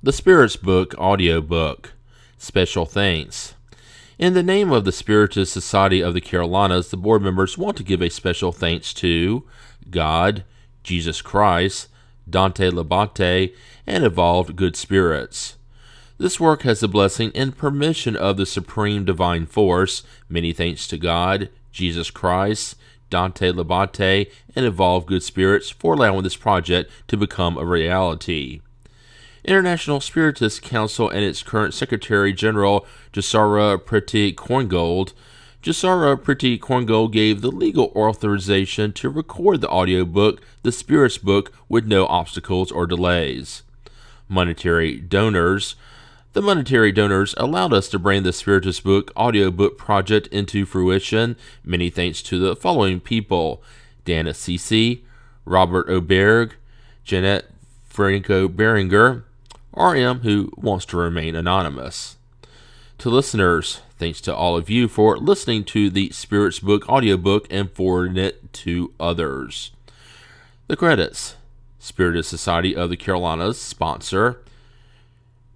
The Spirits Book audiobook. Special thanks. In the name of the Spiritist Society of the Carolinas, the board members want to give a special thanks to God, Jesus Christ, Dante Labate, and Evolved Good Spirits. This work has the blessing and permission of the Supreme Divine Force. Many thanks to God, Jesus Christ, Dante Labate, and Evolved Good Spirits for allowing this project to become a reality. International Spiritist Council and its current Secretary General, Jasara Priti Korngold. Jasara Priti Korngold gave the legal authorization to record the audiobook, The Spirits Book, with no obstacles or delays. Monetary donors. The monetary donors allowed us to bring the Spiritist Book audiobook project into fruition. Many thanks to the following people: Dan Assisi, Robert Oberg, Jeanette Franco Beringer, RM, who wants to remain anonymous. To listeners, thanks to all of you for listening to the Spirits Book audiobook and forwarding it to others. The credits: Spiritist Society of the Carolinas, sponsor;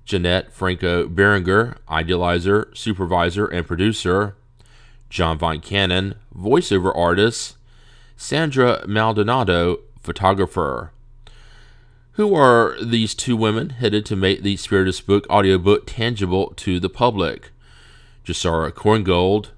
Jeanette Franco Beringer, idealizer, supervisor, and producer; John Von Cannon, voiceover artist; Sandra Maldonado, photographer. Who are these two women headed to make the Spiritist Book audiobook tangible to the public? Jasara Korngold.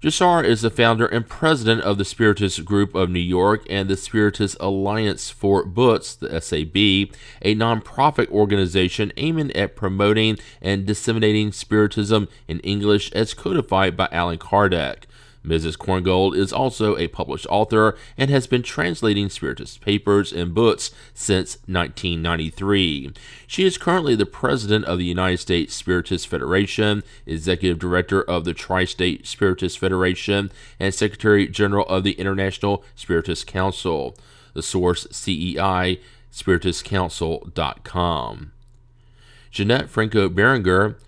Jasara is the founder and president of the Spiritist Group of New York and the Spiritist Alliance for Books, the SAB, a nonprofit organization aiming at promoting and disseminating Spiritism in English as codified by Allan Kardec. Mrs. Korngold is also a published author and has been translating Spiritist papers and books since 1993. She is currently the president of the United States Spiritist Federation, executive director of the Tri-State Spiritist Federation, and secretary general of the International Spiritist Council. The source: CEI, spiritistcouncil.com. Jeanette Franco Beringer.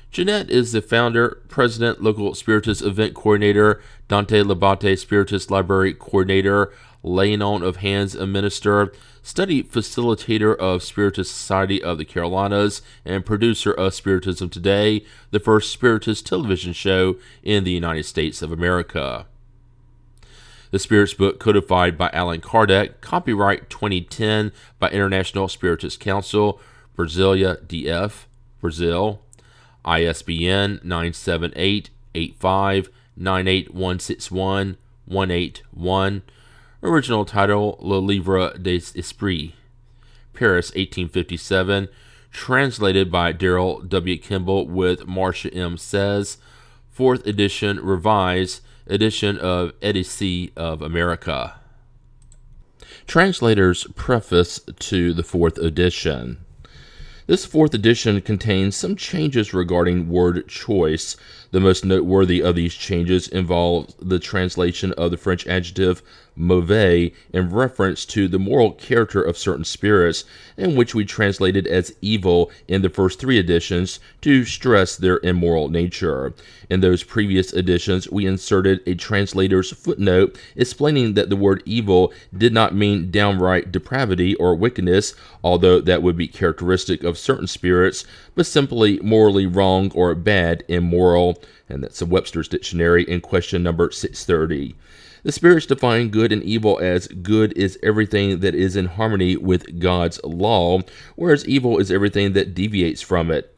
Jeanette is the founder, president, local Spiritist event coordinator, Dante Labate Spiritist Library coordinator, laying on of hands minister, study facilitator of Spiritist Society of the Carolinas, and producer of Spiritism Today, the first Spiritist television show in the United States of America. The Spirits Book codified by Allan Kardec, copyright 2010 by International Spiritist Council, Brasilia, DF, Brazil. ISBN 978-85-98161-181. Original title: Le Livre des Esprits. Paris, 1857. Translated by Darrell W. Kimball with Marcia M. Says. 4th edition revised. Edition of Edici of America. Translator's preface to the 4th edition. This 4th edition contains some changes regarding word choice. The most noteworthy of these changes involves the translation of the French adjective mauvais in reference to the moral character of certain spirits, in which we translated as evil in the first 3 editions to stress their immoral nature. In those previous editions, we inserted a translator's footnote explaining that the word evil did not mean downright depravity or wickedness, although that would be characteristic of certain spirits, but simply morally wrong or bad, immoral, and that's a Webster's Dictionary in question number 630. The spirits define good and evil as good is everything that is in harmony with God's law, whereas evil is everything that deviates from it.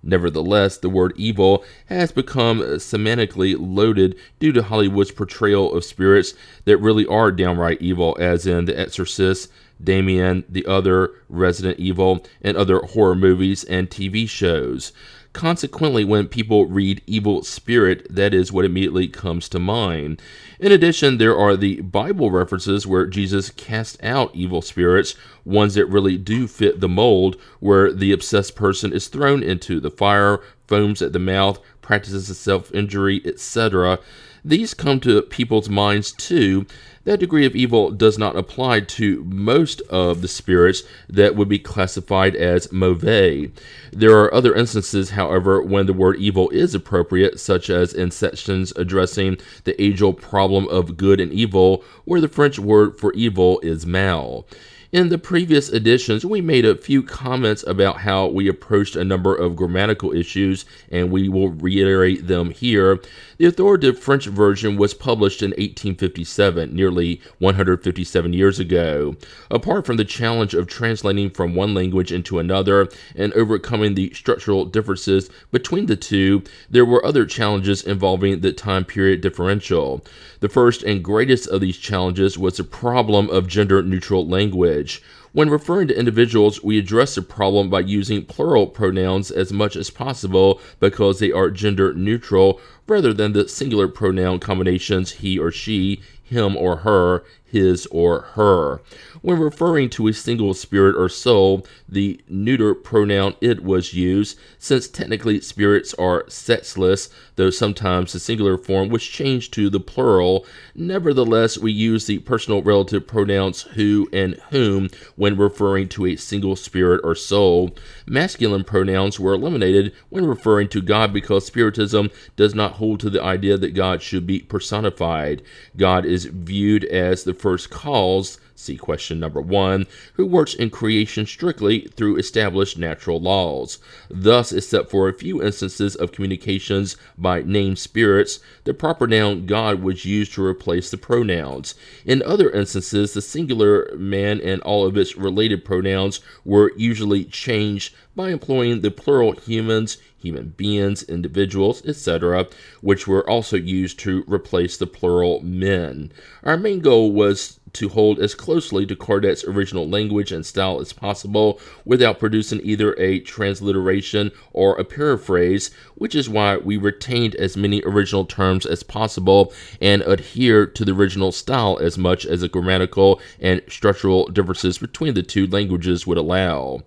Nevertheless, the word evil has become semantically loaded due to Hollywood's portrayal of spirits that really are downright evil, as in The Exorcist, Damien, The Other, Resident Evil, and other horror movies and TV shows. Consequently, when people read evil spirit, that is what immediately comes to mind. In addition, there are the Bible references where Jesus cast out evil spirits, ones that really do fit the mold, where the obsessed person is thrown into the fire, foams at the mouth, practices self-injury, etc. These come to people's minds too. That degree of evil does not apply to most of the spirits that would be classified as mauvais. There are other instances, however, when the word evil is appropriate, such as in sections addressing the age-old problem of good and evil, where the French word for evil is mal. In the previous editions, we made a few comments about how we approached a number of grammatical issues, and we will reiterate them here. The authoritative French version was published in 1857, nearly 157 years ago. Apart from the challenge of translating from one language into another and overcoming the structural differences between the two, there were other challenges involving the time period differential. The first and greatest of these challenges was the problem of gender-neutral language. When referring to individuals, we address the problem by using plural pronouns as much as possible because they are gender neutral rather than the singular pronoun combinations he or she, him or her, his or her. When referring to a single spirit or soul, the neuter pronoun it was used, since technically spirits are sexless, though sometimes the singular form was changed to the plural. Nevertheless, we use the personal relative pronouns who and whom when referring to a single spirit or soul. Masculine pronouns were eliminated when referring to God because Spiritism does not hold to the idea that God should be personified. God is viewed as the first cause, see question number 1, who works in creation strictly through established natural laws. Thus, except for a few instances of communications by named spirits, the proper noun God was used to replace the pronouns. In other instances, the singular man and all of its related pronouns were usually changed by employing the plural humans, human beings, individuals, etc., which were also used to replace the plural men. Our main goal was to hold as closely to Cardet's original language and style as possible without producing either a transliteration or a paraphrase, which is why we retained as many original terms as possible and adhered to the original style as much as the grammatical and structural differences between the two languages would allow.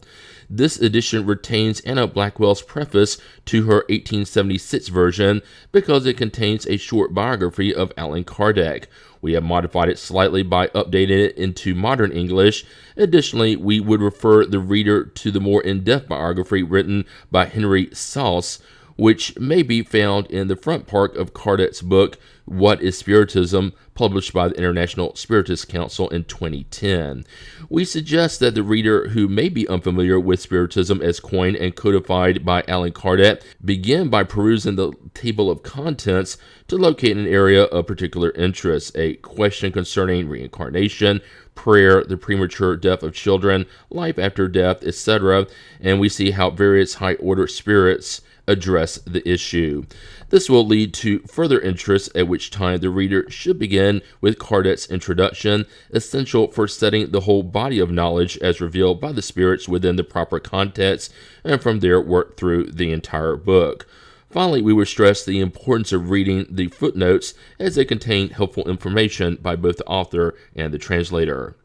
This edition retains Anna Blackwell's preface to her 1876 version because it contains a short biography of Allan Kardec. We have modified it slightly by updating it into modern English. Additionally, we would refer the reader to the more in-depth biography written by Henry Sauce, which may be found in the front part of Kardec's book, What is Spiritism?, published by the International Spiritist Council in 2010. We suggest that the reader who may be unfamiliar with Spiritism as coined and codified by Allan Kardec begin by perusing the table of contents to locate an area of particular interest, a question concerning reincarnation, prayer, the premature death of children, life after death, etc., and we see how various high-order spirits address the issue. This will lead to further interest, at which time the reader should begin with Kardec's introduction, essential for setting the whole body of knowledge as revealed by the spirits within the proper context, and from there work through the entire book. Finally, we would stress the importance of reading the footnotes as they contain helpful information by both the author and the translator.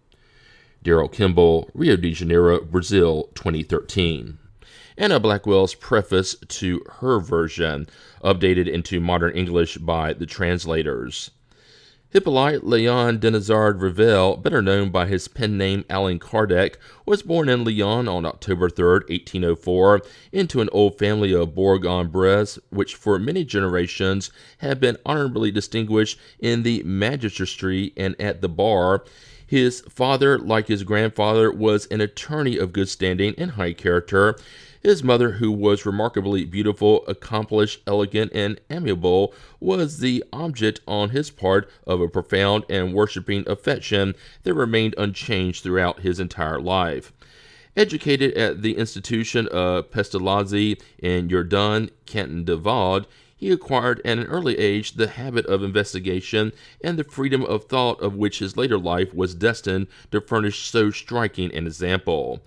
Daryl Kimball, Rio de Janeiro, Brazil, 2013. Anna Blackwell's preface to her version, updated into modern English by the translators. Hippolyte Léon Denizard Revel, better known by his pen name Allan Kardec, was born in Lyon on October 3, 1804, into an old family of Bourg-en-Bresse, which for many generations had been honorably distinguished in the magistracy and at the bar. His father, like his grandfather, was an attorney of good standing and high character. His mother, who was remarkably beautiful, accomplished, elegant, and amiable, was the object on his part of a profound and worshipping affection that remained unchanged throughout his entire life. Educated at the institution of Pestalozzi in Verdun, Canton de Vaud, he acquired at an early age the habit of investigation and the freedom of thought of which his later life was destined to furnish so striking an example.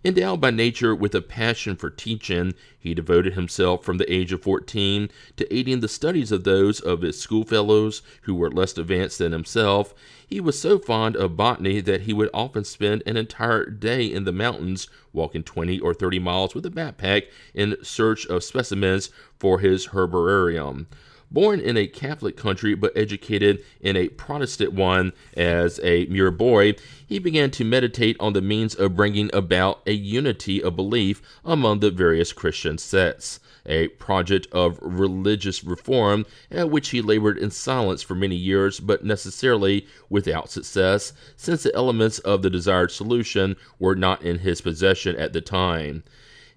Endowed by nature with a passion for teaching, he devoted himself from the age of 14 to aiding the studies of those of his schoolfellows who were less advanced than himself. He was so fond of botany that he would often spend an entire day in the mountains, walking 20 or 30 miles with a backpack in search of specimens for his herbarium. Born in a Catholic country but educated in a Protestant one as a mere boy, he began to meditate on the means of bringing about a unity of belief among the various Christian sects, a project of religious reform at which he labored in silence for many years, but necessarily without success, since the elements of the desired solution were not in his possession at the time.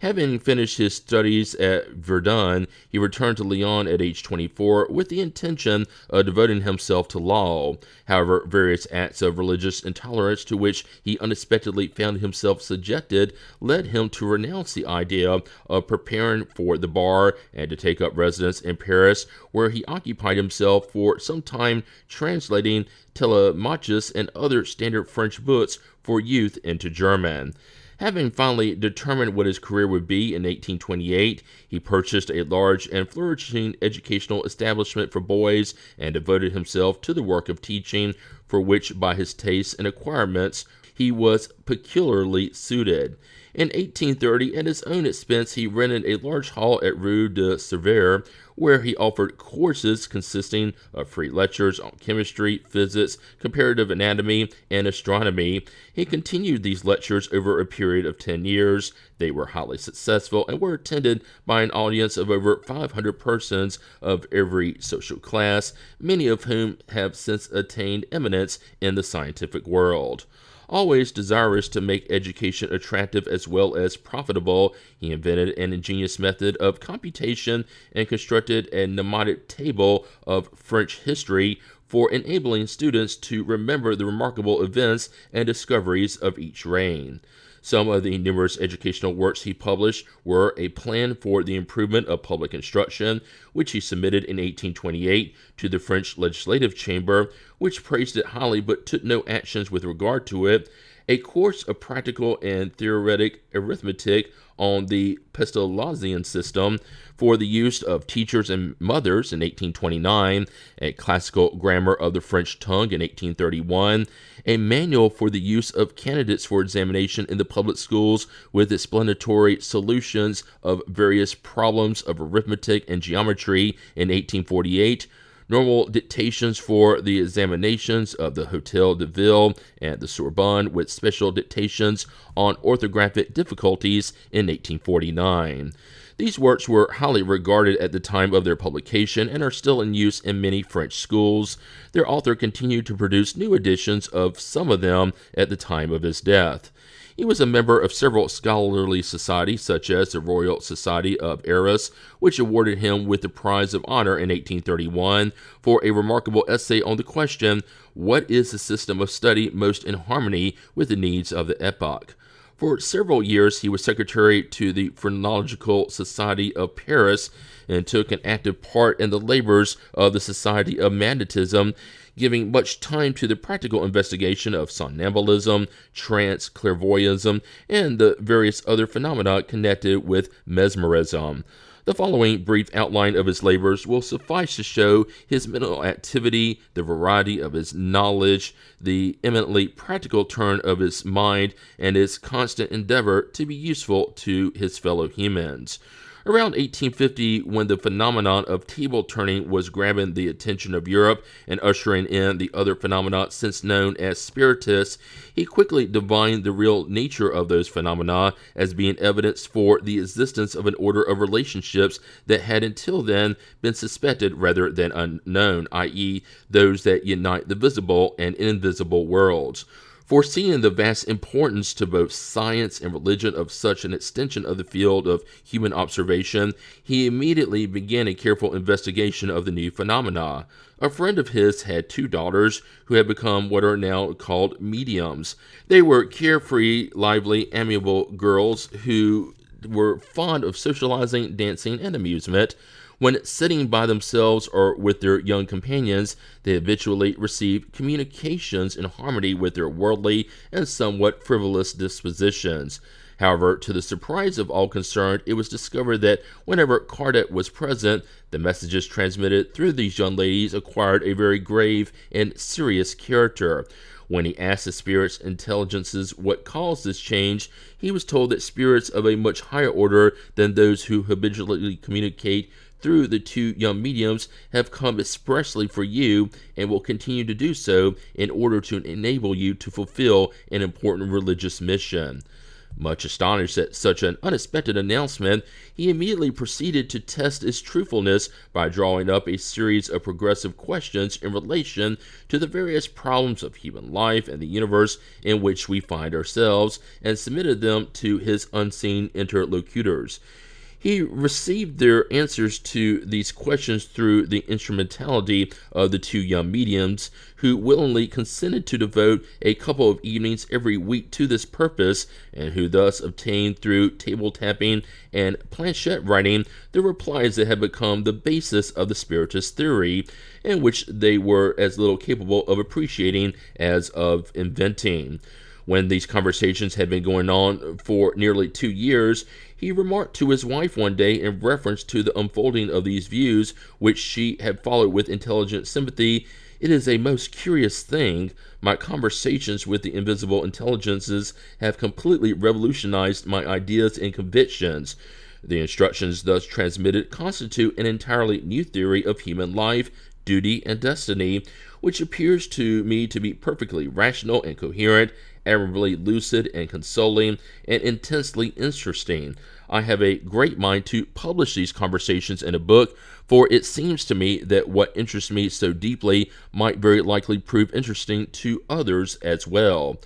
Having finished his studies at Verdun, he returned to Lyon at age 24 with the intention of devoting himself to law. However, various acts of religious intolerance to which he unexpectedly found himself subjected led him to renounce the idea of preparing for the bar and to take up residence in Paris, where he occupied himself for some time translating Telemachus and other standard French books for youth into German. Having finally determined what his career would be in 1828, he purchased a large and flourishing educational establishment for boys and devoted himself to the work of teaching, for which, by his tastes and acquirements, he was peculiarly suited. In 1830, at his own expense, he rented a large hall at Rue de Sevres, where he offered courses consisting of free lectures on chemistry, physics, comparative anatomy, and astronomy. He continued these lectures over a period of 10 years. They were highly successful and were attended by an audience of over 500 persons of every social class, many of whom have since attained eminence in the scientific world. Always desirous to make education attractive as well as profitable, he invented an ingenious method of computation and constructed a mnemonic table of French history for enabling students to remember the remarkable events and discoveries of each reign. Some of the numerous educational works he published were A Plan for the Improvement of Public Instruction, which he submitted in 1828 to the French Legislative Chamber, which praised it highly but took no actions with regard to it, A Course of Practical and Theoretic Arithmetic on the Pestalozzian System for the use of teachers and mothers in 1829, A Classical Grammar of the French Tongue in 1831, A Manual for the use of candidates for examination in the public schools with explanatory solutions of various problems of arithmetic and geometry in 1848, Normal dictations for the examinations of the Hôtel de Ville and the Sorbonne, with special dictations on orthographic difficulties in 1849. These works were highly regarded at the time of their publication and are still in use in many French schools. Their author continued to produce new editions of some of them at the time of his death. He was a member of several scholarly societies, such as the Royal Society of Arras, which awarded him with the Prize of Honor in 1831 for a remarkable essay on the question, "What is the system of study most in harmony with the needs of the epoch?" For several years, he was secretary to the Phrenological Society of Paris and took an active part in the labors of the Society of Magnetism, giving much time to the practical investigation of somnambulism, trance, clairvoyantism, and the various other phenomena connected with mesmerism. The following brief outline of his labors will suffice to show his mental activity, the variety of his knowledge, the eminently practical turn of his mind, and his constant endeavor to be useful to his fellow humans. Around 1850, when the phenomenon of table turning was grabbing the attention of Europe and ushering in the other phenomena since known as spiritists, he quickly divined the real nature of those phenomena as being evidence for the existence of an order of relationships that had until then been suspected rather than unknown, i.e., those that unite the visible and invisible worlds. Foreseeing the vast importance to both science and religion of such an extension of the field of human observation, he immediately began a careful investigation of the new phenomena. A friend of his had 2 daughters who had become what are now called mediums. They were carefree, lively, amiable girls who were fond of socializing, dancing, and amusement. When sitting by themselves or with their young companions, they habitually received communications in harmony with their worldly and somewhat frivolous dispositions. However, to the surprise of all concerned, it was discovered that whenever Kardec was present, the messages transmitted through these young ladies acquired a very grave and serious character. When he asked the spirits' intelligences what caused this change, he was told that spirits of a much higher order than those who habitually communicate through the two young mediums have come expressly for you and will continue to do so in order to enable you to fulfill an important religious mission. Much astonished at such an unexpected announcement, he immediately proceeded to test its truthfulness by drawing up a series of progressive questions in relation to the various problems of human life and the universe in which we find ourselves, and submitted them to his unseen interlocutors. He received their answers to these questions through the instrumentality of the two young mediums, who willingly consented to devote a couple of evenings every week to this purpose, and who thus obtained through table tapping and planchette writing the replies that had become the basis of the Spiritist theory, and which they were as little capable of appreciating as of inventing. When these conversations had been going on for nearly 2 years, he remarked to his wife one day in reference to the unfolding of these views, which she had followed with intelligent sympathy, "It is a most curious thing. My conversations with the invisible intelligences have completely revolutionized my ideas and convictions. The instructions thus transmitted constitute an entirely new theory of human life, duty, and destiny, which appears to me to be perfectly rational and coherent, admirably lucid and consoling, and intensely interesting. I have a great mind to publish these conversations in a book, for it seems to me that what interests me so deeply might very likely prove interesting to others as well."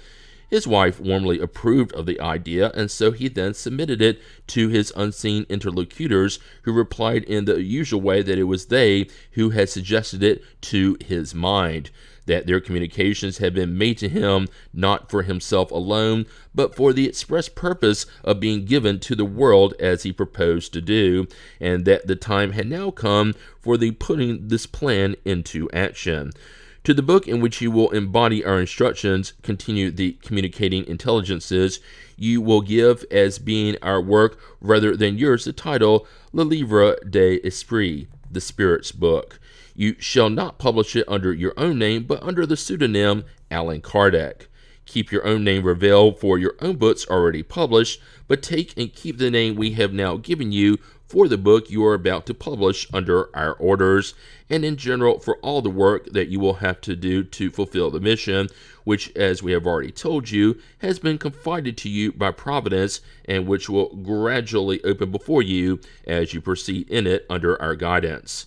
His wife warmly approved of the idea, and so he then submitted it to his unseen interlocutors, who replied in the usual way that it was they who had suggested it to his mind, that their communications had been made to him not for himself alone, but for the express purpose of being given to the world as he proposed to do, and that the time had now come for the putting this plan into action. To the book in which you will embody our instructions, continue the communicating intelligences, you will give as being our work rather than yours the title Le Livre des Esprits, the Spirit's Book. You shall not publish it under your own name, but under the pseudonym Allan Kardec. Keep your own name revealed for your own books already published, but take and keep the name we have now given you for the book you are about to publish under our orders, and in general for all the work that you will have to do to fulfill the mission, which, as we have already told you, has been confided to you by Providence, and which will gradually open before you as you proceed in it under our guidance.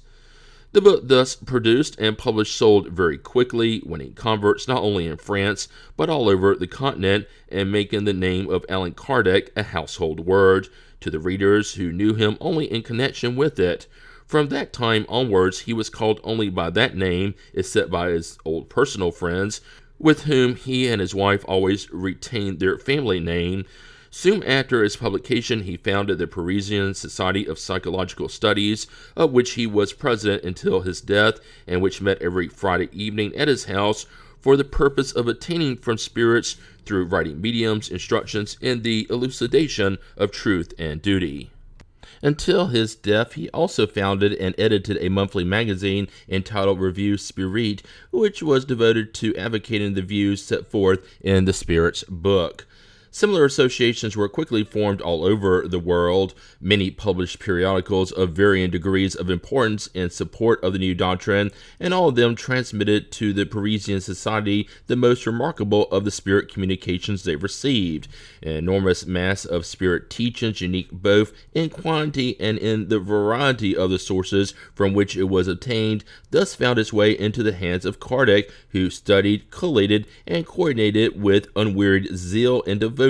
The book thus produced and published sold very quickly, winning converts not only in France, but all over the continent, and making the name of Allan Kardec a household word to the readers who knew him only in connection with it. From that time onwards, he was called only by that name, except by his old personal friends, with whom he and his wife always retained their family name. Soon after its publication, he founded the Parisian Society of Psychological Studies, of which he was president until his death, and which met every Friday evening at his house for the purpose of attaining from spirits, through writing mediums, instructions in the elucidation of truth and duty. Until his death, he also founded and edited a monthly magazine entitled Revue Spirit, which was devoted to advocating the views set forth in the Spirit's Book. Similar associations were quickly formed all over the world. Many published periodicals of varying degrees of importance in support of the new doctrine, and all of them transmitted to the Parisian Society the most remarkable of the spirit communications they received. An enormous mass of spirit teachings, unique both in quantity and in the variety of the sources from which it was obtained, thus found its way into the hands of Kardec, who studied, collated, and coordinated with unwearied zeal and devotion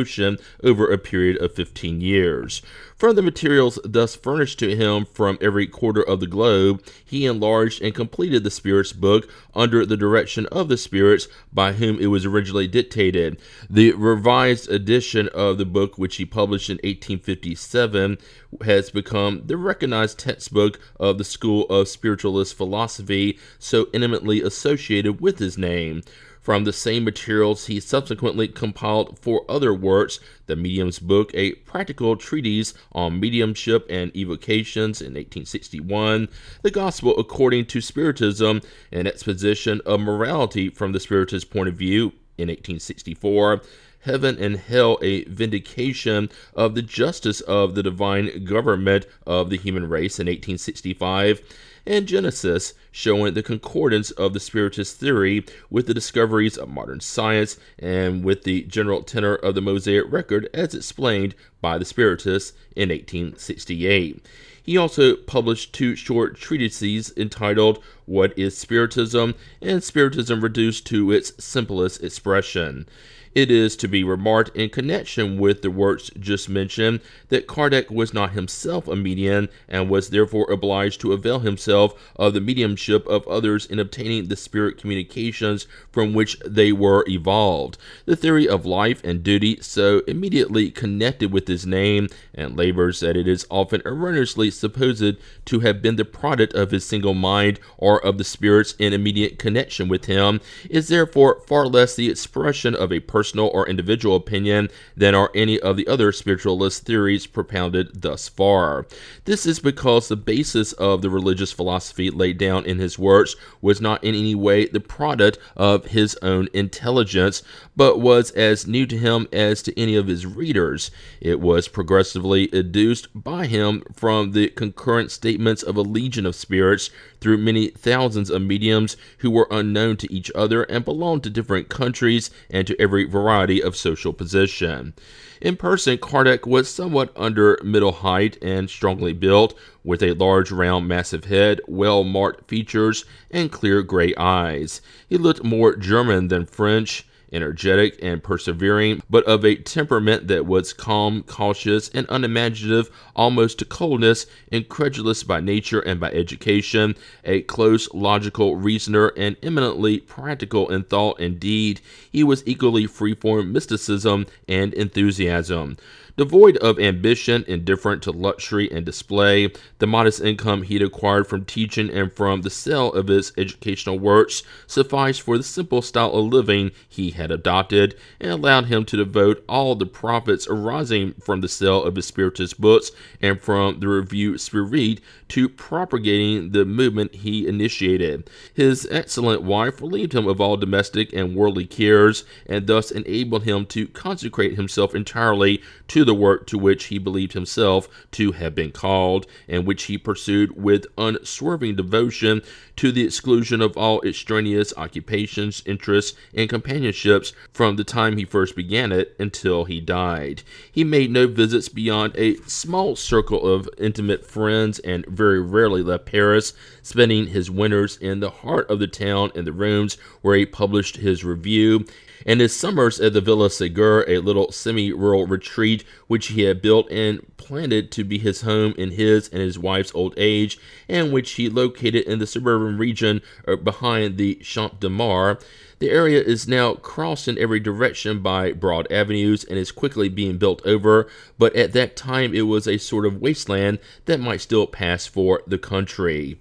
over a period of 15 years. From the materials thus furnished to him from every quarter of the globe, he enlarged and completed the Spirit's Book under the direction of the spirits by whom it was originally dictated. The revised edition of the book, which he published in 1857, has become the recognized textbook of the school of spiritualist philosophy so intimately associated with his name. From the same materials, he subsequently compiled 4 other works: the Medium's Book, a practical treatise on mediumship and evocations in 1861, the Gospel According to Spiritism, an exposition of morality from the Spiritist point of view in 1864, Heaven and Hell, a Vindication of the Justice of the Divine Government of the Human Race in 1865, and Genesis, showing the concordance of the Spiritist theory with the discoveries of modern science and with the general tenor of the Mosaic record as explained by the Spiritists in 1868. He also published 2 short treatises entitled What is Spiritism? And Spiritism Reduced to its Simplest Expression. It is to be remarked in connection with the works just mentioned that Kardec was not himself a medium and was therefore obliged to avail himself of the mediumship of others in obtaining the spirit communications from which they were evolved. The theory of life and duty so immediately connected with his name and labors that it is often erroneously supposed to have been the product of his single mind or of the spirits in immediate connection with him is therefore far less the expression of a personal or individual opinion than are any of the other spiritualist theories propounded thus far. This is because the basis of the religious philosophy laid down in his works was not in any way the product of his own intelligence, but was as new to him as to any of his readers. It was progressively educed by him from the concurrent statements of a legion of spirits through many thousands of mediums who were unknown to each other and belonged to different countries and to every variety of social position. In person, Kardec was somewhat under middle height and strongly built, with a large, round, massive head, well-marked features, and clear gray eyes. He looked more German than French, energetic and persevering, but of a temperament that was calm, cautious, and unimaginative almost to coldness, incredulous by nature and by education, a close, logical reasoner, and eminently practical in thought and deed. He was equally free from mysticism and enthusiasm. Devoid of ambition, indifferent to luxury and display, the modest income he had acquired from teaching and from the sale of his educational works sufficed for the simple style of living he had adopted, and allowed him to devote all the profits arising from the sale of his Spiritist books and from the Revue Spirit to propagating the movement he initiated. His excellent wife relieved him of all domestic and worldly cares, and thus enabled him to consecrate himself entirely to the work to which he believed himself to have been called, and which he pursued with unswerving devotion to the exclusion of all extraneous occupations, interests, and companionships from the time he first began it until he died. He made no visits beyond a small circle of intimate friends and very rarely left Paris, spending his winters in the heart of the town in the rooms where he published his review, and his summers at the Villa Segur, a little semi-rural retreat which he had built and planted to be his home in his and his wife's old age, and which he located in the suburban region behind the Champ de Mars. The area is now crossed in every direction by broad avenues and is quickly being built over, but at that time it was a sort of wasteland that might still pass for the country.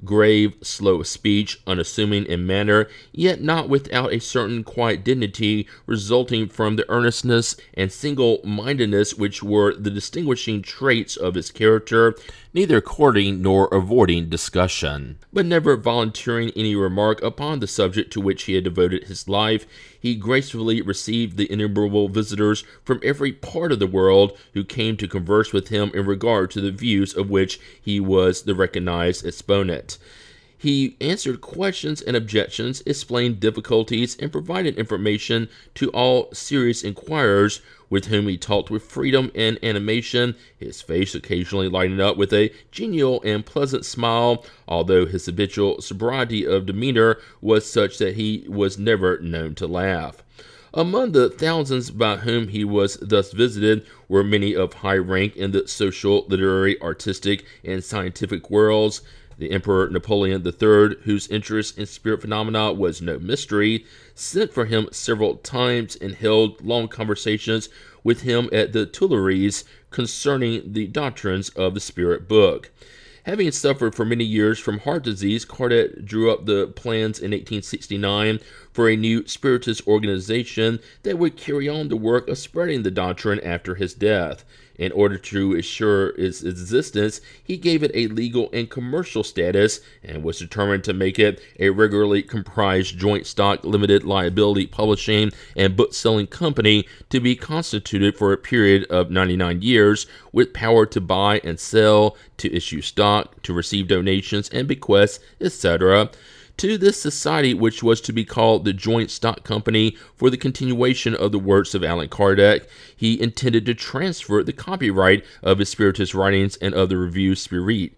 Grave, slow of speech, unassuming in manner, yet not without a certain quiet dignity resulting from the earnestness and single-mindedness which were the distinguishing traits of his character, neither courting nor avoiding discussion, but never volunteering any remark upon the subject to which he had devoted his life. He gracefully received the innumerable visitors from every part of the world who came to converse with him in regard to the views of which he was the recognized exponent. He answered questions and objections, explained difficulties, and provided information to all serious inquirers, with whom he talked with freedom and animation, his face occasionally lighting up with a genial and pleasant smile, although his habitual sobriety of demeanor was such that he was never known to laugh. Among the thousands by whom he was thus visited were many of high rank in the social, literary, artistic, and scientific worlds. The Emperor Napoleon III, whose interest in spirit phenomena was no mystery, sent for him several times and held long conversations with him at the Tuileries concerning the doctrines of the Spirit Book. Having suffered for many years from heart disease, Kardec drew up the plans in 1869 for a new Spiritist organization that would carry on the work of spreading the doctrine after his death. In order to assure its existence, he gave it a legal and commercial status and was determined to make it a regularly comprised joint stock limited liability publishing and book-selling company to be constituted for a period of 99 years with power to buy and sell, to issue stock, to receive donations and bequests, etc., to this society, which was to be called the Joint Stock Company for the continuation of the works of Allan Kardec. He intended to transfer the copyright of his Spiritist writings and of the Revue Spirit.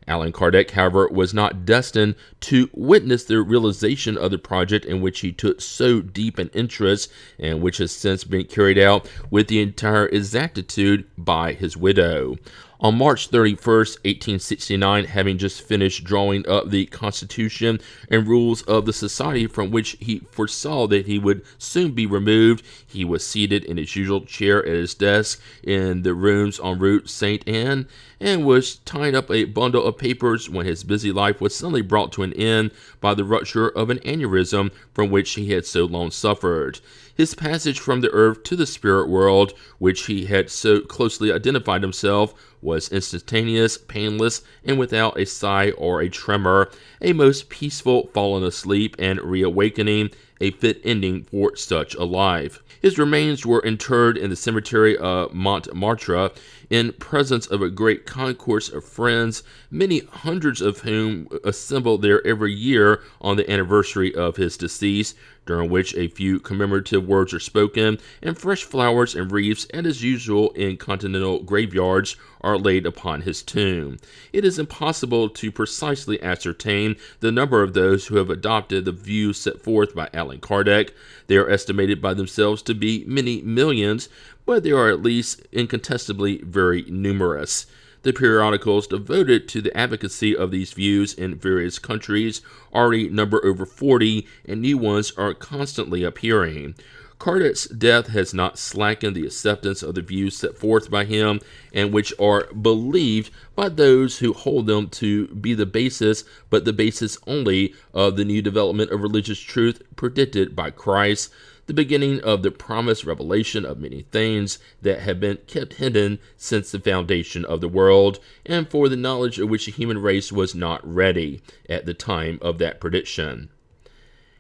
Allan Kardec, however, was not destined to witness the realization of the project in which he took so deep an interest and which has since been carried out with the entire exactitude by his widow. On March 31st, 1869, having just finished drawing up the Constitution and rules of the society from which he foresaw that he would soon be removed, he was seated in his usual chair at his desk in the rooms en route St. Anne, and was tying up a bundle of papers when his busy life was suddenly brought to an end by the rupture of an aneurysm from which he had so long suffered. His passage from the earth to the spirit world, which he had so closely identified himself, was instantaneous, painless, and without a sigh or a tremor, a most peaceful falling asleep and reawakening, a fit ending for such a life. His remains were interred in the cemetery of Montmartre in presence of a great concourse of friends, many hundreds of whom assembled there every year on the anniversary of his decease, during which a few commemorative words are spoken, and fresh flowers and wreaths, and as usual in continental graveyards, are laid upon his tomb. It is impossible to precisely ascertain the number of those who have adopted the views set forth by Allan Kardec. They are estimated by themselves to be many millions, but they are at least incontestably very numerous. The periodicals devoted to the advocacy of these views in various countries already number over 40, and new ones are constantly appearing. Kardec's death has not slackened the acceptance of the views set forth by him, and which are believed by those who hold them to be the basis, but the basis only, of the new development of religious truth predicted by Christ, the beginning of the promised revelation of many things that have been kept hidden since the foundation of the world, and for the knowledge of which the human race was not ready at the time of that prediction.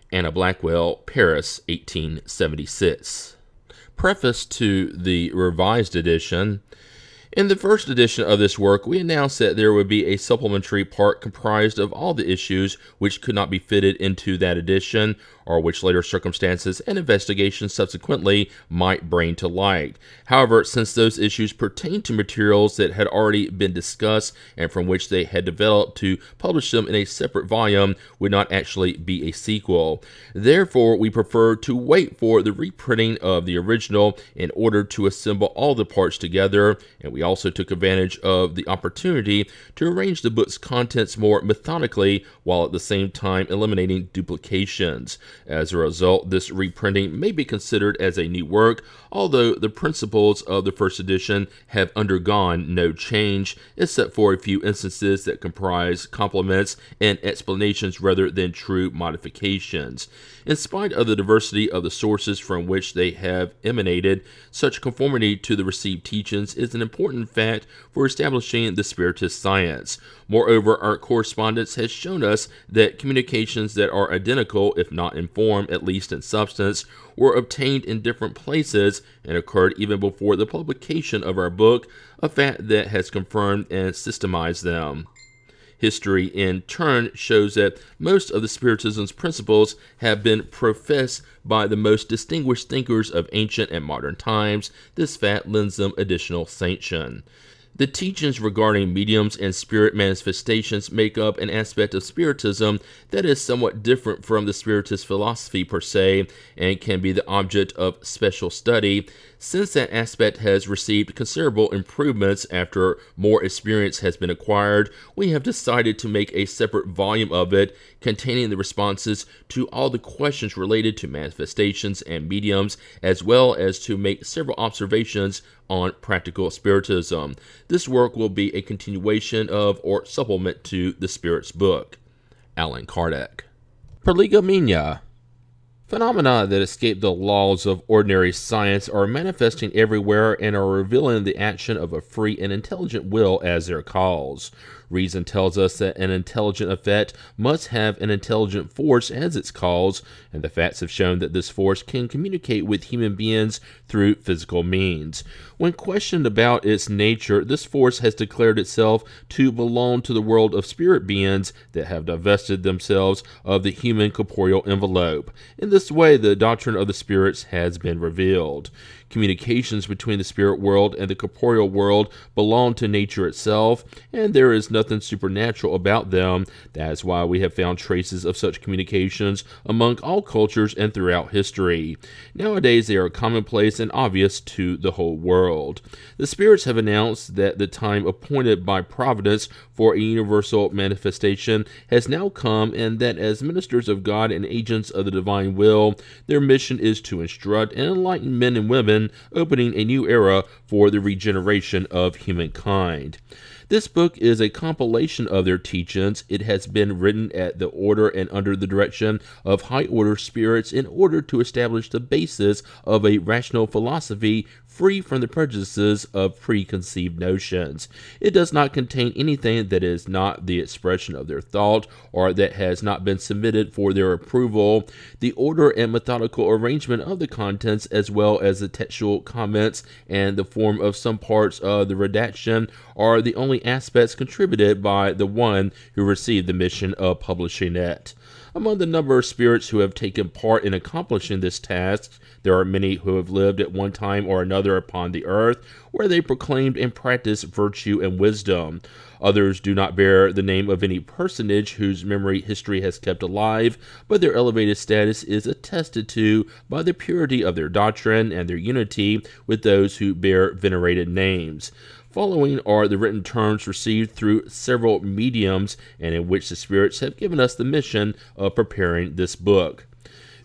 Anna Blackwell, Paris, 1876. Preface to the revised edition. In the first edition of this work, we announced that there would be a supplementary part comprised of all the issues which could not be fitted into that edition, or which later circumstances and investigations subsequently might bring to light. However, since those issues pertain to materials that had already been discussed and from which they had developed, to publish them in a separate volume would not actually be a sequel. Therefore, we preferred to wait for the reprinting of the original in order to assemble all the parts together, and we also took advantage of the opportunity to arrange the book's contents more methodically while at the same time eliminating duplications. As a result, this reprinting may be considered as a new work, although the principles of the first edition have undergone no change, except for a few instances that comprise complements and explanations rather than true modifications. In spite of the diversity of the sources from which they have emanated, such conformity to the received teachings is an important fact for establishing the Spiritist science. Moreover, our correspondence has shown us that communications that are identical, if not in form, at least in substance, were obtained in different places and occurred even before the publication of our book, a fact that has confirmed and systemized them. History, in turn, shows that most of the Spiritism's principles have been professed by the most distinguished thinkers of ancient and modern times. This fact lends them additional sanction. The teachings regarding mediums and spirit manifestations make up an aspect of Spiritism that is somewhat different from the Spiritist philosophy per se, and can be the object of special study. Since that aspect has received considerable improvements after more experience has been acquired, we have decided to make a separate volume of it containing the responses to all the questions related to manifestations and mediums, as well as to make several observations on practical Spiritism. This work will be a continuation of or supplement to the Spirit's Book. Allan Kardec. Perlegomena. Phenomena that escape the laws of ordinary science are manifesting everywhere and are revealing the action of a free and intelligent will as their cause. Reason tells us that an intelligent effect must have an intelligent force as its cause, and the facts have shown that this force can communicate with human beings through physical means. When questioned about its nature, this force has declared itself to belong to the world of spirit beings that have divested themselves of the human corporeal envelope. In this way, the doctrine of the spirits has been revealed. Communications between the spirit world and the corporeal world belong to nature itself, and there is nothing supernatural about them. That is why we have found traces of such communications among all cultures and throughout history. Nowadays, they are commonplace and obvious to the whole world. The spirits have announced that the time appointed by Providence for a universal manifestation has now come, and that as ministers of God and agents of the divine will, their mission is to instruct and enlighten men and women, opening a new era for the regeneration of humankind. This book is a compilation of their teachings. It has been written at the order and under the direction of high-order spirits in order to establish the basis of a rational philosophy free from the prejudices of preconceived notions. It does not contain anything that is not the expression of their thought or that has not been submitted for their approval. The order and methodical arrangement of the contents, as well as the textual comments and the form of some parts of the redaction, are the only aspects contributed by the one who received the mission of publishing it. Among the number of spirits who have taken part in accomplishing this task, there are many who have lived at one time or another upon the earth, where they proclaimed and practiced virtue and wisdom. Others do not bear the name of any personage whose memory history has kept alive, but their elevated status is attested to by the purity of their doctrine and their unity with those who bear venerated names. Following are the written terms received through several mediums and in which the spirits have given us the mission of preparing this book.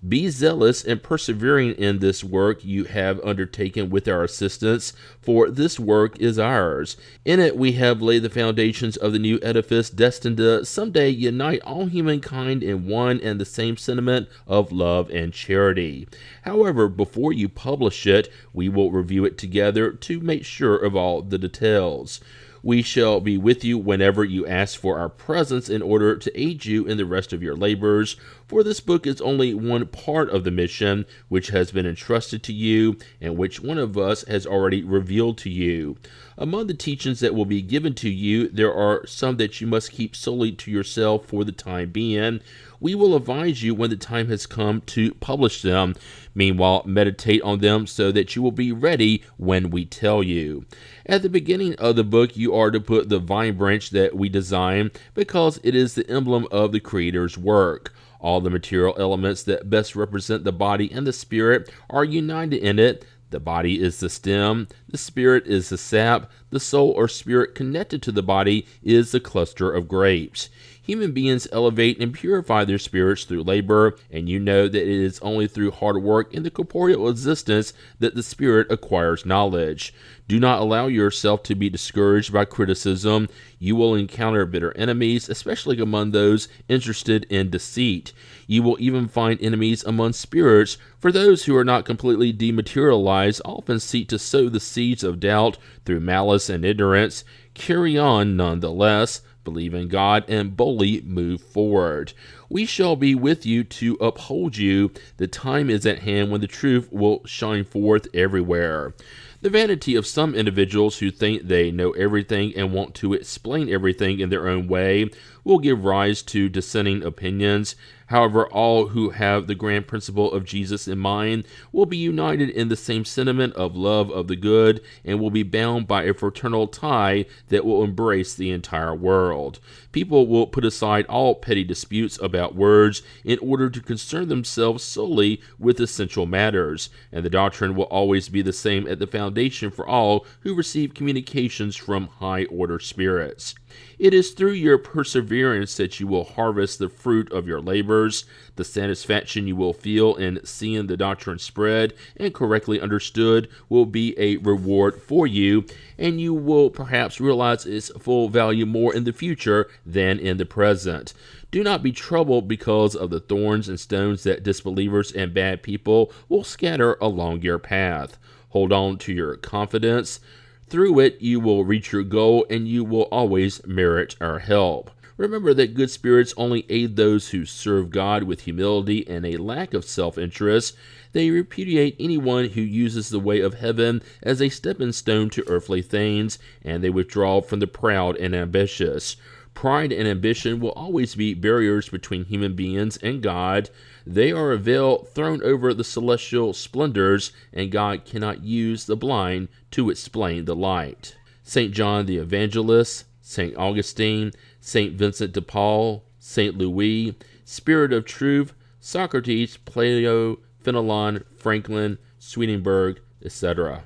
Be zealous and persevering in this work you have undertaken with our assistance, for this work is ours. In it we have laid the foundations of the new edifice destined to someday unite all humankind in one and the same sentiment of love and charity. However, before you publish it, we will review it together to make sure of all the details. We shall be with you whenever you ask for our presence in order to aid you in the rest of your labors, for this book is only one part of the mission which has been entrusted to you and which one of us has already revealed to you. Among the teachings that will be given to you, there are some that you must keep solely to yourself for the time being. We will advise you when the time has come to publish them. Meanwhile, meditate on them so that you will be ready when we tell you. At the beginning of the book, you are to put the vine branch that we designed because it is the emblem of the Creator's work. All the material elements that best represent the body and the spirit are united in it. The body is the stem, the spirit is the sap, the soul or spirit connected to the body is the cluster of grapes. Human beings elevate and purify their spirits through labor, and you know that it is only through hard work in the corporeal existence that the spirit acquires knowledge. Do not allow yourself to be discouraged by criticism. You will encounter bitter enemies, especially among those interested in deceit. You will even find enemies among spirits, for those who are not completely dematerialized often seek to sow the seeds of doubt through malice and ignorance. Carry on nonetheless. Believe in God and boldly move forward. We shall be with you to uphold you. The time is at hand when the truth will shine forth everywhere. The vanity of some individuals who think they know everything and want to explain everything in their own way will give rise to dissenting opinions. However, all who have the grand principle of Jesus in mind will be united in the same sentiment of love of the good and will be bound by a fraternal tie that will embrace the entire world. People will put aside all petty disputes about words in order to concern themselves solely with essential matters, and the doctrine will always be the same at the foundation for all who receive communications from high-order spirits. It is through your perseverance that you will harvest the fruit of your labors. occurs, the satisfaction you will feel in seeing the doctrine spread and correctly understood will be a reward for you, and you will perhaps realize its full value more in the future than in the present. Do not be troubled because of the thorns and stones that disbelievers and bad people will scatter along your path. Hold on to your confidence. Through it, you will reach your goal, and you will always merit our help. Remember that good spirits only aid those who serve God with humility and a lack of self-interest. They repudiate anyone who uses the way of heaven as a stepping stone to earthly things, and they withdraw from the proud and ambitious. Pride and ambition will always be barriers between human beings and God. They are a veil thrown over the celestial splendors, and God cannot use the blind to explain the light. St. John the Evangelist, St. Augustine, St. Vincent de Paul, St. Louis, Spirit of Truth, Socrates, Plato, Fenelon, Franklin, Swedenborg, etc.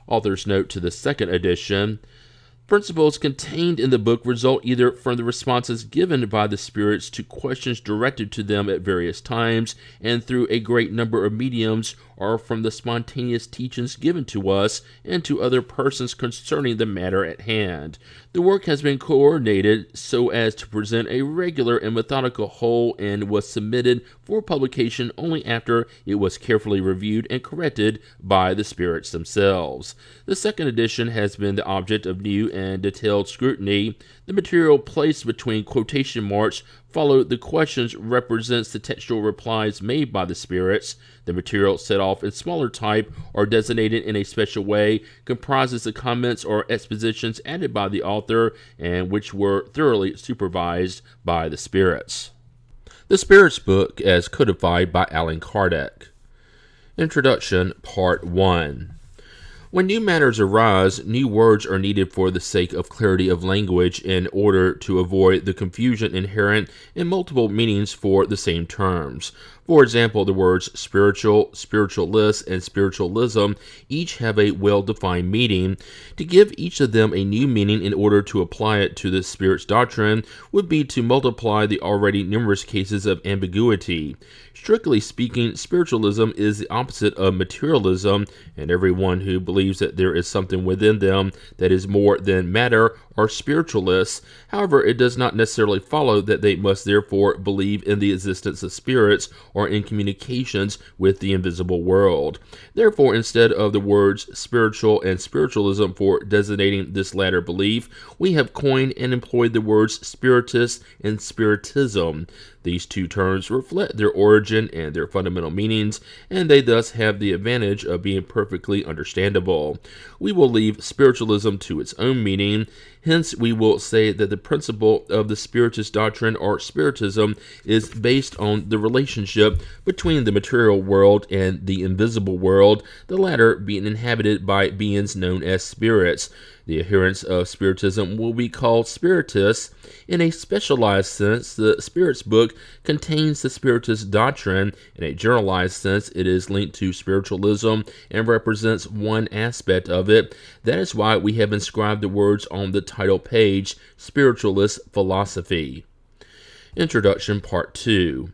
Author's note to the second edition. Principles contained in the book result either from the responses given by the spirits to questions directed to them at various times and through a great number of mediums, or from the spontaneous teachings given to us and to other persons concerning the matter at hand. The work has been coordinated so as to present a regular and methodical whole, and was submitted for publication only after it was carefully reviewed and corrected by the spirits themselves. The second edition has been the object of new and detailed scrutiny. The material placed between quotation marks followed the questions represents the textual replies made by the spirits. The material set off in smaller type or designated in a special way comprises the comments or expositions added by the author and which were thoroughly supervised by the spirits. The Spirits Book as codified by Allan Kardec. Introduction, Part 1. When new matters arise, new words are needed for the sake of clarity of language in order to avoid the confusion inherent in multiple meanings for the same terms. For example, the words spiritual, spiritualist, and spiritualism each have a well-defined meaning. To give each of them a new meaning in order to apply it to the Spirit's doctrine would be to multiply the already numerous cases of ambiguity. Strictly speaking, spiritualism is the opposite of materialism, and everyone who believes that there is something within them that is more than matter are spiritualists. However, it does not necessarily follow that they must therefore believe in the existence of spirits or in communications with the invisible world. Therefore, instead of the words spiritual and spiritualism for designating this latter belief, we have coined and employed the words spiritist and spiritism. These two terms reflect their origin and their fundamental meanings, and they thus have the advantage of being perfectly understandable. We will leave spiritualism to its own meaning. Hence, we will say that the principle of the Spiritist doctrine or Spiritism is based on the relationship between the material world and the invisible world, the latter being inhabited by beings known as spirits. The adherents of Spiritism will be called Spiritists. In a specialized sense, the Spirits Book contains the Spiritist doctrine. In a generalized sense, it is linked to spiritualism and represents one aspect of it. That is why we have inscribed the words on the title page, Spiritualist Philosophy. Introduction, Part 2.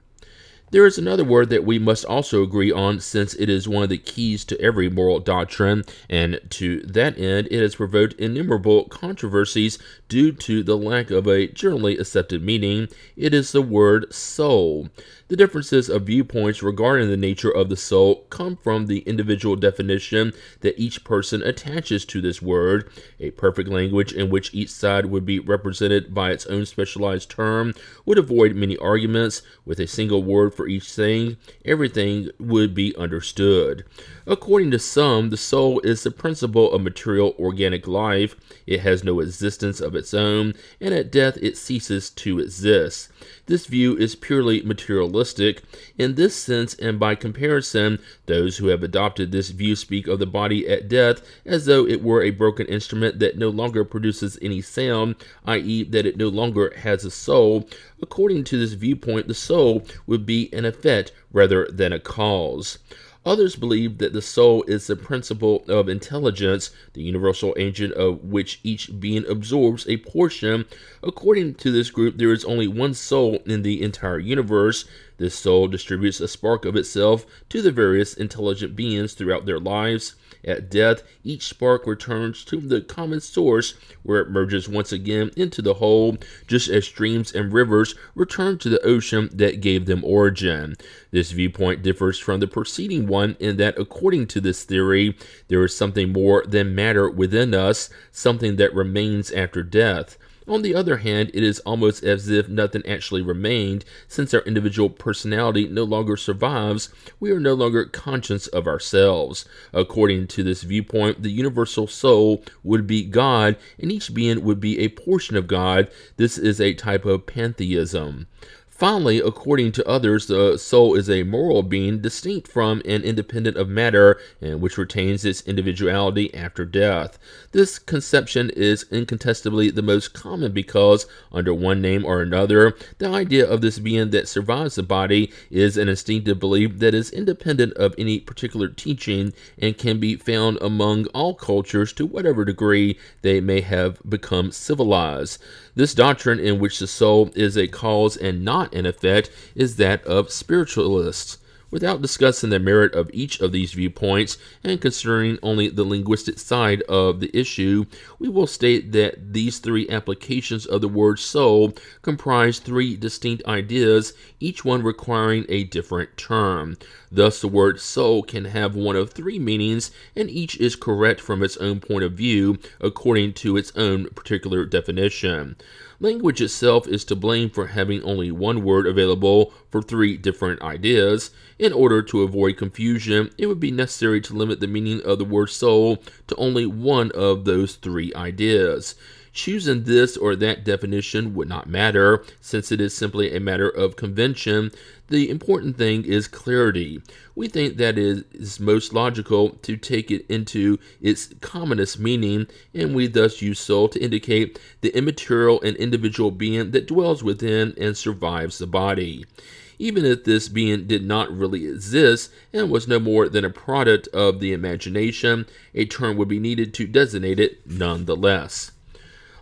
There is another word that we must also agree on, since it is one of the keys to every moral doctrine, and to that end it has provoked innumerable controversies due to the lack of a generally accepted meaning. It is the word soul. The differences of viewpoints regarding the nature of the soul come from the individual definition that each person attaches to this word. A perfect language in which each side would be represented by its own specialized term would avoid many arguments. With a single word for each thing, everything would be understood. According to some, the soul is the principle of material organic life. It has no existence of its own, and at death it ceases to exist. This view is purely materialistic. In this sense, and by comparison, those who have adopted this view speak of the body at death as though it were a broken instrument that no longer produces any sound, i.e., that it no longer has a soul. According to this viewpoint, the soul would be an effect rather than a cause. Others believe that the soul is the principle of intelligence, the universal agent of which each being absorbs a portion. According to this group, there is only one soul in the entire universe. This soul distributes a spark of itself to the various intelligent beings throughout their lives. At death, each spark returns to the common source, where it merges once again into the whole, just as streams and rivers return to the ocean that gave them origin. This viewpoint differs from the preceding one in that, according to this theory, there is something more than matter within us, something that remains after death. On the other hand, it is almost as if nothing actually remained, since our individual personality no longer survives. We are no longer conscious of ourselves. According to this viewpoint, the universal soul would be God, and each being would be a portion of God. This is a type of pantheism. Finally, according to others, the soul is a moral being distinct from and independent of matter, and which retains its individuality after death. This conception is incontestably the most common because, under one name or another, the idea of this being that survives the body is an instinctive belief that is independent of any particular teaching and can be found among all cultures to whatever degree they may have become civilized. This doctrine, in which the soul is a cause and not an effect, is that of spiritualists. Without discussing the merit of each of these viewpoints and considering only the linguistic side of the issue, we will state that these three applications of the word soul comprise three distinct ideas, each one requiring a different term. Thus, the word soul can have one of three meanings, and each is correct from its own point of view, according to its own particular definition. Language itself is to blame for having only one word available for three different ideas. In order to avoid confusion, it would be necessary to limit the meaning of the word soul to only one of those three ideas. Choosing this or that definition would not matter, since it is simply a matter of convention. The important thing is clarity. We think that it is most logical to take it into its commonest meaning, and we thus use soul to indicate the immaterial and individual being that dwells within and survives the body. Even if this being did not really exist and was no more than a product of the imagination, a term would be needed to designate it nonetheless.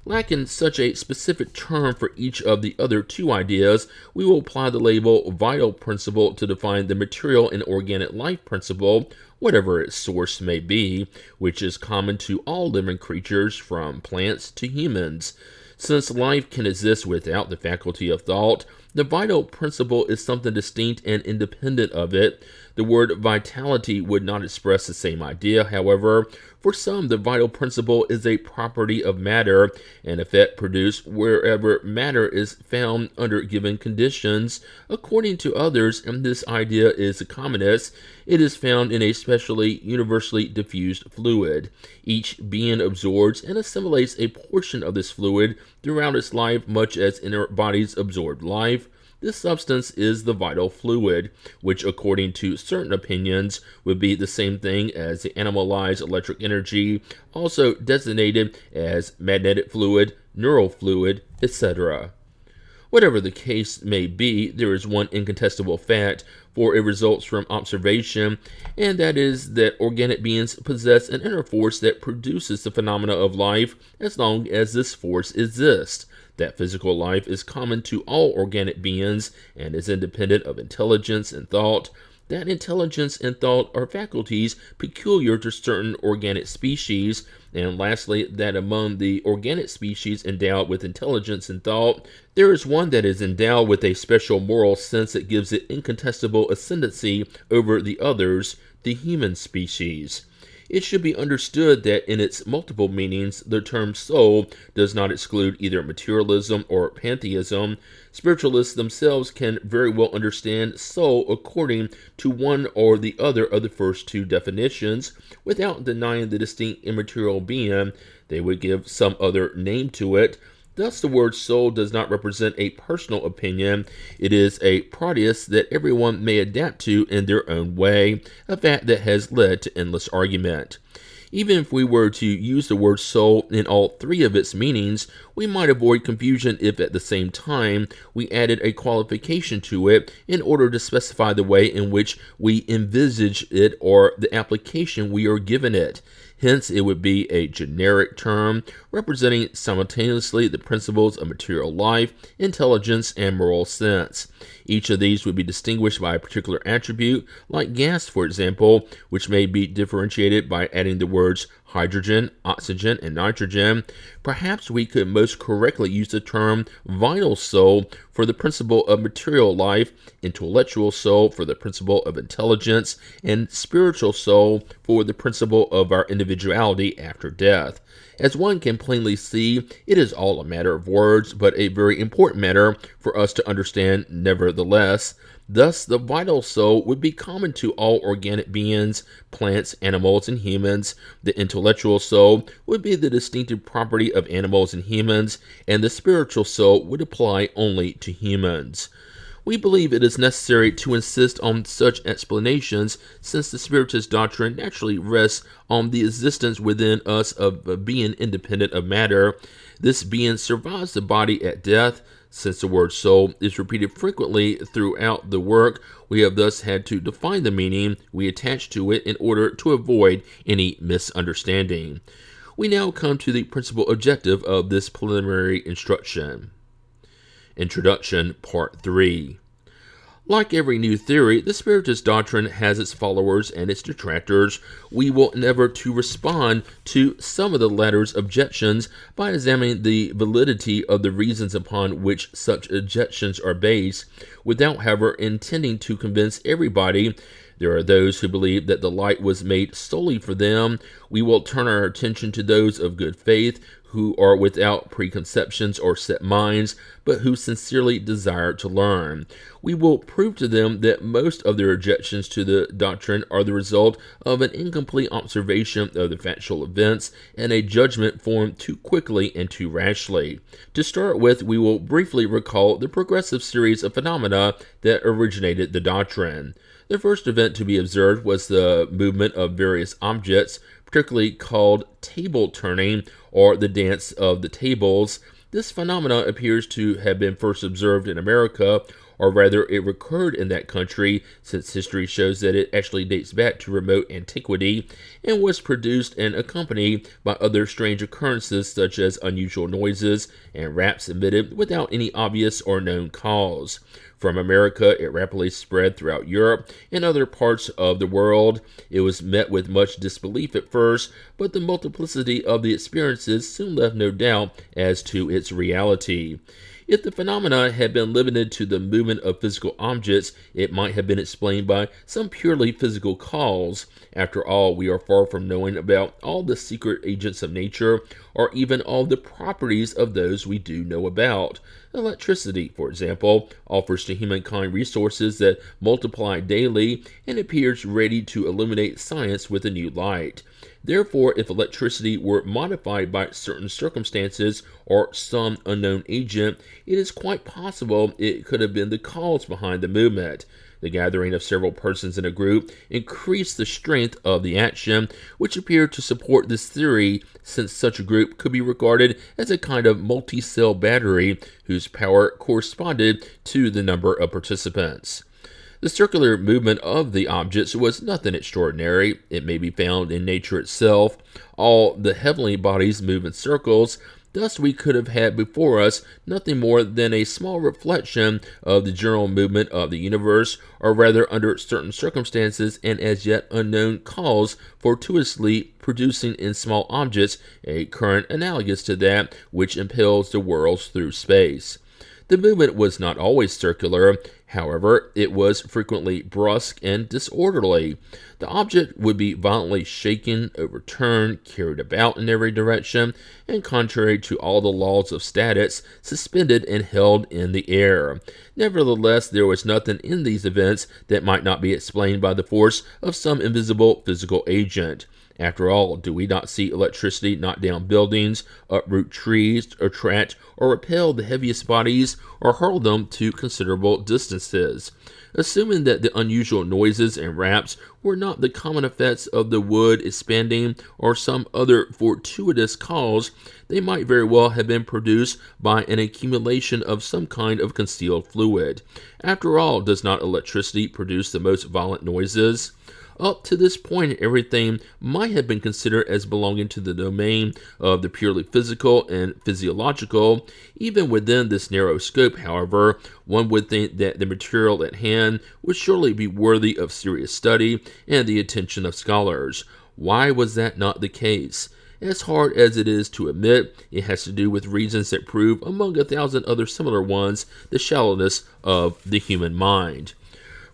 Lacking such a specific term for each of the other two ideas, we will apply the label vital principle to define the material and organic life principle, whatever its source may be, which is common to all living creatures from plants to humans. Since life can exist without the faculty of thought, the vital principle is something distinct and independent of it. The word vitality would not express the same idea, however. For some, the vital principle is a property of matter, an effect produced wherever matter is found under given conditions. According to others, and this idea is the commonest, it is found in a specially universally diffused fluid. Each being absorbs and assimilates a portion of this fluid throughout its life, much as inert bodies absorb life. This substance is the vital fluid, which according to certain opinions would be the same thing as the animalized electric energy, also designated as magnetic fluid, neural fluid, etc. Whatever the case may be, there is one incontestable fact, for it results from observation, and that is that organic beings possess an inner force that produces the phenomena of life as long as this force exists. That physical life is common to all organic beings and is independent of intelligence and thought. That intelligence and thought are faculties peculiar to certain organic species. And lastly, that among the organic species endowed with intelligence and thought, there is one that is endowed with a special moral sense that gives it incontestable ascendancy over the others, the human species. It should be understood that in its multiple meanings, the term soul does not exclude either materialism or pantheism. Spiritualists themselves can very well understand soul according to one or the other of the first two definitions, without denying the distinct immaterial being. They would give some other name to it. Thus, the word soul does not represent a personal opinion. It is a proteus that everyone may adapt to in their own way, a fact that has led to endless argument. Even if we were to use the word soul in all three of its meanings, we might avoid confusion if at the same time we added a qualification to it in order to specify the way in which we envisage it or the application we are given it. Hence, it would be a generic term representing simultaneously the principles of material life, intelligence, and moral sense. Each of these would be distinguished by a particular attribute, like gas, for example, which may be differentiated by adding the words hydrogen, oxygen, and nitrogen. Perhaps we could most correctly use the term vital soul for the principle of material life, intellectual soul for the principle of intelligence, and spiritual soul for the principle of our individuality after death. As one can plainly see, it is all a matter of words, but a very important matter for us to understand nevertheless. Thus, the vital soul would be common to all organic beings, plants, animals, and humans. The intellectual soul would be the distinctive property of animals and humans, and the spiritual soul would apply only to humans. We believe it is necessary to insist on such explanations, since the Spiritist doctrine naturally rests on the existence within us of a being independent of matter. This being survives the body at death. Since the word soul is repeated frequently throughout the work, we have thus had to define the meaning we attach to it in order to avoid any misunderstanding. We now come to the principal objective of this preliminary instruction. Introduction, Part 3. Like every new theory, the Spiritist doctrine has its followers and its detractors. We will endeavor to respond to some of the latter's objections by examining the validity of the reasons upon which such objections are based, without, however, intending to convince everybody. There are those who believe that the light was made solely for them. We will turn our attention to those of good faith, who are without preconceptions or set minds, but who sincerely desire to learn. We will prove to them that most of their objections to the doctrine are the result of an incomplete observation of the factual events and a judgment formed too quickly and too rashly. To start with, we will briefly recall the progressive series of phenomena that originated the doctrine. The first event to be observed was the movement of various objects, particularly called table turning, or the dance of the tables. This phenomenon appears to have been first observed in America, or rather it recurred in that country, since history shows that it actually dates back to remote antiquity, and was produced and accompanied by other strange occurrences such as unusual noises and raps emitted without any obvious or known cause. From America, it rapidly spread throughout Europe and other parts of the world. It was met with much disbelief at first, but the multiplicity of the experiences soon left no doubt as to its reality. If the phenomena had been limited to the movement of physical objects, it might have been explained by some purely physical cause. After all, we are far from knowing about all the secret agents of nature, or even all the properties of those we do know about. Electricity, for example, offers to humankind resources that multiply daily and appears ready to illuminate science with a new light. Therefore, if electricity were modified by certain circumstances or some unknown agent, it is quite possible it could have been the cause behind the movement. The gathering of several persons in a group increased the strength of the action, which appeared to support this theory, since such a group could be regarded as a kind of multi-cell battery whose power corresponded to the number of participants. The circular movement of the objects was nothing extraordinary. It may be found in nature itself. All the heavenly bodies move in circles. Thus we could have had before us nothing more than a small reflection of the general movement of the universe, or rather under certain circumstances and as yet unknown cause, fortuitously producing in small objects a current analogous to that which impels the worlds through space. The movement was not always circular. However, it was frequently brusque and disorderly. The object would be violently shaken, overturned, carried about in every direction, and contrary to all the laws of statics, suspended and held in the air. Nevertheless, there was nothing in these events that might not be explained by the force of some invisible physical agent. After all, do we not see electricity knock down buildings, uproot trees, attract or repel the heaviest bodies, or hurl them to considerable distances? Assuming that the unusual noises and raps were not the common effects of the wood expanding or some other fortuitous cause, they might very well have been produced by an accumulation of some kind of concealed fluid. After all, does not electricity produce the most violent noises? Up to this point, everything might have been considered as belonging to the domain of the purely physical and physiological. Even within this narrow scope, however, one would think that the material at hand would surely be worthy of serious study and the attention of scholars. Why was that not the case? As hard as it is to admit, it has to do with reasons that prove, among 1,000 other similar ones, the shallowness of the human mind.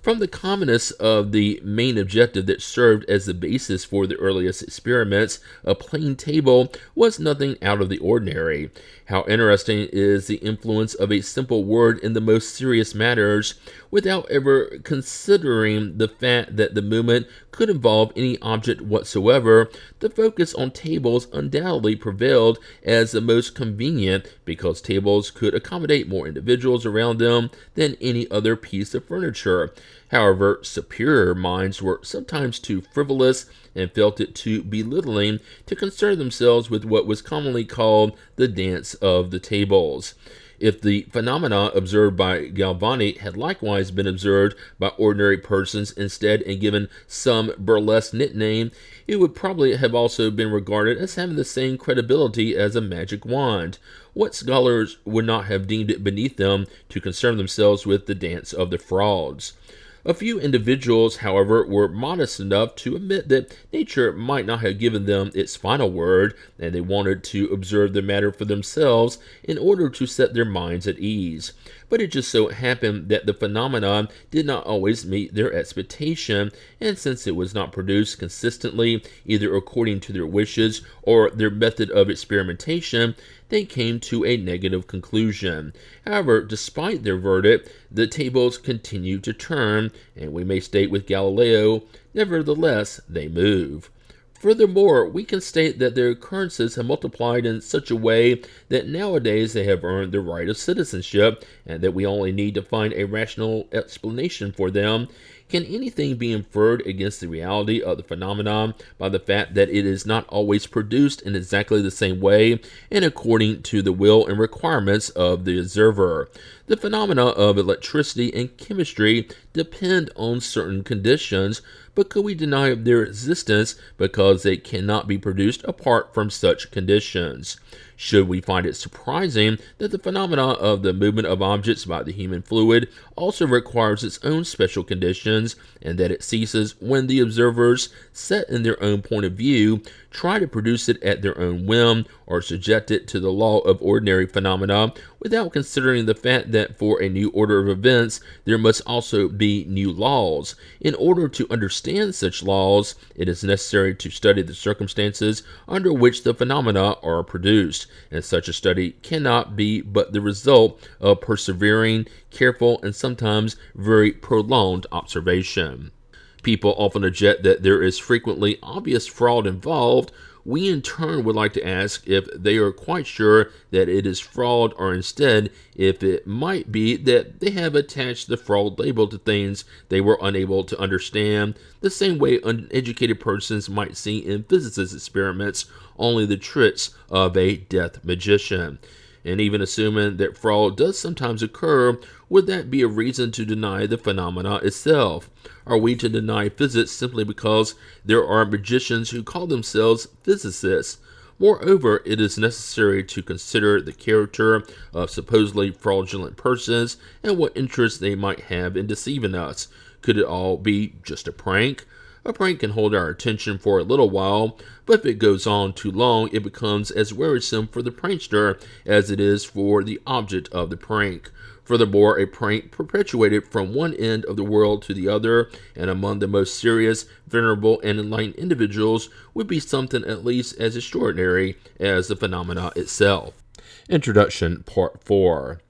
From the commonness of the main objective that served as the basis for the earliest experiments, a plain table was nothing out of the ordinary. How interesting is the influence of a simple word in the most serious matters, without ever considering the fact that the movement could involve any object whatsoever. The focus on tables undoubtedly prevailed as the most convenient, because tables could accommodate more individuals around them than any other piece of furniture. However, superior minds were sometimes too frivolous and felt it too belittling to concern themselves with what was commonly called the dance of the tables. If the phenomena observed by Galvani had likewise been observed by ordinary persons instead and given some burlesque nickname, it would probably have also been regarded as having the same credibility as a magic wand. What scholars would not have deemed it beneath them to concern themselves with the dance of the frauds? A few individuals, however, were modest enough to admit that nature might not have given them its final word, and they wanted to observe the matter for themselves in order to set their minds at ease. But it just so happened that the phenomenon did not always meet their expectation, and since it was not produced consistently, either according to their wishes or their method of experimentation, they came to a negative conclusion. However, despite their verdict, the tables continued to turn, and we may state with Galileo, nevertheless they move. Furthermore, we can state that their occurrences have multiplied in such a way that nowadays they have earned the right of citizenship, and that we only need to find a rational explanation for them. Can anything be inferred against the reality of the phenomenon by the fact that it is not always produced in exactly the same way and according to the will and requirements of the observer? The phenomena of electricity and chemistry depend on certain conditions, but could we deny their existence because they cannot be produced apart from such conditions? Should we find it surprising that the phenomena of the movement of objects by the human fluid also requires its own special conditions, and that it ceases when the observers, set in their own point of view, try to produce it at their own whim or subject it to the law of ordinary phenomena, without considering the fact that for a new order of events there must also be new laws? In order to understand such laws, it is necessary to study the circumstances under which the phenomena are produced, and such a study cannot be but the result of persevering, careful, and sometimes very prolonged observation. People often object that there is frequently obvious fraud involved. We in turn would like to ask if they are quite sure that it is fraud, or instead if it might be that they have attached the fraud label to things they were unable to understand, the same way uneducated persons might see in physicists' experiments only the tricks of a deaf magician. And even assuming that fraud does sometimes occur, would that be a reason to deny the phenomena itself? Are we to deny physics simply because there are magicians who call themselves physicists? Moreover, it is necessary to consider the character of supposedly fraudulent persons and what interest they might have in deceiving us. Could it all be just a prank? A prank can hold our attention for a little while, but if it goes on too long, it becomes as wearisome for the prankster as it is for the object of the prank. Furthermore, a prank perpetuated from one end of the world to the other, and among the most serious, venerable, and enlightened individuals, would be something at least as extraordinary as the phenomena itself. Introduction, Part 4.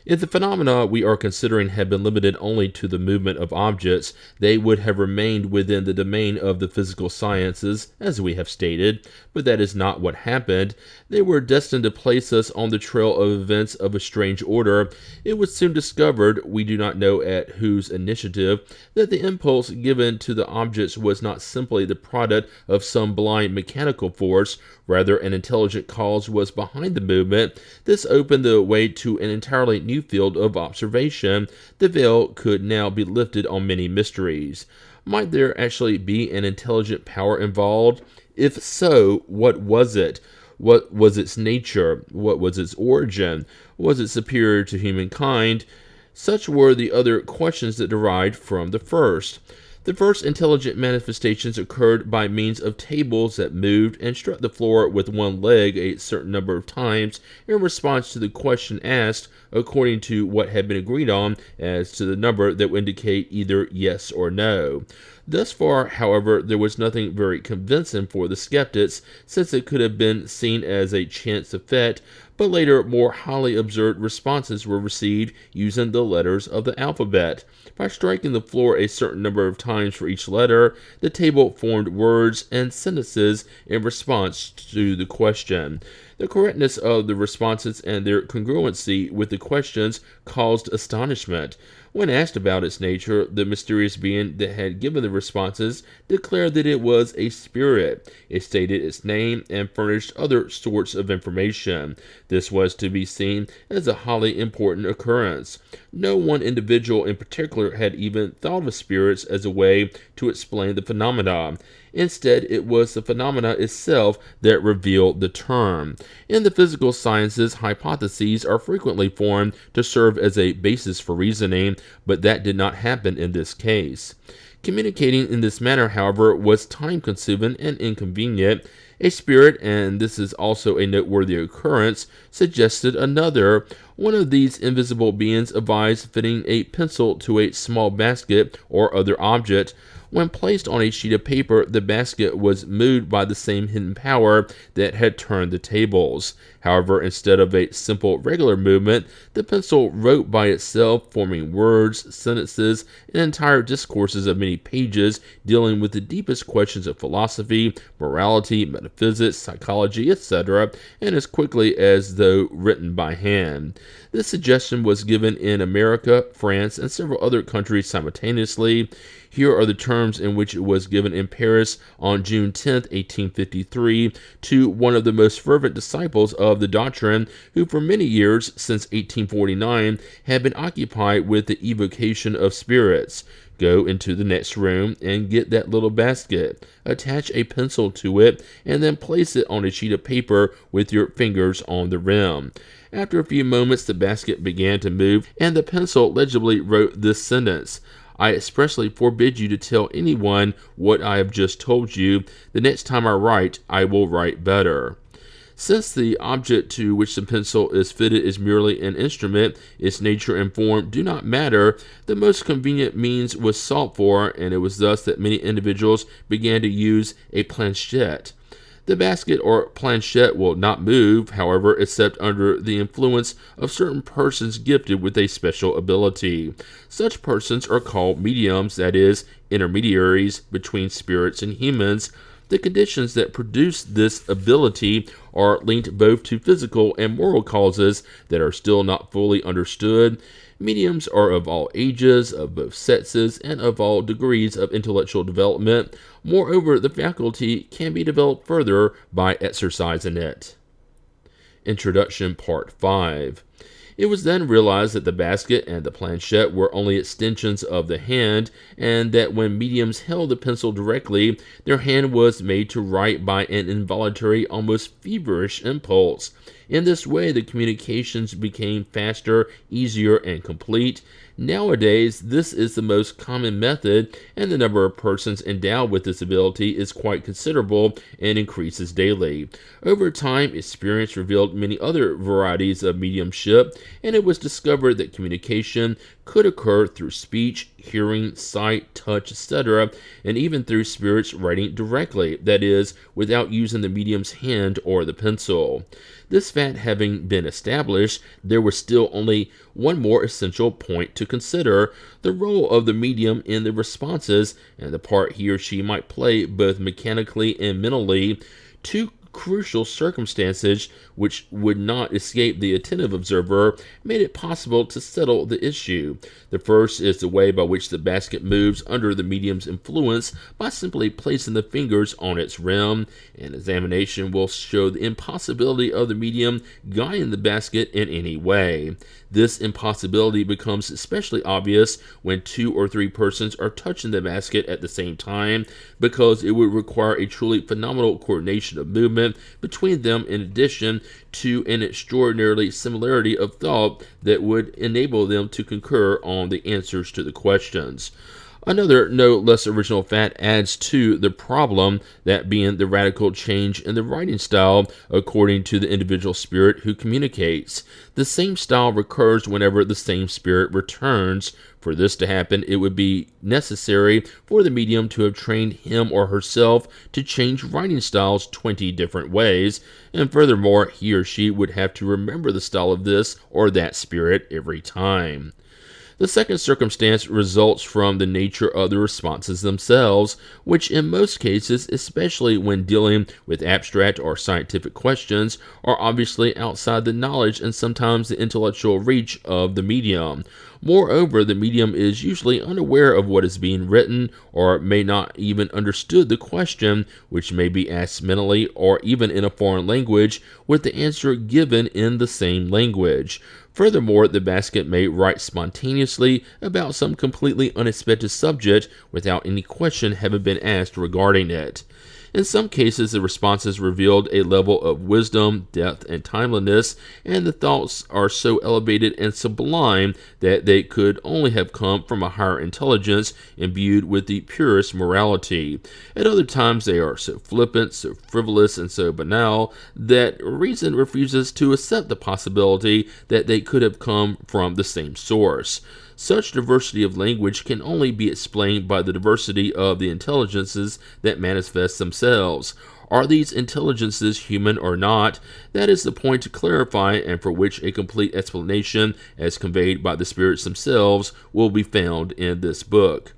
If the phenomena we are considering had been limited only to the movement of objects, they would have remained within the domain of the physical sciences, as we have stated, but that is not what happened. They were destined to place us on the trail of events of a strange order. It was soon discovered, we do not know at whose initiative, that the impulse given to the objects was not simply the product of some blind mechanical force, rather an intelligent cause was behind the movement. This opened the way to an entirely new field of observation. The veil could now be lifted on many mysteries. Might there actually be an intelligent power involved? If so, what was it? What was its nature? What was its origin? Was it superior to humankind? Such were the other questions that derived from the first. The first intelligent manifestations occurred by means of tables that moved and struck the floor with one leg a certain number of times in response to the question asked, according to what had been agreed on as to the number that would indicate either yes or no. Thus far, however, there was nothing very convincing for the skeptics, since it could have been seen as a chance effect, but later more highly observed responses were received using the letters of the alphabet. By striking the floor a certain number of times for each letter, the table formed words and sentences in response to the question. The correctness of the responses and their congruency with the questions caused astonishment. When asked about its nature, the mysterious being that had given the responses declared that it was a spirit. It stated its name and furnished other sorts of information. This was to be seen as a highly important occurrence. No one individual in particular had even thought of spirits as a way to explain the phenomena. Instead, it was the phenomena itself that revealed the term. In the physical sciences, hypotheses are frequently formed to serve as a basis for reasoning, but that did not happen in this case. Communicating in this manner, however, was time-consuming and inconvenient. A spirit, and this is also a noteworthy occurrence, suggested another. One of these invisible beings advised fitting a pencil to a small basket or other object. When placed on a sheet of paper, the basket was moved by the same hidden power that had turned the tables. However, instead of a simple regular movement, the pencil wrote by itself, forming words, sentences, and entire discourses of many pages, dealing with the deepest questions of philosophy, morality, metaphysics, psychology, etc., and as quickly as though written by hand. This suggestion was given in America, France, and several other countries simultaneously. Here are the terms in which it was given in Paris on June 10, 1853, to one of the most fervent disciples of the doctrine, who for many years, since 1849, had been occupied with the evocation of spirits. Go into the next room and get that little basket. Attach a pencil to it, and then place it on a sheet of paper with your fingers on the rim. After a few moments, the basket began to move, and the pencil legibly wrote this sentence: I expressly forbid you to tell anyone what I have just told you. The next time I write, I will write better. Since the object to which the pencil is fitted is merely an instrument, its nature and form do not matter, the most convenient means was sought for, and it was thus that many individuals began to use a planchette. The basket or planchette will not move, however, except under the influence of certain persons gifted with a special ability. Such persons are called mediums, that is, intermediaries between spirits and humans. The conditions that produce this ability are linked both to physical and moral causes that are still not fully understood. Mediums are of all ages, of both sexes, and of all degrees of intellectual development. Moreover, the faculty can be developed further by exercising it. Introduction Part 5. It was then realized that the basket and the planchette were only extensions of the hand, and that when mediums held the pencil directly, their hand was made to write by an involuntary, almost feverish impulse. In this way, the communications became faster, easier, and complete. Nowadays, this is the most common method, and the number of persons endowed with this ability is quite considerable and increases daily. Over time, experience revealed many other varieties of mediumship, and it was discovered that communication could occur through speech, hearing, sight, touch, etc., and even through spirits writing directly, that is, without using the medium's hand or the pencil. This fact having been established, there was still only one more essential point to consider: the role of the medium in the responses and the part he or she might play both mechanically and mentally. Two crucial circumstances which would not escape the attentive observer made it possible to settle the issue. The first is the way by which the basket moves under the medium's influence by simply placing the fingers on its rim. An examination will show the impossibility of the medium guiding the basket in any way. This impossibility becomes especially obvious when 2 or 3 persons are touching the basket at the same time, because it would require a truly phenomenal coordination of movement between them, in addition to an extraordinary similarity of thought that would enable them to concur on the answers to the questions. Another no less original fact adds to the problem, that being the radical change in the writing style according to the individual spirit who communicates. The same style recurs whenever the same spirit returns. For this to happen, it would be necessary for the medium to have trained him or herself to change writing styles 20 different ways, and furthermore, he or she would have to remember the style of this or that spirit every time. The second circumstance results from the nature of the responses themselves, which in most cases, especially when dealing with abstract or scientific questions, are obviously outside the knowledge and sometimes the intellectual reach of the medium. Moreover, the medium is usually unaware of what is being written, or may not even understood the question, which may be asked mentally or even in a foreign language, with the answer given in the same language. Furthermore, the basket may write spontaneously about some completely unexpected subject without any question having been asked regarding it. In some cases, the responses revealed a level of wisdom, depth, and timeliness, and the thoughts are so elevated and sublime that they could only have come from a higher intelligence imbued with the purest morality. At other times, they are so flippant, so frivolous, and so banal that reason refuses to accept the possibility that they could have come from the same source. Such diversity of language can only be explained by the diversity of the intelligences that manifest themselves. Are these intelligences human or not? That is the point to clarify, and for which a complete explanation, as conveyed by the spirits themselves, will be found in this book.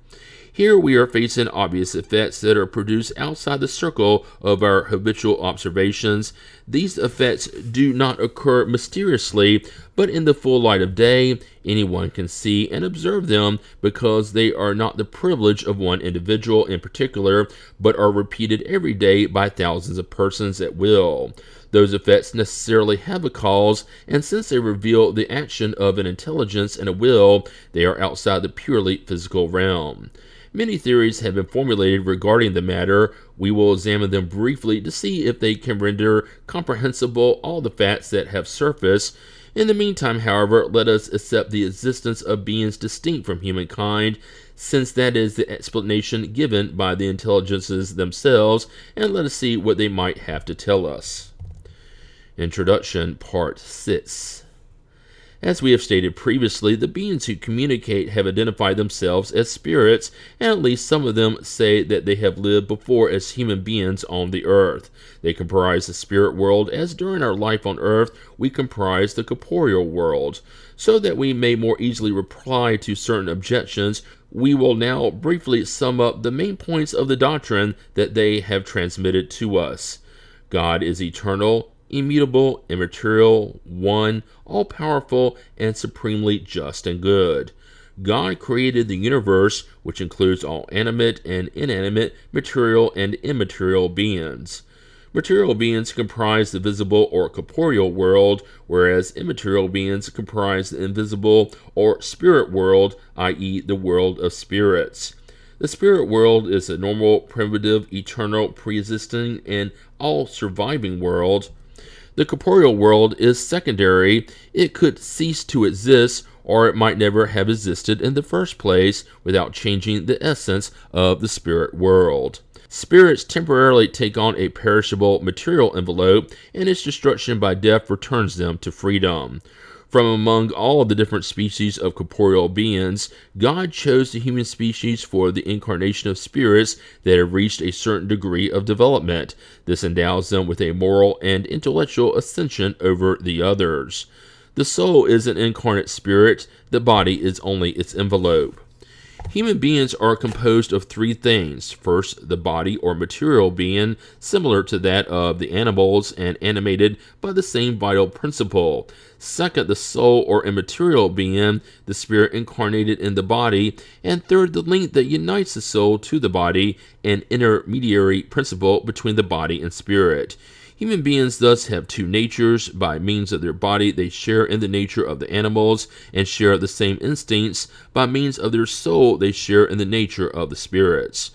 Here we are facing obvious effects that are produced outside the circle of our habitual observations. These effects do not occur mysteriously, but in the full light of day. Anyone can see and observe them, because they are not the privilege of one individual in particular, but are repeated every day by thousands of persons at will. Those effects necessarily have a cause, and since they reveal the action of an intelligence and a will, they are outside the purely physical realm. Many theories have been formulated regarding the matter. We will examine them briefly to see if they can render comprehensible all the facts that have surfaced. In the meantime, however, let us accept the existence of beings distinct from humankind, since that is the explanation given by the intelligences themselves, and let us see what they might have to tell us. Introduction, Part 6. As we have stated previously, the beings who communicate have identified themselves as spirits, and at least some of them say that they have lived before as human beings on the earth. They comprise the spirit world, as during our life on earth we comprise the corporeal world. So that we may more easily reply to certain objections, we will now briefly sum up the main points of the doctrine that they have transmitted to us. God is eternal, immutable, immaterial, one, all-powerful, and supremely just and good. God created the universe, which includes all animate and inanimate, material and immaterial beings. Material beings comprise the visible or corporeal world, whereas immaterial beings comprise the invisible or spirit world, i.e. the world of spirits. The spirit world is a normal, primitive, eternal, pre-existing, and all-surviving world. The corporeal world is secondary. It could cease to exist, or it might never have existed in the first place without changing the essence of the spirit world. Spirits temporarily take on a perishable material envelope, and its destruction by death returns them to freedom. From among all the different species of corporeal beings, God chose the human species for the incarnation of spirits that have reached a certain degree of development. This endows them with a moral and intellectual ascension over the others. The soul is an incarnate spirit, the body is only its envelope. Human beings are composed of three things. First, the body or material being, similar to that of the animals and animated by the same vital principle. Second, the soul or immaterial being, the spirit incarnated in the body. And third, the link that unites the soul to the body, an intermediary principle between the body and spirit. Human beings thus have two natures. By means of their body, they share in the nature of the animals and share the same instincts. By means of their soul, they share in the nature of the spirits.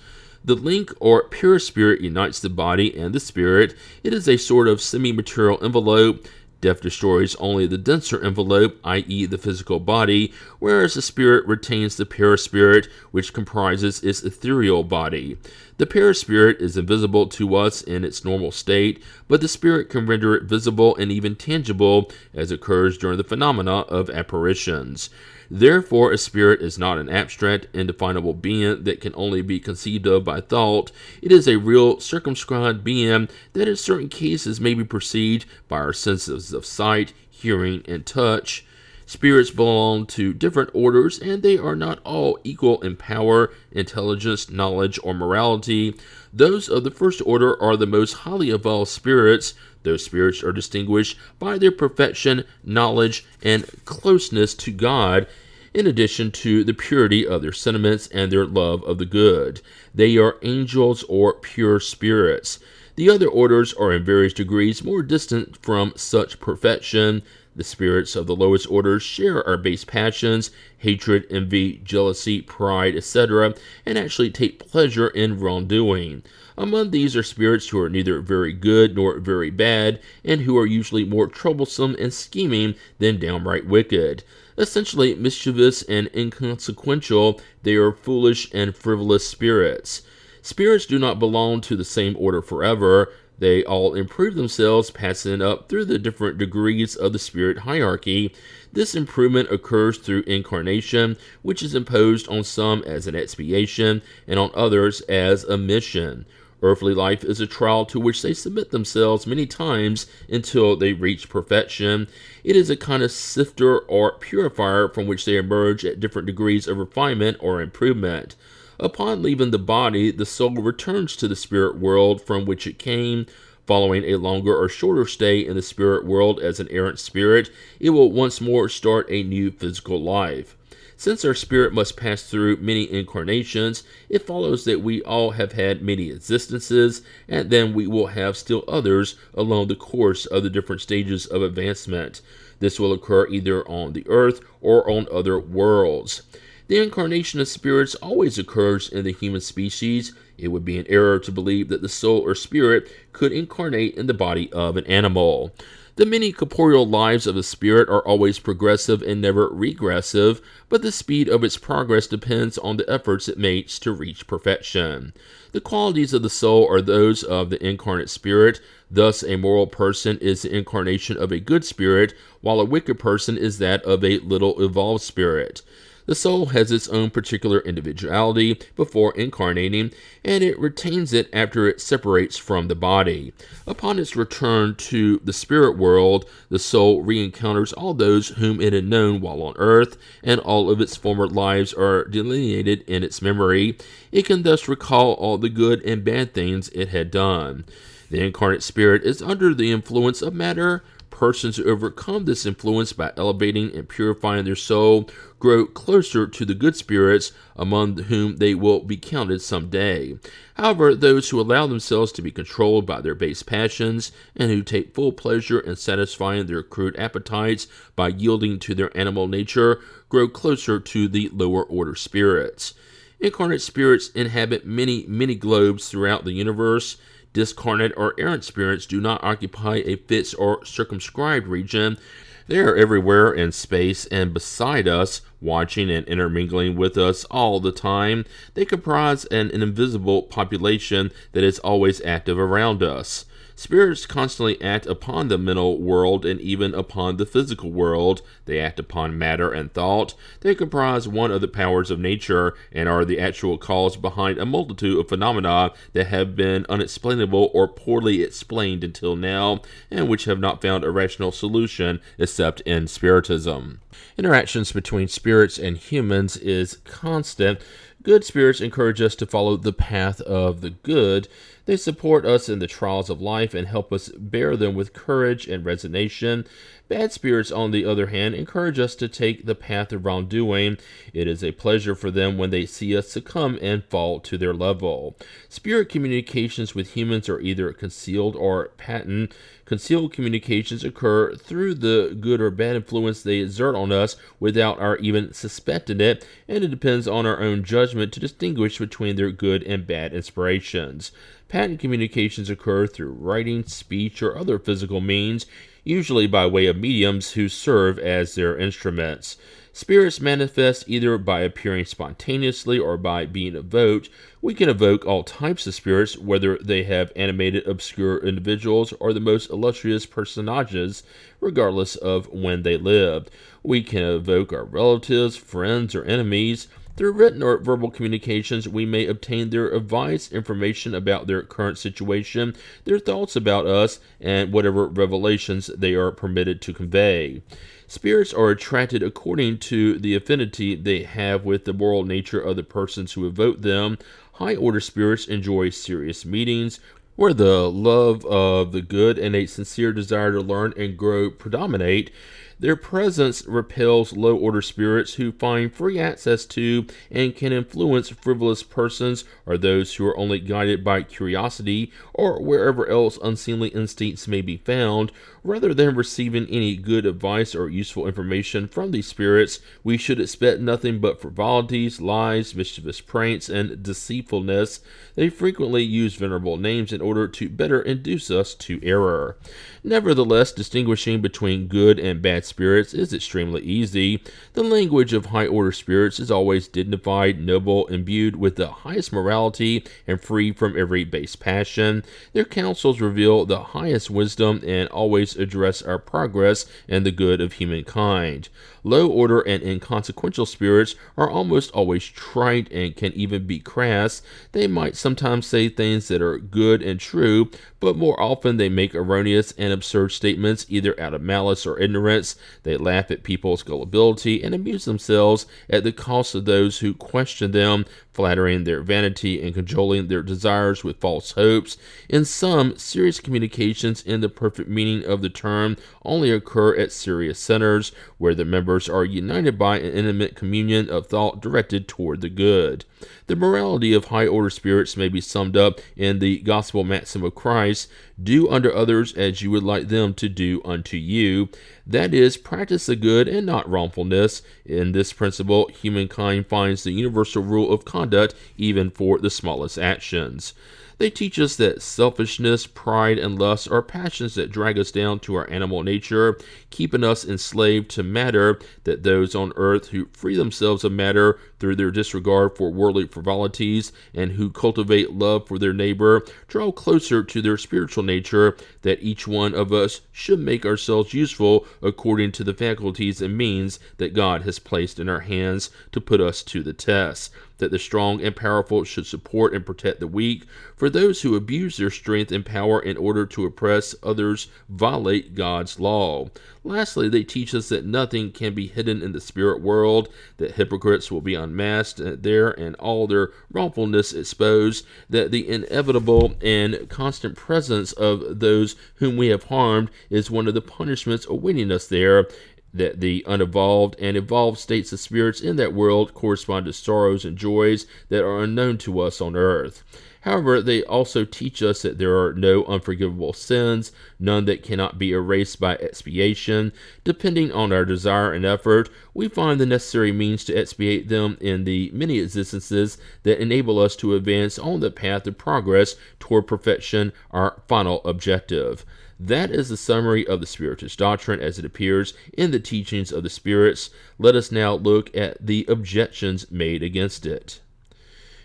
The link or pure spirit unites the body and the spirit. It is a sort of semi-material envelope. Death destroys only the denser envelope, i.e. the physical body, whereas the spirit retains the perispirit, which comprises its ethereal body. The perispirit is invisible to us in its normal state, but the spirit can render it visible and even tangible, as occurs during the phenomena of apparitions. Therefore, a spirit is not an abstract, indefinable being that can only be conceived of by thought. It is a real, circumscribed being that in certain cases may be perceived by our senses of sight, hearing, and touch. Spirits belong to different orders, and they are not all equal in power, intelligence, knowledge, or morality. Those of the first order are the most highly evolved spirits. Those spirits are distinguished by their perfection, knowledge, and closeness to God, in addition to the purity of their sentiments and their love of the good. They are angels or pure spirits. The other orders are in various degrees more distant from such perfection. The spirits of the lowest orders share our base passions, hatred, envy, jealousy, pride, etc., and actually take pleasure in wrongdoing. Among these are spirits who are neither very good nor very bad, and who are usually more troublesome and scheming than downright wicked. Essentially mischievous and inconsequential, they are foolish and frivolous spirits. Spirits do not belong to the same order forever. They all improve themselves, passing up through the different degrees of the spirit hierarchy. This improvement occurs through incarnation, which is imposed on some as an expiation, and on others as a mission. Earthly life is a trial to which they submit themselves many times until they reach perfection. It is a kind of sifter or purifier from which they emerge at different degrees of refinement or improvement. Upon leaving the body, the soul returns to the spirit world from which it came. Following a longer or shorter stay in the spirit world as an errant spirit, it will once more start a new physical life. Since our spirit must pass through many incarnations, it follows that we all have had many existences, and then we will have still others along the course of the different stages of advancement. This will occur either on the earth or on other worlds. The incarnation of spirits always occurs in the human species. It would be an error to believe that the soul or spirit could incarnate in the body of an animal. The many corporeal lives of a spirit are always progressive and never regressive, but the speed of its progress depends on the efforts it makes to reach perfection. The qualities of the soul are those of the incarnate spirit. Thus, a moral person is the incarnation of a good spirit, while a wicked person is that of a little evolved spirit. The soul has its own particular individuality before incarnating, and it retains it after it separates from the body. Upon its return to the spirit world, the soul re-encounters all those whom it had known while on earth, and all of its former lives are delineated in its memory. It can thus recall all the good and bad things it had done. The incarnate spirit is under the influence of matter. Persons who overcome this influence by elevating and purifying their soul grow closer to the good spirits, among whom they will be counted someday. However, those who allow themselves to be controlled by their base passions, and who take full pleasure in satisfying their crude appetites by yielding to their animal nature, grow closer to the lower order spirits. Incarnate spirits inhabit many globes throughout the universe. Discarnate or errant spirits do not occupy a fixed or circumscribed region. They are everywhere in space and beside us, watching and intermingling with us all the time. They comprise an invisible population that is always active around us. Spirits constantly act upon the mental world and even upon the physical world. They act upon matter and thought. They comprise one of the powers of nature and are the actual cause behind a multitude of phenomena that have been unexplainable or poorly explained until now, and which have not found a rational solution except in Spiritism. Interactions between spirits and humans is constant. Good spirits encourage us to follow the path of the good. They support us in the trials of life and help us bear them with courage and resignation. Bad spirits, on the other hand, encourage us to take the path of wrongdoing. It is a pleasure for them when they see us succumb and fall to their level. Spirit communications with humans are either concealed or patent. Concealed communications occur through the good or bad influence they exert on us without our even suspecting it, and it depends on our own judgment to distinguish between their good and bad inspirations. Patent communications occur through writing, speech, or other physical means, usually by way of mediums who serve as their instruments. Spirits manifest either by appearing spontaneously or by being evoked. We can evoke all types of spirits, whether they have animated obscure individuals or the most illustrious personages, regardless of when they lived. We can evoke our relatives, friends, or enemies. Through written or verbal communications, we may obtain their advice, information about their current situation, their thoughts about us, and whatever revelations they are permitted to convey. Spirits are attracted according to the affinity they have with the moral nature of the persons who evoke them. High-order spirits enjoy serious meetings, where the love of the good and a sincere desire to learn and grow predominate. Their presence repels low-order spirits who find free access to and can influence frivolous persons or those who are only guided by curiosity or wherever else unseemly instincts may be found. Rather than receiving any good advice or useful information from these spirits, we should expect nothing but frivolities, lies, mischievous pranks, and deceitfulness. They frequently use venerable names in order to better induce us to error. Nevertheless, distinguishing between good and bad spirits is extremely easy. The language of high-order spirits is always dignified, noble, imbued with the highest morality, and free from every base passion. Their counsels reveal the highest wisdom and always address our progress and the good of humankind. Low-order and inconsequential spirits are almost always trite and can even be crass. They might sometimes say things that are good and true, but more often they make erroneous and absurd statements either out of malice or ignorance. They laugh at people's gullibility and amuse themselves at the cost of those who question them, flattering their vanity and cajoling their desires with false hopes. In sum, serious communications in the perfect meaning of the term only occur at serious centers, where the members are united by an intimate communion of thought directed toward the good. The morality of high-order spirits may be summed up in the gospel maxim of Christ: do unto others as you would like them to do unto you. That is, practice the good and not wrongfulness. In this principle, humankind finds the universal rule of conduct even for the smallest actions. They teach us that selfishness, pride, and lust are passions that drag us down to our animal nature, keeping us enslaved to matter, that those on earth who free themselves of matter through their disregard for worldly frivolities and who cultivate love for their neighbor draw closer to their spiritual nature, that each one of us should make ourselves useful according to the faculties and means that God has placed in our hands to put us to the test, that the strong and powerful should support and protect the weak, for those who abuse their strength and power in order to oppress others violate God's law. Lastly, they teach us that nothing can be hidden in the spirit world, that hypocrites will be unmasked there and all their wrongfulness exposed, that the inevitable and constant presence of those whom we have harmed is one of the punishments awaiting us there, that the unevolved and evolved states of spirits in that world correspond to sorrows and joys that are unknown to us on earth. However, they also teach us that there are no unforgivable sins, none that cannot be erased by expiation. Depending on our desire and effort, we find the necessary means to expiate them in the many existences that enable us to advance on the path of progress toward perfection, our final objective. That is the summary of the Spiritist doctrine as it appears in the teachings of the spirits. Let us now look at the objections made against it.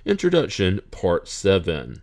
Introduction, Part 7.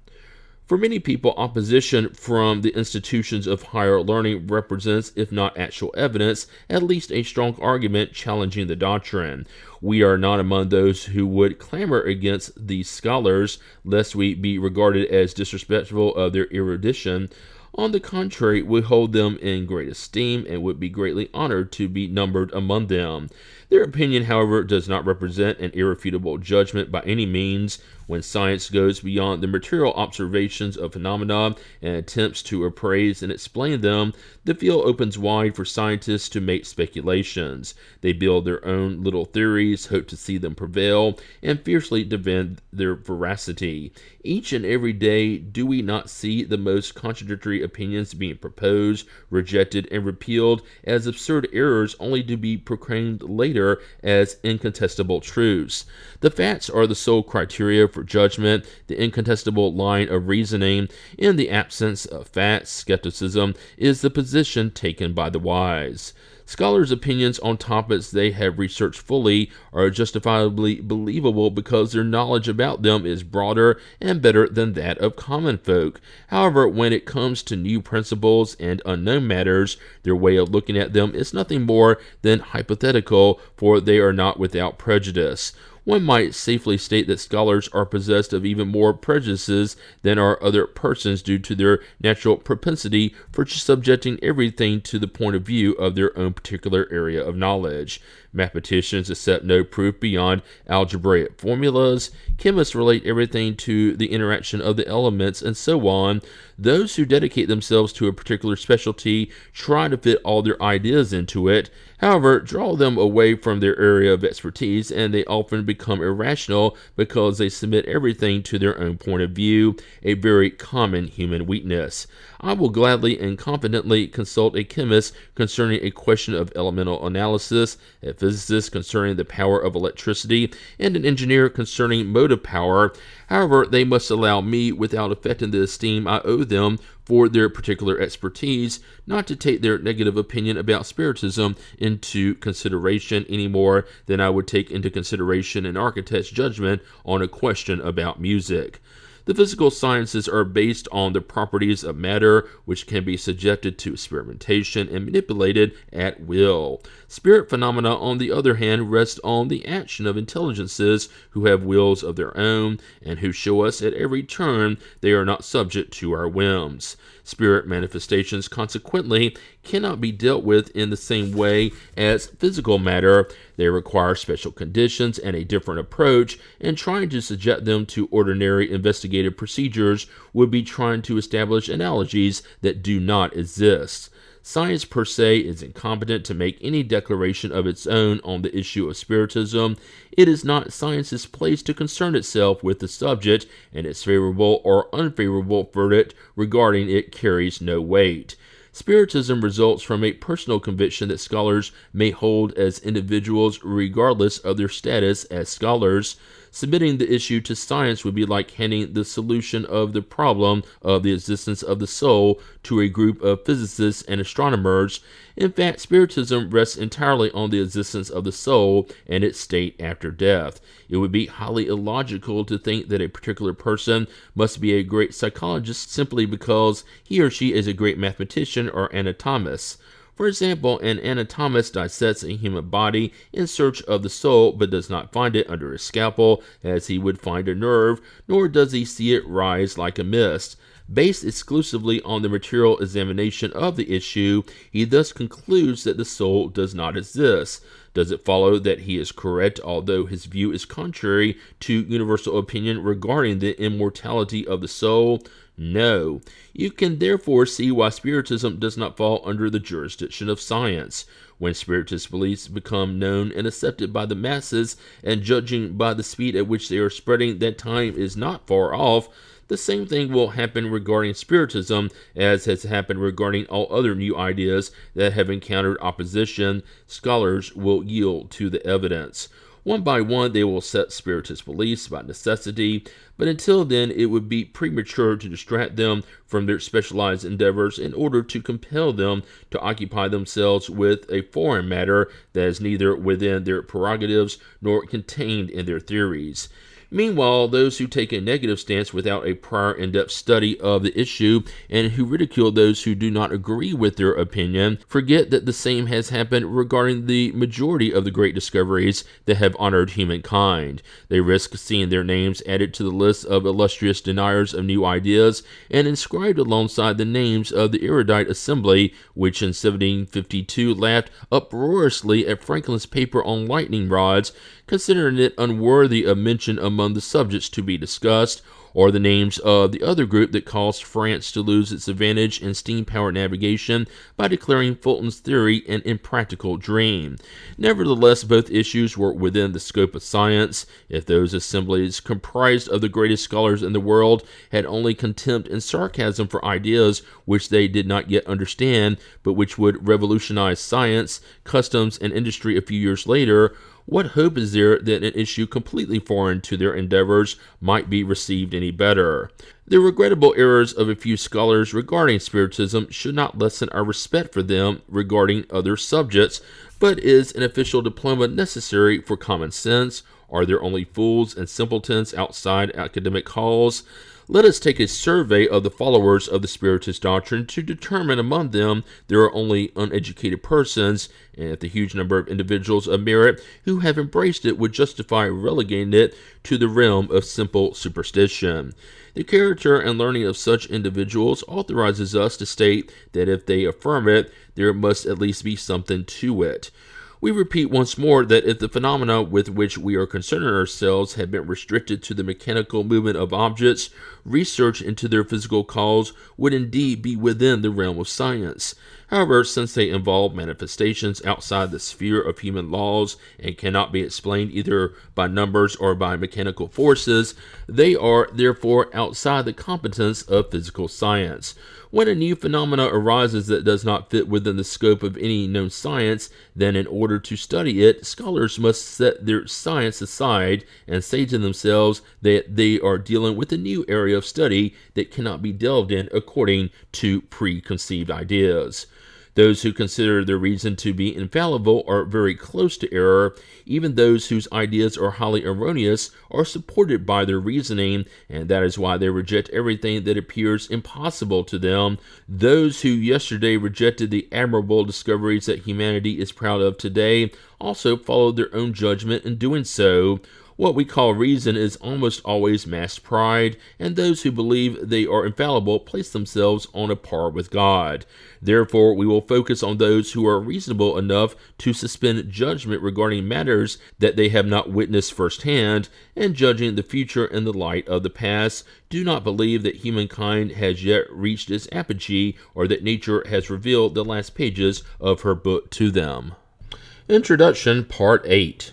For many people, opposition from the institutions of higher learning represents, if not actual evidence, at least a strong argument challenging the doctrine. We are not among those who would clamor against these scholars, lest we be regarded as disrespectful of their erudition. On the contrary, we hold them in great esteem and would be greatly honored to be numbered among them. Their opinion, however, does not represent an irrefutable judgment by any means. When science goes beyond the material observations of phenomena and attempts to appraise and explain them, the field opens wide for scientists to make speculations. They build their own little theories, hope to see them prevail, and fiercely defend their veracity. Each and every day, do we not see the most contradictory opinions being proposed, rejected, and repealed as absurd errors, only to be proclaimed later as incontestable truths? The facts are the sole criteria for judgment, the incontestable line of reasoning. In the absence of facts, skepticism is the position taken by the wise. Scholars' opinions on topics they have researched fully are justifiably believable because their knowledge about them is broader and better than that of common folk. However, when it comes to new principles and unknown matters, their way of looking at them is nothing more than hypothetical, for they are not without prejudice. One might safely state that scholars are possessed of even more prejudices than are other persons due to their natural propensity for subjecting everything to the point of view of their own particular area of knowledge. Mathematicians accept no proof beyond algebraic formulas. Chemists relate everything to the interaction of the elements, and so on. Those who dedicate themselves to a particular specialty try to fit all their ideas into it. However, draw them away from their area of expertise, and they often become irrational because they submit everything to their own point of view, a very common human weakness. I will gladly and confidently consult a chemist concerning a question of elemental analysis, a physicist concerning the power of electricity, and an engineer concerning motive power. However, they must allow me, without affecting the esteem I owe them for their particular expertise, not to take their negative opinion about Spiritism into consideration any more than I would take into consideration an architect's judgment on a question about music. The physical sciences are based on the properties of matter, which can be subjected to experimentation and manipulated at will. Spirit phenomena, on the other hand, rest on the action of intelligences who have wills of their own, and who show us at every turn they are not subject to our whims. Spirit manifestations, consequently, cannot be dealt with in the same way as physical matter. They require special conditions and a different approach, and trying to subject them to ordinary investigative procedures would be trying to establish analogies that do not exist. Science per se is incompetent to make any declaration of its own on the issue of Spiritism. It is not science's place to concern itself with the subject, and its favorable or unfavorable verdict regarding it carries no weight. Spiritism results from a personal conviction that scholars may hold as individuals regardless of their status as scholars. Submitting the issue to science would be like handing the solution of the problem of the existence of the soul to a group of physicists and astronomers. In fact, Spiritism rests entirely on the existence of the soul and its state after death. It would be highly illogical to think that a particular person must be a great psychologist simply because he or she is a great mathematician or anatomist. For example, an anatomist dissects a human body in search of the soul, but does not find it under a scalpel as he would find a nerve, nor does he see it rise like a mist. Based exclusively on the material examination of the issue, he thus concludes that the soul does not exist. Does it follow that he is correct, although his view is contrary to universal opinion regarding the immortality of the soul? No. You can therefore see why Spiritism does not fall under the jurisdiction of science. When Spiritist beliefs become known and accepted by the masses, and judging by the speed at which they are spreading, that time is not far off, the same thing will happen regarding Spiritism as has happened regarding all other new ideas that have encountered opposition. Scholars will yield to the evidence. One by one, they will accept Spiritist beliefs by necessity, but until then, it would be premature to distract them from their specialized endeavors in order to compel them to occupy themselves with a foreign matter that is neither within their prerogatives nor contained in their theories. Meanwhile, those who take a negative stance without a prior in-depth study of the issue and who ridicule those who do not agree with their opinion forget that the same has happened regarding the majority of the great discoveries that have honored humankind. They risk seeing their names added to the list of illustrious deniers of new ideas and inscribed alongside the names of the erudite assembly which in 1752 laughed uproariously at Franklin's paper on lightning rods, considering it unworthy of mention among the subjects to be discussed, or the names of the other group that caused France to lose its advantage in steam-powered navigation by declaring Fulton's theory an impractical dream. Nevertheless, both issues were within the scope of science. If those assemblies, comprised of the greatest scholars in the world, had only contempt and sarcasm for ideas which they did not yet understand, but which would revolutionize science, customs, and industry a few years later, what hope is there that an issue completely foreign to their endeavors might be received any better? The regrettable errors of a few scholars regarding Spiritism should not lessen our respect for them regarding other subjects, but is an official diploma necessary for common sense? Are there only fools and simpletons outside academic halls? Let us take a survey of the followers of the Spiritist doctrine to determine among them there are only uneducated persons, and if the huge number of individuals of merit who have embraced it would justify relegating it to the realm of simple superstition. The character and learning of such individuals authorizes us to state that if they affirm it, there must at least be something to it. We repeat once more that if the phenomena with which we are concerning ourselves had been restricted to the mechanical movement of objects, research into their physical cause would indeed be within the realm of science. However, since they involve manifestations outside the sphere of human laws and cannot be explained either by numbers or by mechanical forces, they are therefore outside the competence of physical science. When a new phenomena arises that does not fit within the scope of any known science, then in order to study it, scholars must set their science aside and say to themselves that they are dealing with a new area of study that cannot be delved in according to preconceived ideas. Those who consider their reason to be infallible are very close to error. Even those whose ideas are highly erroneous are supported by their reasoning, and that is why they reject everything that appears impossible to them. Those who yesterday rejected the admirable discoveries that humanity is proud of today also followed their own judgment in doing so. What we call reason is almost always masked pride, and those who believe they are infallible place themselves on a par with God. Therefore, we will focus on those who are reasonable enough to suspend judgment regarding matters that they have not witnessed firsthand, and judging the future in the light of the past, do not believe that humankind has yet reached its apogee, or that nature has revealed the last pages of her book to them. Introduction, Part 8.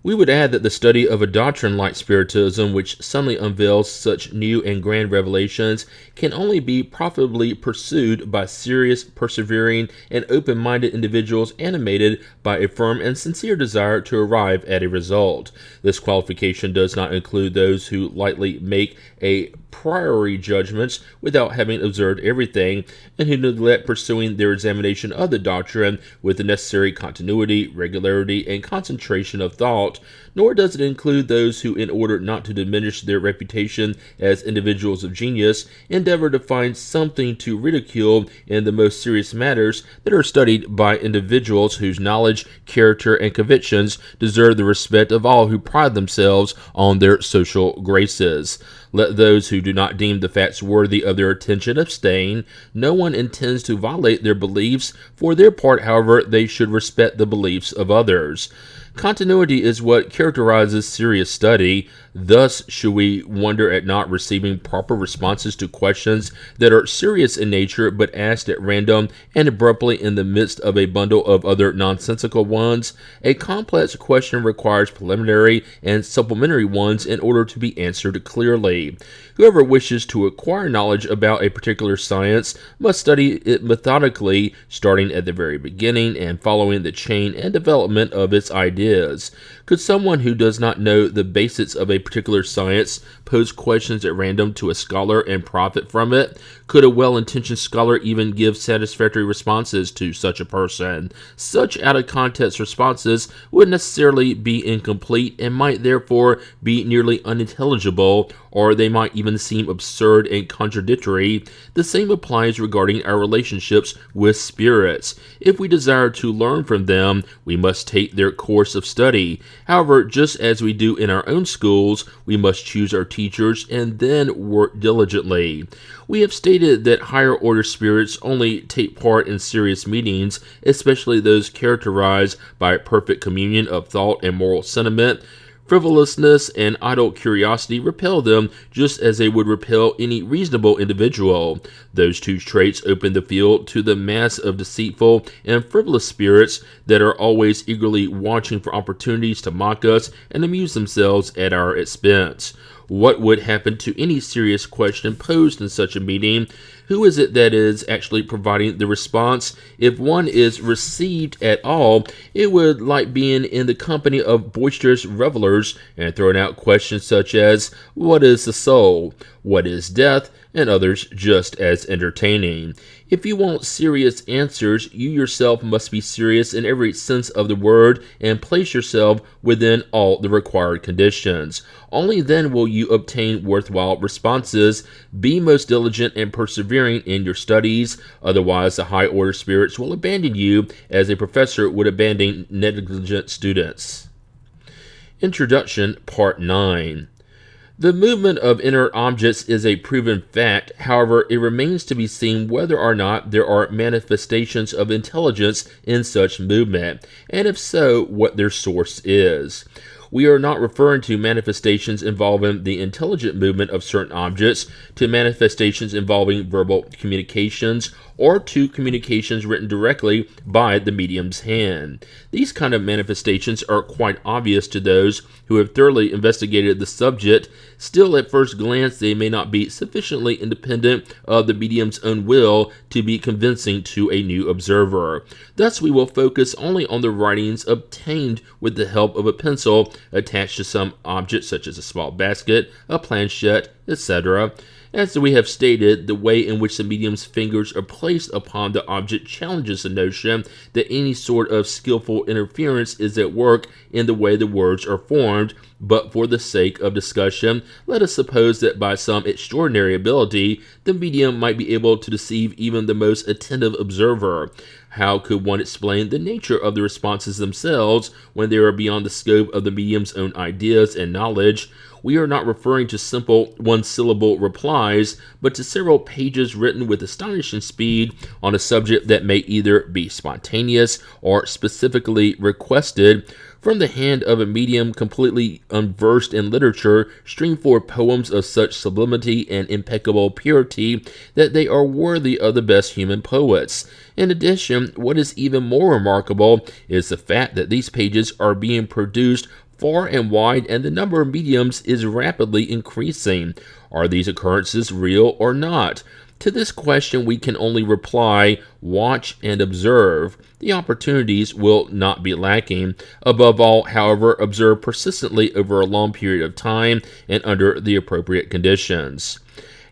We would add that the study of a doctrine like Spiritism, which suddenly unveils such new and grand revelations, can only be profitably pursued by serious, persevering, and open-minded individuals animated by a firm and sincere desire to arrive at a result. This qualification does not include those who lightly make a priori judgments without having observed everything, and who neglect pursuing their examination of the doctrine with the necessary continuity, regularity, and concentration of thought, nor does it include those who, in order not to diminish their reputation as individuals of genius, endeavor to find something to ridicule in the most serious matters that are studied by individuals whose knowledge, character, and convictions deserve the respect of all who pride themselves on their social graces. Let those who do not deem the facts worthy of their attention abstain. No one intends to violate their beliefs. For their part, however, they should respect the beliefs of others. Continuity is what characterizes serious study. Thus, should we wonder at not receiving proper responses to questions that are serious in nature but asked at random and abruptly in the midst of a bundle of other nonsensical ones? A complex question requires preliminary and supplementary ones in order to be answered clearly. study. Whoever wishes to acquire knowledge about a particular science must study it methodically, starting at the very beginning and following the chain and development of its ideas. Could someone who does not know the basics of a particular science pose questions at random to a scholar and profit from it? Could a well-intentioned scholar even give satisfactory responses to such a person? Such out-of-context responses would necessarily be incomplete and might therefore be nearly unintelligible, or they might even seem absurd and contradictory. The same applies regarding our relationships with spirits. If we desire to learn from them, we must take their course of study. However, just as we do in our own schools, we must choose our teachers and then work diligently. We have stated that higher order spirits only take part in serious meetings, especially those characterized by perfect communion of thought and moral sentiment. Frivolousness and idle curiosity repel them just as they would repel any reasonable individual. Those two traits open the field to the mass of deceitful and frivolous spirits that are always eagerly watching for opportunities to mock us and amuse themselves at our expense. What would happen to any serious question posed in such a meeting? Who is it that is actually providing the response? If one is received at all, it would like being in the company of boisterous revelers and throwing out questions such as, what is the soul? What is death? And others just as entertaining. If you want serious answers, you yourself must be serious in every sense of the word and place yourself within all the required conditions. Only then will you obtain worthwhile responses. Be most diligent and persevering in your studies, otherwise the high-order spirits will abandon you as a professor would abandon negligent students. Introduction, Part 9. The movement of inert objects is a proven fact. However, it remains to be seen whether or not there are manifestations of intelligence in such movement, and if so, what their source is. We are not referring to manifestations involving the intelligent movement of certain objects, to manifestations involving verbal communications, or to communications written directly by the medium's hand. These kind of manifestations are quite obvious to those who have thoroughly investigated the subject. Still, at first glance, they may not be sufficiently independent of the medium's own will to be convincing to a new observer. Thus, we will focus only on the writings obtained with the help of a pencil attached to some object such as a small basket, a planchette, etc. As we have stated, the way in which the medium's fingers are placed upon the object challenges the notion that any sort of skillful interference is at work in the way the words are formed, but for the sake of discussion, let us suppose that by some extraordinary ability, the medium might be able to deceive even the most attentive observer. How could one explain the nature of the responses themselves when they are beyond the scope of the medium's own ideas and knowledge? We are not referring to simple one-syllable replies, but to several pages written with astonishing speed on a subject that may either be spontaneous or specifically requested. From the hand of a medium completely unversed in literature stream forth poems of such sublimity and impeccable purity that they are worthy of the best human poets. In addition, what is even more remarkable is the fact that these pages are being produced far and wide, and the number of mediums is rapidly increasing. Are these occurrences real or not? To this question we can only reply, watch and observe. The opportunities will not be lacking. Above all, however, observe persistently over a long period of time and under the appropriate conditions.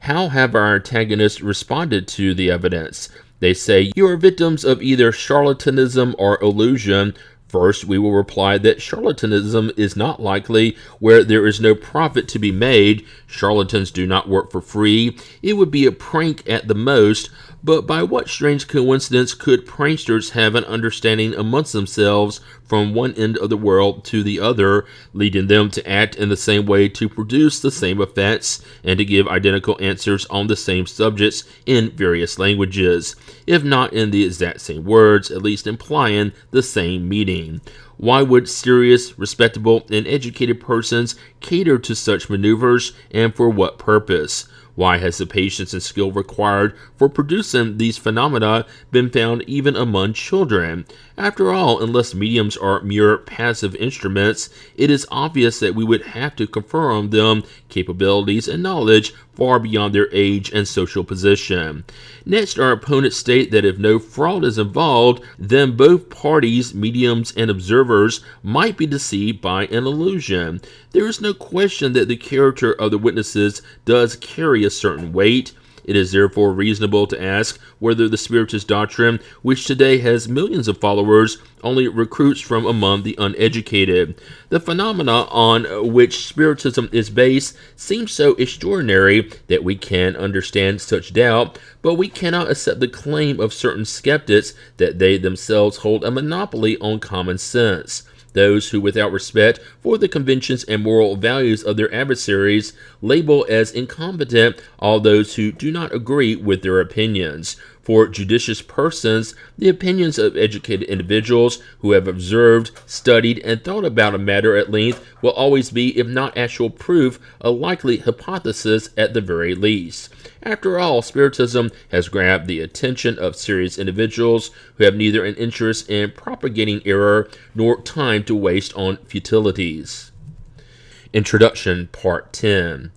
How have our antagonists responded to the evidence? They say, you are victims of either charlatanism or illusion. First, we will reply that charlatanism is not likely where there is no profit to be made. Charlatans do not work for free. It would be a prank at the most. But by what strange coincidence could pranksters have an understanding amongst themselves from one end of the world to the other, leading them to act in the same way to produce the same effects and to give identical answers on the same subjects in various languages, if not in the exact same words, at least implying the same meaning? Why would serious, respectable, and educated persons cater to such maneuvers, and for what purpose? Why has the patience and skill required for producing these phenomena been found even among children? After all, unless mediums are mere passive instruments, it is obvious that we would have to confer on them capabilities and knowledge far beyond their age and social position. Next, our opponents state that if no fraud is involved, then both parties, mediums and observers, might be deceived by an illusion. There is no question that the character of the witnesses does carry a certain weight. It is therefore reasonable to ask whether the Spiritist doctrine, which today has millions of followers, only recruits from among the uneducated. The phenomena on which Spiritism is based seems so extraordinary that we can understand such doubt, but we cannot accept the claim of certain skeptics that they themselves hold a monopoly on common sense. Those who, without respect for the conventions and moral values of their adversaries, label as incompetent all those who do not agree with their opinions. For judicious persons, the opinions of educated individuals who have observed, studied, and thought about a matter at length will always be, if not actual proof, a likely hypothesis at the very least. After all, Spiritism has grabbed the attention of serious individuals who have neither an interest in propagating error nor time to waste on futilities. Introduction, Part 10.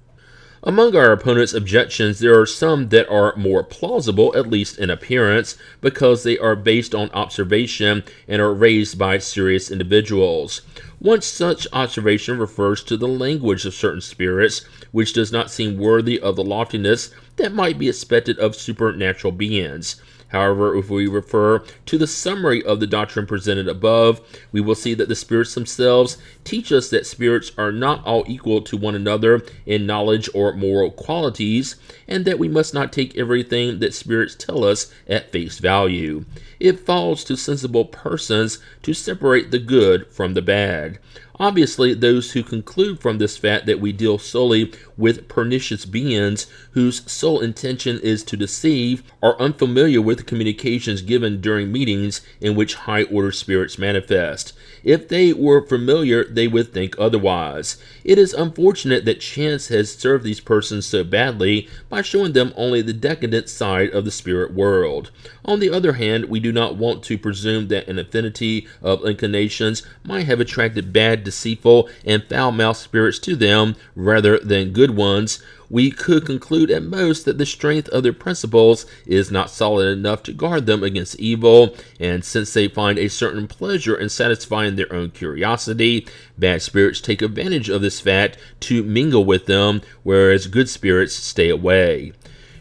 Among our opponents' objections, there are some that are more plausible, at least in appearance, because they are based on observation and are raised by serious individuals. One such observation refers to the language of certain spirits, which does not seem worthy of the loftiness that might be expected of supernatural beings. However, if we refer to the summary of the doctrine presented above, we will see that the spirits themselves teach us that spirits are not all equal to one another in knowledge or moral qualities, and that we must not take everything that spirits tell us at face value. It falls to sensible persons to separate the good from the bad. Obviously, those who conclude from this fact that we deal solely with pernicious beings whose sole intention is to deceive are unfamiliar with communications given during meetings in which high-order spirits manifest. If they were familiar, they would think otherwise. It is unfortunate that chance has served these persons so badly by showing them only the decadent side of the spirit world. On the other hand, we do not want to presume that an affinity of inclinations might have attracted bad, deceitful, and foul-mouthed spirits to them rather than good ones. We could conclude at most that the strength of their principles is not solid enough to guard them against evil, and since they find a certain pleasure in satisfying their own curiosity, bad spirits take advantage of this fact to mingle with them, whereas good spirits stay away.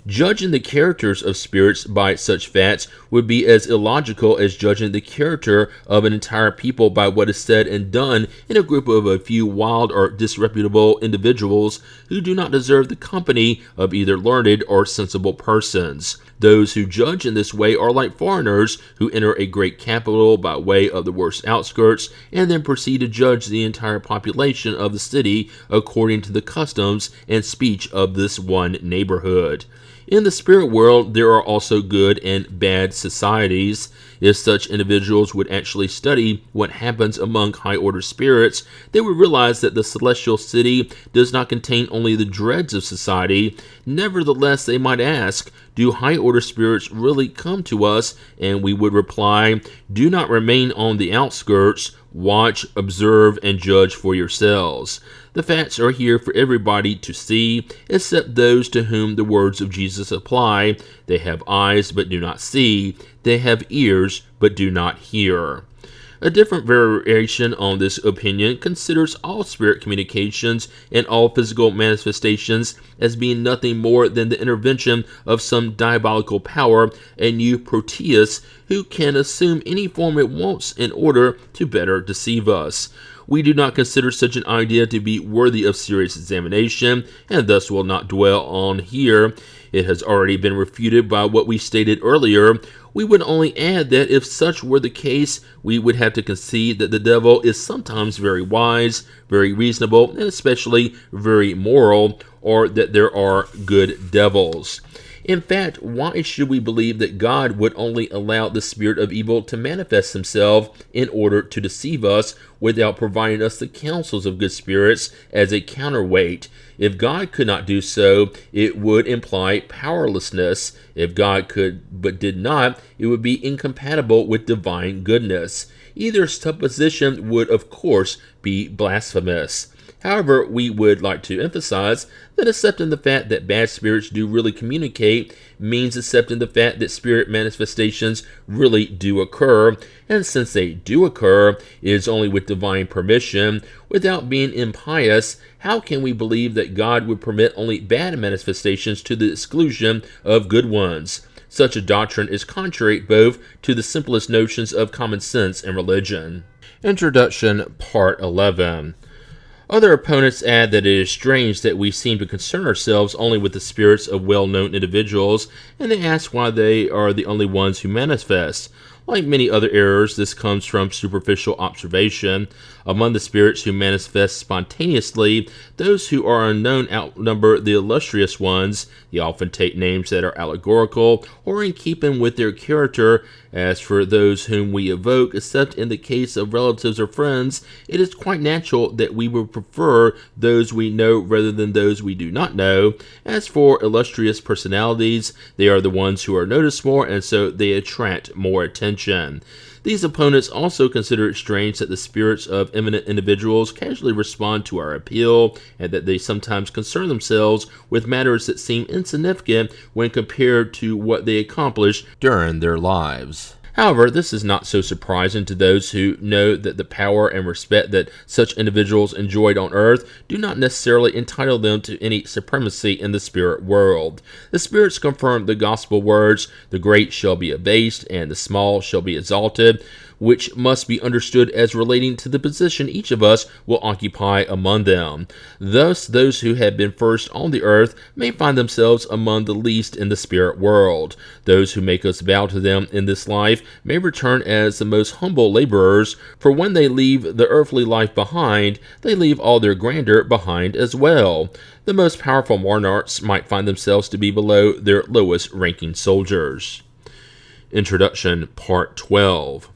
Judging the characters of spirits by such facts would be as illogical as judging the character of an entire people by what is said and done in a group of a few wild or disreputable individuals who do not deserve the company of either learned or sensible persons. Those who judge in this way are like foreigners who enter a great capital by way of the worst outskirts and then proceed to judge the entire population of the city according to the customs and speech of this one neighborhood. In the spirit world, there are also good and bad societies. If such individuals would actually study what happens among high-order spirits, they would realize that the celestial city does not contain only the dregs of society. Nevertheless, they might ask, do high-order spirits really come to us? And we would reply, do not remain on the outskirts. Watch, observe, and judge for yourselves. The facts are here for everybody to see, except those to whom the words of Jesus apply. They have eyes but do not see. They have ears but do not hear. A different variation on this opinion considers all spirit communications and all physical manifestations as being nothing more than the intervention of some diabolical power, a new Proteus, who can assume any form it wants in order to better deceive us. We do not consider such an idea to be worthy of serious examination, and thus will not dwell on here. It has already been refuted by what we stated earlier. We would only add that if such were the case, we would have to concede that the devil is sometimes very wise, very reasonable, and especially very moral, or that there are good devils. In fact, why should we believe that God would only allow the spirit of evil to manifest himself in order to deceive us without providing us the counsels of good spirits as a counterweight? If God could not do so, it would imply powerlessness. If God could but did not, it would be incompatible with divine goodness. Either supposition would, of course, be blasphemous. However, we would like to emphasize that accepting the fact that bad spirits do really communicate means accepting the fact that spirit manifestations really do occur, and since they do occur, it is only with divine permission. Without being impious, how can we believe that God would permit only bad manifestations to the exclusion of good ones? Such a doctrine is contrary both to the simplest notions of common sense and religion. Introduction, Part 11. Other opponents add that it is strange that we seem to concern ourselves only with the spirits of well-known individuals, and they ask why they are the only ones who manifest. Like many other errors, this comes from superficial observation. Among the spirits who manifest spontaneously, those who are unknown outnumber the illustrious ones. They often take names that are allegorical or in keeping with their character. As for those whom we evoke, except in the case of relatives or friends, it is quite natural that we would prefer those we know rather than those we do not know. As for illustrious personalities, they are the ones who are noticed more, and so they attract more attention. These opponents also consider it strange that the spirits of eminent individuals casually respond to our appeal, and that they sometimes concern themselves with matters that seem insignificant when compared to what they accomplished during their lives. However, this is not so surprising to those who know that the power and respect that such individuals enjoyed on earth do not necessarily entitle them to any supremacy in the spirit world. The spirits confirm the gospel words, "The great shall be abased, and the small shall be exalted," which must be understood as relating to the position each of us will occupy among them. Thus, those who have been first on the earth may find themselves among the least in the spirit world. Those who make us bow to them in this life may return as the most humble laborers, for when they leave the earthly life behind, they leave all their grandeur behind as well. The most powerful monarchs might find themselves to be below their lowest ranking soldiers. Introduction, Part 12.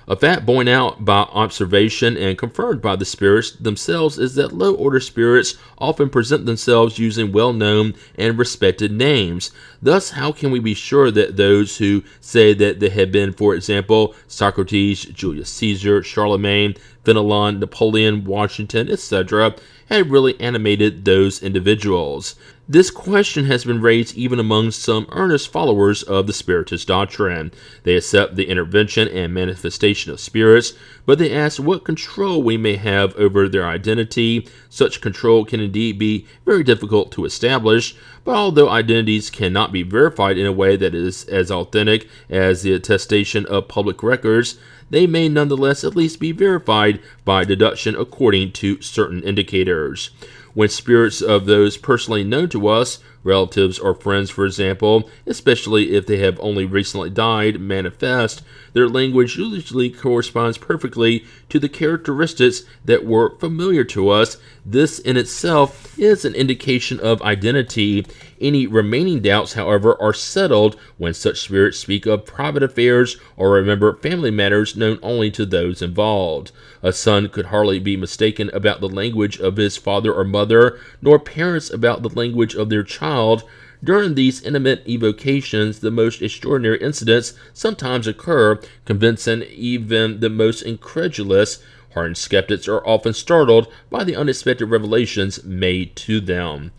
A fact borne out by observation and confirmed by the spirits themselves is that low-order spirits often present themselves using well-known and respected names. Thus, how can we be sure that those who say that they have been, for example, Socrates, Julius Caesar, Charlemagne, Fenelon, Napoleon, Washington, etc., had really animated those individuals? This question has been raised even among some earnest followers of the Spiritist doctrine. They accept the intervention and manifestation of spirits, but they ask what control we may have over their identity. Such control can indeed be very difficult to establish, but although identities cannot be verified in a way that is as authentic as the attestation of public records, they may nonetheless at least be verified by deduction according to certain indicators. When spirits of those personally known to us, relatives or friends for example, especially if they have only recently died, manifest, their language usually corresponds perfectly to the characteristics that were familiar to us. This in itself is an indication of identity. Any remaining doubts, however, are settled when such spirits speak of private affairs or remember family matters known only to those involved. A son could hardly be mistaken about the language of his father or mother, nor parents about the language of their child. During these intimate evocations, the most extraordinary incidents sometimes occur, convincing even the most incredulous. Hardened skeptics are often startled by the unexpected revelations made to them.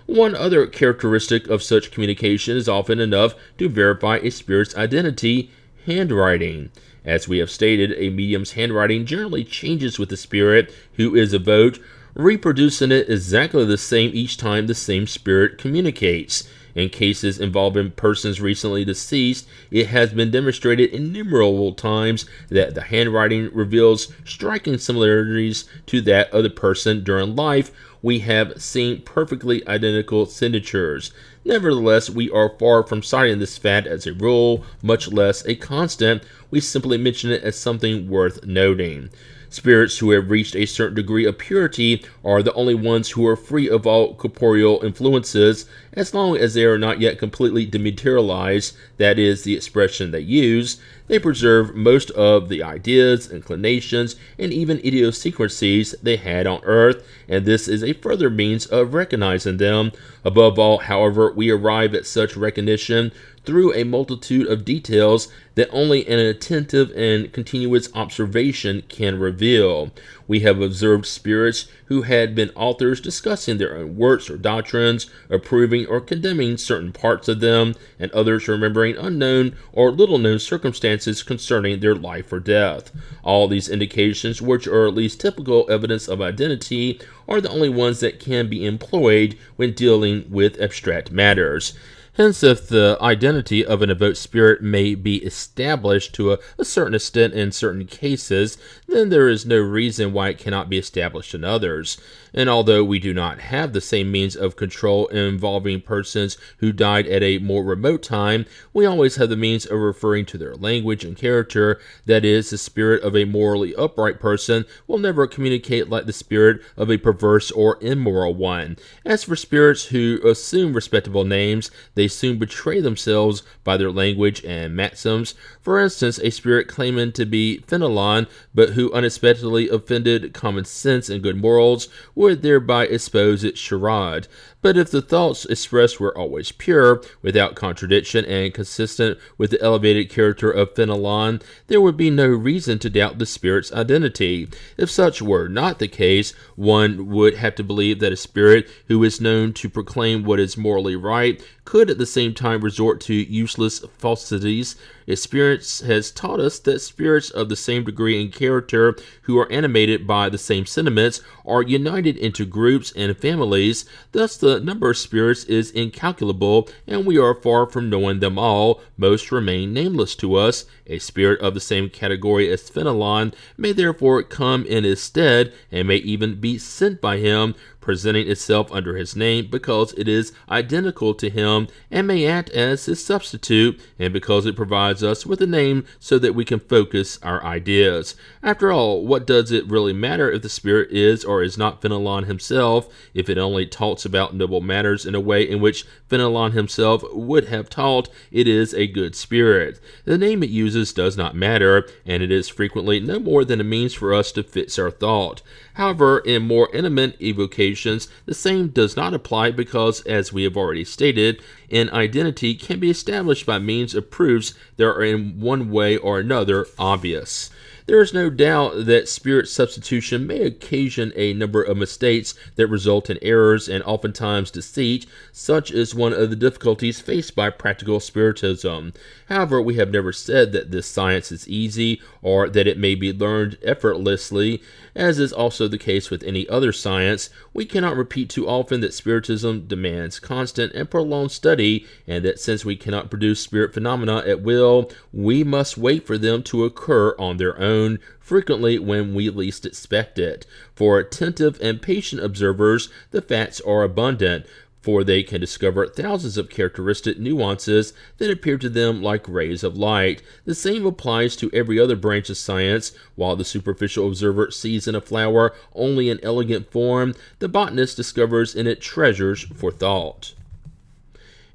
One other characteristic of such communication is often enough to verify a spirit's identity: handwriting. As we have stated, a medium's handwriting generally changes with the spirit who is evoked, reproducing it exactly the same each time the same spirit communicates. In cases involving persons recently deceased, it has been demonstrated innumerable times that the handwriting reveals striking similarities to that of the person during life. We have seen perfectly identical signatures. Nevertheless, we are far from citing this fact as a rule, much less a constant. We simply mention it as something worth noting. Spirits who have reached a certain degree of purity are the only ones who are free of all corporeal influences, as long as they are not yet completely dematerialized, that is the expression they use. They preserve most of the ideas, inclinations, and even idiosyncrasies they had on earth, and this is a further means of recognizing them. Above all, however, we arrive at such recognition through a multitude of details that only an attentive and continuous observation can reveal. We have observed spirits who had been authors discussing their own works or doctrines, approving or condemning certain parts of them, and others remembering unknown or little-known circumstances concerning their life or death. All these indications, which are at least typical evidence of identity, are the only ones that can be employed when dealing with abstract matters. Hence, if the identity of an evoked spirit may be established to a certain extent in certain cases, then there is no reason why it cannot be established in others. And although we do not have the same means of control involving persons who died at a more remote time, we always have the means of referring to their language and character. That is, the spirit of a morally upright person will never communicate like the spirit of a perverse or immoral one. As for spirits who assume respectable names, they soon betray themselves by their language and maxims. For instance, a spirit claiming to be Fenelon, but who unexpectedly offended common sense and good morals, would thereby expose its charade. But if the thoughts expressed were always pure, without contradiction, and consistent with the elevated character of Fenelon, there would be no reason to doubt the spirit's identity. If such were not the case, one would have to believe that a spirit who is known to proclaim what is morally right could at the same time resort to useless falsities. Experience has taught us that spirits of the same degree and character who are animated by the same sentiments are united into groups and families. Thus the number of spirits is incalculable, and we are far from knowing them all. Most remain nameless to us. A spirit of the same category as Fenelon may therefore come in his stead, and may even be sent by him, presenting itself under his name because it is identical to him, and may act as his substitute, and because it provides us with a name so that we can focus our ideas. After all, what does it really matter if the spirit is or is not Fenelon himself, if it only talks about noble matters in a way in which Fenelon himself would have taught? It is a good spirit. The name it uses does not matter, and it is frequently no more than a means for us to fix our thought. However, in more intimate evocations, the same does not apply because, as we have already stated, an identity can be established by means of proofs that are in one way or another obvious. There is no doubt that spirit substitution may occasion a number of mistakes that result in errors and oftentimes deceit. Such is one of the difficulties faced by practical spiritism. However, we have never said that this science is easy or that it may be learned effortlessly. As is also the case with any other science, we cannot repeat too often that spiritism demands constant and prolonged study, and that since we cannot produce spirit phenomena at will, we must wait for them to occur on their own, frequently when we least expect it. For attentive and patient observers, the facts are abundant, for they can discover thousands of characteristic nuances that appear to them like rays of light. The same applies to every other branch of science. While the superficial observer sees in a flower only an elegant form, the botanist discovers in it treasures for thought.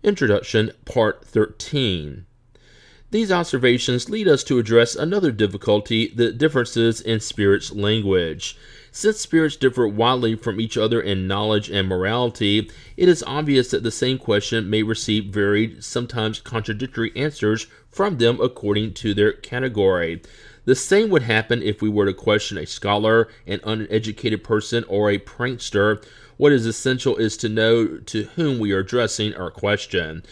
Introduction, Part 13. These observations lead us to address another difficulty, the differences in spirits' language. Since spirits differ widely from each other in knowledge and morality, it is obvious that the same question may receive varied, sometimes contradictory answers from them according to their category. The same would happen if we were to question a scholar, an uneducated person, or a prankster. What is essential is to know to whom we are addressing our question.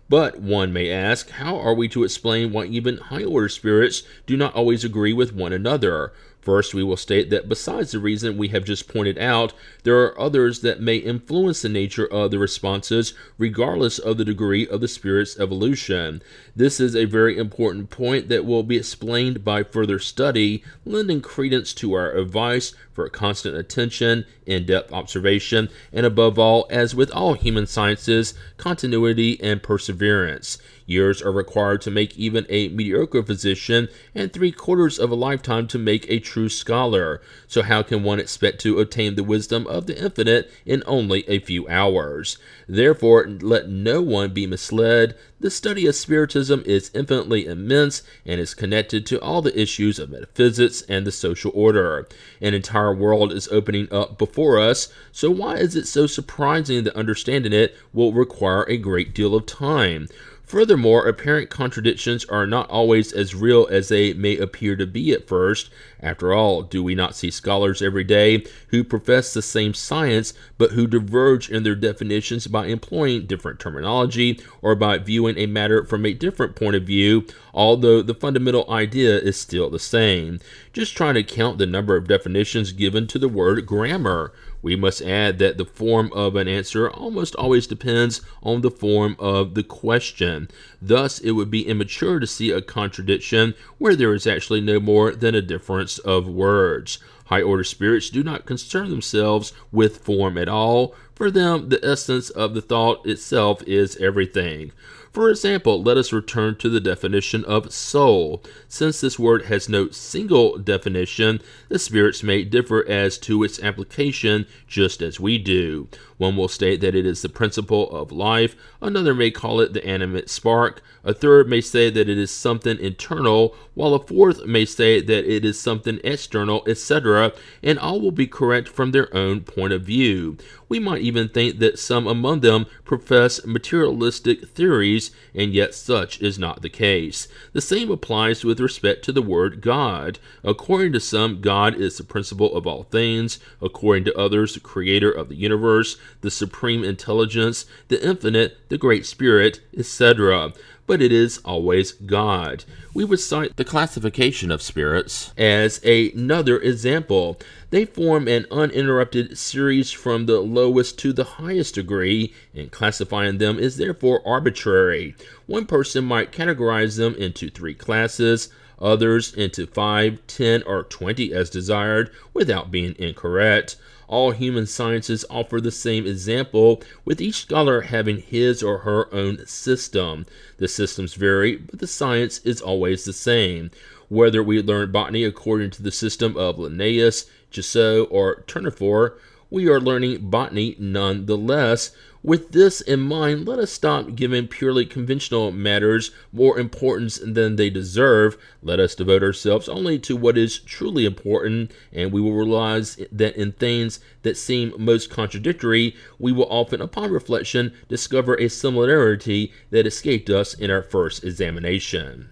But one may ask, how are we to explain why even high-order spirits do not always agree with one another? First, we will state that besides the reason we have just pointed out, there are others that may influence the nature of the responses, regardless of the degree of the spirit's evolution. This is a very important point that will be explained by further study, lending credence to our advice for constant attention, in-depth observation, and above all, as with all human sciences, continuity and perseverance. Years are required to make even a mediocre physician, and 3/4 of a lifetime to make a true scholar. So how can one expect to attain the wisdom of the infinite in only a few hours? Therefore, let no one be misled. The study of Spiritism is infinitely immense and is connected to all the issues of metaphysics and the social order. An entire world is opening up before us, so why is it so surprising that understanding it will require a great deal of time? Furthermore, apparent contradictions are not always as real as they may appear to be at first. After all, do we not see scholars every day who profess the same science, but who diverge in their definitions by employing different terminology or by viewing a matter from a different point of view, although the fundamental idea is still the same? Just try to count the number of definitions given to the word grammar. We must add that the form of an answer almost always depends on the form of the question. Thus, it would be immature to see a contradiction where there is actually no more than a difference of words. High-order spirits do not concern themselves with form at all. For them, the essence of the thought itself is everything. For example, let us return to the definition of soul. Since this word has no single definition, the spirits may differ as to its application just as we do. One will state that it is the principle of life, another may call it the animate spark, a third may say that it is something internal, while a fourth may say that it is something external, etc., and all will be correct from their own point of view. We might even think that some among them profess materialistic theories, and yet such is not the case. The same applies with respect to the word God. According to some, God is the principle of all things. According to others, the creator of the universe, the supreme intelligence, the infinite, the great spirit, etc. But it is always God. We would cite the classification of spirits as another example. They form an uninterrupted series from the lowest to the highest degree, and classifying them is therefore arbitrary. One person might categorize them into 3 classes, others into 5, 10, or 20 as desired, without being incorrect. All human sciences offer the same example, with each scholar having his or her own system. The systems vary, but the science is always the same. Whether we learn botany according to the system of Linnaeus, Guizot, or Tournefort, we are learning botany nonetheless. With this in mind, let us stop giving purely conventional matters more importance than they deserve. Let us devote ourselves only to what is truly important, and we will realize that in things that seem most contradictory, we will often, upon reflection, discover a similarity that escaped us in our first examination.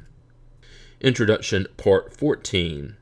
Introduction, Part 14.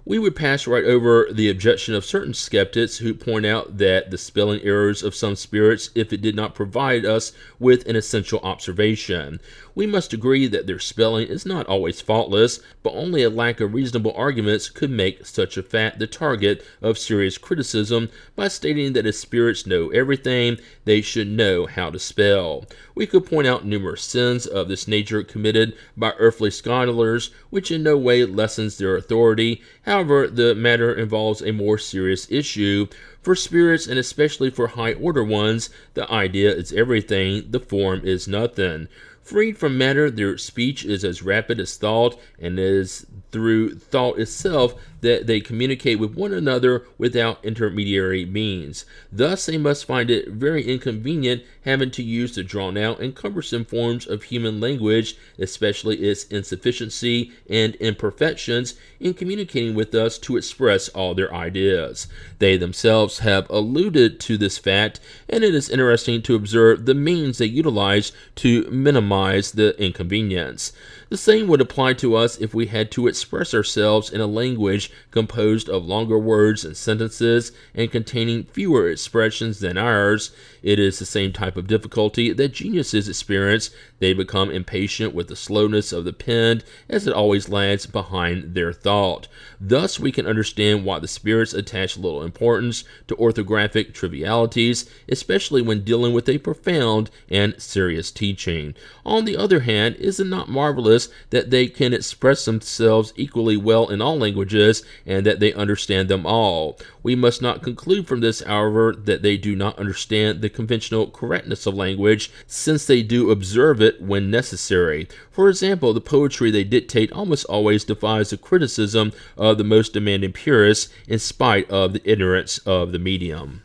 We would pass right over the objection of certain skeptics who point out that the spelling errors of some spirits if it did not provide us with an essential observation. We must agree that their spelling is not always faultless, but only a lack of reasonable arguments could make such a fact the target of serious criticism by stating that if spirits know everything, they should know how to spell. We could point out numerous sins of this nature committed by earthly scholars, which in no way lessens their authority. However, the matter involves a more serious issue. For spirits, and especially for high-order ones, the idea is everything, the form is nothing. Freed from matter, their speech is as rapid as thought, and it is through thought itself that they communicate with one another without intermediary means. Thus, they must find it very inconvenient having to use the drawn-out and cumbersome forms of human language, especially its insufficiency and imperfections, in communicating with us to express all their ideas. They themselves have alluded to this fact, and it is interesting to observe the means they utilize to minimize the inconvenience. The same would apply to us if we had to express ourselves in a language composed of longer words and sentences and containing fewer expressions than ours. It is the same type of difficulty that geniuses experience. They become impatient with the slowness of the pen, as it always lags behind their thought. Thus, we can understand why the spirits attach little importance to orthographic trivialities, especially when dealing with a profound and serious teaching. On the other hand, is it not marvelous that they can express themselves equally well in all languages, laws and that they understand them all. We must not conclude from this, however, that they do not understand the conventional correctness of language, since they do observe it when necessary. For example, the poetry they dictate almost always defies the criticism of the most demanding purists in spite of the ignorance of the medium.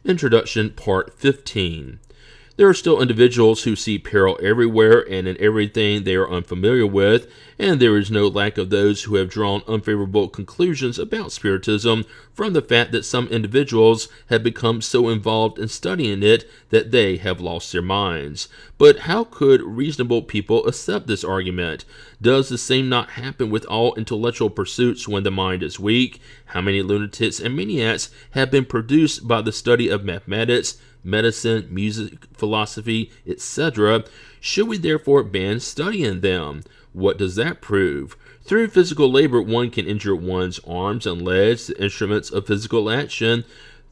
Introduction, Part 15. There are still individuals who see peril everywhere and in everything they are unfamiliar with, and there is no lack of those who have drawn unfavorable conclusions about Spiritism from the fact that some individuals have become so involved in studying it that they have lost their minds. But how could reasonable people accept this argument? Does the same not happen with all intellectual pursuits when the mind is weak? How many lunatics and maniacs have been produced by the study of mathematics, medicine, music, philosophy, etc.? Should we therefore ban studying them? What does that prove? Through physical labor, one can injure one's arms and legs, the instruments of physical action.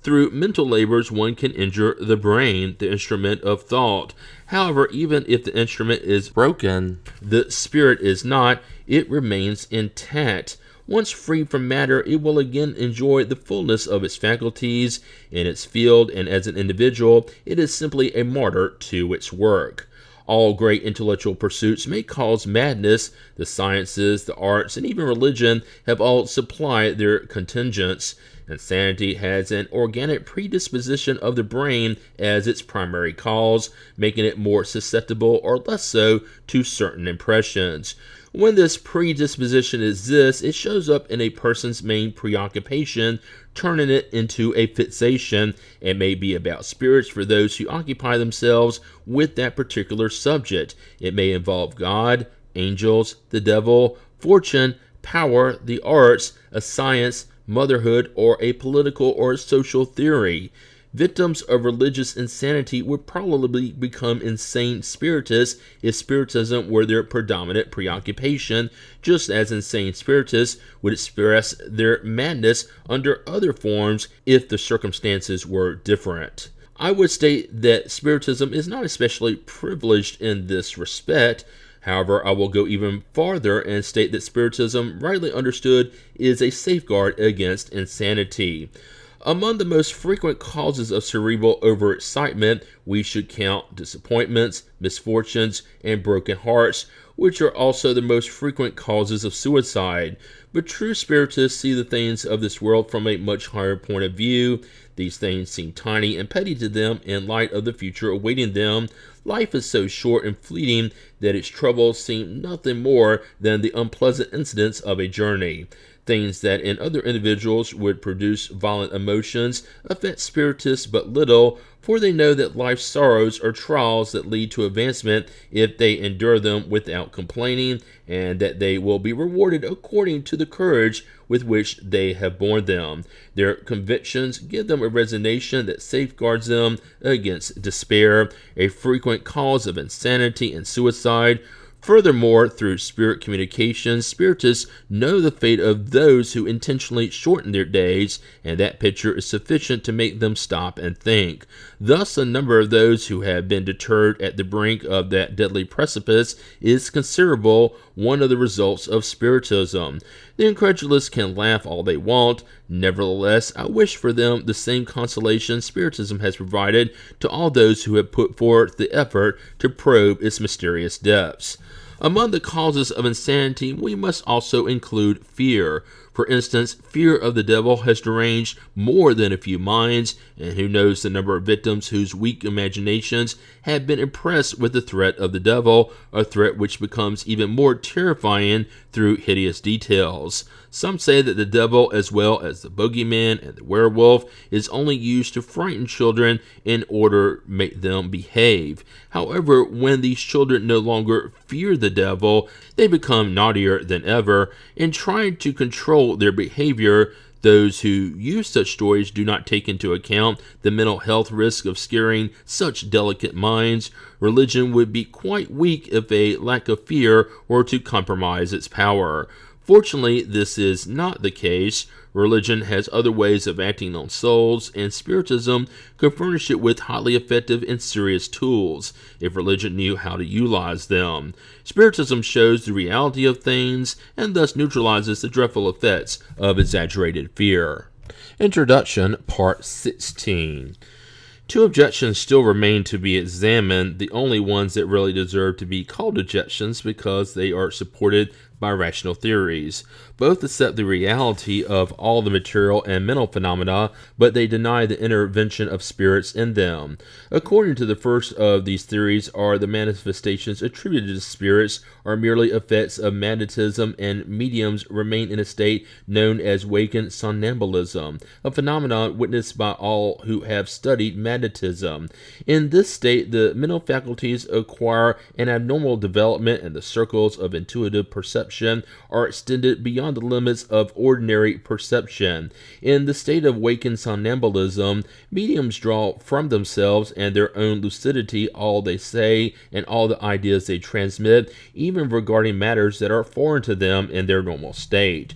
Through mental labors, one can injure the brain, the instrument of thought. However, even if the instrument is broken, the spirit is not, it remains intact. Once free from matter, it will again enjoy the fullness of its faculties in its field, and as an individual, it is simply a martyr to its work. All great intellectual pursuits may cause madness. The sciences, the arts, and even religion have all supplied their contingents. Insanity has an organic predisposition of the brain as its primary cause, making it more susceptible or less so to certain impressions. When this predisposition exists, it shows up in a person's main preoccupation, turning it into a fixation. It may be about spirits for those who occupy themselves with that particular subject. It may involve God, angels, the devil, fortune, power, the arts, a science, motherhood, or a political or social theory. Victims of religious insanity would probably become insane spiritists if Spiritism were their predominant preoccupation, just as insane spiritists would express their madness under other forms if the circumstances were different. I would state that Spiritism is not especially privileged in this respect. However, I will go even farther and state that Spiritism, rightly understood, is a safeguard against insanity. Among the most frequent causes of cerebral overexcitement, we should count disappointments, misfortunes, and broken hearts, which are also the most frequent causes of suicide. But true spiritists see the things of this world from a much higher point of view. These things seem tiny and petty to them in light of the future awaiting them. Life is so short and fleeting that its troubles seem nothing more than the unpleasant incidents of a journey. Things that in other individuals would produce violent emotions affect spiritists but little, for they know that life's sorrows are trials that lead to advancement if they endure them without complaining, and that they will be rewarded according to the courage with which they have borne them. Their convictions give them a resignation that safeguards them against despair, a frequent cause of insanity and suicide. Furthermore, through spirit communication, spiritists know the fate of those who intentionally shorten their days, and that picture is sufficient to make them stop and think. Thus, the number of those who have been deterred at the brink of that deadly precipice is considerable, one of the results of Spiritism. The incredulous can laugh all they want. Nevertheless, I wish for them the same consolation Spiritism has provided to all those who have put forth the effort to probe its mysterious depths. Among the causes of insanity, we must also include fear. For instance, fear of the devil has deranged more than a few minds, and who knows the number of victims whose weak imaginations have been impressed with the threat of the devil, a threat which becomes even more terrifying through hideous details. Some say that the devil, as well as the bogeyman and the werewolf, is only used to frighten children in order to make them behave. However, when these children no longer fear the devil, they become naughtier than ever. In trying to control their behavior, those who use such stories do not take into account the mental health risk of scaring such delicate minds. Religion would be quite weak if a lack of fear were to compromise its power. Fortunately, this is not the case. Religion has other ways of acting on souls, and Spiritism could furnish it with highly effective and serious tools if religion knew how to utilize them. Spiritism shows the reality of things and thus neutralizes the dreadful effects of exaggerated fear. Introduction, Part 16. Two objections still remain to be examined, the only ones that really deserve to be called objections because they are supported by rational theories. Both accept the reality of all the material and mental phenomena, but they deny the intervention of spirits in them. According to the first of these theories, the manifestations attributed to spirits are merely effects of magnetism, and mediums remain in a state known as wakened somnambulism, a phenomenon witnessed by all who have studied magnetism. In this state, the mental faculties acquire an abnormal development, and the circles of intuitive perception are extended beyond the limits of ordinary perception. In the state of wakened somnambulism, mediums draw from themselves and their own lucidity all they say and all the ideas they transmit, even regarding matters that are foreign to them in their normal state.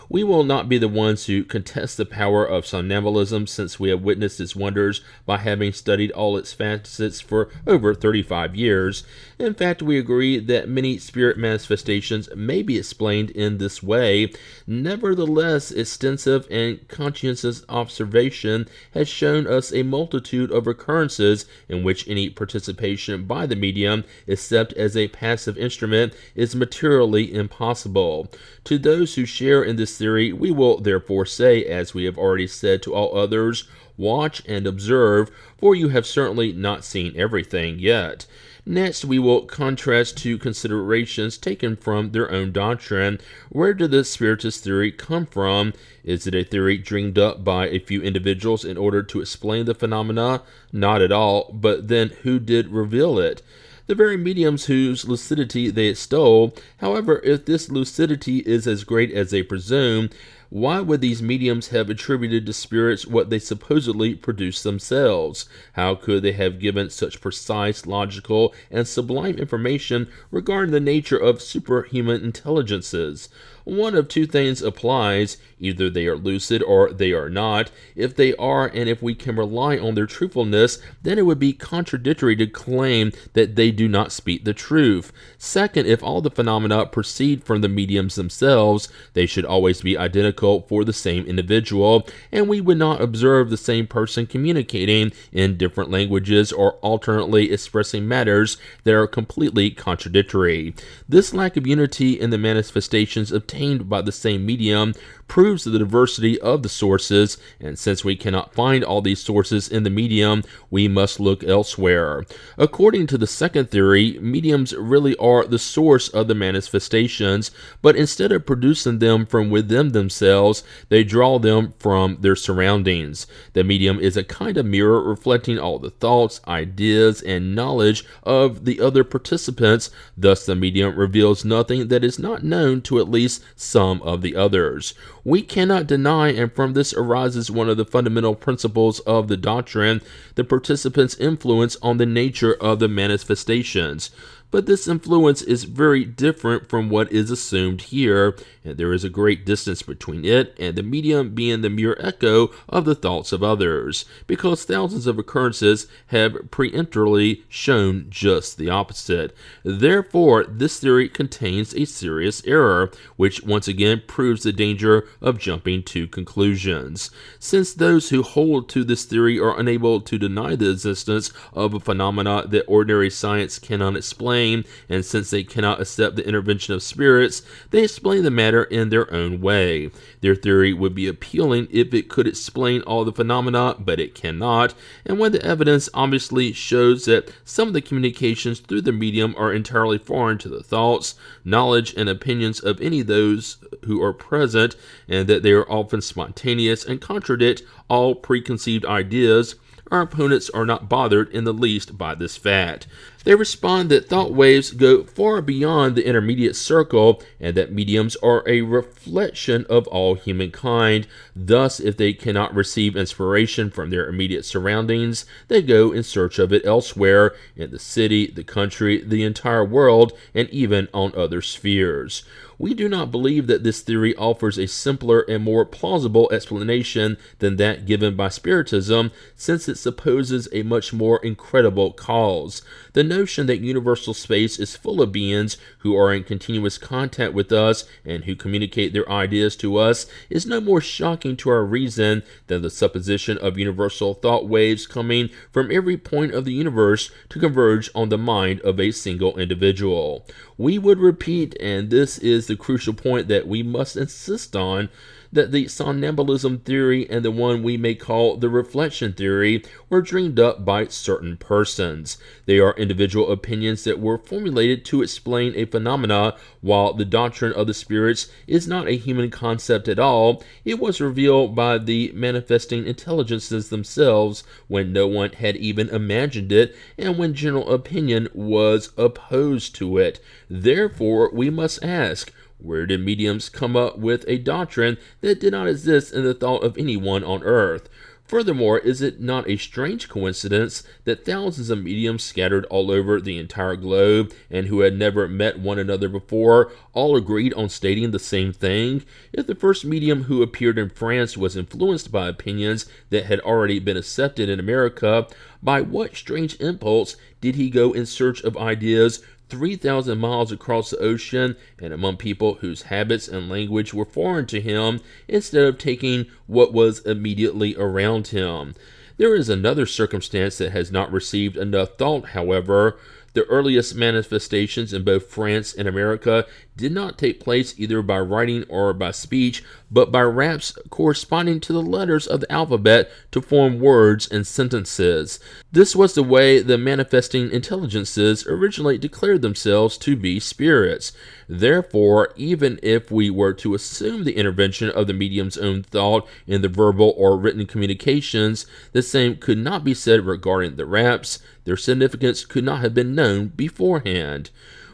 We will not be the ones who contest the power of somnambulism, since we have witnessed its wonders by having studied all its facets for over 35 years. In fact, we agree that many spirit manifestations may be explained in this way. Nevertheless, extensive and conscientious observation has shown us a multitude of occurrences in which any participation by the medium, except as a passive instrument, is materially impossible. To those who share in this theory, we will therefore say, as we have already said to all others, watch and observe, for you have certainly not seen everything yet. Next, we will contrast two considerations taken from their own doctrine. Where did the Spiritist theory come from? Is it a theory dreamed up by a few individuals in order to explain the phenomena? Not at all, but then who did reveal it? The very mediums whose lucidity they extol. However, if this lucidity is as great as they presume, why would these mediums have attributed to spirits what they supposedly produce themselves? How could they have given such precise, logical, and sublime information regarding the nature of superhuman intelligences? One of two things applies: either they are lucid or they are not. If they are, and if we can rely on their truthfulness, then it would be contradictory to claim that they do not speak the truth. Second, if all the phenomena proceed from the mediums themselves, they should always be identical for the same individual, and we would not observe the same person communicating in different languages or alternately expressing matters that are completely contradictory. This lack of unity in the manifestations obtained by the same medium proves the diversity of the sources, and since we cannot find all these sources in the medium, we must look elsewhere. According to the second theory, mediums really are the source of the manifestations, but instead of producing them from within themselves, they draw them from their surroundings. The medium is a kind of mirror reflecting all the thoughts, ideas, and knowledge of the other participants. Thus, the medium reveals nothing that is not known to at least some of the others. We cannot deny, and from this arises one of the fundamental principles of the doctrine, the participants' influence on the nature of the manifestations. But this influence is very different from what is assumed here, and there is a great distance between it and the medium being the mere echo of the thoughts of others, because thousands of occurrences have preemptorily shown just the opposite. Therefore, this theory contains a serious error, which once again proves the danger of jumping to conclusions. Since those who hold to this theory are unable to deny the existence of a phenomena that ordinary science cannot explain, and since they cannot accept the intervention of spirits, they explain the matter in their own way. Their theory would be appealing if it could explain all the phenomena, but it cannot, and when the evidence obviously shows that some of the communications through the medium are entirely foreign to the thoughts, knowledge, and opinions of any of those who are present, and that they are often spontaneous and contradict all preconceived ideas, our opponents are not bothered in the least by this fact. They respond that thought waves go far beyond the intermediate circle and that mediums are a reflection of all humankind. Thus, if they cannot receive inspiration from their immediate surroundings, they go in search of it elsewhere in the city, the country, the entire world, and even on other spheres. We do not believe that this theory offers a simpler and more plausible explanation than that given by Spiritism, since it supposes a much more incredible cause. The notion that universal space is full of beings who are in continuous contact with us and who communicate their ideas to us is no more shocking to our reason than the supposition of universal thought waves coming from every point of the universe to converge on the mind of a single individual. We would repeat, and this is the crucial point that we must insist on, that the somnambulism theory and the one we may call the reflection theory were dreamed up by certain persons. They are individual opinions that were formulated to explain a phenomena, while the doctrine of the spirits is not a human concept at all. It was revealed by the manifesting intelligences themselves when no one had even imagined it and when general opinion was opposed to it. Therefore, we must ask, where did mediums come up with a doctrine that did not exist in the thought of anyone on earth? Furthermore, is it not a strange coincidence that thousands of mediums scattered all over the entire globe and who had never met one another before all agreed on stating the same thing? If the first medium who appeared in France was influenced by opinions that had already been accepted in America, by what strange impulse did he go in search of ideas 3,000 miles across the ocean and among people whose habits and language were foreign to him, instead of taking what was immediately around him? There is another circumstance that has not received enough thought, however. The earliest manifestations in both France and America did not take place either by writing or by speech, but by raps corresponding to the letters of the alphabet to form words and sentences. This was the way the manifesting intelligences originally declared themselves to be spirits. Therefore, even if we were to assume the intervention of the medium's own thought in the verbal or written communications, the same could not be said regarding the raps. Their significance could not have been known beforehand.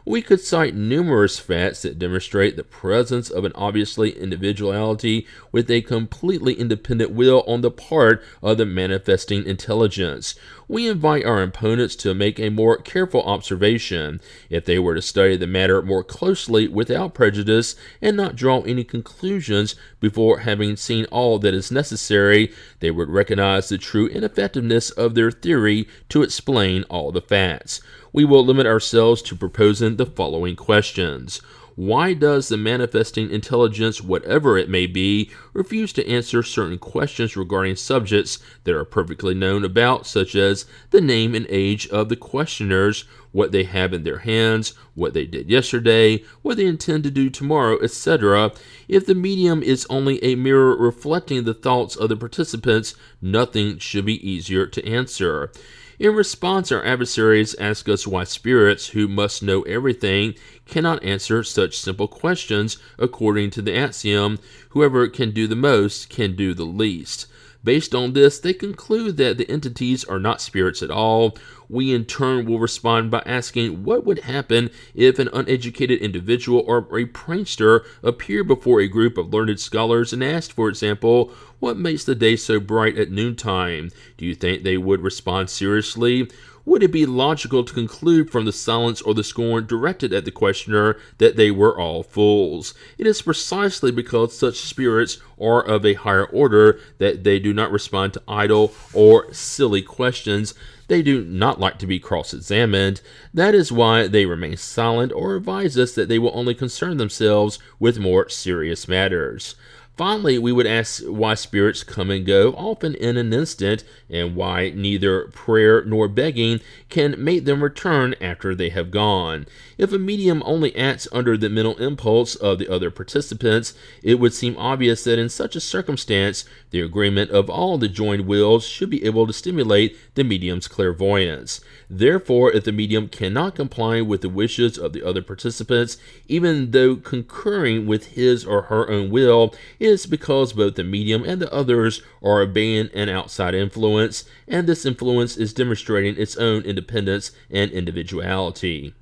We could cite numerous facts that demonstrate the presence of an obviously individuality with a completely independent will on the part of the manifesting intelligence. We invite our opponents to make a more careful observation. If they were to study the matter more closely without prejudice and not draw any conclusions before having seen all that is necessary, they would recognize the true ineffectiveness of their theory to explain all the facts. We will limit ourselves to proposing the following questions. Why does the manifesting intelligence, whatever it may be, refuse to answer certain questions regarding subjects that are perfectly known about, such as the name and age of the questioners, what they have in their hands, what they did yesterday, what they intend to do tomorrow, etc.? If the medium is only a mirror reflecting the thoughts of the participants, nothing should be easier to answer. In response, our adversaries ask us why spirits, who must know everything, cannot answer such simple questions according to the axiom, whoever can do the most can do the least. Based on this, they conclude that the entities are not spirits at all. We in turn will respond by asking what would happen if an uneducated individual or a prankster appeared before a group of learned scholars and asked, for example, what makes the day so bright at noontime? Do you think they would respond seriously? Would it be logical to conclude from the silence or the scorn directed at the questioner that they were all fools? It is precisely because such spirits are of a higher order that they do not respond to idle or silly questions. They do not like to be cross-examined. That is why they remain silent or advise us that they will only concern themselves with more serious matters. Finally, we would ask why spirits come and go, often in an instant, and why neither prayer nor begging can make them return after they have gone. If a medium only acts under the mental impulse of the other participants, it would seem obvious that in such a circumstance, the agreement of all the joined wills should be able to stimulate the medium's clairvoyance. Therefore, if the medium cannot comply with the wishes of the other participants, even though concurring with his or her own will, is because both the medium and the others are obeying an outside influence, and this influence is demonstrating its own independence and individuality.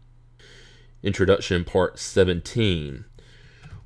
Introduction, Part 17.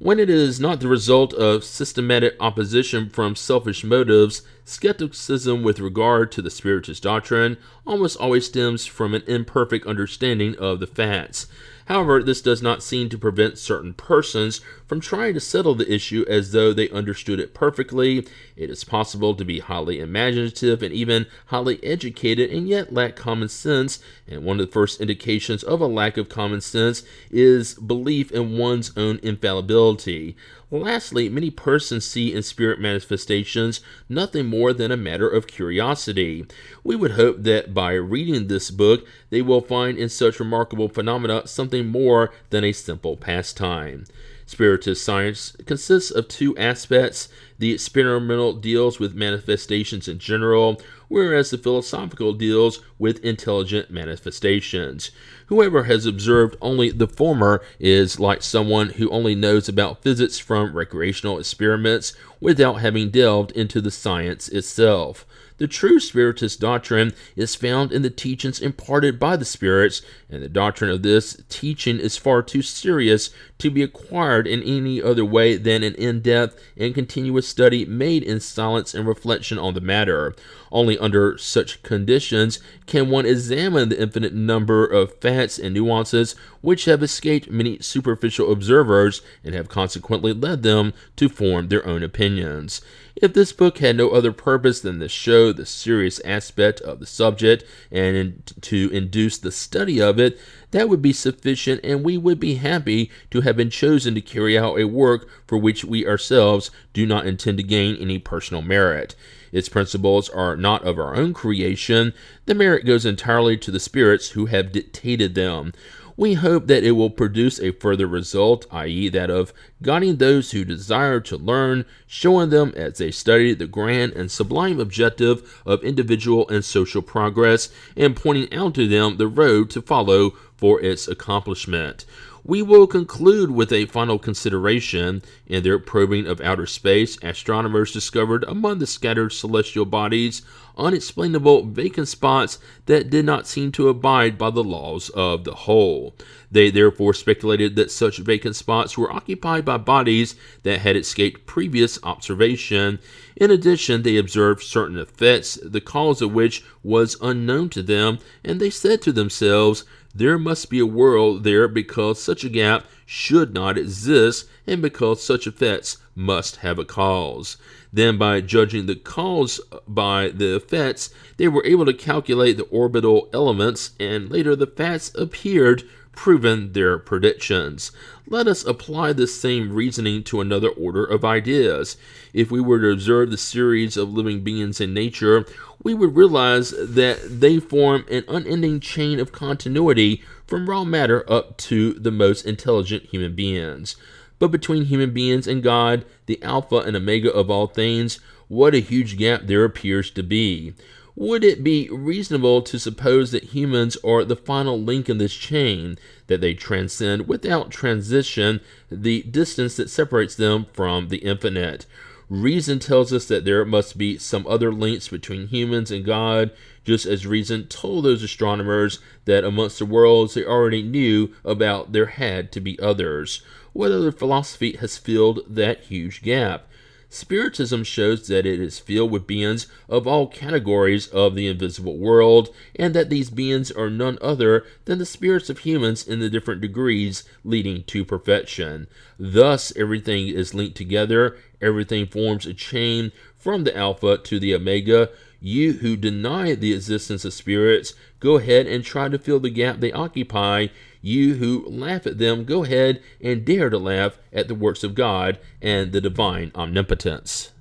When it is not the result of systematic opposition from selfish motives, skepticism with regard to the Spiritist doctrine almost always stems from an imperfect understanding of the facts. However, this does not seem to prevent certain persons from trying to settle the issue as though they understood it perfectly. It is possible to be highly imaginative and even highly educated and yet lack common sense, and one of the first indications of a lack of common sense is belief in one's own infallibility. Lastly, many persons see in spirit manifestations nothing more than a matter of curiosity. We would hope that by reading this book, they will find in such remarkable phenomena something more than a simple pastime. Spiritist science consists of two aspects. The experimental deals with manifestations in general, whereas the philosophical deals with intelligent manifestations. Whoever has observed only the former is like someone who only knows about physics from recreational experiments without having delved into the science itself. The true Spiritist doctrine is found in the teachings imparted by the spirits, and the doctrine of this teaching is far too serious to be acquired in any other way than an in-depth and continuous study made in silence and reflection on the matter. Only under such conditions can one examine the infinite number of facts and nuances which have escaped many superficial observers and have consequently led them to form their own opinions. If this book had no other purpose than to show the serious aspect of the subject and to induce the study of it, that would be sufficient, and we would be happy to have been chosen to carry out a work for which we ourselves do not intend to gain any personal merit. Its principles are not of our own creation. The merit goes entirely to the spirits who have dictated them. We hope that it will produce a further result, i.e. that of guiding those who desire to learn, showing them as they study the grand and sublime objective of individual and social progress, and pointing out to them the road to follow for its accomplishment. We will conclude with a final consideration. In their probing of outer space, astronomers discovered among the scattered celestial bodies unexplainable vacant spots that did not seem to abide by the laws of the whole. They therefore speculated that such vacant spots were occupied by bodies that had escaped previous observation. In addition, they observed certain effects, the cause of which was unknown to them, and they said to themselves, there must be a world there because such a gap should not exist, and because such effects must have a cause. Then, by judging the cause by the effects, they were able to calculate the orbital elements, and later the facts appeared, proving their predictions. Let us apply this same reasoning to another order of ideas. If we were to observe the series of living beings in nature, we would realize that they form an unending chain of continuity from raw matter up to the most intelligent human beings. But between human beings and God, the Alpha and Omega of all things, what a huge gap there appears to be. Would it be reasonable to suppose that humans are the final link in this chain, that they transcend without transition the distance that separates them from the infinite? Reason tells us that there must be some other links between humans and God, just as reason told those astronomers that amongst the worlds they already knew about there had to be others. What other philosophy has filled that huge gap? Spiritism shows that it is filled with beings of all categories of the invisible world, and that these beings are none other than the spirits of humans in the different degrees leading to perfection. Thus, everything is linked together, everything forms a chain from the Alpha to the Omega. You who deny the existence of spirits, go ahead and try to fill the gap they occupy. You who laugh at them, go ahead and dare to laugh at the works of God and the divine omnipotence.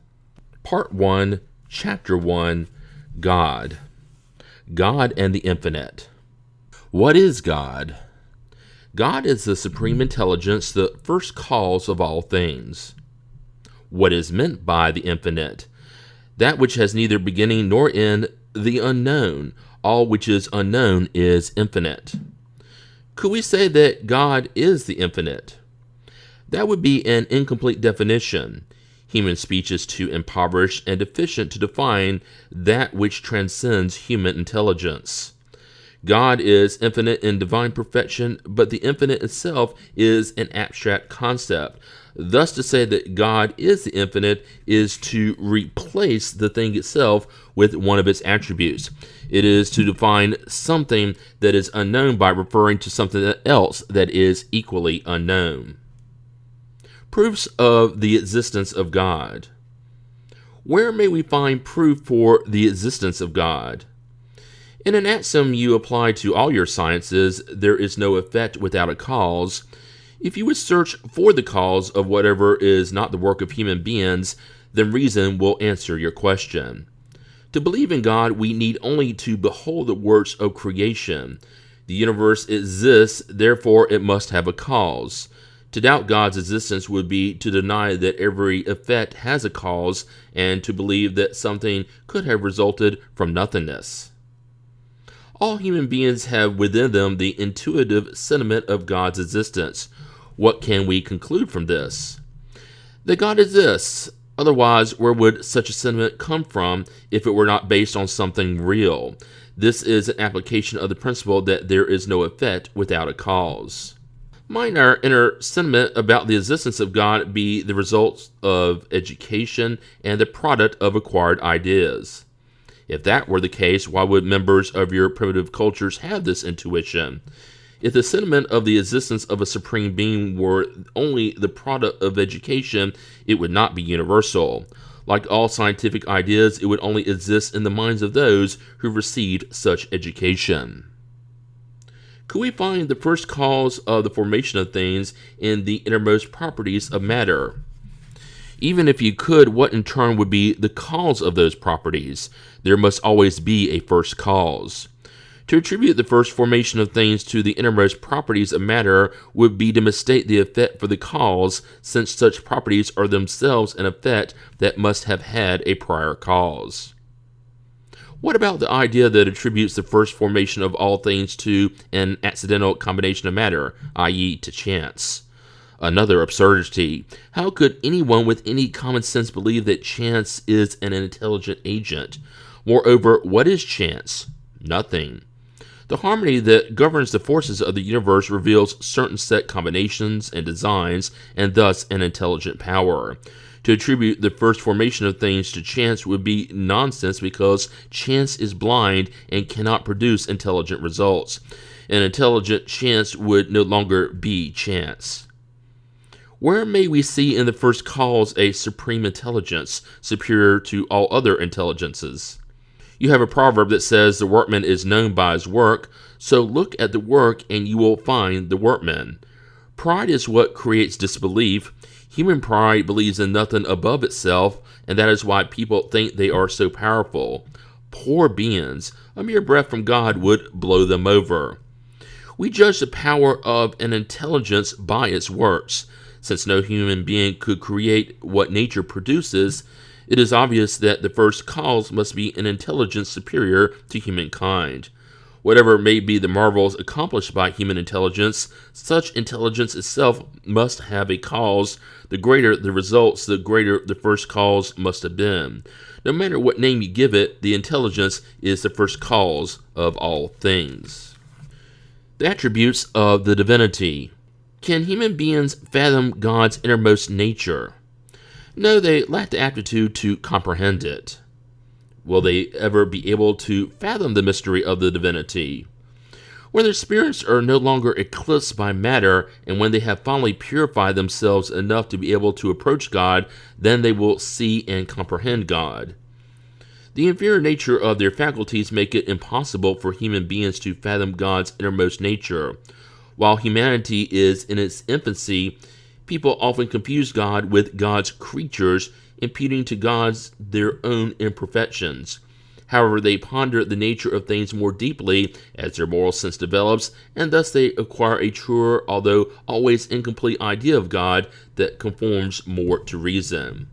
Part 1, Chapter 1, God. God and the Infinite. What is God? God is the supreme intelligence, the first cause of all things. What is meant by the infinite? That which has neither beginning nor end, the unknown. All which is unknown is infinite. Could we say that God is the infinite? That would be an incomplete definition. Human speech is too impoverished and deficient to define that which transcends human intelligence. God is infinite in divine perfection, but the infinite itself is an abstract concept. Thus, to say that God is the infinite is to replace the thing itself with one of its attributes. It is to define something that is unknown by referring to something else that is equally unknown. Proofs of the existence of God. Where may we find proof for the existence of God? In an axiom you apply to all your sciences, there is no effect without a cause. If you would search for the cause of whatever is not the work of human beings, then reason will answer your question. To believe in God, we need only to behold the works of creation. The universe exists, therefore it must have a cause. To doubt God's existence would be to deny that every effect has a cause, and to believe that something could have resulted from nothingness. All human beings have within them the intuitive sentiment of God's existence. What can we conclude from this? That God exists. Otherwise, where would such a sentiment come from if it were not based on something real? This is an application of the principle that there is no effect without a cause. Might our inner sentiment about the existence of God be the result of education and the product of acquired ideas? If that were the case, why would members of your primitive cultures have this intuition? If the sentiment of the existence of a supreme being were only the product of education, it would not be universal. Like all scientific ideas, it would only exist in the minds of those who received such education. Could we find the first cause of the formation of things in the innermost properties of matter? Even if you could, what in turn would be the cause of those properties? There must always be a first cause. To attribute the first formation of things to the innermost properties of matter would be to mistake the effect for the cause, since such properties are themselves an effect that must have had a prior cause. What about the idea that attributes the first formation of all things to an accidental combination of matter, i.e., to chance? Another absurdity. How could anyone with any common sense believe that chance is an intelligent agent? Moreover, what is chance? Nothing. The harmony that governs the forces of the universe reveals certain set combinations and designs, and thus an intelligent power. To attribute the first formation of things to chance would be nonsense, because chance is blind and cannot produce intelligent results. An intelligent chance would no longer be chance. Where may we see in the first cause a supreme intelligence, superior to all other intelligences? You have a proverb that says the workman is known by his work, so look at the work and you will find the workman. Pride is what creates disbelief. Human pride believes in nothing above itself, and that is why people think they are so powerful. Poor beings, a mere breath from God would blow them over. We judge the power of an intelligence by its works. Since no human being could create what nature produces, it is obvious that the first cause must be an intelligence superior to humankind. Whatever may be the marvels accomplished by human intelligence, such intelligence itself must have a cause. The greater the results, the greater the first cause must have been. No matter what name you give it, the intelligence is the first cause of all things. The attributes of the divinity. Can human beings fathom God's innermost nature? No, they lack the aptitude to comprehend it. Will they ever be able to fathom the mystery of the divinity? When their spirits are no longer eclipsed by matter, and when they have finally purified themselves enough to be able to approach God, then they will see and comprehend God. The inferior nature of their faculties make it impossible for human beings to fathom God's innermost nature. While humanity is in its infancy, people often confuse God with God's creatures, imputing to gods their own imperfections. However, they ponder the nature of things more deeply as their moral sense develops, and thus they acquire a truer, although always incomplete, idea of God that conforms more to reason.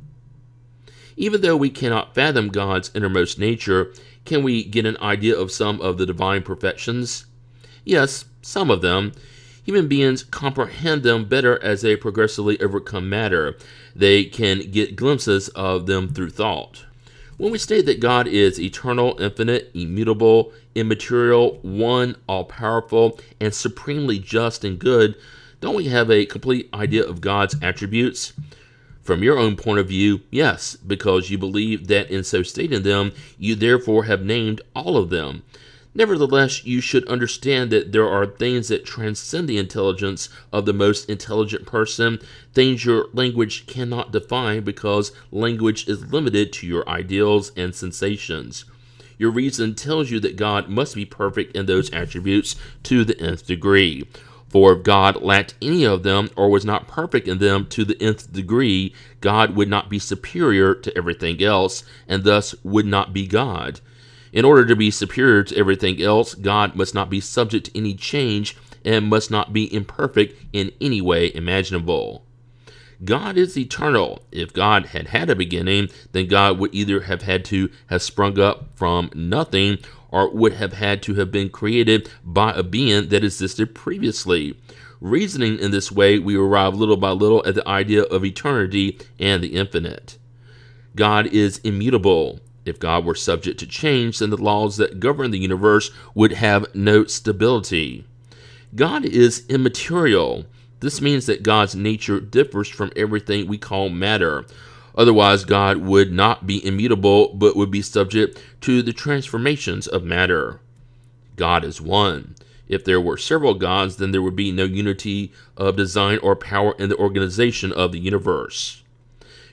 Even though we cannot fathom God's innermost nature, can we get an idea of some of the divine perfections? Yes, some of them. Human beings comprehend them better as they progressively overcome matter. They can get glimpses of them through thought. When we state that God is eternal, infinite, immutable, immaterial, one, all-powerful, and supremely just and good, don't we have a complete idea of God's attributes? From your own point of view, yes, because you believe that in so stating them, you therefore have named all of them. Nevertheless, you should understand that there are things that transcend the intelligence of the most intelligent person, things your language cannot define because language is limited to your ideals and sensations. Your reason tells you that God must be perfect in those attributes to the nth degree. For if God lacked any of them or was not perfect in them to the nth degree, God would not be superior to everything else and thus would not be God. In order to be superior to everything else, God must not be subject to any change and must not be imperfect in any way imaginable. God is eternal. If God had had a beginning, then God would either have had to have sprung up from nothing or would have had to have been created by a being that existed previously. Reasoning in this way, we arrive little by little at the idea of eternity and the infinite. God is immutable. If God were subject to change, then the laws that govern the universe would have no stability. God is immaterial. This means that God's nature differs from everything we call matter. Otherwise, God would not be immutable, but would be subject to the transformations of matter. God is one. If there were several gods, then there would be no unity of design or power in the organization of the universe.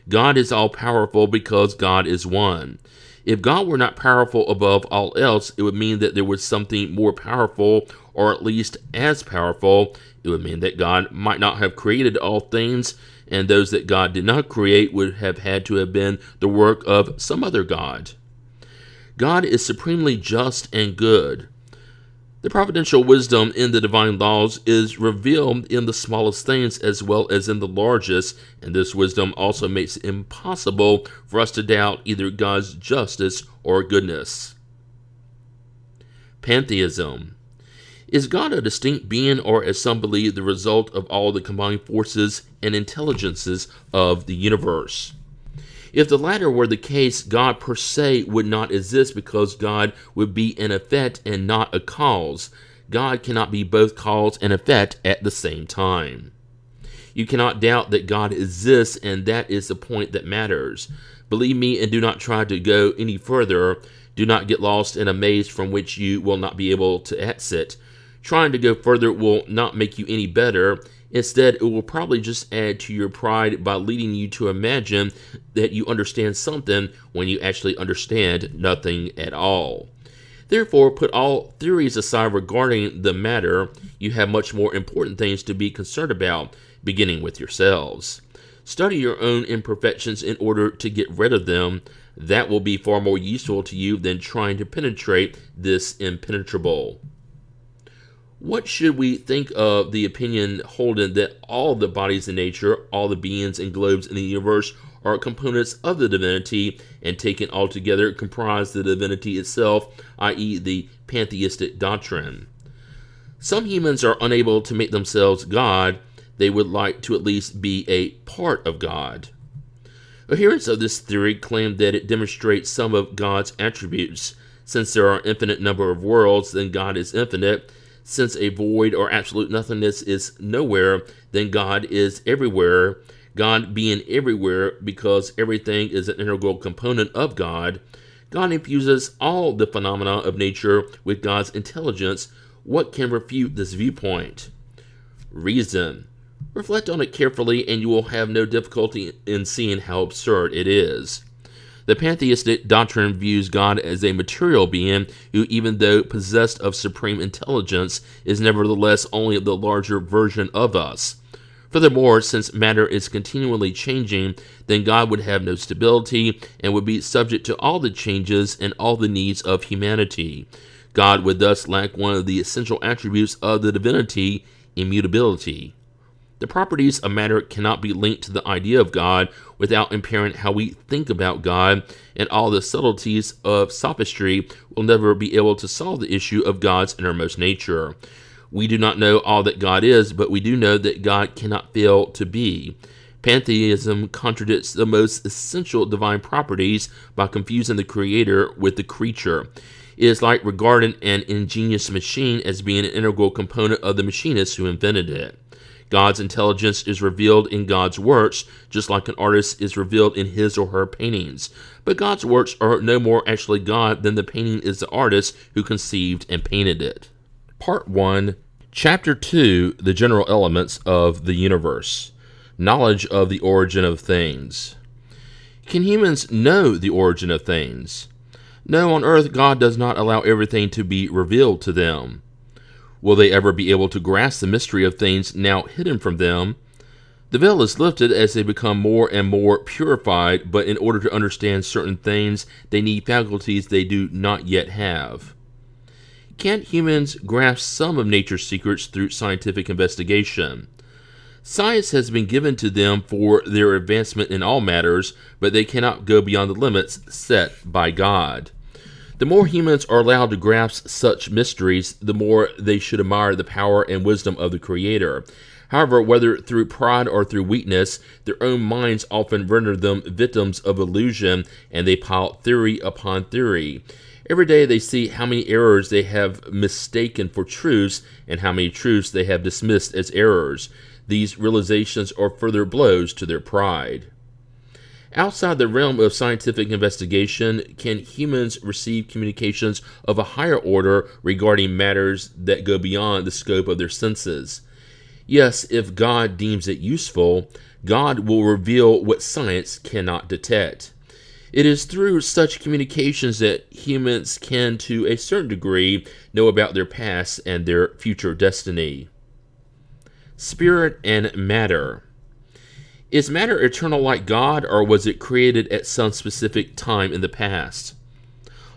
God is all-powerful because God is one. If God were not powerful above all else, it would mean that there was something more powerful, or at least as powerful. It would mean that God might not have created all things, and those that God did not create would have had to have been the work of some other God. God is supremely just and good. The providential wisdom in the divine laws is revealed in the smallest things as well as in the largest, and this wisdom also makes it impossible for us to doubt either God's justice or goodness. Pantheism. Is God a distinct being, or, as some believe, the result of all the combined forces and intelligences of the universe? If the latter were the case, God per se would not exist because God would be an effect and not a cause. God cannot be both cause and effect at the same time. You cannot doubt that God exists, and that is the point that matters. Believe me, and do not try to go any further. Do not get lost in a maze from which you will not be able to exit. Trying to go further will not make you any better. Instead, it will probably just add to your pride by leading you to imagine that you understand something when you actually understand nothing at all. Therefore, put all theories aside regarding the matter. You have much more important things to be concerned about, beginning with yourselves. Study your own imperfections in order to get rid of them. That will be far more useful to you than trying to penetrate this impenetrable. What should we think of the opinion holding that all the bodies in nature, all the beings and globes in the universe are components of the divinity and taken all together comprise the divinity itself, i.e. the pantheistic doctrine? Some humans are unable to make themselves God. They would like to at least be a part of God. Adherents of this theory claim that it demonstrates some of God's attributes. Since there are an infinite number of worlds, then God is infinite. Since a void or absolute nothingness is nowhere, then God is everywhere. God being everywhere because everything is an integral component of God. God infuses all the phenomena of nature with God's intelligence. What can refute this viewpoint? Reason. Reflect on it carefully and you will have no difficulty in seeing how absurd it is. The pantheistic doctrine views God as a material being who, even though possessed of supreme intelligence, is nevertheless only the larger version of us. Furthermore, since matter is continually changing, then God would have no stability and would be subject to all the changes and all the needs of humanity. God would thus lack one of the essential attributes of the divinity, immutability. The properties of matter cannot be linked to the idea of God without impairing how we think about God, and all the subtleties of sophistry will never be able to solve the issue of God's innermost nature. We do not know all that God is, but we do know that God cannot fail to be. Pantheism contradicts the most essential divine properties by confusing the Creator with the creature. It is like regarding an ingenious machine as being an integral component of the machinist who invented it. God's intelligence is revealed in God's works, just like an artist is revealed in his or her paintings. But God's works are no more actually God than the painting is the artist who conceived and painted it. Part 1, Chapter 2, The General Elements of the Universe. Knowledge of the origin of things. Can humans know the origin of things? No, on earth God does not allow everything to be revealed to them. Will they ever be able to grasp the mystery of things now hidden from them? The veil is lifted as they become more and more purified, but in order to understand certain things, they need faculties they do not yet have. Can't humans grasp some of nature's secrets through scientific investigation? Science has been given to them for their advancement in all matters, but they cannot go beyond the limits set by God. The more humans are allowed to grasp such mysteries, the more they should admire the power and wisdom of the Creator. However, whether through pride or through weakness, their own minds often render them victims of illusion, and they pile theory upon theory. Every day they see how many errors they have mistaken for truths, and how many truths they have dismissed as errors. These realizations are further blows to their pride. Outside the realm of scientific investigation, can humans receive communications of a higher order regarding matters that go beyond the scope of their senses? Yes, if God deems it useful, God will reveal what science cannot detect. It is through such communications that humans can, to a certain degree, know about their past and their future destiny. Spirit and matter. Is matter eternal like God, or was it created at some specific time in the past?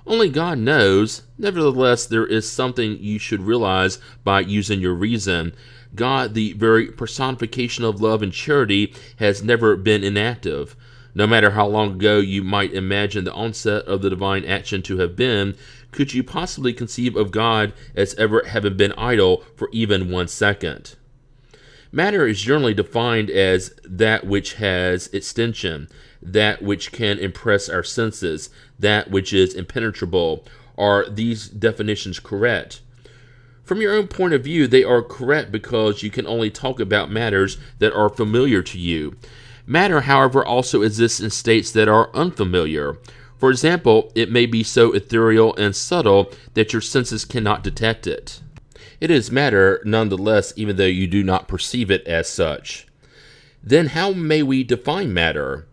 Only God knows. Nevertheless, there is something you should realize by using your reason. God, the very personification of love and charity, has never been inactive. No matter how long ago you might imagine the onset of the divine action to have been, could you possibly conceive of God as ever having been idle for even 1 second? Matter is generally defined as that which has extension, that which can impress our senses, that which is impenetrable. Are these definitions correct? From your own point of view, they are correct because you can only talk about matters that are familiar to you. Matter, however, also exists in states that are unfamiliar. For example, it may be so ethereal and subtle that your senses cannot detect it. It is matter nonetheless, even though you do not perceive it as such. Then how may we define matter?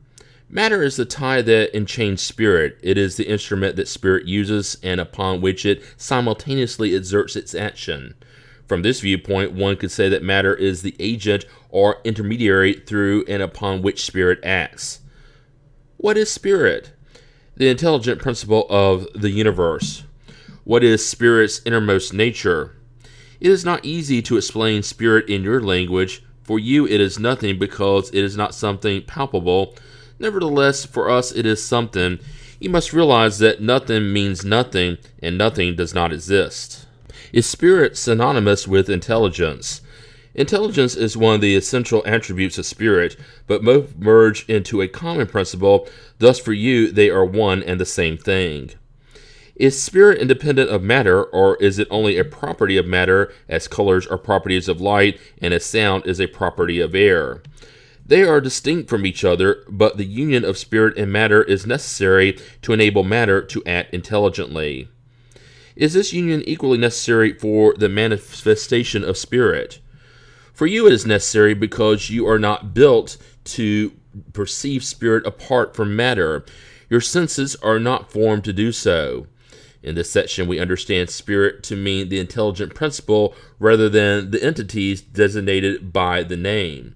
Matter is the tie that enchains spirit. It is the instrument that spirit uses and upon which it simultaneously exerts its action. From this viewpoint, one could say that matter is the agent or intermediary through and upon which spirit acts. What is spirit? The intelligent principle of the universe. What is spirit's innermost nature? It is not easy to explain spirit in your language. For you it is nothing because it is not something palpable. Nevertheless, for us it is something. You must realize that nothing means nothing, and nothing does not exist. Is spirit synonymous with intelligence? Intelligence is one of the essential attributes of spirit, but both merge into a common principle. Thus for you they are one and the same thing. Is spirit independent of matter, or is it only a property of matter, as colors are properties of light and as sound is a property of air? They are distinct from each other, but the union of spirit and matter is necessary to enable matter to act intelligently. Is this union equally necessary for the manifestation of spirit? For you it is necessary because you are not built to perceive spirit apart from matter. Your senses are not formed to do so. In this section, we understand spirit to mean the intelligent principle rather than the entities designated by the name.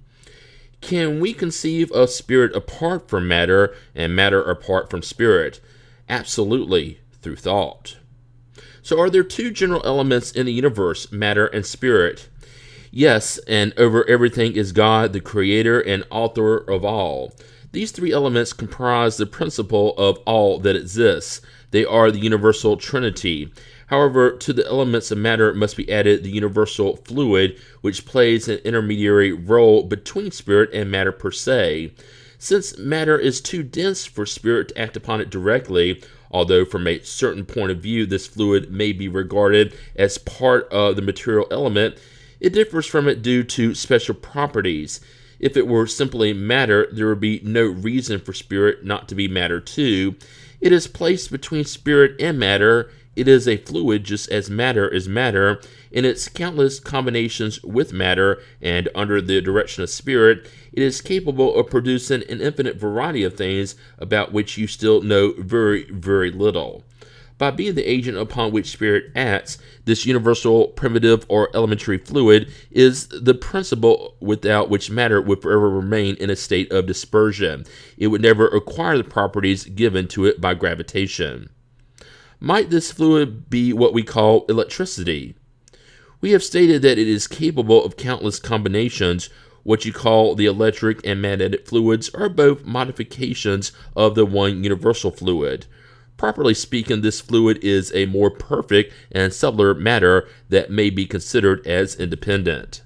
Can we conceive of spirit apart from matter and matter apart from spirit? Absolutely, through thought. So are there two general elements in the universe, matter and spirit? Yes, and over everything is God, the creator and author of all. These three elements comprise the principle of all that exists. They are the universal trinity. However, to the elements of matter must be added the universal fluid, which plays an intermediary role between spirit and matter per se. Since matter is too dense for spirit to act upon it directly, although from a certain point of view this fluid may be regarded as part of the material element, it differs from it due to special properties. If it were simply matter, there would be no reason for spirit not to be matter too. It is placed between spirit and matter. It is a fluid just as matter is matter. In its countless combinations with matter and under the direction of spirit, it is capable of producing an infinite variety of things about which you still know very, very little. By being the agent upon which spirit acts, this universal, primitive, or elementary fluid is the principle without which matter would forever remain in a state of dispersion. It would never acquire the properties given to it by gravitation. Might this fluid be what we call electricity? We have stated that it is capable of countless combinations. What you call the electric and magnetic fluids are both modifications of the one universal fluid. Properly speaking, this fluid is a more perfect and subtler matter that may be considered as independent.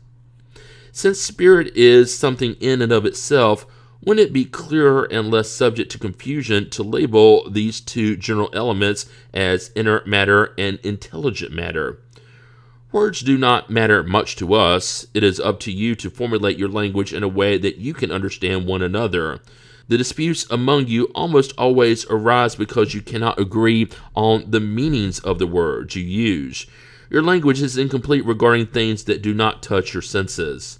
Since spirit is something in and of itself, wouldn't it be clearer and less subject to confusion to label these two general elements as inert matter and intelligent matter? Words do not matter much to us. It is up to you to formulate your language in a way that you can understand one another. The disputes among you almost always arise because you cannot agree on the meanings of the words you use. Your language is incomplete regarding things that do not touch your senses.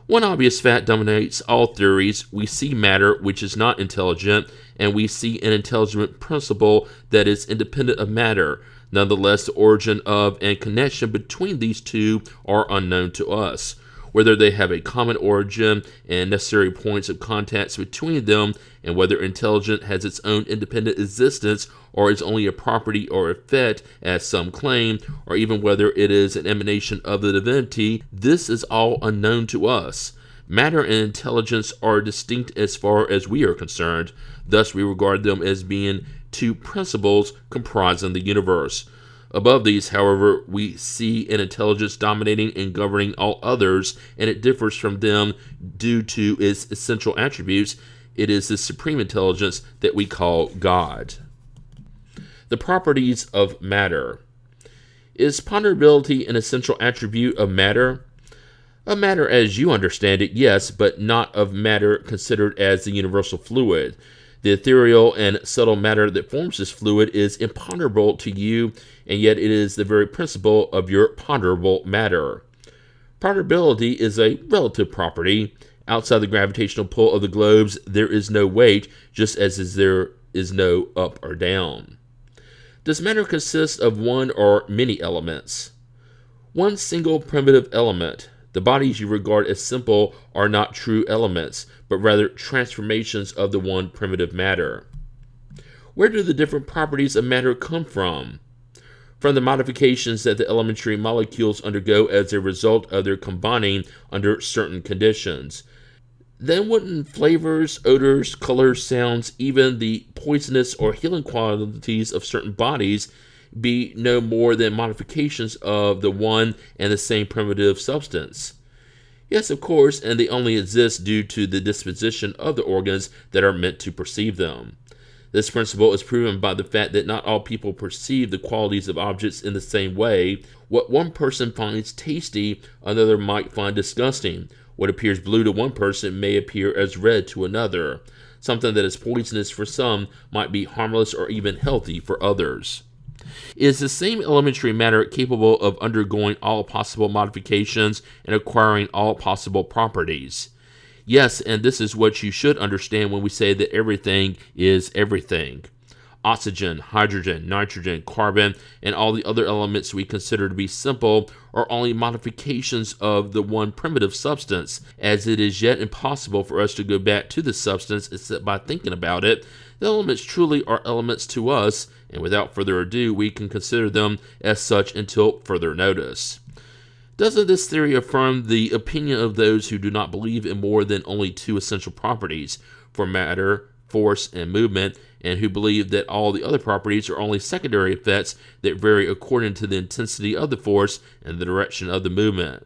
One obvious fact dominates all theories. We see matter which is not intelligent, and we see an intelligent principle that is independent of matter. Nonetheless, the origin of and connection between these two are unknown to us. Whether they have a common origin and necessary points of contact between them, and whether intelligence has its own independent existence or is only a property or effect, as some claim, or even whether it is an emanation of the divinity, this is all unknown to us. Matter and intelligence are distinct as far as we are concerned. Thus, we regard them as being two principles comprising the universe. Above these, however, we see an intelligence dominating and governing all others, and it differs from them due to its essential attributes. It is this supreme intelligence that we call God. The properties of matter. Is ponderability an essential attribute of matter? Of matter as you understand it, yes, but not of matter considered as the universal fluid. The ethereal and subtle matter that forms this fluid is imponderable to you, and yet it is the very principle of your ponderable matter. Ponderability is a relative property. Outside the gravitational pull of the globes, there is no weight, just as there is no up or down. Does matter consist of one or many elements? One single primitive element. The bodies you regard as simple are not true elements, but rather transformations of the one primitive matter. Where do the different properties of matter come from? From the modifications that the elementary molecules undergo as a result of their combining under certain conditions. Then wouldn't flavors, odors, colors, sounds, even the poisonous or healing qualities of certain bodies be no more than modifications of the one and the same primitive substance? Yes, of course, and they only exist due to the disposition of the organs that are meant to perceive them. This principle is proven by the fact that not all people perceive the qualities of objects in the same way. What one person finds tasty, another might find disgusting. What appears blue to one person may appear as red to another. Something that is poisonous for some might be harmless or even healthy for others. Is the same elementary matter capable of undergoing all possible modifications and acquiring all possible properties? Yes, and this is what you should understand when we say that everything is everything. Oxygen, hydrogen, nitrogen, carbon, and all the other elements we consider to be simple are only modifications of the one primitive substance. As it is yet impossible for us to go back to the substance except by thinking about it, the elements truly are elements to us, and without further ado, we can consider them as such until further notice. Doesn't this theory affirm the opinion of those who do not believe in more than only two essential properties for matter, force, and movement, and who believe that all the other properties are only secondary effects that vary according to the intensity of the force and the direction of the movement.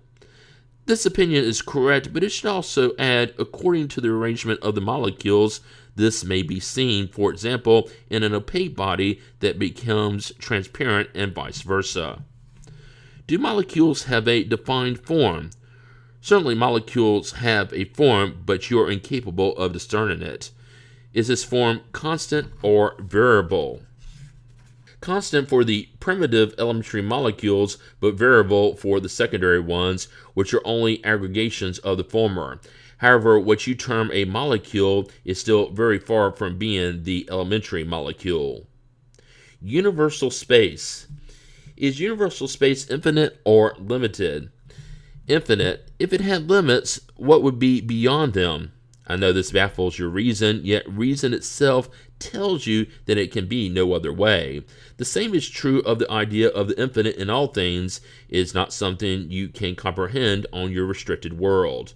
This opinion is correct, but it should also add, according to the arrangement of the molecules, this may be seen, for example, in an opaque body that becomes transparent and vice versa. Do molecules have a defined form? Certainly molecules have a form, but you are incapable of discerning it. Is this form constant or variable? Constant for the primitive elementary molecules, but variable for the secondary ones, which are only aggregations of the former. However, what you term a molecule is still very far from being the elementary molecule. Universal space. Is universal space infinite or limited? Infinite. If it had limits, what would be beyond them? I know this baffles your reason, yet reason itself tells you that it can be no other way. The same is true of the idea of the infinite in all things. It is not something you can comprehend on your restricted world.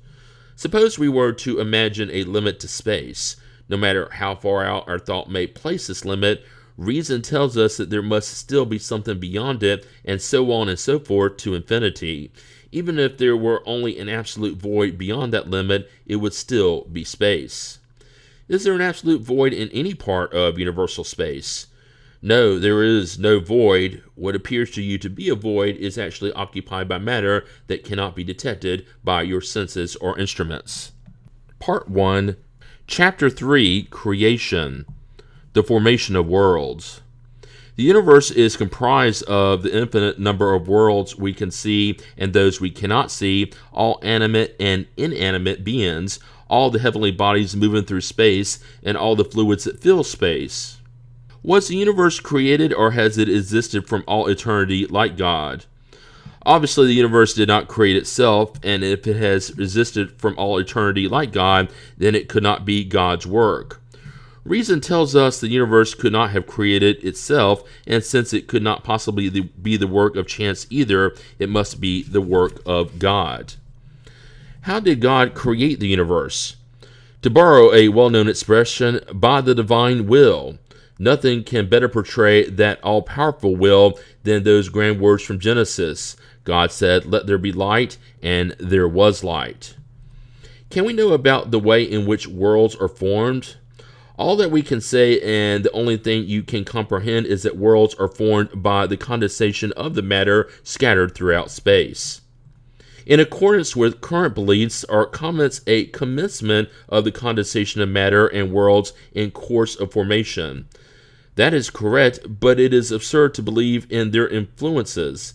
Suppose we were to imagine a limit to space. No matter how far out our thought may place this limit, reason tells us that there must still be something beyond it, and so on and so forth to infinity. Even if there were only an absolute void beyond that limit, it would still be space. Is there an absolute void in any part of universal space? No, there is no void. What appears to you to be a void is actually occupied by matter that cannot be detected by your senses or instruments. Part 1, Chapter 3, Creation, the Formation of Worlds. The universe is comprised of the infinite number of worlds we can see and those we cannot see, all animate and inanimate beings, all the heavenly bodies moving through space, and all the fluids that fill space. Was the universe created, or has it existed from all eternity like God? Obviously, the universe did not create itself, and if it has existed from all eternity like God, then it could not be God's work. Reason tells us the universe could not have created itself, and since it could not possibly be the work of chance either, it must be the work of God. How did God create the universe? To borrow a well-known expression, by the divine will. Nothing can better portray that all-powerful will than those grand words from Genesis. God said, "Let there be light," and there was light. Can we know about the way in which worlds are formed? All that we can say, and the only thing you can comprehend, is that worlds are formed by the condensation of the matter scattered throughout space. In accordance with current beliefs, are comments a commencement of the condensation of matter and worlds in course of formation. That is correct, but it is absurd to believe in their influences.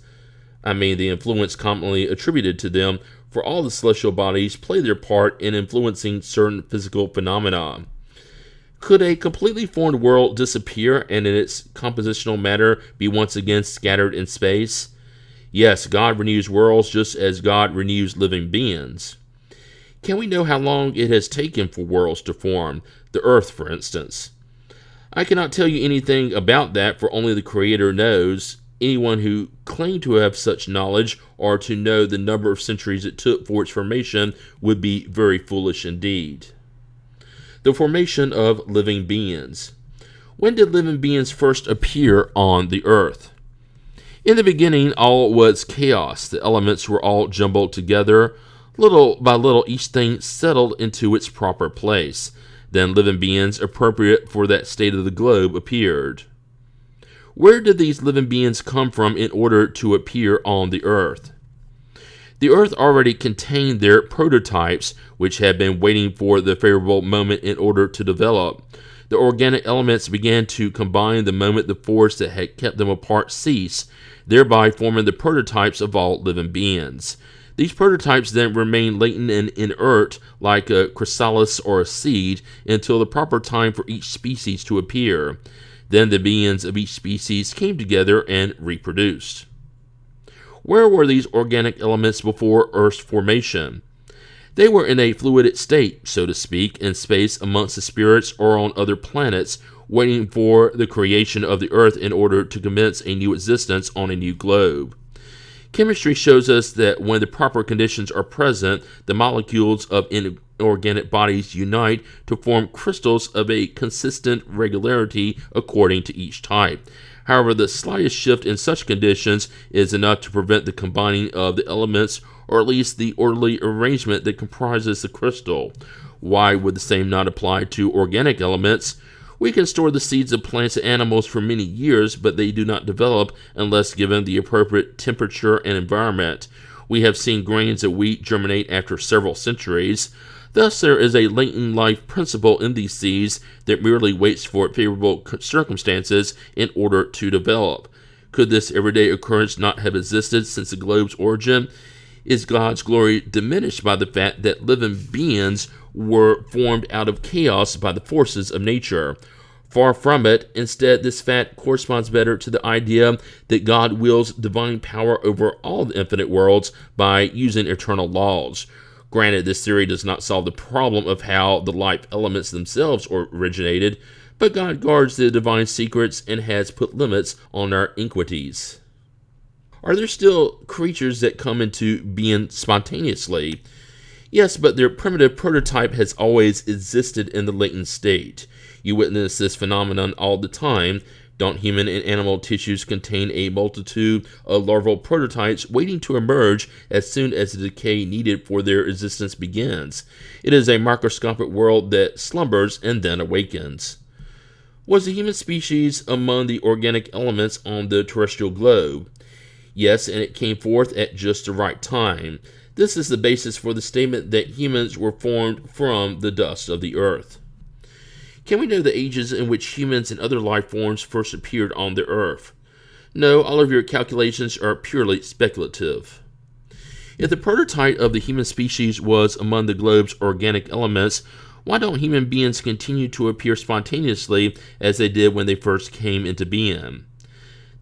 The influence commonly attributed to them, for all the celestial bodies play their part in influencing certain physical phenomena. Could a completely formed world disappear and in its compositional matter be once again scattered in space? Yes, God renews worlds just as God renews living beings. Can we know how long it has taken for worlds to form? The Earth, for instance. I cannot tell you anything about that, for only the Creator knows. Anyone who claimed to have such knowledge or to know the number of centuries it took for its formation would be very foolish indeed. The formation of living beings. When did living beings first appear on the earth? In the beginning, all was chaos. The elements were all jumbled together. Little by little, each thing settled into its proper place. Then living beings appropriate for that state of the globe appeared. Where did these living beings come from in order to appear on the earth? The earth already contained their prototypes, which had been waiting for the favorable moment in order to develop. The organic elements began to combine the moment the force that had kept them apart ceased, thereby forming the prototypes of all living beings. These prototypes then remained latent and inert, like a chrysalis or a seed, until the proper time for each species to appear. Then the beings of each species came together and reproduced. Where were these organic elements before Earth's formation? They were in a fluid state, so to speak, in space amongst the spirits or on other planets, waiting for the creation of the Earth in order to commence a new existence on a new globe. Chemistry shows us that when the proper conditions are present, the molecules of organic bodies unite to form crystals of a consistent regularity according to each type. However, the slightest shift in such conditions is enough to prevent the combining of the elements, or at least the orderly arrangement that comprises the crystal. Why would the same not apply to organic elements? We can store the seeds of plants and animals for many years, but they do not develop unless given the appropriate temperature and environment. We have seen grains of wheat germinate after several centuries. Thus, there is a latent life principle in these seeds that merely waits for favorable circumstances in order to develop. Could this everyday occurrence not have existed since the globe's origin? Is God's glory diminished by the fact that living beings were formed out of chaos by the forces of nature? Far from it. Instead, this fact corresponds better to the idea that God wields divine power over all the infinite worlds by using eternal laws. Granted, this theory does not solve the problem of how the life elements themselves originated, but God guards the divine secrets and has put limits on our iniquities. Are there still creatures that come into being spontaneously? Yes, but their primitive prototype has always existed in the latent state. You witness this phenomenon all the time. Don't human and animal tissues contain a multitude of larval prototypes waiting to emerge as soon as the decay needed for their existence begins? It is a microscopic world that slumbers and then awakens. Was the human species among the organic elements on the terrestrial globe? Yes, and it came forth at just the right time. This is the basis for the statement that humans were formed from the dust of the earth. Can we know the ages in which humans and other life forms first appeared on the earth? No, all of your calculations are purely speculative. If the prototype of the human species was among the globe's organic elements, why don't human beings continue to appear spontaneously as they did when they first came into being?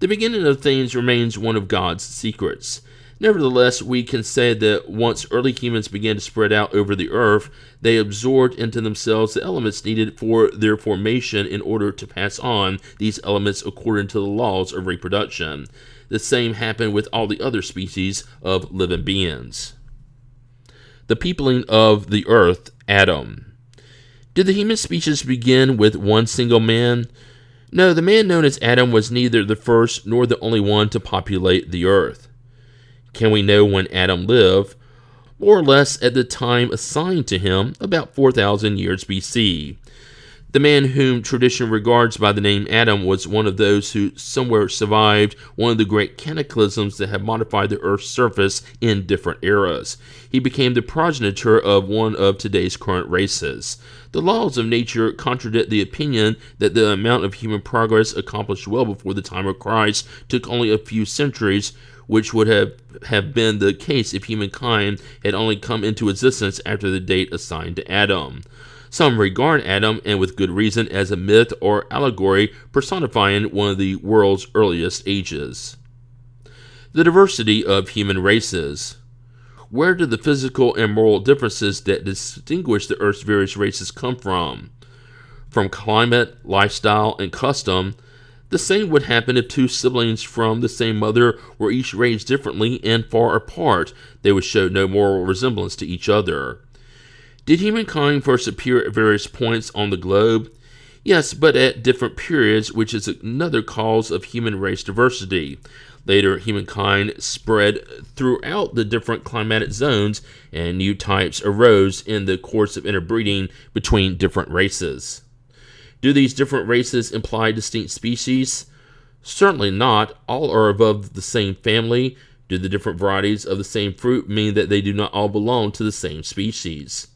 The beginning of things remains one of God's secrets. Nevertheless, we can say that once early humans began to spread out over the earth, they absorbed into themselves the elements needed for their formation in order to pass on these elements according to the laws of reproduction. The same happened with all the other species of living beings. The peopling of the earth, Adam. Did the human species begin with one single man? No, the man known as Adam was neither the first nor the only one to populate the earth. Can we know when Adam lived? More or less at the time assigned to him, about 4,000 years BC. The man whom tradition regards by the name Adam was one of those who somewhere survived one of the great cataclysms that have modified the earth's surface in different eras. He became the progenitor of one of today's current races. The laws of nature contradict the opinion that the amount of human progress accomplished well before the time of Christ took only a few centuries, which would have been the case if humankind had only come into existence after the date assigned to Adam. Some regard Adam, and with good reason, as a myth or allegory personifying one of the world's earliest ages. The diversity of human races. Where did the physical and moral differences that distinguish the Earth's various races come from? From climate, lifestyle, and custom. The same would happen if two siblings from the same mother were each raised differently and far apart. They would show no moral resemblance to each other. Did humankind first appear at various points on the globe? Yes, but at different periods, which is another cause of human race diversity. Later, humankind spread throughout the different climatic zones, and new types arose in the course of interbreeding between different races. Do these different races imply distinct species? Certainly not. All are above the same family. Do the different varieties of the same fruit mean that they do not all belong to the same species?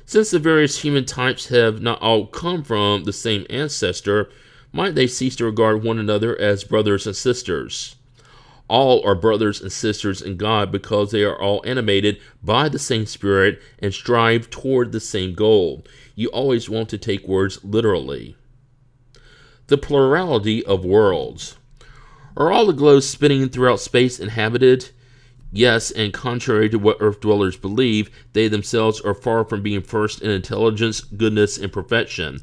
Since the various human types have not all come from the same ancestor, might they cease to regard one another as brothers and sisters? All are brothers and sisters in God because they are all animated by the same Spirit and strive toward the same goal. You always want to take words literally. The plurality of worlds. Are all the globes spinning throughout space inhabited? Yes, and contrary to what Earth dwellers believe, they themselves are far from being first in intelligence, goodness, and perfection.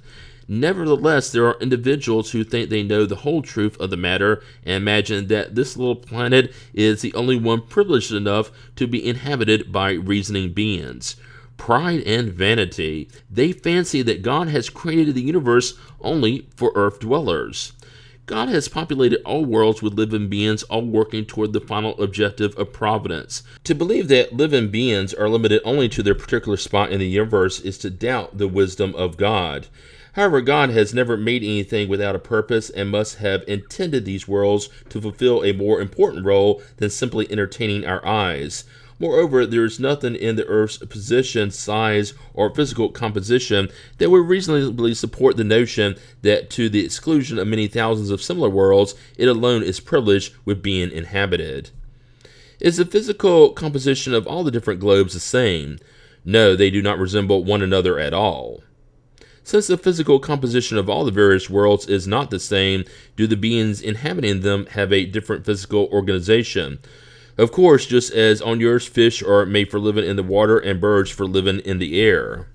Nevertheless, there are individuals who think they know the whole truth of the matter and imagine that this little planet is the only one privileged enough to be inhabited by reasoning beings. pride and vanity. They fancy that God has created the universe only for earth dwellers. God has populated all worlds with living beings, all working toward the final objective of providence. To believe that living beings are limited only to their particular spot in the universe is to doubt the wisdom of God. However, God has never made anything without a purpose and must have intended these worlds to fulfill a more important role than simply entertaining our eyes. Moreover, there is nothing in the Earth's position, size, or physical composition that would reasonably support the notion that, to the exclusion of many thousands of similar worlds, it alone is privileged with being inhabited. Is the physical composition of all the different globes the same? No, they do not resemble one another at all. Since the physical composition of all the various worlds is not the same, do the beings inhabiting them have a different physical organization? Of course, just as on yours fish are made for living in the water and birds for living in the air.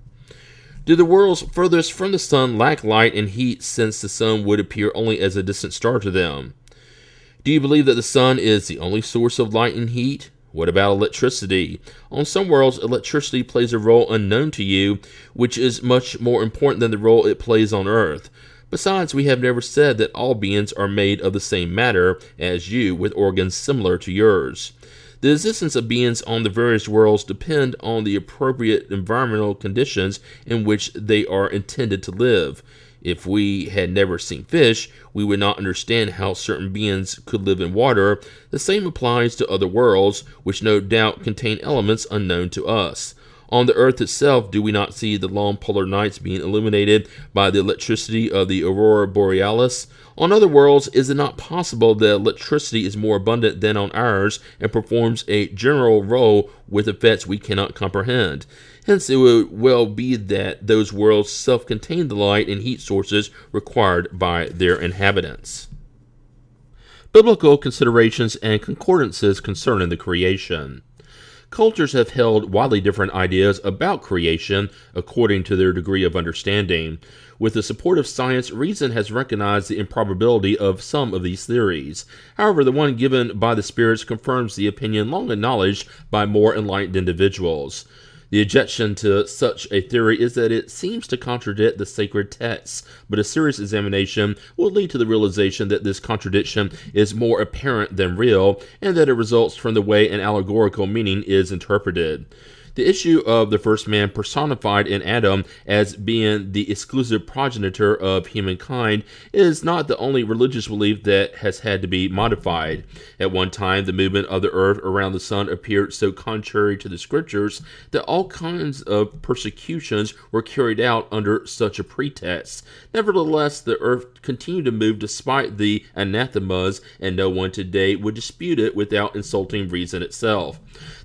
Do the worlds furthest from the sun lack light and heat, since the sun would appear only as a distant star to them? Do you believe that the sun is the only source of light and heat? What about electricity? On some worlds, electricity plays a role unknown to you, which is much more important than the role it plays on Earth. Besides, we have never said that all beings are made of the same matter as you, with organs similar to yours. The existence of beings on the various worlds depend on the appropriate environmental conditions in which they are intended to live. If we had never seen fish, we would not understand how certain beings could live in water. The same applies to other worlds, which no doubt contain elements unknown to us. On the earth itself, do we not see the long polar nights being illuminated by the electricity of the aurora borealis? On other worlds, is it not possible that electricity is more abundant than on ours and performs a general role with effects we cannot comprehend? Hence, it would well be that those worlds self-contain the light and heat sources required by their inhabitants. Biblical considerations and concordances concerning the creation. Cultures have held widely different ideas about creation according to their degree of understanding. With the support of science, reason has recognized the improbability of some of these theories. However, the one given by the spirits confirms the opinion long acknowledged by more enlightened individuals. The objection to such a theory is that it seems to contradict the sacred texts, but a serious examination will lead to the realization that this contradiction is more apparent than real, and that it results from the way an allegorical meaning is interpreted. The issue of the first man personified in Adam as being the exclusive progenitor of humankind is not the only religious belief that has had to be modified. At one time, the movement of the earth around the sun appeared so contrary to the scriptures that all kinds of persecutions were carried out under such a pretext. Nevertheless, the earth continued to move despite the anathemas, and no one today would dispute it without insulting reason itself.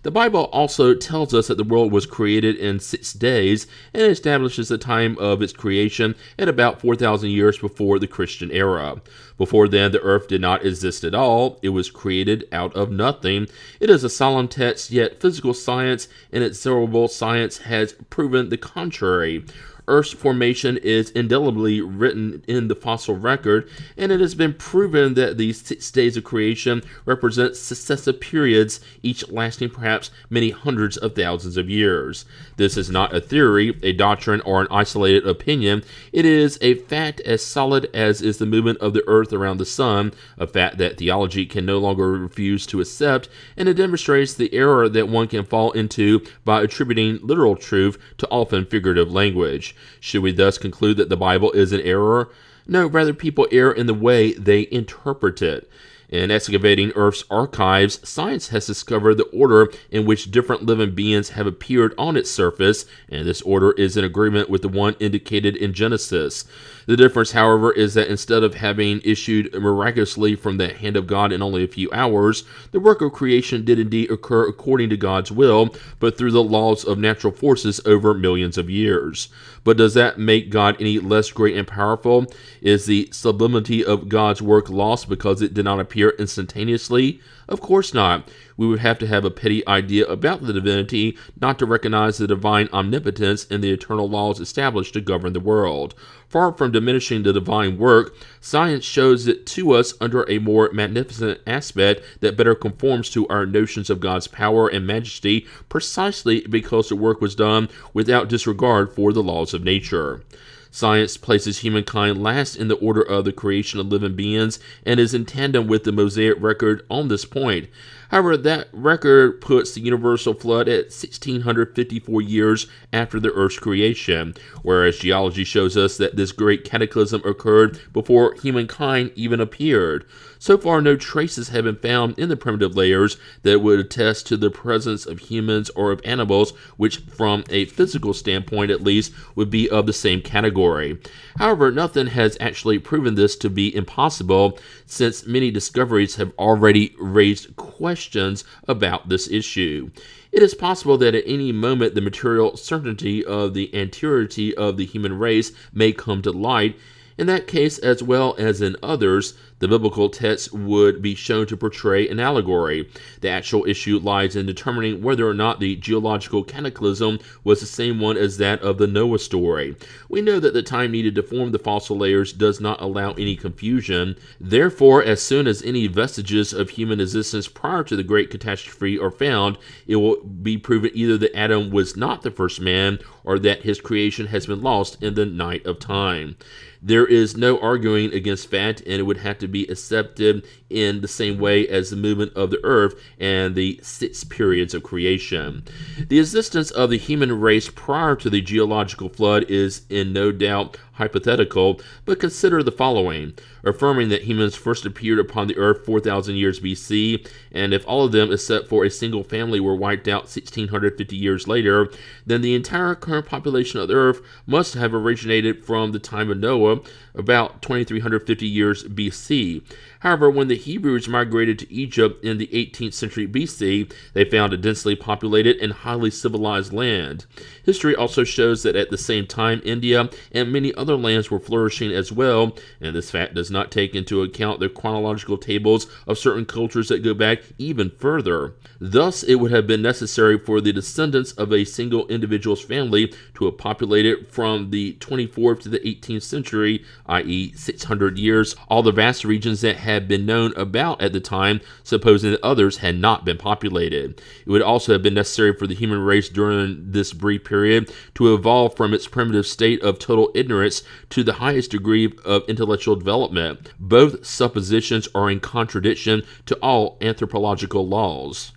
The Bible also tells us that the world was created in 6 days and establishes the time of its creation at about 4,000 years before the Christian era. Before then, the earth did not exist at all. It was created out of nothing. It is a solemn text, yet physical science and inexorable science has proven the contrary. Earth's formation is indelibly written in the fossil record, and it has been proven that these 6 days of creation represent successive periods, each lasting perhaps many hundreds of thousands of years. This is not a theory, a doctrine, or an isolated opinion. It is a fact as solid as is the movement of the earth around the sun, a fact that theology can no longer refuse to accept, and it demonstrates the error that one can fall into by attributing literal truth to often figurative language. Should we thus conclude that the Bible is an error? No, rather people err in the way they interpret it. In excavating Earth's archives, science has discovered the order in which different living beings have appeared on its surface, and this order is in agreement with the one indicated in Genesis. The difference, however, is that instead of having issued miraculously from the hand of God in only a few hours, the work of creation did indeed occur according to God's will, but through the laws of natural forces over millions of years. But does that make God any less great and powerful? Is the sublimity of God's work lost because it did not appear appear instantaneously? Of course not. We would have to have a petty idea about the divinity not to recognize the divine omnipotence and the eternal laws established to govern the world. Far from diminishing the divine work, science shows it to us under a more magnificent aspect that better conforms to our notions of God's power and majesty, precisely because the work was done without disregard for the laws of nature. Science places humankind last in the order of the creation of living beings and is in tandem with the Mosaic record on this point. However, that record puts the universal flood at 1654 years after the Earth's creation, whereas geology shows us that this great cataclysm occurred before humankind even appeared. So far, no traces have been found in the primitive layers that would attest to the presence of humans or of animals, which, from a physical standpoint at least, would be of the same category. However, nothing has actually proven this to be impossible, since many discoveries have already raised questions about this issue. It is possible that at any moment the material certainty of the anteriority of the human race may come to light. In that case, as well as in others, the biblical text would be shown to portray an allegory. The actual issue lies in determining whether or not the geological cataclysm was the same one as that of the Noah story. We know that the time needed to form the fossil layers does not allow any confusion. Therefore, as soon as any vestiges of human existence prior to the great catastrophe are found, it will be proven either that Adam was not the first man or that his creation has been lost in the night of time. There is no arguing against fact, and it would have to be accepted in the same way as the movement of the earth and the 6 periods of creation. The existence of the human race prior to the geological flood is in no doubt hypothetical, but consider the following. Affirming that humans first appeared upon the earth 4,000 years BC, and if all of them except for a single family were wiped out 1,650 years later, then the entire current population of the earth must have originated from the time of Noah, about 2,350 years BC. However, when the Hebrews migrated to Egypt in the 18th century BC, they found a densely populated and highly civilized land. History also shows that at the same time, India and many other lands were flourishing as well, and this fact does not take into account the chronological tables of certain cultures that go back even further. Thus, it would have been necessary for the descendants of a single individual's family to have populated from the 24th to the 18th century, i.e. 600 years, all the vast regions that had been known about at the time, supposing that others had not been populated. It would also have been necessary for the human race during this brief period to evolve from its primitive state of total ignorance to the highest degree of intellectual development. Both suppositions are in contradiction to all anthropological laws.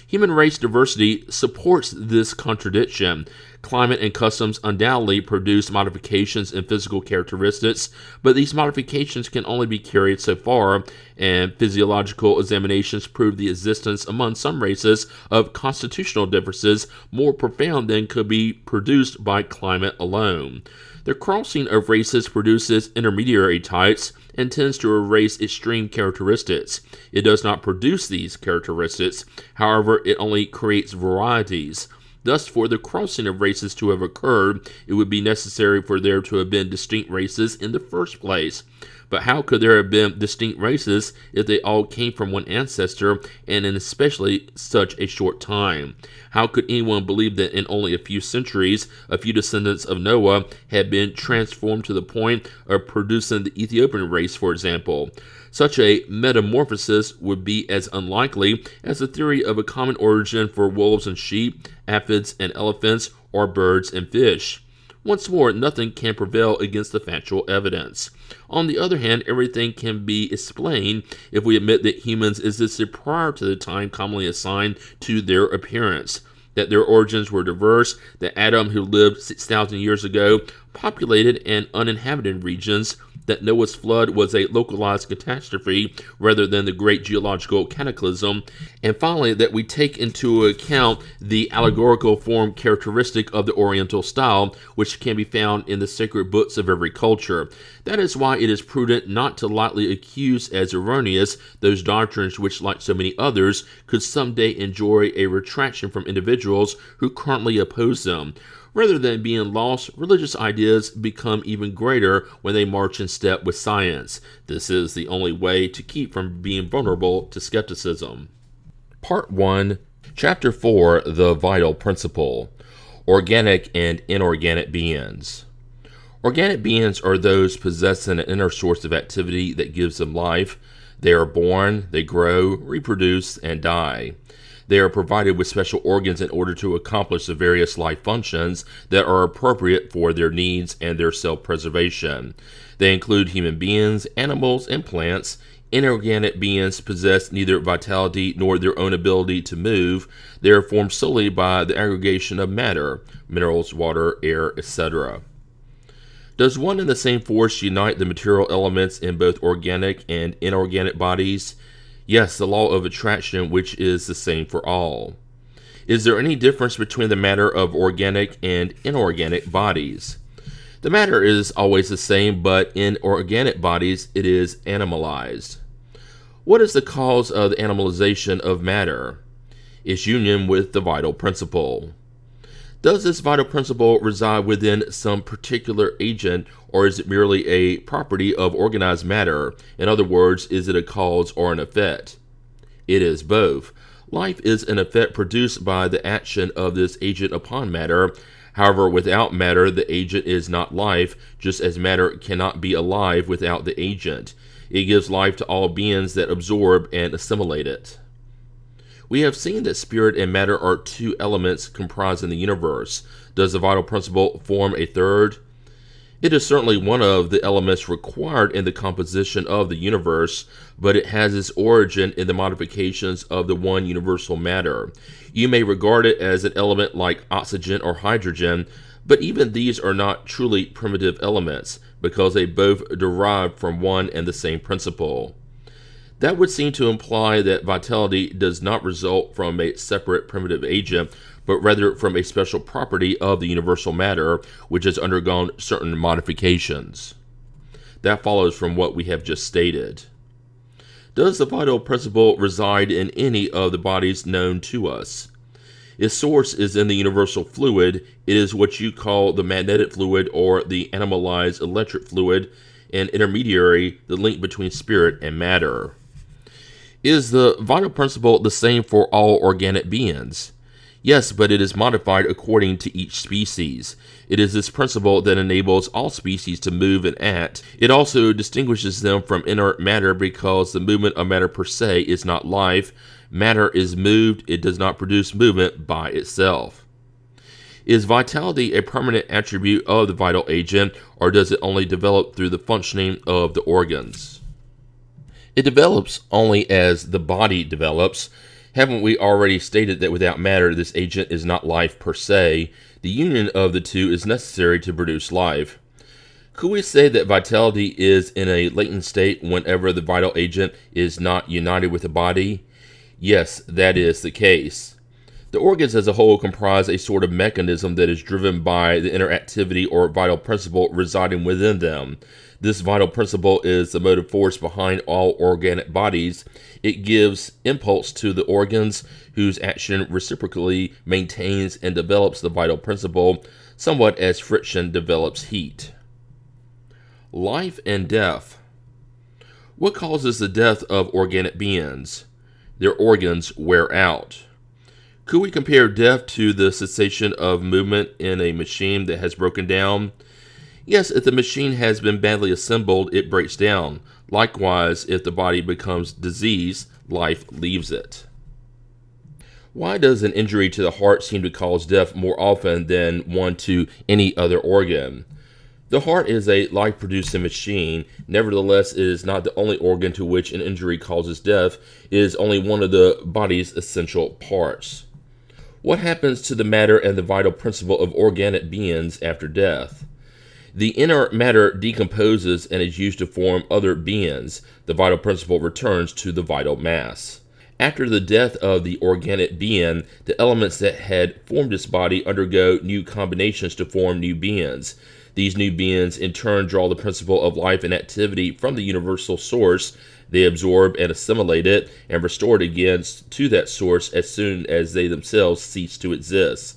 Human race diversity supports this contradiction. Climate and customs undoubtedly produce modifications in physical characteristics, but these modifications can only be carried so far, and physiological examinations prove the existence among some races of constitutional differences more profound than could be produced by climate alone. The crossing of races produces intermediary types and tends to erase extreme characteristics. It does not produce these characteristics, however, it only creates varieties. Thus, for the crossing of races to have occurred, it would be necessary for there to have been distinct races in the first place. But how could there have been distinct races if they all came from one ancestor, and in especially such a short time? How could anyone believe that in only a few centuries, a few descendants of Noah had been transformed to the point of producing the Ethiopian race, for example? Such a metamorphosis would be as unlikely as the theory of a common origin for wolves and sheep, aphids and elephants, or birds and fish. Once more, nothing can prevail against the factual evidence. On the other hand, everything can be explained if we admit that humans existed prior to the time commonly assigned to their appearance, that their origins were diverse, that Adam, who lived 6,000 years ago, populated and uninhabited regions, that Noah's flood was a localized catastrophe rather than the great geological cataclysm, and finally that we take into account the allegorical form characteristic of the Oriental style, which can be found in the sacred books of every culture. That is why it is prudent not to lightly accuse as erroneous those doctrines which, like so many others, could someday enjoy a retraction from individuals who currently oppose them. Rather than being lost, religious ideas become even greater when they march in step with science. This is the only way to keep from being vulnerable to skepticism. Part 1, Chapter 4, The Vital Principle: Organic and Inorganic Beings. Organic beings are those possessing an inner source of activity that gives them life. They are born, they grow, reproduce, and die. They are provided with special organs in order to accomplish the various life functions that are appropriate for their needs and their self-preservation. They include human beings, animals, and plants. Inorganic beings possess neither vitality nor their own ability to move. They are formed solely by the aggregation of matter, minerals, water, air, etc. Does one and the same force unite the material elements in both organic and inorganic bodies? Yes, the law of attraction, which is the same for all. Is there any difference between the matter of organic and inorganic bodies? The matter is always the same, but in organic bodies it is animalized. What is the cause of the animalization of matter? Its union with the vital principle. Does this vital principle reside within some particular agent, or is it merely a property of organized matter? In other words, is it a cause or an effect? It is both. Life is an effect produced by the action of this agent upon matter. However, without matter, the agent is not life, just as matter cannot be alive without the agent. It gives life to all beings that absorb and assimilate it. We have seen that spirit and matter are two elements comprising the universe. Does the vital principle form a third? It is certainly one of the elements required in the composition of the universe, but it has its origin in the modifications of the one universal matter. You may regard it as an element like oxygen or hydrogen, but even these are not truly primitive elements, because they both derive from one and the same principle. That would seem to imply that vitality does not result from a separate primitive agent, but rather from a special property of the universal matter, which has undergone certain modifications. That follows from what we have just stated. Does the vital principle reside in any of the bodies known to us? Its source is in the universal fluid. It is what you call the magnetic fluid or the animalized electric fluid, and intermediary, the link between spirit and matter. Is the vital principle the same for all organic beings? Yes, but it is modified according to each species. It is this principle that enables all species to move and act. It also distinguishes them from inert matter because the movement of matter per se is not life. Matter is moved, it does not produce movement by itself. Is vitality a permanent attribute of the vital agent, or does it only develop through the functioning of the organs? It develops only as the body develops. Haven't we already stated that without matter, this agent is not life per se? The union of the two is necessary to produce life. Could we say that vitality is in a latent state whenever the vital agent is not united with the body? Yes, that is the case. The organs as a whole comprise a sort of mechanism that is driven by the inner activity or vital principle residing within them. This vital principle is the motive force behind all organic bodies. It gives impulse to the organs, whose action reciprocally maintains and develops the vital principle, somewhat as friction develops heat. Life and death. What causes the death of organic beings? Their organs wear out. Could we compare death to the cessation of movement in a machine that has broken down? Yes, if the machine has been badly assembled, it breaks down. Likewise, if the body becomes diseased, life leaves it. Why does an injury to the heart seem to cause death more often than one to any other organ? The heart is a life-producing machine. Nevertheless, it is not the only organ to which an injury causes death. It is only one of the body's essential parts. What happens to the matter and the vital principle of organic beings after death? The inert matter decomposes and is used to form other beings. The vital principle returns to the vital mass. After the death of the organic being, the elements that had formed its body undergo new combinations to form new beings. These new beings in turn draw the principle of life and activity from the universal source. They absorb and assimilate it and restore it again to that source as soon as they themselves cease to exist.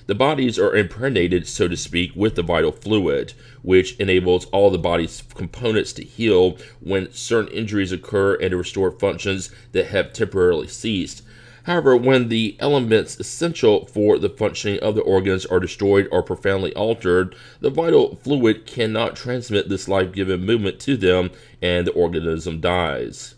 The bodies are impregnated, so to speak, with the vital fluid, which enables all the body's components to heal when certain injuries occur and to restore functions that have temporarily ceased. However, when the elements essential for the functioning of the organs are destroyed or profoundly altered, the vital fluid cannot transmit this life-giving movement to them, and the organism dies.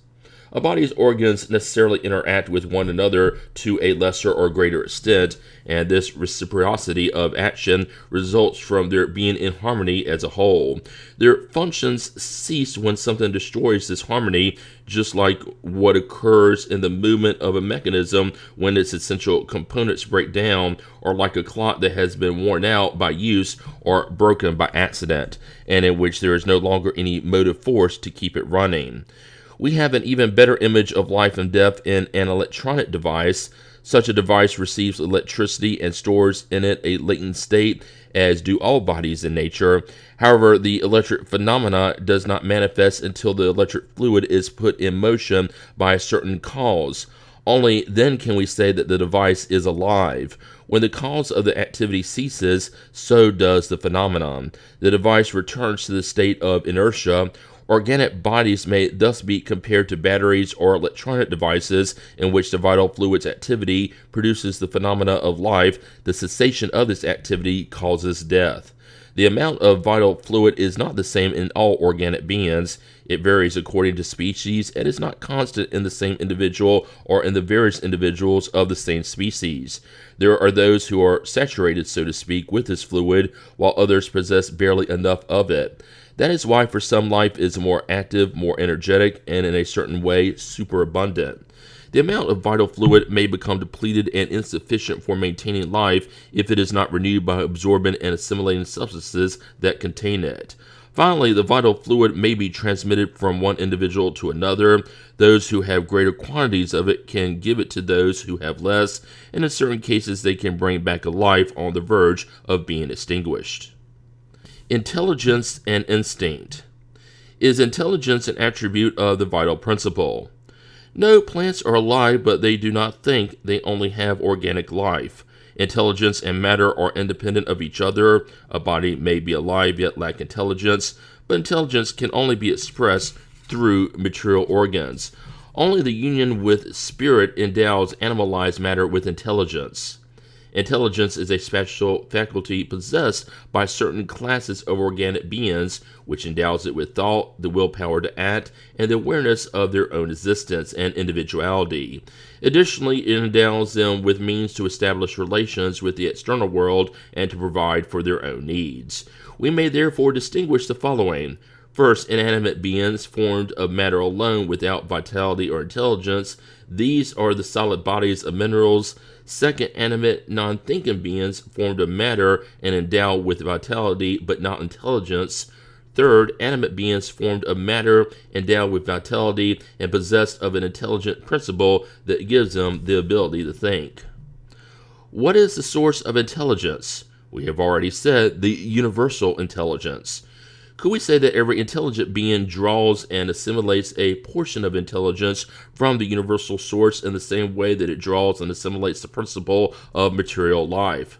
A body's organs necessarily interact with one another to a lesser or greater extent, and this reciprocity of action results from their being in harmony as a whole. Their functions cease when something destroys this harmony, just like what occurs in the movement of a mechanism when its essential components break down, or like a clock that has been worn out by use or broken by accident, and in which there is no longer any motive force to keep it running. We have an even better image of life and death in an electronic device. Such a device receives electricity and stores in it a latent state, as do all bodies in nature. However, the electric phenomena does not manifest until the electric fluid is put in motion by a certain cause. Only then can we say that the device is alive. When the cause of the activity ceases, so does the phenomenon. The device returns to the state of inertia. Organic bodies may thus be compared to batteries or electronic devices in which the vital fluid's activity produces the phenomena of life. The cessation of this activity causes death. The amount of vital fluid is not the same in all organic beings. It varies according to species and is not constant in the same individual or in the various individuals of the same species. There are those who are saturated, so to speak, with this fluid, while others possess barely enough of it. That is why for some life is more active, more energetic, and in a certain way superabundant. The amount of vital fluid may become depleted and insufficient for maintaining life if it is not renewed by absorbing and assimilating substances that contain it. Finally, the vital fluid may be transmitted from one individual to another. Those who have greater quantities of it can give it to those who have less, and in certain cases they can bring back a life on the verge of being extinguished. Intelligence and instinct. Is intelligence an attribute of the vital principle? No, plants are alive, but they do not think. They only have organic life. Intelligence and matter are independent of each other. A body may be alive yet lack intelligence, but intelligence can only be expressed through material organs. Only the union with spirit endows animalized matter with intelligence. Intelligence is a special faculty possessed by certain classes of organic beings, which endows it with thought, the willpower to act, and the awareness of their own existence and individuality. Additionally, it endows them with means to establish relations with the external world and to provide for their own needs. We may therefore distinguish the following. First, inanimate beings formed of matter alone without vitality or intelligence. These are the solid bodies of minerals. Second, animate, non-thinking beings formed of matter and endowed with vitality but not intelligence. Third, animate beings formed of matter, endowed with vitality, and possessed of an intelligent principle that gives them the ability to think. What is the source of intelligence? We have already said the universal intelligence. Could we say that every intelligent being draws and assimilates a portion of intelligence from the universal source in the same way that it draws and assimilates the principle of material life?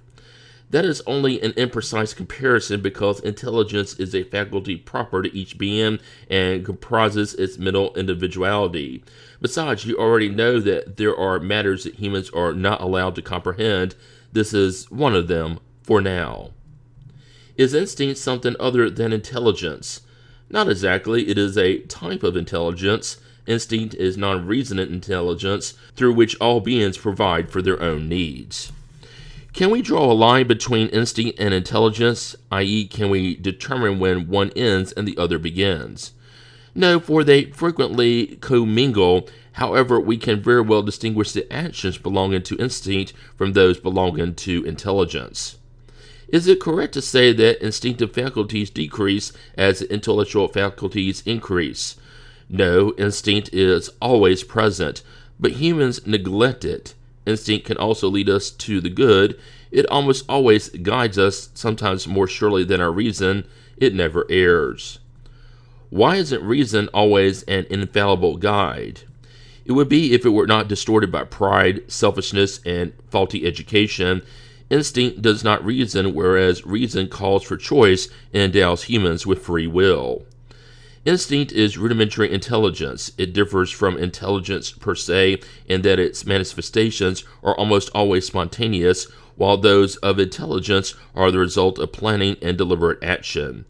That is only an imprecise comparison because intelligence is a faculty proper to each being and comprises its mental individuality. Besides, you already know that there are matters that humans are not allowed to comprehend. This is one of them for now. Is instinct something other than intelligence? Not exactly. It is a type of intelligence. Instinct is non-reasonant intelligence through which all beings provide for their own needs. Can we draw a line between instinct and intelligence, i.e., can we determine when one ends and the other begins? No, for they frequently commingle. However, we can very well distinguish the actions belonging to instinct from those belonging to intelligence. Is it correct to say that instinctive faculties decrease as intellectual faculties increase? No, instinct is always present, but humans neglect it. Instinct can also lead us to the good. It almost always guides us, sometimes more surely than our reason. It never errs. Why isn't reason always an infallible guide? It would be if it were not distorted by pride, selfishness, and faulty education. Instinct does not reason, whereas reason calls for choice and endows humans with free will. Instinct is rudimentary intelligence. It differs from intelligence per se in that its manifestations are almost always spontaneous, while those of intelligence are the result of planning and deliberate action.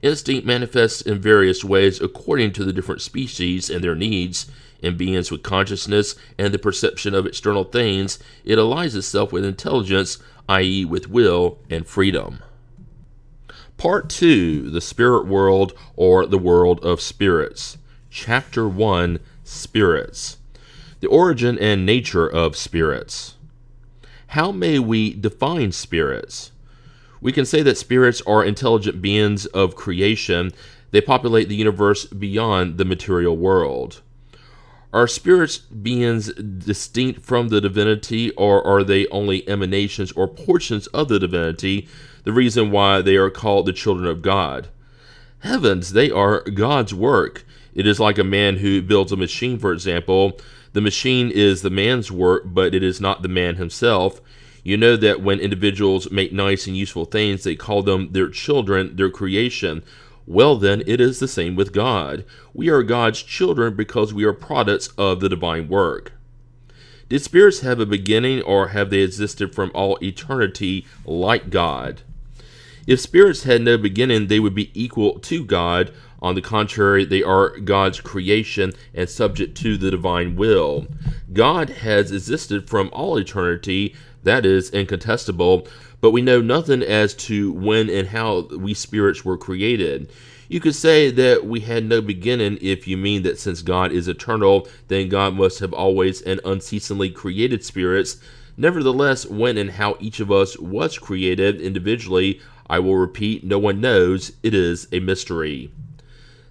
Instinct manifests in various ways according to the different species and their needs. In beings with consciousness and the perception of external things, it allies itself with intelligence, i.e. with will and freedom. Part 2, the Spirit World or the World of Spirits. Chapter 1, Spirits. The origin and nature of spirits. How may we define spirits? We can say that spirits are intelligent beings of creation. They populate the universe beyond the material world. Are spirits beings distinct from the divinity, or are they only emanations or portions of the divinity, the reason why they are called the children of God? Heavens, they are God's work. It is like a man who builds a machine, for example. The machine is the man's work, but it is not the man himself. You know that when individuals make nice and useful things, they call them their children, their creation. Well then, it is the same with God. We are God's children because we are products of the divine work. Did spirits have a beginning, or have they existed from all eternity like God? If spirits had no beginning, they would be equal to God. On the contrary, they are God's creation and subject to the divine will. God has existed from all eternity, that is incontestable, but we know nothing as to when and how we spirits were created. You could say that we had no beginning if you mean that since God is eternal, then God must have always and unceasingly created spirits. Nevertheless, when and how each of us was created individually, I will repeat, no one knows. It is a mystery.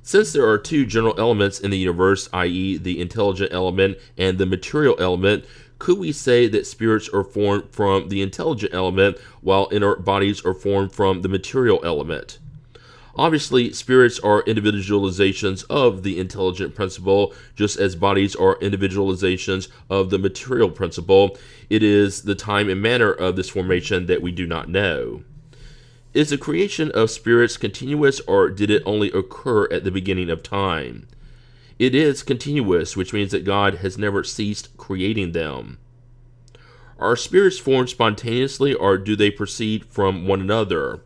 Since there are two general elements in the universe, i.e. the intelligent element and the material element, could we say that spirits are formed from the intelligent element while inert bodies are formed from the material element? Obviously, spirits are individualizations of the intelligent principle, just as bodies are individualizations of the material principle. It is the time and manner of this formation that we do not know. Is the creation of spirits continuous, or did it only occur at the beginning of time? It is continuous, which means that God has never ceased creating them. Are spirits formed spontaneously, or do they proceed from one another?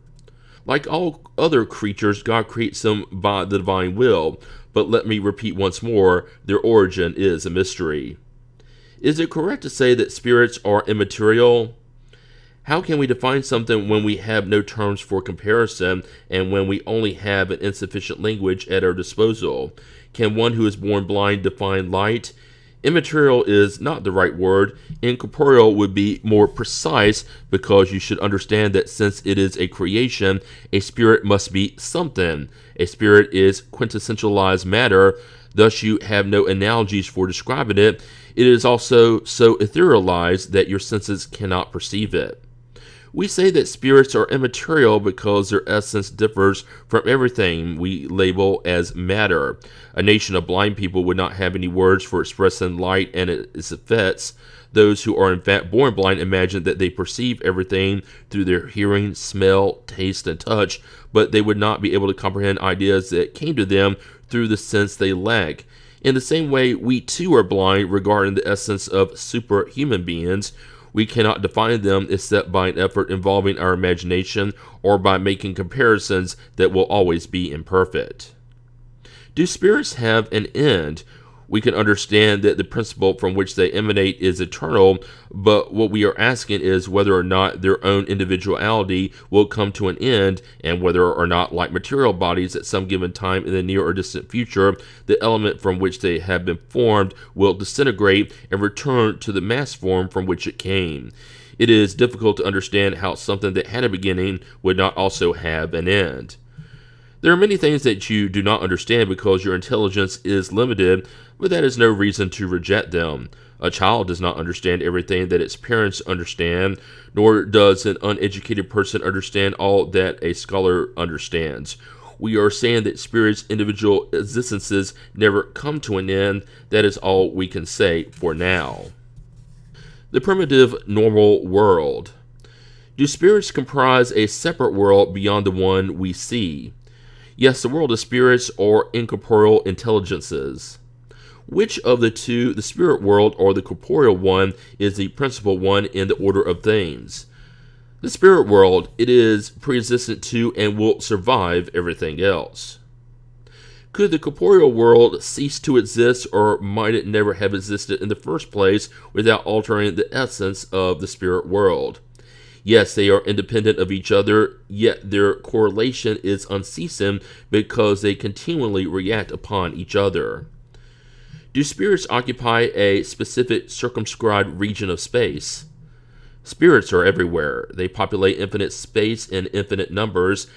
Like all other creatures, God creates them by the divine will, but let me repeat once more, their origin is a mystery. Is it correct to say that spirits are immaterial? How can we define something when we have no terms for comparison and when we only have an insufficient language at our disposal? Can one who is born blind define light? Immaterial is not the right word. Incorporeal would be more precise, because you should understand that since it is a creation, a spirit must be something. A spirit is quintessentialized matter, thus you have no analogies for describing it. It is also so etherealized that your senses cannot perceive it. We say that spirits are immaterial because their essence differs from everything we label as matter. A nation of blind people would not have any words for expressing light and its effects. Those who are in fact born blind imagine that they perceive everything through their hearing, smell, taste, and touch, but they would not be able to comprehend ideas that came to them through the sense they lack. In the same way, we too are blind regarding the essence of superhuman beings. We cannot define them except by an effort involving our imagination or by making comparisons that will always be imperfect. Do spirits have an end? We can understand that the principle from which they emanate is eternal, but what we are asking is whether or not their own individuality will come to an end, and whether or not, like material bodies at some given time in the near or distant future, the element from which they have been formed will disintegrate and return to the mass form from which it came. It is difficult to understand how something that had a beginning would not also have an end. There are many things that you do not understand because your intelligence is limited, but that is no reason to reject them. A child does not understand everything that its parents understand, nor does an uneducated person understand all that a scholar understands. We are saying that spirits' individual existences never come to an end. That is all we can say for now. The primitive normal world. Do spirits comprise a separate world beyond the one we see? Yes, the world of spirits or incorporeal intelligences. Which of the two, the spirit world or the corporeal one, is the principal one in the order of things? The spirit world, it is pre-existent to and will survive everything else. Could the corporeal world cease to exist, or might it never have existed in the first place without altering the essence of the spirit world? Yes, they are independent of each other, yet their correlation is unceasing because they continually react upon each other. Do spirits occupy a specific circumscribed region of space? Spirits are everywhere. They populate infinite space in infinite numbers.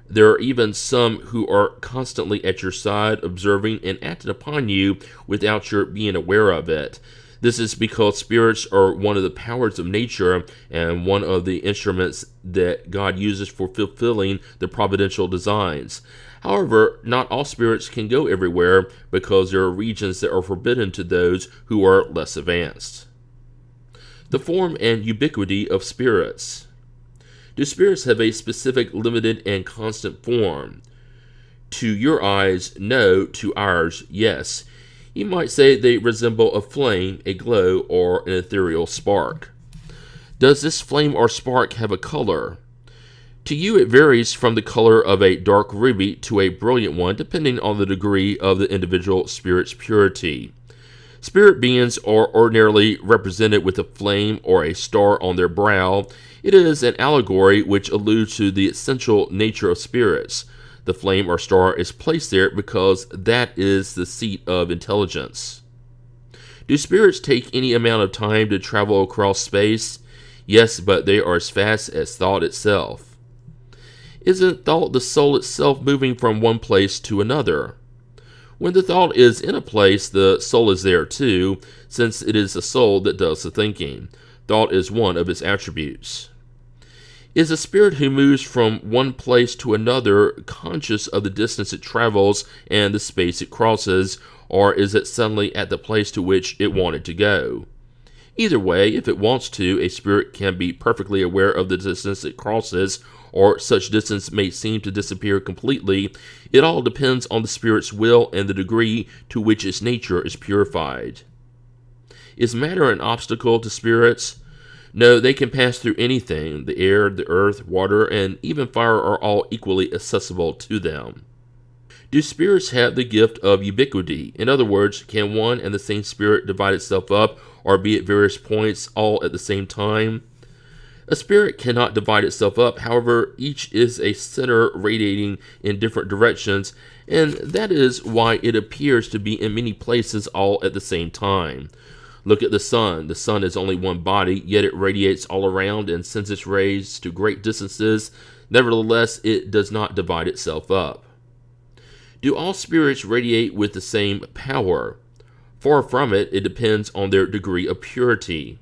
There are even some who are constantly at your side, observing and acting upon you without your being aware of it. This is because spirits are one of the powers of nature and one of the instruments that God uses for fulfilling the providential designs. However, not all spirits can go everywhere because there are regions that are forbidden to those who are less advanced. The form and ubiquity of spirits. Do spirits have a specific, limited, and constant form? To your eyes, no. To ours, yes. You might say they resemble a flame, a glow, or an ethereal spark. Does this flame or spark have a color? To you, it varies from the color of a dark ruby to a brilliant one, depending on the degree of the individual spirit's purity. Spirit beings are ordinarily represented with a flame or a star on their brow. It is an allegory which alludes to the essential nature of spirits. The flame or star is placed there because that is the seat of intelligence. Do spirits take any amount of time to travel across space? Yes, but they are as fast as thought itself. Isn't thought the soul itself moving from one place to another? When the thought is in a place, the soul is there too, since it is the soul that does the thinking. Thought is one of its attributes. Is a spirit who moves from one place to another conscious of the distance it travels and the space it crosses, or is it suddenly at the place to which it wanted to go? Either way, if it wants to, a spirit can be perfectly aware of the distance it crosses, or such distance may seem to disappear completely. It all depends on the spirit's will and the degree to which its nature is purified. Is matter an obstacle to spirits? No, they can pass through anything. The air, the earth, water, and even fire are all equally accessible to them. Do spirits have the gift of ubiquity? In other words, can one and the same spirit divide itself up or be at various points all at the same time? A spirit cannot divide itself up. However, each is a center radiating in different directions, and that is why it appears to be in many places all at the same time. Look at the sun. The sun is only one body, yet it radiates all around and sends its rays to great distances. Nevertheless, it does not divide itself up. Do all spirits radiate with the same power? Far from it. It depends on their degree of purity.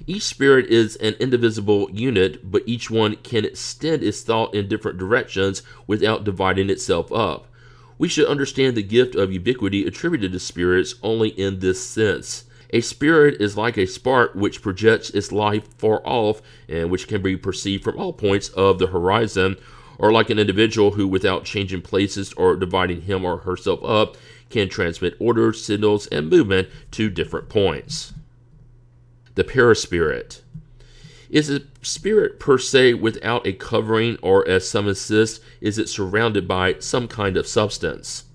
Each spirit is an indivisible unit, but each one can extend its thought in different directions without dividing itself up. We should understand the gift of ubiquity attributed to spirits only in this sense. A spirit is like a spark which projects its light far off and which can be perceived from all points of the horizon, or like an individual who, without changing places or dividing him or herself up, can transmit orders, signals, and movement to different points. The paraspirit. Is a spirit per se without a covering, or as some insist, is it surrounded by some kind of substance?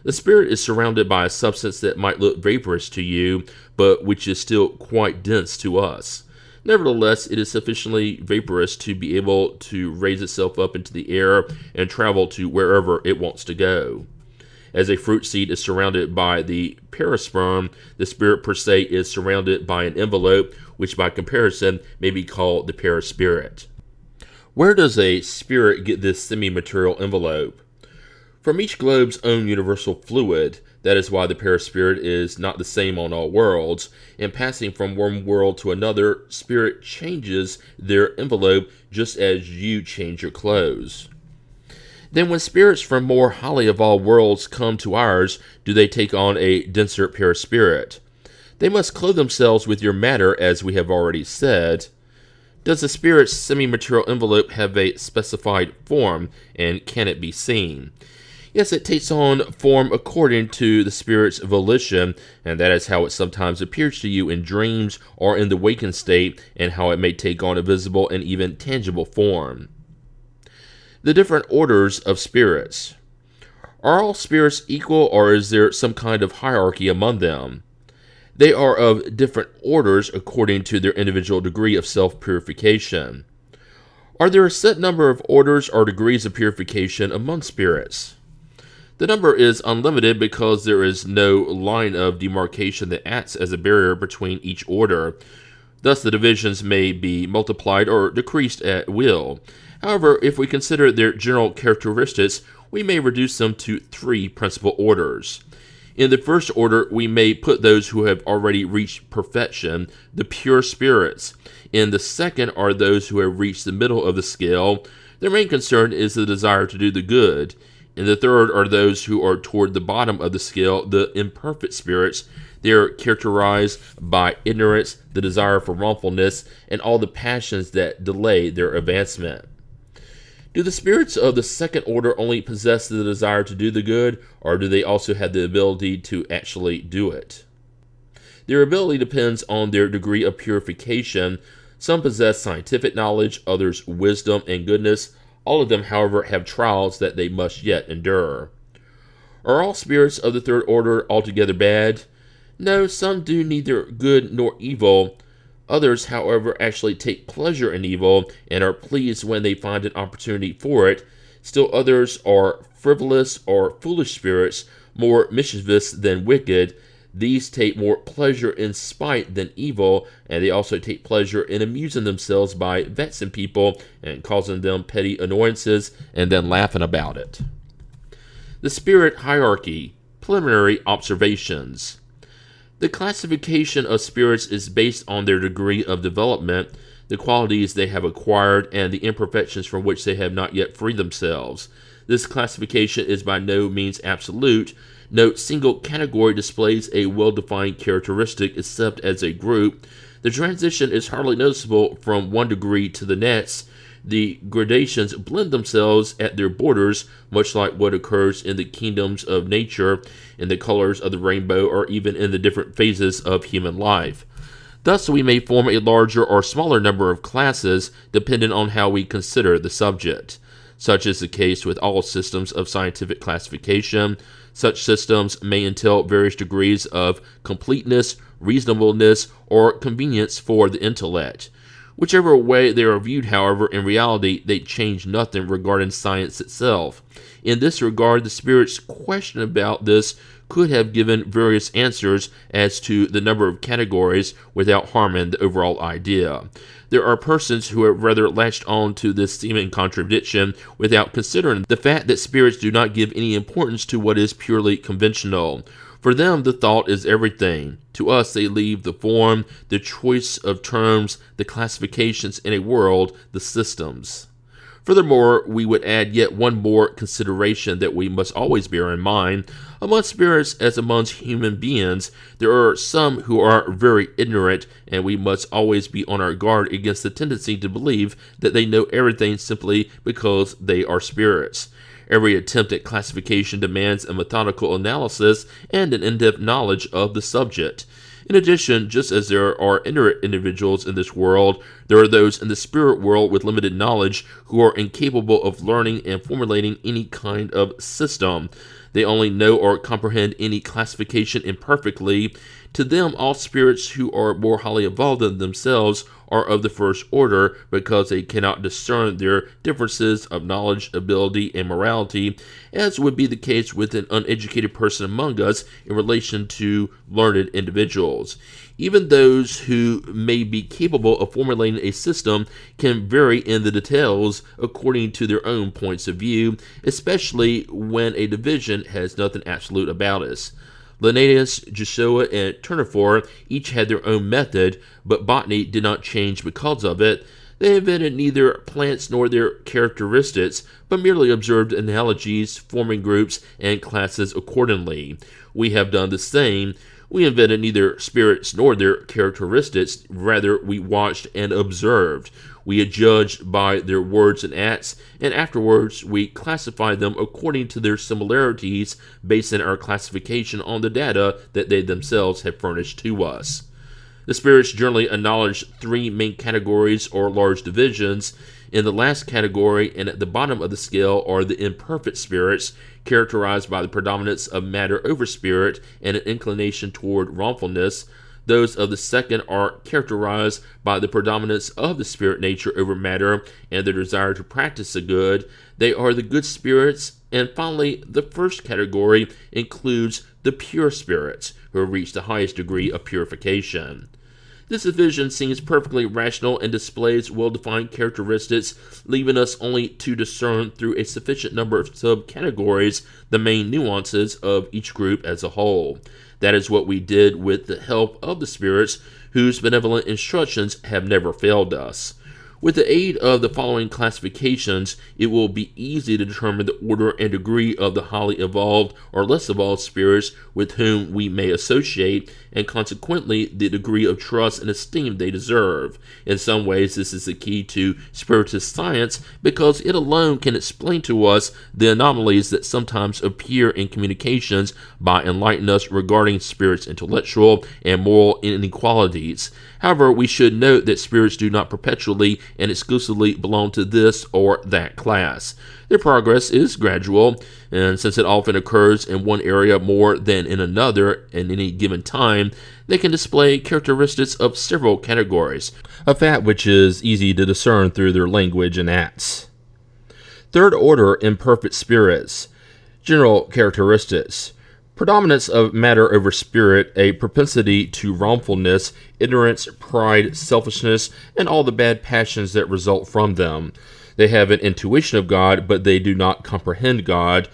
The spirit is surrounded by a substance that might look vaporous to you, but which is still quite dense to us. Nevertheless, it is sufficiently vaporous to be able to raise itself up into the air and travel to wherever it wants to go. As a fruit seed is surrounded by the perisperm, the spirit per se is surrounded by an envelope, which by comparison may be called the paraspirit. Where does a spirit get this semi-material envelope? From each globe's own universal fluid. That is why the paraspirit is not the same on all worlds. In passing from one world to another, spirit changes their envelope just as you change your clothes. Then when spirits from more highly evolved worlds come to ours, do they take on a denser paraspirit? They must clothe themselves with your matter, as we have already said. Does the spirit's semi-material envelope have a specified form, and can it be seen? Yes, it takes on form according to the spirit's volition, and that is how it sometimes appears to you in dreams or in the wakened state, and how it may take on a visible and even tangible form. The different orders of spirits. Are all spirits equal, or is there some kind of hierarchy among them? They are of different orders according to their individual degree of self-purification. Are there a set number of orders or degrees of purification among spirits? The number is unlimited because there is no line of demarcation that acts as a barrier between each order. Thus, the divisions may be multiplied or decreased at will. However, if we consider their general characteristics, we may reduce them to 3 principal orders. In the first order, we may put those who have already reached perfection, the pure spirits. In the second are those who have reached the middle of the scale. Their main concern is the desire to do the good. In the third are those who are toward the bottom of the scale, the imperfect spirits. They are characterized by ignorance, the desire for wrongfulness, and all the passions that delay their advancement. Do the spirits of the second order only possess the desire to do the good, or do they also have the ability to actually do it? Their ability depends on their degree of purification. Some possess scientific knowledge, others wisdom and goodness. All of them, however, have trials that they must yet endure. Are all spirits of the third order altogether bad? No, some do neither good nor evil. Others, however, actually take pleasure in evil and are pleased when they find an opportunity for it. Still others are frivolous or foolish spirits, more mischievous than wicked. These take more pleasure in spite than evil, and they also take pleasure in amusing themselves by vexing people and causing them petty annoyances and then laughing about it. The spirit hierarchy, preliminary observations. The classification of spirits is based on their degree of development, the qualities they have acquired, and the imperfections from which they have not yet freed themselves. This classification is by no means absolute. No single category displays a well-defined characteristic except as a group. The transition is hardly noticeable from one degree to the next. The gradations blend themselves at their borders, much like what occurs in the kingdoms of nature, in the colors of the rainbow, or even in the different phases of human life. Thus, we may form a larger or smaller number of classes, depending on how we consider the subject. Such is the case with all systems of scientific classification. Such systems may entail various degrees of completeness, reasonableness, or convenience for the intellect. Whichever way they are viewed, however, in reality, they change nothing regarding science itself. In this regard, the spirit's question about this could have given various answers as to the number of categories without harming the overall idea. There are persons who have rather latched on to this seeming contradiction without considering the fact that spirits do not give any importance to what is purely conventional. For them, the thought is everything. To us, they leave the form, the choice of terms, the classifications in a world, the systems. Furthermore, we would add yet one more consideration that we must always bear in mind. Among spirits, as amongst human beings, there are some who are very ignorant, and we must always be on our guard against the tendency to believe that they know everything simply because they are spirits. Every attempt at classification demands a methodical analysis and an in-depth knowledge of the subject. In addition, just as there are ignorant individuals in this world, there are those in the spirit world with limited knowledge who are incapable of learning and formulating any kind of system. They only know or comprehend any classification imperfectly. To them, all spirits who are more highly evolved than themselves are of the first order because they cannot discern their differences of knowledge, ability, and morality, as would be the case with an uneducated person among us in relation to learned individuals. Even those who may be capable of formulating a system can vary in the details according to their own points of view, especially when a division has nothing absolute about us. Linnaeus, Joshua, and Tournefort each had their own method, but botany did not change because of it. They invented neither plants nor their characteristics, but merely observed analogies, forming groups and classes accordingly. We have done the same. We invented neither spirits nor their characteristics, rather we watched and observed. We judged by their words and acts, and afterwards we classified them according to their similarities, basing our classification on the data that they themselves have furnished to us. The spirits generally acknowledge three main categories or large divisions. In the last category and at the bottom of the scale are the imperfect spirits, characterized by the predominance of matter over spirit and an inclination toward wrongfulness. Those of the second are characterized by the predominance of the spirit nature over matter and their desire to practice the good. They are the good spirits. And finally, the first category includes the pure spirits, who have reached the highest degree of purification. This division seems perfectly rational and displays well-defined characteristics, leaving us only to discern through a sufficient number of subcategories the main nuances of each group as a whole. That is what we did with the help of the spirits, whose benevolent instructions have never failed us. With the aid of the following classifications, it will be easy to determine the order and degree of the highly evolved or less evolved spirits with whom we may associate, and consequently the degree of trust and esteem they deserve. In some ways, this is the key to spiritist science, because it alone can explain to us the anomalies that sometimes appear in communications by enlightening us regarding spirits' intellectual and moral inequalities. However, we should note that spirits do not perpetually and exclusively belong to this or that class. Their progress is gradual, and since it often occurs in one area more than in another at any given time, they can display characteristics of several categories, a fact which is easy to discern through their language and acts. Third order imperfect spirits. General characteristics. Predominance of matter over spirit, a propensity to wrongfulness, ignorance, pride, selfishness, and all the bad passions that result from them. They have an intuition of God, but they do not comprehend God.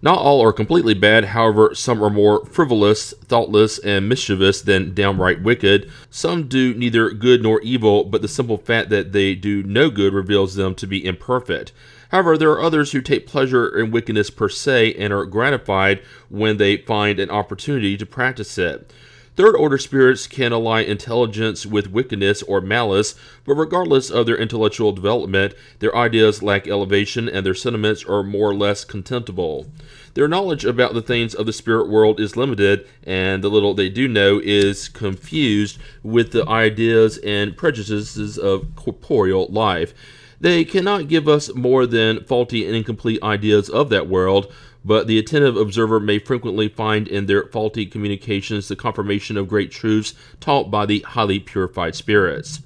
Not all are completely bad, however, some are more frivolous, thoughtless, and mischievous than downright wicked. Some do neither good nor evil, but the simple fact that they do no good reveals them to be imperfect. However, there are others who take pleasure in wickedness per se and are gratified when they find an opportunity to practice it. Third-order spirits can ally intelligence with wickedness or malice, but regardless of their intellectual development, their ideas lack elevation and their sentiments are more or less contemptible. Their knowledge about the things of the spirit world is limited, and the little they do know is confused with the ideas and prejudices of corporeal life. They cannot give us more than faulty and incomplete ideas of that world, but the attentive observer may frequently find in their faulty communications the confirmation of great truths taught by the highly purified spirits.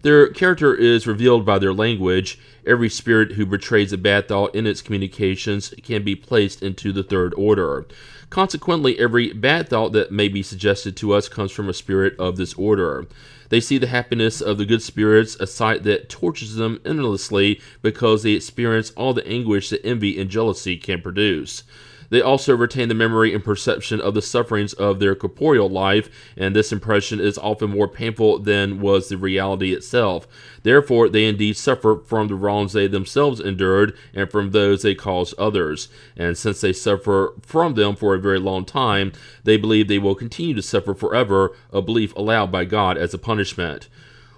Their character is revealed by their language. Every spirit who betrays a bad thought in its communications can be placed into the third order. Consequently, every bad thought that may be suggested to us comes from a spirit of this order. They see the happiness of the good spirits, a sight that tortures them endlessly because they experience all the anguish that envy and jealousy can produce. They also retain the memory and perception of the sufferings of their corporeal life, and this impression is often more painful than was the reality itself. Therefore, they indeed suffer from the wrongs they themselves endured and from those they caused others. And since they suffer from them for a very long time, they believe they will continue to suffer forever, a belief allowed by God as a punishment.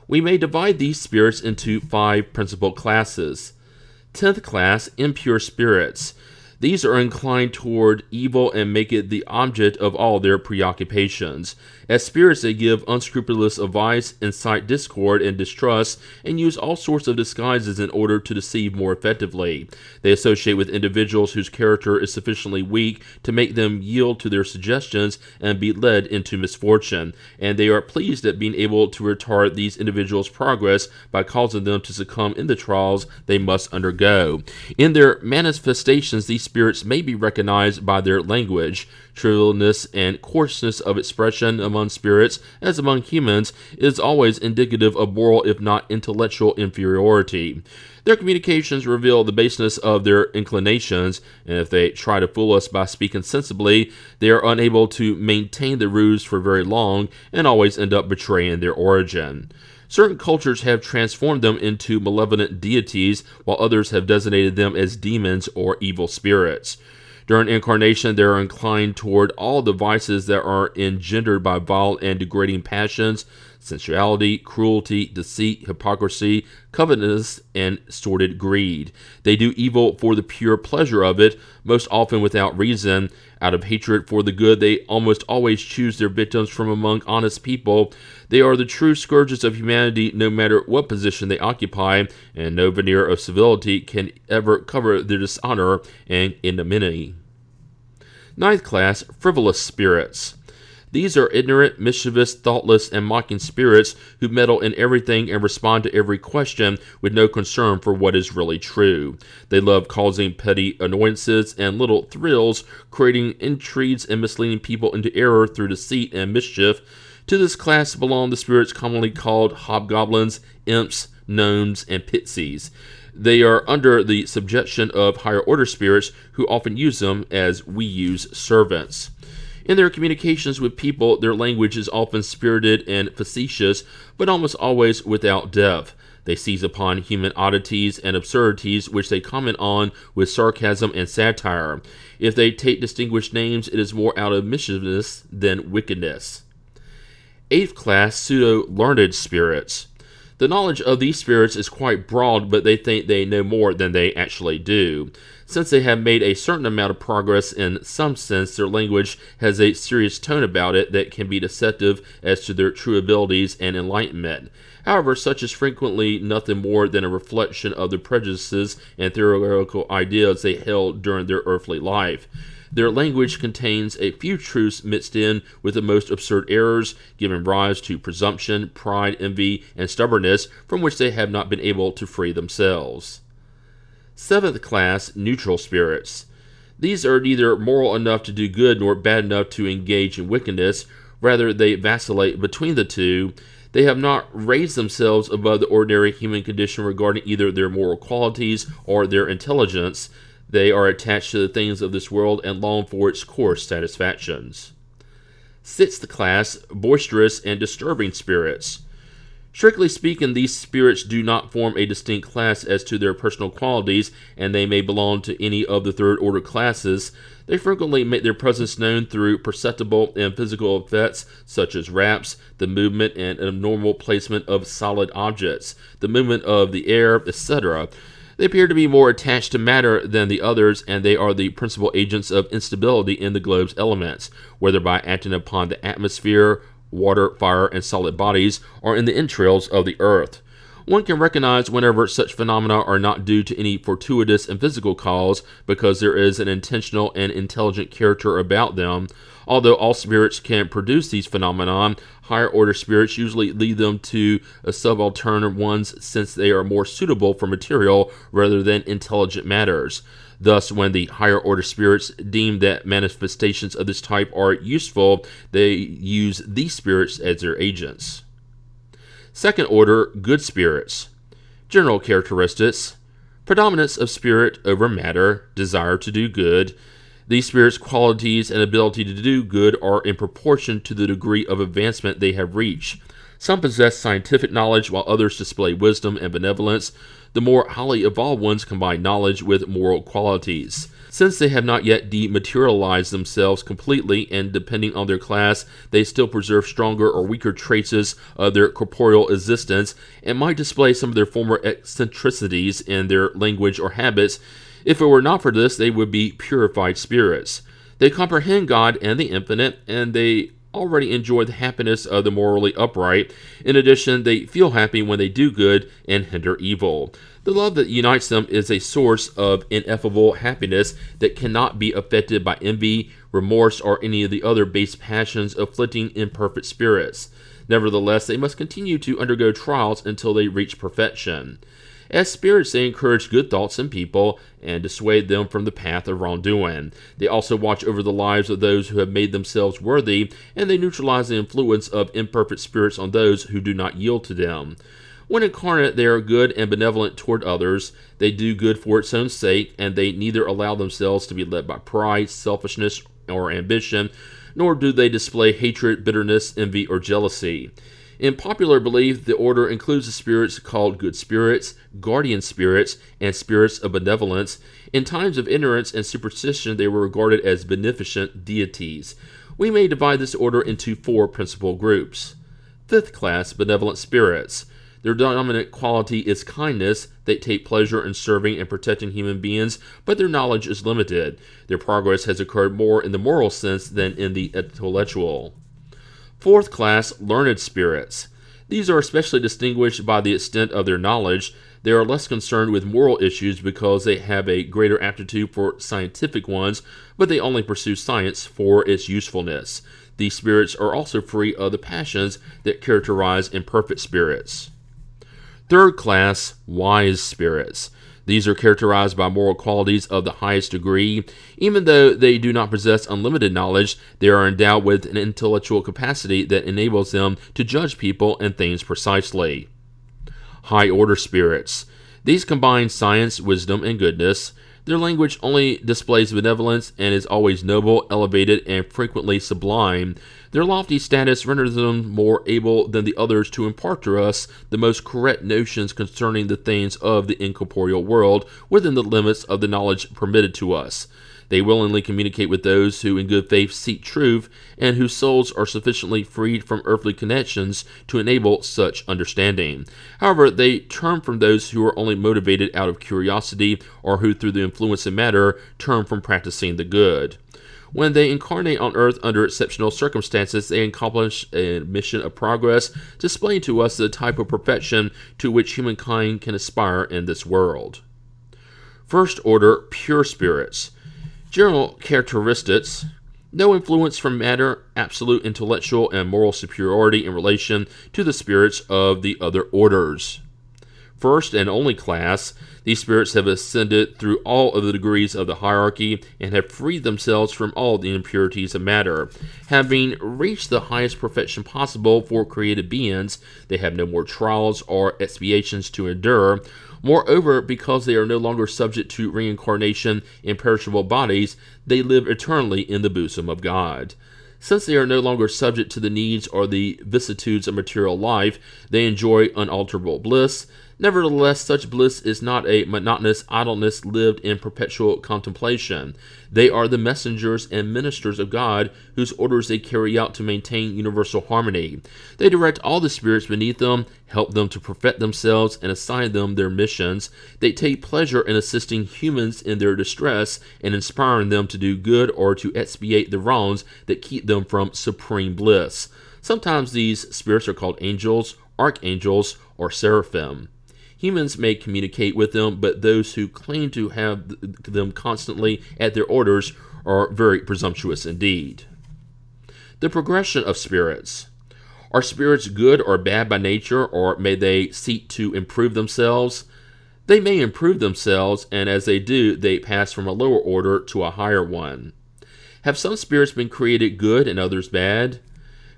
We may divide these spirits into 5 principal classes. 10th class, impure spirits. These are inclined toward evil and make it the object of all their preoccupations. As spirits, they give unscrupulous advice, incite discord and distrust, and use all sorts of disguises in order to deceive more effectively. They associate with individuals whose character is sufficiently weak to make them yield to their suggestions and be led into misfortune, and they are pleased at being able to retard these individuals' progress by causing them to succumb in the trials they must undergo. In their manifestations, these spirits may be recognized by their language. Trivialness and coarseness of expression among spirits, as among humans, is always indicative of moral if not intellectual inferiority. Their communications reveal the baseness of their inclinations, and if they try to fool us by speaking sensibly, they are unable to maintain the ruse for very long and always end up betraying their origin. Certain cultures have transformed them into malevolent deities, while others have designated them as demons or evil spirits. During incarnation, they are inclined toward all the vices that are engendered by vile and degrading passions, sensuality, cruelty, deceit, hypocrisy, covetousness, and sordid greed. They do evil for the pure pleasure of it, most often without reason. Out of hatred for the good, they almost always choose their victims from among honest people. They are the true scourges of humanity, no matter what position they occupy, and no veneer of civility can ever cover their dishonor and ignominy. Ninth class, frivolous spirits. These are ignorant, mischievous, thoughtless, and mocking spirits who meddle in everything and respond to every question with no concern for what is really true. They love causing petty annoyances and little thrills, creating intrigues and misleading people into error through deceit and mischief. To this class belong the spirits commonly called hobgoblins, imps, gnomes, and pixies. They are under the subjection of higher order spirits who often use them as we use servants. In their communications with people, their language is often spirited and facetious, but almost always without depth. They seize upon human oddities and absurdities which they comment on with sarcasm and satire. If they take distinguished names, it is more out of mischievousness than wickedness. Eighth class, pseudo-learned spirits. The knowledge of these spirits is quite broad, but they think they know more than they actually do. Since they have made a certain amount of progress in some sense, their language has a serious tone about it that can be deceptive as to their true abilities and enlightenment. However, such is frequently nothing more than a reflection of the prejudices and theoretical ideas they held during their earthly life. Their language contains a few truths mixed in with the most absurd errors, giving rise to presumption, pride, envy, and stubbornness from which they have not been able to free themselves. Seventh class, neutral spirits. These are neither moral enough to do good nor bad enough to engage in wickedness. Rather, they vacillate between the two. They have not raised themselves above the ordinary human condition regarding either their moral qualities or their intelligence. They are attached to the things of this world and long for its coarse satisfactions. Sixth class, boisterous and disturbing spirits. Strictly speaking, these spirits do not form a distinct class as to their personal qualities, and they may belong to any of the third-order classes. They frequently make their presence known through perceptible and physical effects, such as raps, the movement and abnormal placement of solid objects, the movement of the air, etc. They appear to be more attached to matter than the others, and they are the principal agents of instability in the globe's elements, whether by acting upon the atmosphere, water, fire, and solid bodies, or in the entrails of the earth. One can recognize whenever such phenomena are not due to any fortuitous and physical cause, because there is an intentional and intelligent character about them. Although all spirits can produce these phenomena, higher order spirits usually lead them to subaltern ones since they are more suitable for material rather than intelligent matters. Thus, when the higher order spirits deem that manifestations of this type are useful, they use these spirits as their agents. Second order, good spirits. General characteristics: predominance of spirit over matter, desire to do good. These spirits' qualities and ability to do good are in proportion to the degree of advancement they have reached. Some possess scientific knowledge, while others display wisdom and benevolence. The more highly evolved ones combine knowledge with moral qualities. Since they have not yet dematerialized themselves completely, and depending on their class, they still preserve stronger or weaker traces of their corporeal existence, and might display some of their former eccentricities in their language or habits. If it were not for this, they would be purified spirits. They comprehend God and the infinite, and they already enjoy the happiness of the morally upright. In addition, they feel happy when they do good and hinder evil. The love that unites them is a source of ineffable happiness that cannot be affected by envy, remorse, or any of the other base passions afflicting imperfect spirits. Nevertheless, they must continue to undergo trials until they reach perfection. As spirits, they encourage good thoughts in people and dissuade them from the path of wrongdoing. They also watch over the lives of those who have made themselves worthy, and they neutralize the influence of imperfect spirits on those who do not yield to them. When incarnate, they are good and benevolent toward others. They do good for its own sake, and they neither allow themselves to be led by pride, selfishness, or ambition, nor do they display hatred, bitterness, envy, or jealousy. In popular belief, the order includes the spirits called good spirits, guardian spirits, and spirits of benevolence. In times of ignorance and superstition, they were regarded as beneficent deities. We may divide this order into 4 principal groups. Fifth class, benevolent spirits. Their dominant quality is kindness. They take pleasure in serving and protecting human beings, but their knowledge is limited. Their progress has occurred more in the moral sense than in the intellectual. Fourth class, learned spirits. These are especially distinguished by the extent of their knowledge. They are less concerned with moral issues because they have a greater aptitude for scientific ones, but they only pursue science for its usefulness. These spirits are also free of the passions that characterize imperfect spirits. Third class, wise spirits. These are characterized by moral qualities of the highest degree. Even though they do not possess unlimited knowledge, they are endowed with an intellectual capacity that enables them to judge people and things precisely. High-order spirits. These combine science, wisdom, and goodness. Their language only displays benevolence and is always noble, elevated, and frequently sublime. Their lofty status renders them more able than the others to impart to us the most correct notions concerning the things of the incorporeal world within the limits of the knowledge permitted to us. They willingly communicate with those who in good faith seek truth and whose souls are sufficiently freed from earthly connections to enable such understanding. However, they turn from those who are only motivated out of curiosity or who through the influence of matter turn from practicing the good. When they incarnate on earth under exceptional circumstances, they accomplish a mission of progress, displaying to us the type of perfection to which humankind can aspire in this world. First order, pure spirits. General characteristics: no influence from matter, absolute intellectual and moral superiority in relation to the spirits of the other orders. First and only class, these spirits have ascended through all of the degrees of the hierarchy and have freed themselves from all the impurities of matter. Having reached the highest perfection possible for created beings, they have no more trials or expiations to endure. Moreover, because they are no longer subject to reincarnation in perishable bodies, they live eternally in the bosom of God. Since they are no longer subject to the needs or the vicissitudes of material life, they enjoy unalterable bliss. Nevertheless, such bliss is not a monotonous idleness lived in perpetual contemplation. They are the messengers and ministers of God, whose orders they carry out to maintain universal harmony. They direct all the spirits beneath them, help them to perfect themselves, and assign them their missions. They take pleasure in assisting humans in their distress and inspiring them to do good or to expiate the wrongs that keep them from supreme bliss. Sometimes these spirits are called angels, archangels, or seraphim. Humans may communicate with them, but those who claim to have them constantly at their orders are very presumptuous indeed. The progression of spirits. Are spirits good or bad by nature, or may they seek to improve themselves? They may improve themselves, and as they do, they pass from a lower order to a higher one. Have some spirits been created good and others bad?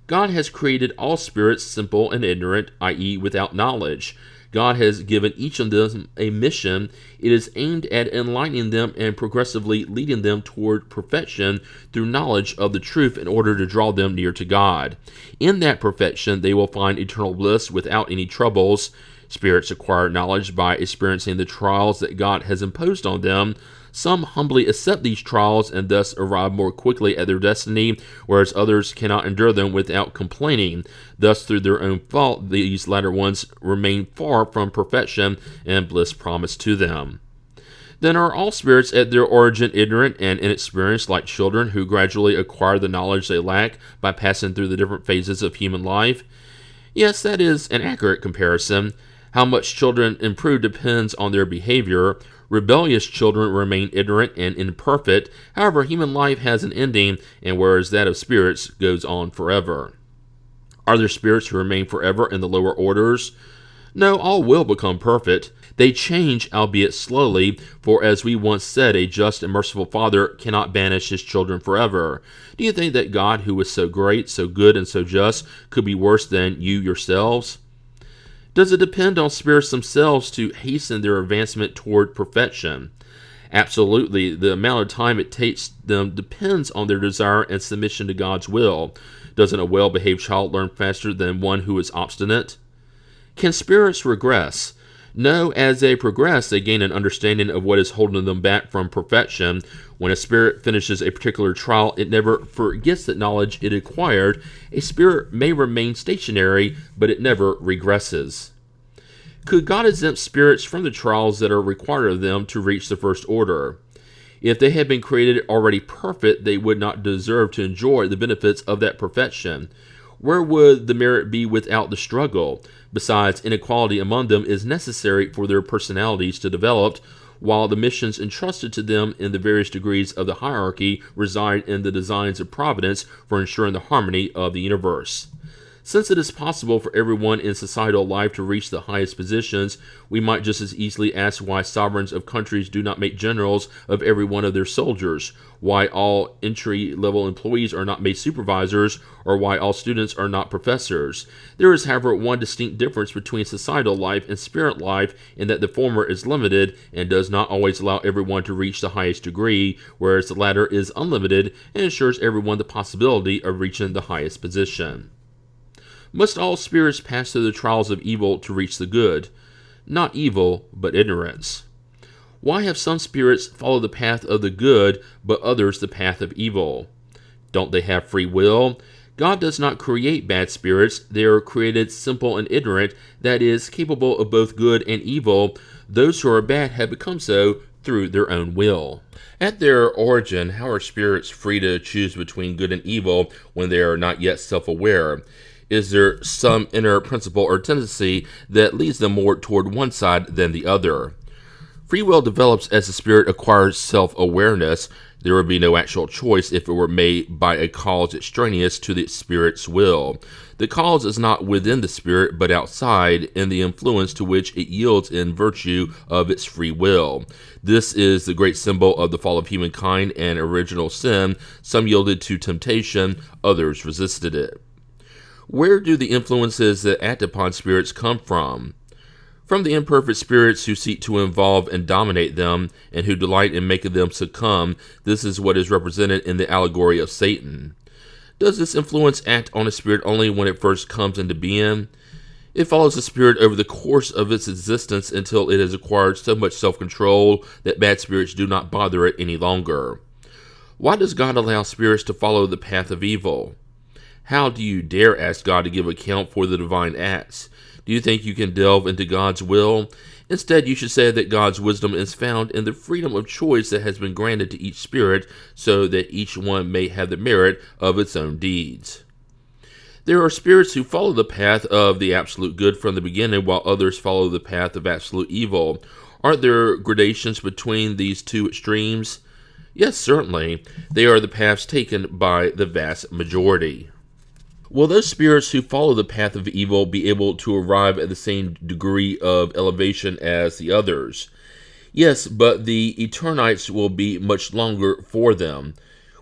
God has created all spirits simple and ignorant, i.e., without knowledge. God has given each of them a mission. It is aimed at enlightening them and progressively leading them toward perfection through knowledge of the truth in order to draw them near to God. In that perfection, they will find eternal bliss without any troubles. Spirits acquire knowledge by experiencing the trials that God has imposed on them. Some humbly accept these trials and thus arrive more quickly at their destiny, whereas others cannot endure them without complaining. Thus, through their own fault, these latter ones remain far from perfection and bliss promised to them. Then are all spirits at their origin ignorant and inexperienced, like children who gradually acquire the knowledge they lack by passing through the different phases of human life? Yes, that is an accurate comparison. How much children improve depends on their behavior. Rebellious children remain ignorant and imperfect. However, human life has an ending, and whereas that of spirits goes on forever. Are there spirits who remain forever in the lower orders? No, all will become perfect. They change, albeit slowly, for as we once said, a just and merciful Father cannot banish his children forever. Do you think that God, who is so great, so good, and so just, could be worse than you yourselves? Does it depend on spirits themselves to hasten their advancement toward perfection? Absolutely. The amount of time it takes them depends on their desire and submission to God's will. Doesn't a well-behaved child learn faster than one who is obstinate? Can spirits regress? No, as they progress, they gain an understanding of what is holding them back from perfection. When a spirit finishes a particular trial, it never forgets the knowledge it acquired. A spirit may remain stationary, but it never regresses. Could God exempt spirits from the trials that are required of them to reach the first order? If they had been created already perfect, they would not deserve to enjoy the benefits of that perfection. Where would the merit be without the struggle? Besides, inequality among them is necessary for their personalities to develop, while the missions entrusted to them in the various degrees of the hierarchy reside in the designs of providence for ensuring the harmony of the universe. Since it is possible for everyone in societal life to reach the highest positions, we might just as easily ask why sovereigns of countries do not make generals of every one of their soldiers, why all entry-level employees are not made supervisors, or why all students are not professors. There is, however, one distinct difference between societal life and spirit life in that the former is limited and does not always allow everyone to reach the highest degree, whereas the latter is unlimited and ensures everyone the possibility of reaching the highest position. Must all spirits pass through the trials of evil to reach the good? Not evil, but ignorance. Why have some spirits followed the path of the good, but others the path of evil? Don't they have free will? God does not create bad spirits. They are created simple and ignorant, that is, capable of both good and evil. Those who are bad have become so through their own will. At their origin, how are spirits free to choose between good and evil when they are not yet self-aware? Is there some inner principle or tendency that leads them more toward one side than the other? Free will develops as the spirit acquires self-awareness. There would be no actual choice if it were made by a cause extraneous to the spirit's will. The cause is not within the spirit, but outside, in the influence to which it yields in virtue of its free will. This is the great symbol of the fall of humankind and original sin. Some yielded to temptation, others resisted it. Where do the influences that act upon spirits come from? From the imperfect spirits who seek to involve and dominate them, and who delight in making them succumb. This is what is represented in the allegory of Satan. Does this influence act on a spirit only when it first comes into being? It follows the spirit over the course of its existence until it has acquired so much self-control that bad spirits do not bother it any longer. Why does God allow spirits to follow the path of evil? How do you dare ask God to give account for the divine acts? Do you think you can delve into God's will? Instead, you should say that God's wisdom is found in the freedom of choice that has been granted to each spirit, so that each one may have the merit of its own deeds. There are spirits who follow the path of the absolute good from the beginning, while others follow the path of absolute evil. Aren't there gradations between these two extremes? Yes, certainly. They are the paths taken by the vast majority. Will those spirits who follow the path of evil be able to arrive at the same degree of elevation as the others? Yes, but the Eternites will be much longer for them.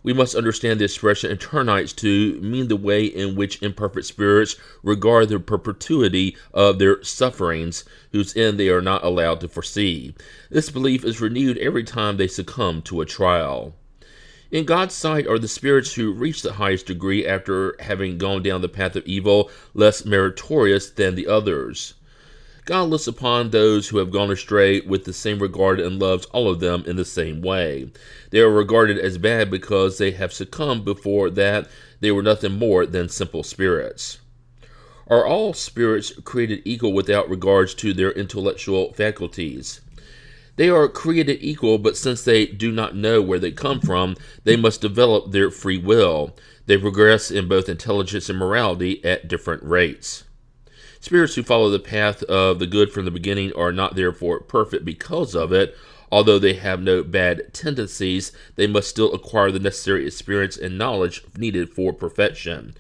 We must understand the expression Eternites to mean the way in which imperfect spirits regard the perpetuity of their sufferings, whose end they are not allowed to foresee. This belief is renewed every time they succumb to a trial. In God's sight, are the spirits who reach the highest degree after having gone down the path of evil less meritorious than the others? God looks upon those who have gone astray with the same regard and loves all of them in the same way. They are regarded as bad because they have succumbed. Before that, they were nothing more than simple spirits. Are all spirits created equal without regards to their intellectual faculties? They are created equal, but since they do not know where they come from, they must develop their free will. They progress in both intelligence and morality at different rates. Spirits who follow the path of the good from the beginning are not therefore perfect because of it. Although they have no bad tendencies, they must still acquire the necessary experience and knowledge needed for perfection.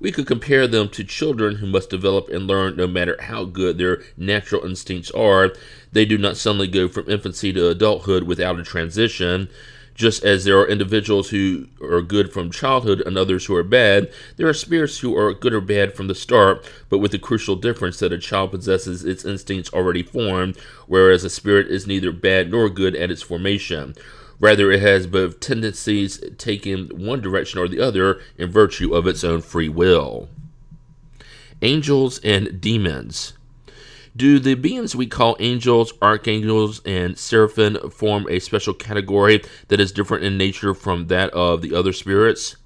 We could compare them to children who must develop and learn no matter how good their natural instincts are. They do not suddenly go from infancy to adulthood without a transition. Just as there are individuals who are good from childhood and others who are bad, there are spirits who are good or bad from the start, but with the crucial difference that a child possesses its instincts already formed, whereas a spirit is neither bad nor good at its formation. Rather, it has both tendencies taking one direction or the other in virtue of its own free will. Angels and demons. Do the beings we call angels, archangels, and seraphim form a special category that is different in nature from that of the other spirits?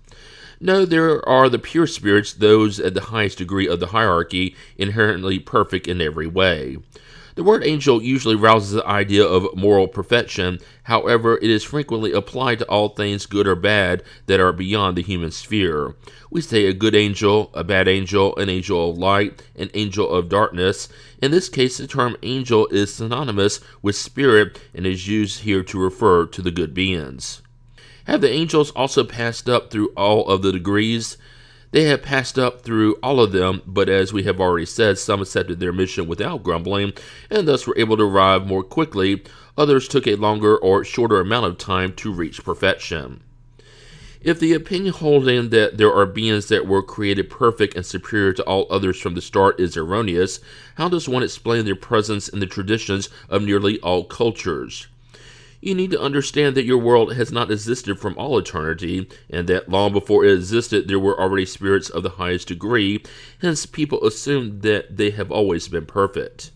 No, there are the pure spirits, those at the highest degree of the hierarchy, inherently perfect in every way. The word angel usually rouses the idea of moral perfection. However, it is frequently applied to all things good or bad that are beyond the human sphere. We say a good angel, a bad angel, an angel of light, an angel of darkness. In this case, the term angel is synonymous with spirit and is used here to refer to the good beings. Have the angels also passed up through all of the degrees? They have passed up through all of them, but as we have already said, some accepted their mission without grumbling, and thus were able to arrive more quickly. Others took a longer or shorter amount of time to reach perfection. If the opinion holding that there are beings that were created perfect and superior to all others from the start is erroneous, how does one explain their presence in the traditions of nearly all cultures? You need to understand that your world has not existed from all eternity, and that long before it existed there were already spirits of the highest degree, hence people assume that they have always been perfect.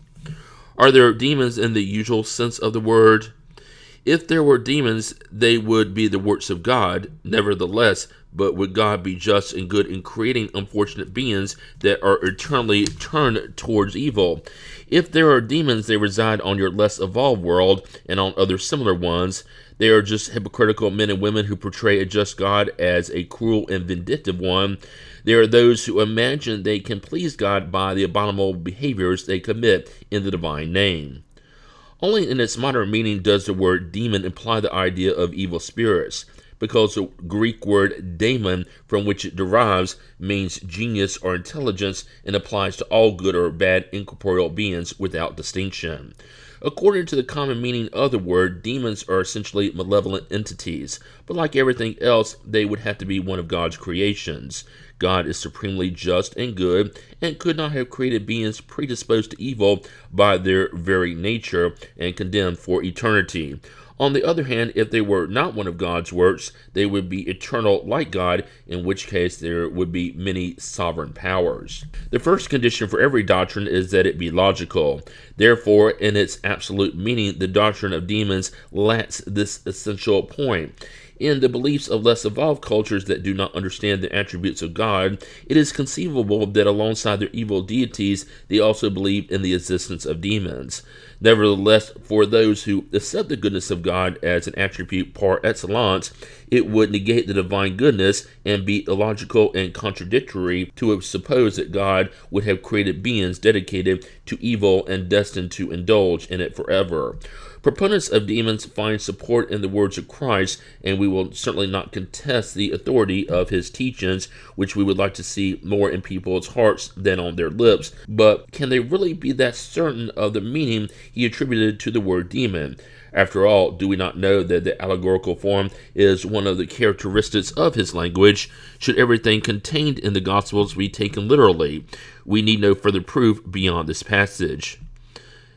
Are there demons in the usual sense of the word? If there were demons, they would be the works of God. Nevertheless, but would God be just and good in creating unfortunate beings that are eternally turned towards evil? If there are demons, they reside on your less evolved world and on other similar ones. They are just hypocritical men and women who portray a just God as a cruel and vindictive one. There are those who imagine they can please God by the abominable behaviors they commit in the divine name. Only in its modern meaning does the word demon imply the idea of evil spirits, because the Greek word daemon, from which it derives, means genius or intelligence and applies to all good or bad incorporeal beings without distinction. According to the common meaning of the word, demons are essentially malevolent entities, but like everything else, they would have to be one of God's creations. God is supremely just and good, and could not have created beings predisposed to evil by their very nature and condemned for eternity. On the other hand, if they were not one of God's works, they would be eternal like God, in which case there would be many sovereign powers. The first condition for every doctrine is that it be logical. Therefore, in its absolute meaning, the doctrine of demons lacks this essential point. In the beliefs of less evolved cultures that do not understand the attributes of God, it is conceivable that alongside their evil deities, they also believe in the existence of demons. Nevertheless, for those who accept the goodness of God as an attribute par excellence, it would negate the divine goodness and be illogical and contradictory to suppose that God would have created beings dedicated to evil and destined to indulge in it forever. Proponents of demons find support in the words of Christ, and we will certainly not contest the authority of his teachings, which we would like to see more in people's hearts than on their lips. But can they really be that certain of the meaning he attributed to the word demon? After all, do we not know that the allegorical form is one of the characteristics of his language? Should everything contained in the Gospels be taken literally? We need no further proof beyond this passage.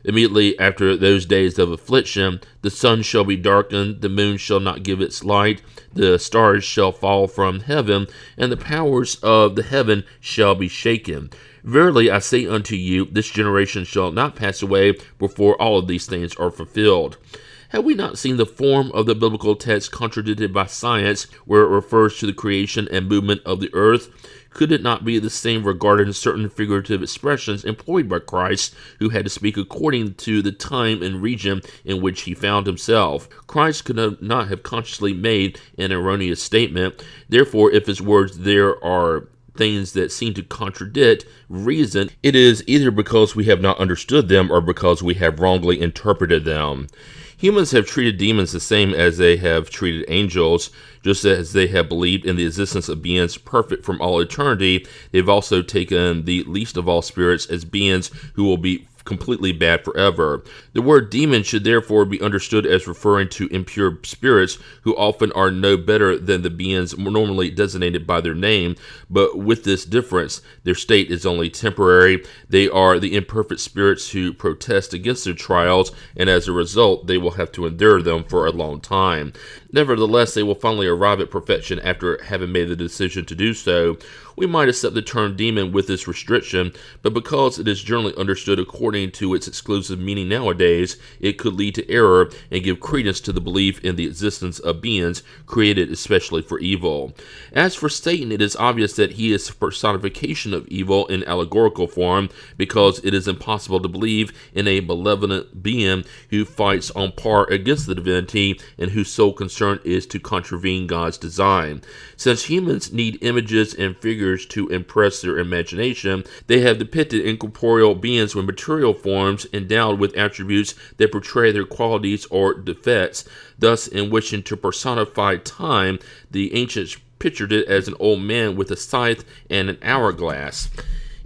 Immediately after those days of affliction, the sun shall be darkened, the moon shall not give its light, the stars shall fall from heaven, and the powers of the heaven shall be shaken. Verily I say unto you, this generation shall not pass away before all of these things are fulfilled. Have we not seen the form of the biblical text contradicted by science, where it refers to the creation and movement of the earth? Could it not be the same regarding certain figurative expressions employed by Christ, who had to speak according to the time and region in which he found himself? Christ could not have consciously made an erroneous statement. Therefore, if his words there are things that seem to contradict reason, it is either because we have not understood them or because we have wrongly interpreted them. Humans have treated demons the same as they have treated angels. Just as they have believed in the existence of beings perfect from all eternity, they've also taken the least of all spirits as beings who will be completely bad forever. The word demon should therefore be understood as referring to impure spirits who often are no better than the beings normally designated by their name, but with this difference, their state is only temporary. They are the imperfect spirits who protest against their trials, and as a result, they will have to endure them for a long time. Nevertheless, they will finally arrive at perfection after having made the decision to do so. We might accept the term demon with this restriction, but because it is generally understood according to its exclusive meaning nowadays, it could lead to error and give credence to the belief in the existence of beings created especially for evil. As for Satan, it is obvious that he is a personification of evil in allegorical form, because it is impossible to believe in a malevolent being who fights on par against the divinity and whose sole concern is to contravene God's design. Since humans need images and figures to impress their imagination, they have depicted incorporeal beings with material forms endowed with attributes that portray their qualities or defects. Thus, in wishing to personify time, the ancients pictured it as an old man with a scythe and an hourglass.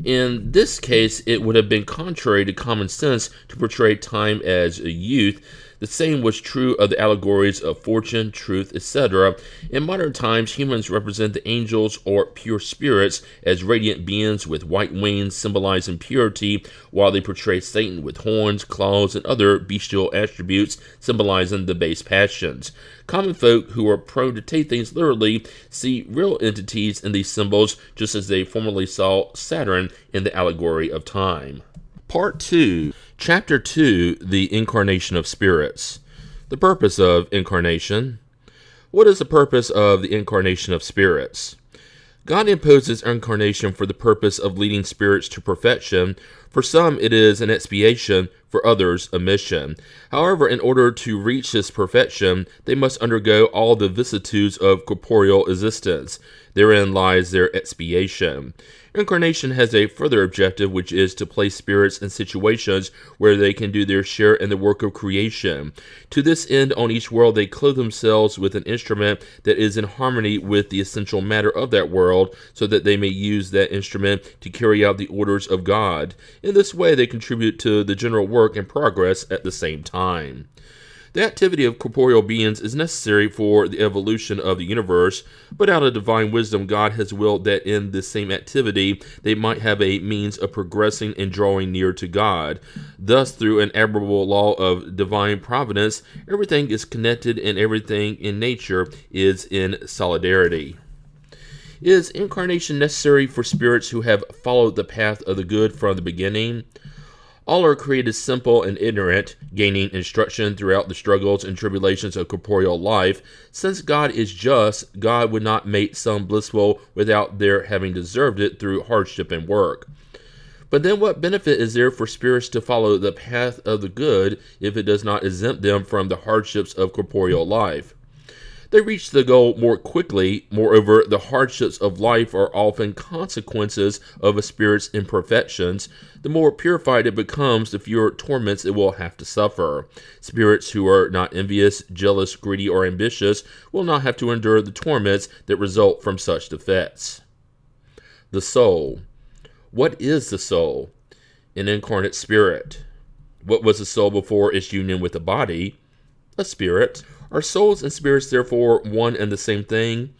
In this case, it would have been contrary to common sense to portray time as a youth. The same was true of the allegories of fortune, truth, etc. In modern times, humans represent the angels or pure spirits as radiant beings with white wings symbolizing purity, while they portray Satan with horns, claws, and other bestial attributes symbolizing the base passions. Common folk who are prone to take things literally see real entities in these symbols, just as they formerly saw Saturn in the allegory of time. Part 2, Chapter 2, The Incarnation of Spirits. The purpose of incarnation. What is the purpose of the incarnation of spirits? God imposes incarnation for the purpose of leading spirits to perfection. For some, it is an expiation, for others, a mission. However, in order to reach this perfection, they must undergo all the vicissitudes of corporeal existence. Therein lies their expiation. Incarnation has a further objective, which is to place spirits in situations where they can do their share in the work of creation. To this end, on each world, they clothe themselves with an instrument that is in harmony with the essential matter of that world, so that they may use that instrument to carry out the orders of God. In this way, they contribute to the general work and progress at the same time. The activity of corporeal beings is necessary for the evolution of the universe, but out of divine wisdom, God has willed that in this same activity they might have a means of progressing and drawing near to God. Thus, through an admirable law of divine providence, everything is connected and everything in nature is in solidarity. Is incarnation necessary for spirits who have followed the path of the good from the beginning? All are created simple and ignorant, gaining instruction throughout the struggles and tribulations of corporeal life. Since God is just, God would not make some blissful without their having deserved it through hardship and work. But then what benefit is there for spirits to follow the path of the good if it does not exempt them from the hardships of corporeal life? They reach the goal more quickly. Moreover, the hardships of life are often consequences of a spirit's imperfections. The more purified it becomes, the fewer torments it will have to suffer. Spirits who are not envious, jealous, greedy, or ambitious will not have to endure the torments that result from such defects. The soul. What is the soul? An incarnate spirit. What was the soul before its union with the body? A spirit. Are souls and spirits therefore one and the same thing?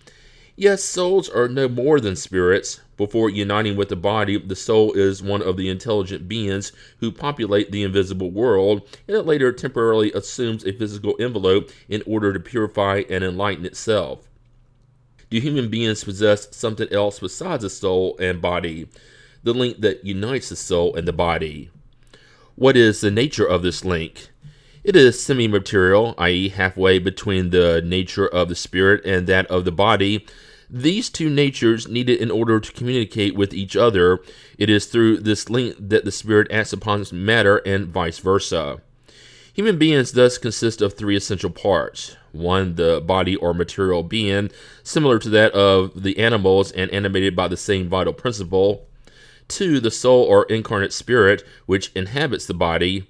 Yes, souls are no more than spirits. Before uniting with the body, the soul is one of the intelligent beings who populate the invisible world, and it later temporarily assumes a physical envelope in order to purify and enlighten itself. Do human beings possess something else besides the soul and body? The link that unites the soul and the body. What is the nature of this link? It is semi-material, i.e. halfway between the nature of the spirit and that of the body. These two natures needed in order to communicate with each other. It is through this link that the spirit acts upon matter and vice versa. Human beings thus consist of three essential parts. 1, the body or material being, similar to that of the animals and animated by the same vital principle. 2, the soul or incarnate spirit, which inhabits the body.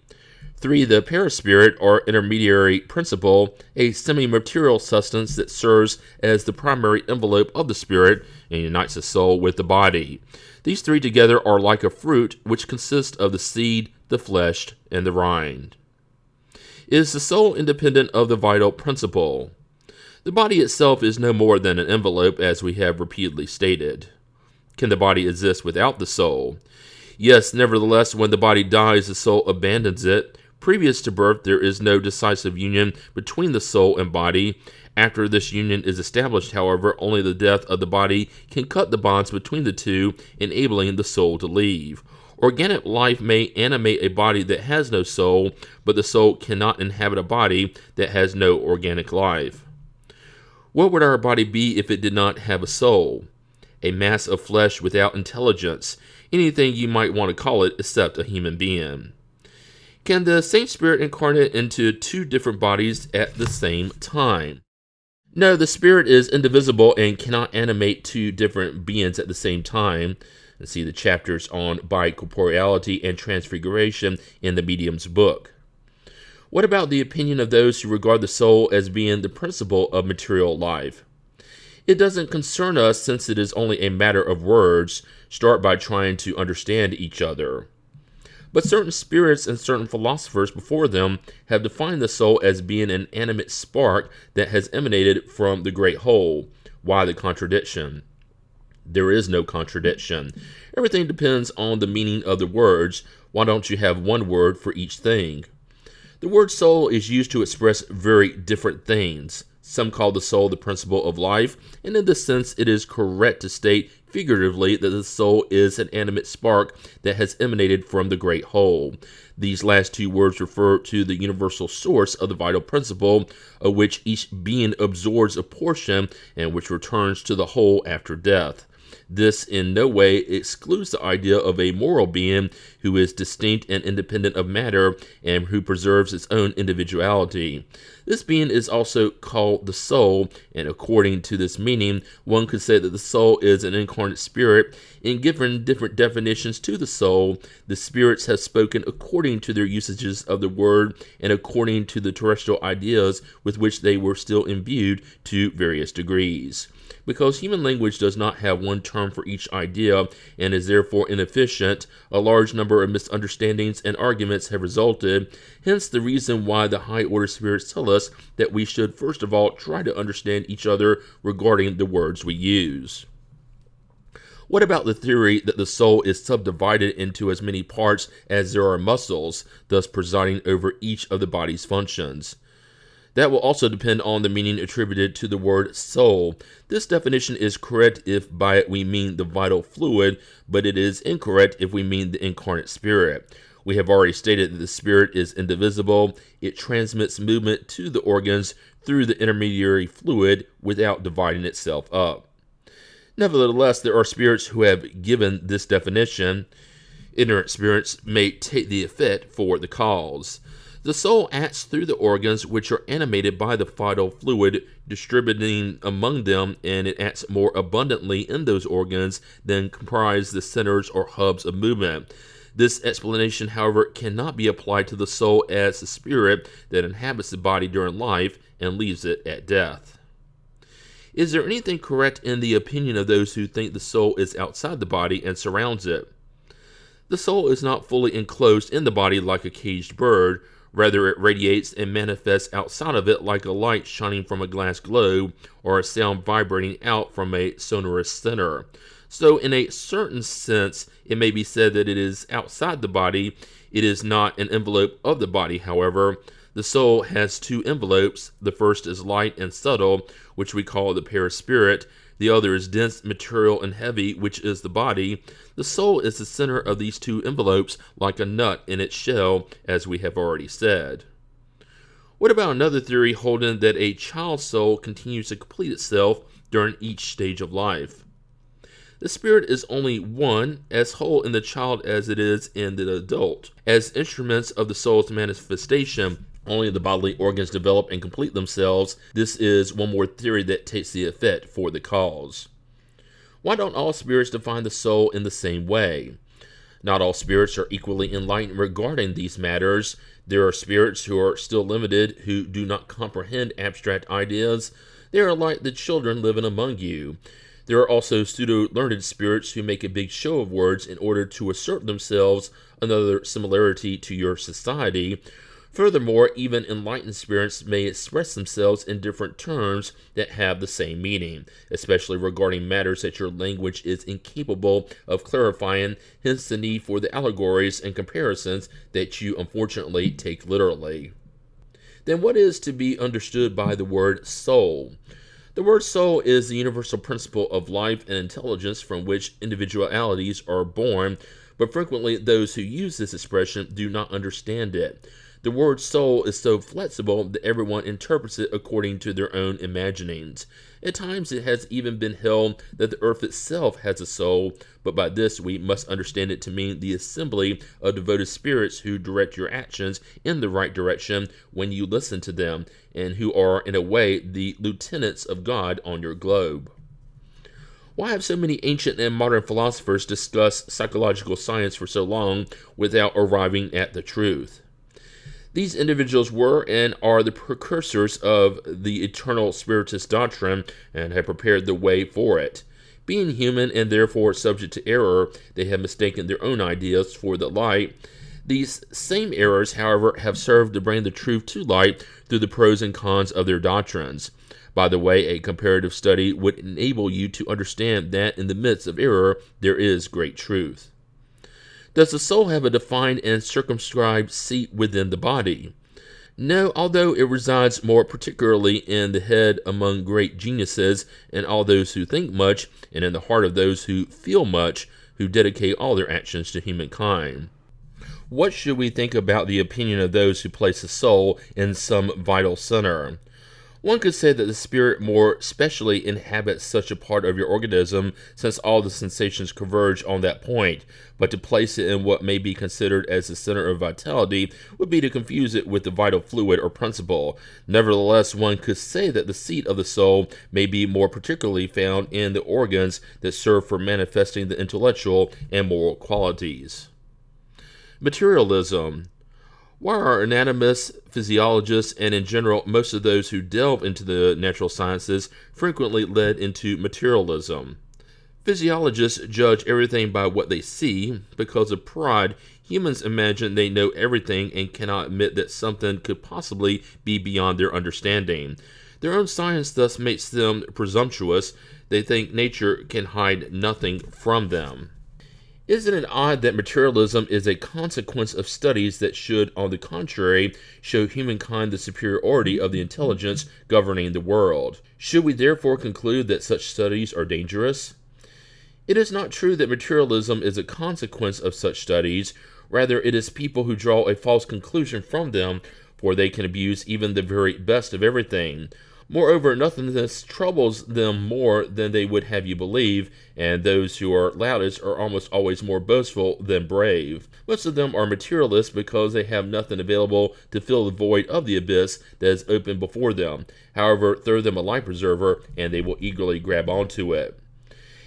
3. The perispirit, or intermediary principle, a semi-material substance that serves as the primary envelope of the spirit and unites the soul with the body. These three together are like a fruit, which consists of the seed, the flesh, and the rind. Is the soul independent of the vital principle? The body itself is no more than an envelope, as we have repeatedly stated. Can the body exist without the soul? Yes, nevertheless, when the body dies, the soul abandons it. Previous to birth, there is no decisive union between the soul and body. After this union is established, however, only the death of the body can cut the bonds between the two, enabling the soul to leave. Organic life may animate a body that has no soul, but the soul cannot inhabit a body that has no organic life. What would our body be if it did not have a soul? A mass of flesh without intelligence, anything you might want to call it except a human being. Can the same spirit incarnate into two different bodies at the same time? No, the spirit is indivisible and cannot animate two different beings at the same time. See the chapters on bicorporeality and transfiguration in the Medium's book. What about the opinion of those who regard the soul as being the principle of material life? It doesn't concern us, since it is only a matter of words. Start by trying to understand each other. But certain spirits and certain philosophers before them have defined the soul as being an animate spark that has emanated from the great whole. Why the contradiction? There is no contradiction. Everything depends on the meaning of the words. Why don't you have one word for each thing? The word soul is used to express very different things. Some call the soul the principle of life, and in this sense it is correct to state figuratively that the soul is an animate spark that has emanated from the great whole. These last two words refer to the universal source of the vital principle, of which each being absorbs a portion and which returns to the whole after death. This in no way excludes the idea of a moral being who is distinct and independent of matter and who preserves its own individuality. This being is also called the soul, and according to this meaning, one could say that the soul is an incarnate spirit. In giving different definitions to the soul, the spirits have spoken according to their usages of the word and according to the terrestrial ideas with which they were still imbued to various degrees. Because human language does not have one term for each idea and is therefore inefficient, a large number of misunderstandings and arguments have resulted. Hence the reason why the high order spirits tell us that we should first of all try to understand each other regarding the words we use. What about the theory that the soul is subdivided into as many parts as there are muscles, thus presiding over each of the body's functions? That will also depend on the meaning attributed to the word soul. This definition is correct if by it we mean the vital fluid, but it is incorrect if we mean the incarnate spirit. We have already stated that the spirit is indivisible. It transmits movement to the organs through the intermediary fluid without dividing itself up. Nevertheless, there are spirits who have given this definition. Ignorant spirits may take the effect for the cause. The soul acts through the organs, which are animated by the vital fluid distributing among them, and it acts more abundantly in those organs than comprise the centers or hubs of movement. This explanation, however, cannot be applied to the soul as the spirit that inhabits the body during life and leaves it at death. Is there anything correct in the opinion of those who think the soul is outside the body and surrounds it? The soul is not fully enclosed in the body like a caged bird. Rather, it radiates and manifests outside of it like a light shining from a glass globe or a sound vibrating out from a sonorous center. So, in a certain sense, it may be said that it is outside the body. It is not an envelope of the body, however. The soul has two envelopes. The first is light and subtle, which we call the perispirit. The other is dense, material, and heavy, which is the body. The soul is the center of these two envelopes, like a nut in its shell, as we have already said. What about another theory holding that a child's soul continues to complete itself during each stage of life? The spirit is only one, as whole in the child as it is in the adult. As instruments of the soul's manifestation, only the bodily organs develop and complete themselves. This is one more theory that takes the effect for the cause. Why don't all spirits define the soul in the same way? Not all spirits are equally enlightened regarding these matters. There are spirits who are still limited, who do not comprehend abstract ideas. They are like the children living among you. There are also pseudo-learned spirits who make a big show of words in order to assert themselves, another similarity to your society. Furthermore, even enlightened spirits may express themselves in different terms that have the same meaning, especially regarding matters that your language is incapable of clarifying, hence the need for the allegories and comparisons that you unfortunately take literally. Then what is to be understood by the word soul? The word soul is the universal principle of life and intelligence from which individualities are born, but frequently those who use this expression do not understand it. The word soul is so flexible that everyone interprets it according to their own imaginings. At times it has even been held that the earth itself has a soul, but by this we must understand it to mean the assembly of devoted spirits who direct your actions in the right direction when you listen to them, and who are, in a way, the lieutenants of God on your globe. Why have so many ancient and modern philosophers discussed psychological science for so long without arriving at the truth? These individuals were and are the precursors of the eternal spiritist doctrine and have prepared the way for it. Being human and therefore subject to error, they have mistaken their own ideas for the light. These same errors, however, have served to bring the truth to light through the pros and cons of their doctrines. By the way, a comparative study would enable you to understand that in the midst of error, there is great truth. Does the soul have a defined and circumscribed seat within the body? No, although it resides more particularly in the head among great geniuses and all those who think much, and in the heart of those who feel much, who dedicate all their actions to humankind. What should we think about the opinion of those who place the soul in some vital center? One could say that the spirit more specially inhabits such a part of your organism, since all the sensations converge on that point, but to place it in what may be considered as the center of vitality would be to confuse it with the vital fluid or principle. Nevertheless, one could say that the seat of the soul may be more particularly found in the organs that serve for manifesting the intellectual and moral qualities. Materialism. Why are anatomists, physiologists, and in general most of those who delve into the natural sciences frequently led into materialism? Physiologists judge everything by what they see. Because of pride, humans imagine they know everything and cannot admit that something could possibly be beyond their understanding. Their own science thus makes them presumptuous. They think nature can hide nothing from them. Isn't it odd that materialism is a consequence of studies that should, on the contrary, show humankind the superiority of the intelligence governing the world? Should we therefore conclude that such studies are dangerous? It is not true that materialism is a consequence of such studies. Rather, it is people who draw a false conclusion from them, for they can abuse even the very best of everything. Moreover, nothingness troubles them more than they would have you believe, and those who are loudest are almost always more boastful than brave. Most of them are materialists because they have nothing available to fill the void of the abyss that is open before them. However, throw them a life preserver, and they will eagerly grab onto it.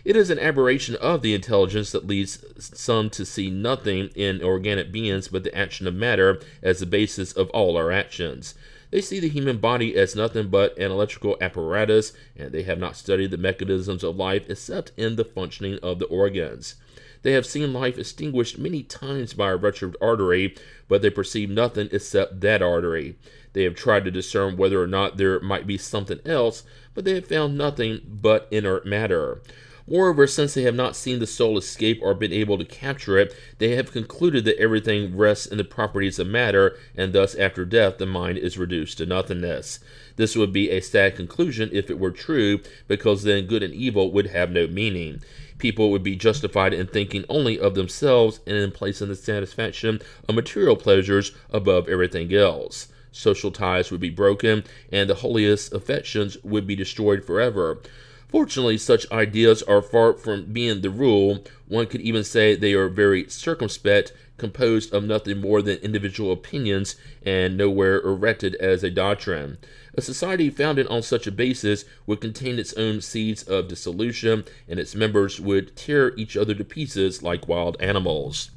It is an aberration of the intelligence that leads some to see nothing in organic beings but the action of matter as the basis of all our actions. They see the human body as nothing but an electrical apparatus, and they have not studied the mechanisms of life except in the functioning of the organs. They have seen life extinguished many times by a ruptured artery, but they perceive nothing except that artery. They have tried to discern whether or not there might be something else, but they have found nothing but inert matter. Moreover, since they have not seen the soul escape or been able to capture it, they have concluded that everything rests in the properties of matter, and thus after death the mind is reduced to nothingness. This would be a sad conclusion if it were true, because then good and evil would have no meaning. People would be justified in thinking only of themselves and in placing the satisfaction of material pleasures above everything else. Social ties would be broken, and the holiest affections would be destroyed forever. Fortunately, such ideas are far from being the rule. One could even say they are very circumspect, composed of nothing more than individual opinions, and nowhere erected as a doctrine. A society founded on such a basis would contain its own seeds of dissolution, and its members would tear each other to pieces like wild animals.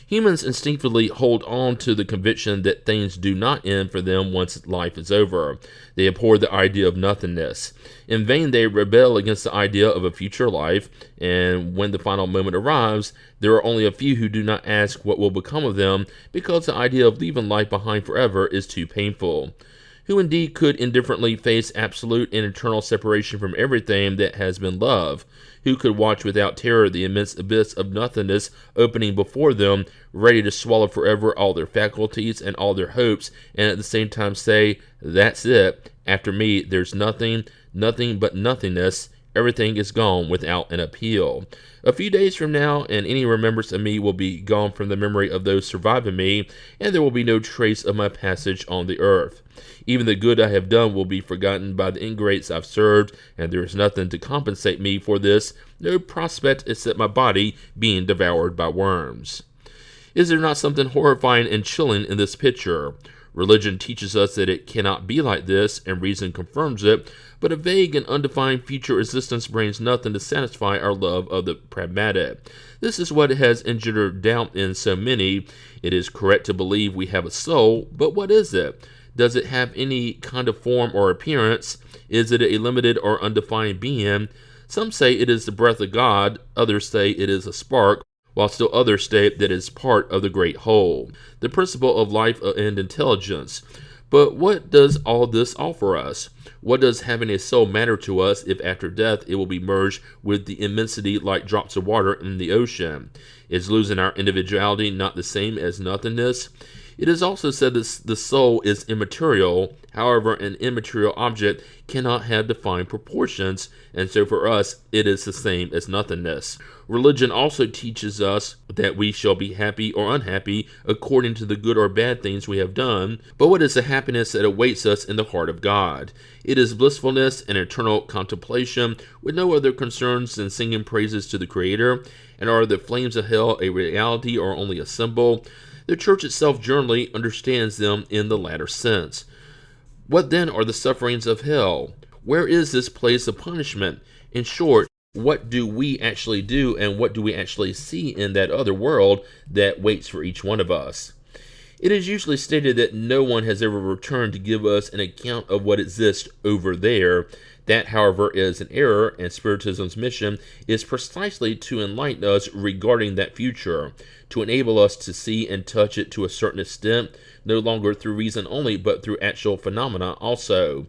Humans instinctively hold on to the conviction that things do not end for them once life is over. They abhor the idea of nothingness. In vain, they rebel against the idea of a future life, and when the final moment arrives, there are only a few who do not ask what will become of them because the idea of leaving life behind forever is too painful. Who indeed could indifferently face absolute and eternal separation from everything that has been loved? Who could watch without terror the immense abyss of nothingness opening before them, ready to swallow forever all their faculties and all their hopes, and at the same time say, "That's it. After me, there's nothing but nothingness. Everything is gone without an appeal. A few days from now, and any remembrance of me will be gone from the memory of those surviving me, and there will be no trace of my passage on the earth. Even the good I have done will be forgotten by the ingrates I've served, and there is nothing to compensate me for this, no prospect except my body being devoured by worms." Is there not something horrifying and chilling in this picture? Religion teaches us that it cannot be like this, and reason confirms it, but a vague and undefined future existence brings nothing to satisfy our love of the pragmatic. This is what has engendered doubt in so many. It is correct to believe we have a soul, but what is it? Does it have any kind of form or appearance? Is it a limited or undefined being? Some say it is the breath of God, others say it is a spark, while still others state that it is part of the great whole, the principle of life and intelligence. But what does all this offer us? What does having a soul matter to us if after death it will be merged with the immensity like drops of water in the ocean? Is losing our individuality not the same as nothingness? It is also said that the soul is immaterial. However, an immaterial object cannot have defined proportions, and so for us it is the same as nothingness. Religion also teaches us that we shall be happy or unhappy according to the good or bad things we have done, but what is the happiness that awaits us in the heart of God? It is blissfulness and eternal contemplation with no other concerns than singing praises to the Creator. And are the flames of hell a reality or only a symbol? The Church itself generally understands them in the latter sense. What then are the sufferings of hell? Where is this place of punishment? In short, what do we actually do, and what do we actually see in that other world that waits for each one of us? It is usually stated that no one has ever returned to give us an account of what exists over there. That, however, is an error, and Spiritism's mission is precisely to enlighten us regarding that future, to enable us to see and touch it to a certain extent, no longer through reason only, but through actual phenomena also.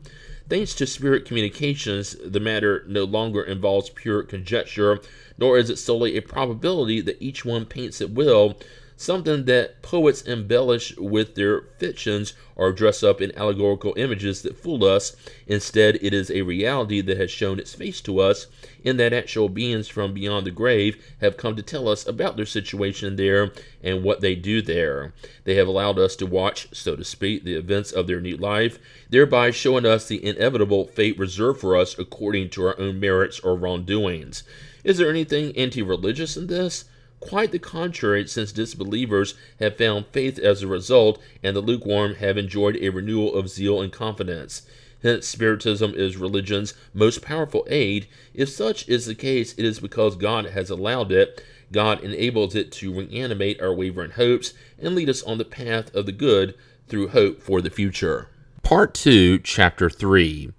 Thanks to spirit communications, the matter no longer involves pure conjecture, nor is it solely a probability that each one paints at will, something that poets embellish with their fictions or dress up in allegorical images that fool us. Instead, it is a reality that has shown its face to us, in that actual beings from beyond the grave have come to tell us about their situation there and what they do there. They have allowed us to watch, so to speak, the events of their new life, thereby showing us the inevitable fate reserved for us according to our own merits or wrongdoings. Is there anything anti-religious in this? Quite the contrary, since disbelievers have found faith as a result, and the lukewarm have enjoyed a renewal of zeal and confidence. Hence, Spiritism is religion's most powerful aid. If such is the case, it is because God has allowed it. God enables it to reanimate our wavering hopes and lead us on the path of the good through hope for the future. Part 2, Chapter 3.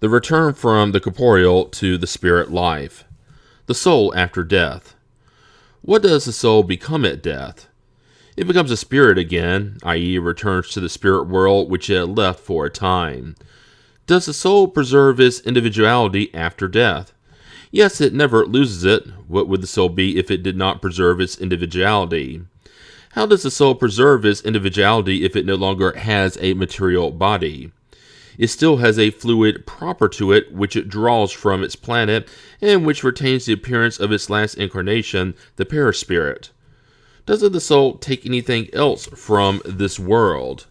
The return from the corporeal to the spirit life. The soul after death. What does the soul become at death? It becomes a spirit again, i.e. returns to the spirit world which it had left for a time. Does the soul preserve its individuality after death? Yes, it never loses it. What would the soul be if it did not preserve its individuality? How does the soul preserve its individuality if it no longer has a material body? It still has a fluid proper to it, which it draws from its planet, and which retains the appearance of its last incarnation, the perispirit. Doesn't the soul take anything else from this world?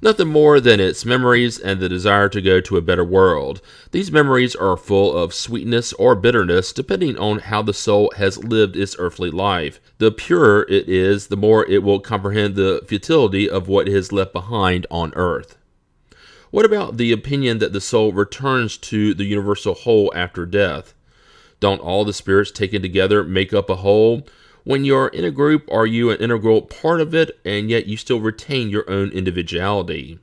Nothing more than its memories and the desire to go to a better world. These memories are full of sweetness or bitterness, depending on how the soul has lived its earthly life. The purer it is, the more it will comprehend the futility of what it has left behind on earth. What about the opinion that the soul returns to the universal whole after death? Don't all the spirits taken together make up a whole? When you're in a group, are you an integral part of it, and yet you still retain your own individuality?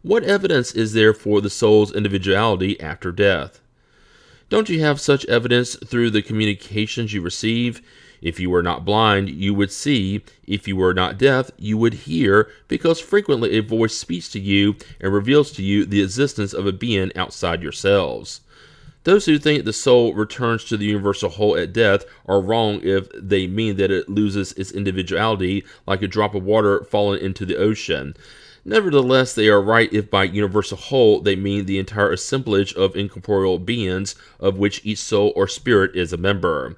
What evidence is there for the soul's individuality after death? Don't you have such evidence through the communications you receive? If you were not blind, you would see. If you were not deaf, you would hear, because frequently a voice speaks to you and reveals to you the existence of a being outside yourselves. Those who think the soul returns to the universal whole at death are wrong if they mean that it loses its individuality like a drop of water falling into the ocean. Nevertheless, they are right if by universal whole they mean the entire assemblage of incorporeal beings of which each soul or spirit is a member.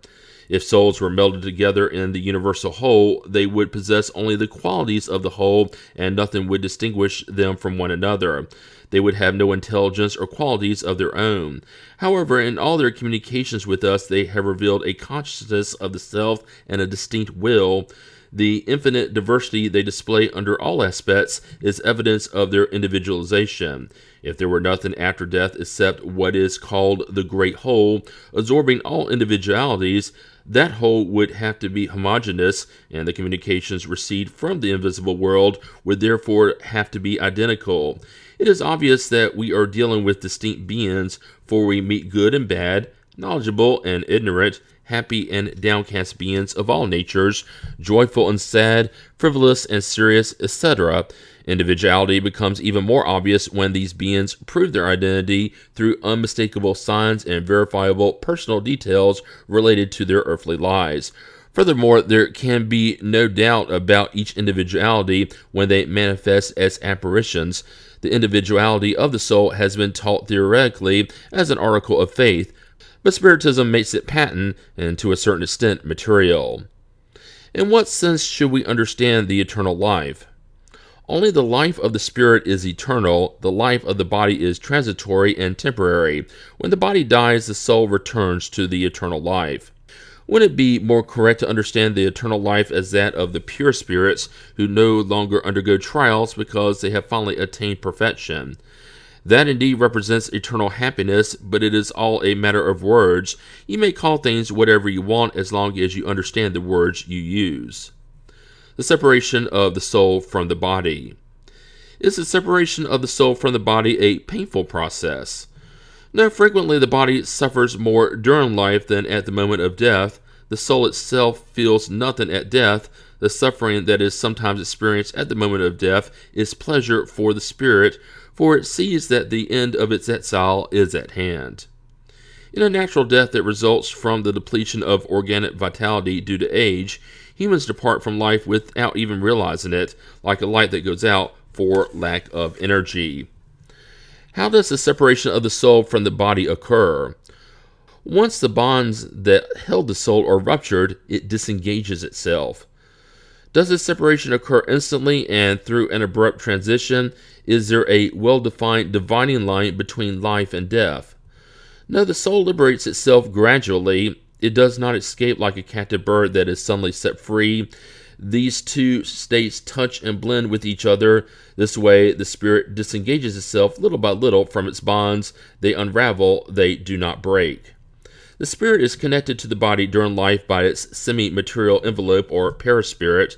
If souls were melded together in the universal whole, they would possess only the qualities of the whole, and nothing would distinguish them from one another. They would have no intelligence or qualities of their own. However, in all their communications with us, they have revealed a consciousness of the self and a distinct will. The infinite diversity they display under all aspects is evidence of their individualization. If there were nothing after death except what is called the great whole, absorbing all individualities, that whole would have to be homogeneous, and the communications received from the invisible world would therefore have to be identical. It is obvious that we are dealing with distinct beings, for we meet good and bad, knowledgeable and ignorant, happy and downcast beings of all natures, joyful and sad, frivolous and serious, etc. Individuality becomes even more obvious when these beings prove their identity through unmistakable signs and verifiable personal details related to their earthly lives. Furthermore, there can be no doubt about each individuality when they manifest as apparitions. The individuality of the soul has been taught theoretically as an article of faith, but Spiritism makes it patent and to a certain extent material. In what sense should we understand the eternal life? Only the life of the spirit is eternal. The life of the body is transitory and temporary. When the body dies, the soul returns to the eternal life. Wouldn't it be more correct to understand the eternal life as that of the pure spirits who no longer undergo trials because they have finally attained perfection? That indeed represents eternal happiness, but it is all a matter of words. You may call things whatever you want as long as you understand the words you use. The separation of the soul from the body. Is the separation of the soul from the body a painful process? No, frequently the body suffers more during life than at the moment of death. The soul itself feels nothing at death. The suffering that is sometimes experienced at the moment of death is pleasure for the spirit, for it sees that the end of its exile is at hand. In a natural death that results from the depletion of organic vitality due to age, humans depart from life without even realizing it, like a light that goes out for lack of energy. How does the separation of the soul from the body occur? Once the bonds that held the soul are ruptured, it disengages itself. Does this separation occur instantly and through an abrupt transition? Is there a well-defined dividing line between life and death? No, the soul liberates itself gradually. It does not escape like a captive bird that is suddenly set free. These two states touch and blend with each other. This way, the spirit disengages itself little by little from its bonds. They unravel, they do not break. The spirit is connected to the body during life by its semi-material envelope or perispirit.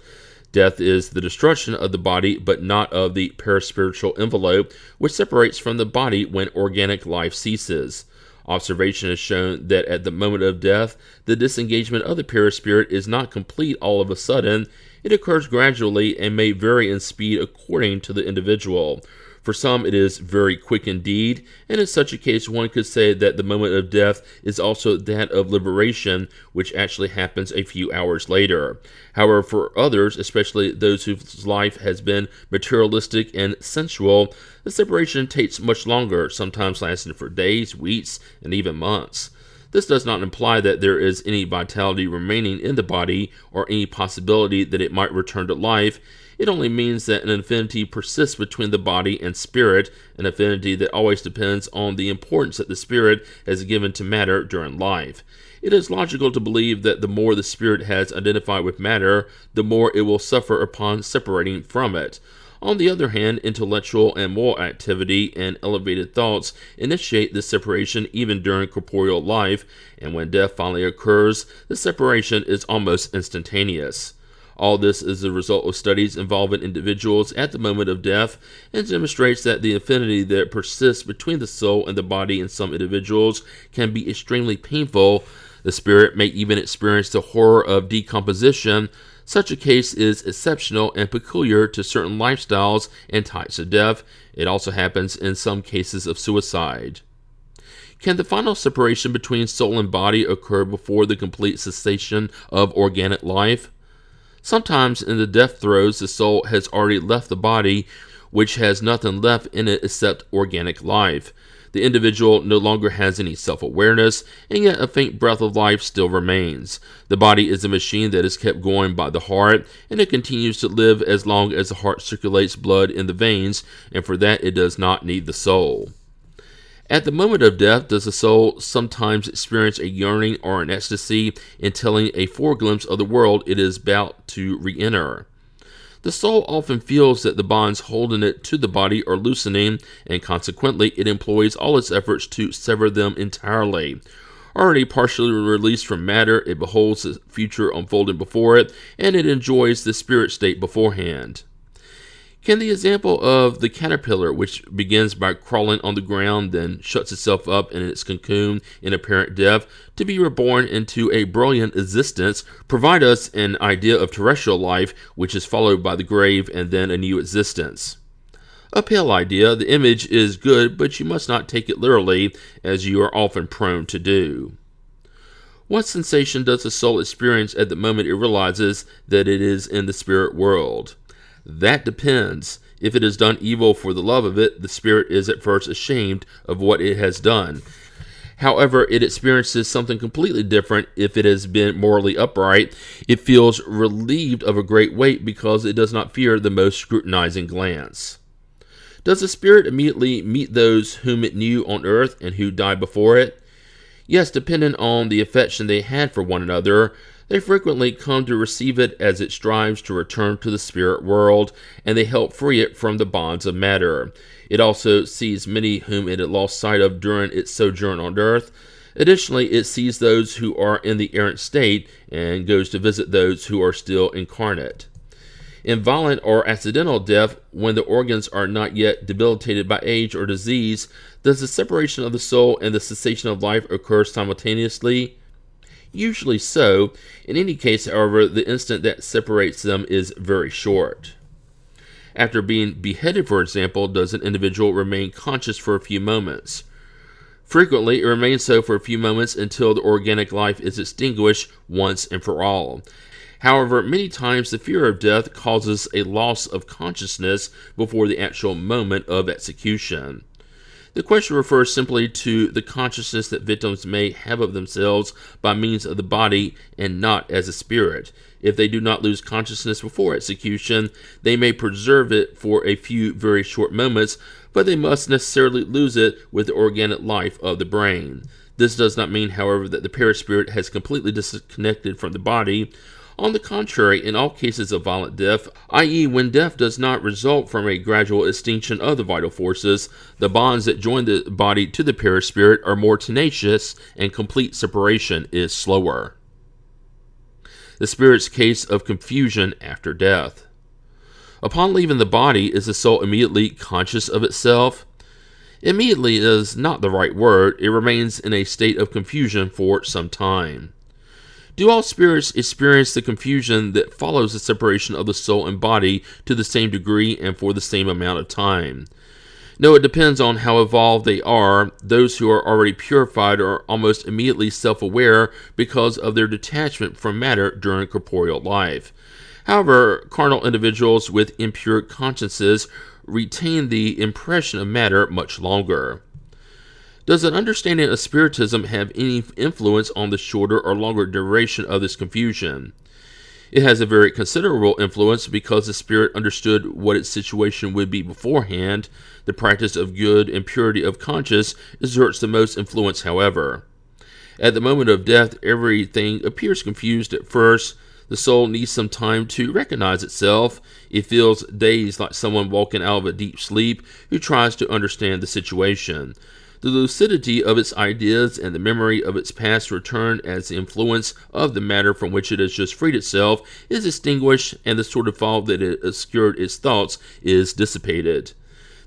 Death is the destruction of the body, but not of the perispiritual envelope, which separates from the body when organic life ceases. Observation has shown that at the moment of death, the disengagement of the perispirit is not complete all of a sudden. It occurs gradually and may vary in speed according to the individual. For some, it is very quick indeed, and in such a case, one could say that the moment of death is also that of liberation, which actually happens a few hours later. However, for others, especially those whose life has been materialistic and sensual, the separation takes much longer, sometimes lasting for days, weeks, and even months. This does not imply that there is any vitality remaining in the body or any possibility that it might return to life. It only means that an affinity persists between the body and spirit, an affinity that always depends on the importance that the spirit has given to matter during life. It is logical to believe that the more the spirit has identified with matter, the more it will suffer upon separating from it. On the other hand, intellectual and moral activity and elevated thoughts initiate this separation even during corporeal life, and when death finally occurs, the separation is almost instantaneous. All this is the result of studies involving individuals at the moment of death and demonstrates that the affinity that persists between the soul and the body in some individuals can be extremely painful. The spirit may even experience the horror of decomposition. Such a case is exceptional and peculiar to certain lifestyles and types of death. It also happens in some cases of suicide. Can the final separation between soul and body occur before the complete cessation of organic life? Sometimes in the death throes, the soul has already left the body, which has nothing left in it except organic life. The individual no longer has any self-awareness, and yet a faint breath of life still remains. The body is a machine that is kept going by the heart, and it continues to live as long as the heart circulates blood in the veins, and for that it does not need the soul. At the moment of death, does the soul sometimes experience a yearning or an ecstasy, entailing a foreglimpse of the world it is about to re-enter? The soul often feels that the bonds holding it to the body are loosening, and consequently it employs all its efforts to sever them entirely. Already partially released from matter, it beholds the future unfolding before it, and it enjoys the spirit state beforehand. Can the example of the caterpillar, which begins by crawling on the ground, then shuts itself up in its cocoon in apparent death, to be reborn into a brilliant existence, provide us an idea of terrestrial life, which is followed by the grave and then a new existence? A pale idea, the image is good, but you must not take it literally, as you are often prone to do. What sensation does the soul experience at the moment it realizes that it is in the spirit world? That depends. If it has done evil for the love of it, the spirit is at first ashamed of what it has done. However, it experiences something completely different if it has been morally upright. It feels relieved of a great weight because it does not fear the most scrutinizing glance. Does the spirit immediately meet those whom it knew on earth and who died before it? Yes, depending on the affection they had for one another, they frequently come to receive it as it strives to return to the spirit world, and they help free it from the bonds of matter. It also sees many whom it had lost sight of during its sojourn on earth. Additionally, it sees those who are in the errant state, and goes to visit those who are still incarnate. In violent or accidental death, when the organs are not yet debilitated by age or disease, does the separation of the soul and the cessation of life occur simultaneously? Usually so. In any case, however, the instant that separates them is very short. After being beheaded, for example, does an individual remain conscious for a few moments? Frequently, it remains so for a few moments until the organic life is extinguished once and for all. However, many times the fear of death causes a loss of consciousness before the actual moment of execution. The question refers simply to the consciousness that victims may have of themselves by means of the body and not as a spirit. If they do not lose consciousness before execution, they may preserve it for a few very short moments, but they must necessarily lose it with the organic life of the brain. This does not mean, however, that the perispirit has completely disconnected from the body. On the contrary, in all cases of violent death, i.e. when death does not result from a gradual extinction of the vital forces, the bonds that join the body to the perispirit are more tenacious and complete separation is slower. The spirit's case of confusion after death. Upon leaving the body, is the soul immediately conscious of itself? Immediately is not the right word. It remains in a state of confusion for some time. Do all spirits experience the confusion that follows the separation of the soul and body to the same degree and for the same amount of time? No, it depends on how evolved they are. Those who are already purified are almost immediately self-aware because of their detachment from matter during corporeal life. However, carnal individuals with impure consciences retain the impression of matter much longer. Does an understanding of Spiritism have any influence on the shorter or longer duration of this confusion? It has a very considerable influence because the spirit understood what its situation would be beforehand. The practice of good and purity of conscience exerts the most influence, however. At the moment of death, everything appears confused at first. The soul needs some time to recognize itself. It feels dazed, like someone walking out of a deep sleep who tries to understand the situation. The lucidity of its ideas and the memory of its past return as the influence of the matter from which it has just freed itself is extinguished, and the sort of fog that had obscured its thoughts is dissipated.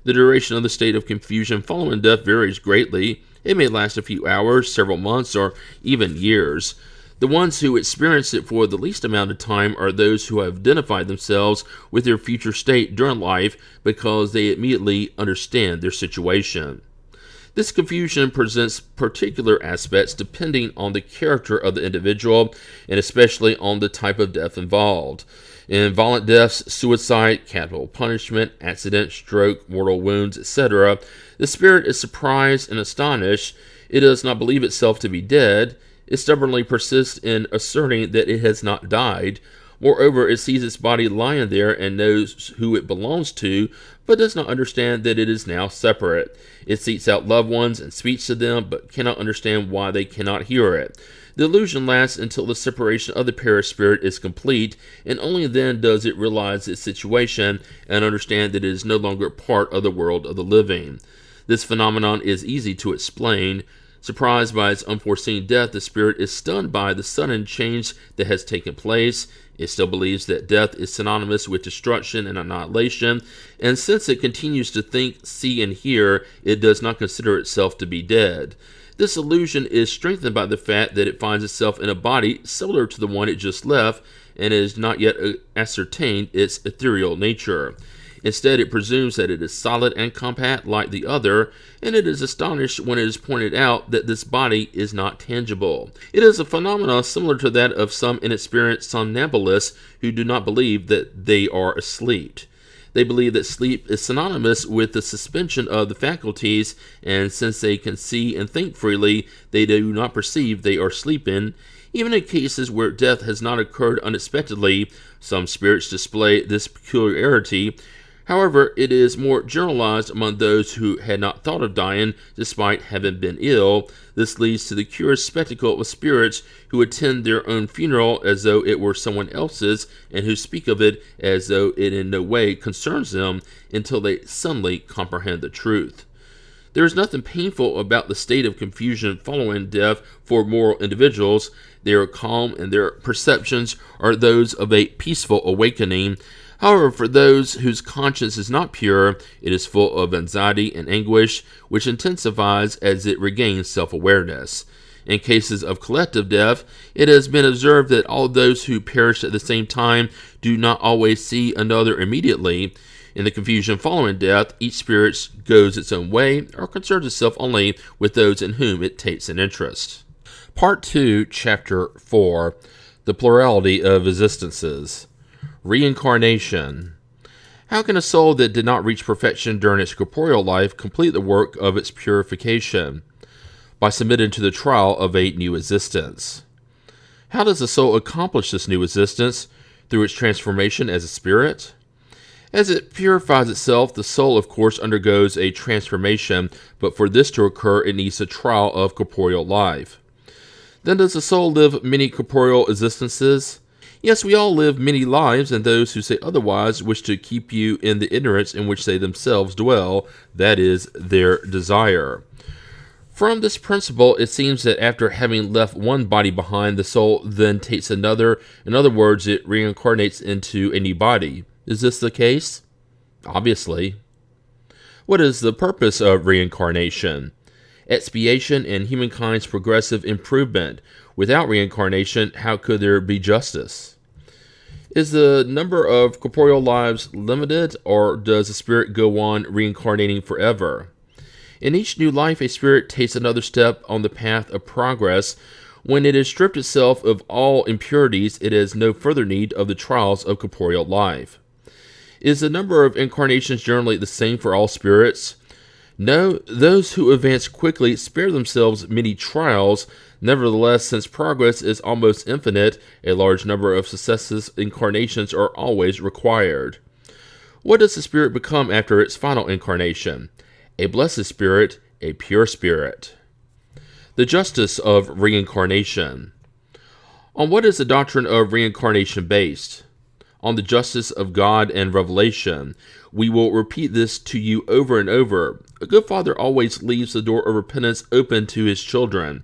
The duration of the state of confusion following death varies greatly. It may last a few hours, several months, or even years. The ones who experience it for the least amount of time are those who have identified themselves with their future state during life because they immediately understand their situation. This confusion presents particular aspects depending on the character of the individual and especially on the type of death involved. In violent deaths, suicide, capital punishment, accident, stroke, mortal wounds, etc., the spirit is surprised and astonished. It does not believe itself to be dead. It stubbornly persists in asserting that it has not died. Moreover, it sees its body lying there and knows who it belongs to, but does not understand that it is now separate. It seeks out loved ones and speaks to them, but cannot understand why they cannot hear it. The illusion lasts until the separation of the perispirit is complete, and only then does it realize its situation and understand that it is no longer part of the world of the living. This phenomenon is easy to explain. Surprised by its unforeseen death, the spirit is stunned by the sudden change that has taken place. It still believes that death is synonymous with destruction and annihilation, and since it continues to think, see, and hear, it does not consider itself to be dead. This illusion is strengthened by the fact that it finds itself in a body similar to the one it just left, and has not yet ascertained its ethereal nature. Instead, it presumes that it is solid and compact like the other, and it is astonished when it is pointed out that this body is not tangible. It is a phenomenon similar to that of some inexperienced somnambulists who do not believe that they are asleep. They believe that sleep is synonymous with the suspension of the faculties, and since they can see and think freely, they do not perceive they are sleeping. Even in cases where death has not occurred unexpectedly, some spirits display this peculiarity. However, it is more generalized among those who had not thought of dying despite having been ill. This leads to the curious spectacle of spirits who attend their own funeral as though it were someone else's, and who speak of it as though it in no way concerns them until they suddenly comprehend the truth. There is nothing painful about the state of confusion following death for moral individuals. They are calm, and their perceptions are those of a peaceful awakening. However, for those whose conscience is not pure, it is full of anxiety and anguish, which intensifies as it regains self-awareness. In cases of collective death, it has been observed that all those who perish at the same time do not always see another immediately. In the confusion following death, each spirit goes its own way or concerns itself only with those in whom it takes an interest. Part 2, Chapter 4, The Plurality of Existences. Reincarnation. How can a soul that did not reach perfection during its corporeal life complete the work of its purification? By submitting to the trial of a new existence. How does the soul accomplish this new existence? Through its transformation as a spirit? As it purifies itself, the soul, of course, undergoes a transformation, but for this to occur, it needs a trial of corporeal life. Then does the soul live many corporeal existences? Yes, we all live many lives, and those who say otherwise wish to keep you in the ignorance in which they themselves dwell, that is, their desire. From this principle, it seems that after having left one body behind, the soul then takes another. In other words, it reincarnates into a new body. Is this the case? Obviously. What is the purpose of reincarnation? Expiation and humankind's progressive improvement. Without reincarnation, how could there be justice? Is the number of corporeal lives limited, or does the spirit go on reincarnating forever? In each new life, a spirit takes another step on the path of progress. When it has stripped itself of all impurities, it has no further need of the trials of corporeal life. Is the number of incarnations generally the same for all spirits? No, those who advance quickly spare themselves many trials. Nevertheless, since progress is almost infinite, a large number of successive incarnations are always required. What does the spirit become after its final incarnation? A blessed spirit, a pure spirit. The justice of reincarnation. On what is the doctrine of reincarnation based? On the justice of God and revelation. We will repeat this to you over and over. A good father always leaves the door of repentance open to his children.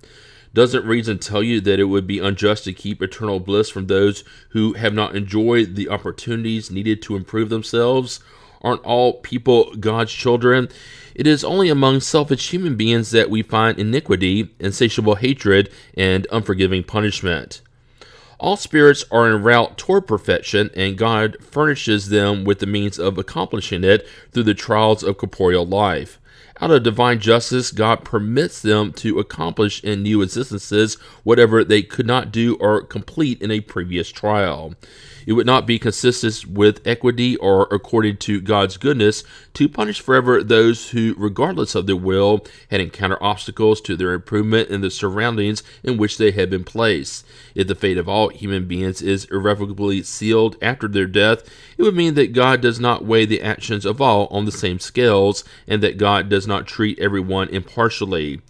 Doesn't reason tell you that it would be unjust to keep eternal bliss from those who have not enjoyed the opportunities needed to improve themselves? Aren't all people God's children? It is only among selfish human beings that we find iniquity, insatiable hatred, and unforgiving punishment. All spirits are en route toward perfection, and God furnishes them with the means of accomplishing it through the trials of corporeal life. Out of divine justice, God permits them to accomplish in new existences whatever they could not do or complete in a previous trial. It would not be consistent with equity or according to God's goodness to punish forever those who, regardless of their will, had encountered obstacles to their improvement in the surroundings in which they had been placed. If the fate of all human beings is irrevocably sealed after their death, it would mean that God does not weigh the actions of all on the same scales, and that God does not treat everyone impartially.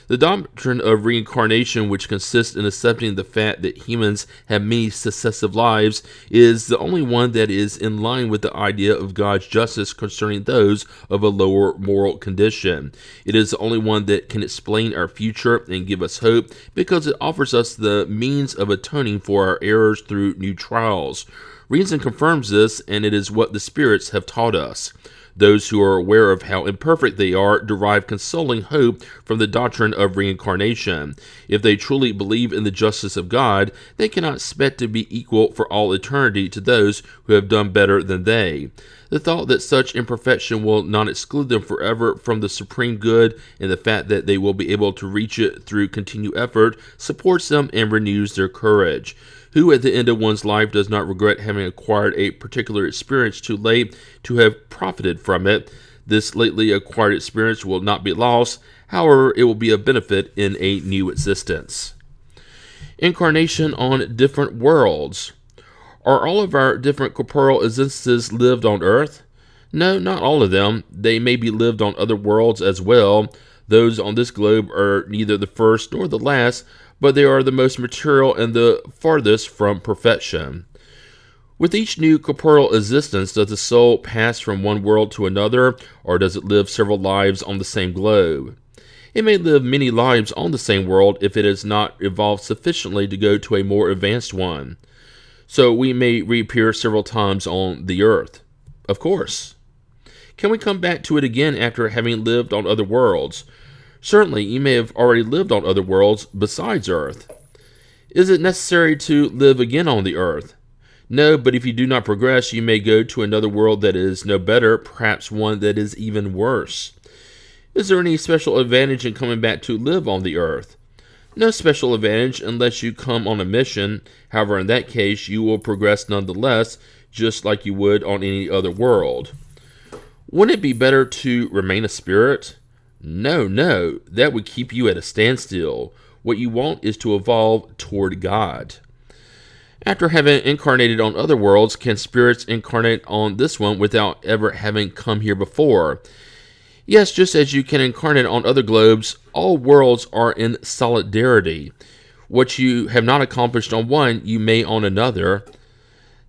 The doctrine of reincarnation, which consists in accepting the fact that humans have many successive lives, is the only one that is in line with the idea of God's justice concerning those of a lower moral condition. It is the only one that can explain our future and give us hope, because it offers us the means of atoning for our errors through new trials. Reason confirms this, and it is what the spirits have taught us. Those who are aware of how imperfect they are derive consoling hope from the doctrine of reincarnation. If they truly believe in the justice of God, they cannot expect to be equal for all eternity to those who have done better than they. The thought that such imperfection will not exclude them forever from the supreme good, and the fact that they will be able to reach it through continued effort, supports them and renews their courage. Who at the end of one's life does not regret having acquired a particular experience too late to have profited from it? This lately acquired experience will not be lost. However, it will be a benefit in a new existence. Incarnation on different worlds. Are all of our different corporeal existences lived on Earth? No, not all of them. They may be lived on other worlds as well. Those on this globe are neither the first nor the last, but they are the most material and the farthest from perfection. With each new corporeal existence, does the soul pass from one world to another, or does it live several lives on the same globe? It may live many lives on the same world if it has not evolved sufficiently to go to a more advanced one. So we may reappear several times on the earth. Of course. Can we come back to it again after having lived on other worlds? Certainly, you may have already lived on other worlds besides Earth. Is it necessary to live again on the Earth? No, but if you do not progress, you may go to another world that is no better, perhaps one that is even worse. Is there any special advantage in coming back to live on the Earth? No special advantage unless you come on a mission. However, in that case, you will progress nonetheless, just like you would on any other world. Wouldn't it be better to remain a spirit? No, that would keep you at a standstill. What you want is to evolve toward God. After having incarnated on other worlds, can spirits incarnate on this one without ever having come here before? Yes, just as you can incarnate on other globes, all worlds are in solidarity. What you have not accomplished on one, you may on another.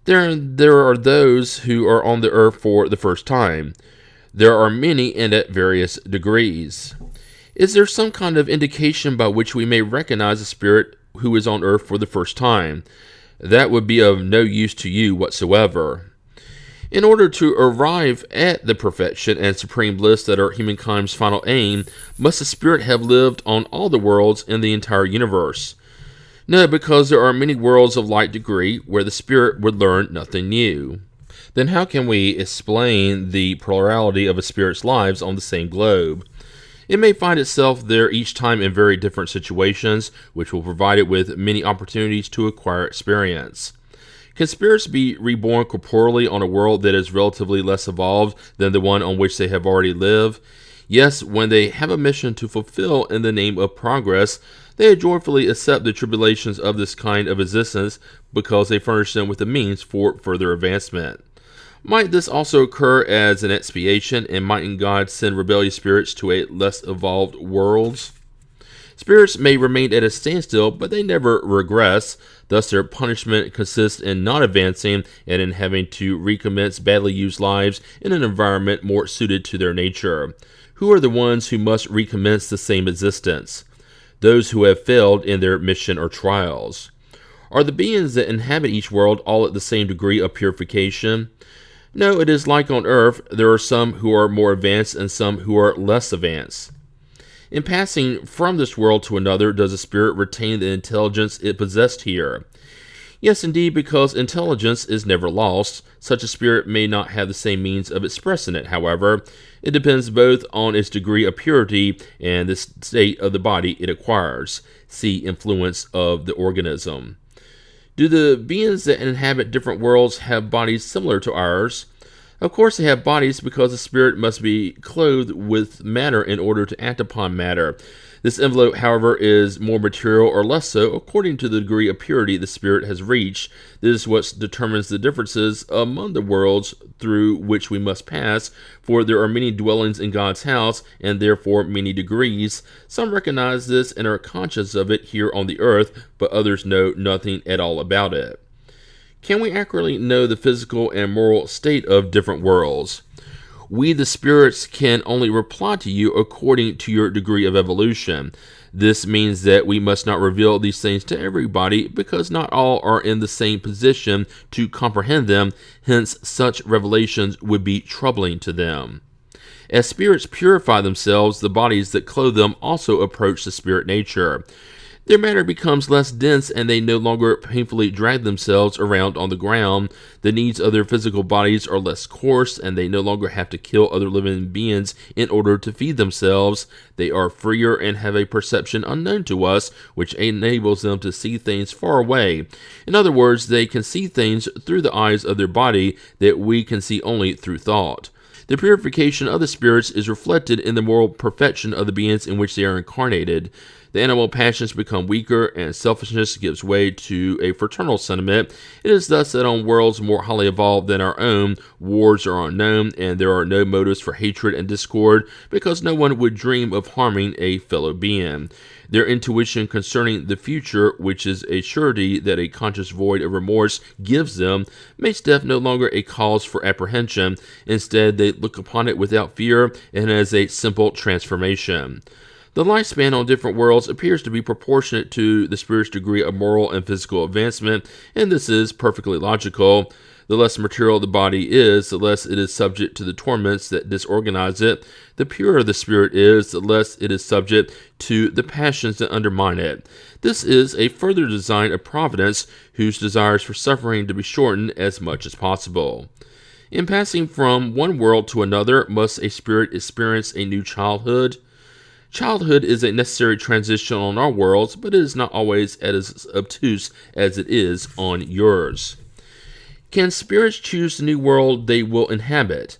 There are those who are on the earth for the first time. There are many and at various degrees. Is there some kind of indication by which we may recognize a spirit who is on earth for the first time? That would be of no use to you whatsoever. In order to arrive at the perfection and supreme bliss that are humankind's final aim, must the spirit have lived on all the worlds in the entire universe? No, because there are many worlds of like degree where the spirit would learn nothing new. Then how can we explain the plurality of a spirit's lives on the same globe? It may find itself there each time in very different situations, which will provide it with many opportunities to acquire experience. Can spirits be reborn corporally on a world that is relatively less evolved than the one on which they have already lived? Yes, when they have a mission to fulfill in the name of progress, they joyfully accept the tribulations of this kind of existence because they furnish them with the means for further advancement. Might this also occur as an expiation, and mightn't God send rebellious spirits to a less evolved worlds? Spirits may remain at a standstill, but they never regress. Thus, their punishment consists in not advancing and in having to recommence badly used lives in an environment more suited to their nature. Who are the ones who must recommence the same existence? Those who have failed in their mission or trials. Are the beings that inhabit each world all at the same degree of purification? No, it is like on earth. There are some who are more advanced and some who are less advanced. In passing from this world to another, does a spirit retain the intelligence it possessed here? Yes, indeed, because intelligence is never lost. Such a spirit may not have the same means of expressing it, however. It depends both on its degree of purity and the state of the body it acquires. See influence of the organism. Do the beings that inhabit different worlds have bodies similar to ours? Of course they have bodies, because the spirit must be clothed with matter in order to act upon matter. This envelope, however, is more material or less so according to the degree of purity the spirit has reached. This is what determines the differences among the worlds through which we must pass, for there are many dwellings in God's house, and therefore many degrees. Some recognize this and are conscious of it here on the earth, but others know nothing at all about it. Can we accurately know the physical and moral state of different worlds? We, the spirits, can only reply to you according to your degree of evolution. This means that we must not reveal these things to everybody, because not all are in the same position to comprehend them. Hence, such revelations would be troubling to them. As spirits purify themselves, the bodies that clothe them also approach the spirit nature. Their matter becomes less dense, and they no longer painfully drag themselves around on the ground. The needs of their physical bodies are less coarse, and they no longer have to kill other living beings in order to feed themselves. They are freer and have a perception unknown to us, which enables them to see things far away. In other words, they can see things through the eyes of their body that we can see only through thought. The purification of the spirits is reflected in the moral perfection of the beings in which they are incarnated. The animal passions become weaker, and selfishness gives way to a fraternal sentiment. It is thus that on worlds more highly evolved than our own, wars are unknown, and there are no motives for hatred and discord, because no one would dream of harming a fellow being. Their intuition concerning the future, which is a surety that a conscious void of remorse gives them, makes death no longer a cause for apprehension. Instead, they look upon it without fear and as a simple transformation. The lifespan on different worlds appears to be proportionate to the spirit's degree of moral and physical advancement, and this is perfectly logical. The less material the body is, the less it is subject to the torments that disorganize it. The purer the spirit is, the less it is subject to the passions that undermine it. This is a further design of Providence, whose desires for suffering to be shortened as much as possible. In passing from one world to another, must a spirit experience a new childhood? Childhood is a necessary transition on our worlds, but it is not always as obtuse as it is on yours. Can spirits choose the new world they will inhabit?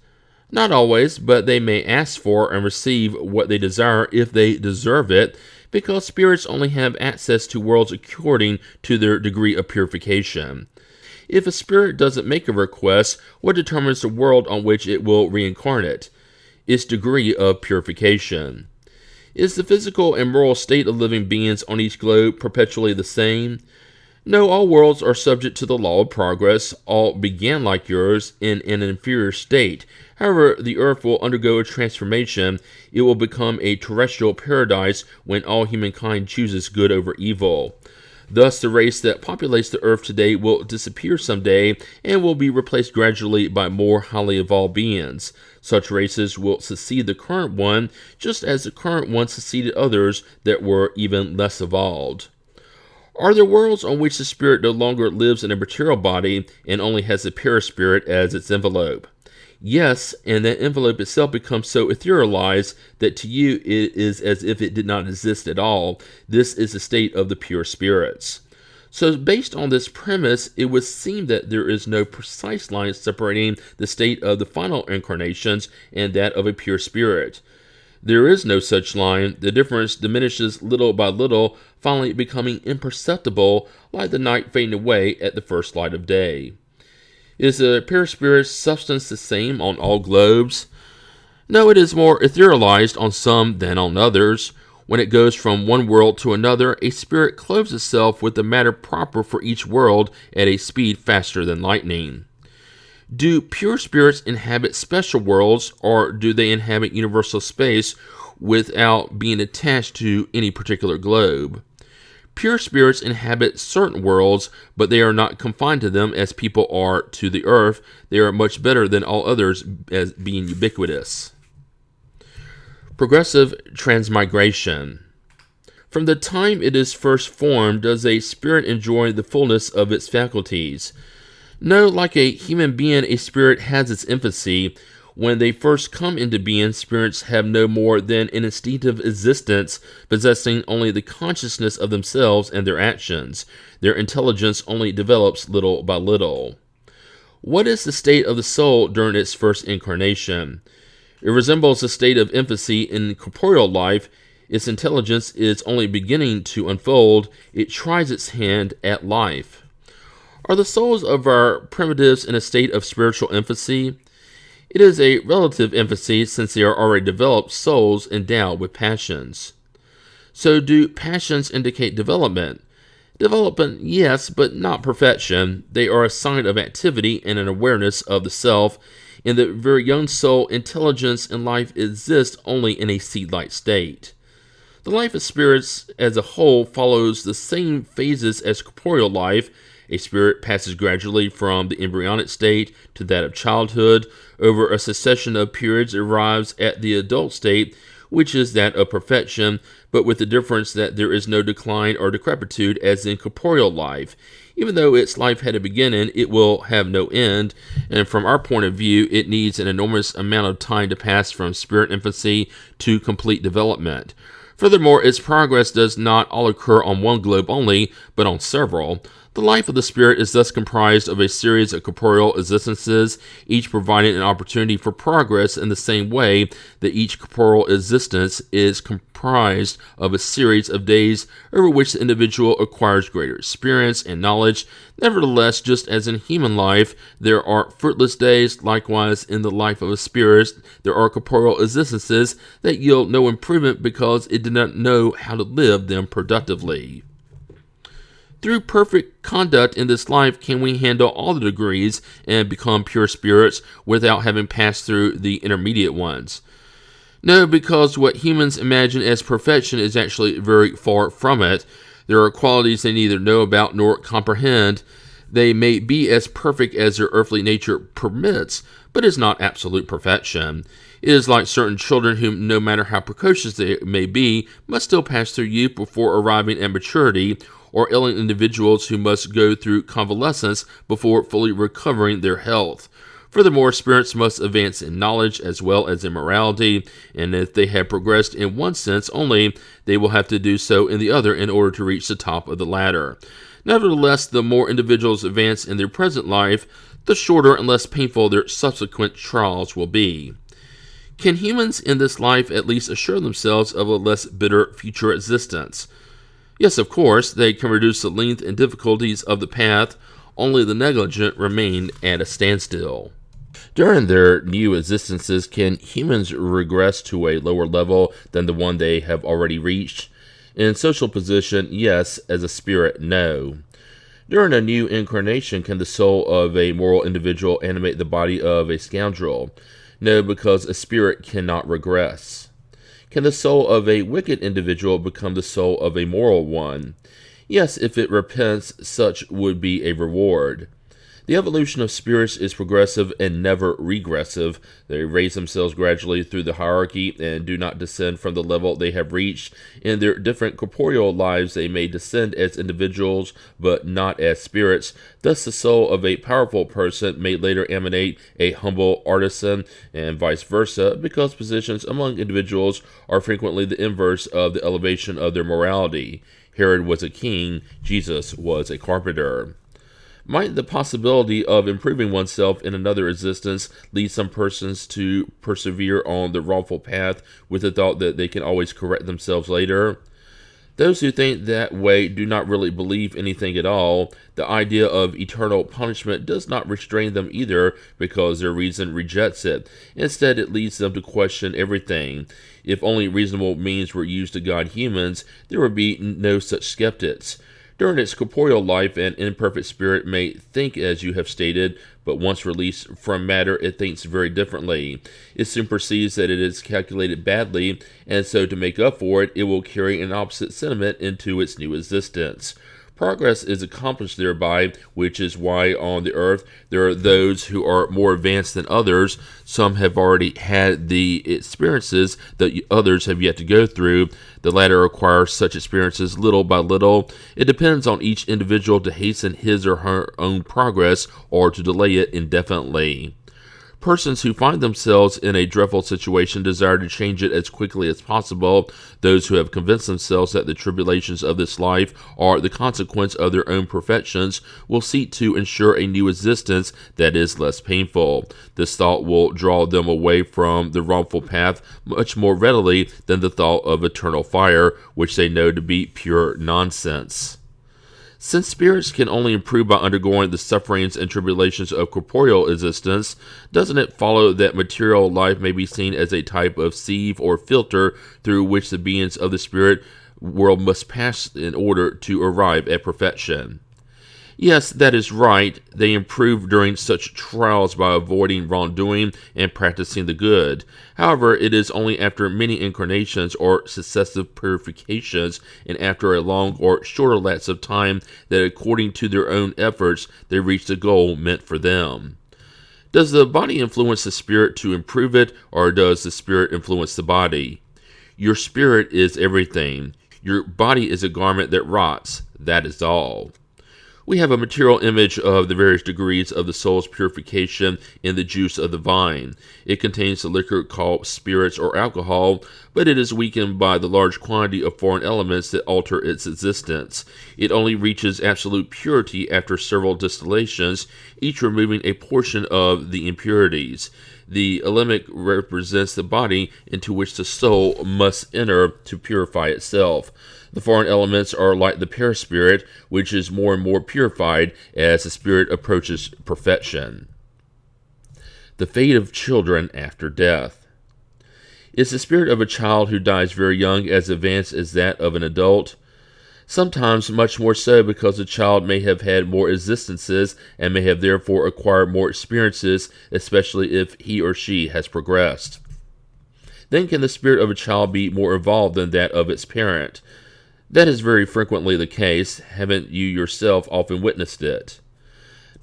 Not always, but they may ask for and receive what they desire if they deserve it, because spirits only have access to worlds according to their degree of purification. If a spirit doesn't make a request, what determines the world on which it will reincarnate? Its degree of purification. Is the physical and moral state of living beings on each globe perpetually the same? No, all worlds are subject to the law of progress. All began like yours in an inferior state. However, the earth will undergo a transformation. It will become a terrestrial paradise when all humankind chooses good over evil. Thus, the race that populates the earth today will disappear someday and will be replaced gradually by more highly evolved beings. Such races will succeed the current one, just as the current one succeeded others that were even less evolved. Are there worlds on which the spirit no longer lives in a material body and only has a perispirit as its envelope? Yes, and that envelope itself becomes so etherealized that to you it is as if it did not exist at all. This is the state of the pure spirits. So based on this premise, it would seem that there is no precise line separating the state of the final incarnations and that of a pure spirit. There is no such line. The difference diminishes little by little, finally becoming imperceptible, like the night fading away at the first light of day. Is the pure spirit's substance the same on all globes? No, it is more etherealized on some than on others. When it goes from one world to another, a spirit clothes itself with the matter proper for each world at a speed faster than lightning. Do pure spirits inhabit special worlds, or do they inhabit universal space without being attached to any particular globe? Pure spirits inhabit certain worlds, but they are not confined to them as people are to the earth. They are much better than all others as being ubiquitous. Progressive transmigration. From the time it is first formed, does a spirit enjoy the fullness of its faculties? No, like a human being, a spirit has its infancy. When they first come into being, spirits have no more than an instinctive existence, possessing only the consciousness of themselves and their actions. Their intelligence only develops little by little. What is the state of the soul during its first incarnation? It resembles the state of infancy in corporeal life. Its intelligence is only beginning to unfold. It tries its hand at life. Are the souls of our primitives in a state of spiritual infancy? It is a relative infancy, since they are already developed souls endowed with passions. So do passions indicate development? Development, yes, but not perfection. They are a sign of activity and an awareness of the self. In the very young soul, intelligence and life exist only in a seed-like state. The life of spirits as a whole follows the same phases as corporeal life. A spirit passes gradually from the embryonic state to that of childhood. Over a succession of periods, it arrives at the adult state, which is that of perfection, but with the difference that there is no decline or decrepitude as in corporeal life. Even though its life had a beginning, it will have no end, and from our point of view, it needs an enormous amount of time to pass from spirit infancy to complete development. Furthermore, its progress does not all occur on one globe only, but on several. The life of the spirit is thus comprised of a series of corporeal existences, each providing an opportunity for progress in the same way that each corporeal existence is comprised of a series of days over which the individual acquires greater experience and knowledge. Nevertheless, just as in human life, there are fruitless days, likewise in the life of a spirit, there are corporeal existences that yield no improvement because it did not know how to live them productively. Through perfect conduct in this life can we handle all the degrees and become pure spirits without having passed through the intermediate ones. No, because what humans imagine as perfection is actually very far from it. There are qualities they neither know about nor comprehend. They may be as perfect as their earthly nature permits, but is not absolute perfection. It is like certain children who, no matter how precocious they may be, must still pass through youth before arriving at maturity, or ailing individuals who must go through convalescence before fully recovering their health. Furthermore, spirits must advance in knowledge as well as in morality, and if they have progressed in one sense only, they will have to do so in the other in order to reach the top of the ladder. Nevertheless, the more individuals advance in their present life, the shorter and less painful their subsequent trials will be. Can humans in this life at least assure themselves of a less bitter future existence? Yes, of course, they can reduce the length and difficulties of the path. Only the negligent remain at a standstill. During their new existences, can humans regress to a lower level than the one they have already reached? In social position, yes. As a spirit, no. During a new incarnation, can the soul of a moral individual animate the body of a scoundrel? No, because a spirit cannot regress. Can the soul of a wicked individual become the soul of a moral one? Yes, if it repents, such would be a reward. The evolution of spirits is progressive and never regressive. They raise themselves gradually through the hierarchy and do not descend from the level they have reached. In their different corporeal lives, they may descend as individuals, but not as spirits. Thus, the soul of a powerful person may later emanate a humble artisan, and vice versa, because positions among individuals are frequently the inverse of the elevation of their morality. Herod was a king, Jesus was a carpenter. Might the possibility of improving oneself in another existence lead some persons to persevere on the wrongful path with the thought that they can always correct themselves later? Those who think that way do not really believe anything at all. The idea of eternal punishment does not restrain them either, because their reason rejects it. Instead, it leads them to question everything. If only reasonable means were used to guide humans, there would be no such skeptics. During its corporeal life, an imperfect spirit may think as you have stated, but once released from matter, it thinks very differently. It soon perceives that it is calculated badly, and so to make up for it, it will carry an opposite sentiment into its new existence. Progress is accomplished thereby, which is why on the earth there are those who are more advanced than others. Some have already had the experiences that others have yet to go through. The latter acquire such experiences little by little. It depends on each individual to hasten his or her own progress or to delay it indefinitely. Persons who find themselves in a dreadful situation desire to change it as quickly as possible. Those who have convinced themselves that the tribulations of this life are the consequence of their own perfections will seek to ensure a new existence that is less painful. This thought will draw them away from the wrongful path much more readily than the thought of eternal fire, which they know to be pure nonsense. Since spirits can only improve by undergoing the sufferings and tribulations of corporeal existence, doesn't it follow that material life may be seen as a type of sieve or filter through which the beings of the spirit world must pass in order to arrive at perfection? Yes, that is right. They improve during such trials by avoiding wrongdoing and practicing the good. However, it is only after many incarnations or successive purifications and after a long or shorter lapse of time that according to their own efforts they reach the goal meant for them. Does the body influence the spirit to improve it, or does the spirit influence the body? Your spirit is everything. Your body is a garment that rots. That is all. We have a material image of the various degrees of the soul's purification in the juice of the vine. It contains the liquor called spirits or alcohol, but it is weakened by the large quantity of foreign elements that alter its existence. It only reaches absolute purity after several distillations, each removing a portion of the impurities. The elemic represents the body into which the soul must enter to purify itself. The foreign elements are like the perispirit, which is more and more purified as the spirit approaches perfection. The fate of children after death. Is the spirit of a child who dies very young as advanced as that of an adult? Sometimes much more so, because the child may have had more existences and may have therefore acquired more experiences, especially if he or she has progressed. Then can the spirit of a child be more evolved than that of its parent? That is very frequently the case. Haven't you yourself often witnessed it?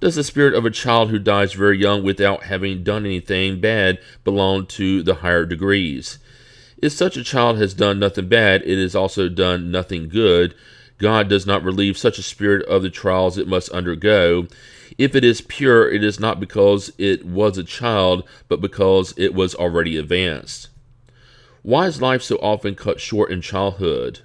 Does the spirit of a child who dies very young without having done anything bad belong to the higher degrees? If such a child has done nothing bad, it has also done nothing good. God does not relieve such a spirit of the trials it must undergo. If it is pure, it is not because it was a child, but because it was already advanced. Why is life so often cut short in childhood?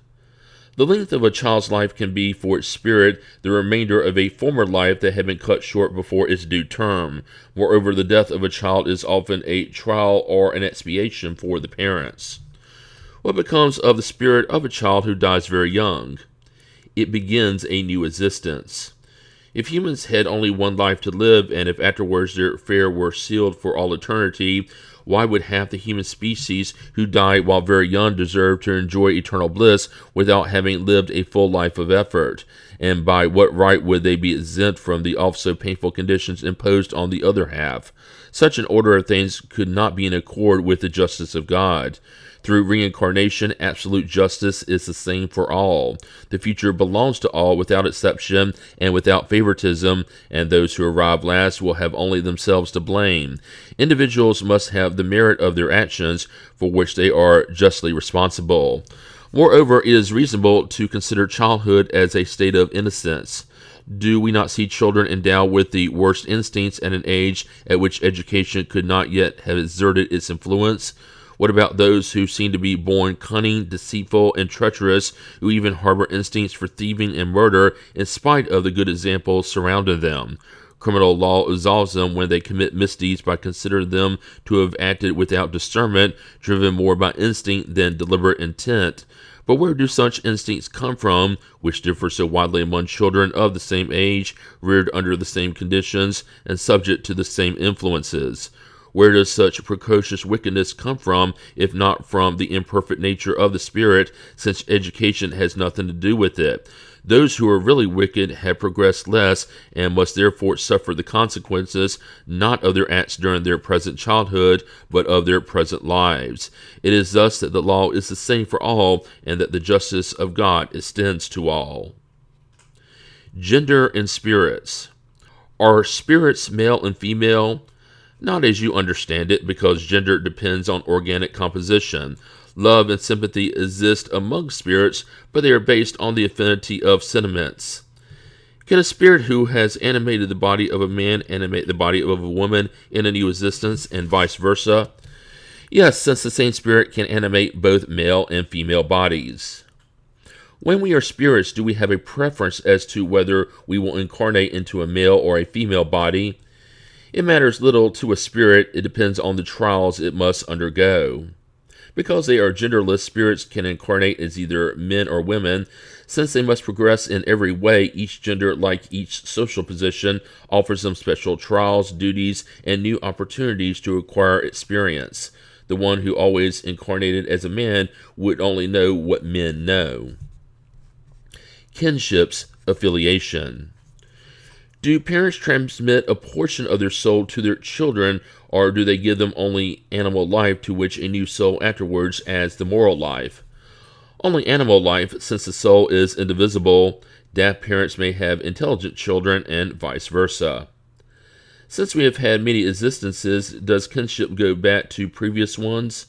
The length of a child's life can be for its spirit the remainder of a former life that had been cut short before its due term. Moreover, the death of a child is often a trial or an expiation for the parents. What becomes of the spirit of a child who dies very young? It begins a new existence. If humans had only one life to live, and if afterwards their fate were sealed for all eternity, why would half the human species who die while very young deserve to enjoy eternal bliss without having lived a full life of effort? And by what right would they be exempt from the also painful conditions imposed on the other half? Such an order of things could not be in accord with the justice of God. Through reincarnation, absolute justice is the same for all. The future belongs to all without exception and without favoritism, and those who arrive last will have only themselves to blame. Individuals must have the merit of their actions, for which they are justly responsible. Moreover, it is reasonable to consider childhood as a state of innocence. Do we not see children endowed with the worst instincts at an age at which education could not yet have exerted its influence? What about those who seem to be born cunning, deceitful, and treacherous, who even harbor instincts for thieving and murder in spite of the good examples surrounding them? Criminal law absolves them when they commit misdeeds by considering them to have acted without discernment, driven more by instinct than deliberate intent. But where do such instincts come from, which differ so widely among children of the same age, reared under the same conditions, and subject to the same influences? Where does such precocious wickedness come from, if not from the imperfect nature of the spirit, since education has nothing to do with it? Those who are really wicked have progressed less and must therefore suffer the consequences not of their acts during their present childhood, but of their present lives. It is thus that the law is the same for all, and that the justice of God extends to all. Gender and spirits. Are spirits male and female? Not as you understand it, because gender depends on organic composition. Love and sympathy exist among spirits, but they are based on the affinity of sentiments. Can a spirit who has animated the body of a man animate the body of a woman in a new existence, and vice versa? Yes, since the same spirit can animate both male and female bodies. When we are spirits, do we have a preference as to whether we will incarnate into a male or a female body? It matters little to a spirit. It depends on the trials it must undergo. Because they are genderless, spirits can incarnate as either men or women. Since they must progress in every way, each gender, like each social position, offers them special trials, duties, and new opportunities to acquire experience. The one who always incarnated as a man would only know what men know. Kinships, affiliation. Do parents transmit a portion of their soul to their children, or do they give them only animal life to which a new soul afterwards adds the moral life? Only animal life, since the soul is indivisible. Deaf parents may have intelligent children, and vice versa. Since we have had many existences, does kinship go back to previous ones?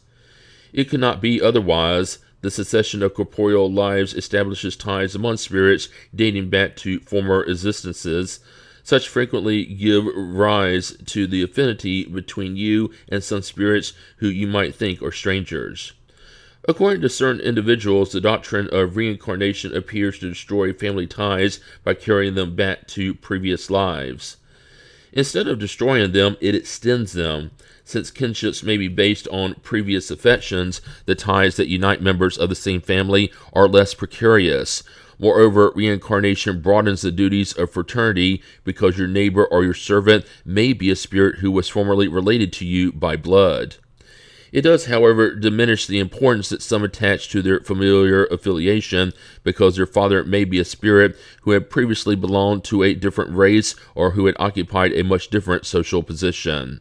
It could not be otherwise. The succession of corporeal lives establishes ties among spirits dating back to former existences. Such frequently give rise to the affinity between you and some spirits who you might think are strangers. According to certain individuals, the doctrine of reincarnation appears to destroy family ties by carrying them back to previous lives. Instead of destroying them, it extends them. Since kinships may be based on previous affections, the ties that unite members of the same family are less precarious. Moreover, reincarnation broadens the duties of fraternity, because your neighbor or your servant may be a spirit who was formerly related to you by blood. It does, however, diminish the importance that some attach to their familiar affiliation, because their father may be a spirit who had previously belonged to a different race or who had occupied a much different social position.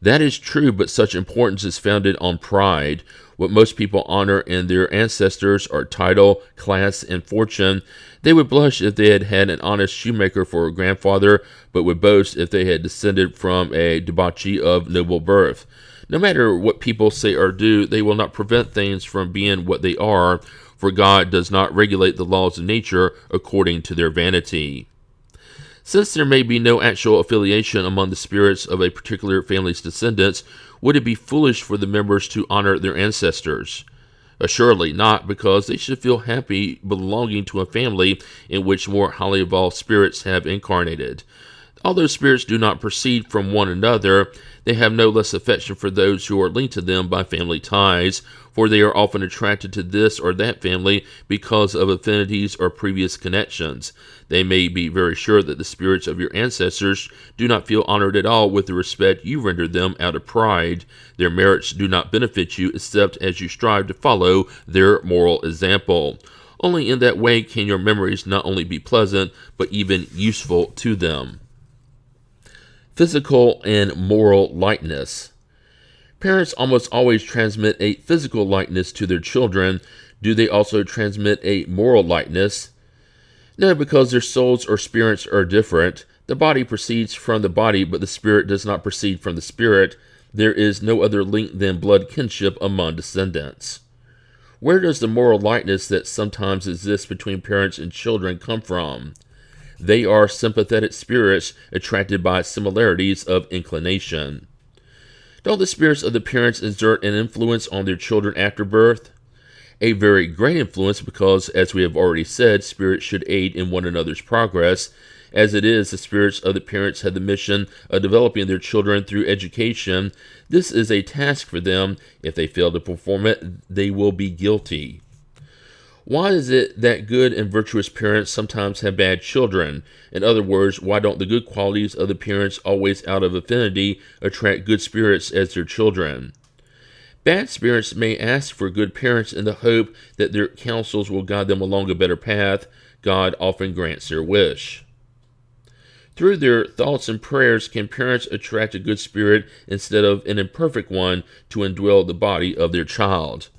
That is true, but such importance is founded on pride. What most people honor in their ancestors are title, class, and fortune. They would blush if they had had an honest shoemaker for a grandfather, but would boast if they had descended from a debauchee of noble birth. No matter what people say or do, they will not prevent things from being what they are, for God does not regulate the laws of nature according to their vanity. Since there may be no actual affiliation among the spirits of a particular family's descendants, would it be foolish for the members to honor their ancestors? Assuredly not, because they should feel happy belonging to a family in which more highly evolved spirits have incarnated. Although spirits do not proceed from one another, they have no less affection for those who are linked to them by family ties, for they are often attracted to this or that family because of affinities or previous connections. They may be very sure that the spirits of your ancestors do not feel honored at all with the respect you render them out of pride. Their merits do not benefit you except as you strive to follow their moral example. Only in that way can your memories not only be pleasant, but even useful to them. Physical and moral likeness. Parents almost always transmit a physical likeness to their children. Do they also transmit a moral likeness? No, because their souls or spirits are different. The body proceeds from the body, but the spirit does not proceed from the spirit. There is no other link than blood kinship among descendants. Where does the moral likeness that sometimes exists between parents and children come from? They are sympathetic spirits attracted by similarities of inclination. Don't the spirits of the parents exert an influence on their children after birth? A very great influence, because, as we have already said, spirits should aid in one another's progress. As it is, the spirits of the parents have the mission of developing their children through education. This is a task for them. If they fail to perform it, they will be guilty. Why is it that good and virtuous parents sometimes have bad children? In other words, why don't the good qualities of the parents always out of affinity attract good spirits as their children? Bad spirits may ask for good parents in the hope that their counsels will guide them along a better path. God often grants their wish. Through their thoughts and prayers, can parents attract a good spirit instead of an imperfect one to indwell the body of their child?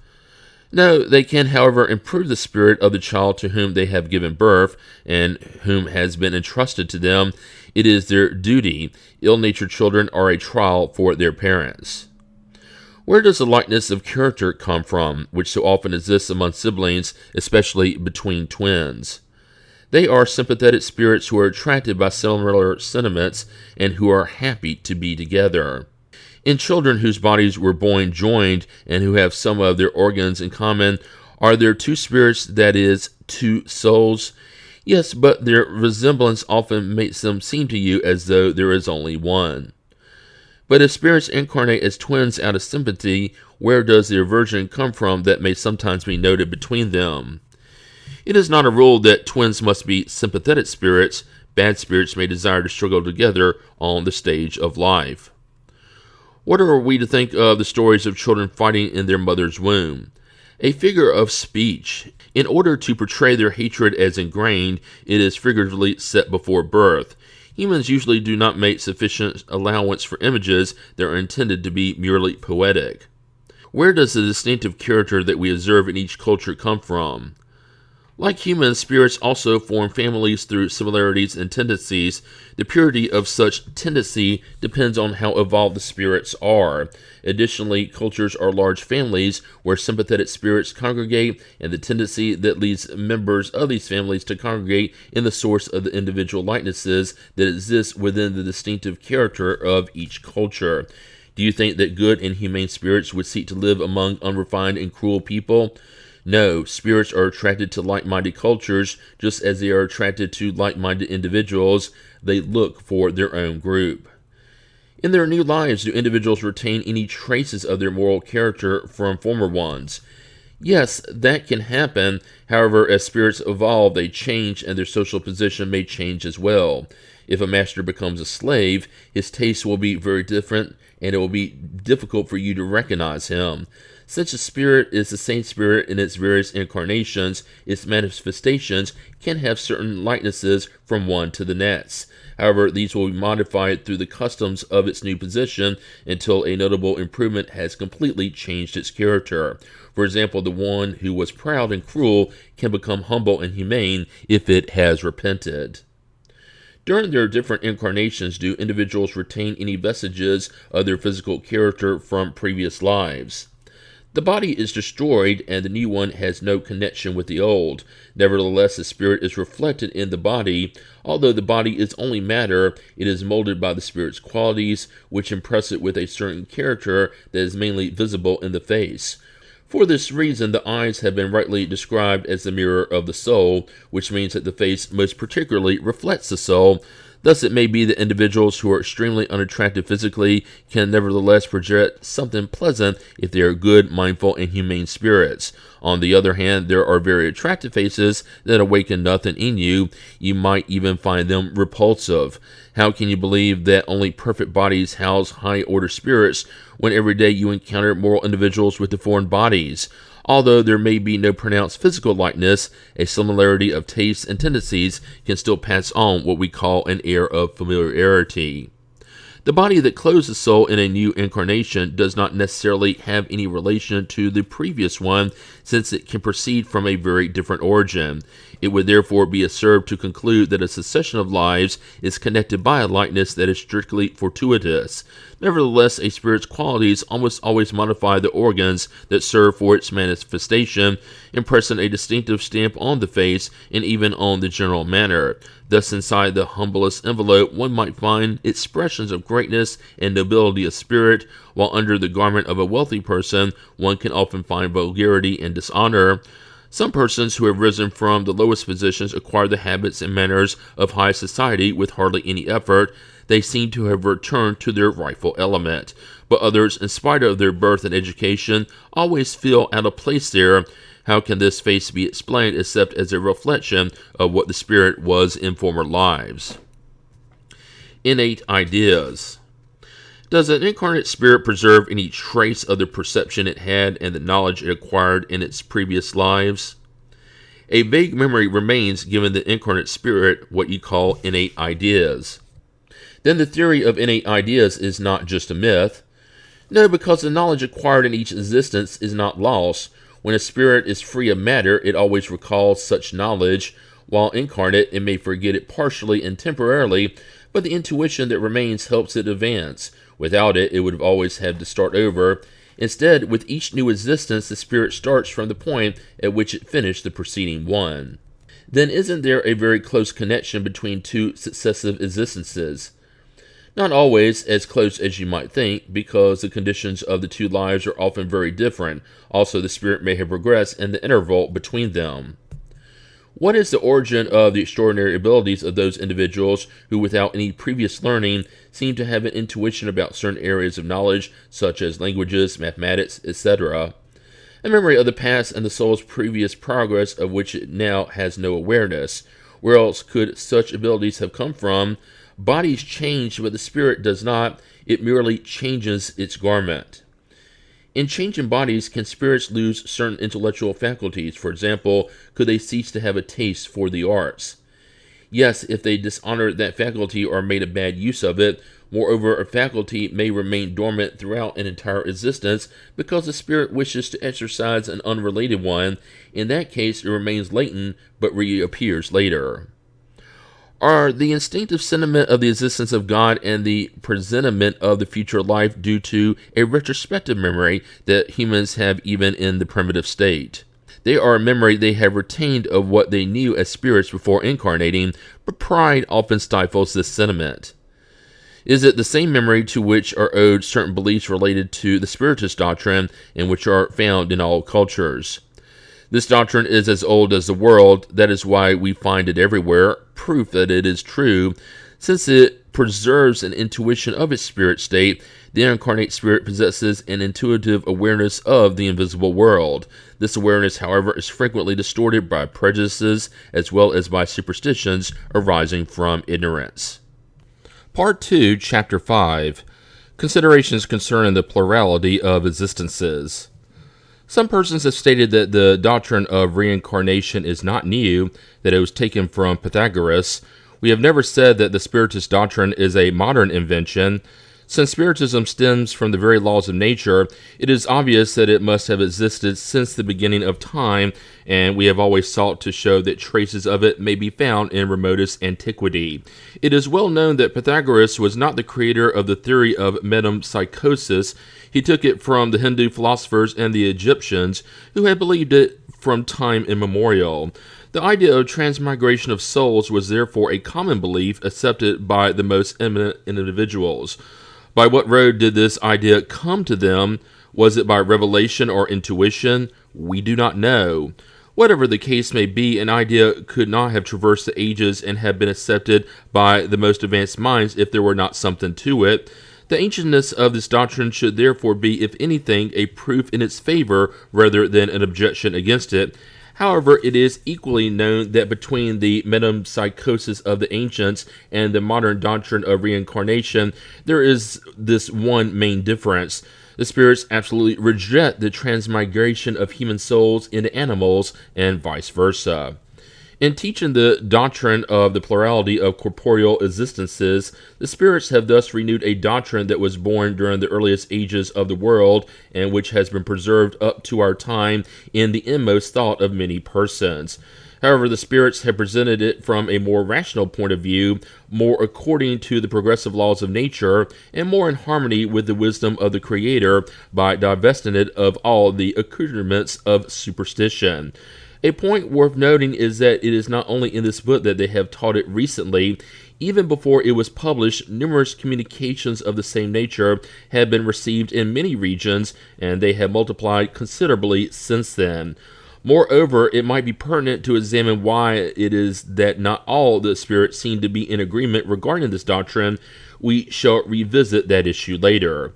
No, they can, however, improve the spirit of the child to whom they have given birth and whom has been entrusted to them. It is their duty. Ill-natured children are a trial for their parents. Where does the likeness of character come from, which so often exists among siblings, especially between twins? They are sympathetic spirits who are attracted by similar sentiments and who are happy to be together. In children whose bodies were born joined and who have some of their organs in common, are there two spirits, that is, two souls? Yes, but their resemblance often makes them seem to you as though there is only one. But if spirits incarnate as twins out of sympathy, where does the aversion come from that may sometimes be noted between them? It is not a rule that twins must be sympathetic spirits. Bad spirits may desire to struggle together on the stage of life. What are we to think of the stories of children fighting in their mother's womb? A figure of speech. In order to portray their hatred as ingrained, it is figuratively set before birth. Humans usually do not make sufficient allowance for images that are intended to be merely poetic. Where does the distinctive character that we observe in each culture come from? Like humans, spirits also form families through similarities and tendencies. The purity of such tendency depends on how evolved the spirits are. Additionally, cultures are large families where sympathetic spirits congregate, and the tendency that leads members of these families to congregate in the source of the individual likenesses that exist within the distinctive character of each culture. Do you think that good and humane spirits would seek to live among unrefined and cruel people? No, spirits are attracted to like-minded cultures, just as they are attracted to like-minded individuals. They look for their own group. In their new lives, do individuals retain any traces of their moral character from former ones? Yes, that can happen. However, as spirits evolve, they change, and their social position may change as well. If a master becomes a slave, his tastes will be very different, and it will be difficult for you to recognize him. Since a spirit is the same spirit in its various incarnations, its manifestations can have certain likenesses from one to the next. However, these will be modified through the customs of its new position until a notable improvement has completely changed its character. For example, the one who was proud and cruel can become humble and humane if it has repented. During their different incarnations, do individuals retain any vestiges of their physical character from previous lives? The body is destroyed, and the new one has no connection with the old. Nevertheless, the spirit is reflected in the body. Although the body is only matter, it is molded by the spirit's qualities, which impress it with a certain character that is mainly visible in the face. For this reason, the eyes have been rightly described as the mirror of the soul, which means that the face most particularly reflects the soul. Thus, it may be that individuals who are extremely unattractive physically can nevertheless project something pleasant if they are good, mindful, and humane spirits. On the other hand, there are very attractive faces that awaken nothing in you. You might even find them repulsive. How can you believe that only perfect bodies house high-order spirits when every day you encounter moral individuals with deformed bodies? Although there may be no pronounced physical likeness, a similarity of tastes and tendencies can still pass on what we call an air of familiarity. The body that clothes the soul in a new incarnation does not necessarily have any relation to the previous one, since it can proceed from a very different origin. It would therefore be absurd to conclude that a succession of lives is connected by a likeness that is strictly fortuitous. Nevertheless, a spirit's qualities almost always modify the organs that serve for its manifestation, impressing a distinctive stamp on the face and even on the general manner. Thus, inside the humblest envelope, one might find expressions of greatness and nobility of spirit, while under the garment of a wealthy person, one can often find vulgarity and dishonor. Some persons who have risen from the lowest positions acquire the habits and manners of high society with hardly any effort. They seem to have returned to their rightful element. But others, in spite of their birth and education, always feel out of place there. How can this face be explained except as a reflection of what the spirit was in former lives? Innate ideas. Does an incarnate spirit preserve any trace of the perception it had and the knowledge it acquired in its previous lives? A vague memory remains given the incarnate spirit what you call innate ideas. Then the theory of innate ideas is not just a myth. No, because the knowledge acquired in each existence is not lost. When a spirit is free of matter, it always recalls such knowledge. While incarnate, it may forget it partially and temporarily, but the intuition that remains helps it advance. Without it, it would have always had to start over. Instead, with each new existence, the spirit starts from the point at which it finished the preceding one. Then isn't there a very close connection between two successive existences? Not always as close as you might think, because the conditions of the two lives are often very different. Also, the spirit may have progressed in the interval between them. What is the origin of the extraordinary abilities of those individuals who, without any previous learning, seem to have an intuition about certain areas of knowledge, such as languages, mathematics, etc.? A memory of the past and the soul's previous progress of which it now has no awareness. Where else could such abilities have come from? Bodies change, but the spirit does not. It merely changes its garment. In changing bodies, can spirits lose certain intellectual faculties? For example, could they cease to have a taste for the arts? Yes, if they dishonor that faculty or made a bad use of it. Moreover, a faculty may remain dormant throughout an entire existence because the spirit wishes to exercise an unrelated one. In that case, it remains latent but reappears later. Are the instinctive sentiment of the existence of God and the presentiment of the future life due to a retrospective memory that humans have even in the primitive state? They are a memory they have retained of what they knew as spirits before incarnating, but pride often stifles this sentiment. Is it the same memory to which are owed certain beliefs related to the Spiritist doctrine and which are found in all cultures? This doctrine is as old as the world. That is why we find it everywhere, proof that it is true. Since it preserves an intuition of its spirit state, the incarnate spirit possesses an intuitive awareness of the invisible world. This awareness, however, is frequently distorted by prejudices as well as by superstitions arising from ignorance. Part 2, Chapter 5. Considerations concerning the plurality of existences. Some persons have stated that the doctrine of reincarnation is not new, that it was taken from Pythagoras. We have never said that the Spiritist doctrine is a modern invention. Since Spiritism stems from the very laws of nature, it is obvious that it must have existed since the beginning of time, and we have always sought to show that traces of it may be found in remotest antiquity. It is well known that Pythagoras was not the creator of the theory of metempsychosis. He took it from the Hindu philosophers and the Egyptians, who had believed it from time immemorial. The idea of transmigration of souls was therefore a common belief accepted by the most eminent individuals. By what road did this idea come to them? Was it by revelation or intuition? We do not know. Whatever the case may be, an idea could not have traversed the ages and have been accepted by the most advanced minds if there were not something to it. The ancientness of this doctrine should therefore be, if anything, a proof in its favor rather than an objection against it. However, it is equally known that between the metempsychosis of the ancients and the modern doctrine of reincarnation, there is this one main difference. The spirits absolutely reject the transmigration of human souls into animals and vice versa. In teaching the doctrine of the plurality of corporeal existences, the spirits have thus renewed a doctrine that was born during the earliest ages of the world and which has been preserved up to our time in the inmost thought of many persons. However, the spirits have presented it from a more rational point of view, more according to the progressive laws of nature, and more in harmony with the wisdom of the Creator by divesting it of all the accoutrements of superstition. A point worth noting is that it is not only in this book that they have taught it recently. Even before it was published, numerous communications of the same nature have been received in many regions, and they have multiplied considerably since then. Moreover, it might be pertinent to examine why it is that not all the spirits seem to be in agreement regarding this doctrine. We shall revisit that issue later.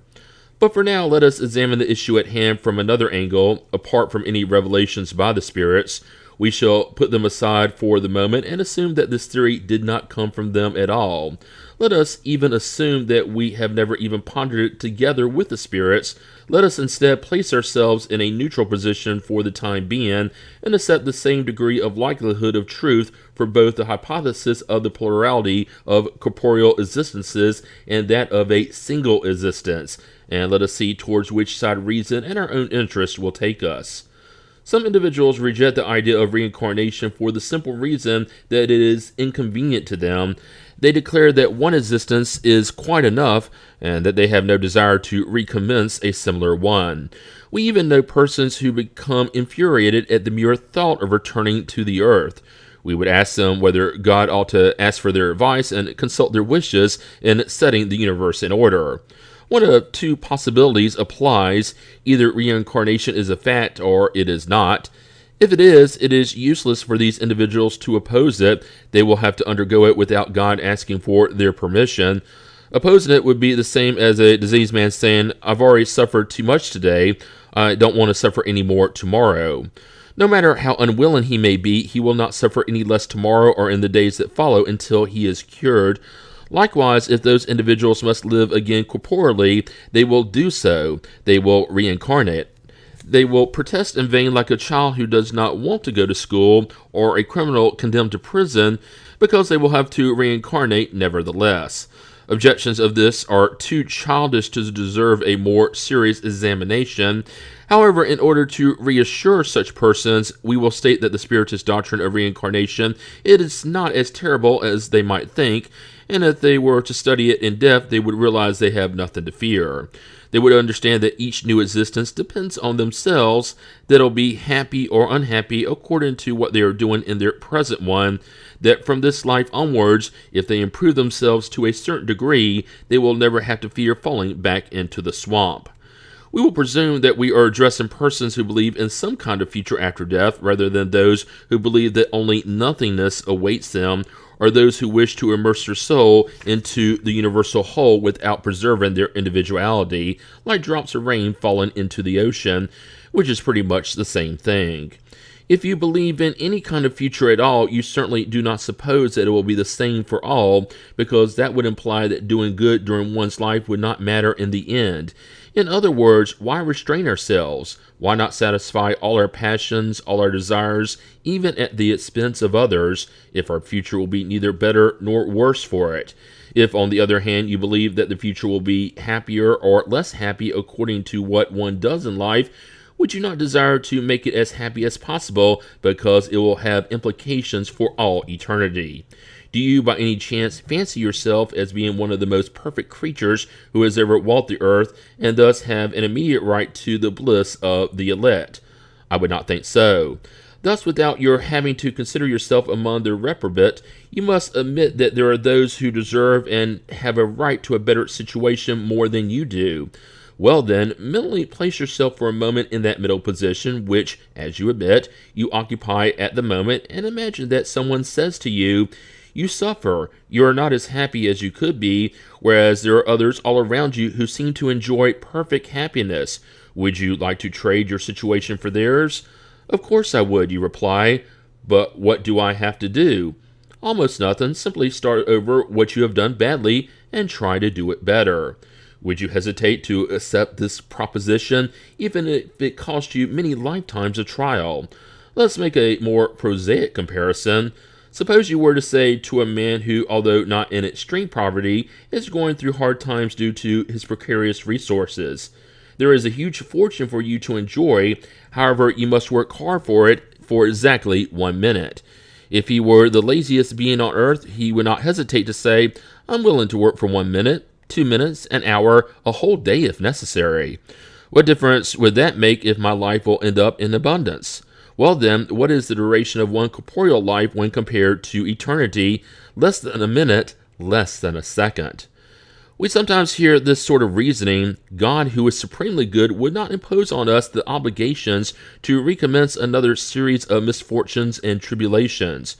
But for now, let us examine the issue at hand from another angle, apart from any revelations by the spirits. We shall put them aside for the moment and assume that this theory did not come from them at all. Let us even assume that we have never even pondered it together with the spirits. Let us instead place ourselves in a neutral position for the time being and accept the same degree of likelihood of truth for both the hypothesis of the plurality of corporeal existences and that of a single existence, and let us see towards which side reason and our own interest will take us. Some individuals reject the idea of reincarnation for the simple reason that it is inconvenient to them. They declare that one existence is quite enough and that they have no desire to recommence a similar one. We even know persons who become infuriated at the mere thought of returning to the earth. We would ask them whether God ought to ask for their advice and consult their wishes in setting the universe in order. One of two possibilities applies. Either reincarnation is a fact or it is not. If it is useless for these individuals to oppose it. They will have to undergo it without God asking for their permission. Opposing it would be the same as a diseased man saying, "I've already suffered too much today. I don't want to suffer any more tomorrow." No matter how unwilling he may be, he will not suffer any less tomorrow or in the days that follow until he is cured. Likewise, if those individuals must live again corporeally, they will do so. They will reincarnate. They will protest in vain like a child who does not want to go to school or a criminal condemned to prison, because they will have to reincarnate nevertheless. Objections of this are too childish to deserve a more serious examination. However, in order to reassure such persons, we will state that the Spiritist doctrine of reincarnation it is not as terrible as they might think, and if they were to study it in depth, they would realize they have nothing to fear. They would understand that each new existence depends on themselves, that they'll be happy or unhappy according to what they are doing in their present one, that from this life onwards, if they improve themselves to a certain degree, they will never have to fear falling back into the swamp. We will presume that we are addressing persons who believe in some kind of future after death, rather than those who believe that only nothingness awaits them, or those who wish to immerse their soul into the universal whole without preserving their individuality, like drops of rain falling into the ocean, which is pretty much the same thing. If you believe in any kind of future at all, you certainly do not suppose that it will be the same for all, because that would imply that doing good during one's life would not matter in the end. In other words, why restrain ourselves? Why not satisfy all our passions, all our desires, even at the expense of others, if our future will be neither better nor worse for it? If, on the other hand, you believe that the future will be happier or less happy according to what one does in life, would you not desire to make it as happy as possible, because it will have implications for all eternity? Do you by any chance fancy yourself as being one of the most perfect creatures who has ever walked the earth, and thus have an immediate right to the bliss of the elect? I would not think so. Thus, without your having to consider yourself among the reprobate, you must admit that there are those who deserve and have a right to a better situation more than you do. Well then, mentally place yourself for a moment in that middle position which, as you admit, you occupy at the moment, and imagine that someone says to you, "You suffer, you are not as happy as you could be, whereas there are others all around you who seem to enjoy perfect happiness. Would you like to trade your situation for theirs?" "Of course I would," you reply, "but what do I have to do?" "Almost nothing. Simply start over what you have done badly and try to do it better." Would you hesitate to accept this proposition, even if it cost you many lifetimes of trial? Let's make a more prosaic comparison. Suppose you were to say to a man who, although not in extreme poverty, is going through hard times due to his precarious resources, "There is a huge fortune for you to enjoy, however, you must work hard for it for exactly 1 minute." If he were the laziest being on earth, he would not hesitate to say, "I'm willing to work for 1 minute, 2 minutes, an hour, a whole day if necessary. What difference would that make if my life will end up in abundance?" Well then, what is the duration of one corporeal life when compared to eternity? Less than a minute, less than a second. We sometimes hear this sort of reasoning: God, who is supremely good, would not impose on us the obligations to recommence another series of misfortunes and tribulations.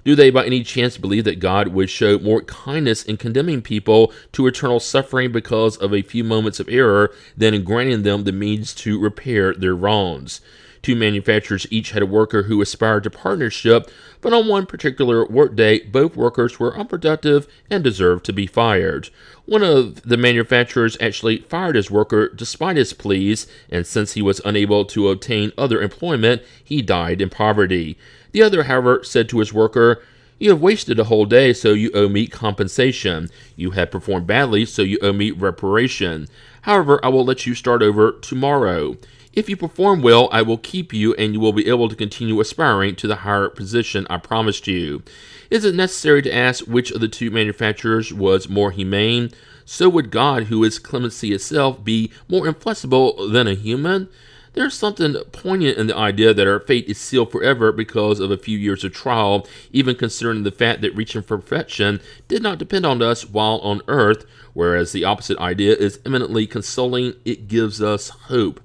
Do they by any chance believe that God would show more kindness in condemning people to eternal suffering because of a few moments of error than in granting them the means to repair their wrongs? Two manufacturers each had a worker who aspired to partnership, but on one particular workday, both workers were unproductive and deserved to be fired. One of the manufacturers actually fired his worker despite his pleas, and since he was unable to obtain other employment, he died in poverty. The other, however, said to his worker, "You have wasted a whole day, so you owe me compensation. You have performed badly, so you owe me reparation. However, I will let you start over tomorrow. If you perform well, I will keep you, and you will be able to continue aspiring to the higher position I promised you." Is it necessary to ask which of the two manufacturers was more humane? So would God, who is clemency itself, be more inflexible than a human? There's something poignant in the idea that our fate is sealed forever because of a few years of trial, even considering the fact that reaching for perfection did not depend on us while on earth, whereas the opposite idea is eminently consoling. It gives us hope.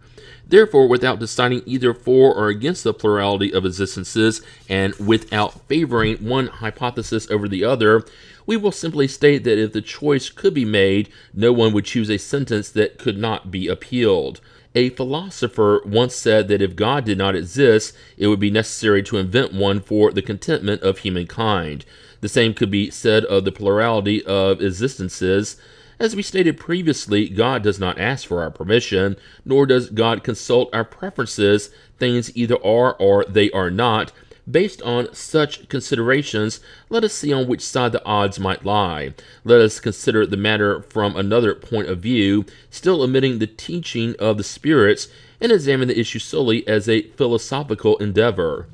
Therefore, without deciding either for or against the plurality of existences, and without favoring one hypothesis over the other, we will simply state that if the choice could be made, no one would choose a sentence that could not be appealed. A philosopher once said that if God did not exist, it would be necessary to invent one for the contentment of humankind. The same could be said of the plurality of existences. As we stated previously, God does not ask for our permission, nor does God consult our preferences. Things either are or they are not. Based on such considerations, let us see on which side the odds might lie. Let us consider the matter from another point of view, still omitting the teaching of the spirits, and examine the issue solely as a philosophical endeavor.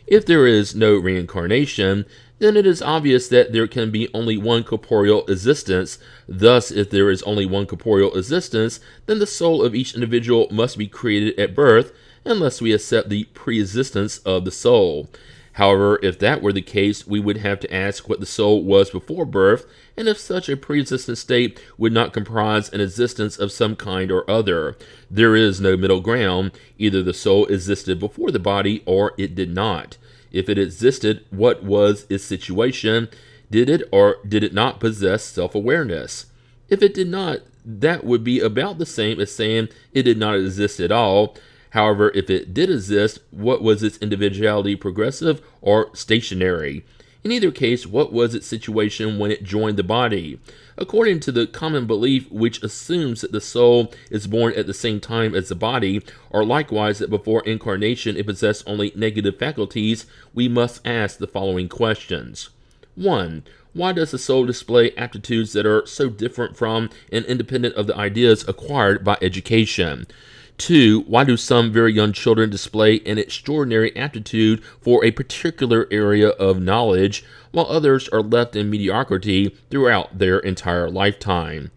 If there is no reincarnation, then it is obvious that there can be only one corporeal existence. Thus, if there is only one corporeal existence, then the soul of each individual must be created at birth, unless we accept the pre-existence of the soul. However, if that were the case, we would have to ask what the soul was before birth, and if such a pre-existent state would not comprise an existence of some kind or other. There is no middle ground. Either the soul existed before the body, or it did not. If it existed, what was its situation? Did it or did it not possess self-awareness? If it did not, that would be about the same as saying it did not exist at all. However, if it did exist, what was its individuality, progressive or stationary? In either case, what was its situation when it joined the body? According to the common belief, which assumes that the soul is born at the same time as the body, or likewise that before incarnation it possessed only negative faculties, we must ask the following questions. 1. Why does the soul display aptitudes that are so different from and independent of the ideas acquired by education? 2. Why do some very young children display an extraordinary aptitude for a particular area of knowledge, while others are left in mediocrity throughout their entire lifetime?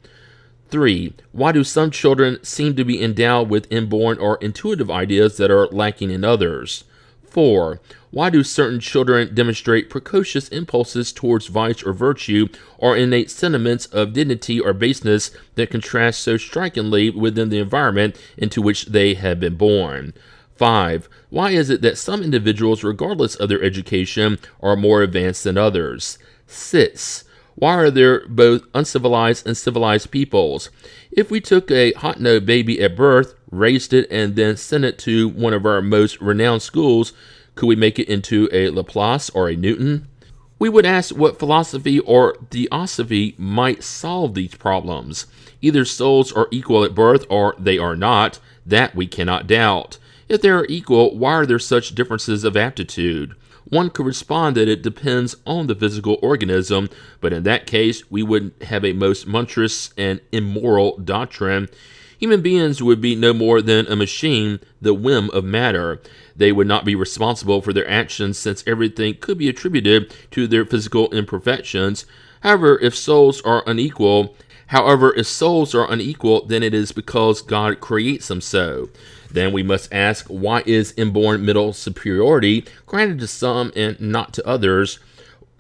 3. Why do some children seem to be endowed with inborn or intuitive ideas that are lacking in others? 4. Why do certain children demonstrate precocious impulses towards vice or virtue, or innate sentiments of dignity or baseness that contrast so strikingly within the environment into which they have been born? 5. Why is it that some individuals, regardless of their education, are more advanced than others? 6. Why are there both uncivilized and civilized peoples? If we took a hot-nosed baby at birth, raised it, and then sent it to one of our most renowned schools, could we make it into a Laplace or a Newton? We would ask what philosophy or theosophy might solve these problems. Either souls are equal at birth or they are not. That we cannot doubt. If they are equal, why are there such differences of aptitude? One could respond that it depends on the physical organism, but in that case, we would have a most monstrous and immoral doctrine. Human beings would be no more than a machine, the whim of matter. They would not be responsible for their actions, since everything could be attributed to their physical imperfections. However, if souls are unequal, then it is because God creates them so. Then we must ask, why is inborn middle superiority granted to some and not to others?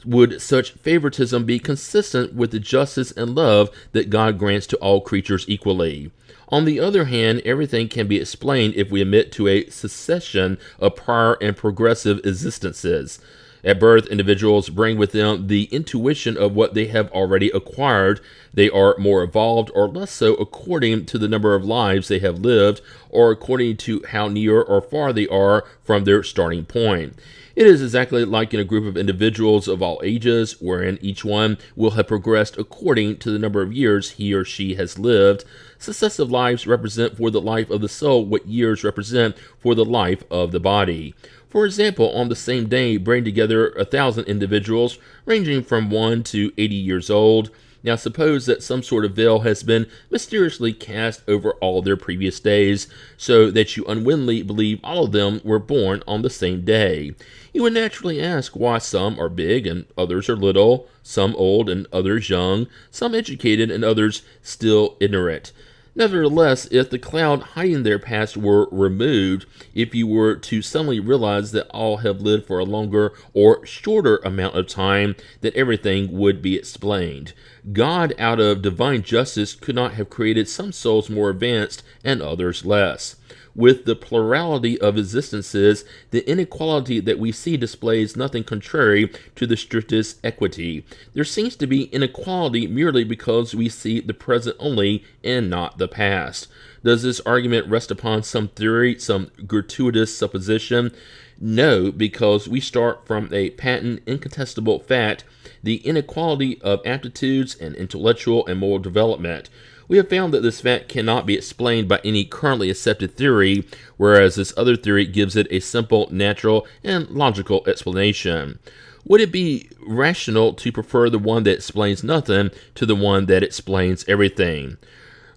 would such favoritism be consistent with the justice and love that God grants to all creatures equally? On the other hand, everything can be explained if we admit to a succession of prior and progressive existences. At birth, individuals bring with them the intuition of what they have already acquired. They are more evolved or less so according to the number of lives they have lived or according to how near or far they are from their starting point. It is exactly like in a group of individuals of all ages, wherein each one will have progressed according to the number of years he or she has lived. Successive lives represent for the life of the soul what years represent for the life of the body. For example, on the same day, bring together 1,000 individuals ranging from 1 to 80 years old. Now suppose that some sort of veil has been mysteriously cast over all their previous days, so that you unwittingly believe all of them were born on the same day. You would naturally ask why some are big and others are little, some old and others young, some educated and others still ignorant. Nevertheless, if the cloud hiding their past were removed, if you were to suddenly realize that all have lived for a longer or shorter amount of time, that everything would be explained. God, out of divine justice, could not have created some souls more advanced and others less. With the plurality of existences, the inequality that we see displays nothing contrary to the strictest equity. There seems to be inequality merely because we see the present only and not the past. Does this argument rest upon some theory, some gratuitous supposition? No, because we start from a patent, incontestable fact, the inequality of aptitudes and intellectual and moral development. We have found that this fact cannot be explained by any currently accepted theory, whereas this other theory gives it a simple, natural, and logical explanation. Would it be rational to prefer the one that explains nothing to the one that explains everything?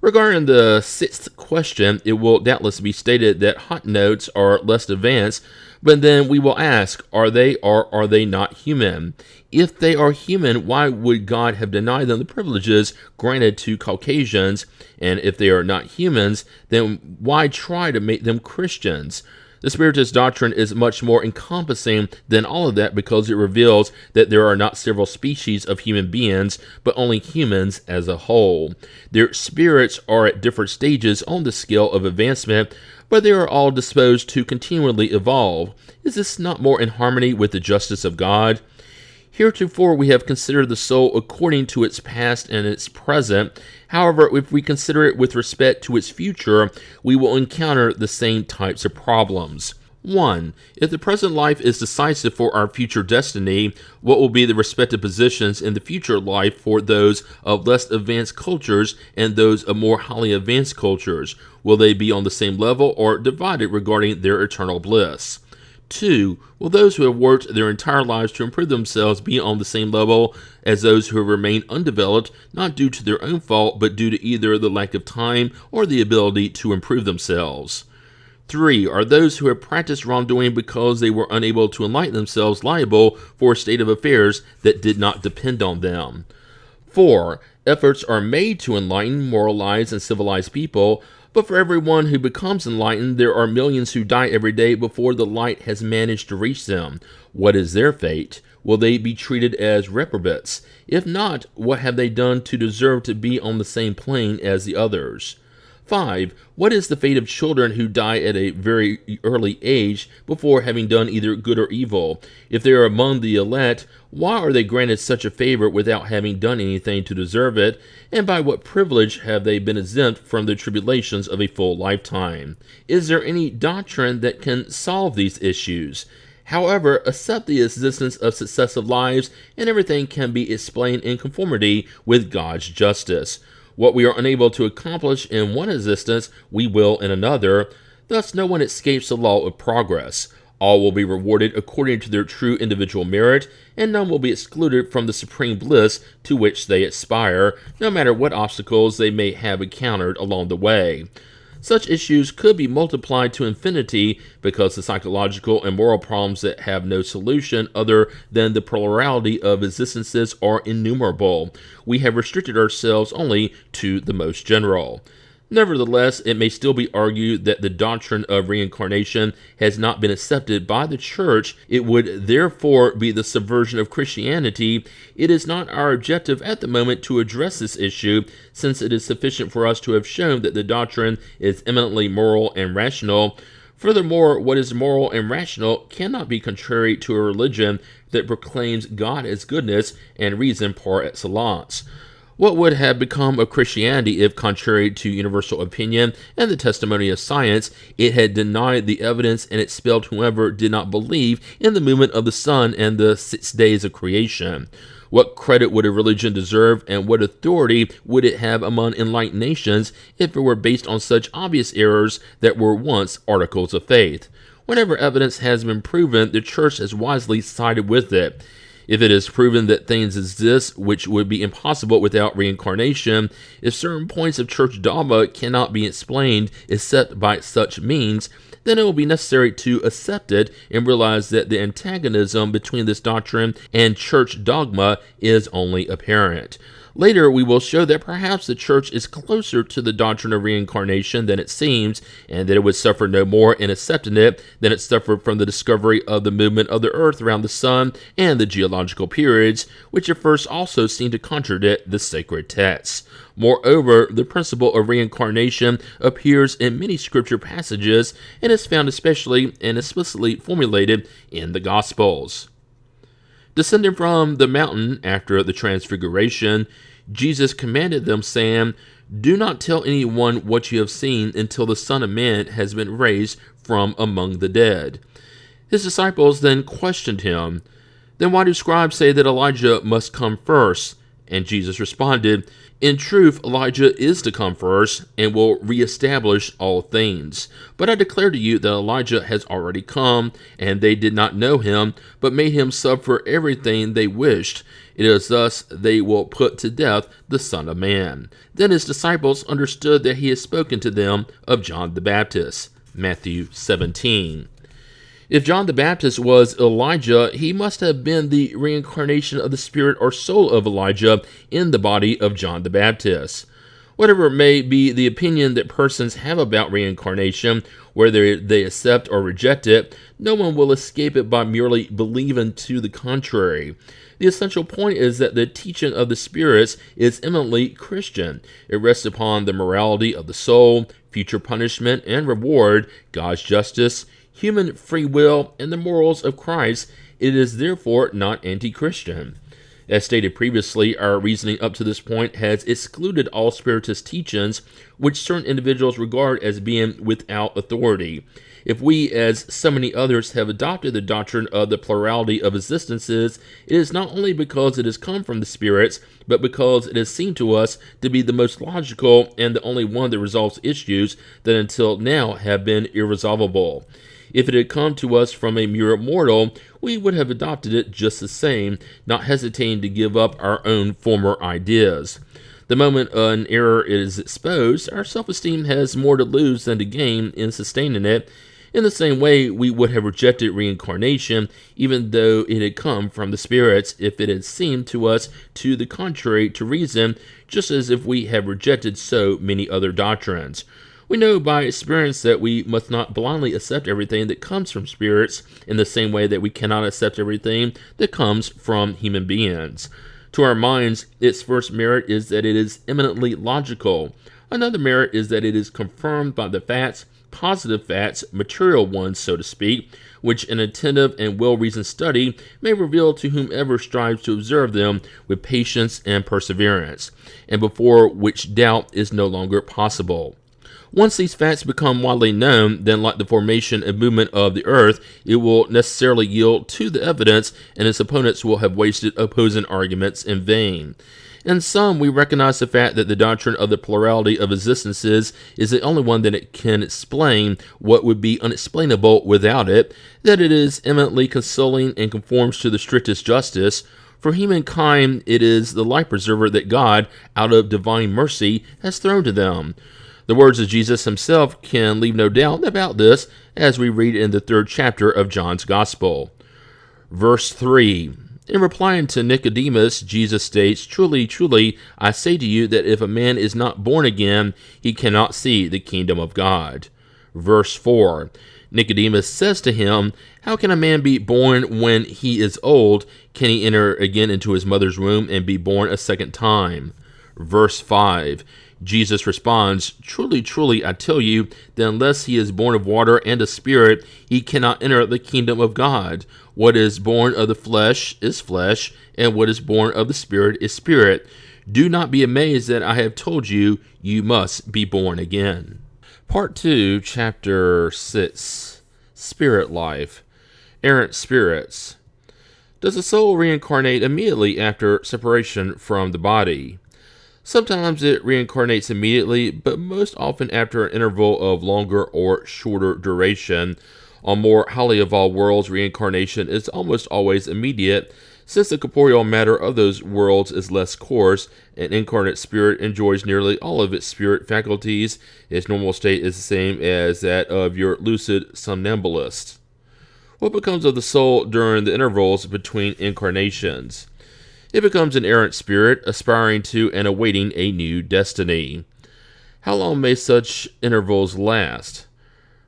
Regarding the sixth question, it will doubtless be stated that hot notes are less advanced, but then we will ask, are they or are they not human? If they are human, why would God have denied them the privileges granted to Caucasians? And if they are not humans, then why try to make them Christians? The Spiritist doctrine is much more encompassing than all of that because it reveals that there are not several species of human beings, but only humans as a whole. Their spirits are at different stages on the scale of advancement, but they are all disposed to continually evolve. Is this not more in harmony with the justice of God? Heretofore we have considered the soul according to its past and its present. However, if we consider it with respect to its future, we will encounter the same types of problems. 1. If the present life is decisive for our future destiny, what will be the respective positions in the future life for those of less advanced cultures and those of more highly advanced cultures? Will they be on the same level or divided regarding their eternal bliss? 2. Will those who have worked their entire lives to improve themselves be on the same level as those who have remained undeveloped, not due to their own fault, but due to either the lack of time or the ability to improve themselves? 3. Are those who have practiced wrongdoing because they were unable to enlighten themselves liable for a state of affairs that did not depend on them? 4. Efforts are made to enlighten, moralize, and civilize people, but for everyone who becomes enlightened, there are millions who die every day before the light has managed to reach them. What is their fate? Will they be treated as reprobates? If not, what have they done to deserve to be on the same plane as the others? 5. What is the fate of children who die at a very early age before having done either good or evil? If they are among the elect, why are they granted such a favor without having done anything to deserve it? And by what privilege have they been exempt from the tribulations of a full lifetime? Is there any doctrine that can solve these issues? However, accept the existence of successive lives, and everything can be explained in conformity with God's justice. What we are unable to accomplish in one existence, we will in another. Thus, no one escapes the law of progress. All will be rewarded according to their true individual merit, and none will be excluded from the supreme bliss to which they aspire, no matter what obstacles they may have encountered along the way. Such issues could be multiplied to infinity because the psychological and moral problems that have no solution other than the plurality of existences are innumerable. We have restricted ourselves only to the most general. Nevertheless, it may still be argued that the doctrine of reincarnation has not been accepted by the Church. It would therefore be the subversion of Christianity. It is not our objective at the moment to address this issue, since it is sufficient for us to have shown that the doctrine is eminently moral and rational. Furthermore, what is moral and rational cannot be contrary to a religion that proclaims God as goodness and reason par excellence. What would have become of Christianity if, contrary to universal opinion and the testimony of science, it had denied the evidence and expelled whoever did not believe in the movement of the sun and the 6 days of creation? What credit would a religion deserve, and what authority would it have among enlightened nations if it were based on such obvious errors that were once articles of faith? Whenever evidence has been proven, the Church has wisely sided with it. If it is proven that things exist which would be impossible without reincarnation, if certain points of church dogma cannot be explained except by such means, then it will be necessary to accept it and realize that the antagonism between this doctrine and church dogma is only apparent. Later, we will show that perhaps the Church is closer to the doctrine of reincarnation than it seems, and that it would suffer no more in accepting it than it suffered from the discovery of the movement of the earth around the sun and the geological periods, which at first also seemed to contradict the sacred texts. Moreover, the principle of reincarnation appears in many scripture passages and is found especially and explicitly formulated in the Gospels. Descending from the mountain after the transfiguration, Jesus commanded them, saying, "Do not tell anyone what you have seen until the Son of Man has been raised from among the dead." His disciples then questioned him, "Then why do scribes say that Elijah must come first?" And Jesus responded, "In truth, Elijah is to come first and will reestablish all things. But I declare to you that Elijah has already come, and they did not know him, but made him suffer everything they wished. It is thus they will put to death the Son of Man." Then his disciples understood that he had spoken to them of John the Baptist. Matthew 17. If John the Baptist was Elijah, he must have been the reincarnation of the spirit or soul of Elijah in the body of John the Baptist. Whatever may be the opinion that persons have about reincarnation, whether they accept or reject it, no one will escape it by merely believing to the contrary. The essential point is that the teaching of the spirits is eminently Christian. It rests upon the morality of the soul, future punishment and reward, God's justice, human free will, and the morals of Christ. It is therefore not anti-Christian. As stated previously, our reasoning up to this point has excluded all Spiritist teachings which certain individuals regard as being without authority. If we, as so many others, have adopted the doctrine of the plurality of existences, it is not only because it has come from the spirits, but because it has seemed to us to be the most logical and the only one that resolves issues that until now have been irresolvable. If it had come to us from a mere mortal, we would have adopted it just the same, not hesitating to give up our own former ideas. The moment an error is exposed, our self-esteem has more to lose than to gain in sustaining it. In the same way, we would have rejected reincarnation, even though it had come from the spirits, if it had seemed to us to the contrary to reason, just as if we have rejected so many other doctrines. We know by experience that we must not blindly accept everything that comes from spirits in the same way that we cannot accept everything that comes from human beings. To our minds, its first merit is that it is eminently logical. Another merit is that it is confirmed by the facts, positive facts, material ones, so to speak, which an attentive and well-reasoned study may reveal to whomever strives to observe them with patience and perseverance, and before which doubt is no longer possible. Once these facts become widely known, then like the formation and movement of the earth, it will necessarily yield to the evidence, and its opponents will have wasted opposing arguments in vain. In sum, we recognize the fact that the doctrine of the plurality of existences is the only one that it can explain what would be unexplainable without it, that it is eminently consoling and conforms to the strictest justice. For humankind, it is the life preserver that God, out of divine mercy, has thrown to them. The words of Jesus himself can leave no doubt about this, as we read in the 3rd chapter of John's Gospel. Verse 3, In replying to Nicodemus, Jesus states, "Truly, truly, I say to you that if a man is not born again, he cannot see the kingdom of God." Verse 4, Nicodemus says to him, "How can a man be born when he is old? Can he enter again into his mother's womb and be born a second time?" Verse 5, Jesus responds, "Truly, truly, I tell you, that unless he is born of water and of Spirit, he cannot enter the kingdom of God. What is born of the flesh is flesh, and what is born of the Spirit is spirit. Do not be amazed that I have told you, you must be born again." Part 2, Chapter 6, Spirit Life, Errant Spirits. Does the soul reincarnate immediately after separation from the body? Sometimes it reincarnates immediately, but most often after an interval of longer or shorter duration. On more highly evolved worlds, reincarnation is almost always immediate, since the corporeal matter of those worlds is less coarse. An incarnate spirit enjoys nearly all of its spirit faculties. Its normal state is the same as that of your lucid somnambulist. What becomes of the soul during the intervals between incarnations? It becomes an errant spirit, aspiring to and awaiting a new destiny. How long may such intervals last?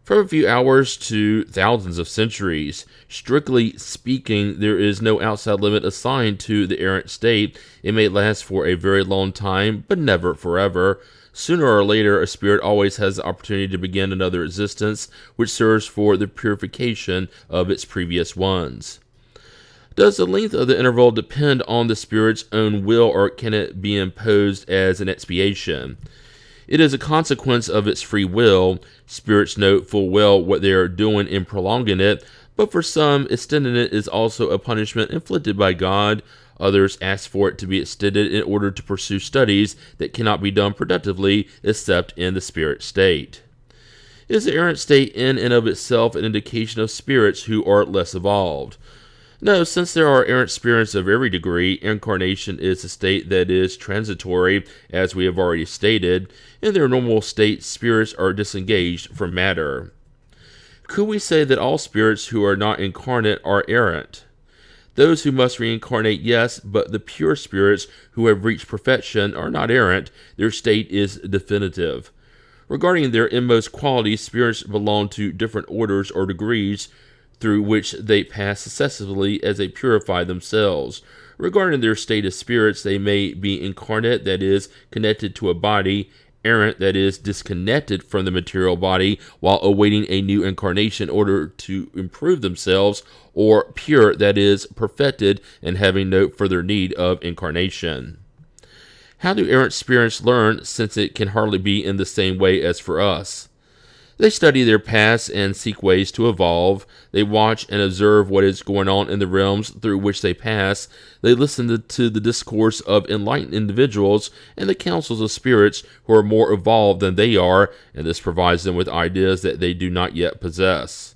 From a few hours to thousands of centuries. Strictly speaking, there is no outside limit assigned to the errant state. It may last for a very long time, but never forever. Sooner or later, a spirit always has the opportunity to begin another existence, which serves for the purification of its previous ones. Does the length of the interval depend on the spirit's own will, or can it be imposed as an expiation? It is a consequence of its free will. Spirits know full well what they are doing in prolonging it, but for some, extending it is also a punishment inflicted by God. Others ask for it to be extended in order to pursue studies that cannot be done productively except in the spirit state. Is the errant state in and of itself an indication of spirits who are less evolved? No, since there are errant spirits of every degree, incarnation is a state that is transitory, as we have already stated. In their normal state, spirits are disengaged from matter. Could we say that all spirits who are not incarnate are errant? Those who must reincarnate, yes, but the pure spirits who have reached perfection are not errant. Their state is definitive. Regarding their inmost qualities, spirits belong to different orders or degrees through which they pass successively as they purify themselves. Regarding their state of spirits, they may be incarnate, that is, connected to a body, errant, that is, disconnected from the material body while awaiting a new incarnation in order to improve themselves, or pure, that is, perfected and having no further need of incarnation. How do errant spirits learn, since it can hardly be in the same way as for us? They study their past and seek ways to evolve. They watch and observe what is going on in the realms through which they pass. They listen to the discourse of enlightened individuals and the counsels of spirits who are more evolved than they are, and this provides them with ideas that they do not yet possess.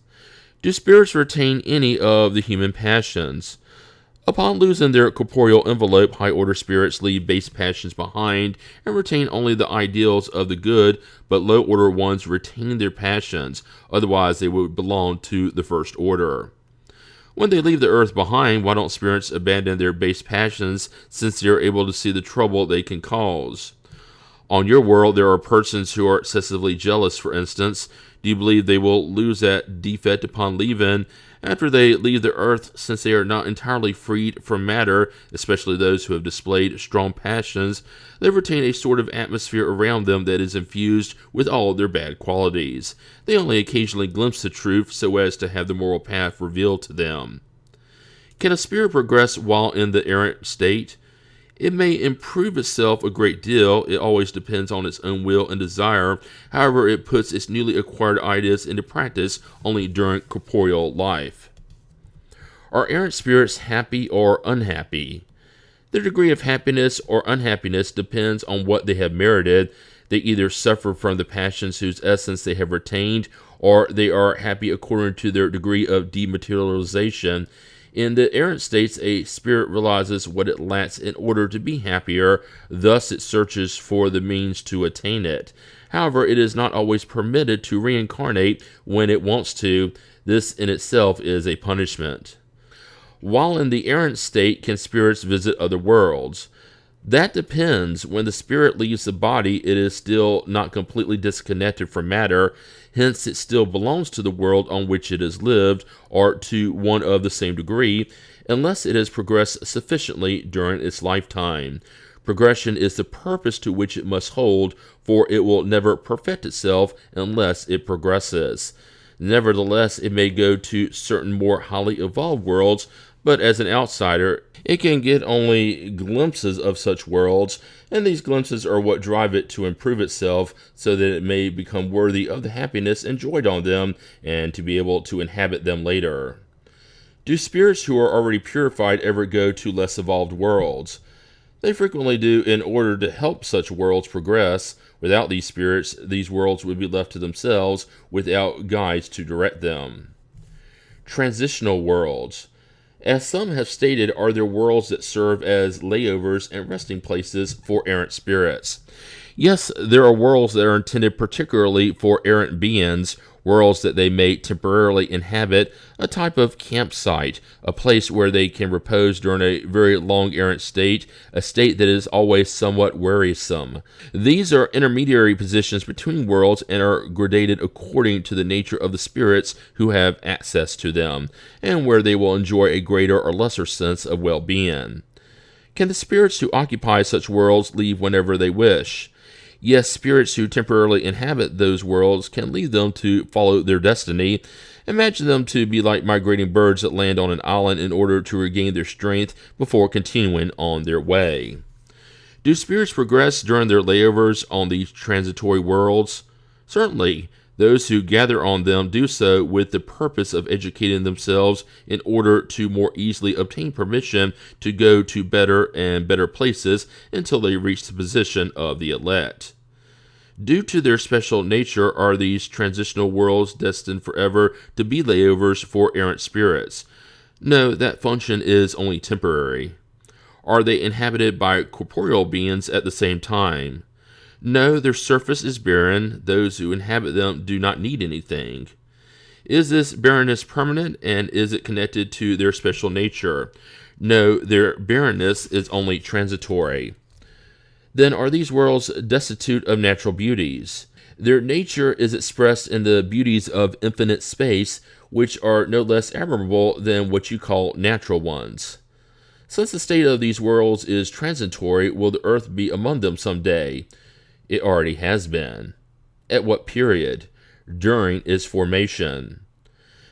Do spirits retain any of the human passions? Upon losing their corporeal envelope, high-order spirits leave base passions behind and retain only the ideals of the good, but low-order ones retain their passions, otherwise they would belong to the first order. When they leave the earth behind, why don't spirits abandon their base passions, since they are able to see the trouble they can cause? On your world, there are persons who are excessively jealous, for instance. Do you believe they will lose that defect upon leaving? After they leave the earth, since they are not entirely freed from matter, especially those who have displayed strong passions, they retain a sort of atmosphere around them that is infused with all their bad qualities. They only occasionally glimpse the truth so as to have the moral path revealed to them. Can a spirit progress while in the errant state? It may improve itself a great deal. It always depends on its own will and desire. However, it puts its newly acquired ideas into practice only during corporeal life. Are errant spirits happy or unhappy? Their degree of happiness or unhappiness depends on what they have merited. They either suffer from the passions whose essence they have retained, or they are happy according to their degree of dematerialization. In the errant states, a spirit realizes what it lacks in order to be happier, thus it searches for the means to attain it. However, it is not always permitted to reincarnate when it wants to. This in itself is a punishment. While in the errant state, can spirits visit other worlds? That depends. When the spirit leaves the body, it is still not completely disconnected from matter, hence it still belongs to the world on which it has lived, or to one of the same degree, unless it has progressed sufficiently during its lifetime. Progression is the purpose to which it must hold, for it will never perfect itself unless it progresses. Nevertheless, it may go to certain more highly evolved worlds, but as an outsider, it can get only glimpses of such worlds, and these glimpses are what drive it to improve itself so that it may become worthy of the happiness enjoyed on them and to be able to inhabit them later. Do spirits who are already purified ever go to less evolved worlds? They frequently do in order to help such worlds progress. Without these spirits, these worlds would be left to themselves without guides to direct them. Transitional worlds. As some have stated, are there worlds that serve as layovers and resting places for errant spirits? Yes, there are worlds that are intended particularly for errant beings, worlds that they may temporarily inhabit, a type of campsite, a place where they can repose during a very long errant state, a state that is always somewhat wearisome. These are intermediary positions between worlds and are gradated according to the nature of the spirits who have access to them, and where they will enjoy a greater or lesser sense of well-being. Can the spirits who occupy such worlds leave whenever they wish? Yes, spirits who temporarily inhabit those worlds can leave them to follow their destiny. Imagine them to be like migrating birds that land on an island in order to regain their strength before continuing on their way. Do spirits progress during their layovers on these transitory worlds? Certainly. Those who gather on them do so with the purpose of educating themselves in order to more easily obtain permission to go to better and better places until they reach the position of the elect. Due to their special nature, are these transitional worlds destined forever to be layovers for errant spirits? No, that function is only temporary. Are they inhabited by corporeal beings at the same time? No, their surface is barren. Those who inhabit them do not need anything. Is this barrenness permanent, and is it connected to their special nature? No, their barrenness is only transitory. Then are these worlds destitute of natural beauties? Their nature is expressed in the beauties of infinite space, which are no less admirable than what you call natural ones. Since the state of these worlds is transitory, will the earth be among them some day? It already has been. At what period? During its formation.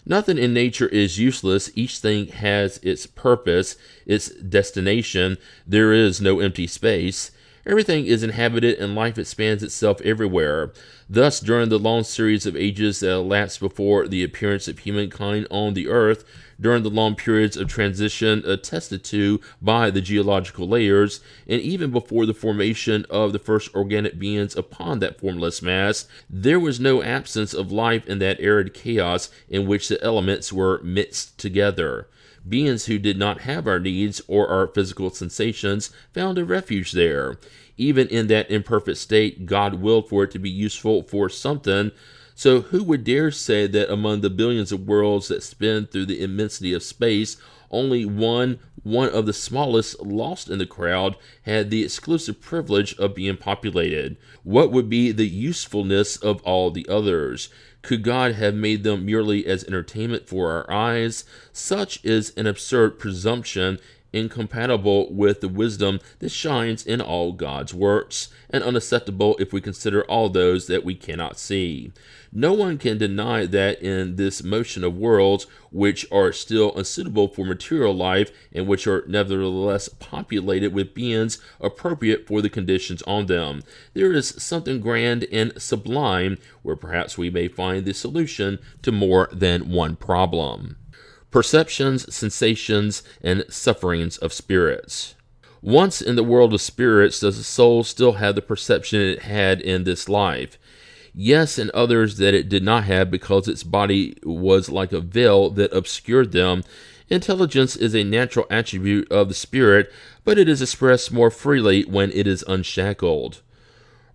Nothing in nature is useless. Each thing has its purpose, its destination. There is no empty space. Everything is inhabited and life expands itself everywhere. Thus, during the long series of ages that elapsed before the appearance of humankind on the earth, during the long periods of transition attested to by the geological layers, and even before the formation of the first organic beings upon that formless mass, there was no absence of life in that arid chaos in which the elements were mixed together. Beings who did not have our needs or our physical sensations found a refuge there. Even in that imperfect state, God willed for it to be useful for something. So who would dare say that among the billions of worlds that spin through the immensity of space, only one of the smallest, lost in the crowd, had the exclusive privilege of being populated? What would be the usefulness of all the others? Could God have made them merely as entertainment for our eyes? Such is an absurd presumption, incompatible with the wisdom that shines in all God's works, and unacceptable if we consider all those that we cannot see. No one can deny that in this motion of worlds, which are still unsuitable for material life, and which are nevertheless populated with beings appropriate for the conditions on them, there is something grand and sublime, where perhaps we may find the solution to more than one problem. Perceptions, sensations, and sufferings of spirits. Once in the world of spirits, does the soul still have the perception it had in this life? Yes, and others that it did not have because its body was like a veil that obscured them. Intelligence is a natural attribute of the spirit, but it is expressed more freely when it is unshackled.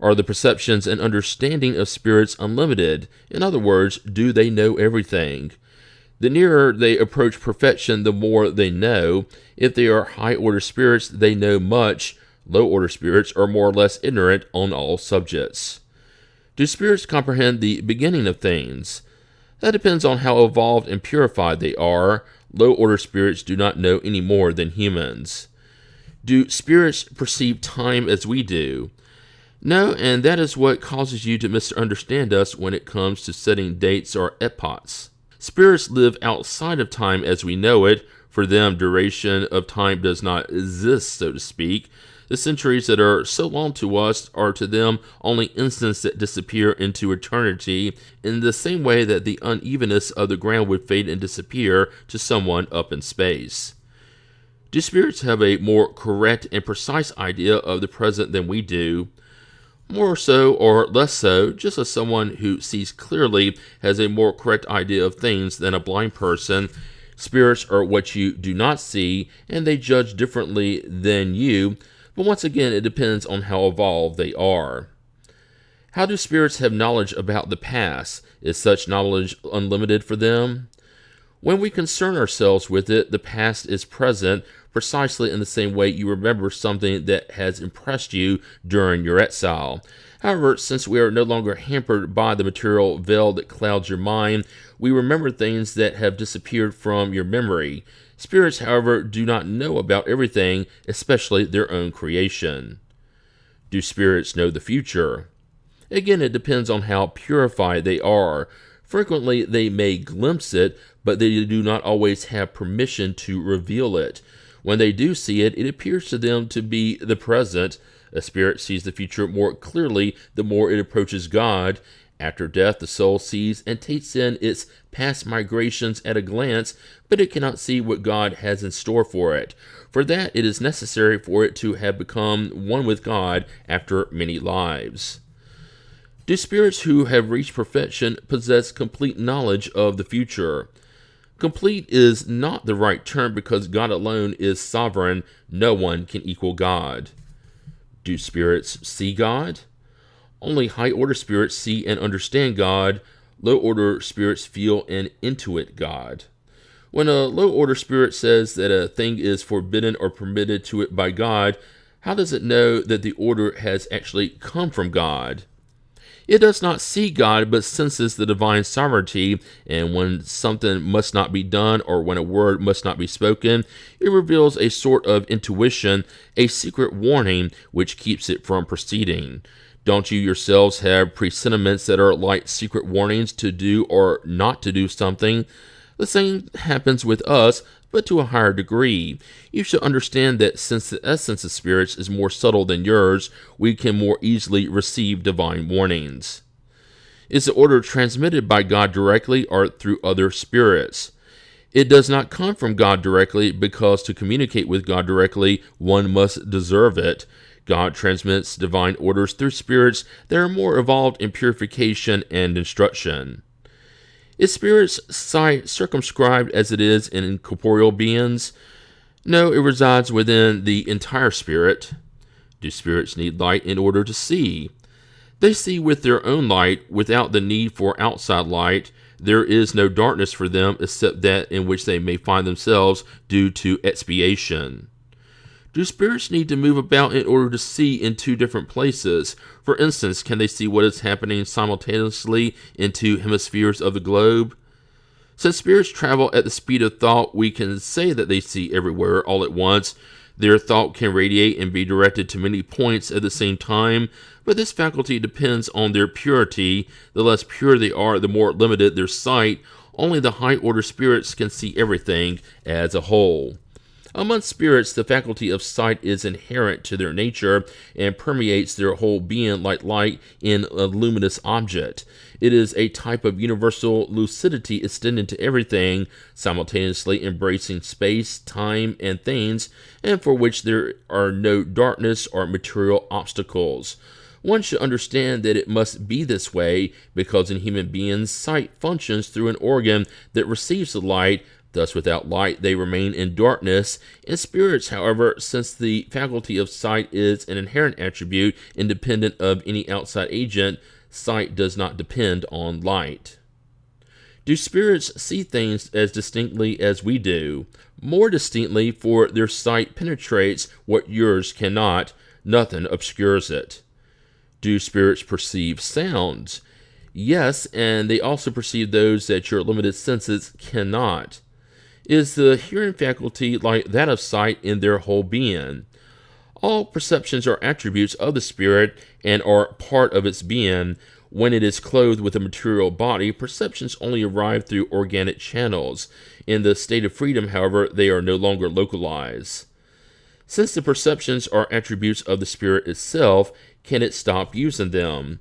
Are the perceptions and understanding of spirits unlimited? In other words, do they know everything? The nearer they approach perfection, the more they know. If they are high-order spirits, they know much. Low-order spirits are more or less ignorant on all subjects. Do spirits comprehend the beginning of things? That depends on how evolved and purified they are. Low-order spirits do not know any more than humans. Do spirits perceive time as we do? No, and that is what causes you to misunderstand us when it comes to setting dates or epochs. Spirits live outside of time as we know it. For them, duration of time does not exist, so to speak. The centuries that are so long to us are to them only instants that disappear into eternity, in the same way that the unevenness of the ground would fade and disappear to someone up in space. Do spirits have a more correct and precise idea of the present than we do? More so or less so, just as someone who sees clearly has a more correct idea of things than a blind person. Spirits are what you do not see, and they judge differently than you, but once again, it depends on how evolved they are. How do spirits have knowledge about the past? Is such knowledge unlimited for them? When we concern ourselves with it, the past is present precisely in the same way you remember something that has impressed you during your exile. However, since we are no longer hampered by the material veil that clouds your mind, we remember things that have disappeared from your memory. Spirits, however, do not know about everything, especially their own creation. Do spirits know the future? Again, it depends on how purified they are. Frequently, they may glimpse it, but they do not always have permission to reveal it. When they do see it, it appears to them to be the present. A spirit sees the future more clearly the more it approaches God. After death, the soul sees and takes in its past migrations at a glance, but it cannot see what God has in store for it. For that, it is necessary for it to have become one with God after many lives. Do spirits who have reached perfection possess complete knowledge of the future? Complete is not the right term because God alone is sovereign. No one can equal God. Do spirits see God? Only high-order spirits see and understand God. Low-order spirits feel and intuit God. When a low-order spirit says that a thing is forbidden or permitted to it by God, how does it know that the order has actually come from God? It does not see God, but senses the divine sovereignty, and when something must not be done or when a word must not be spoken, it reveals a sort of intuition, a secret warning which keeps it from proceeding. Don't you yourselves have presentiments that are like secret warnings to do or not to do something? The same happens with us, but to a higher degree. You should understand that since the essence of spirits is more subtle than yours, we can more easily receive divine warnings. Is the order transmitted by God directly or through other spirits? It does not come from God directly because to communicate with God directly, one must deserve it. God transmits divine orders through spirits that are more evolved in purification and instruction. Is spirit's sight circumscribed as it is in incorporeal beings? No, it resides within the entire spirit. Do spirits need light in order to see? They see with their own light, without the need for outside light. There is no darkness for them except that in which they may find themselves due to expiation. Do spirits need to move about in order to see in two different places? For instance, can they see what is happening simultaneously in two hemispheres of the globe? Since spirits travel at the speed of thought, we can say that they see everywhere all at once. Their thought can radiate and be directed to many points at the same time, but this faculty depends on their purity. The less pure they are, the more limited their sight. Only the high-order spirits can see everything as a whole. Among spirits, the faculty of sight is inherent to their nature and permeates their whole being like light in a luminous object. It is a type of universal lucidity extended to everything, simultaneously embracing space, time, and things, and for which there are no darkness or material obstacles. One should understand that it must be this way because in human beings, sight functions through an organ that receives the light. Thus, without light, they remain in darkness. In spirits, however, since the faculty of sight is an inherent attribute independent of any outside agent, sight does not depend on light. Do spirits see things as distinctly as we do? More distinctly, for their sight penetrates what yours cannot. Nothing obscures it. Do spirits perceive sounds? Yes, and they also perceive those that your limited senses cannot. Is the hearing faculty like that of sight in their whole being? All perceptions are attributes of the spirit and are part of its being. When it is clothed with a material body, perceptions only arrive through organic channels. In the state of freedom, however, they are no longer localized. Since the perceptions are attributes of the spirit itself, can it stop using them?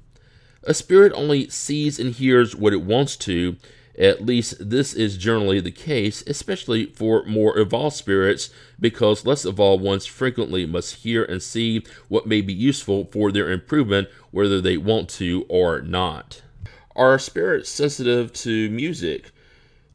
A spirit only sees and hears what it wants to. At least this is generally the case, especially for more evolved spirits, because less evolved ones frequently must hear and see what may be useful for their improvement, whether they want to or not. Are spirits sensitive to music?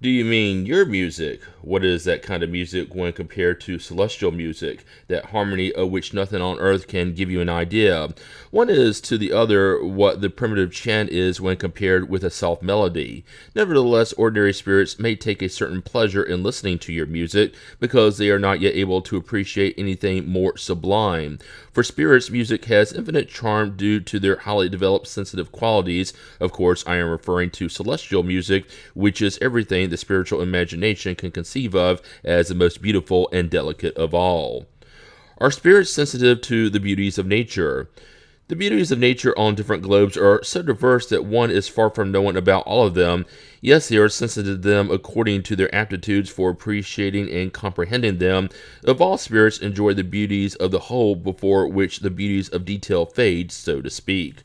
Do you mean your music? What is that kind of music when compared to celestial music, that harmony of which nothing on earth can give you an idea? One is to the other what the primitive chant is when compared with a soft melody. Nevertheless, ordinary spirits may take a certain pleasure in listening to your music because they are not yet able to appreciate anything more sublime. For spirits, music has infinite charm due to their highly developed sensitive qualities. Of course, I am referring to celestial music, which is everything the spiritual imagination can conceive of as the most beautiful and delicate of all. Are spirits sensitive to the beauties of nature? The beauties of nature on different globes are so diverse that one is far from knowing about all of them. Yes, they are sensitive to them according to their aptitudes for appreciating and comprehending them. Of all spirits enjoy the beauties of the whole before which the beauties of detail fade, so to speak.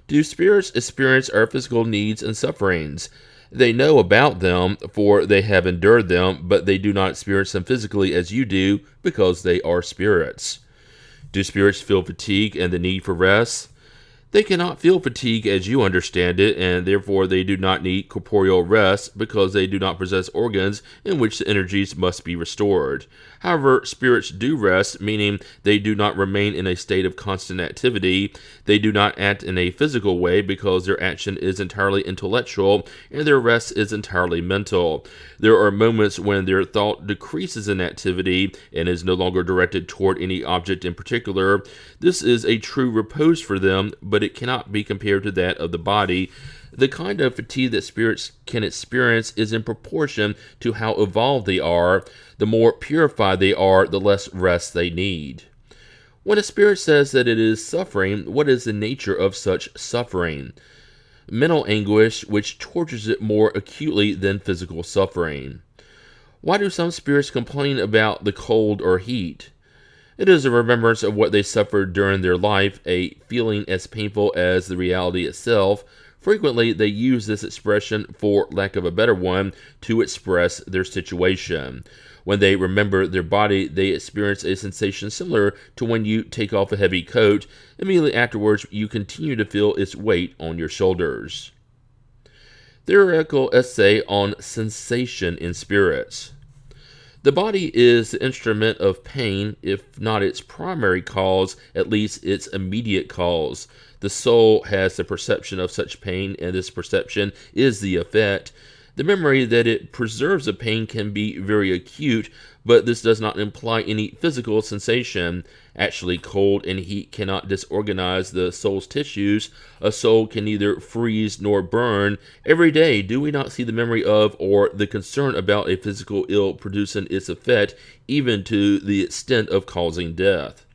Do spirits experience our physical needs and sufferings? They know about them, for they have endured them, but they do not experience them physically as you do, because they are spirits. Do spirits feel fatigue and the need for rest? They cannot feel fatigue as you understand it, and therefore they do not need corporeal rest because they do not possess organs in which the energies must be restored. However, spirits do rest, meaning they do not remain in a state of constant activity. They do not act in a physical way because their action is entirely intellectual and their rest is entirely mental. There are moments when their thought decreases in activity and is no longer directed toward any object in particular. This is a true repose for them, but it cannot be compared to that of the body. The kind of fatigue that spirits can experience is in proportion to how evolved they are. The more purified they are, the less rest they need. When a spirit says that it is suffering, what is the nature of such suffering? Mental anguish, which tortures it more acutely than physical suffering. Why do some spirits complain about the cold or heat? It is a remembrance of what they suffered during their life, a feeling as painful as the reality itself. Frequently, they use this expression, for lack of a better one, to express their situation. When they remember their body, they experience a sensation similar to when you take off a heavy coat. Immediately afterwards, you continue to feel its weight on your shoulders. Theoretical essay on sensation in spirits. The body is the instrument of pain, if not its primary cause, at least its immediate cause. The soul has the perception of such pain, and this perception is the effect. The memory that it preserves of pain can be very acute, but this does not imply any physical sensation. Actually, cold and heat cannot disorganize the soul's tissues. A soul can neither freeze nor burn. Every day, do we not see the memory of or the concern about a physical ill producing its effect, even to the extent of causing death?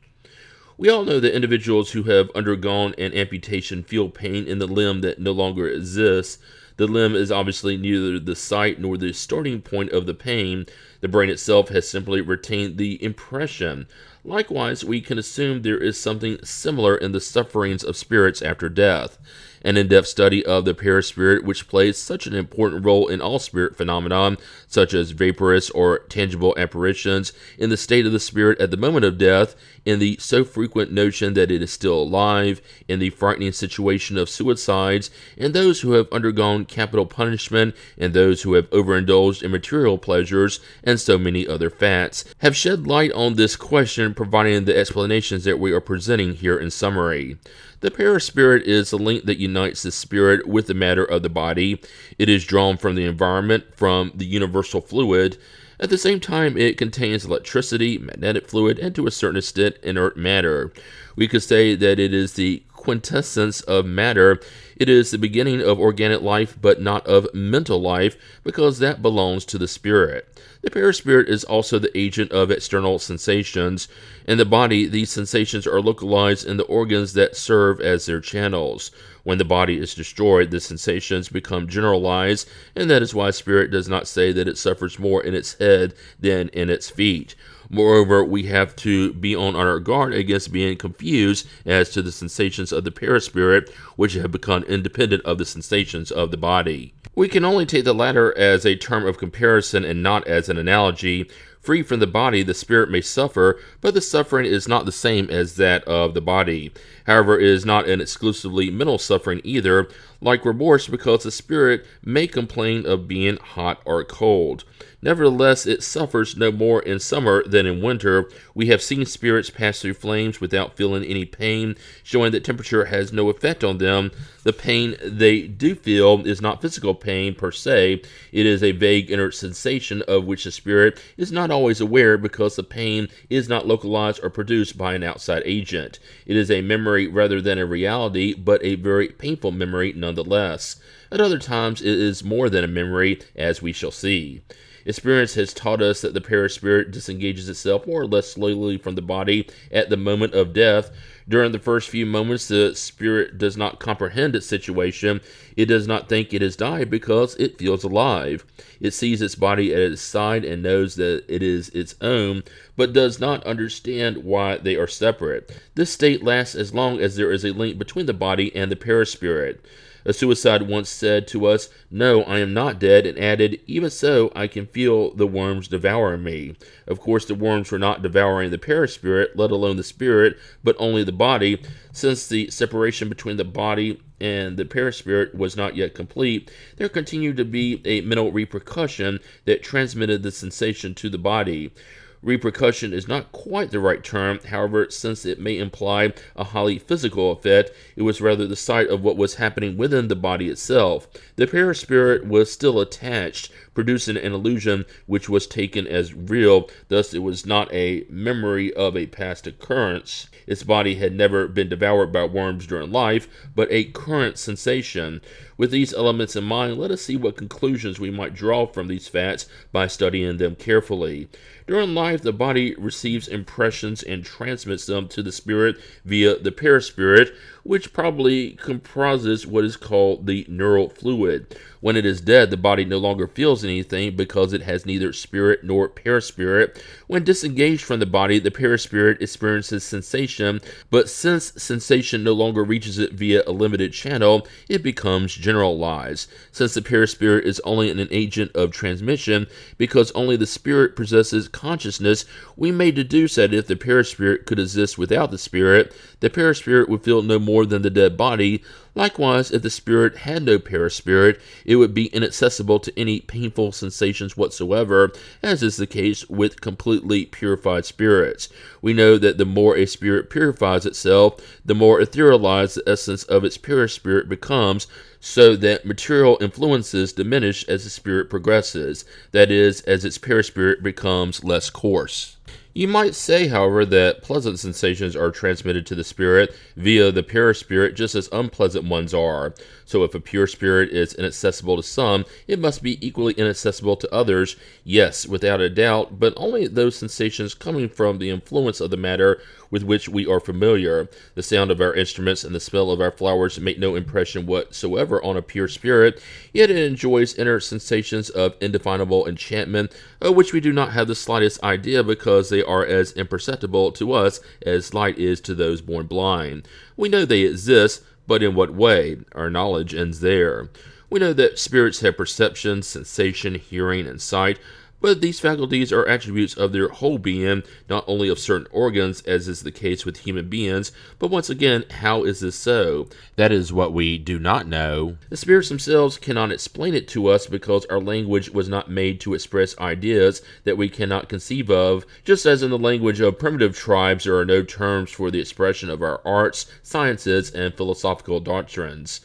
We all know that individuals who have undergone an amputation feel pain in the limb that no longer exists. The limb is obviously neither the site nor the starting point of the pain. The brain itself has simply retained the impression. Likewise, we can assume there is something similar in the sufferings of spirits after death. An in-depth study of the perispirit, which plays such an important role in all spirit phenomena, such as vaporous or tangible apparitions, in the state of the spirit at the moment of death, in the so frequent notion that it is still alive, in the frightening situation of suicides, in those who have undergone capital punishment, and those who have overindulged in material pleasures, and so many other facts, have shed light on this question, providing the explanations that we are presenting here in summary. The perispirit is the link that unites the spirit with the matter of the body. It is drawn from the environment, from the universal fluid. At the same time, it contains electricity, magnetic fluid, and to a certain extent, inert matter. We could say that it is the quintessence of matter. It is the beginning of organic life, but not of mental life, because that belongs to the spirit. The perispirit is also the agent of external sensations. In the body, these sensations are localized in the organs that serve as their channels. When the body is destroyed, the sensations become generalized, and that is why spirit does not say that it suffers more in its head than in its feet. Moreover, we have to be on our guard against being confused as to the sensations of the perispirit, which have become independent of the sensations of the body. We can only take the latter as a term of comparison and not as an analogy. Free from the body, the spirit may suffer, but the suffering is not the same as that of the body. However, it is not an exclusively mental suffering either, like remorse, because the spirit may complain of being hot or cold. Nevertheless, it suffers no more in summer than in winter. We have seen spirits pass through flames without feeling any pain, showing that temperature has no effect on them. The pain they do feel is not physical pain per se. It is a vague inner sensation of which the spirit is not always aware, because the pain is not localized or produced by an outside agent. It is a memory rather than a reality, but a very painful memory nonetheless. At other times, it is more than a memory, as we shall see. Experience has taught us that the perispirit disengages itself more or less slowly from the body at the moment of death. During the first few moments, the spirit does not comprehend its situation. It does not think it has died because it feels alive. It sees its body at its side and knows that it is its own, but does not understand why they are separate. This state lasts as long as there is a link between the body and the perispirit. A suicide once said to us, "No, I am not dead," and added, "Even so, I can feel the worms devouring me." Of course, the worms were not devouring the perispirit, let alone the spirit, but only the body. Since the separation between the body and the perispirit was not yet complete, there continued to be a mental repercussion that transmitted the sensation to the body. Repercussion is not quite the right term, however, since it may imply a highly physical effect, it was rather the sight of what was happening within the body itself. The perispirit was still attached, producing an illusion which was taken as real, thus it was not a memory of a past occurrence. Its body had never been devoured by worms during life, but a current sensation. With these elements in mind, let us see what conclusions we might draw from these facts by studying them carefully. During life, the body receives impressions and transmits them to the spirit via the perispirit, which probably comprises what is called the neural fluid. When it is dead, the body no longer feels anything because it has neither spirit nor perispirit. When disengaged from the body, the perispirit experiences sensation, but since sensation no longer reaches it via a limited channel, it becomes generalized. Since the perispirit is only an agent of transmission, because only the spirit possesses consciousness, we may deduce that if the perispirit could exist without the perispirit would feel no more than the dead body. Likewise, if the spirit had no perispirit, it would be inaccessible to any painful sensations whatsoever, as is the case with completely purified spirits. We know that the more a spirit purifies itself, the more etherealized the essence of its perispirit becomes, so that material influences diminish as the spirit progresses, that is, as its perispirit becomes less coarse. You might say, however, that pleasant sensations are transmitted to the spirit via the perispirit just as unpleasant ones are. So if a pure spirit is inaccessible to some, it must be equally inaccessible to others. Yes, without a doubt, but only those sensations coming from the influence of the matter with which we are familiar. The sound of our instruments and the smell of our flowers make no impression whatsoever on a pure spirit, yet it enjoys inner sensations of indefinable enchantment, of which we do not have the slightest idea because they are as imperceptible to us as light is to those born blind. We know they exist, but in what way? Our knowledge ends there. We know that spirits have perception, sensation, hearing, and sight, But these faculties are attributes of their whole being, not only of certain organs, as is the case with human beings. But once again, how is this so? That is what we do not know. The spirits themselves cannot explain it to us because our language was not made to express ideas that we cannot conceive of, just as in the language of primitive tribes there are no terms for the expression of our arts, sciences, and philosophical doctrines.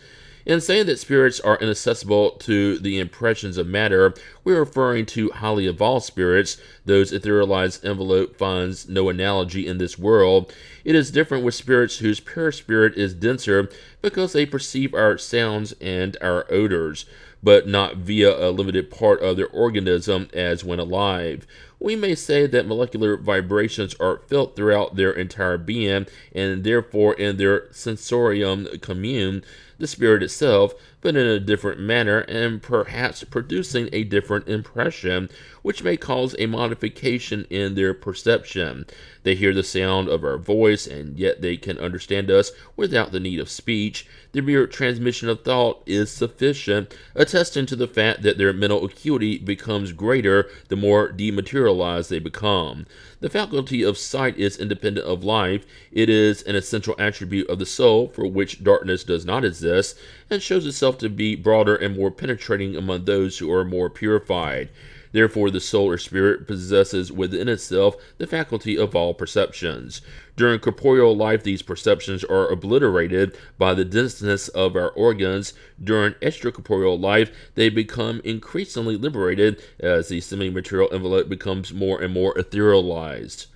In saying that spirits are inaccessible to the impressions of matter, we are referring to highly evolved spirits. Those etherealized envelope finds no analogy in this world. It is different with spirits whose perispirit is denser because they perceive our sounds and our odors, but not via a limited part of their organism as when alive. We may say that molecular vibrations are felt throughout their entire being, and therefore in their sensorium commune, the spirit itself, but in a different manner and perhaps producing a different impression, which may cause a modification in their perception. They hear the sound of our voice, and yet they can understand us without the need of speech. The mere transmission of thought is sufficient, attesting to the fact that their mental acuity becomes greater the more dematerialized they become. The faculty of sight is independent of life. It is an essential attribute of the soul for which darkness does not exist, and shows itself to be broader and more penetrating among those who are more purified. Therefore, the soul or spirit possesses within itself the faculty of all perceptions. During corporeal life, these perceptions are obliterated by the denseness of our organs. During extracorporeal life, they become increasingly liberated as the semi-material envelope becomes more and more etherealized.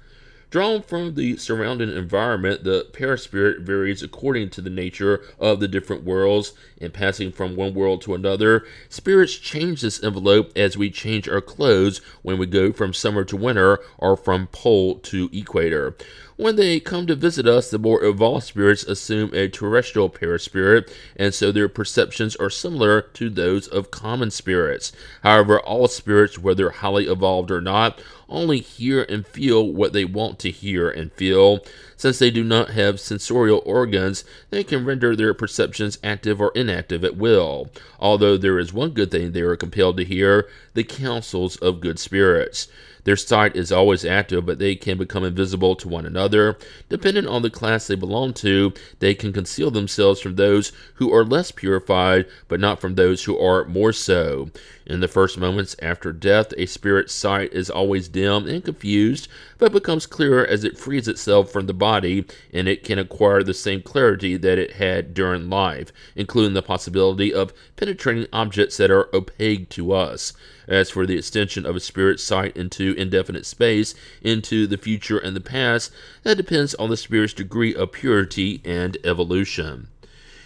Drawn from the surrounding environment, the perispirit varies according to the nature of the different worlds. In passing from one world to another, spirits change this envelope as we change our clothes when we go from summer to winter or from pole to equator. When they come to visit us, the more evolved spirits assume a terrestrial perispirit, and so their perceptions are similar to those of common spirits. However, all spirits, whether highly evolved or not, only hear and feel what they want to hear and feel. Since they do not have sensorial organs, they can render their perceptions active or inactive at will. Although there is one good thing they are compelled to hear, the counsels of good spirits. Their sight is always active, but they can become invisible to one another. Depending on the class they belong to, they can conceal themselves from those who are less purified, but not from those who are more so. In the first moments after death, a spirit's sight is always dim and confused, but becomes clearer as it frees itself from the body, and it can acquire the same clarity that it had during life, including the possibility of penetrating objects that are opaque to us. As for the extension of a spirit's sight into indefinite space, into the future and the past, that depends on the spirit's degree of purity and evolution.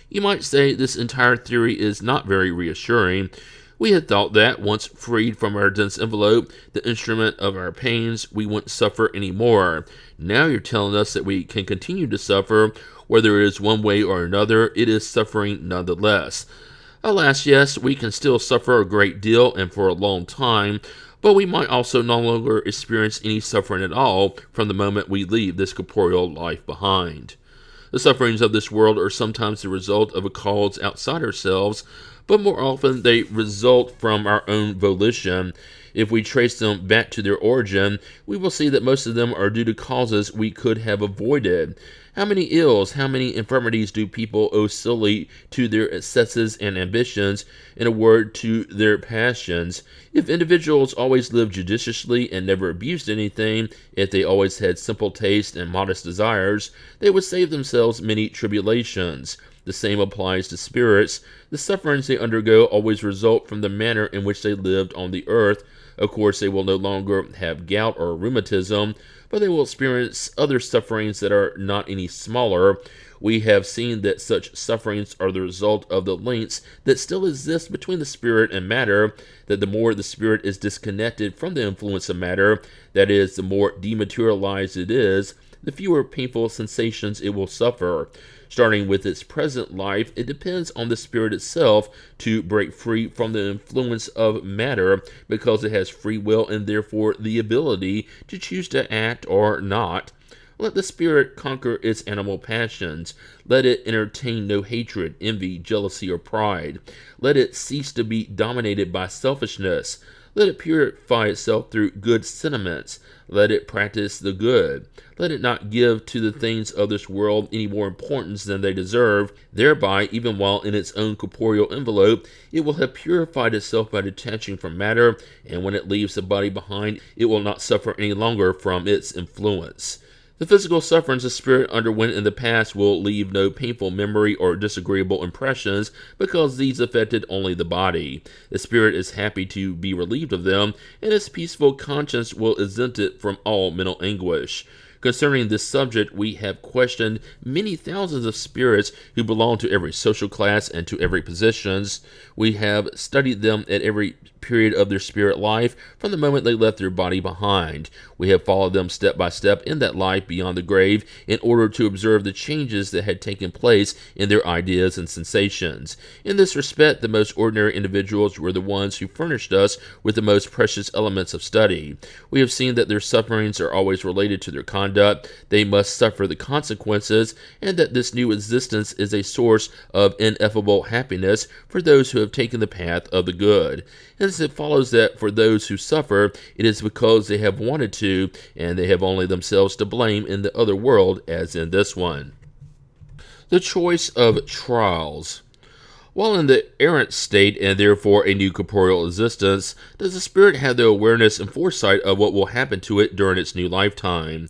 You might say this entire theory is not very reassuring. We had thought that, once freed from our dense envelope, the instrument of our pains, we wouldn't suffer any more. Now you're telling us that we can continue to suffer, whether it is one way or another, it is suffering nonetheless. Alas, yes, we can still suffer a great deal and for a long time, but we might also no longer experience any suffering at all from the moment we leave this corporeal life behind. The sufferings of this world are sometimes the result of a cause outside ourselves, but more often they result from our own volition. If we trace them back to their origin, we will see that most of them are due to causes we could have avoided. How many ills, how many infirmities do people owe solely to their excesses and ambitions, in a word, to their passions? If individuals always lived judiciously and never abused anything, if they always had simple taste and modest desires, they would save themselves many tribulations. The same applies to spirits. The sufferings they undergo always result from the manner in which they lived on the earth. Of course, they will no longer have gout or rheumatism, but they will experience other sufferings that are not any smaller. We have seen that such sufferings are the result of the links that still exist between the spirit and matter, that the more the spirit is disconnected from the influence of matter, that is, the more dematerialized it is, the fewer painful sensations it will suffer. Starting with its present life, it depends on the spirit itself to break free from the influence of matter, because it has free will and therefore the ability to choose to act or not. Let the spirit conquer its animal passions. Let it entertain no hatred, envy, jealousy, or pride. Let it cease to be dominated by selfishness. Let it purify itself through good sentiments. Let it practice the good. Let it not give to the things of this world any more importance than they deserve. Thereby, even while in its own corporeal envelope, it will have purified itself by detaching from matter, and when it leaves the body behind, it will not suffer any longer from its influence. The physical sufferings the spirit underwent in the past will leave no painful memory or disagreeable impressions because these affected only the body. The spirit is happy to be relieved of them, and its peaceful conscience will exempt it from all mental anguish. Concerning this subject, we have questioned many thousands of spirits who belong to every social class and to every position. We have studied them at every period of their spirit life from the moment they left their body behind. We have followed them step by step in that life beyond the grave in order to observe the changes that had taken place in their ideas and sensations. In this respect, the most ordinary individuals were the ones who furnished us with the most precious elements of study. We have seen that their sufferings are always related to their conduct. They must suffer the consequences, and that this new existence is a source of ineffable happiness for those who have taken the path of the good. Hence it follows that for those who suffer, it is because they have wanted to, and they have only themselves to blame in the other world as in this one. The choice of trials. While in the errant state and therefore a new corporeal existence, does the spirit have the awareness and foresight of what will happen to it during its new lifetime?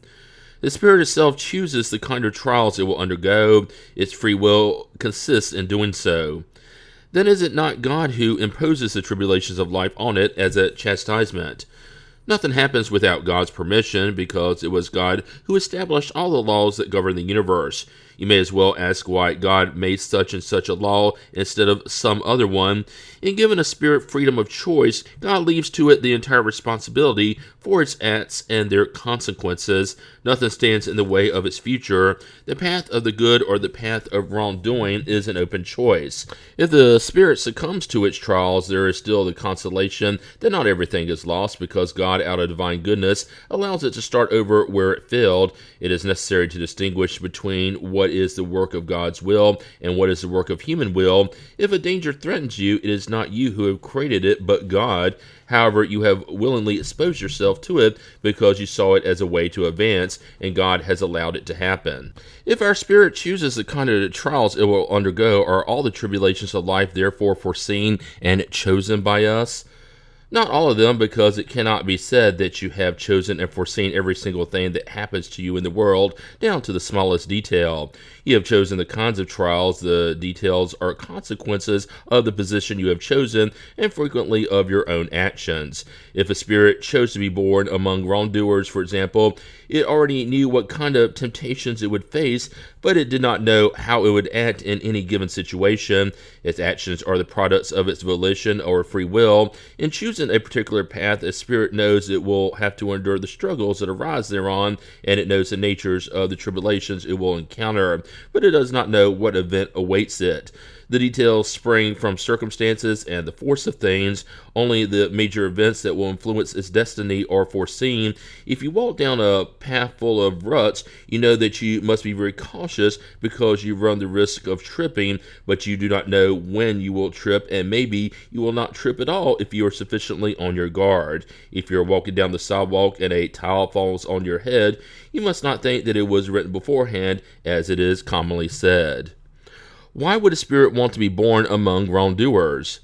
The spirit itself chooses the kind of trials it will undergo. Its free will consists in doing so. Then is it not God who imposes the tribulations of life on it as a chastisement? Nothing happens without God's permission, because it was God who established all the laws that govern the universe. You may as well ask why God made such and such a law instead of some other one. In giving a spirit freedom of choice, God leaves to it the entire responsibility for its acts and their consequences. Nothing stands in the way of its future. The path of the good or the path of wrongdoing is an open choice. If the spirit succumbs to its trials, there is still the consolation that not everything is lost, because God, out of divine goodness, allows it to start over where it failed. It is necessary to distinguish between what is the work of God's will and what is the work of human will. If a danger threatens you, it is not you who have created it, but God. However, you have willingly exposed yourself to it because you saw it as a way to advance, and God has allowed it to happen. If our spirit chooses the kind of trials it will undergo, are all the tribulations of life therefore foreseen and chosen by us? Not all of them, because it cannot be said that you have chosen and foreseen every single thing that happens to you in the world, down to the smallest detail. You have chosen the kinds of trials. The details are consequences of the position you have chosen, and frequently of your own actions. If a spirit chose to be born among wrongdoers, for example, it already knew what kind of temptations it would face, but it did not know how it would act in any given situation. Its actions are the products of its volition or free will. In choosing a particular path, a spirit knows it will have to endure the struggles that arise thereon, and it knows the natures of the tribulations it will encounter, but it does not know what event awaits it. The details spring from circumstances and the force of things. Only the major events that will influence its destiny are foreseen. If you walk down a path full of ruts, you know that you must be very cautious, because you run the risk of tripping, but you do not know when you will trip, and maybe you will not trip at all if you are sufficiently on your guard. If you are walking down the sidewalk and a tile falls on your head, you must not think that it was written beforehand, as it is commonly said. Why would a spirit want to be born among wrongdoers?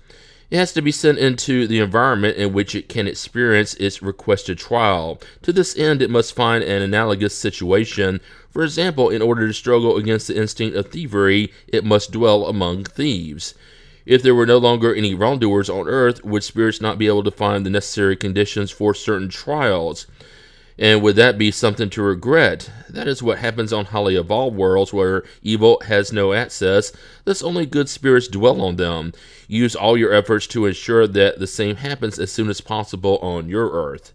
It has to be sent into the environment in which it can experience its requested trial. To this end, it must find an analogous situation. For example, in order to struggle against the instinct of thievery, it must dwell among thieves. If there were no longer any wrongdoers on earth, would spirits not be able to find the necessary conditions for certain trials? And would that be something to regret? That is what happens on highly evolved worlds where evil has no access, thus only good spirits dwell on them. Use all your efforts to ensure that the same happens as soon as possible on your earth.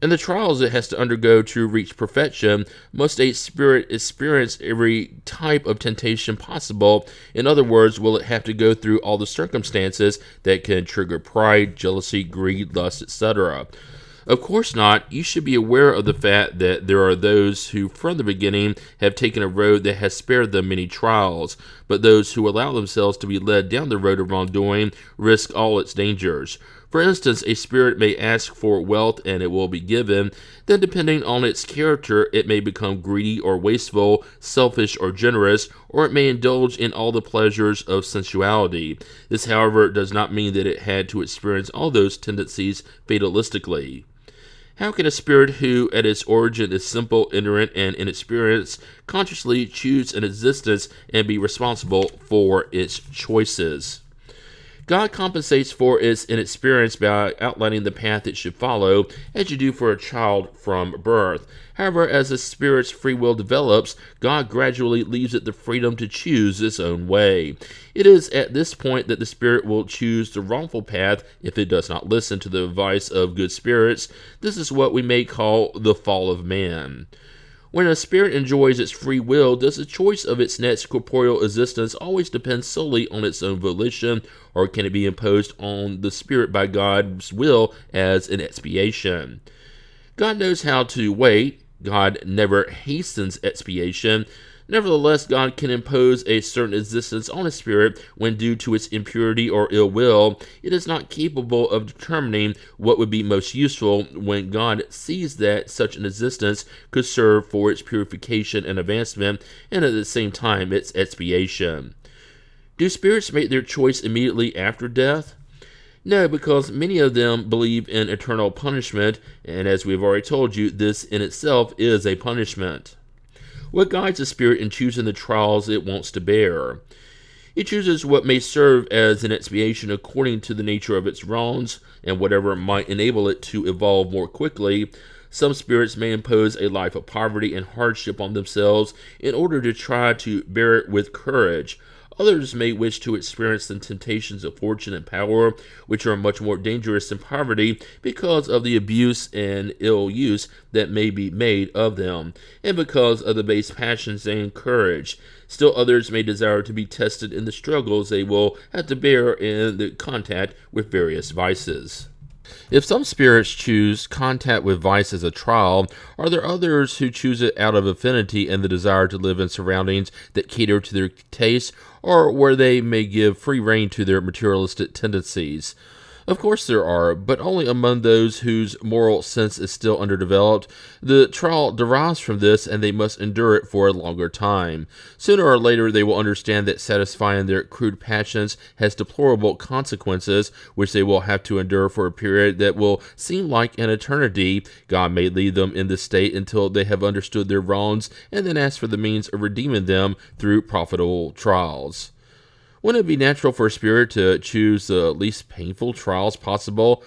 In the trials it has to undergo to reach perfection, must a spirit experience every type of temptation possible. In other words, will it have to go through all the circumstances that can trigger pride, jealousy, greed, lust, etc.? Of course not. You should be aware of the fact that there are those who from the beginning have taken a road that has spared them many trials, but those who allow themselves to be led down the road of wrongdoing risk all its dangers. For instance, a spirit may ask for wealth and it will be given. Then, depending on its character, it may become greedy or wasteful, selfish or generous, or it may indulge in all the pleasures of sensuality. This, however, does not mean that it had to experience all those tendencies fatalistically. How can a spirit who, at its origin, is simple, ignorant, and inexperienced, consciously choose an existence and be responsible for its choices? God compensates for its inexperience by outlining the path it should follow, as you do for a child from birth. However, as the spirit's free will develops, God gradually leaves it the freedom to choose its own way. It is at this point that the spirit will choose the wrongful path if it does not listen to the advice of good spirits. This is what we may call the fall of man. When a spirit enjoys its free will, does the choice of its next corporeal existence always depend solely on its own volition, or can it be imposed on the spirit by God's will as an expiation? God knows how to wait. God never hastens expiation. Nevertheless, God can impose a certain existence on a spirit when, due to its impurity or ill will, it is not capable of determining what would be most useful, when God sees that such an existence could serve for its purification and advancement, and at the same time its expiation. Do spirits make their choice immediately after death? No, because many of them believe in eternal punishment, and as we've already told you, this in itself is a punishment. What guides a spirit in choosing the trials it wants to bear? It chooses what may serve as an expiation according to the nature of its wrongs, and whatever might enable it to evolve more quickly. Some spirits may impose a life of poverty and hardship on themselves in order to try to bear it with courage. Others may wish to experience the temptations of fortune and power, which are much more dangerous than poverty because of the abuse and ill use that may be made of them, and because of the base passions they encourage. Still others may desire to be tested in the struggles they will have to bear in the contact with various vices. If some spirits choose contact with vice as a trial, are there others who choose it out of affinity and the desire to live in surroundings that cater to their tastes, or where they may give free rein to their materialistic tendencies? Of course there are, but only among those whose moral sense is still underdeveloped. The trial derives from this, and they must endure it for a longer time. Sooner or later they will understand that satisfying their crude passions has deplorable consequences, which they will have to endure for a period that will seem like an eternity. God may leave them in this state until they have understood their wrongs, and then ask for the means of redeeming them through profitable trials. Wouldn't it be natural for a spirit to choose the least painful trials possible?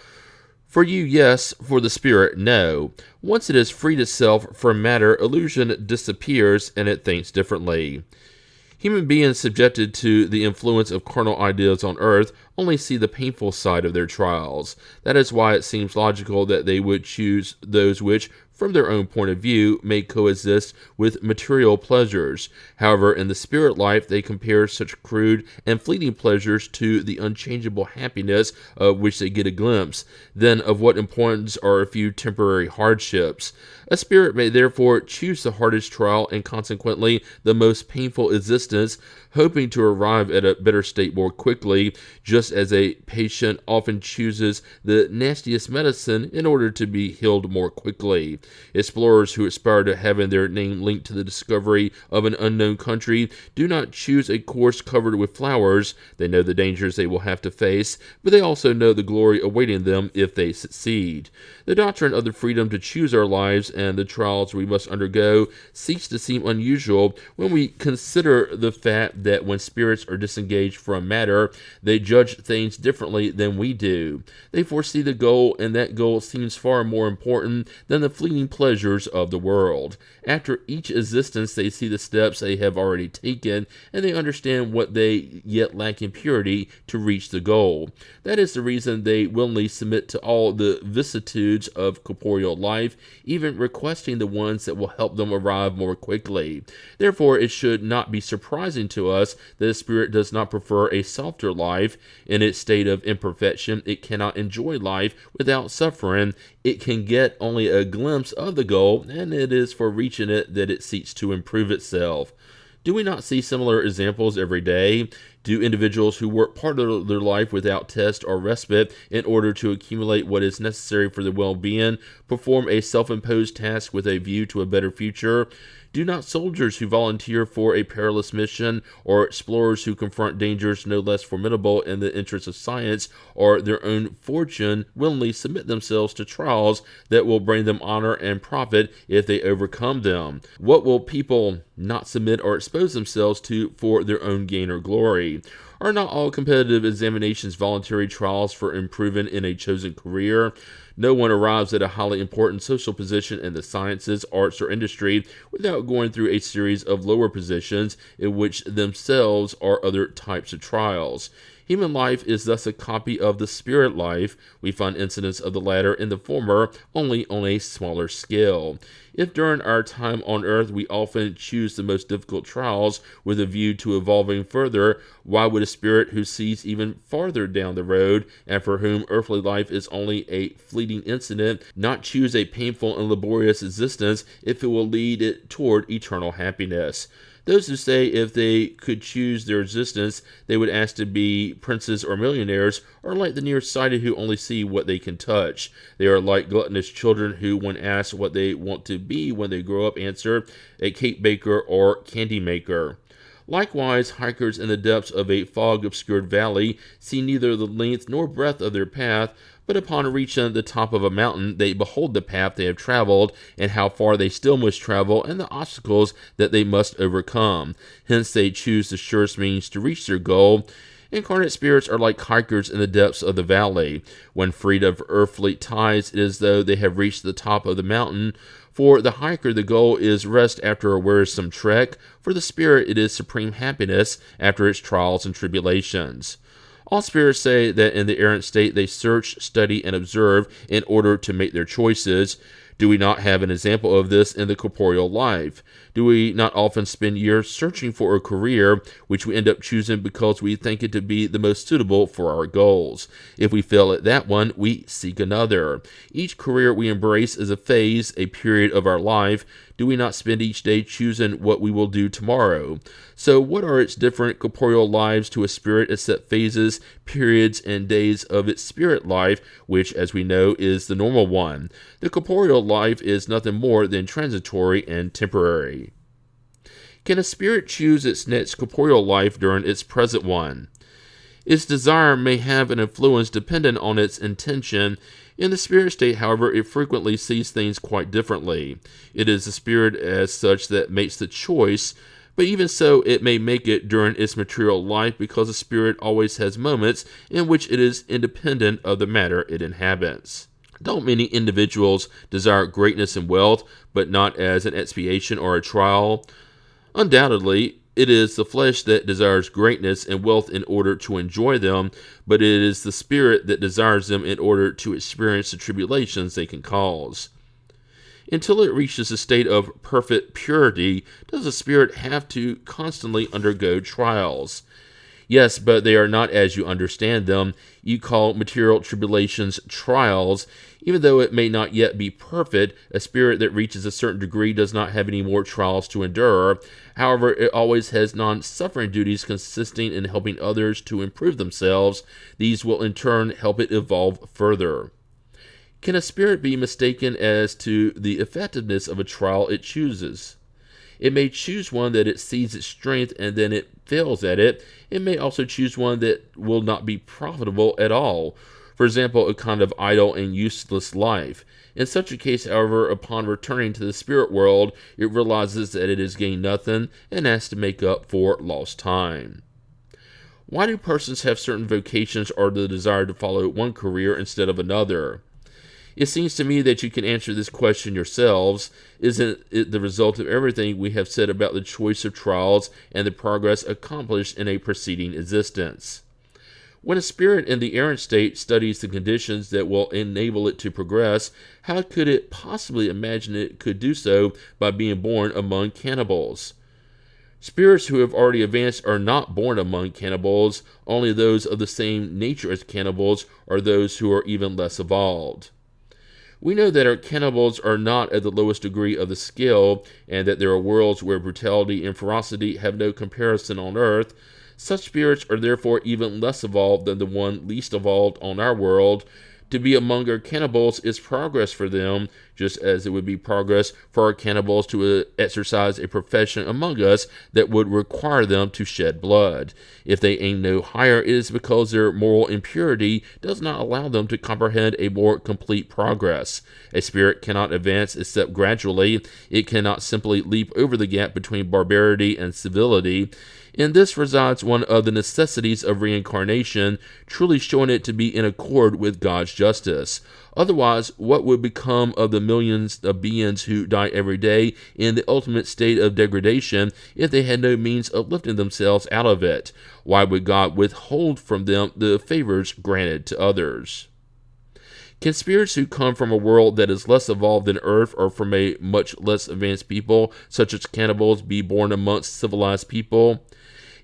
For you, yes. For the spirit, no. Once it has freed itself from matter, illusion disappears and it thinks differently. Human beings subjected to the influence of carnal ideas on earth only see the painful side of their trials. That is why it seems logical that they would choose those which, from their own point of view, may coexist with material pleasures. However, in the spirit life, they compare such crude and fleeting pleasures to the unchangeable happiness of which they get a glimpse. Then of what importance are a few temporary hardships? A spirit may therefore choose the hardest trial and consequently the most painful existence, hoping to arrive at a better state more quickly, just as a patient often chooses the nastiest medicine in order to be healed more quickly. Explorers who aspire to having their name linked to the discovery of an unknown country do not choose a course covered with flowers. They know the dangers they will have to face, but they also know the glory awaiting them if they succeed. The doctrine of the freedom to choose our lives and the trials we must undergo cease to seem unusual when we consider the fact that when spirits are disengaged from matter, they judge things differently than we do. They foresee the goal, and that goal seems far more important than the fleeting pleasures of the world. After each existence, they see the steps they have already taken, and they understand what they yet lack in purity to reach the goal. That is the reason they willingly submit to all the vicissitudes of corporeal life, even requesting the ones that will help them arrive more quickly. Therefore, it should not be surprising to us that the spirit does not prefer a softer life. In its state of imperfection, it cannot enjoy life without suffering. It can get only a glimpse of the goal, and it is for reaching it that it seeks to improve itself. Do we not see similar examples every day? Do individuals who work part of their life without test or respite in order to accumulate what is necessary for their well-being perform a self-imposed task with a view to a better future? Do not soldiers who volunteer for a perilous mission, or explorers who confront dangers no less formidable in the interests of science or their own fortune willingly submit themselves to trials that will bring them honor and profit if they overcome them? What will people not submit or expose themselves to for their own gain or glory? Are not all competitive examinations voluntary trials for improving in a chosen career? No one arrives at a highly important social position in the sciences, arts, or industry without going through a series of lower positions in which themselves are other types of trials. Human life is thus a copy of the spirit life. We find incidents of the latter in the former, only on a smaller scale. If during our time on earth we often choose the most difficult trials with a view to evolving further, why would a spirit who sees even farther down the road and for whom earthly life is only a fleeting incident not choose a painful and laborious existence if it will lead it toward eternal happiness? Those who say if they could choose their existence, they would ask to be princes or millionaires, are like the nearsighted who only see what they can touch. They are like gluttonous children who, when asked what they want to be when they grow up, answer a cake baker or candy maker. Likewise, hikers in the depths of a fog-obscured valley see neither the length nor breadth of their path, but upon reaching the top of a mountain, they behold the path they have traveled, and how far they still must travel, and the obstacles that they must overcome. Hence they choose the surest means to reach their goal. Incarnate spirits are like hikers in the depths of the valley. When freed of earthly ties, it is as though they have reached the top of the mountain. For the hiker, the goal is rest after a wearisome trek. For the spirit, it is supreme happiness after its trials and tribulations. All spirits say that in the errant state they search, study, and observe in order to make their choices. Do we not have an example of this in the corporeal life? Do we not often spend years searching for a career which we end up choosing because we think it to be the most suitable for our goals? If we fail at that one, we seek another. Each career we embrace is a phase, a period of our life. Do we not spend each day choosing what we will do tomorrow? So what are its different corporeal lives to a spirit except phases, periods, and days of its spirit life, which, as we know, is the normal one? The corporeal life is nothing more than transitory and temporary. Can a spirit choose its next corporeal life during its present one? Its desire may have an influence dependent on its intention. In the spirit state, however, it frequently sees things quite differently. It is the spirit as such that makes the choice, but even so, it may make it during its material life because the spirit always has moments in which it is independent of the matter it inhabits. Don't many individuals desire greatness and wealth, but not as an expiation or a trial? Undoubtedly, it is the flesh that desires greatness and wealth in order to enjoy them, but it is the spirit that desires them in order to experience the tribulations they can cause. Until it reaches a state of perfect purity, does the spirit have to constantly undergo trials? Yes, but they are not as you understand them. You call material tribulations trials. Even though it may not yet be perfect, a spirit that reaches a certain degree does not have any more trials to endure. However, it always has non-suffering duties consisting in helping others to improve themselves. These will in turn help it evolve further. Can a spirit be mistaken as to the effectiveness of a trial it chooses? It may choose one that it sees its strength and then it fails at it. It may also choose one that will not be profitable at all. For example, a kind of idle and useless life. In such a case, however, upon returning to the spirit world, it realizes that it has gained nothing and has to make up for lost time. Why do persons have certain vocations or the desire to follow one career instead of another? It seems to me that you can answer this question yourselves. Isn't it the result of everything we have said about the choice of trials and the progress accomplished in a preceding existence? When a spirit in the errant state studies the conditions that will enable it to progress, how could it possibly imagine it could do so by being born among cannibals? Spirits who have already advanced are not born among cannibals. Only those of the same nature as cannibals are those who are even less evolved. We know that our cannibals are not at the lowest degree of the scale, and that there are worlds where brutality and ferocity have no comparison on earth. Such spirits are therefore even less evolved than the one least evolved on our world. To be among our cannibals is progress for them, just as it would be progress for our cannibals to exercise a profession among us that would require them to shed blood. If they aim no higher, it is because their moral impurity does not allow them to comprehend a more complete progress. A spirit cannot advance except gradually. It cannot simply leap over the gap between barbarity and civility. In this resides one of the necessities of reincarnation, truly showing it to be in accord with God's justice. Otherwise, what would become of the millions of beings who die every day in the ultimate state of degradation if they had no means of lifting themselves out of it? Why would God withhold from them the favors granted to others? Can spirits who come from a world that is less evolved than Earth or from a much less advanced people, such as cannibals, be born amongst civilized people?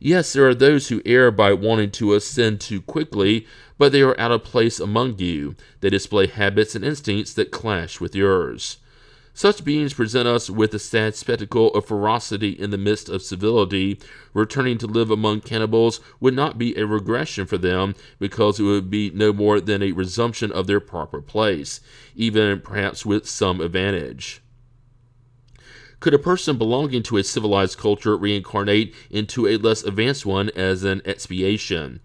Yes, there are those who err by wanting to ascend too quickly, but they are out of place among you. They display habits and instincts that clash with yours. Such beings present us with the sad spectacle of ferocity in the midst of civility. Returning to live among cannibals would not be a regression for them, because it would be no more than a resumption of their proper place, even perhaps with some advantage. Could a person belonging to a civilized culture reincarnate into a less advanced one as an expiation?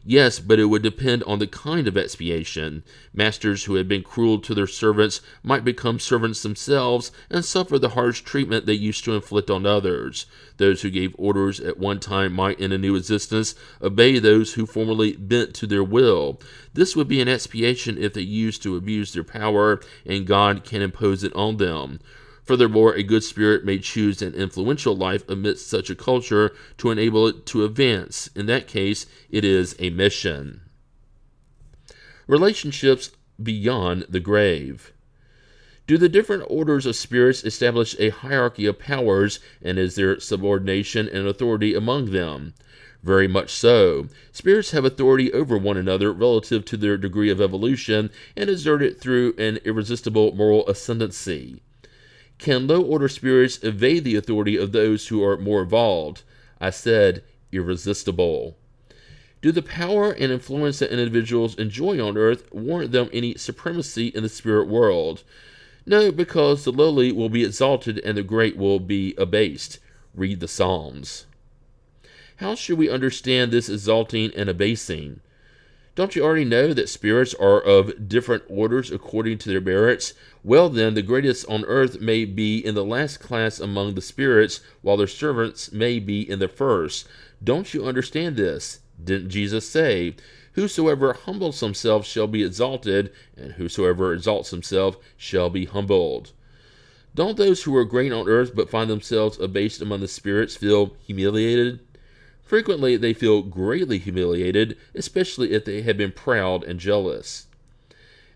Yes, but it would depend on the kind of expiation. Masters who had been cruel to their servants might become servants themselves and suffer the harsh treatment they used to inflict on others. Those who gave orders at one time might, in a new existence, obey those who formerly bent to their will. This would be an expiation if they used to abuse their power, and God can impose it on them. Furthermore, a good spirit may choose an influential life amidst such a culture to enable it to advance. In that case, it is a mission. Relationships beyond the grave. Do the different orders of spirits establish a hierarchy of powers, and is there subordination and authority among them? Very much so. Spirits have authority over one another relative to their degree of evolution and exert it through an irresistible moral ascendancy. Can low-order spirits evade the authority of those who are more evolved? I said irresistible. Do the power and influence that individuals enjoy on earth warrant them any supremacy in the spirit world? No, because the lowly will be exalted and the great will be abased. Read the Psalms. How should we understand this exalting and abasing? Don't you already know that spirits are of different orders according to their merits? Well then, the greatest on earth may be in the last class among the spirits, while their servants may be in the first. Don't you understand this? Didn't Jesus say, "Whosoever humbles himself shall be exalted, and whosoever exalts himself shall be humbled"? Don't those who are great on earth but find themselves abased among the spirits feel humiliated? Frequently they feel greatly humiliated, especially if they have been proud and jealous.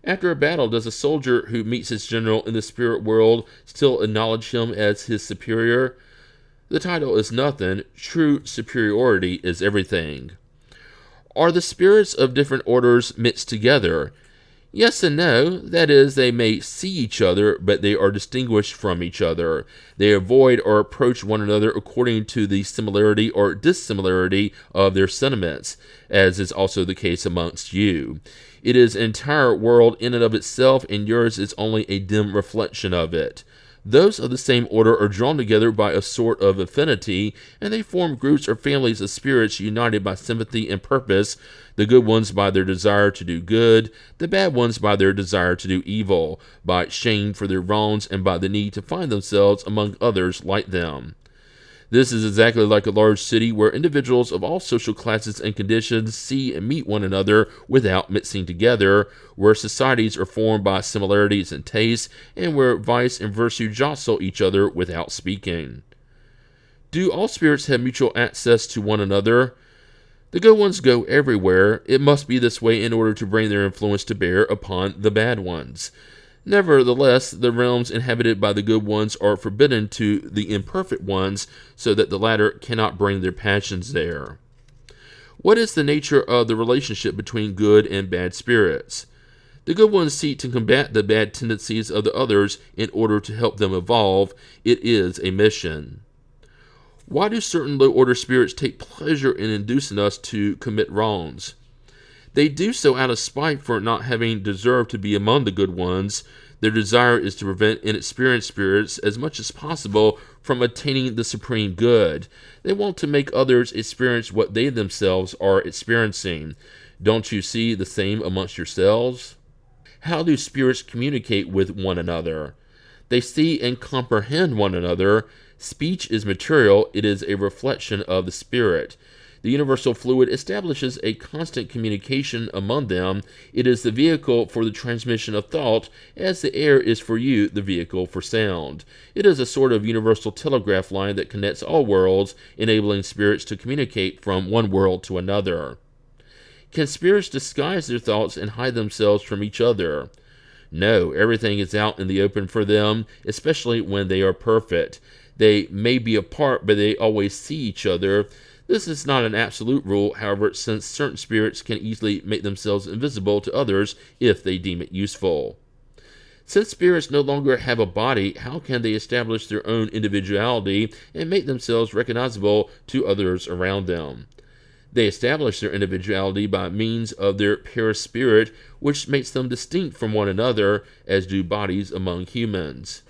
After a battle, does a soldier who meets his general in the spirit world still acknowledge him as his superior? The title is nothing. True superiority is everything. Are the spirits of different orders mixed together? Yes and no. That is, they may see each other, but they are distinguished from each other. They avoid or approach one another according to the similarity or dissimilarity of their sentiments, as is also the case amongst you. It is an entire world in and of itself, and yours is only a dim reflection of it. Those of the same order are drawn together by a sort of affinity, and they form groups or families of spirits united by sympathy and purpose, the good ones by their desire to do good, the bad ones by their desire to do evil, by shame for their wrongs, and by the need to find themselves among others like them. This is exactly like a large city where individuals of all social classes and conditions see and meet one another without mixing together, where societies are formed by similarities in tastes, and where vice and virtue jostle each other without speaking. Do all spirits have mutual access to one another? The good ones go everywhere. It must be this way in order to bring their influence to bear upon the bad ones. Nevertheless, the realms inhabited by the good ones are forbidden to the imperfect ones, so that the latter cannot bring their passions there. What is the nature of the relationship between good and bad spirits? The good ones seek to combat the bad tendencies of the others in order to help them evolve. It is a mission. Why do certain low-order spirits take pleasure in inducing us to commit wrongs? They do so out of spite for not having deserved to be among the good ones. Their desire is to prevent inexperienced spirits as much as possible from attaining the supreme good. They want to make others experience what they themselves are experiencing. Don't you see the same amongst yourselves? How do spirits communicate with one another? They see and comprehend one another. Speech is material, it is a reflection of the spirit. The universal fluid establishes a constant communication among them. It is the vehicle for the transmission of thought, as the air is for you the vehicle for sound. It is a sort of universal telegraph line that connects all worlds, enabling spirits to communicate from one world to another. Can spirits disguise their thoughts and hide themselves from each other? No, everything is out in the open for them, especially when they are perfect. They may be apart, but they always see each other. This is not an absolute rule, however, since certain spirits can easily make themselves invisible to others if they deem it useful. Since spirits no longer have a body, how can they establish their own individuality and make themselves recognizable to others around them? They establish their individuality by means of their perispirit, which makes them distinct from one another, as do bodies among humans.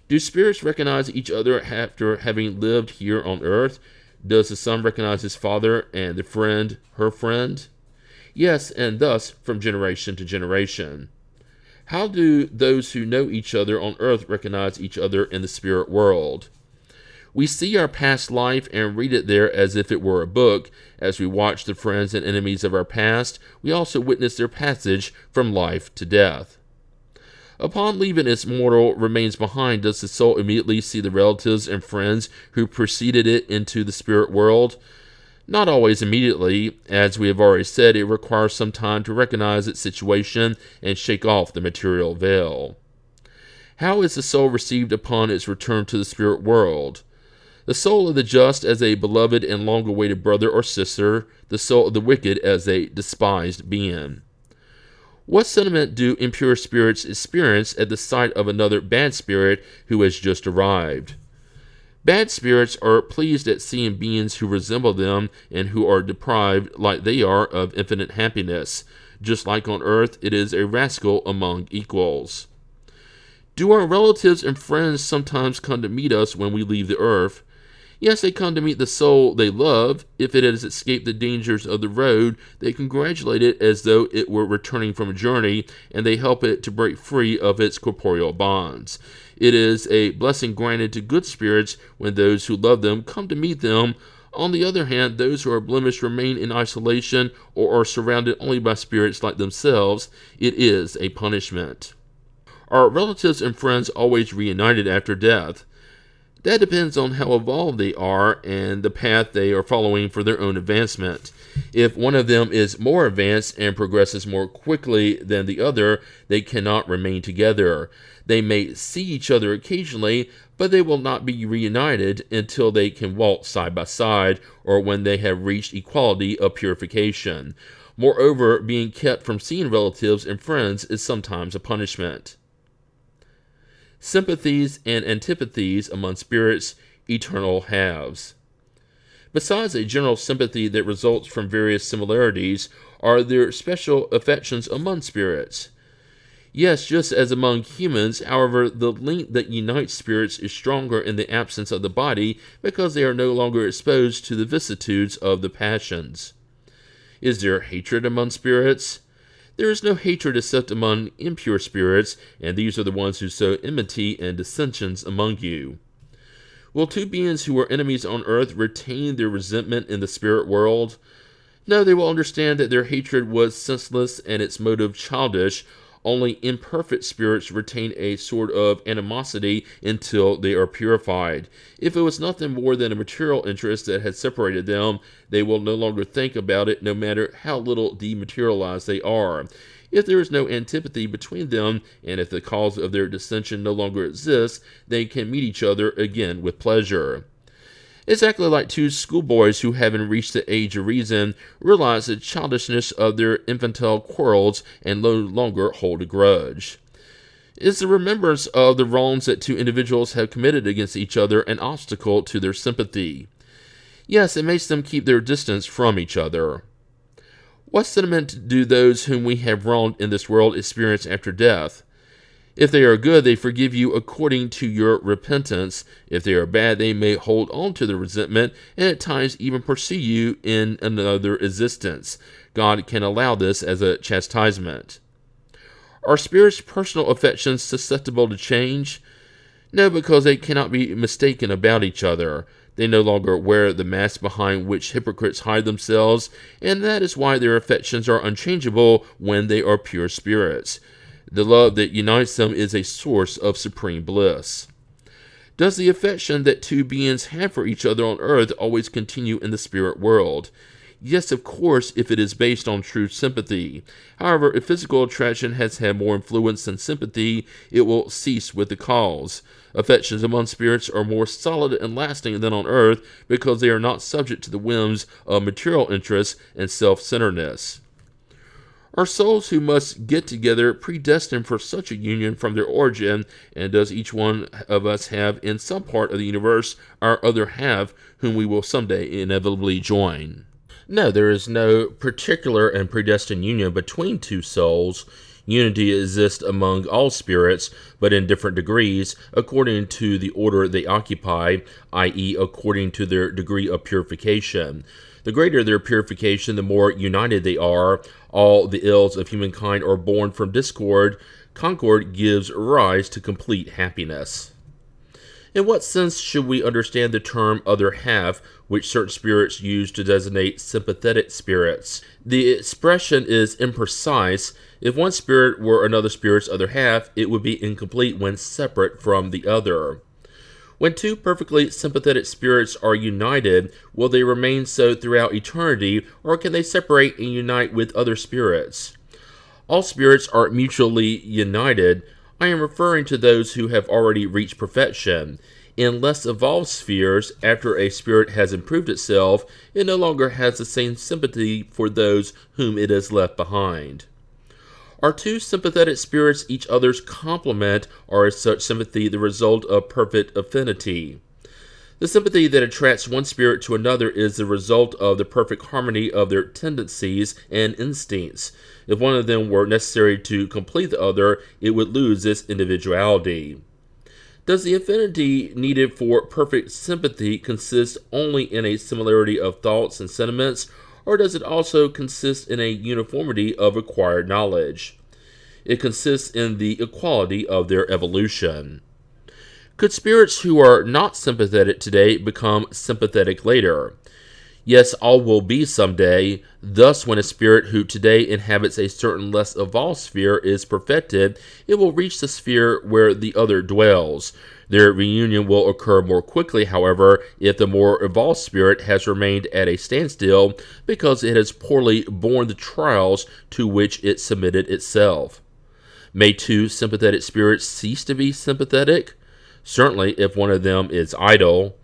Do spirits recognize each other after having lived here on earth? Does the son recognize his father and the friend her friend? Yes, and thus from generation to generation. How do those who know each other on earth recognize each other in the spirit world? We see our past life and read it there as if it were a book. As we watch the friends and enemies of our past, we also witness their passage from life to death. Upon leaving its mortal remains behind, does the soul immediately see the relatives and friends who preceded it into the spirit world? Not always immediately. As we have already said, it requires some time to recognize its situation and shake off the material veil. How is the soul received upon its return to the spirit world? The soul of the just as a beloved and long-awaited brother or sister, the soul of the wicked as a despised being. What sentiment do impure spirits experience at the sight of another bad spirit who has just arrived? Bad spirits are pleased at seeing beings who resemble them and who are deprived, like they are, of infinite happiness. Just like on earth, it is a rascal among equals. Do our relatives and friends sometimes come to meet us when we leave the earth? Yes, they come to meet the soul they love. If it has escaped the dangers of the road, they congratulate it as though it were returning from a journey, and they help it to break free of its corporeal bonds. It is a blessing granted to good spirits when those who love them come to meet them. On the other hand, those who are blemished remain in isolation or are surrounded only by spirits like themselves. It is a punishment. Are relatives and friends always reunited after death? That depends on how evolved they are and the path they are following for their own advancement. If one of them is more advanced and progresses more quickly than the other, they cannot remain together. They may see each other occasionally, but they will not be reunited until they can walk side by side or when they have reached equality of purification. Moreover, being kept from seeing relatives and friends is sometimes a punishment. Sympathies and antipathies among spirits, eternal halves. Besides a general sympathy that results from various similarities, are there special affections among spirits? Yes, just as among humans, however, the link that unites spirits is stronger in the absence of the body because they are no longer exposed to the vicissitudes of the passions. Is there hatred among spirits? There is no hatred except among impure spirits, and these are the ones who sow enmity and dissensions among you. Will two beings who are enemies on earth retain their resentment in the spirit world? No, they will understand that their hatred was senseless and its motive childish. Only imperfect spirits retain a sort of animosity until they are purified. If it was nothing more than a material interest that had separated them, they will no longer think about it, no matter how little dematerialized they are. If there is no antipathy between them, and if the cause of their dissension no longer exists, they can meet each other again with pleasure. Exactly like two schoolboys who, having reached the age of reason, realize the childishness of their infantile quarrels and no longer hold a grudge. Is the remembrance of the wrongs that two individuals have committed against each other an obstacle to their sympathy? Yes, it makes them keep their distance from each other. What sentiment do those whom we have wronged in this world experience after death? If they are good, they forgive you according to your repentance. If they are bad, they may hold on to the resentment and at times even pursue you in another existence. God can allow this as a chastisement. Are spirits' personal affections susceptible to change? No, because they cannot be mistaken about each other. They no longer wear the mask behind which hypocrites hide themselves, and that is why their affections are unchangeable when they are pure spirits. The love that unites them is a source of supreme bliss. Does the affection that two beings have for each other on earth always continue in the spirit world? Yes, of course, if it is based on true sympathy. However, if physical attraction has had more influence than sympathy, it will cease with the cause. Affections among spirits are more solid and lasting than on earth because they are not subject to the whims of material interests and self-centeredness. Are souls who must get together predestined for such a union from their origin, and does each one of us have in some part of the universe our other half whom we will someday inevitably join? No, there is no particular and predestined union between two souls. Unity exists among all spirits, but in different degrees, according to the order they occupy, i.e., according to their degree of purification. The greater their purification, the more united they are. All the ills of humankind are born from discord. Concord gives rise to complete happiness. In what sense should we understand the term other half, which certain spirits use to designate sympathetic spirits? The expression is imprecise. If one spirit were another spirit's other half, it would be incomplete when separate from the other. When two perfectly sympathetic spirits are united, will they remain so throughout eternity, or can they separate and unite with other spirits? All spirits are mutually united. I am referring to those who have already reached perfection. In less evolved spheres, after a spirit has improved itself, it no longer has the same sympathy for those whom it has left behind. Are two sympathetic spirits each other's complement, or is such sympathy the result of perfect affinity? The sympathy that attracts one spirit to another is the result of the perfect harmony of their tendencies and instincts. If one of them were necessary to complete the other, it would lose its individuality. Does the affinity needed for perfect sympathy consist only in a similarity of thoughts and sentiments, or does it also consist in a uniformity of acquired knowledge? It consists in the equality of their evolution. Could spirits who are not sympathetic today become sympathetic later? Yes, all will be someday. Thus, when a spirit who today inhabits a certain less evolved sphere is perfected, it will reach the sphere where the other dwells. Their reunion will occur more quickly, however, if the more evolved spirit has remained at a standstill because it has poorly borne the trials to which it submitted itself. May two sympathetic spirits cease to be sympathetic? Certainly, if one of them is idle.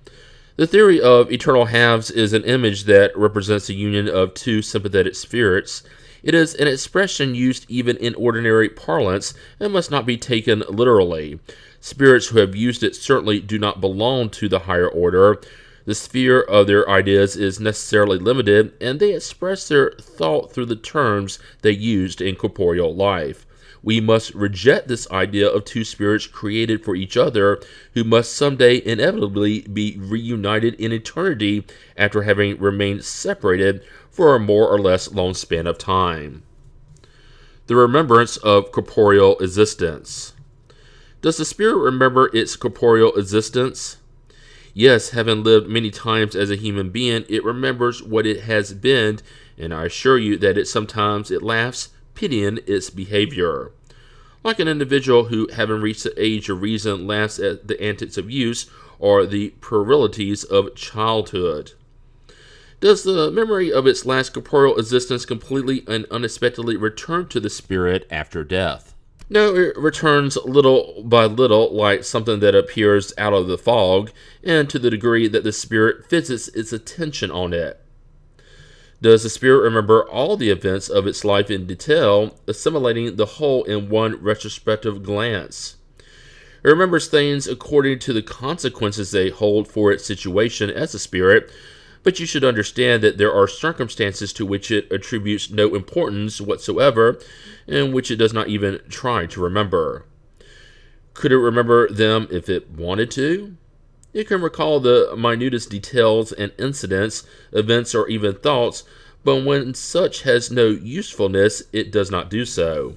The theory of eternal halves is an image that represents the union of two sympathetic spirits. It is an expression used even in ordinary parlance and must not be taken literally. Spirits who have used it certainly do not belong to the higher order. The sphere of their ideas is necessarily limited, and they express their thought through the terms they used in corporeal life. We must reject this idea of two spirits created for each other, who must someday inevitably be reunited in eternity after having remained separated for a more or less long span of time. The remembrance of corporeal existence. Does the spirit remember its corporeal existence? Yes, having lived many times as a human being, it remembers what it has been, and I assure you that sometimes it laughs, pitying its behavior. Like an individual who, having reached the age of reason, laughs at the antics of youth or the puerilities of childhood. Does the memory of its last corporeal existence completely and unexpectedly return to the spirit after death? No, it returns little by little, like something that appears out of the fog, and to the degree that the spirit fixes its attention on it. Does the spirit remember all the events of its life in detail, assimilating the whole in one retrospective glance? It remembers things according to the consequences they hold for its situation as a spirit, but you should understand that there are circumstances to which it attributes no importance whatsoever, and which it does not even try to remember. Could it remember them if it wanted to? It can recall the minutest details and incidents, events, or even thoughts, but when such has no usefulness, it does not do so.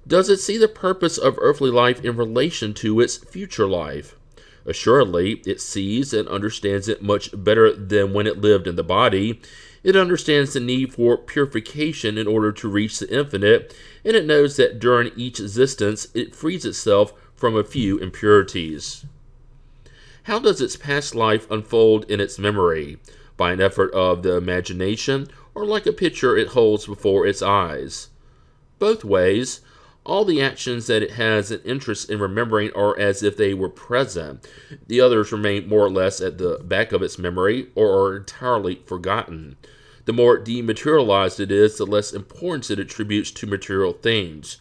Does it see the purpose of earthly life in relation to its future life? Assuredly, it sees and understands it much better than when it lived in the body. It understands the need for purification in order to reach the infinite, and it knows that during each existence it frees itself from a few impurities. How does its past life unfold in its memory? By an effort of the imagination, or like a picture it holds before its eyes? Both ways. All the actions that it has an interest in remembering are as if they were present. The others remain more or less at the back of its memory, or are entirely forgotten. The more dematerialized it is, the less importance it attributes to material things.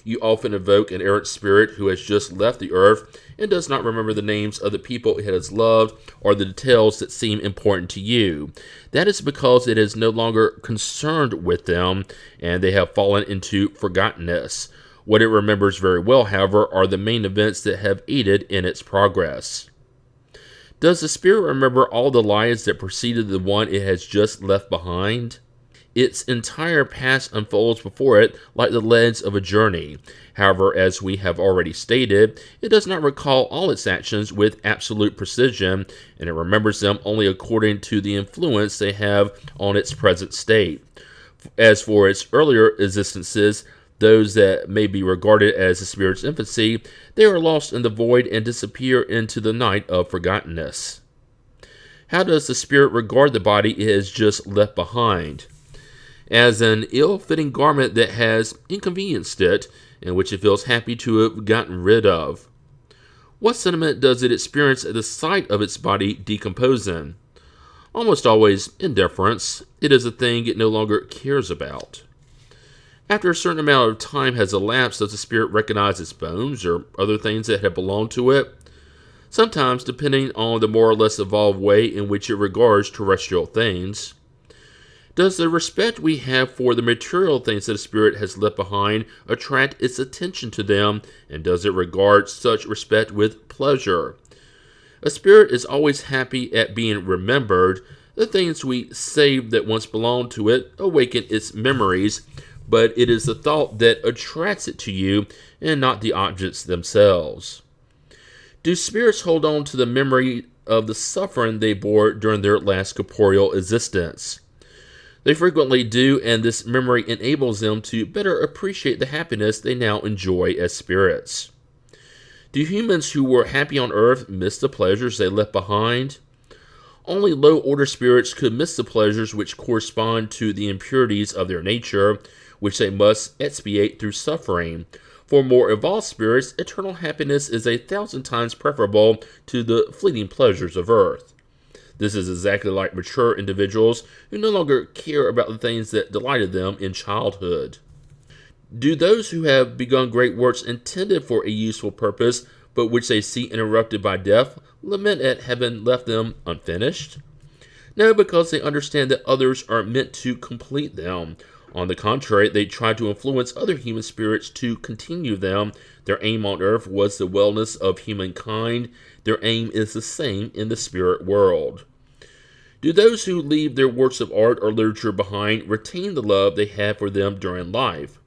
You often evoke an errant spirit who has just left the earth and does not remember the names of the people it has loved or the details that seem important to you. That is because it is no longer concerned with them, and they have fallen into forgottenness. What it remembers very well, however, are the main events that have aided in its progress. Does the spirit remember all the lives that preceded the one it has just left behind? Its entire past unfolds before it like the legs of a journey. However, as we have already stated, it does not recall all its actions with absolute precision, and it remembers them only according to the influence they have on its present state. As for its earlier existences, those that may be regarded as the spirit's infancy, they are lost in the void and disappear into the night of forgottenness. How does the spirit regard the body it has just left behind? As an ill-fitting garment that has inconvenienced it, and which it feels happy to have gotten rid of. What sentiment does it experience at the sight of its body decomposing? Almost always indifference. It is a thing it no longer cares about. After a certain amount of time has elapsed, does the spirit recognize its bones or other things that have belonged to it? Sometimes, depending on the more or less evolved way in which it regards terrestrial things. Does the respect we have for the material things that the spirit has left behind attract its attention to them, and does it regard such respect with pleasure? A spirit is always happy at being remembered. The things we saved that once belonged to it awaken its memories, but it is the thought that attracts it to you and not the objects themselves. Do spirits hold on to the memory of the suffering they bore during their last corporeal existence? They frequently do, and this memory enables them to better appreciate the happiness they now enjoy as spirits. Do humans who were happy on earth miss the pleasures they left behind? Only low-order spirits could miss the pleasures which correspond to the impurities of their nature, which they must expiate through suffering. For more evolved spirits, eternal happiness is 1,000 times preferable to the fleeting pleasures of earth. This is exactly like mature individuals who no longer care about the things that delighted them in childhood. Do those who have begun great works intended for a useful purpose, but which they see interrupted by death, lament at having left them unfinished? No, because they understand that others are meant to complete them. On the contrary, they try to influence other human spirits to continue them. Their aim on earth was the wellness of humankind. Their aim is the same in the spirit world. Do those who leave their works of art or literature behind retain the love they had for them during life?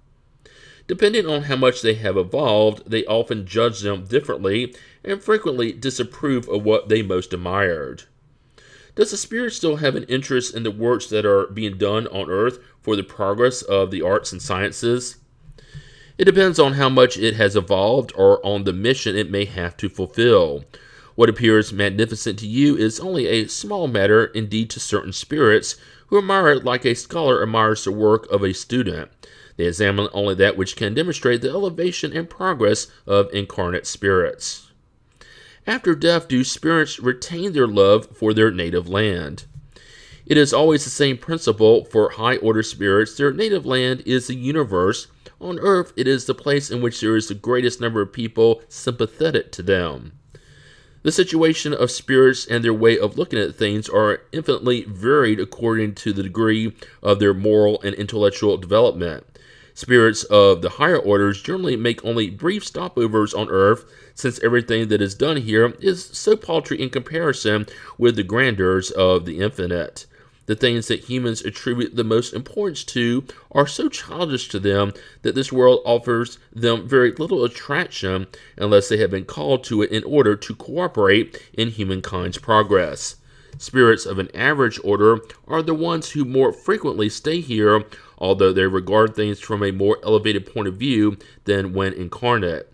Depending on how much they have evolved, they often judge them differently and frequently disapprove of what they most admired. Does the spirit still have an interest in the works that are being done on earth for the progress of the arts and sciences? It depends on how much it has evolved or on the mission it may have to fulfill. What appears magnificent to you is only a small matter indeed to certain spirits who admire it like a scholar admires the work of a student. They examine only that which can demonstrate the elevation and progress of incarnate spirits. After death, do spirits retain their love for their native land? It is always the same principle for high-order spirits. Their native land is the universe. On earth, it is the place in which there is the greatest number of people sympathetic to them. The situation of spirits and their way of looking at things are infinitely varied according to the degree of their moral and intellectual development. Spirits of the higher orders generally make only brief stopovers on earth, since everything that is done here is so paltry in comparison with the grandeurs of the infinite. The things that humans attribute the most importance to are so childish to them that this world offers them very little attraction unless they have been called to it in order to cooperate in humankind's progress. Spirits of an average order are the ones who more frequently stay here, although they regard things from a more elevated point of view than when incarnate.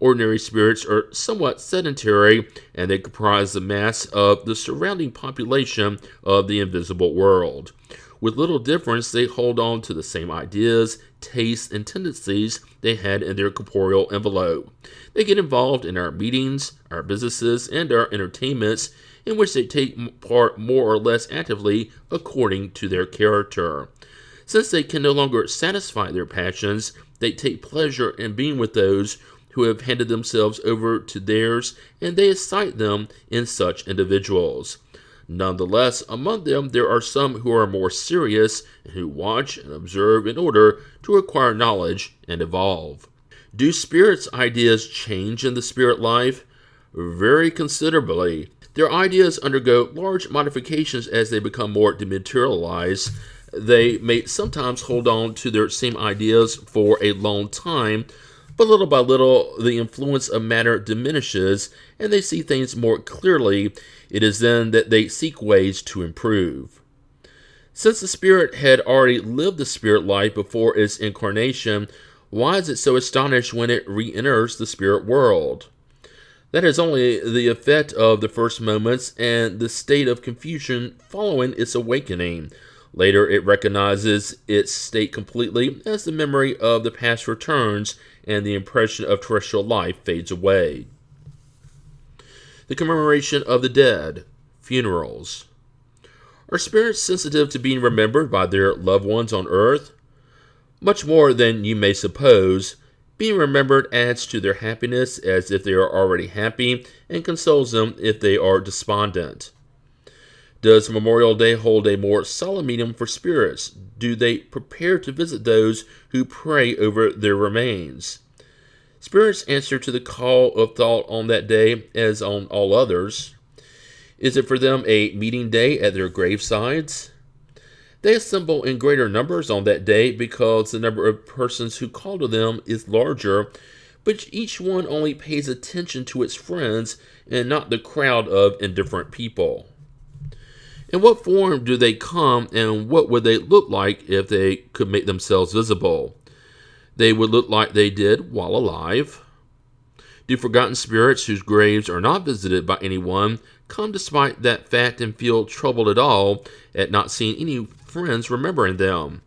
Ordinary spirits are somewhat sedentary, and they comprise the mass of the surrounding population of the invisible world. With little difference, they hold on to the same ideas, tastes, and tendencies they had in their corporeal envelope. They get involved in our meetings, our businesses, and our entertainments, in which they take part more or less actively according to their character. Since they can no longer satisfy their passions, they take pleasure in being with those who have handed themselves over to theirs, and they excite them in such individuals. Nonetheless, among them there are some who are more serious and who watch and observe in order to acquire knowledge and evolve. Do spirits' ideas change in the spirit life? Very considerably. Their ideas undergo large modifications as they become more dematerialized. They may sometimes hold on to their same ideas for a long time, but little by little, the influence of matter diminishes, and they see things more clearly. It is then that they seek ways to improve. Since the spirit had already lived the spirit life before its incarnation, why is it so astonished when it re-enters the spirit world? That is only the effect of the first moments and the state of confusion following its awakening. Later, it recognizes its state completely as the memory of the past returns and the impression of terrestrial life fades away. The commemoration of the dead, funerals. Are spirits sensitive to being remembered by their loved ones on earth? Much more than you may suppose. Being remembered adds to their happiness as if they are already happy, and consoles them if they are despondent. Does Memorial Day hold a more solemn meaning for spirits? Do they prepare to visit those who pray over their remains? Spirits answer to the call of thought on that day as on all others. Is it for them a meeting day at their gravesides? They assemble in greater numbers on that day because the number of persons who call to them is larger, but each one only pays attention to its friends and not the crowd of indifferent people. In what form do they come, and what would they look like if they could make themselves visible? They would look like they did while alive. Do forgotten spirits whose graves are not visited by anyone come despite that fact and feel troubled at all at not seeing any friends remembering them?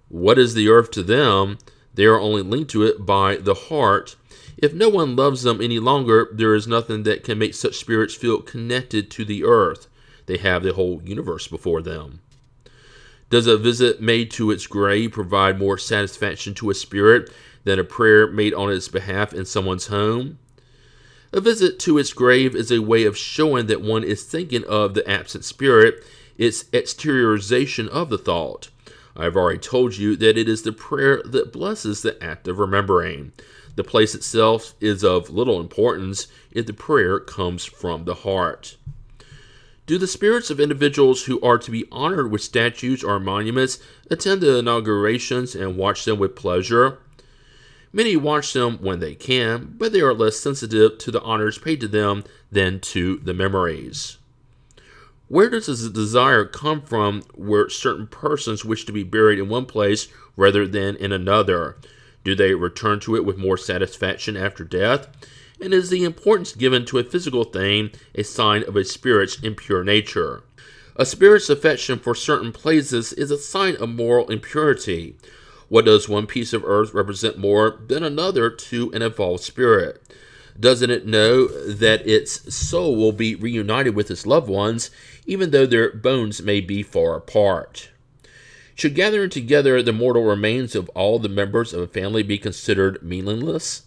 What is the earth to them? They are only linked to it by the heart. If no one loves them any longer, there is nothing that can make such spirits feel connected to the earth. They have the whole universe before them. Does a visit made to its grave provide more satisfaction to a spirit than a prayer made on its behalf in someone's home? A visit to its grave is a way of showing that one is thinking of the absent spirit, its exteriorization of the thought. I have already told you that it is the prayer that blesses the act of remembering. The place itself is of little importance if the prayer comes from the heart. Do the spirits of individuals who are to be honored with statues or monuments attend the inaugurations and watch them with pleasure? Many watch them when they can, but they are less sensitive to the honors paid to them than to the memories. Where does the desire come from where certain persons wish to be buried in one place rather than in another? Do they return to it with more satisfaction after death? And is the importance given to a physical thing a sign of a spirit's impure nature? A spirit's affection for certain places is a sign of moral impurity. What does one piece of earth represent more than another to an evolved spirit? Doesn't it know that its soul will be reunited with its loved ones, even though their bones may be far apart? Should gathering together the mortal remains of all the members of a family be considered meaningless?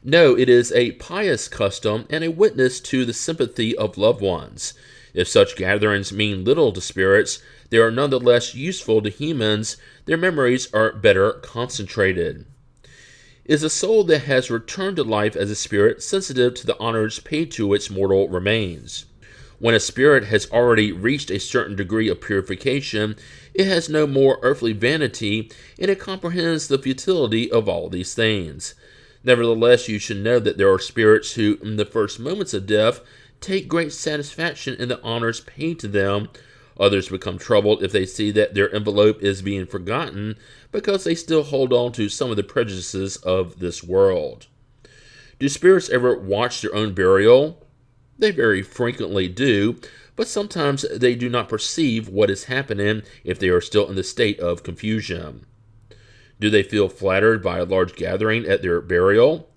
No, it is a pious custom and a witness to the sympathy of loved ones. If such gatherings mean little to spirits, they are nonetheless useful to humans. Their memories are better concentrated. Is a soul that has returned to life as a spirit sensitive to the honors paid to its mortal remains? When a spirit has already reached a certain degree of purification, it has no more earthly vanity, and it comprehends the futility of all these things. Nevertheless, you should know that there are spirits who, in the first moments of death, take great satisfaction in the honors paid to them. Others become troubled if they see that their envelope is being forgotten, because they still hold on to some of the prejudices of this world. Do spirits ever watch their own burial? They very frequently do, but sometimes they do not perceive what is happening if they are still in the state of confusion. Do they feel flattered by a large gathering at their burial?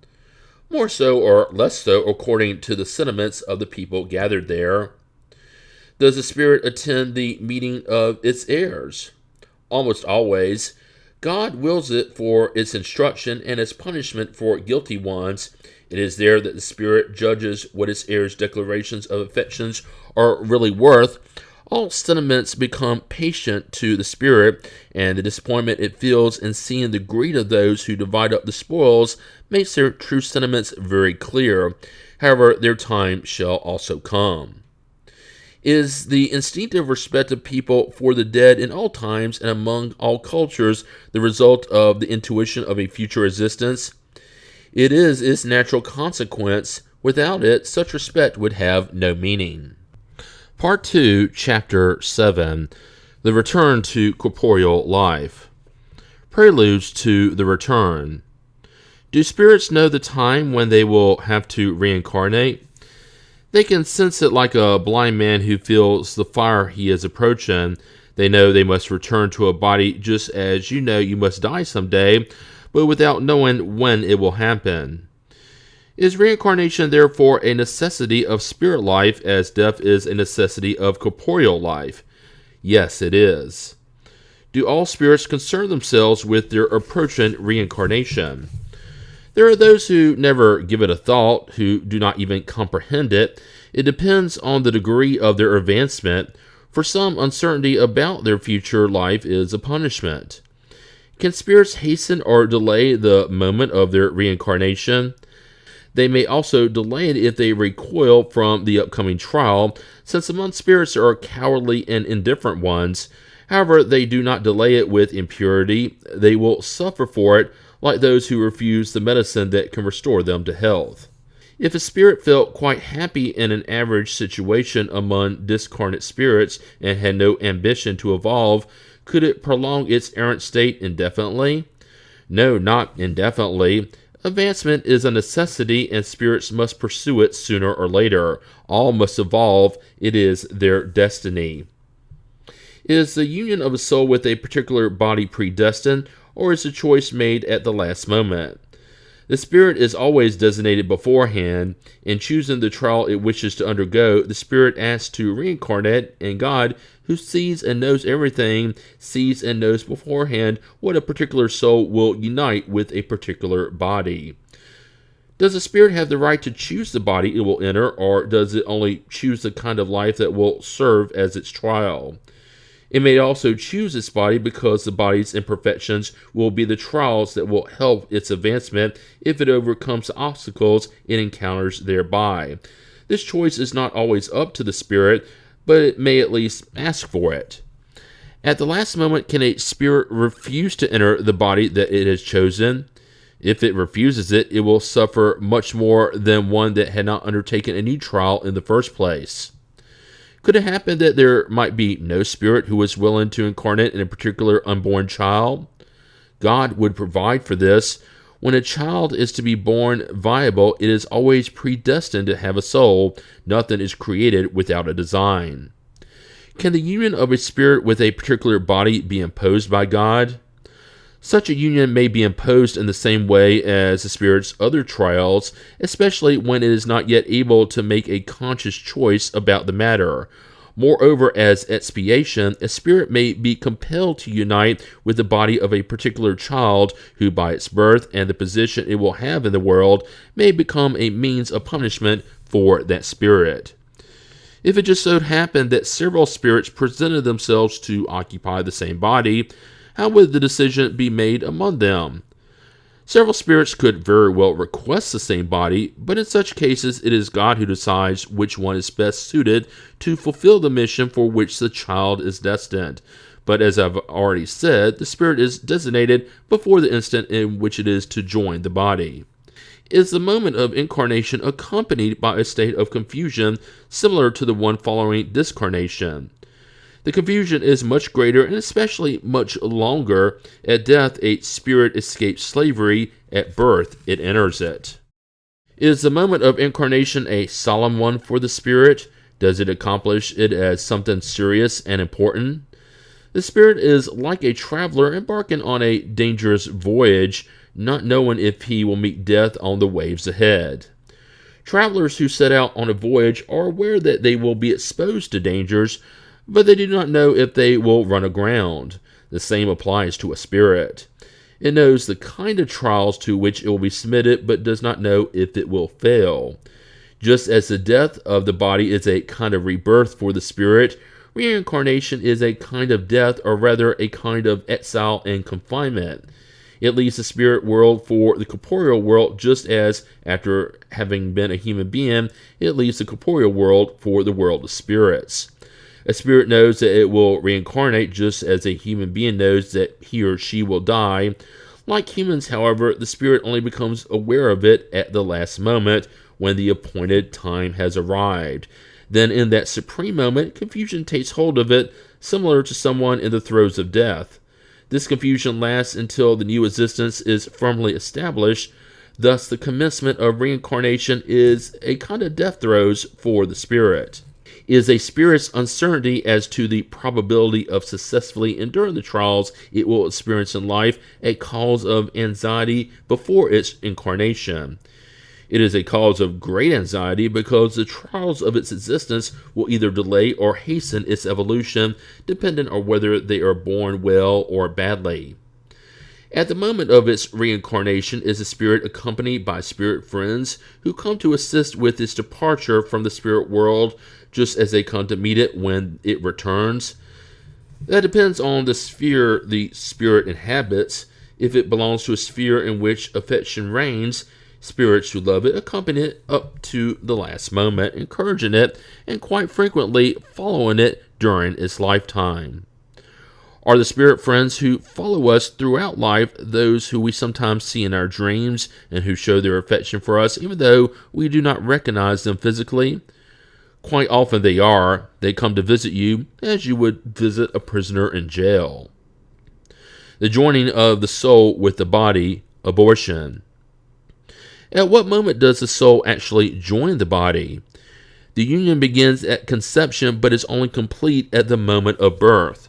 More so or less so according to the sentiments of the people gathered there. Does the spirit attend the meeting of its heirs? Almost always. God wills it for its instruction and as punishment for guilty ones. It is there that the spirit judges what its heirs' declarations of affections are really worth. All sentiments become patient to the spirit, and the disappointment it feels in seeing the greed of those who divide up the spoils makes their true sentiments very clear. However, their time shall also come. Is the instinctive respect of people for the dead in all times and among all cultures the result of the intuition of a future existence? It is its natural consequence. Without it, such respect would have no meaning. Part 2, Chapter 7, The Return to Corporeal Life. Preludes to the Return. Do spirits know the time when they will have to reincarnate? They can sense it like a blind man who feels the fire he is approaching. They know they must return to a body just as you know you must die someday, but without knowing when it will happen. Is reincarnation therefore a necessity of spirit life as death is a necessity of corporeal life? Yes, it is. Do all spirits concern themselves with their approaching reincarnation? There are those who never give it a thought, who do not even comprehend it. It depends on the degree of their advancement. For some, uncertainty about their future life is a punishment. Can spirits hasten or delay the moment of their reincarnation? They may also delay it if they recoil from the upcoming trial, since among spirits there are cowardly and indifferent ones. However, they do not delay it with impurity. They will suffer for it, like those who refuse the medicine that can restore them to health. If a spirit felt quite happy in an average situation among discarnate spirits and had no ambition to evolve, could it prolong its errant state indefinitely? No, not indefinitely. Advancement is a necessity, and spirits must pursue it sooner or later. All must evolve. It is their destiny. Is the union of a soul with a particular body predestined, or is the choice made at the last moment? The spirit is always designated beforehand. In choosing the trial it wishes to undergo, the spirit asks to reincarnate, and God, who sees and knows everything, sees and knows beforehand what a particular soul will unite with a particular body. Does the spirit have the right to choose the body it will enter, or does it only choose the kind of life that will serve as its trial? It may also choose its body because the body's imperfections will be the trials that will help its advancement if it overcomes the obstacles it encounters thereby. This choice is not always up to the spirit, but it may at least ask for it. At the last moment, can a spirit refuse to enter the body that it has chosen? If it refuses it, it will suffer much more than one that had not undertaken a new trial in the first place. Could it happen that there might be no spirit who is willing to incarnate in a particular unborn child? God would provide for this. When a child is to be born viable, it is always predestined to have a soul. Nothing is created without a design. Can the union of a spirit with a particular body be imposed by God? Such a union may be imposed in the same way as the spirit's other trials, especially when it is not yet able to make a conscious choice about the matter. Moreover, as expiation, a spirit may be compelled to unite with the body of a particular child who, by its birth and the position it will have in the world, may become a means of punishment for that spirit. If it just so happened that several spirits presented themselves to occupy the same body, how would the decision be made among them? Several spirits could very well request the same body, but in such cases it is God who decides which one is best suited to fulfill the mission for which the child is destined. But as I've already said, the spirit is designated before the instant in which it is to join the body. Is the moment of incarnation accompanied by a state of confusion similar to the one following discarnation? The confusion is much greater and especially much longer. At death, a spirit escapes slavery. At birth, it enters it. Is the moment of incarnation a solemn one for the spirit? Does it accomplish it as something serious and important? The spirit is like a traveler embarking on a dangerous voyage, not knowing if he will meet death on the waves ahead. Travelers who set out on a voyage are aware that they will be exposed to dangers, but they do not know if they will run aground. The same applies to a spirit. It knows the kind of trials to which it will be submitted, but does not know if it will fail. Just as the death of the body is a kind of rebirth for the spirit, reincarnation is a kind of death, or rather a kind of exile and confinement. It leaves the spirit world for the corporeal world, just as, after having been a human being, it leaves the corporeal world for the world of spirits. A spirit knows that it will reincarnate just as a human being knows that he or she will die. Like humans, however, the spirit only becomes aware of it at the last moment, when the appointed time has arrived. Then in that supreme moment, confusion takes hold of it, similar to someone in the throes of death. This confusion lasts until the new existence is firmly established. Thus, the commencement of reincarnation is a kind of death throes for the spirit. Is a spirit's uncertainty as to the probability of successfully enduring the trials it will experience in life a cause of anxiety before its incarnation? It is a cause of great anxiety because the trials of its existence will either delay or hasten its evolution, dependent on whether they are born well or badly. At the moment of its reincarnation is the spirit accompanied by spirit friends who come to assist with its departure from the spirit world, just as they come to meet it when it returns. That depends on the sphere the spirit inhabits. If it belongs to a sphere in which affection reigns, spirits who love it accompany it up to the last moment, encouraging it and quite frequently following it during its lifetime. Are the spirit friends who follow us throughout life those who we sometimes see in our dreams and who show their affection for us even though we do not recognize them physically? Quite often they are. They come to visit you as you would visit a prisoner in jail. The joining of the soul with the body, abortion. At what moment does the soul actually join the body? The union begins at conception but is only complete at the moment of birth.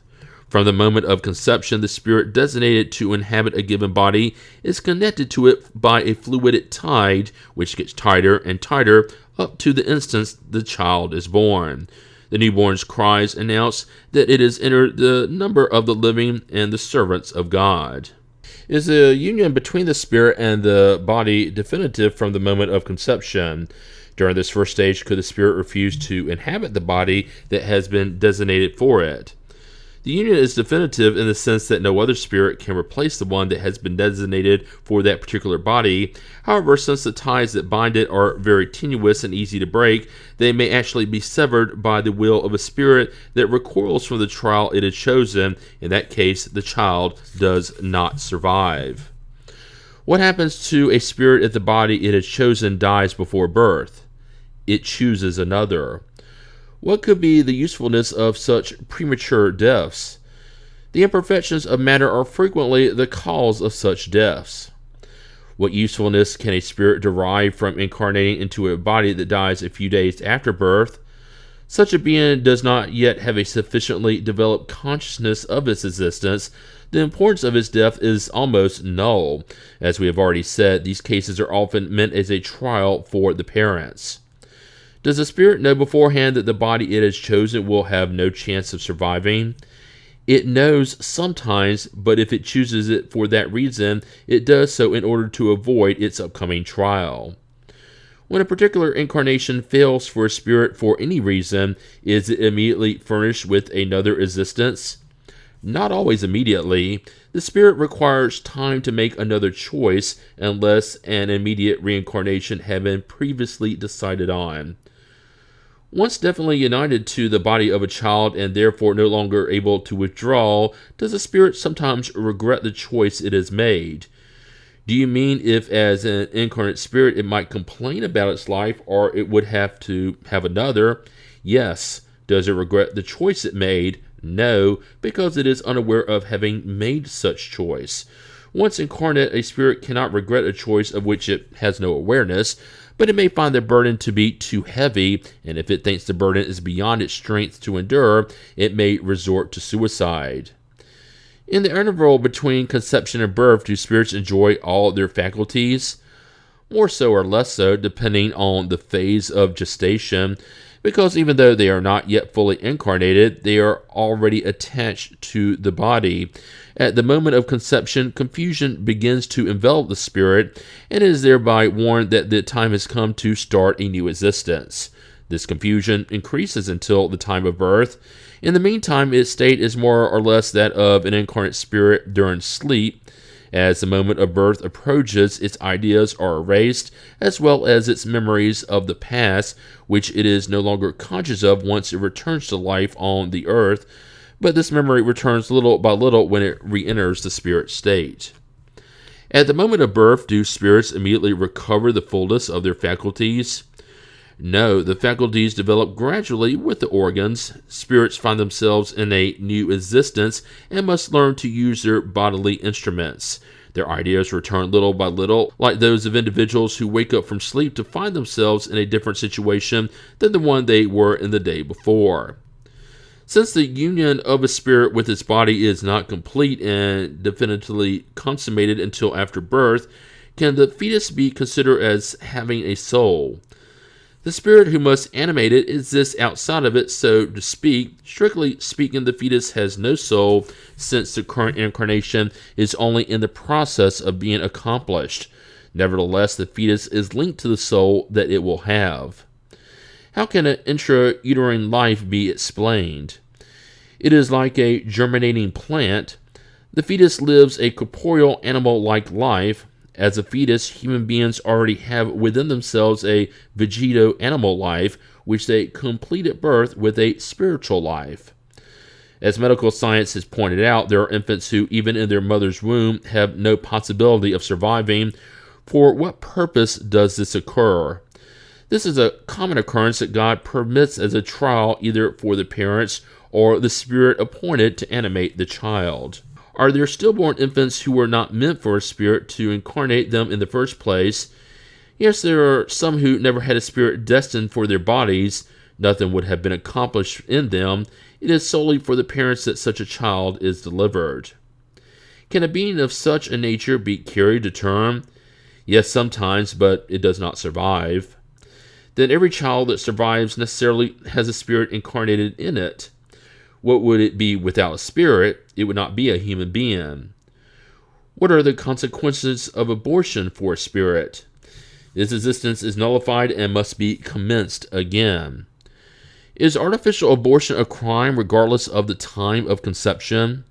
From the moment of conception, the spirit designated to inhabit a given body is connected to it by a fluidic tide, which gets tighter and tighter up to the instant the child is born. The newborn's cries announce that it has entered the number of the living and the servants of God. Is the union between the spirit and the body definitive from the moment of conception? During this first stage, could the spirit refuse to inhabit the body that has been designated for it? The union is definitive in the sense that no other spirit can replace the one that has been designated for that particular body. However, since the ties that bind it are very tenuous and easy to break, they may actually be severed by the will of a spirit that recoils from the trial it has chosen. In that case, the child does not survive. What happens to a spirit if the body it has chosen dies before birth? It chooses another. What could be the usefulness of such premature deaths? The imperfections of matter are frequently the cause of such deaths. What usefulness can a spirit derive from incarnating into a body that dies a few days after birth? Such a being does not yet have a sufficiently developed consciousness of its existence. The importance of its death is almost null. As we have already said, these cases are often meant as a trial for the parents. Does the spirit know beforehand that the body it has chosen will have no chance of surviving? It knows sometimes, but if it chooses it for that reason, it does so in order to avoid its upcoming trial. When a particular incarnation fails for a spirit for any reason, is it immediately furnished with another existence? Not always immediately. The spirit requires time to make another choice unless an immediate reincarnation had been previously decided on. Once definitely united to the body of a child and therefore no longer able to withdraw, does the spirit sometimes regret the choice it has made? Do you mean if as an incarnate spirit it might complain about its life or it would have to have another? Yes. Does it regret the choice it made? No, because it is unaware of having made such choice. Once incarnate, a spirit cannot regret a choice of which it has no awareness, but it may find the burden to be too heavy, and if it thinks the burden is beyond its strength to endure, it may resort to suicide. In the interval between conception and birth, do spirits enjoy all their faculties? More so or less so, depending on the phase of gestation, because even though they are not yet fully incarnated, they are already attached to the body. At the moment of conception, confusion begins to envelop the spirit, and it is thereby warned that the time has come to start a new existence. This confusion increases until the time of birth. In the meantime, its state is more or less that of an incarnate spirit during sleep. As the moment of birth approaches, its ideas are erased, as well as its memories of the past, which it is no longer conscious of once it returns to life on the earth, but this memory returns little by little when it re-enters the spirit state. At the moment of birth, do spirits immediately recover the fullness of their faculties? No, the faculties develop gradually with the organs. Spirits find themselves in a new existence and must learn to use their bodily instruments. Their ideas return little by little, like those of individuals who wake up from sleep to find themselves in a different situation than the one they were in the day before. Since the union of a spirit with its body is not complete and definitively consummated until after birth, can the fetus be considered as having a soul? The spirit who must animate it exists outside of it, so to speak. Strictly speaking, the fetus has no soul, since the current incarnation is only in the process of being accomplished. Nevertheless, the fetus is linked to the soul that it will have. How can an intrauterine life be explained? It is like a germinating plant. The fetus lives a corporeal, animal-like life. As a fetus, human beings already have within themselves a vegeto-animal life, which they complete at birth with a spiritual life. As medical science has pointed out, there are infants who, even in their mother's womb, have no possibility of surviving. For what purpose does this occur? This is a common occurrence that God permits as a trial either for the parents or the spirit appointed to animate the child. Are there stillborn infants who were not meant for a spirit to incarnate them in the first place? Yes, there are some who never had a spirit destined for their bodies. Nothing would have been accomplished in them. It is solely for the parents that such a child is delivered. Can a being of such a nature be carried to term? Yes, sometimes, but it does not survive. Then every child that survives necessarily has a spirit incarnated in it. What would it be without a spirit? It would not be a human being. What are the consequences of abortion for a spirit? Its existence is nullified and must be commenced again. Is artificial abortion a crime regardless of the time of conception?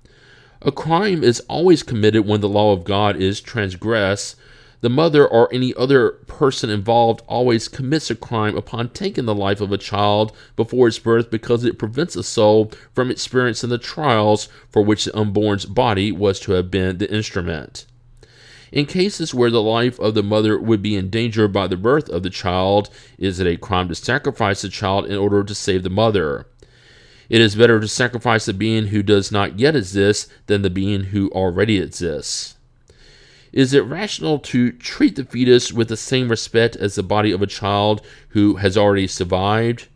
A crime is always committed when the law of God is transgressed. The mother or any other person involved always commits a crime upon taking the life of a child before its birth because it prevents a soul from experiencing the trials for which the unborn's body was to have been the instrument. In cases where the life of the mother would be endangered by the birth of the child, is it a crime to sacrifice the child in order to save the mother? It is better to sacrifice the being who does not yet exist than the being who already exists. Is it rational to treat the fetus with the same respect as the body of a child who has already survived?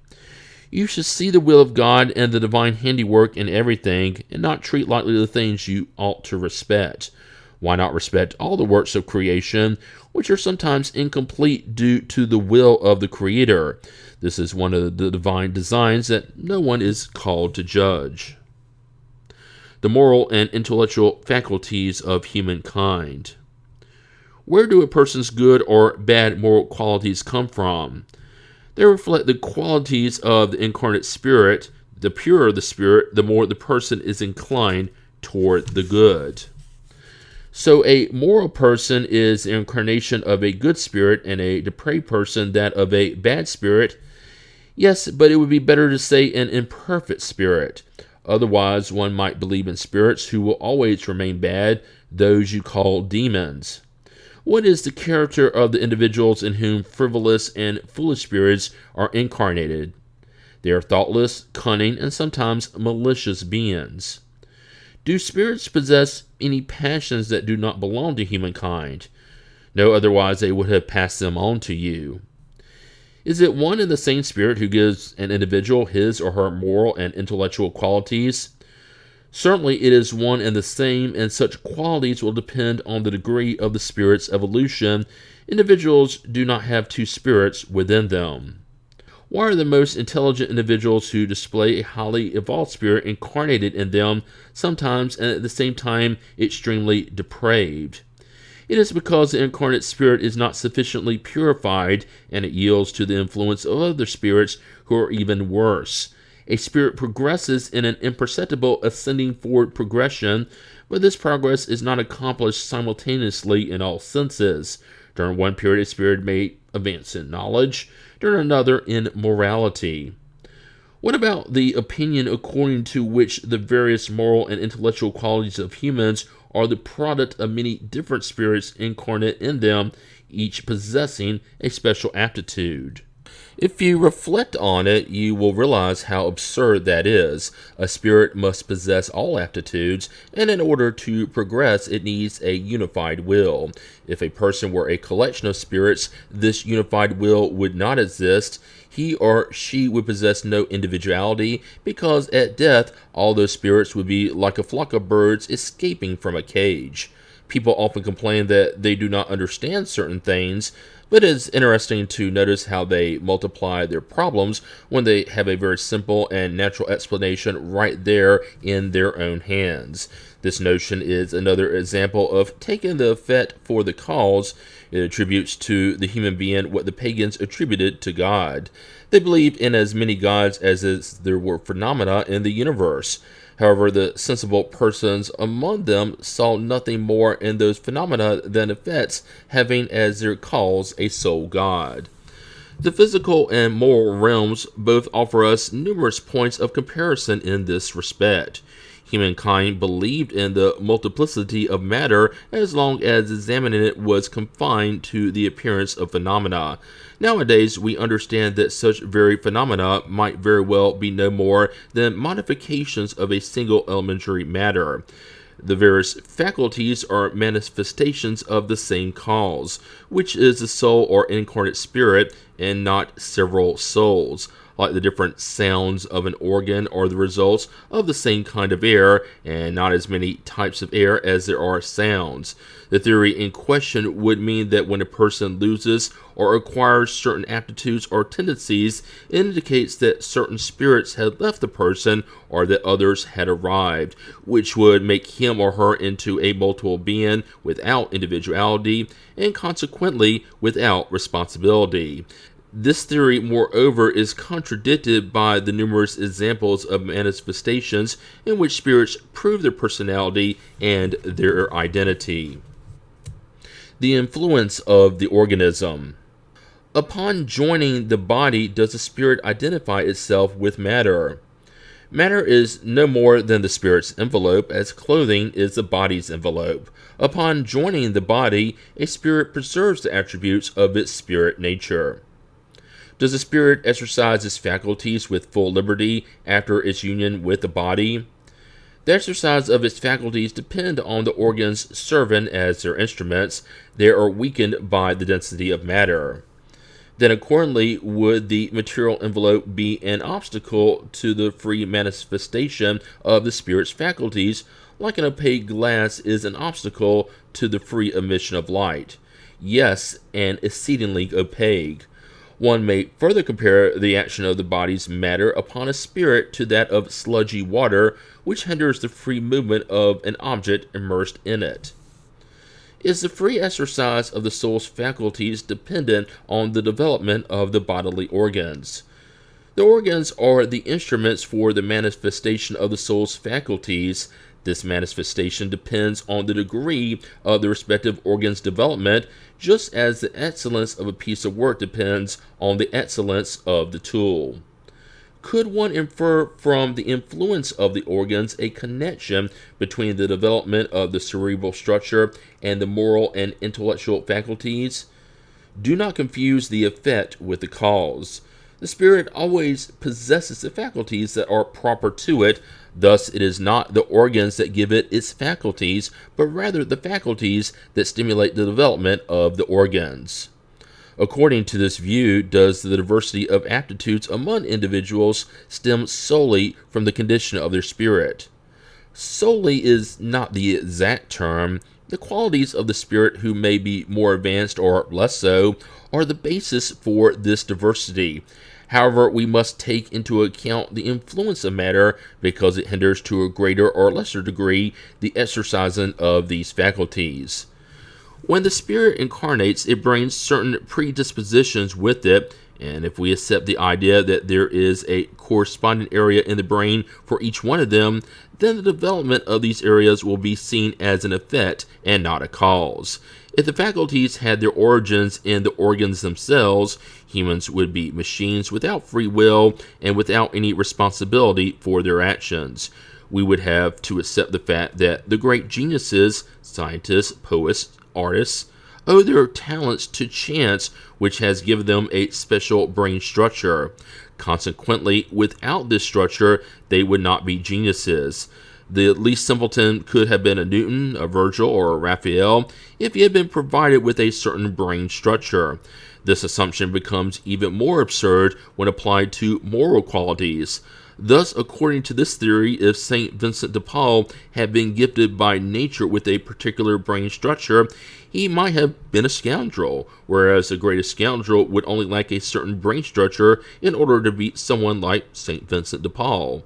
You should see the will of God and the divine handiwork in everything, and not treat lightly the things you ought to respect. Why not respect all the works of creation, which are sometimes incomplete due to the will of the Creator? This is one of the divine designs that no one is called to judge. The moral and intellectual faculties of humankind. Where do a person's good or bad moral qualities come from? They reflect the qualities of the incarnate spirit. The purer the spirit, the more the person is inclined toward the good. So a moral person is the incarnation of a good spirit, and a depraved person that of a bad spirit. Yes, but it would be better to say an imperfect spirit. Otherwise, one might believe in spirits who will always remain bad, those you call demons. What is the character of the individuals in whom frivolous and foolish spirits are incarnated? They are thoughtless, cunning, and sometimes malicious beings. Do spirits possess any passions that do not belong to humankind? No, otherwise they would have passed them on to you. Is it one and the same spirit who gives an individual his or her moral and intellectual qualities? Certainly it is one and the same, and such qualities will depend on the degree of the spirit's evolution. Individuals do not have two spirits within them. Why are the most intelligent individuals who display a highly evolved spirit incarnated in them, sometimes and at the same time extremely depraved? It is because the incarnate spirit is not sufficiently purified, and it yields to the influence of other spirits who are even worse. A spirit progresses in an imperceptible ascending forward progression, but this progress is not accomplished simultaneously in all senses. During one period, a spirit may advance in knowledge, during another in morality. What about the opinion according to which the various moral and intellectual qualities of humans are the product of many different spirits incarnate in them, each possessing a special aptitude? If you reflect on it, you will realize how absurd that is. A spirit must possess all aptitudes, and in order to progress, it needs a unified will. If a person were a collection of spirits, this unified will would not exist. He or she would possess no individuality, because at death, all those spirits would be like a flock of birds escaping from a cage. People often complain that they do not understand certain things, but it's interesting to notice how they multiply their problems when they have a very simple and natural explanation right there in their own hands. This notion is another example of taking the effect for the cause. It attributes to the human being what the pagans attributed to God. They believed in as many gods as there were phenomena in the universe. However, the sensible persons among them saw nothing more in those phenomena than effects having as their cause a sole God. The physical and moral realms both offer us numerous points of comparison in this respect. Humankind believed in the multiplicity of matter as long as examining it was confined to the appearance of phenomena. Nowadays, we understand that such very phenomena might very well be no more than modifications of a single elementary matter. The various faculties are manifestations of the same cause, which is the soul or incarnate spirit, and not several souls. Like the different sounds of an organ are the results of the same kind of air, and not as many types of air as there are sounds. The theory in question would mean that when a person loses or acquires certain aptitudes or tendencies, it indicates that certain spirits had left the person or that others had arrived, which would make him or her into a multiple being without individuality and consequently without responsibility. This theory, moreover, is contradicted by the numerous examples of manifestations in which spirits prove their personality and their identity. The influence of the organism. Upon joining the body, does the spirit identify itself with matter? Matter is no more than the spirit's envelope, as clothing is the body's envelope. Upon joining the body, a spirit preserves the attributes of its spirit nature. Does the spirit exercise its faculties with full liberty after its union with the body? The exercise of its faculties depend on the organs serving as their instruments. They are weakened by the density of matter. then accordingly would the material envelope be an obstacle to the free manifestation of the spirit's faculties, like an opaque glass is an obstacle to the free emission of light. Yes, and exceedingly opaque. One may further compare the action of the body's matter upon a spirit to that of sludgy water, which hinders the free movement of an object immersed in it. Is the free exercise of the soul's faculties dependent on the development of the bodily organs? The organs are the instruments for the manifestation of the soul's faculties. This manifestation depends on the degree of the respective organ's development, just as the excellence of a piece of work depends on the excellence of the tool. Could one infer from the influence of the organs a connection between the development of the cerebral structure and the moral and intellectual faculties? Do not confuse the effect with the cause. The spirit always possesses the faculties that are proper to it. Thus, it is not the organs that give it its faculties, but rather the faculties that stimulate the development of the organs. According to this view, does the diversity of aptitudes among individuals stem solely from the condition of their spirit? Solely is not the exact term. The qualities of the spirit, who may be more advanced or less so, are the basis for this diversity. However, we must take into account the influence of matter because it hinders to a greater or lesser degree the exercising of these faculties. When the spirit incarnates, it brings certain predispositions with it, and if we accept the idea that there is a corresponding area in the brain for each one of them, then the development of these areas will be seen as an effect and not a cause. If the faculties had their origins in the organs themselves, humans would be machines without free will and without any responsibility for their actions. We would have to accept the fact that the great geniuses, scientists, poets, artists, owe their talents to chance, which has given them a special brain structure. Consequently, without this structure, they would not be geniuses. The least simpleton could have been a Newton, a Virgil, or a Raphael if he had been provided with a certain brain structure. This assumption becomes even more absurd when applied to moral qualities. Thus, according to this theory, if St. Vincent de Paul had been gifted by nature with a particular brain structure, he might have been a scoundrel, whereas the greatest scoundrel would only lack a certain brain structure in order to be someone like St. Vincent de Paul.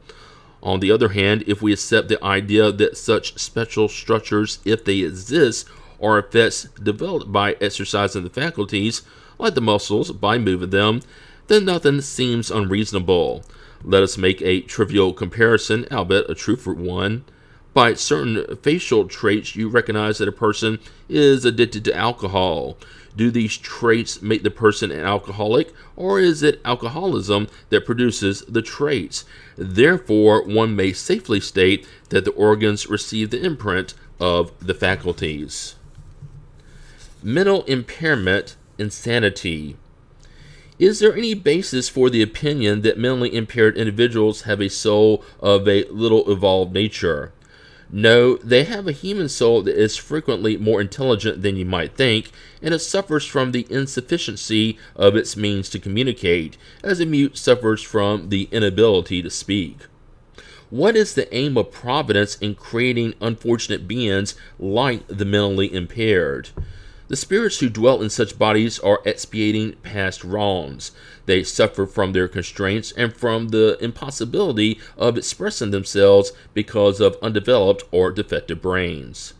On the other hand, if we accept the idea that such special structures, if they exist, are effects developed by exercising the faculties, like the muscles, by moving them, then nothing seems unreasonable. Let us make a trivial comparison, albeit a truthful one. By certain facial traits, you recognize that a person is addicted to alcohol. Do these traits make the person an alcoholic, or is it alcoholism that produces the traits? Therefore, one may safely state that the organs receive the imprint of the faculties. Mental impairment, insanity. Is there any basis for the opinion that mentally impaired individuals have a soul of a little evolved nature? No, they have a human soul that is frequently more intelligent than you might think, and it suffers from the insufficiency of its means to communicate, as a mute suffers from the inability to speak. What is the aim of providence in creating unfortunate beings like the mentally impaired? The spirits who dwell in such bodies are expiating past wrongs. They suffer from their constraints and from the impossibility of expressing themselves because of undeveloped or defective brains.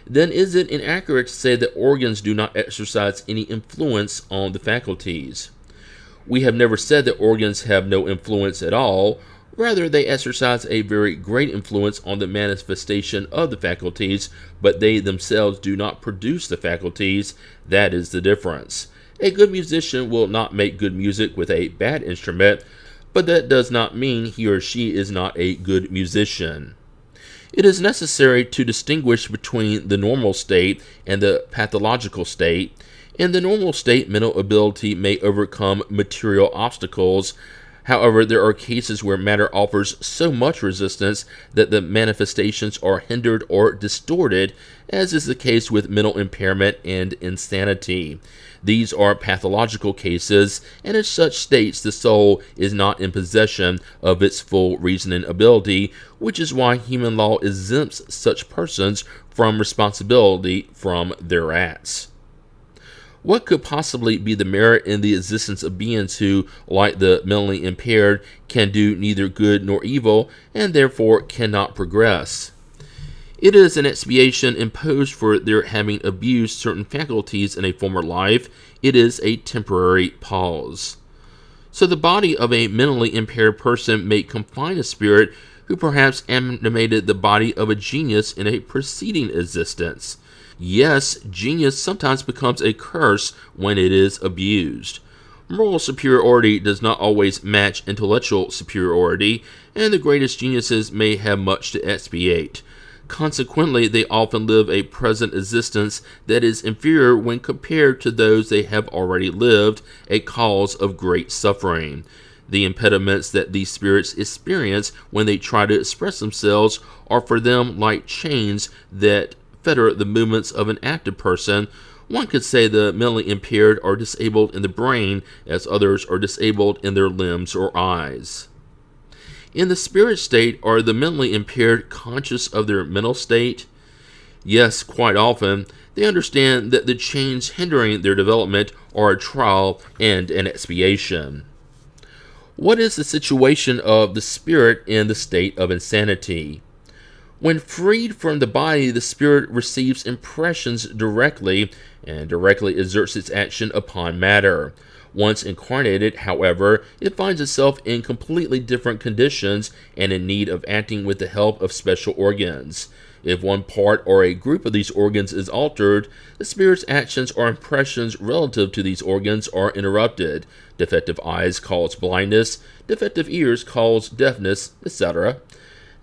Then is it inaccurate to say that organs do not exercise any influence on the faculties? We have never said that organs have no influence at all. Rather, they exercise a very great influence on the manifestation of the faculties, but they themselves do not produce the faculties. That is the difference. A good musician will not make good music with a bad instrument, but that does not mean he or she is not a good musician. It is necessary to distinguish between the normal state and the pathological state. In the normal state, mental ability may overcome material obstacles. However, there are cases where matter offers so much resistance that the manifestations are hindered or distorted, as is the case with mental impairment and insanity. These are pathological cases, and in such states the soul is not in possession of its full reasoning ability, which is why human law exempts such persons from responsibility from their acts. What could possibly be the merit in the existence of beings who, like the mentally impaired, can do neither good nor evil, and therefore cannot progress? It is an expiation imposed for their having abused certain faculties in a former life. It is a temporary pause. So the body of a mentally impaired person may confine a spirit who perhaps animated the body of a genius in a preceding existence. Yes, genius sometimes becomes a curse when it is abused. Moral superiority does not always match intellectual superiority, and the greatest geniuses may have much to expiate. Consequently, they often live a present existence that is inferior when compared to those they have already lived, a cause of great suffering. The impediments that these spirits experience when they try to express themselves are for them like chains that fetter the movements of an active person. One could say the mentally impaired are disabled in the brain, as others are disabled in their limbs or eyes. In the spirit state, are the mentally impaired conscious of their mental state? Yes, quite often. They understand that the chains hindering their development are a trial and an expiation. What is the situation of the spirit in the state of insanity? When freed from the body, the spirit receives impressions directly and directly exerts its action upon matter. Once incarnated, however, it finds itself in completely different conditions and in need of acting with the help of special organs. If one part or a group of these organs is altered, the spirit's actions or impressions relative to these organs are interrupted. Defective eyes cause blindness, defective ears cause deafness, etc.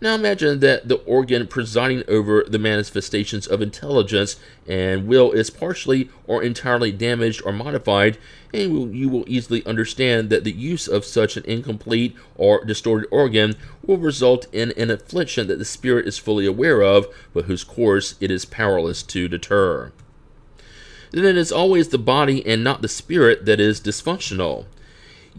Now imagine that the organ presiding over the manifestations of intelligence and will is partially or entirely damaged or modified, and you will easily understand that the use of such an incomplete or distorted organ will result in an affliction that the spirit is fully aware of, but whose course it is powerless to deter. Then it is always the body and not the spirit that is dysfunctional.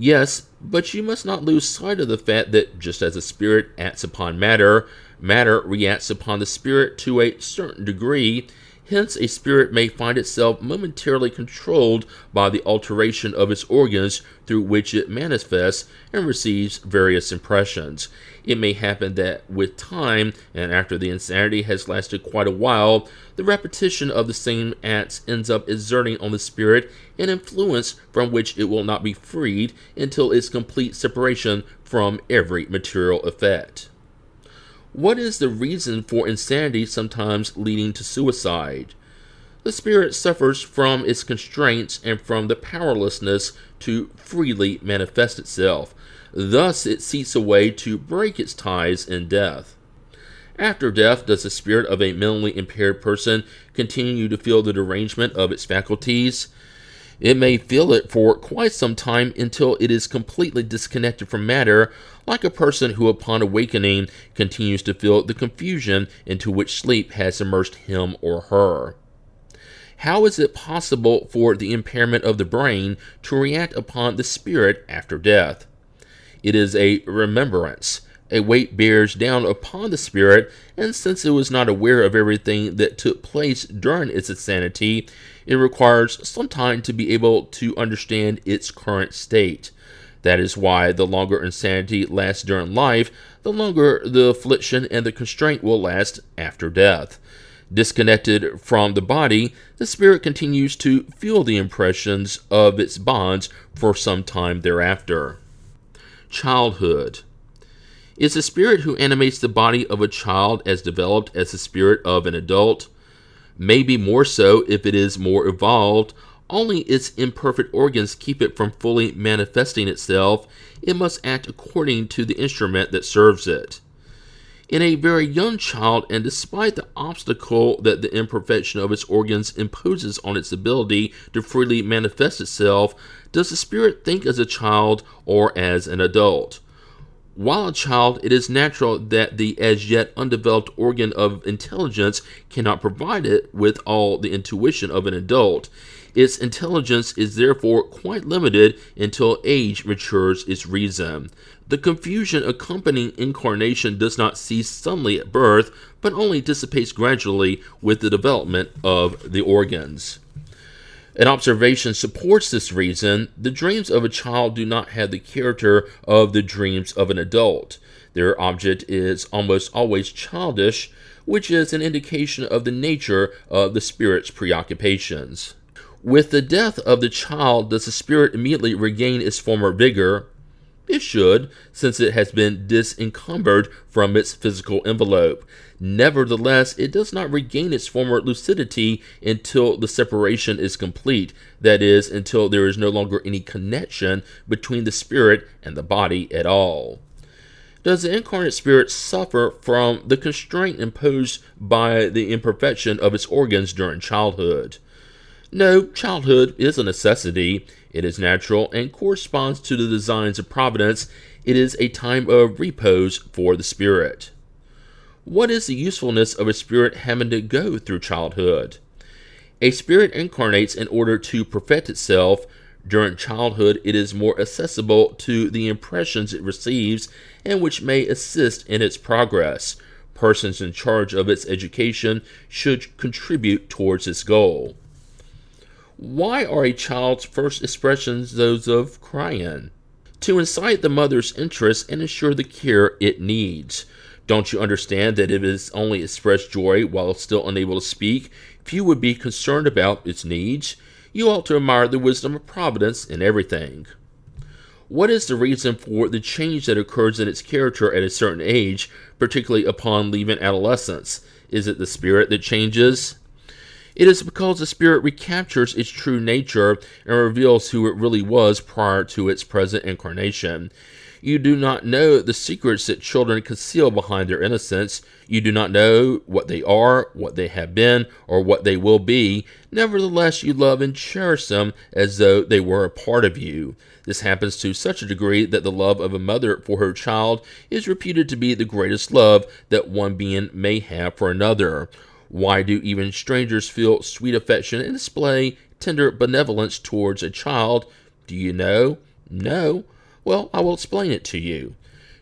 Yes, but you must not lose sight of the fact that just as the spirit acts upon matter, matter reacts upon the spirit to a certain degree. Hence, a spirit may find itself momentarily controlled by the alteration of its organs through which it manifests and receives various impressions. It may happen that with time, and after the insanity has lasted quite a while, the repetition of the same acts ends up exerting on the spirit an influence from which it will not be freed until its complete separation from every material effect. What is the reason for insanity sometimes leading to suicide? The spirit suffers from its constraints and from the powerlessness to freely manifest itself. Thus, it seeks a way to break its ties in death. After death, does the spirit of a mentally impaired person continue to feel the derangement of its faculties? It may feel it for quite some time until it is completely disconnected from matter, like a person who upon awakening continues to feel the confusion into which sleep has immersed him or her. How is it possible for the impairment of the brain to react upon the spirit after death? It is a remembrance. A weight bears down upon the spirit, and since it was not aware of everything that took place during its insanity, it requires some time to be able to understand its current state. That is why the longer insanity lasts during life, the longer the affliction and the constraint will last after death. Disconnected from the body, the spirit continues to feel the impressions of its bonds for some time thereafter. Childhood. Is the spirit who animates the body of a child as developed as the spirit of an adult? Maybe more so if it is more evolved. Only its imperfect organs keep it from fully manifesting itself. It must act according to the instrument that serves it. In a very young child, and despite the obstacle that the imperfection of its organs imposes on its ability to freely manifest itself, does the spirit think as a child or as an adult? While a child, it is natural that the as yet undeveloped organ of intelligence cannot provide it with all the intuition of an adult. Its intelligence is therefore quite limited until age matures its reason. The confusion accompanying incarnation does not cease suddenly at birth, but only dissipates gradually with the development of the organs. An observation supports this reason. The dreams of a child do not have the character of the dreams of an adult. Their object is almost always childish, which is an indication of the nature of the spirit's preoccupations. With the death of the child, does the spirit immediately regain its former vigor? It should, since it has been disencumbered from its physical envelope. Nevertheless, it does not regain its former lucidity until the separation is complete, that is, until there is no longer any connection between the spirit and the body at all. Does the incarnate spirit suffer from the constraint imposed by the imperfection of its organs during childhood? No, childhood is a necessity. It is natural and corresponds to the designs of providence. It is a time of repose for the spirit. What is the usefulness of a spirit having to go through childhood? A spirit incarnates in order to perfect itself. During childhood, it is more accessible to the impressions it receives and which may assist in its progress. Persons in charge of its education should contribute towards its goal. Why are a child's first expressions those of crying? To incite the mother's interest and ensure the care it needs. Don't you understand that if it is only expressed joy while still unable to speak, few would be concerned about its needs? You ought to admire the wisdom of providence in everything. What is the reason for the change that occurs in its character at a certain age, particularly upon leaving adolescence? Is it the spirit that changes? It is because the spirit recaptures its true nature and reveals who it really was prior to its present incarnation. You do not know the secrets that children conceal behind their innocence. You do not know what they are, what they have been, or what they will be. Nevertheless, you love and cherish them as though they were a part of you. This happens to such a degree that the love of a mother for her child is reputed to be the greatest love that one being may have for another. Why do even strangers feel sweet affection and display tender benevolence towards a child? Do you know? No? Well, I will explain it to you.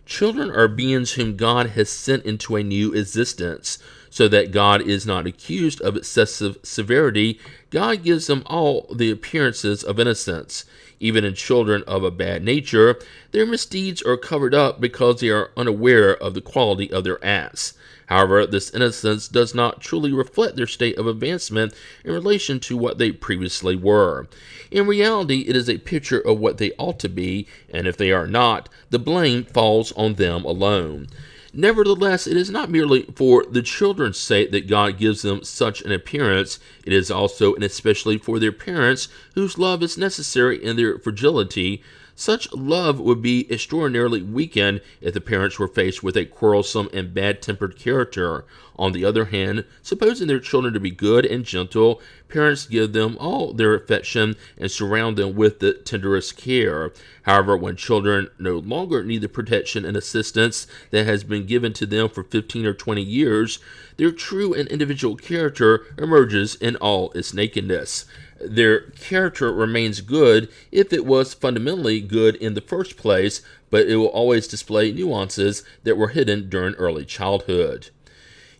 Children are beings whom God has sent into a new existence. So that God is not accused of excessive severity, God gives them all the appearances of innocence. Even in children of a bad nature, their misdeeds are covered up because they are unaware of the quality of their acts. However, this innocence does not truly reflect their state of advancement in relation to what they previously were. In reality, it is a picture of what they ought to be, and if they are not, the blame falls on them alone. Nevertheless, it is not merely for the children's sake that God gives them such an appearance. It is also and especially for their parents, whose love is necessary in their fragility. Such love would be extraordinarily weakened if the parents were faced with a quarrelsome and bad-tempered character. On the other hand, supposing their children to be good and gentle, parents give them all their affection and surround them with the tenderest care. However, when children no longer need the protection and assistance that has been given to them for 15 or 20 years, their true and individual character emerges in all its nakedness. Their character remains good if it was fundamentally good in the first place, but it will always display nuances that were hidden during early childhood.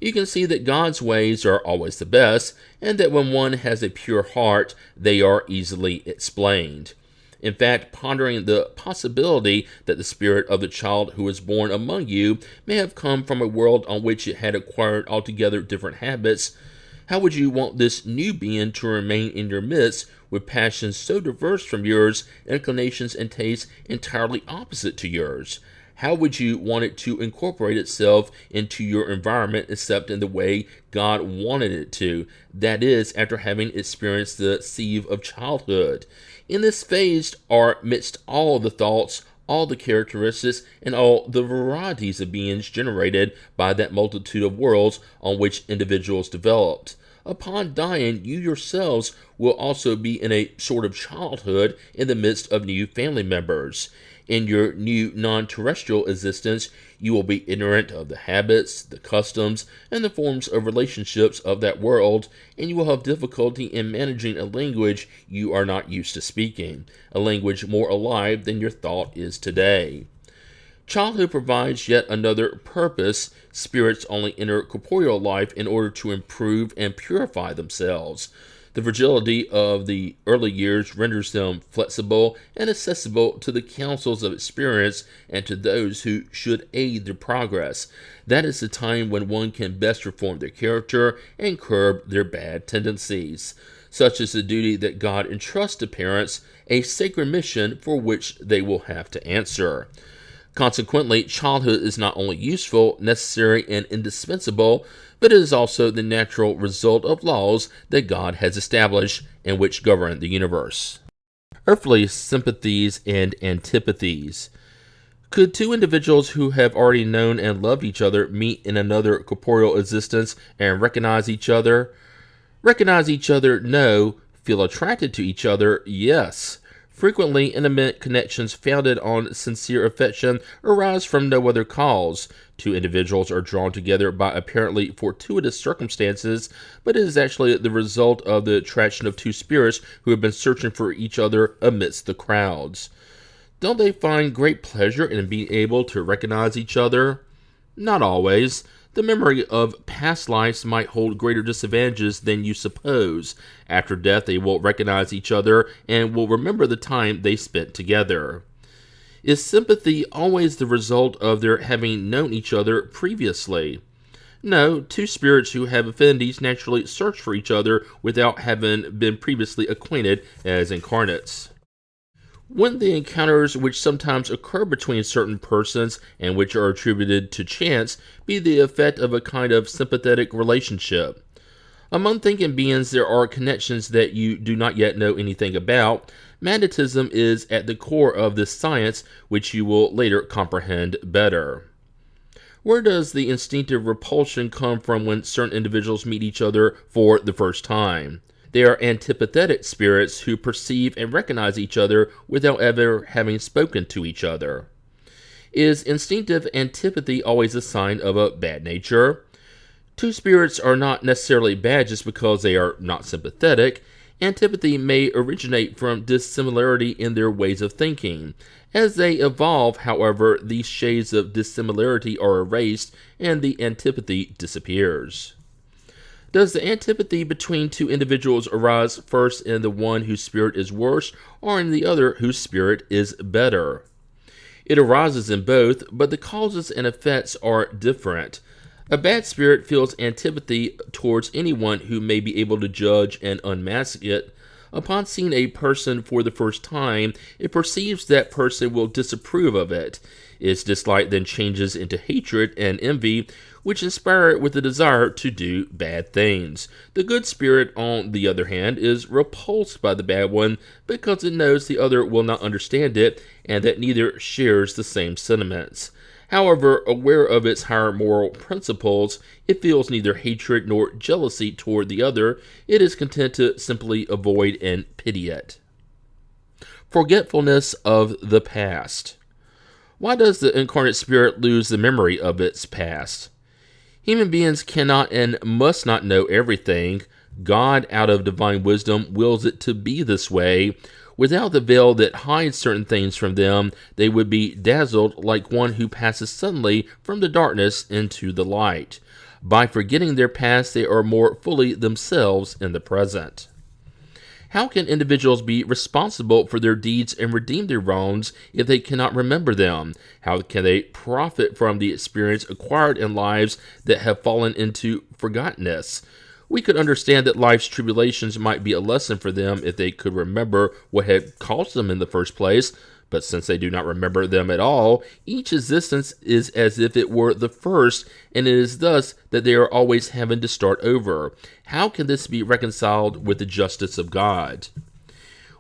You can see that God's ways are always the best, and that when one has a pure heart, they are easily explained. In fact, pondering the possibility that the spirit of the child who is born among you may have come from a world on which it had acquired altogether different habits, how would you want this new being to remain in your midst with passions so diverse from yours, inclinations and tastes entirely opposite to yours? How would you want it to incorporate itself into your environment except in the way God wanted it to? That is, after having experienced the sieve of childhood. In this phase are mixed all the thoughts, all the characteristics, and all the varieties of beings generated by that multitude of worlds on which individuals developed. Upon dying, you yourselves will also be in a sort of childhood in the midst of new family members. In your new non-terrestrial existence, you will be ignorant of the habits, the customs, and the forms of relationships of that world, and you will have difficulty in managing a language you are not used to speaking, a language more alive than your thought is today. Childhood provides yet another purpose. Spirits only enter corporeal life in order to improve and purify themselves. The fragility of the early years renders them flexible and accessible to the counsels of experience and to those who should aid their progress. That is the time when one can best reform their character and curb their bad tendencies. Such is the duty that God entrusts to parents, a sacred mission for which they will have to answer. Consequently, childhood is not only useful, necessary, and indispensable, but it is also the natural result of laws that God has established and which govern the universe. Earthly sympathies and antipathies. Could two individuals who have already known and loved each other meet in another corporeal existence and recognize each other? Recognize each other, no. Feel attracted to each other, yes. Frequently, intimate connections founded on sincere affection arise from no other cause. Two individuals are drawn together by apparently fortuitous circumstances, but it is actually the result of the attraction of two spirits who have been searching for each other amidst the crowds. Don't they find great pleasure in being able to recognize each other? Not always. The memory of past lives might hold greater disadvantages than you suppose. After death, they will recognize each other and will remember the time they spent together. Is sympathy always the result of their having known each other previously? No, two spirits who have affinities naturally search for each other without having been previously acquainted as incarnates. When the encounters which sometimes occur between certain persons and which are attributed to chance be the effect of a kind of sympathetic relationship. Among thinking beings there are connections that you do not yet know anything about. Magnetism is at the core of this science, which you will later comprehend better. Where does the instinctive repulsion come from when certain individuals meet each other for the first time? They are antipathetic spirits who perceive and recognize each other without ever having spoken to each other. Is instinctive antipathy always a sign of a bad nature? Two spirits are not necessarily bad just because they are not sympathetic. Antipathy may originate from dissimilarity in their ways of thinking. As they evolve, however, these shades of dissimilarity are erased and the antipathy disappears. Does the antipathy between two individuals arise first in the one whose spirit is worse or in the other whose spirit is better? It arises in both, but the causes and effects are different. A bad spirit feels antipathy towards anyone who may be able to judge and unmask it. Upon seeing a person for the first time, it perceives that person will disapprove of it. Its dislike then changes into hatred and envy, which inspire it with a desire to do bad things. The good spirit, on the other hand, is repulsed by the bad one because it knows the other will not understand it and that neither shares the same sentiments. However, aware of its higher moral principles, it feels neither hatred nor jealousy toward the other. It is content to simply avoid and pity it. Forgetfulness of the past. Why does the incarnate spirit lose the memory of its past? Human beings cannot and must not know everything. God, out of divine wisdom, wills it to be this way. Without the veil that hides certain things from them, they would be dazzled like one who passes suddenly from the darkness into the light. By forgetting their past, they are more fully themselves in the present. How can individuals be responsible for their deeds and redeem their wrongs if they cannot remember them? How can they profit from the experience acquired in lives that have fallen into forgottenness? We could understand that life's tribulations might be a lesson for them if they could remember what had caused them in the first place, but since they do not remember them at all, each existence is as if it were the first, and it is thus that they are always having to start over. How can this be reconciled with the justice of God?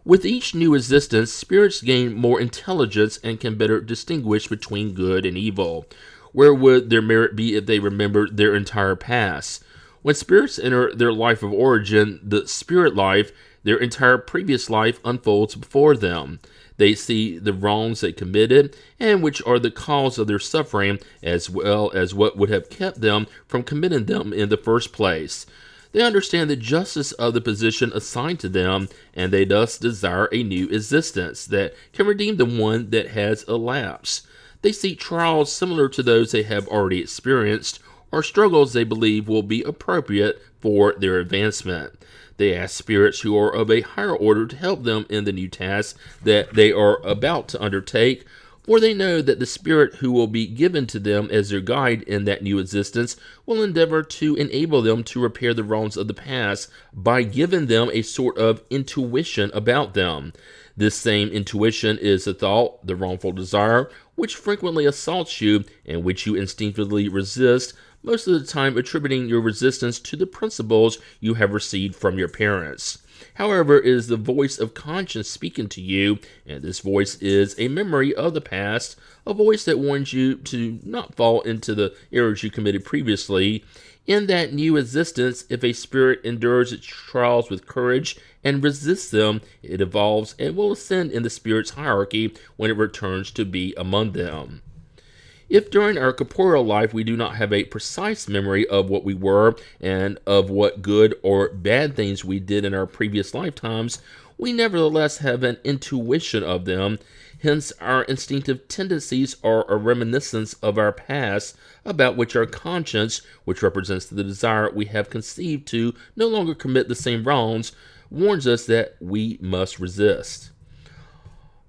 With each new existence, spirits gain more intelligence and can better distinguish between good and evil. Where would their merit be if they remembered their entire past? When spirits enter their life of origin, the spirit life, their entire previous life unfolds before them. They see the wrongs they committed and which are the cause of their suffering, as well as what would have kept them from committing them in the first place. They understand the justice of the position assigned to them, and they thus desire a new existence that can redeem the one that has elapsed. They seek trials similar to those they have already experienced, or struggles they believe will be appropriate for their advancement. They ask spirits who are of a higher order to help them in the new task that they are about to undertake, for they know that the spirit who will be given to them as their guide in that new existence will endeavor to enable them to repair the wrongs of the past by giving them a sort of intuition about them. This same intuition is the thought, the wrongful desire, which frequently assaults you and which you instinctively resist, most of the time attributing your resistance to the principles you have received from your parents. However, it is the voice of conscience speaking to you, and this voice is a memory of the past, a voice that warns you to not fall into the errors you committed previously. In that new existence, if a spirit endures its trials with courage and resists them, it evolves and will ascend in the spirit's hierarchy when it returns to be among them. If during our corporeal life we do not have a precise memory of what we were and of what good or bad things we did in our previous lifetimes, we nevertheless have an intuition of them. Hence, our instinctive tendencies are a reminiscence of our past, about which our conscience, which represents the desire we have conceived to no longer commit the same wrongs, warns us that we must resist.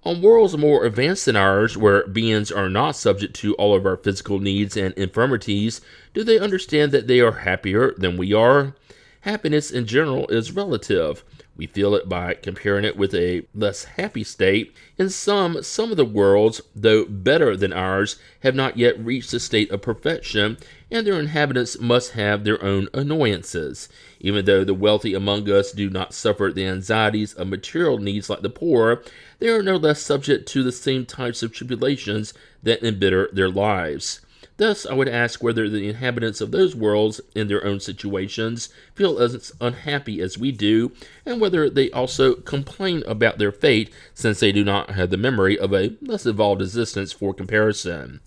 On worlds more advanced than ours, where beings are not subject to all of our physical needs and infirmities, do they understand that they are happier than we are? Happiness in general is relative. We feel it by comparing it with a less happy state. In some of the worlds, though better than ours, have not yet reached the state of perfection, and their inhabitants must have their own annoyances. Even though the wealthy among us do not suffer the anxieties of material needs like the poor, they are no less subject to the same types of tribulations that embitter their lives. Thus, I would ask whether the inhabitants of those worlds, in their own situations, feel as unhappy as we do, and whether they also complain about their fate, since they do not have the memory of a less evolved existence for comparison.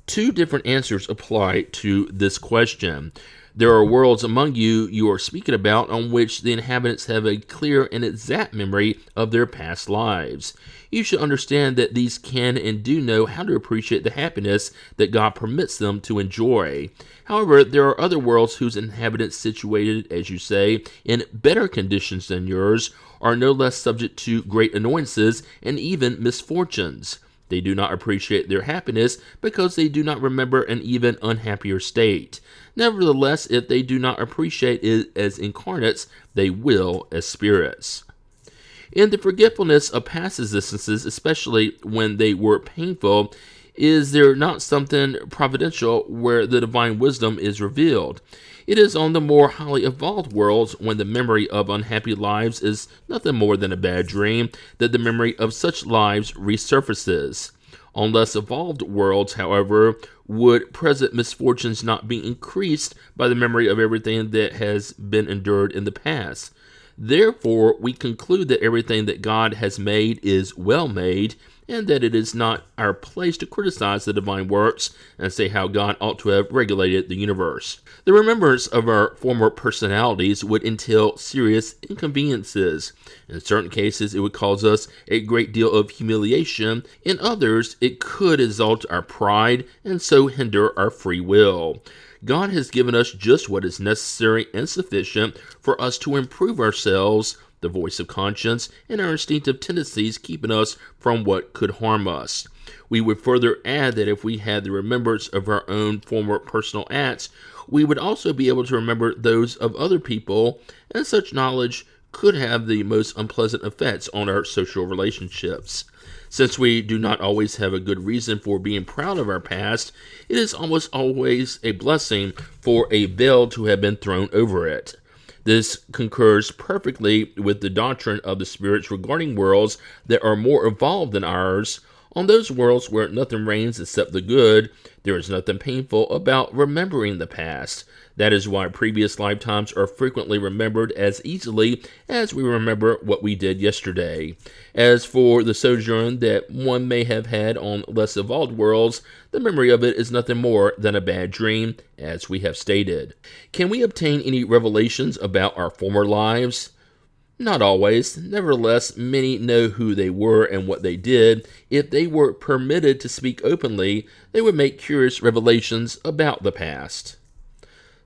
Two different answers apply to this question. There are worlds among you are speaking about on which the inhabitants have a clear and exact memory of their past lives. You should understand that these can and do know how to appreciate the happiness that God permits them to enjoy. However, there are other worlds whose inhabitants, situated, as you say, in better conditions than yours, are no less subject to great annoyances and even misfortunes. They do not appreciate their happiness because they do not remember an even unhappier state. Nevertheless, if they do not appreciate it as incarnates, they will as spirits. In the forgetfulness of past existences, especially when they were painful, is there not something providential where the divine wisdom is revealed? It is on the more highly evolved worlds, when the memory of unhappy lives is nothing more than a bad dream, that the memory of such lives resurfaces. On less evolved worlds, however, would present misfortunes not be increased by the memory of everything that has been endured in the past? Therefore, we conclude that everything that God has made is well made, and that it is not our place to criticize the divine works and say how God ought to have regulated the universe. The remembrance of our former personalities would entail serious inconveniences. In certain cases, it would cause us a great deal of humiliation. In others, it could exalt our pride and so hinder our free will. God has given us just what is necessary and sufficient for us to improve ourselves, the voice of conscience, and our instinctive tendencies keeping us from what could harm us. We would further add that if we had the remembrance of our own former personal acts, we would also be able to remember those of other people, and such knowledge could have the most unpleasant effects on our social relationships. Since we do not always have a good reason for being proud of our past, it is almost always a blessing for a veil to have been thrown over it. This concurs perfectly with the doctrine of the spirits regarding worlds that are more evolved than ours. On those worlds where nothing reigns except the good, there is nothing painful about remembering the past. That is why previous lifetimes are frequently remembered as easily as we remember what we did yesterday. As for the sojourn that one may have had on less evolved worlds, the memory of it is nothing more than a bad dream, as we have stated. Can we obtain any revelations about our former lives? Not always. Nevertheless, many know who they were and what they did. If they were permitted to speak openly, they would make curious revelations about the past.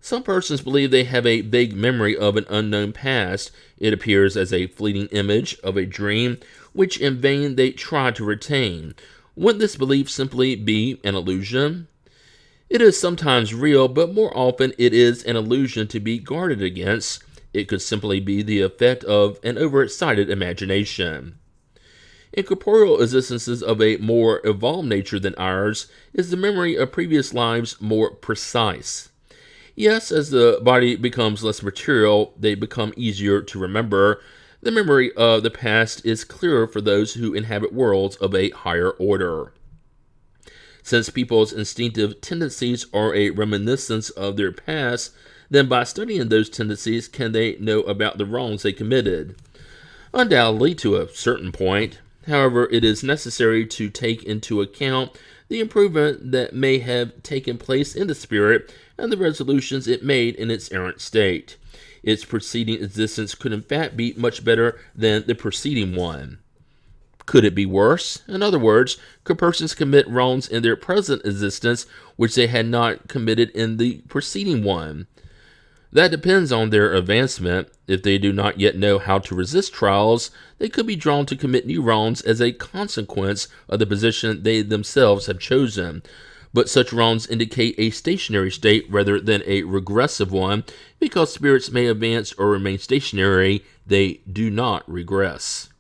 Some persons believe they have a vague memory of an unknown past. It appears as a fleeting image of a dream, which in vain they try to retain. Wouldn't this belief simply be an illusion? It is sometimes real, but more often it is an illusion to be guarded against. It could simply be the effect of an overexcited imagination. In corporeal existences of a more evolved nature than ours, is the memory of previous lives more precise. Yes, as the body becomes less material, they become easier to remember. The memory of the past is clearer for those who inhabit worlds of a higher order. Since people's instinctive tendencies are a reminiscence of their past, then by studying those tendencies can they know about the wrongs they committed. Undoubtedly, to a certain point. However, it is necessary to take into account the improvement that may have taken place in the spirit and the resolutions it made in its errant state. Its preceding existence could in fact be much better than the preceding one. Could it be worse? In other words, could persons commit wrongs in their present existence which they had not committed in the preceding one? That depends on their advancement. If they do not yet know how to resist trials, they could be drawn to commit new wrongs as a consequence of the position they themselves have chosen. But such wrongs indicate a stationary state rather than a regressive one. Because spirits may advance or remain stationary, they do not regress.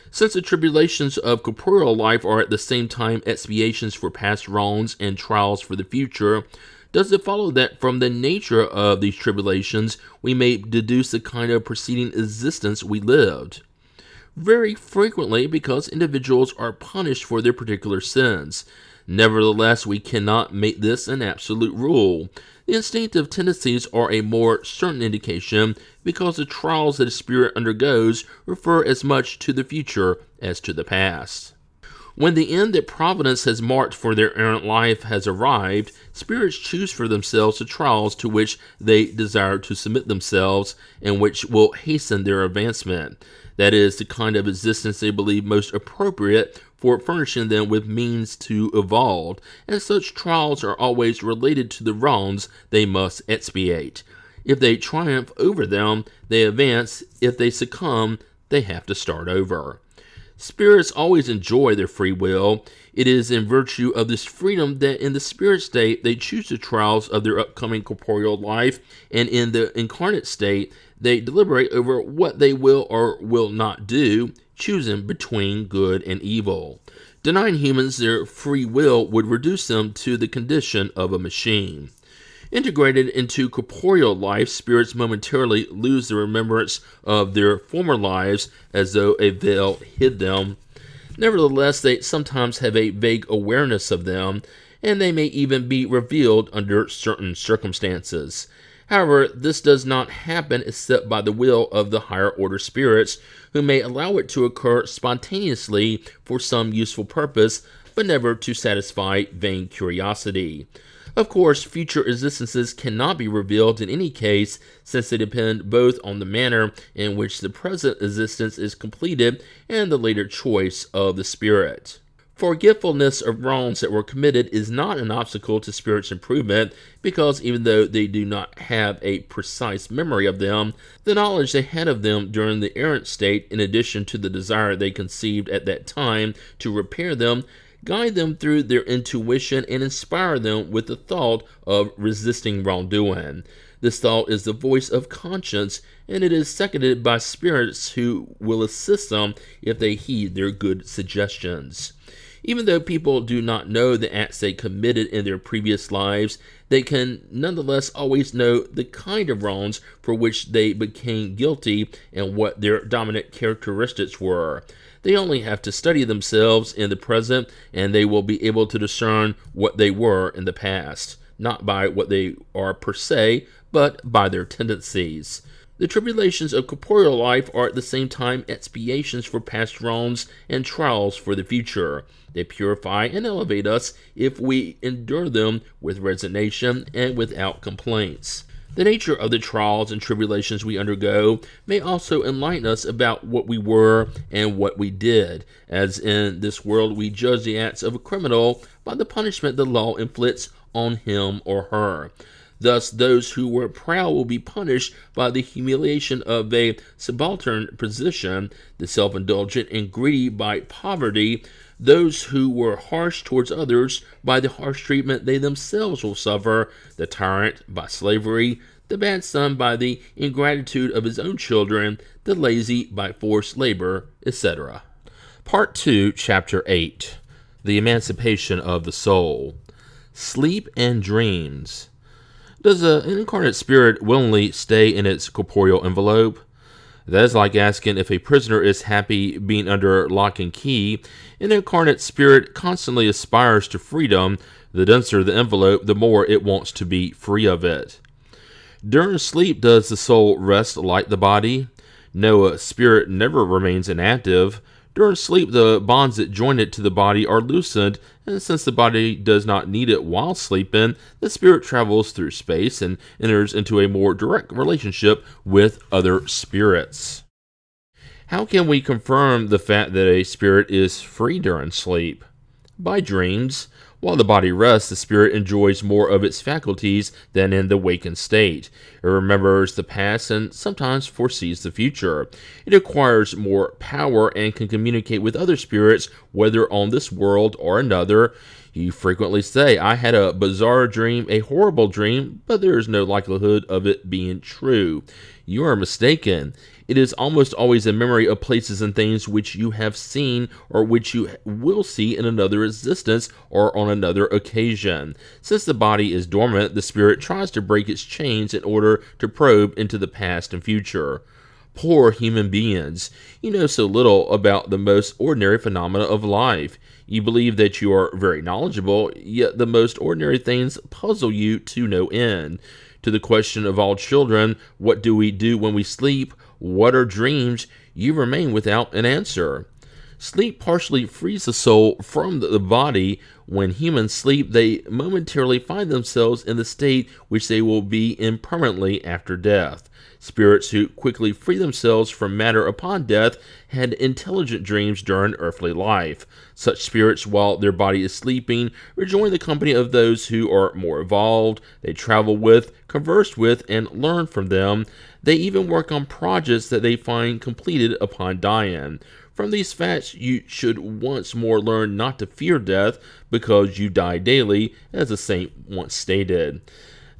Since the tribulations of corporeal life are at the same time expiations for past wrongs and trials for the future, does it follow that from the nature of these tribulations we may deduce the kind of preceding existence we lived? Very frequently, because individuals are punished for their particular sins. Nevertheless, we cannot make this an absolute rule. The instinctive tendencies are a more certain indication because the trials that a spirit undergoes refer as much to the future as to the past. When the end that Providence has marked for their errant life has arrived, spirits choose for themselves the trials to which they desire to submit themselves and which will hasten their advancement. That is, the kind of existence they believe most appropriate for furnishing them with means to evolve, and such trials are always related to the wrongs they must expiate. If they triumph over them, they advance. If they succumb, they have to start over. Spirits always enjoy their free will. It is in virtue of this freedom that in the spirit state they choose the trials of their upcoming corporeal life, and in the incarnate state they deliberate over what they will or will not do, choosing between good and evil. Denying humans their free will would reduce them to the condition of a machine. Integrated into corporeal life, spirits momentarily lose the remembrance of their former lives as though a veil hid them. Nevertheless, they sometimes have a vague awareness of them, and they may even be revealed under certain circumstances. However, this does not happen except by the will of the higher order spirits, who may allow it to occur spontaneously for some useful purpose, but never to satisfy vain curiosity. Of course, future existences cannot be revealed in any case, since they depend both on the manner in which the present existence is completed and the later choice of the spirit. Forgetfulness of wrongs that were committed is not an obstacle to spirit's improvement, because even though they do not have a precise memory of them, the knowledge they had of them during the errant state, in addition to the desire they conceived at that time to repair them, guide them through their intuition and inspire them with the thought of resisting wrongdoing. This thought is the voice of conscience, and it is seconded by spirits who will assist them if they heed their good suggestions. Even though people do not know the acts they committed in their previous lives, they can nonetheless always know the kind of wrongs for which they became guilty and what their dominant characteristics were. They only have to study themselves in the present, and they will be able to discern what they were in the past, not by what they are per se, but by their tendencies. The tribulations of corporeal life are at the same time expiations for past wrongs and trials for the future. They purify and elevate us if we endure them with resignation and without complaints. The nature of the trials and tribulations we undergo may also enlighten us about what we were and what we did, as in this world we judge the acts of a criminal by the punishment the law inflicts on him or her. Thus, those who were proud will be punished by the humiliation of a subaltern position, the self-indulgent and greedy by poverty, those who were harsh towards others by the harsh treatment they themselves will suffer, the tyrant by slavery, the bad son by the ingratitude of his own children, the lazy by forced labor, etc. Part 2, Chapter 8. The Emancipation of the Soul. Sleep and Dreams. Does an incarnate spirit willingly stay in its corporeal envelope? That is like asking if a prisoner is happy being under lock and key. An incarnate spirit constantly aspires to freedom. The denser the envelope, the more it wants to be free of it. During sleep, does the soul rest like the body? No, a spirit never remains inactive. During sleep, the bonds that join it to the body are loosened, and since the body does not need it while sleeping, the spirit travels through space and enters into a more direct relationship with other spirits. How can we confirm the fact that a spirit is free during sleep? By dreams. While the body rests, the spirit enjoys more of its faculties than in the wakened state. It remembers the past and sometimes foresees the future. It acquires more power and can communicate with other spirits, whether on this world or another. You frequently say, "I had a bizarre dream, a horrible dream," but there is no likelihood of it being true. You are mistaken. It is almost always a memory of places and things which you have seen or which you will see in another existence or on another occasion. Since the body is dormant, the spirit tries to break its chains in order to probe into the past and future. Poor human beings, you know so little about the most ordinary phenomena of life. You believe that you are very knowledgeable, yet the most ordinary things puzzle you to no end. To the question of all children, what do we do when we sleep? What are dreams? You remain without an answer. Sleep partially frees the soul from the body. When humans sleep, they momentarily find themselves in the state which they will be in permanently after death. Spirits who quickly free themselves from matter upon death had intelligent dreams during earthly life. Such spirits, while their body is sleeping, rejoin the company of those who are more evolved. They travel with, converse with, and learn from them. They even work on projects that they find completed upon dying. From these facts, you should once more learn not to fear death, because you die daily, as a saint once stated.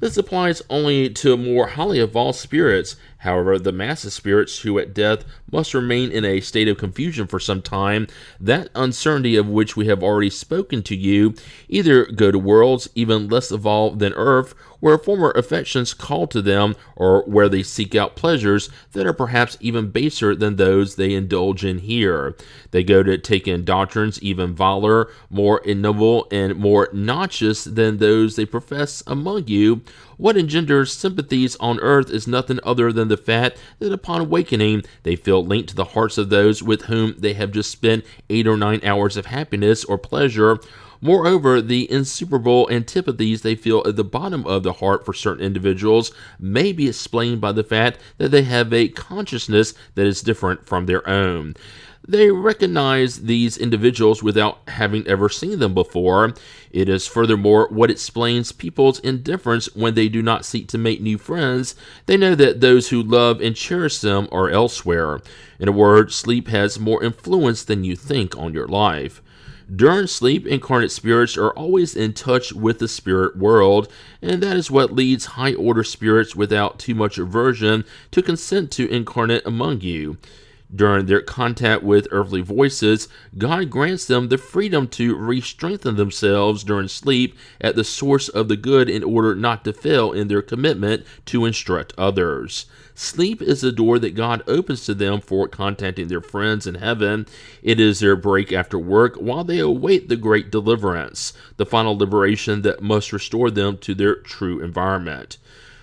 This applies only to more highly evolved spirits. However, the mass of spirits who at death must remain in a state of confusion for some time, that uncertainty of which we have already spoken to you, either go to worlds even less evolved than Earth, where former affections call to them, or where they seek out pleasures that are perhaps even baser than those they indulge in here. They go to take in doctrines even viler, more ignoble, and more noxious than those they profess among you. What engenders sympathies on earth is nothing other than the fact that upon awakening, they feel linked to the hearts of those with whom they have just spent 8 or 9 hours of happiness or pleasure. Moreover, the insuperable antipathies they feel at the bottom of the heart for certain individuals may be explained by the fact that they have a consciousness that is different from their own. They recognize these individuals without having ever seen them before. It is furthermore what explains people's indifference when they do not seek to make new friends. They know that those who love and cherish them are elsewhere. In a word, sleep has more influence than you think on your life. During sleep, incarnate spirits are always in touch with the spirit world, and that is what leads high-order spirits without too much aversion to consent to incarnate among you. During their contact with earthly voices, God grants them the freedom to re-strengthen themselves during sleep at the source of the good in order not to fail in their commitment to instruct others. Sleep is the door that God opens to them for contacting their friends in heaven. It is their break after work while they await the great deliverance, the final liberation that must restore them to their true environment.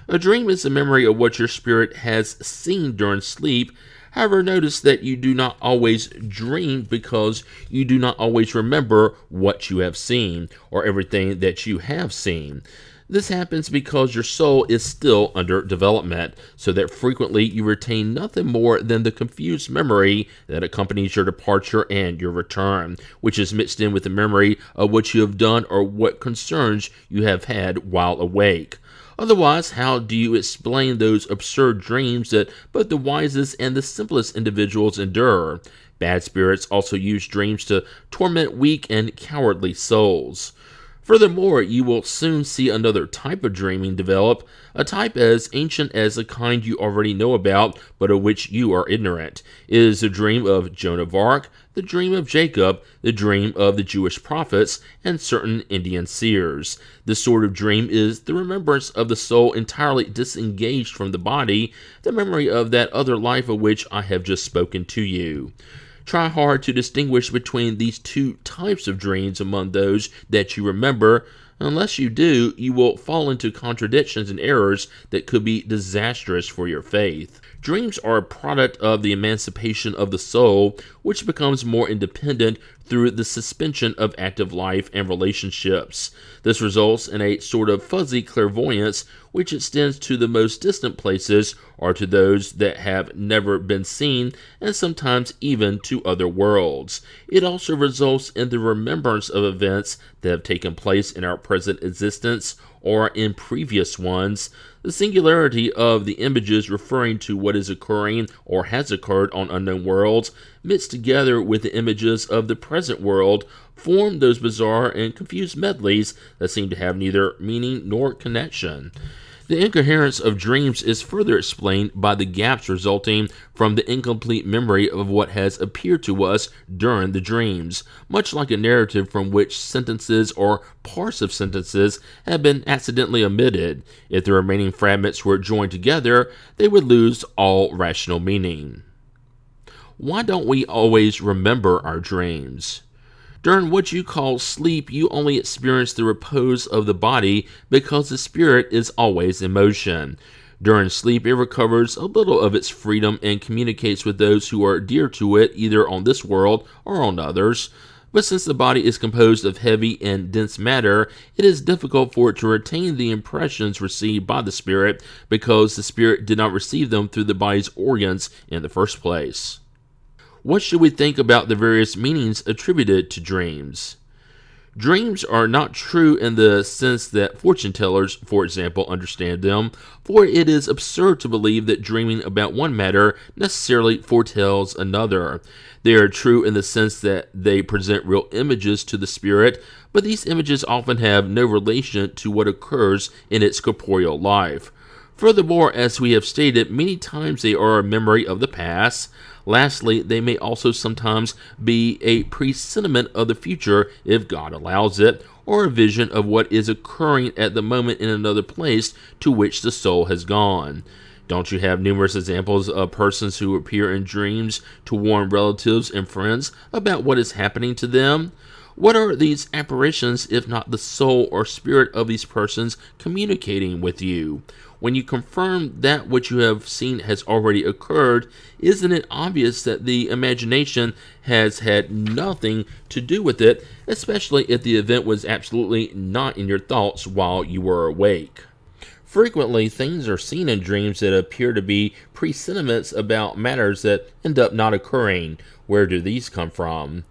A dream is a memory of what your spirit has seen during sleep. However, notice that you do not always dream because you do not always remember what you have seen or everything that you have seen. This happens because your soul is still under development, so that frequently you retain nothing more than the confused memory that accompanies your departure and your return, which is mixed in with the memory of what you have done or what concerns you have had while awake. Otherwise, how do you explain those absurd dreams that both the wisest and the simplest individuals endure? Bad spirits also use dreams to torment weak and cowardly souls. Furthermore, you will soon see another type of dreaming develop, a type as ancient as the kind you already know about, but of which you are ignorant. It is the dream of Joan of Arc, the dream of Jacob, the dream of the Jewish prophets, and certain Indian seers. This sort of dream is the remembrance of the soul entirely disengaged from the body, the memory of that other life of which I have just spoken to you. Try hard to distinguish between these two types of dreams among those that you remember. Unless you do, you will fall into contradictions and errors that could be disastrous for your faith. Dreams are a product of the emancipation of the soul, which becomes more independent through the suspension of active life and relationships. This results in a sort of fuzzy clairvoyance which extends to the most distant places or to those that have never been seen, and sometimes even to other worlds. It also results in the remembrance of events that have taken place in our present existence or in previous ones. The singularity of the images referring to what is occurring or has occurred on unknown worlds, mixed together with the images of the present world, form those bizarre and confused medleys that seem to have neither meaning nor connection. The incoherence of dreams is further explained by the gaps resulting from the incomplete memory of what has appeared to us during the dreams, much like a narrative from which sentences or parts of sentences have been accidentally omitted. If the remaining fragments were joined together, they would lose all rational meaning. Why don't we always remember our dreams? During what you call sleep, you only experience the repose of the body because the spirit is always in motion. During sleep, it recovers a little of its freedom and communicates with those who are dear to it, either on this world or on others. But since the body is composed of heavy and dense matter, it is difficult for it to retain the impressions received by the spirit because the spirit did not receive them through the body's organs in the first place. What should we think about the various meanings attributed to dreams? Dreams are not true in the sense that fortune tellers, for example, understand them, for it is absurd to believe that dreaming about one matter necessarily foretells another. They are true in the sense that they present real images to the spirit, but these images often have no relation to what occurs in its corporeal life. Furthermore, as we have stated, many times they are a memory of the past. Lastly, they may also sometimes be a presentiment of the future if God allows it, or a vision of what is occurring at the moment in another place to which the soul has gone. Don't you have numerous examples of persons who appear in dreams to warn relatives and friends about what is happening to them? What are these apparitions if not the soul or spirit of these persons communicating with you? When you confirm that what you have seen has already occurred, isn't it obvious that the imagination has had nothing to do with it, especially if the event was absolutely not in your thoughts while you were awake? Frequently, things are seen in dreams that appear to be presentiments about matters that end up not occurring. Where do these come from?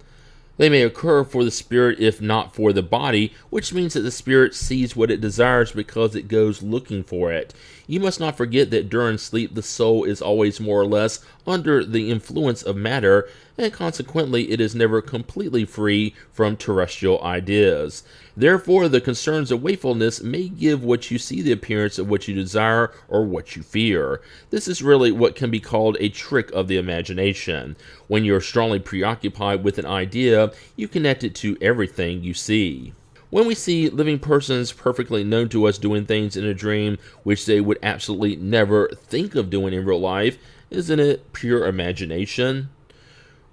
They may occur for the spirit if not for the body, which means that the spirit sees what it desires because it goes looking for it. You must not forget that during sleep the soul is always more or less under the influence of matter, and consequently it is never completely free from terrestrial ideas. Therefore, the concerns of wakefulness may give what you see the appearance of what you desire or what you fear. This is really what can be called a trick of the imagination. When you're strongly preoccupied with an idea, you connect it to everything you see. When we see living persons perfectly known to us doing things in a dream which they would absolutely never think of doing in real life, isn't it pure imagination?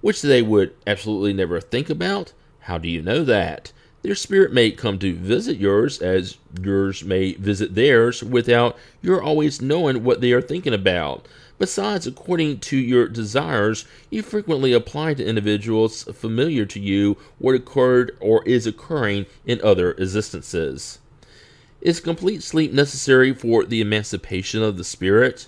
Which they would absolutely never think about? How do you know that? Their spirit may come to visit yours as yours may visit theirs without your always knowing what they are thinking about. Besides, according to your desires, you frequently apply to individuals familiar to you what occurred or is occurring in other existences. Is complete sleep necessary for the emancipation of the spirit?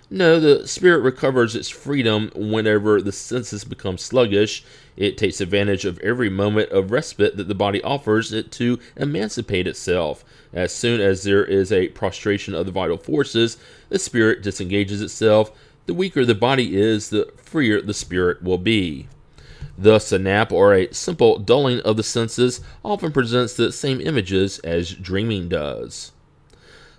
No, the spirit recovers its freedom whenever the senses become sluggish. It takes advantage of every moment of respite that the body offers it to emancipate itself. As soon as there is a prostration of the vital forces, the spirit disengages itself. The weaker the body is, the freer the spirit will be. Thus, a nap or a simple dulling of the senses often presents the same images as dreaming does.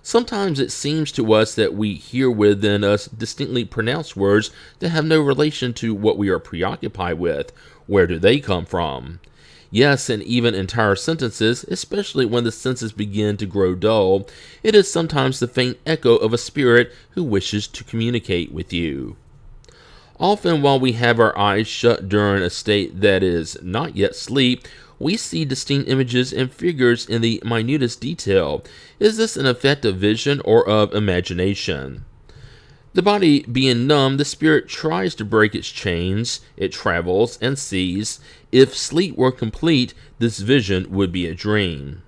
Sometimes it seems to us that we hear within us distinctly pronounced words that have no relation to what we are preoccupied with. Where do they come from? Yes, and even entire sentences, especially when the senses begin to grow dull, it is sometimes the faint echo of a spirit who wishes to communicate with you. Often, while we have our eyes shut during a state that is not yet sleep, we see distinct images and figures in the minutest detail. Is this an effect of vision or of imagination? The body being numb, the spirit tries to break its chains. It travels and sees. If sleep were complete, this vision would be a dream.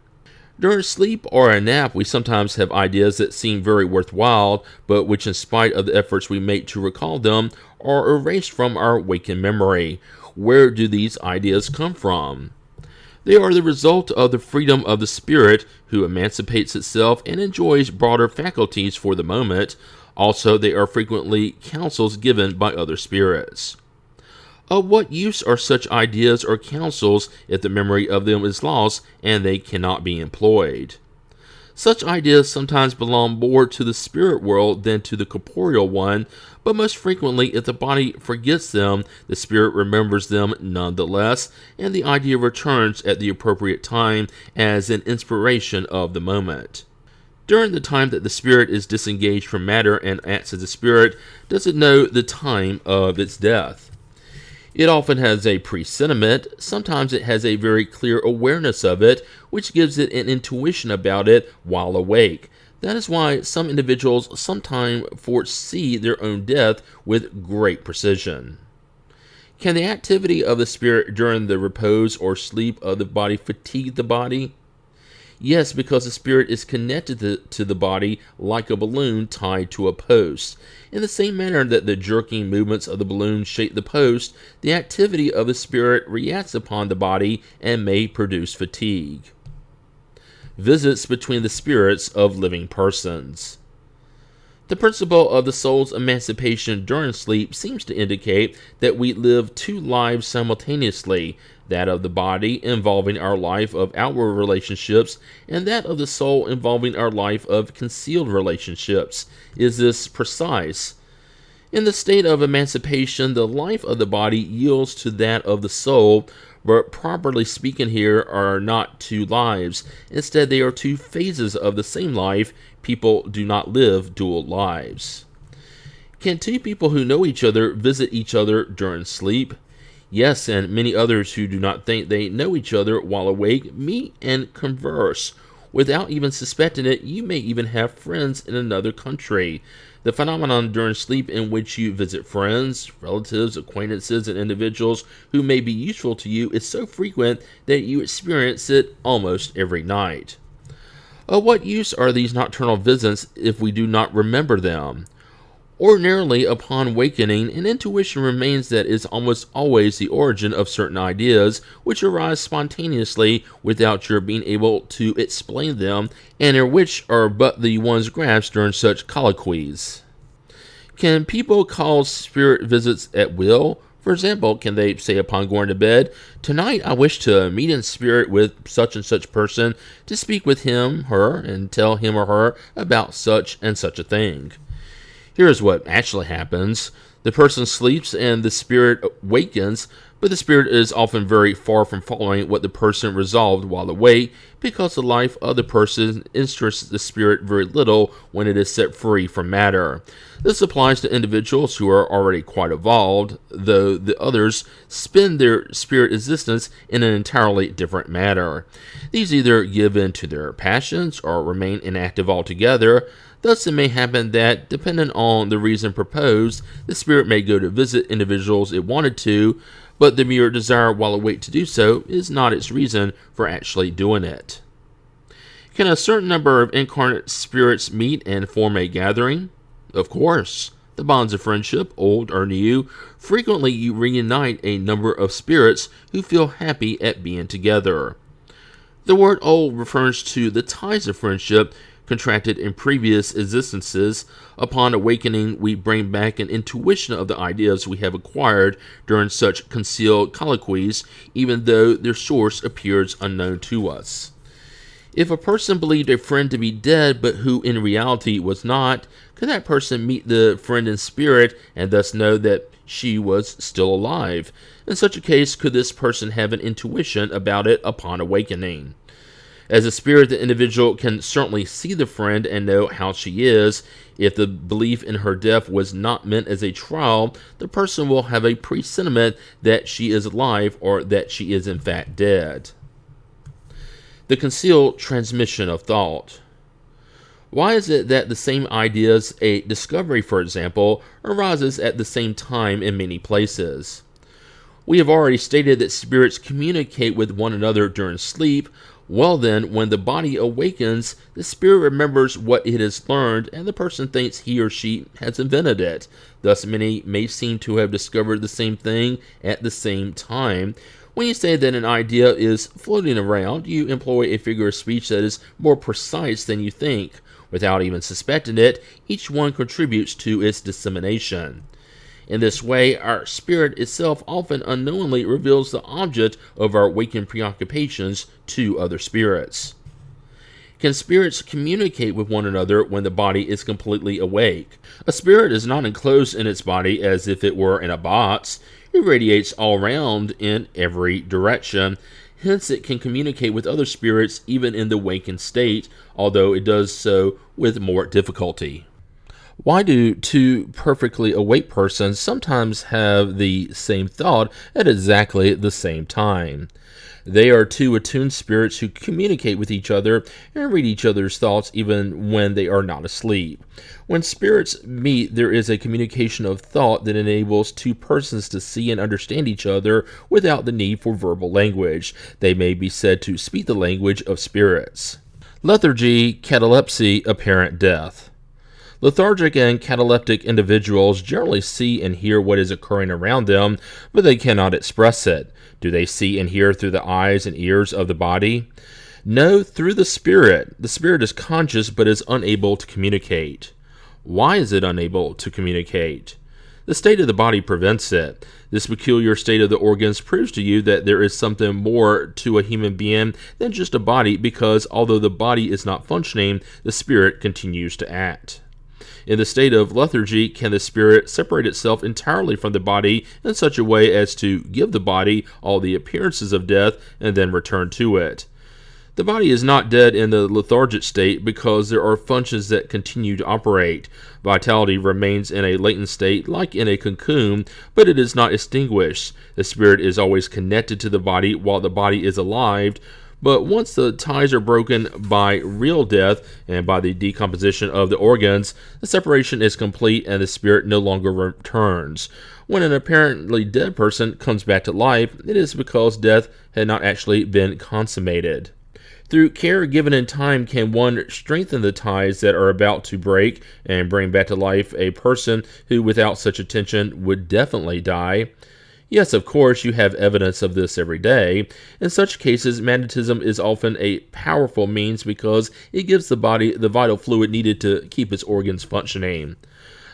During sleep or a nap, we sometimes have ideas that seem very worthwhile, but which, in spite of the efforts we make to recall them, are erased from our waking memory. Where do these ideas come from? They are the result of the freedom of the spirit, who emancipates itself and enjoys broader faculties for the moment. Also, they are frequently counsels given by other spirits. Of what use are such ideas or counsels if the memory of them is lost and they cannot be employed? Such ideas sometimes belong more to the spirit world than to the corporeal one, but most frequently, if the body forgets them, the spirit remembers them nonetheless, and the idea returns at the appropriate time as an inspiration of the moment. During the time that the spirit is disengaged from matter and acts as a spirit, does it know the time of its death? It often has a presentiment. Sometimes it has a very clear awareness of it, which gives it an intuition about it while awake. That is why some individuals sometimes foresee their own death with great precision. Can the activity of the spirit during the repose or sleep of the body fatigue the body? Yes, because the spirit is connected to the body like a balloon tied to a post. In the same manner that the jerking movements of the balloon shake the post, the activity of the spirit reacts upon the body and may produce fatigue. Visits between the spirits of living persons. The principle of the soul's emancipation during sleep seems to indicate that we live two lives simultaneously, that of the body involving our life of outward relationships, and that of the soul involving our life of concealed relationships. Is this precise? In the state of emancipation, the life of the body yields to that of the soul, but properly speaking here are not two lives. Instead, they are two phases of the same life. People do not live dual lives. Can two people who know each other visit each other during sleep? Yes, and many others who do not think they know each other while awake meet and converse. Without even suspecting it, you may even have friends in another country. The phenomenon during sleep in which you visit friends, relatives, acquaintances, and individuals who may be useful to you is so frequent that you experience it almost every night. Of what use are these nocturnal visits if we do not remember them? Ordinarily, upon wakening, an intuition remains that is almost always the origin of certain ideas which arise spontaneously without your being able to explain them, and which are but the ones grasped during such colloquies. Can people cause spirit visits at will? For example, can they say upon going to bed, "Tonight I wish to meet in spirit with such and such person to speak with him, her, and tell him or her about such and such a thing." Here is what actually happens. The person sleeps and the spirit awakens, but the spirit is often very far from following what the person resolved while awake, because the life of the person interests the spirit very little when it is set free from matter. This applies to individuals who are already quite evolved, though the others spend their spirit existence in an entirely different manner. These either give in to their passions or remain inactive altogether. Thus, it may happen that, depending on the reason proposed, the spirit may go to visit individuals it wanted to, but the mere desire while awake to do so is not its reason for actually doing it. Can a certain number of incarnate spirits meet and form a gathering? Of course. The bonds of friendship, old or new, frequently reunite a number of spirits who feel happy at being together. The word old refers to the ties of friendship contracted in previous existences. Upon awakening, we bring back an intuition of the ideas we have acquired during such concealed colloquies, even though their source appears unknown to us. If a person believed a friend to be dead, but who in reality was not, could that person meet the friend in spirit and thus know that she was still alive? In such a case, could this person have an intuition about it upon awakening? As a spirit, the individual can certainly see the friend and know how she is. If the belief in her death was not meant as a trial, the person will have a presentiment that she is alive or that she is in fact dead. The concealed transmission of thought. Why is it that the same ideas, a discovery for example, arises at the same time in many places? We have already stated that spirits communicate with one another during sleep. Well then, when the body awakens, the spirit remembers what it has learned, and the person thinks he or she has invented it. Thus, many may seem to have discovered the same thing at the same time. When you say that an idea is floating around, you employ a figure of speech that is more precise than you think. Without even suspecting it, each one contributes to its dissemination. In this way, our spirit itself often unknowingly reveals the object of our waking preoccupations to other spirits. Can spirits communicate with one another when the body is completely awake? A spirit is not enclosed in its body as if it were in a box. It radiates all around in every direction. Hence, it can communicate with other spirits even in the wakened state, although it does so with more difficulty. Why do two perfectly awake persons sometimes have the same thought at exactly the same time? They are two attuned spirits who communicate with each other and read each other's thoughts even when they are not asleep. When spirits meet, there is a communication of thought that enables two persons to see and understand each other without the need for verbal language. They may be said to speak the language of spirits. Lethargy, catalepsy, apparent death. Lethargic and cataleptic individuals generally see and hear what is occurring around them, but they cannot express it. Do they see and hear through the eyes and ears of the body? No, through the spirit. The spirit is conscious but is unable to communicate. Why is it unable to communicate? The state of the body prevents it. This peculiar state of the organs proves to you that there is something more to a human being than just a body, because although the body is not functioning, the spirit continues to act. In the state of lethargy, can the spirit separate itself entirely from the body in such a way as to give the body all the appearances of death and then return to it? The body is not dead in the lethargic state because there are functions that continue to operate. Vitality remains in a latent state like in a cocoon, but it is not extinguished. The spirit is always connected to the body while the body is alive. But once the ties are broken by real death and by the decomposition of the organs, the separation is complete and the spirit no longer returns. When an apparently dead person comes back to life, it is because death had not actually been consummated. Through care given in time, can one strengthen the ties that are about to break and bring back to life a person who without such attention would definitely die? Yes, of course, you have evidence of this every day. In such cases, magnetism is often a powerful means because it gives the body the vital fluid needed to keep its organs functioning.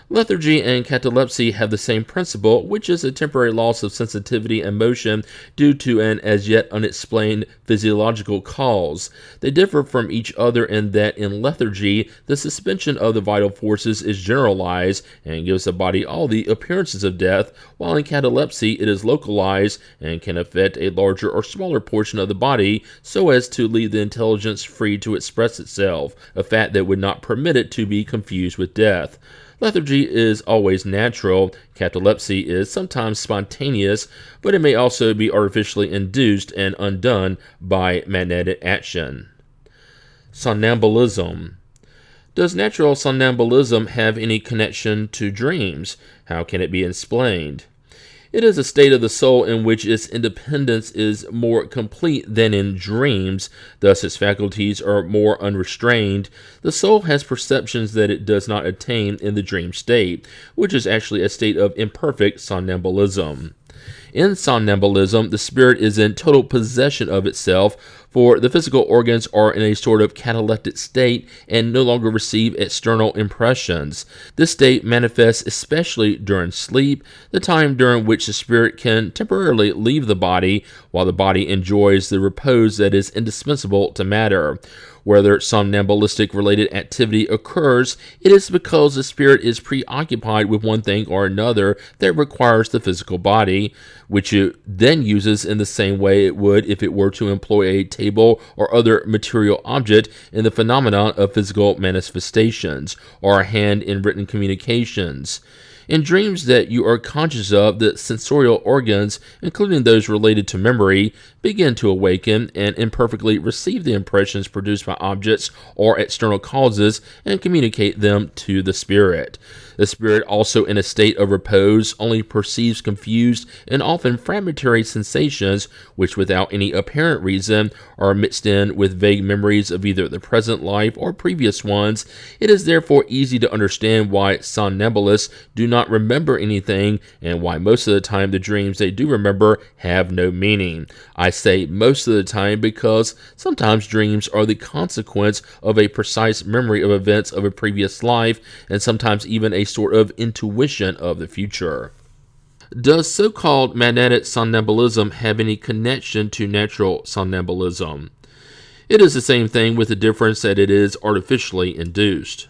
Lethargy and catalepsy have the same principle, which is a temporary loss of sensitivity and motion due to an as yet unexplained physiological cause. They differ from each other in that in lethargy, the suspension of the vital forces is generalized and gives the body all the appearances of death, while in catalepsy it is localized and can affect a larger or smaller portion of the body so as to leave the intelligence free to express itself, a fact that would not permit it to be confused with death. Lethargy is always natural. Catalepsy is sometimes spontaneous, but it may also be artificially induced and undone by magnetic action. Somnambulism. Does natural somnambulism have any connection to dreams? How can it be explained? It is a state of the soul in which its independence is more complete than in dreams, thus its faculties are more unrestrained. The soul has perceptions that it does not attain in the dream state, which is actually a state of imperfect somnambulism. In somnambulism, the spirit is in total possession of itself, for the physical organs are in a sort of cataleptic state and no longer receive external impressions. This state manifests especially during sleep, the time during which the spirit can temporarily leave the body, while the body enjoys the repose that is indispensable to matter. Whether somnambulistic-related activity occurs, it is because the spirit is preoccupied with one thing or another that requires the physical body, which it then uses in the same way it would if it were to employ a table or other material object in the phenomenon of physical manifestations, or a hand in written communications. In dreams that you are conscious of, the sensorial organs, including those related to memory, begin to awaken and imperfectly receive the impressions produced by objects or external causes and communicate them to the spirit. The spirit, also in a state of repose, only perceives confused and often fragmentary sensations which, without any apparent reason, are mixed in with vague memories of either the present life or previous ones. It is therefore easy to understand why somnambulists do not remember anything and why most of the time the dreams they do remember have no meaning. I say most of the time because sometimes dreams are the consequence of a precise memory of events of a previous life, and sometimes even a sort of intuition of the future. Does so-called magnetic somnambulism have any connection to natural somnambulism? It is the same thing, with the difference that it is artificially induced.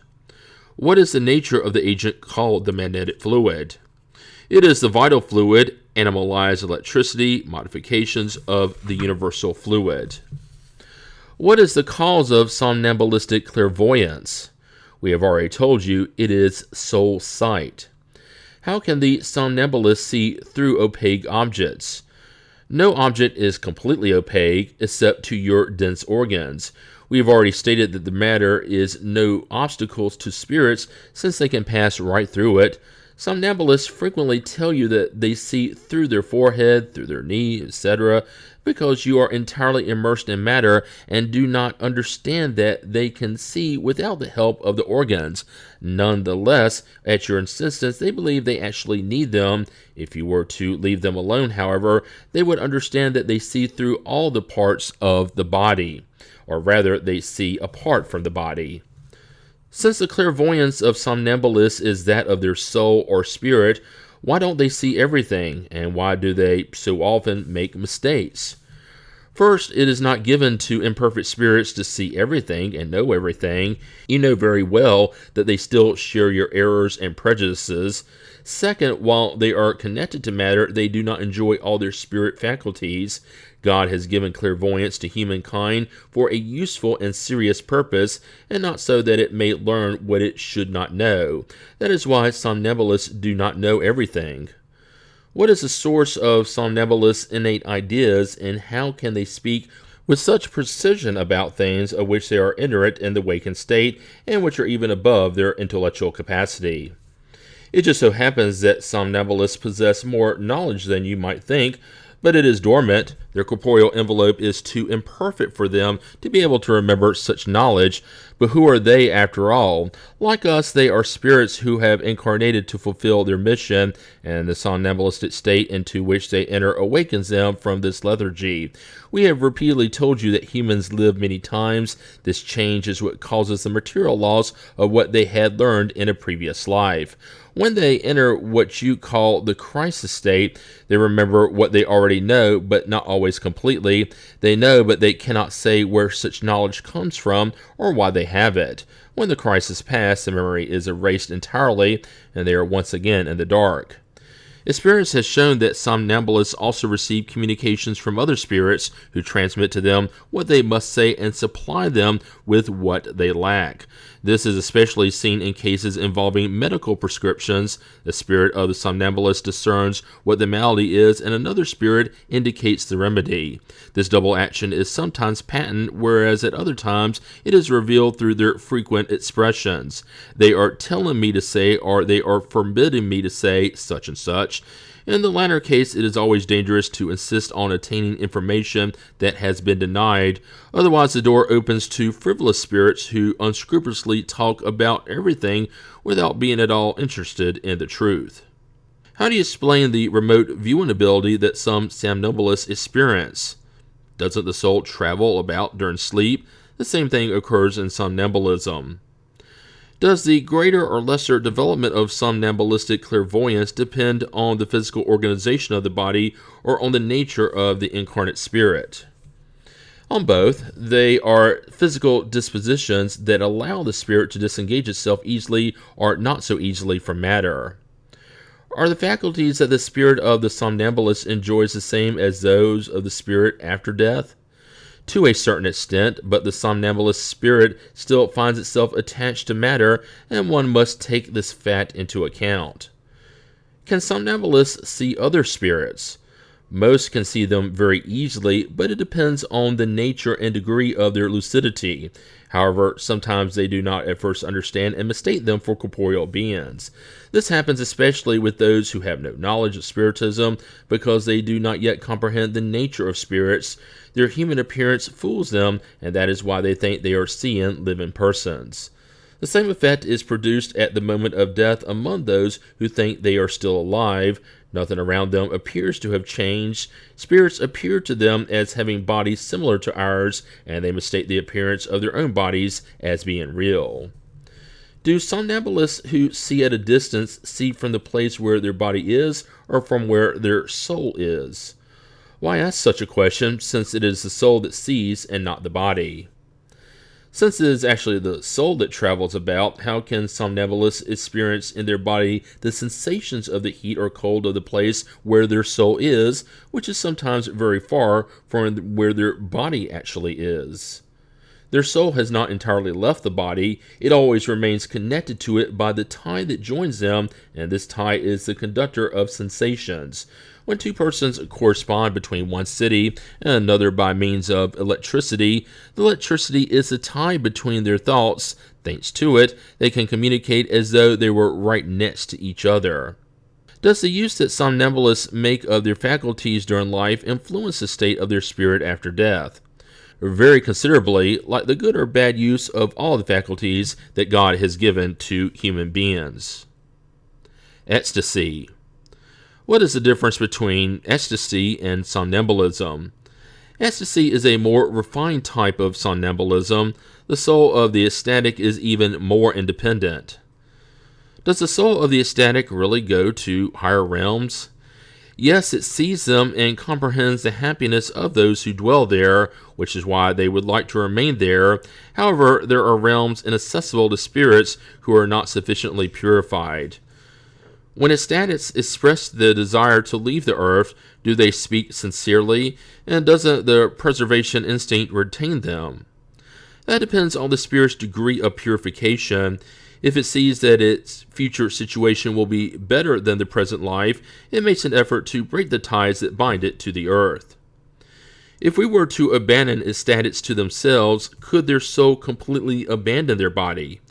What is the nature of the agent called the magnetic fluid? It is the vital fluid, animalized electricity, modifications of the universal fluid. What is the cause of somnambulistic clairvoyance? We have already told you it is soul sight. How can the somnambulist see through opaque objects? No object is completely opaque except to your dense organs. We have already stated that the matter is no obstacles to spirits, since they can pass right through it. Somnambulists frequently tell you that they see through their forehead, through their knee, etc., because you are entirely immersed in matter and do not understand that they can see without the help of the organs. Nonetheless, at your insistence, they believe they actually need them. If you were to leave them alone, however, they would understand that they see through all the parts of the body, or rather, they see apart from the body. Since the clairvoyance of somnambulists is that of their soul or spirit, why don't they see everything, and why do they so often make mistakes? First, it is not given to imperfect spirits to see everything and know everything. You know very well that they still share your errors and prejudices. Second, while they are connected to matter, they do not enjoy all their spirit faculties. God has given clairvoyance to humankind for a useful and serious purpose, and not so that it may learn what it should not know. That is why somnambulists do not know everything. What is the source of somnambulists' innate ideas, and how can they speak with such precision about things of which they are ignorant in the wakened state, and which are even above their intellectual capacity? It just so happens that somnambulists possess more knowledge than you might think, but it is dormant. Their corporeal envelope is too imperfect for them to be able to remember such knowledge, but who are they after all? Like us, they are spirits who have incarnated to fulfill their mission, and the somnambulistic state into which they enter awakens them from this lethargy. We have repeatedly told you that humans live many times. This change is what causes the material loss of what they had learned in a previous life. When they enter what you call the crisis state, they remember what they already know, but not always completely. They know, but they cannot say where such knowledge comes from or why they have it. When the crisis passes, the memory is erased entirely, and they are once again in the dark. Experience has shown that somnambulists also receive communications from other spirits who transmit to them what they must say and supply them with what they lack. This is especially seen in cases involving medical prescriptions. The spirit of the somnambulist discerns what the malady is, and another spirit indicates the remedy. This double action is sometimes patent, whereas at other times it is revealed through their frequent expressions. They are telling me to say, or they are forbidding me to say such and such. In the latter case, it is always dangerous to insist on attaining information that has been denied. Otherwise, the door opens to frivolous spirits who unscrupulously talk about everything without being at all interested in the truth. How do you explain the remote viewing ability that some somnambulists experience? Doesn't the soul travel about during sleep? The same thing occurs in somnambulism. Does the greater or lesser development of somnambulistic clairvoyance depend on the physical organization of the body or on the nature of the incarnate spirit? On both. They are physical dispositions that allow the spirit to disengage itself easily or not so easily from matter. Are the faculties that the spirit of the somnambulist enjoys the same as those of the spirit after death? To a certain extent, but the somnambulist spirit still finds itself attached to matter, and one must take this fact into account. Can somnambulists see other spirits? Most can see them very easily, but it depends on the nature and degree of their lucidity. However, sometimes they do not at first understand and mistake them for corporeal beings. This happens especially with those who have no knowledge of spiritism, because they do not yet comprehend the nature of spirits. Their human appearance fools them, and that is why they think they are seeing living persons. The same effect is produced at the moment of death among those who think they are still alive. Nothing around them appears to have changed. Spirits appear to them as having bodies similar to ours, and they mistake the appearance of their own bodies as being real. Do somnambulists who see at a distance see from the place where their body is, or from where their soul is? Why ask such a question, since it is the soul that sees and not the body? Since it is actually the soul that travels about, how can somnambulists experience in their body the sensations of the heat or cold of the place where their soul is, which is sometimes very far from where their body actually is? Their soul has not entirely left the body. It always remains connected to it by the tie that joins them, and this tie is the conductor of sensations. When two persons correspond between one city and another by means of electricity, the electricity is the tie between their thoughts. Thanks to it, they can communicate as though they were right next to each other. Does the use that somnambulists make of their faculties during life influence the state of their spirit after death? Very considerably, like the good or bad use of all the faculties that God has given to human beings. Ecstasy. What is the difference between ecstasy and somnambulism? Ecstasy is a more refined type of somnambulism. The soul of the ecstatic is even more independent. Does the soul of the ecstatic really go to higher realms? Yes, it sees them and comprehends the happiness of those who dwell there, which is why they would like to remain there. However, there are realms inaccessible to spirits who are not sufficiently purified. When ecstatics express the desire to leave the earth, do they speak sincerely, and doesn't the preservation instinct retain them? That depends on the spirit's degree of purification. If it sees that its future situation will be better than the present life, it makes an effort to break the ties that bind it to the earth. If we were to abandon ecstatics to themselves, could their soul completely abandon their body?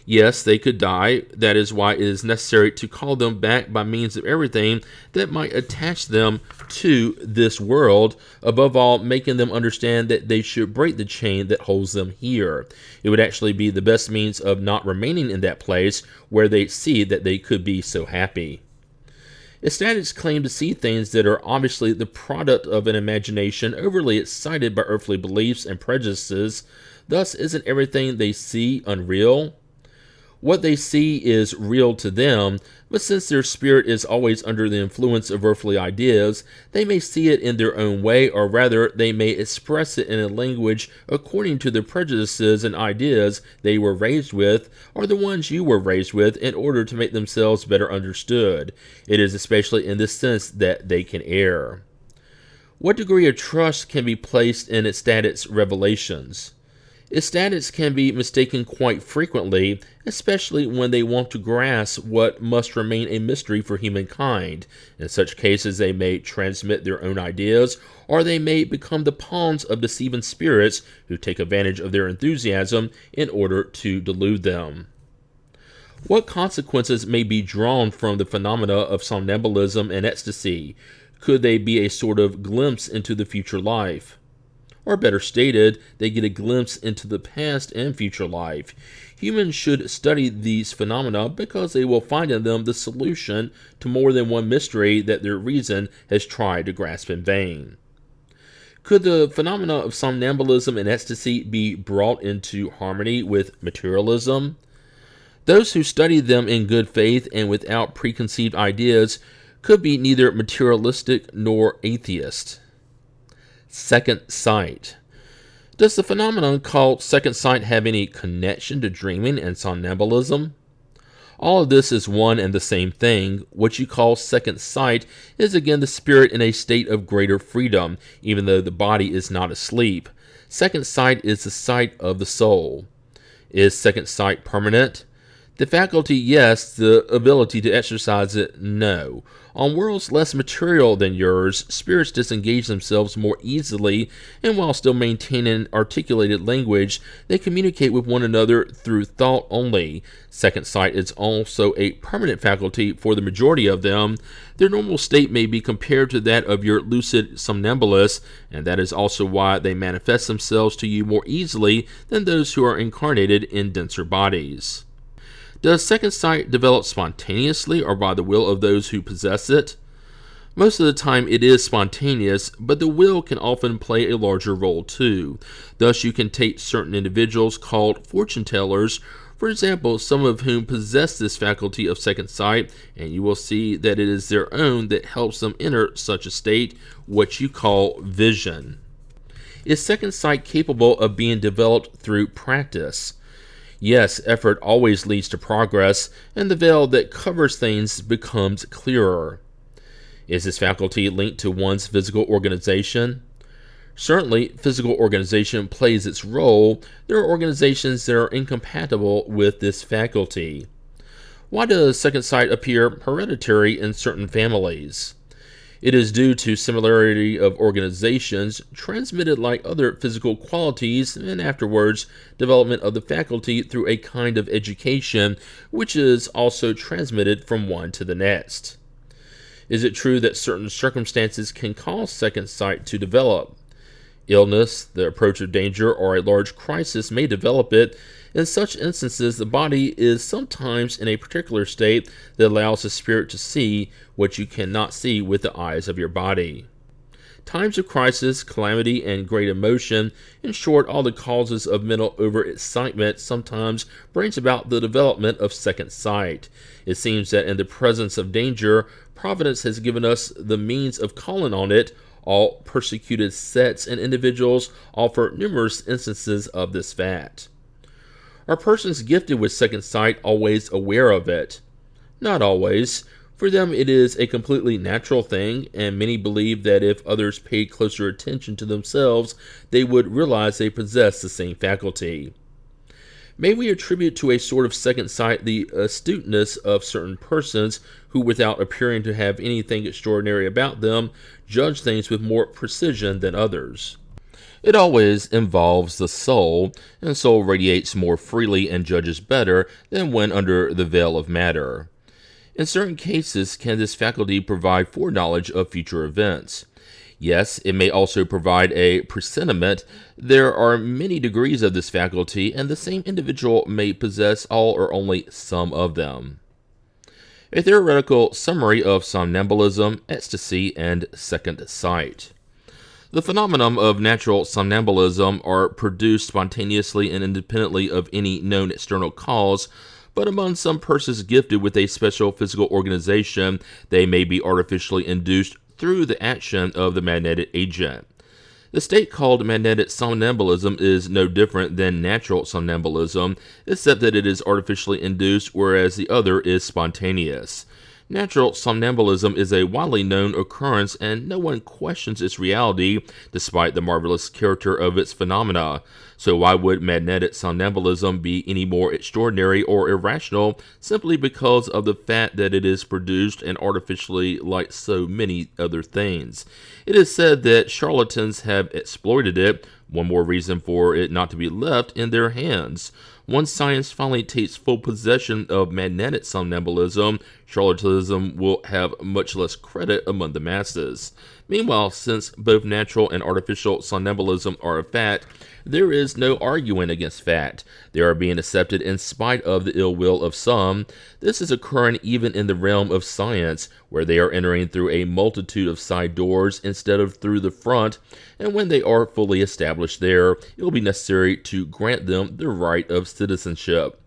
Yes, they could die. That is why it is necessary to call them back by means of everything that might attach them to this world, above all, making them understand that they should break the chain that holds them here. It would actually be the best means of not remaining in that place where they see that they could be so happy. Ecstatics claim to see things that are obviously the product of an imagination overly excited by earthly beliefs and prejudices. Thus, isn't everything they see unreal? What they see is real to them, but since their spirit is always under the influence of earthly ideas, they may see it in their own way, or rather, they may express it in a language according to the prejudices and ideas they were raised with, or the ones you were raised with, in order to make themselves better understood. It is especially in this sense that they can err. What degree of trust can be placed in ecstatics' revelations? Ecstatics can be mistaken quite frequently, especially when they want to grasp what must remain a mystery for humankind. In such cases, they may transmit their own ideas, or they may become the pawns of deceiving spirits who take advantage of their enthusiasm in order to delude them. What consequences may be drawn from the phenomena of somnambulism and ecstasy? Could they be a sort of glimpse into the future life? Or better stated, they get a glimpse into the past and future life. Humans should study these phenomena because they will find in them the solution to more than one mystery that their reason has tried to grasp in vain. Could the phenomena of somnambulism and ecstasy be brought into harmony with materialism? Those who study them in good faith and without preconceived ideas could be neither materialistic nor atheist. Second sight. Does the phenomenon called second sight have any connection to dreaming and somnambulism? All of this is one and the same thing. What you call second sight is again the spirit in a state of greater freedom, even though the body is not asleep. Second sight is the sight of the soul. Is second sight permanent? The faculty, yes. The ability to exercise it, no. On worlds less material than yours, spirits disengage themselves more easily, and while still maintaining articulated language, they communicate with one another through thought only. Second sight is also a permanent faculty for the majority of them. Their normal state may be compared to that of your lucid somnambulists, and that is also why they manifest themselves to you more easily than those who are incarnated in denser bodies. Does second sight develop spontaneously or by the will of those who possess it? Most of the time it is spontaneous, but the will can often play a larger role too. Thus you can take certain individuals called fortune tellers, for example, some of whom possess this faculty of second sight, and you will see that it is their own that helps them enter such a state, what you call vision. Is second sight capable of being developed through practice? Yes, effort always leads to progress, and the veil that covers things becomes clearer. Is this faculty linked to one's physical organization? Certainly, physical organization plays its role. There are organizations that are incompatible with this faculty. Why does second sight appear hereditary in certain families? It is due to similarity of organizations transmitted like other physical qualities, and afterwards development of the faculty through a kind of education which is also transmitted from one to the next. Is it true that certain circumstances can cause second sight to develop? Illness, the approach of danger, or a large crisis may develop it. In such instances, the body is sometimes in a particular state that allows the spirit to see what you cannot see with the eyes of your body. Times of crisis, calamity, and great emotion, in short, all the causes of mental overexcitement, sometimes brings about the development of second sight. It seems that in the presence of danger, Providence has given us the means of calling on it. All persecuted sets and individuals offer numerous instances of this fact. Are persons gifted with second sight always aware of it? Not always. For them it is a completely natural thing, and many believe that if others paid closer attention to themselves, they would realize they possess the same faculty. May we attribute to a sort of second sight the astuteness of certain persons who, without appearing to have anything extraordinary about them, judge things with more precision than others? It always involves the soul, and soul radiates more freely and judges better than when under the veil of matter. In certain cases, can this faculty provide foreknowledge of future events? Yes, it may also provide a presentiment. There are many degrees of this faculty, and the same individual may possess all or only some of them. A theoretical summary of somnambulism, ecstasy, and second sight. The phenomenon of natural somnambulism are produced spontaneously and independently of any known external cause, but among some persons gifted with a special physical organization, they may be artificially induced through the action of the magnetic agent. The state called magnetic somnambulism is no different than natural somnambulism, except that it is artificially induced, whereas the other is spontaneous. Natural somnambulism is a widely known occurrence, and no one questions its reality, despite the marvelous character of its phenomena. So why would magnetic somnambulism be any more extraordinary or irrational, simply because of the fact that it is produced and artificially like so many other things? It is said that charlatans have exploited it, one more reason for it not to be left in their hands. Once science finally takes full possession of magnetic somnambulism, charlatanism will have much less credit among the masses. Meanwhile, since both natural and artificial somnambulism are a fact, there is no arguing against fact. They are being accepted in spite of the ill will of some. This is occurring even in the realm of science, where they are entering through a multitude of side doors instead of through the front, and when they are fully established there, it will be necessary to grant them the right of citizenship.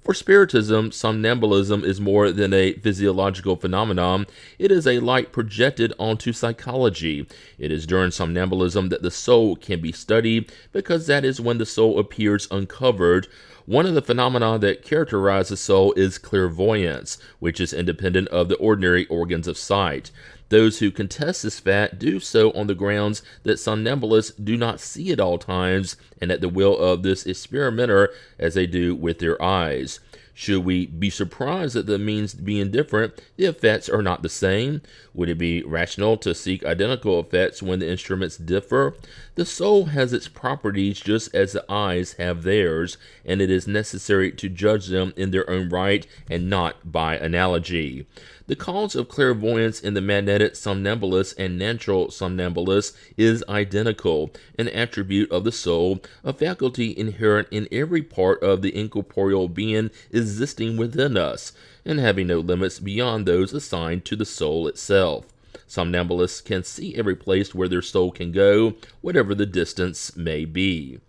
For Spiritism, somnambulism is more than a physiological phenomenon. It is a light projected onto psychology. It is during somnambulism that the soul can be studied, because that is when the soul appears uncovered. One of the phenomena that characterize the soul is clairvoyance, which is independent of the ordinary organs of sight. Those who contest this fact do so on the grounds that somnambulists do not see at all times and at the will of this experimenter as they do with their eyes. Should we be surprised at the means being different, the effects are not the same? Would it be rational to seek identical effects when the instruments differ? The soul has its properties just as the eyes have theirs, and it is necessary to judge them in their own right and not by analogy. The cause of clairvoyance in the magnetic somnambulist and natural somnambulist is identical, an attribute of the soul, a faculty inherent in every part of the incorporeal being existing within us, and having no limits beyond those assigned to the soul itself. Somnambulists can see every place where their soul can go, whatever the distance may be.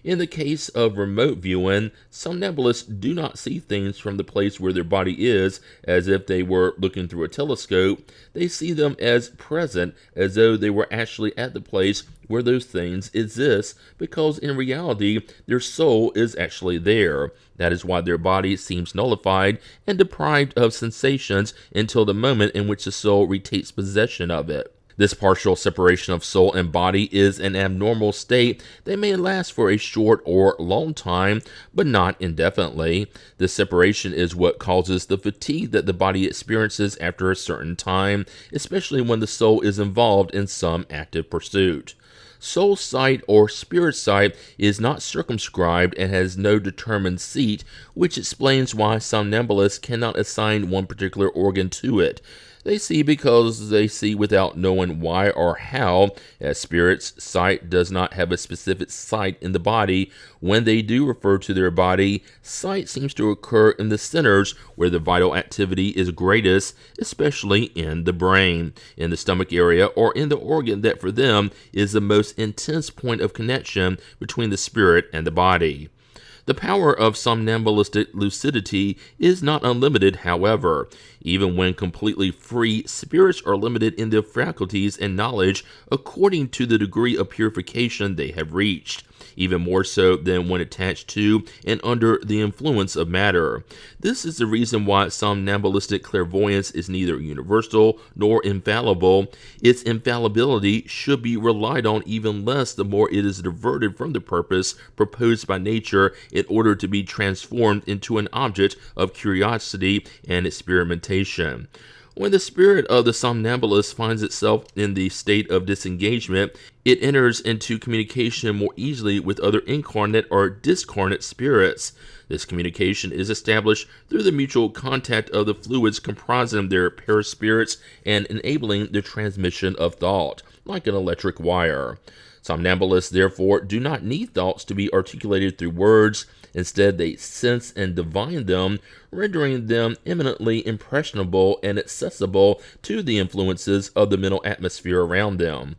In the case of remote viewing, somnambulists do not see things from the place where their body is as if they were looking through a telescope. They see them as present, as though they were actually at the place where those things exist, because in reality, their soul is actually there. That is why their body seems nullified and deprived of sensations until the moment in which the soul retakes possession of it. This partial separation of soul and body is an abnormal state that may last for a short or long time, but not indefinitely. This separation is what causes the fatigue that the body experiences after a certain time, especially when the soul is involved in some active pursuit. Soul sight or spirit sight is not circumscribed and has no determined seat, which explains why somnambulists cannot assign one particular organ to it. They see because they see without knowing why or how. As spirits, sight does not have a specific site in the body. When they do refer to their body, sight seems to occur in the centers where the vital activity is greatest, especially in the brain, in the stomach area, or in the organ that for them is the most intense point of connection between the spirit and the body. The power of somnambulistic lucidity is not unlimited, however. Even when completely free, spirits are limited in their faculties and knowledge according to the degree of purification they have reached, even more so than when attached to and under the influence of matter. This is the reason why somnambulistic clairvoyance is neither universal nor infallible. Its infallibility should be relied on even less the more it is diverted from the purpose proposed by nature in order to be transformed into an object of curiosity and experimentation. When the spirit of the somnambulist finds itself in the state of disengagement, it enters into communication more easily with other incarnate or discarnate spirits. This communication is established through the mutual contact of the fluids comprising their paraspirits and enabling the transmission of thought, like an electric wire. Somnambulists, therefore, do not need thoughts to be articulated through words. Instead, they sense and divine them, rendering them eminently impressionable and accessible to the influences of the mental atmosphere around them.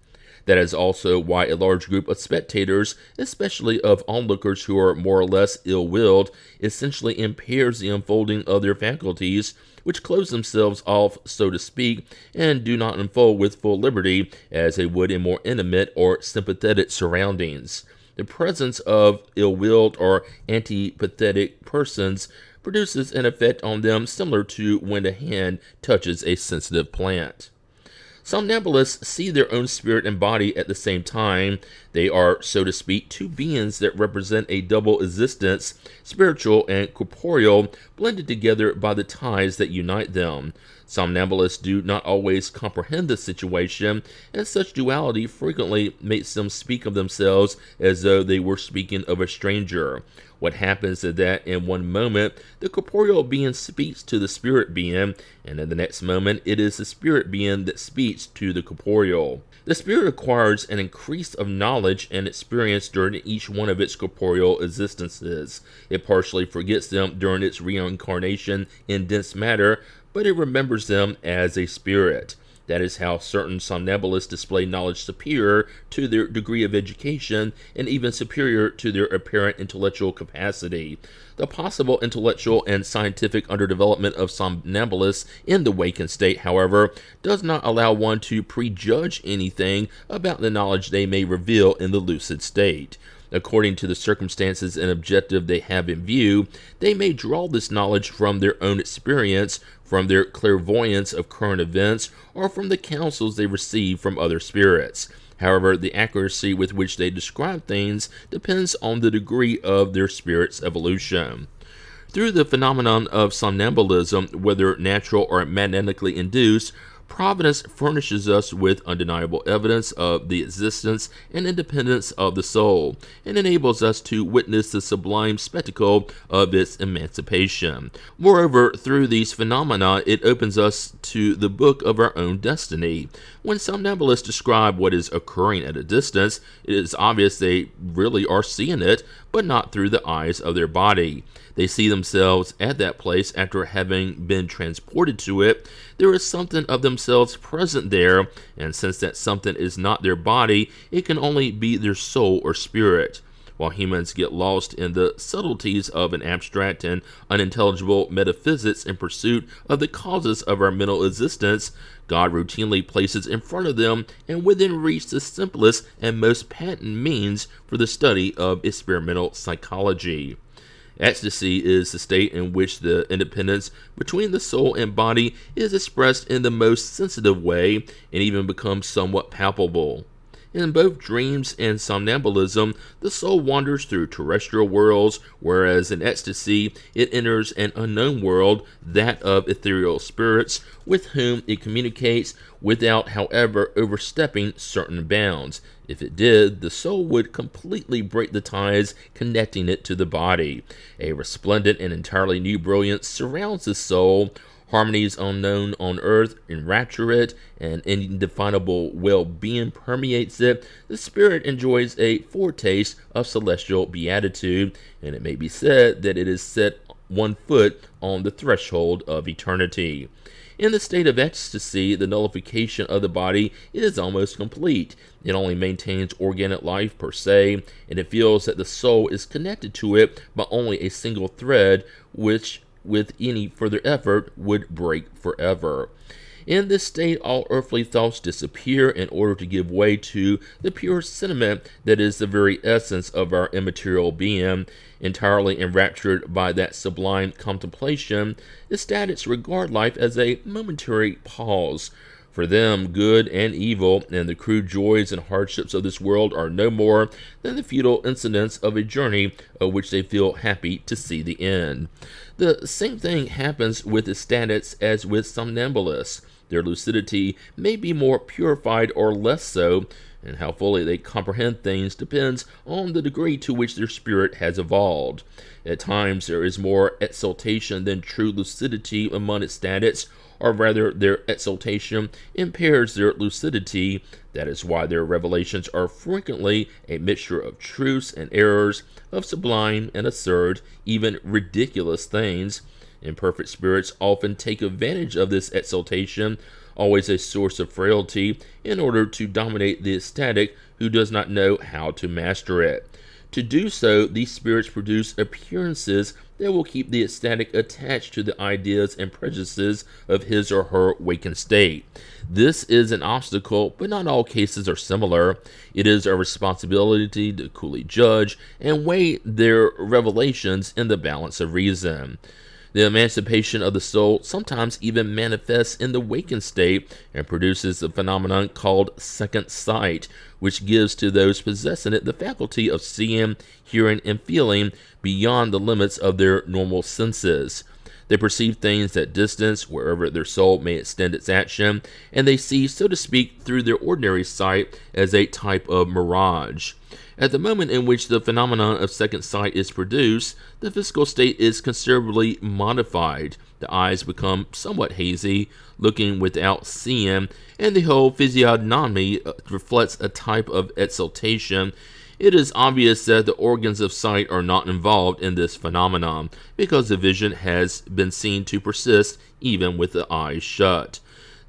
That is also why a large group of spectators, especially of onlookers who are more or less ill-willed, essentially impairs the unfolding of their faculties, which close themselves off, so to speak, and do not unfold with full liberty as they would in more intimate or sympathetic surroundings. The presence of ill-willed or antipathetic persons produces an effect on them similar to when a hand touches a sensitive plant. Somnambulists see their own spirit and body at the same time. They are, so to speak, two beings that represent a double existence, spiritual and corporeal, blended together by the ties that unite them. Somnambulists do not always comprehend the situation, and such duality frequently makes them speak of themselves as though they were speaking of a stranger. What happens is that in one moment, the corporeal being speaks to the spirit being, and in the next moment, it is the spirit being that speaks to the corporeal. The spirit acquires an increase of knowledge and experience during each one of its corporeal existences. It partially forgets them during its reincarnation in dense matter, but it remembers them as a spirit. That is how certain somnambulists display knowledge superior to their degree of education and even superior to their apparent intellectual capacity. The possible intellectual and scientific underdevelopment of somnambulists in the wakened state, however, does not allow one to prejudge anything about the knowledge they may reveal in the lucid state. According to the circumstances and objective they have in view, they may draw this knowledge from their own experience, from their clairvoyance of current events, or from the counsels they receive from other spirits. However, the accuracy with which they describe things depends on the degree of their spirit's evolution. Through the phenomenon of somnambulism, whether natural or magnetically induced, Providence furnishes us with undeniable evidence of the existence and independence of the soul, and enables us to witness the sublime spectacle of its emancipation. Moreover, through these phenomena, it opens us to the book of our own destiny. When somnambulists describe what is occurring at a distance, it is obvious they really are seeing it, but not through the eyes of their body. They see themselves at that place after having been transported to it. There is something of themselves present there, and since that something is not their body, it can only be their soul or spirit. While humans get lost in the subtleties of an abstract and unintelligible metaphysics in pursuit of the causes of our mental existence, God routinely places in front of them and within reach the simplest and most patent means for the study of experimental psychology. Ecstasy is the state in which the independence between the soul and body is expressed in the most sensitive way and even becomes somewhat palpable. In both dreams and somnambulism, the soul wanders through terrestrial worlds, whereas in ecstasy, it enters an unknown world, that of ethereal spirits, with whom it communicates without, however, overstepping certain bounds. If it did, the soul would completely break the ties connecting it to the body. A resplendent and entirely new brilliance surrounds the soul. Harmonies unknown on earth enrapture it, and indefinable well-being permeates it. The spirit enjoys a foretaste of celestial beatitude, and it may be said that it is set one foot on the threshold of eternity. In the state of ecstasy, the nullification of the body is almost complete. It only maintains organic life per se, and it feels that the soul is connected to it by only a single thread, which with any further effort would break forever. In this state, all earthly thoughts disappear in order to give way to the pure sentiment that is the very essence of our immaterial being. Entirely enraptured by that sublime contemplation, ecstatics regard life as a momentary pause. For them, good and evil and the crude joys and hardships of this world are no more than the futile incidents of a journey of which they feel happy to see the end. The same thing happens with ecstatics as with somnambulists. Their lucidity may be more purified or less so, and how fully they comprehend things depends on the degree to which their spirit has evolved. At times there is more exaltation than true lucidity among ecstatics, or rather their exaltation impairs their lucidity. That is why their revelations are frequently a mixture of truths and errors, of sublime and absurd, even ridiculous things. Imperfect spirits often take advantage of this exaltation, always a source of frailty, in order to dominate the ecstatic who does not know how to master it. To do so, these spirits produce appearances that will keep the ecstatic attached to the ideas and prejudices of his or her wakened state. This is an obstacle, but not all cases are similar. It is our responsibility to coolly judge and weigh their revelations in the balance of reason. The emancipation of the soul sometimes even manifests in the wakened state and produces a phenomenon called second sight, which gives to those possessing it the faculty of seeing, hearing, and feeling beyond the limits of their normal senses. They perceive things at distance, wherever their soul may extend its action, and they see, so to speak, through their ordinary sight as a type of mirage. At the moment in which the phenomenon of second sight is produced, the physical state is considerably modified. The eyes become somewhat hazy, looking without seeing, and the whole physiognomy reflects a type of exaltation. It is obvious that the organs of sight are not involved in this phenomenon, because the vision has been seen to persist even with the eyes shut.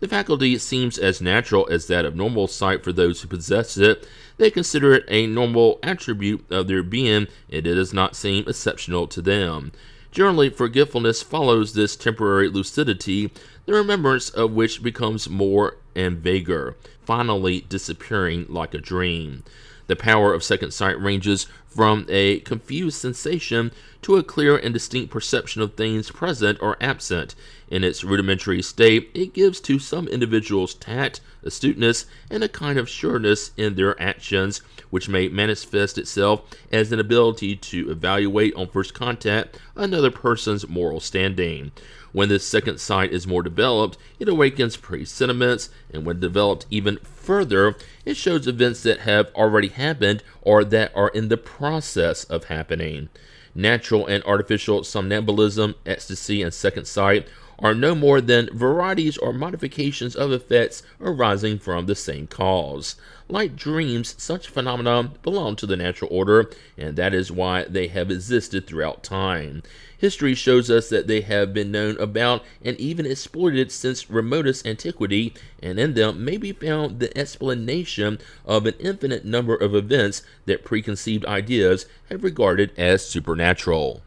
The faculty seems as natural as that of normal sight for those who possess it. They consider it a normal attribute of their being, and it does not seem exceptional to them. Generally, forgetfulness follows this temporary lucidity, the remembrance of which becomes more and vaguer, finally disappearing like a dream. The power of second sight ranges from a confused sensation to a clear and distinct perception of things present or absent. In its rudimentary state, it gives to some individuals tact, astuteness, and a kind of sureness in their actions, which may manifest itself as an ability to evaluate on first contact another person's moral standing. When this second sight is more developed, it awakens presentiments, and when developed even further, it shows events that have already happened or that are in the process of happening. Natural and artificial somnambulism, ecstasy, and second sight are no more than varieties or modifications of effects arising from the same cause. Like dreams, such phenomena belong to the natural order, and that is why they have existed throughout time. History shows us that they have been known about and even exploited since remotest antiquity, and in them may be found the explanation of an infinite number of events that preconceived ideas have regarded as supernatural.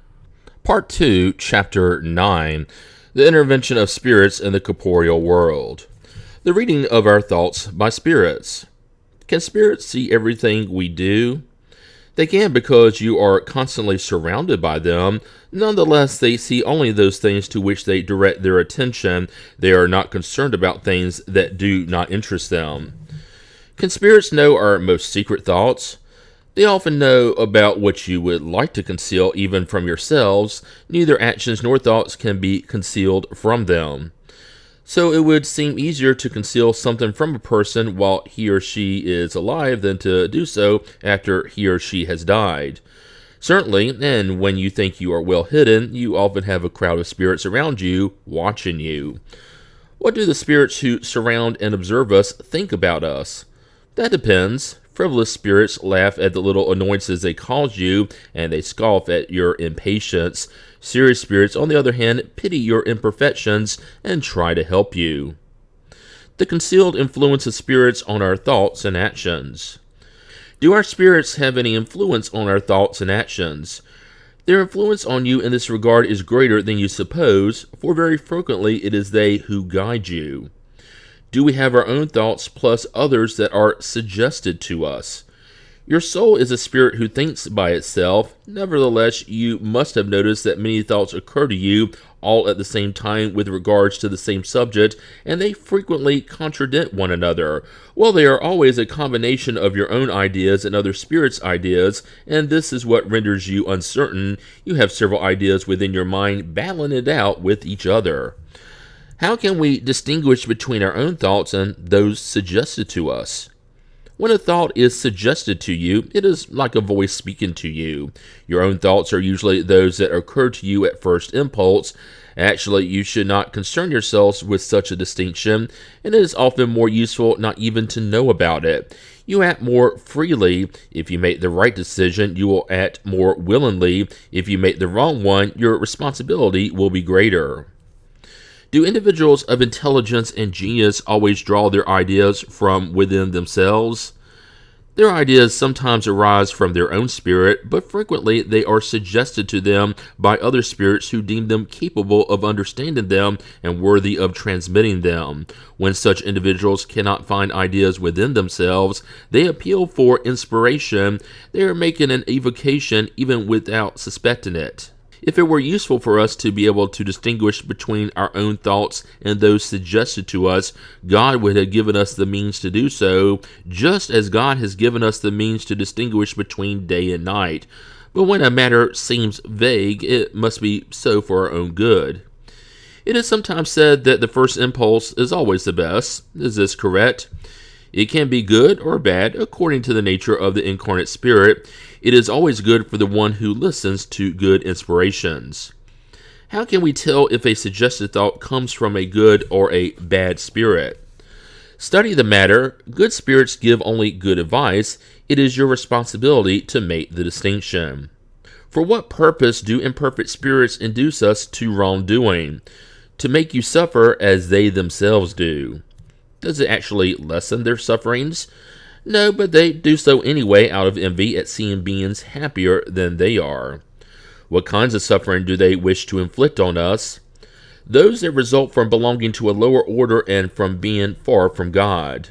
Part 2, Chapter 9. The intervention of spirits in the corporeal world. The reading of our thoughts by spirits. Can spirits see everything we do? They can, because you are constantly surrounded by them. Nonetheless, they see only those things to which they direct their attention. They are not concerned about things that do not interest them. Can spirits know our most secret thoughts? They often know about what you would like to conceal even from yourselves. Neither actions nor thoughts can be concealed from them. So it would seem easier to conceal something from a person while he or she is alive than to do so after he or she has died. Certainly, and when you think you are well hidden, you often have a crowd of spirits around you, watching you. What do the spirits who surround and observe us think about us? That depends. Frivolous spirits laugh at the little annoyances they cause you, and they scoff at your impatience. Serious spirits, on the other hand, pity your imperfections and try to help you. The concealed influence of spirits on our thoughts and actions. Do our spirits have any influence on our thoughts and actions? Their influence on you in this regard is greater than you suppose, for very frequently it is they who guide you. Do we have our own thoughts plus others that are suggested to us? Your soul is a spirit who thinks by itself. Nevertheless, you must have noticed that many thoughts occur to you all at the same time with regards to the same subject, and they frequently contradict one another. Well, they are always a combination of your own ideas and other spirits' ideas, and this is what renders you uncertain. You have several ideas within your mind battling it out with each other. How can we distinguish between our own thoughts and those suggested to us? When a thought is suggested to you, it is like a voice speaking to you. Your own thoughts are usually those that occur to you at first impulse. Actually, you should not concern yourselves with such a distinction, and it is often more useful not even to know about it. You act more freely if you make the right decision. You will act more willingly. If you make the wrong one, your responsibility will be greater. Do individuals of intelligence and genius always draw their ideas from within themselves? Their ideas sometimes arise from their own spirit, but frequently they are suggested to them by other spirits who deem them capable of understanding them and worthy of transmitting them. When such individuals cannot find ideas within themselves, they appeal for inspiration. They are making an evocation even without suspecting it. If it were useful for us to be able to distinguish between our own thoughts and those suggested to us, God would have given us the means to do so, just as God has given us the means to distinguish between day and night. But when a matter seems vague, it must be so for our own good. It is sometimes said that the first impulse is always the best. Is this correct? It can be good or bad according to the nature of the incarnate spirit. It is always good for the one who listens to good inspirations. How can we tell if a suggested thought comes from a good or a bad spirit? Study the matter. Good spirits give only good advice. It is your responsibility to make the distinction. For what purpose do imperfect spirits induce us to wrongdoing? To make you suffer as they themselves do. Does it actually lessen their sufferings? No, but they do so anyway out of envy at seeing beings happier than they are. What kinds of suffering do they wish to inflict on us? Those that result from belonging to a lower order and from being far from God.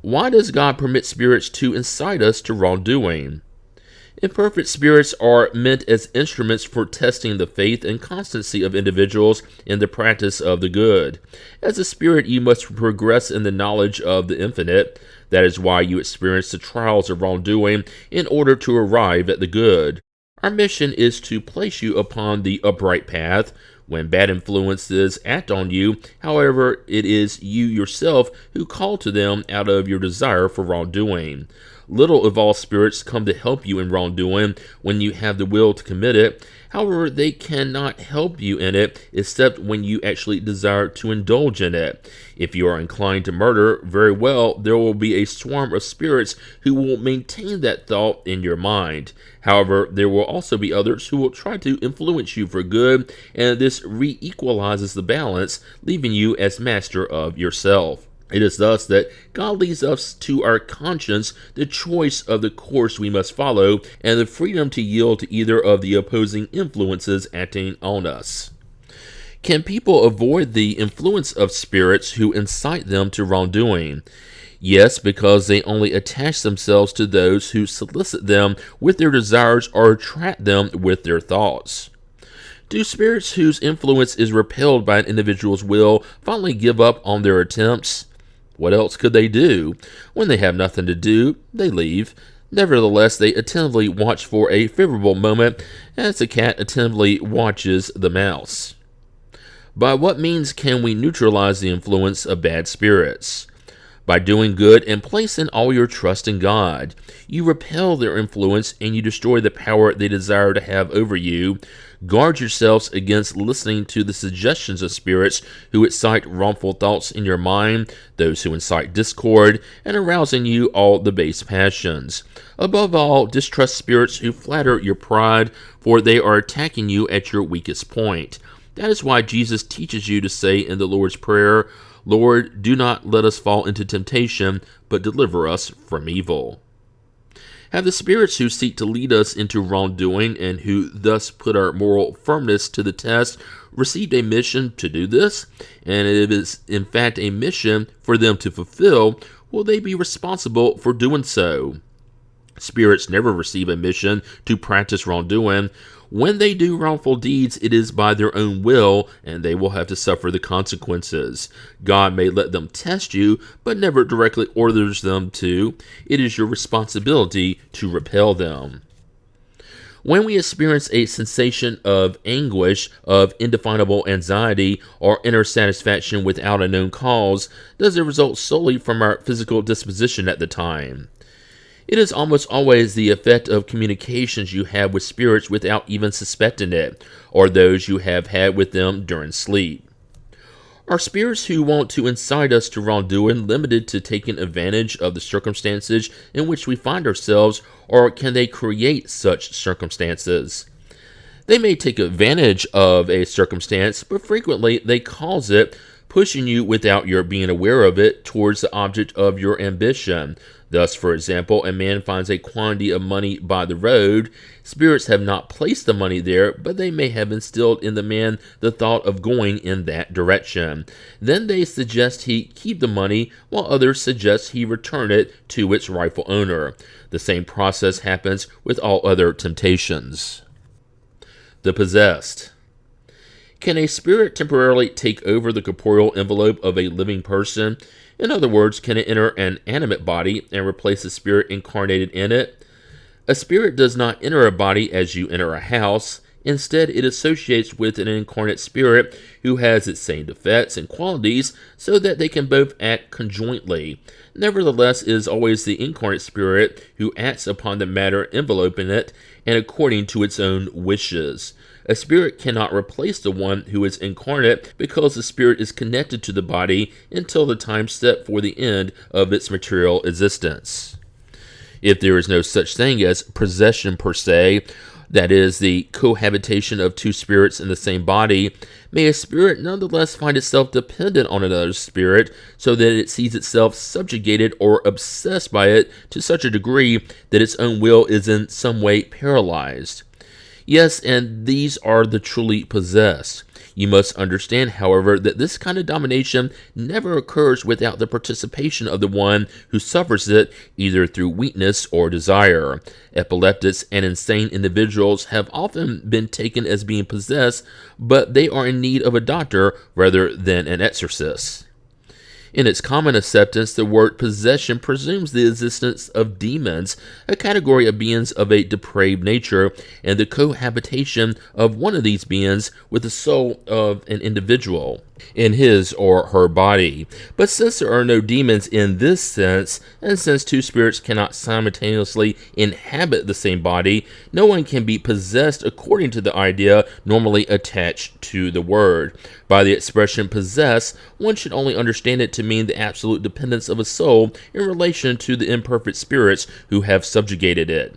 Why does God permit spirits to incite us to wrongdoing? Imperfect spirits are meant as instruments for testing the faith and constancy of individuals in the practice of the good. As a spirit, you must progress in the knowledge of the infinite. That is why you experience the trials of wrongdoing in order to arrive at the good. Our mission is to place you upon the upright path. When bad influences act on you, however, it is you yourself who call to them out of your desire for wrongdoing. Little of all spirits come to help you in wrongdoing when you have the will to commit it. However, they cannot help you in it except when you actually desire to indulge in it. If you are inclined to murder, very well, there will be a swarm of spirits who will maintain that thought in your mind. However, there will also be others who will try to influence you for good, and this re-equalizes the balance, leaving you as master of yourself. It is thus that God leaves us to our conscience the choice of the course we must follow and the freedom to yield to either of the opposing influences acting on us. Can people avoid the influence of spirits who incite them to wrongdoing? Yes, because they only attach themselves to those who solicit them with their desires or attract them with their thoughts. Do spirits whose influence is repelled by an individual's will finally give up on their attempts? What else could they do? When they have nothing to do, they leave. Nevertheless, they attentively watch for a favorable moment, as the cat attentively watches the mouse. By what means can we neutralize the influence of bad spirits? By doing good and placing all your trust in God. You repel their influence and you destroy the power they desire to have over you. Guard yourselves against listening to the suggestions of spirits who excite wrongful thoughts in your mind, those who incite discord, and arouse in you all the base passions. Above all, distrust spirits who flatter your pride, for they are attacking you at your weakest point. That is why Jesus teaches you to say in the Lord's Prayer, Lord, do not let us fall into temptation, but deliver us from evil. Have the spirits who seek to lead us into wrongdoing and who thus put our moral firmness to the test received a mission to do this? And if it is in fact a mission for them to fulfill, will they be responsible for doing so? Spirits never receive a mission to practice wrongdoing. When they do wrongful deeds, it is by their own will, and they will have to suffer the consequences. God may let them test you, but never directly orders them to. It is your responsibility to repel them. When we experience a sensation of anguish, of indefinable anxiety, or inner satisfaction without a known cause, does it result solely from our physical disposition at the time? It is almost always the effect of communications you have with spirits without even suspecting it, or those you have had with them during sleep. Are spirits who want to incite us to wrongdoing limited to taking advantage of the circumstances in which we find ourselves, or can they create such circumstances? They may take advantage of a circumstance, but frequently they cause it, pushing you without your being aware of it towards the object of your ambition. Thus, for example, a man finds a quantity of money by the road. Spirits have not placed the money there, but they may have instilled in the man the thought of going in that direction. Then they suggest he keep the money, while others suggest he return it to its rightful owner. The same process happens with all other temptations. The possessed. Can a spirit temporarily take over the corporeal envelope of a living person? In other words, can it enter an animate body and replace the spirit incarnated in it? A spirit does not enter a body as you enter a house. Instead, it associates with an incarnate spirit who has its same defects and qualities so that they can both act conjointly. Nevertheless, it is always the incarnate spirit who acts upon the matter enveloping it and according to its own wishes. A spirit cannot replace the one who is incarnate because the spirit is connected to the body until the time set for the end of its material existence. If there is no such thing as possession per se, that is, the cohabitation of two spirits in the same body, may a spirit nonetheless find itself dependent on another spirit so that it sees itself subjugated or obsessed by it to such a degree that its own will is in some way paralyzed. Yes, and these are the truly possessed. You must understand, however, that this kind of domination never occurs without the participation of the one who suffers it, either through weakness or desire. Epileptics and insane individuals have often been taken as being possessed, but they are in need of a doctor rather than an exorcist. In its common acceptance, the word possession presumes the existence of demons, a category of beings of a depraved nature, and the cohabitation of one of these beings with the soul of an individual in his or her body. But since there are no demons in this sense, and since two spirits cannot simultaneously inhabit the same body, no one can be possessed according to the idea normally attached to the word. By the expression possess, one should only understand it to mean the absolute dependence of a soul in relation to the imperfect spirits who have subjugated it.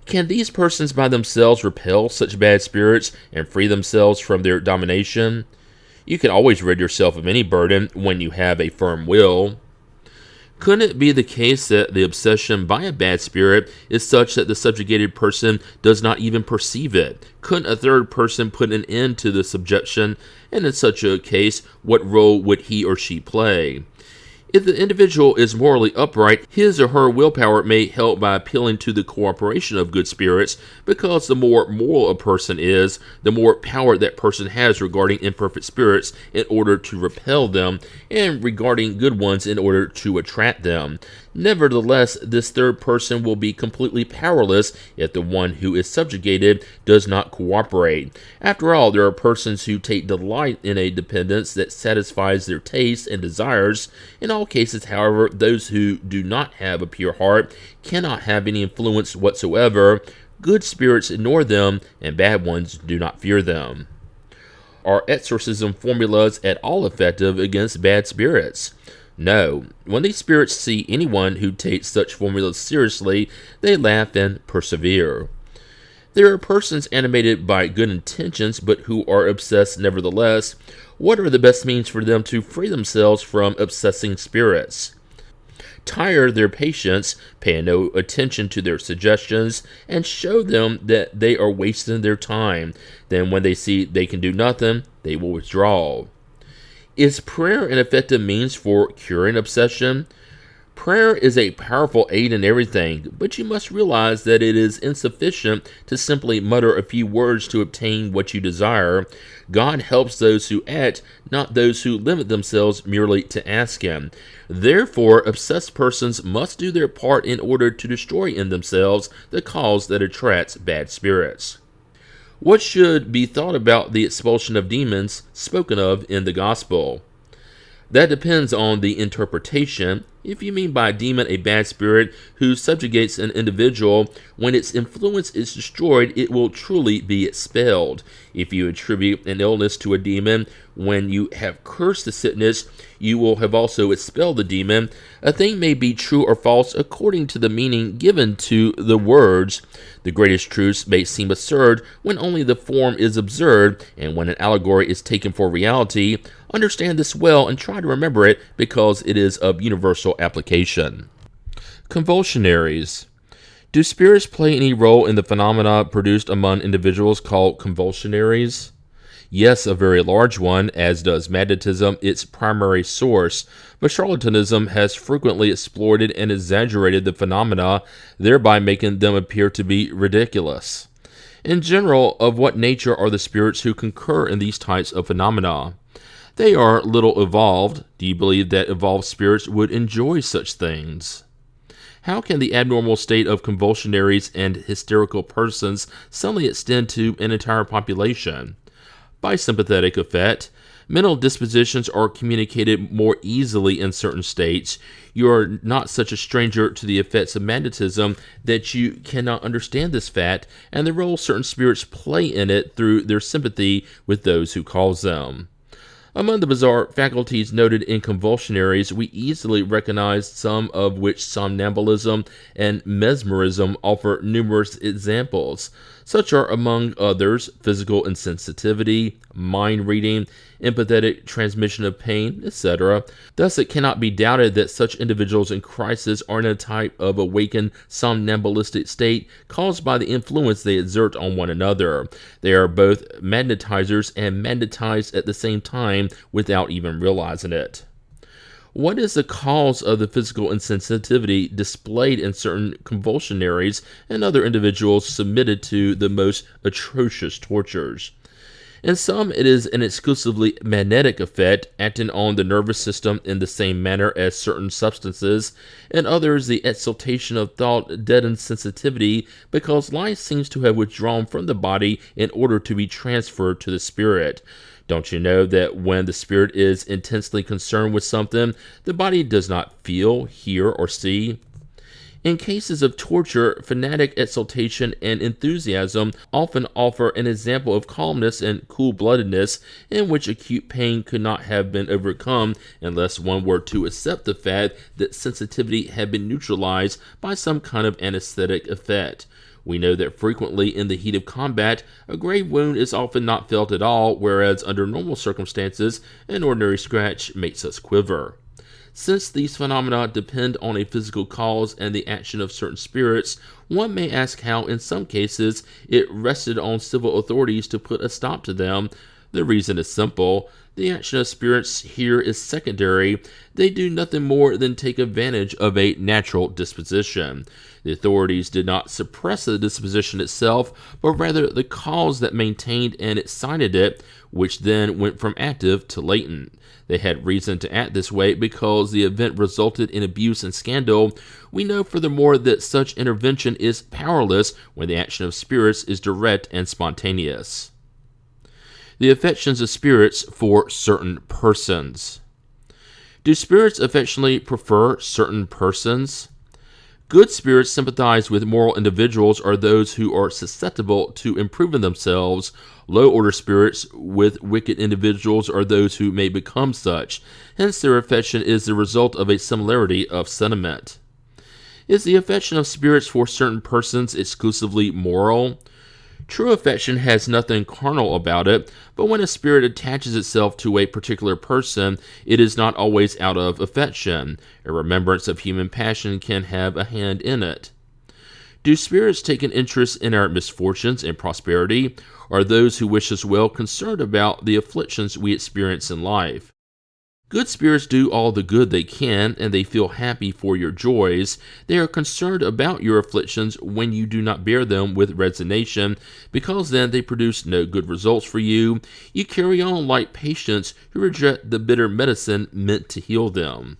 Can these persons by themselves repel such bad spirits and free themselves from their domination? You can always rid yourself of any burden when you have a firm will. Couldn't it be the case that the obsession by a bad spirit is such that the subjugated person does not even perceive it? Couldn't a third person put an end to the subjection? And in such a case, what role would he or she play? If the individual is morally upright, his or her willpower may help by appealing to the cooperation of good spirits, because the more moral a person is, the more power that person has regarding imperfect spirits in order to repel them, and regarding good ones in order to attract them. Nevertheless, this third person will be completely powerless if the one who is subjugated does not cooperate. After all, there are persons who take delight in a dependence that satisfies their tastes and desires. In all cases, however, those who do not have a pure heart cannot have any influence whatsoever. Good spirits ignore them, and bad ones do not fear them. Are exorcism formulas at all effective against bad spirits? No. When these spirits see anyone who takes such formulas seriously, they laugh and persevere. There are persons animated by good intentions, but who are obsessed nevertheless. What are the best means for them to free themselves from obsessing spirits? Tire their patients, pay no attention to their suggestions, and show them that they are wasting their time. Then when they see they can do nothing, they will withdraw. Is prayer an effective means for curing obsession? Prayer is a powerful aid in everything, but you must realize that it is insufficient to simply mutter a few words to obtain what you desire. God helps those who act, not those who limit themselves merely to ask Him. Therefore, obsessed persons must do their part in order to destroy in themselves the cause that attracts bad spirits. What should be thought about the expulsion of demons spoken of in the Gospel? That depends on the interpretation. If you mean by a demon a bad spirit who subjugates an individual, when its influence is destroyed, it will truly be expelled. If you attribute an illness to a demon, when you have cursed the sickness, you will have also expelled the demon. A thing may be true or false according to the meaning given to the words. The greatest truths may seem absurd when only the form is absurd, and when an allegory is taken for reality. Understand this well and try to remember it because it is of universal application. Convulsionaries. Do spirits play any role in the phenomena produced among individuals called convulsionaries? Yes, a very large one, as does magnetism, its primary source, but charlatanism has frequently exploited and exaggerated the phenomena, thereby making them appear to be ridiculous. In general, of what nature are the spirits who concur in these types of phenomena? They are little evolved. Do you believe that evolved spirits would enjoy such things? How can the abnormal state of convulsionaries and hysterical persons suddenly extend to an entire population? By sympathetic effect. Mental dispositions are communicated more easily in certain states. You are not such a stranger to the effects of magnetism that you cannot understand this fact and the role certain spirits play in it through their sympathy with those who cause them. Among the bizarre faculties noted in convulsionaries, we easily recognize some of which somnambulism and mesmerism offer numerous examples. Such are, among others, physical insensitivity, mind reading, empathetic transmission of pain, etc. Thus, it cannot be doubted that such individuals in crisis are in a type of awakened somnambulistic state caused by the influence they exert on one another. They are both magnetizers and magnetized at the same time without even realizing it. What is the cause of the physical insensitivity displayed in certain convulsionaries and other individuals submitted to the most atrocious tortures? In some, it is an exclusively magnetic effect, acting on the nervous system in the same manner as certain substances. In others, the exaltation of thought deadens sensitivity because life seems to have withdrawn from the body in order to be transferred to the spirit. Don't you know that when the spirit is intensely concerned with something, the body does not feel, hear, or see? In cases of torture, fanatic exaltation and enthusiasm often offer an example of calmness and cool-bloodedness in which acute pain could not have been overcome unless one were to accept the fact that sensitivity had been neutralized by some kind of anesthetic effect. We know that frequently in the heat of combat, a grave wound is often not felt at all, whereas under normal circumstances, an ordinary scratch makes us quiver. Since these phenomena depend on a physical cause and the action of certain spirits, one may ask how, in some cases, it rested on civil authorities to put a stop to them. The reason is simple. The action of spirits here is secondary. They do nothing more than take advantage of a natural disposition. The authorities did not suppress the disposition itself, but rather the cause that maintained and excited it, which then went from active to latent. They had reason to act this way because the event resulted in abuse and scandal. We know furthermore that such intervention is powerless when the action of spirits is direct and spontaneous. The affections of spirits for certain persons. Do spirits affectionately prefer certain persons? Good spirits sympathize with moral individuals or those who are susceptible to improving themselves. Low-order spirits with wicked individuals are those who may become such. Hence, their affection is the result of a similarity of sentiment. Is the affection of spirits for certain persons exclusively moral? True affection has nothing carnal about it, but when a spirit attaches itself to a particular person, it is not always out of affection. A remembrance of human passion can have a hand in it. Do spirits take an interest in our misfortunes and prosperity? Are those who wish us well concerned about the afflictions we experience in life? Good spirits do all the good they can, and they feel happy for your joys. They are concerned about your afflictions when you do not bear them with resignation, because then they produce no good results for you. You carry on like patients who reject the bitter medicine meant to heal them.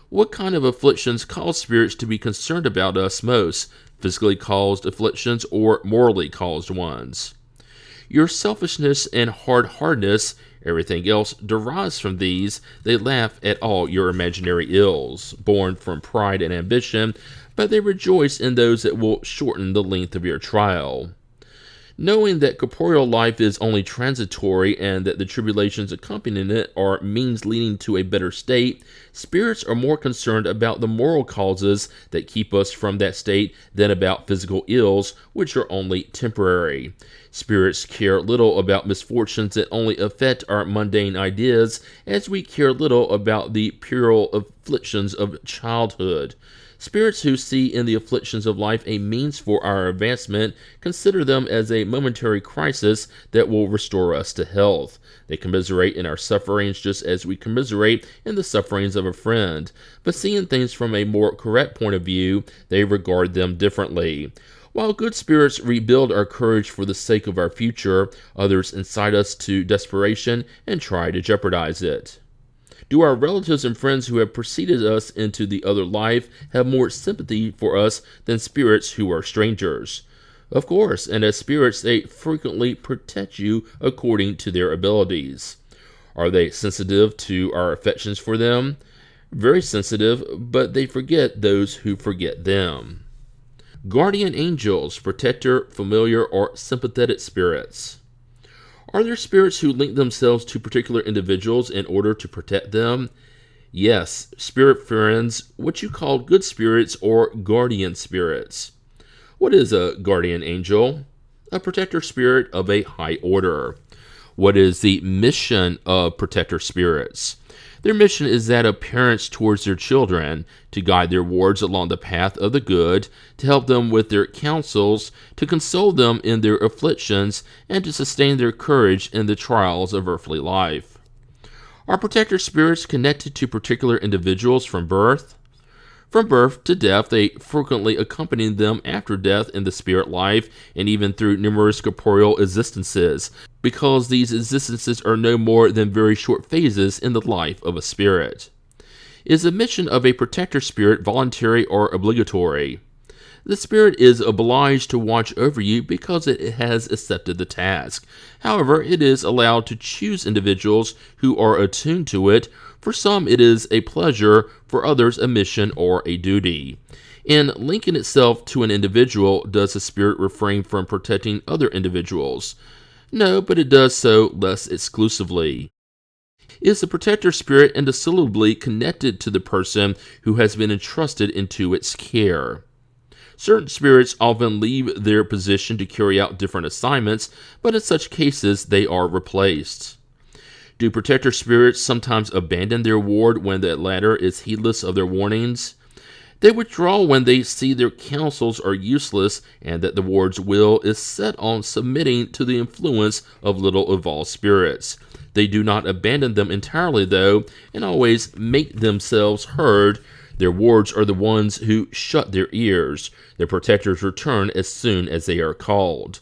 What kind of afflictions cause spirits to be concerned about us most? Physically caused afflictions or morally caused ones? Your selfishness and hard-heartedness, everything else derives from these. They laugh at all your imaginary ills, born from pride and ambition, but they rejoice in those that will shorten the length of your trial. Knowing that corporeal life is only transitory and that the tribulations accompanying it are means leading to a better state, spirits are more concerned about the moral causes that keep us from that state than about physical ills, which are only temporary. Spirits care little about misfortunes that only affect our mundane ideas, as we care little about the puerile afflictions of childhood. Spirits who see in the afflictions of life a means for our advancement consider them as a momentary crisis that will restore us to health. They commiserate in our sufferings just as we commiserate in the sufferings of a friend, but seeing things from a more correct point of view, they regard them differently. While good spirits rebuild our courage for the sake of our future, others incite us to desperation and try to jeopardize it. Do our relatives and friends who have preceded us into the other life have more sympathy for us than spirits who are strangers? Of course, and as spirits they frequently protect you according to their abilities. Are they sensitive to our affections for them? Very sensitive, but they forget those who forget them. Guardian angels, protector, familiar, or sympathetic spirits. Are there spirits who link themselves to particular individuals in order to protect them? Yes, spirit friends, what you call good spirits or guardian spirits. What is a guardian angel? A protector spirit of a high order. What is the mission of protector spirits? Their mission is that of parents towards their children, to guide their wards along the path of the good, to help them with their counsels, to console them in their afflictions, and to sustain their courage in the trials of earthly life. Are protector spirits connected to particular individuals from birth? From birth to death, they frequently accompany them after death in the spirit life, and even through numerous corporeal existences, because these existences are no more than very short phases in the life of a spirit. Is the mission of a protector spirit voluntary or obligatory? The spirit is obliged to watch over you because it has accepted the task. However, it is allowed to choose individuals who are attuned to it. For some, it is a pleasure, for others, a mission or a duty. In linking itself to an individual, does the spirit refrain from protecting other individuals? No, but it does so less exclusively. Is the protector spirit indissolubly connected to the person who has been entrusted into its care? Certain spirits often leave their position to carry out different assignments, but in such cases they are replaced. Do protector spirits sometimes abandon their ward when the latter is heedless of their warnings? They withdraw when they see their counsels are useless and that the ward's will is set on submitting to the influence of little evolved spirits. They do not abandon them entirely, though, and always make themselves heard. Their wards are the ones who shut their ears. Their protectors return as soon as they are called.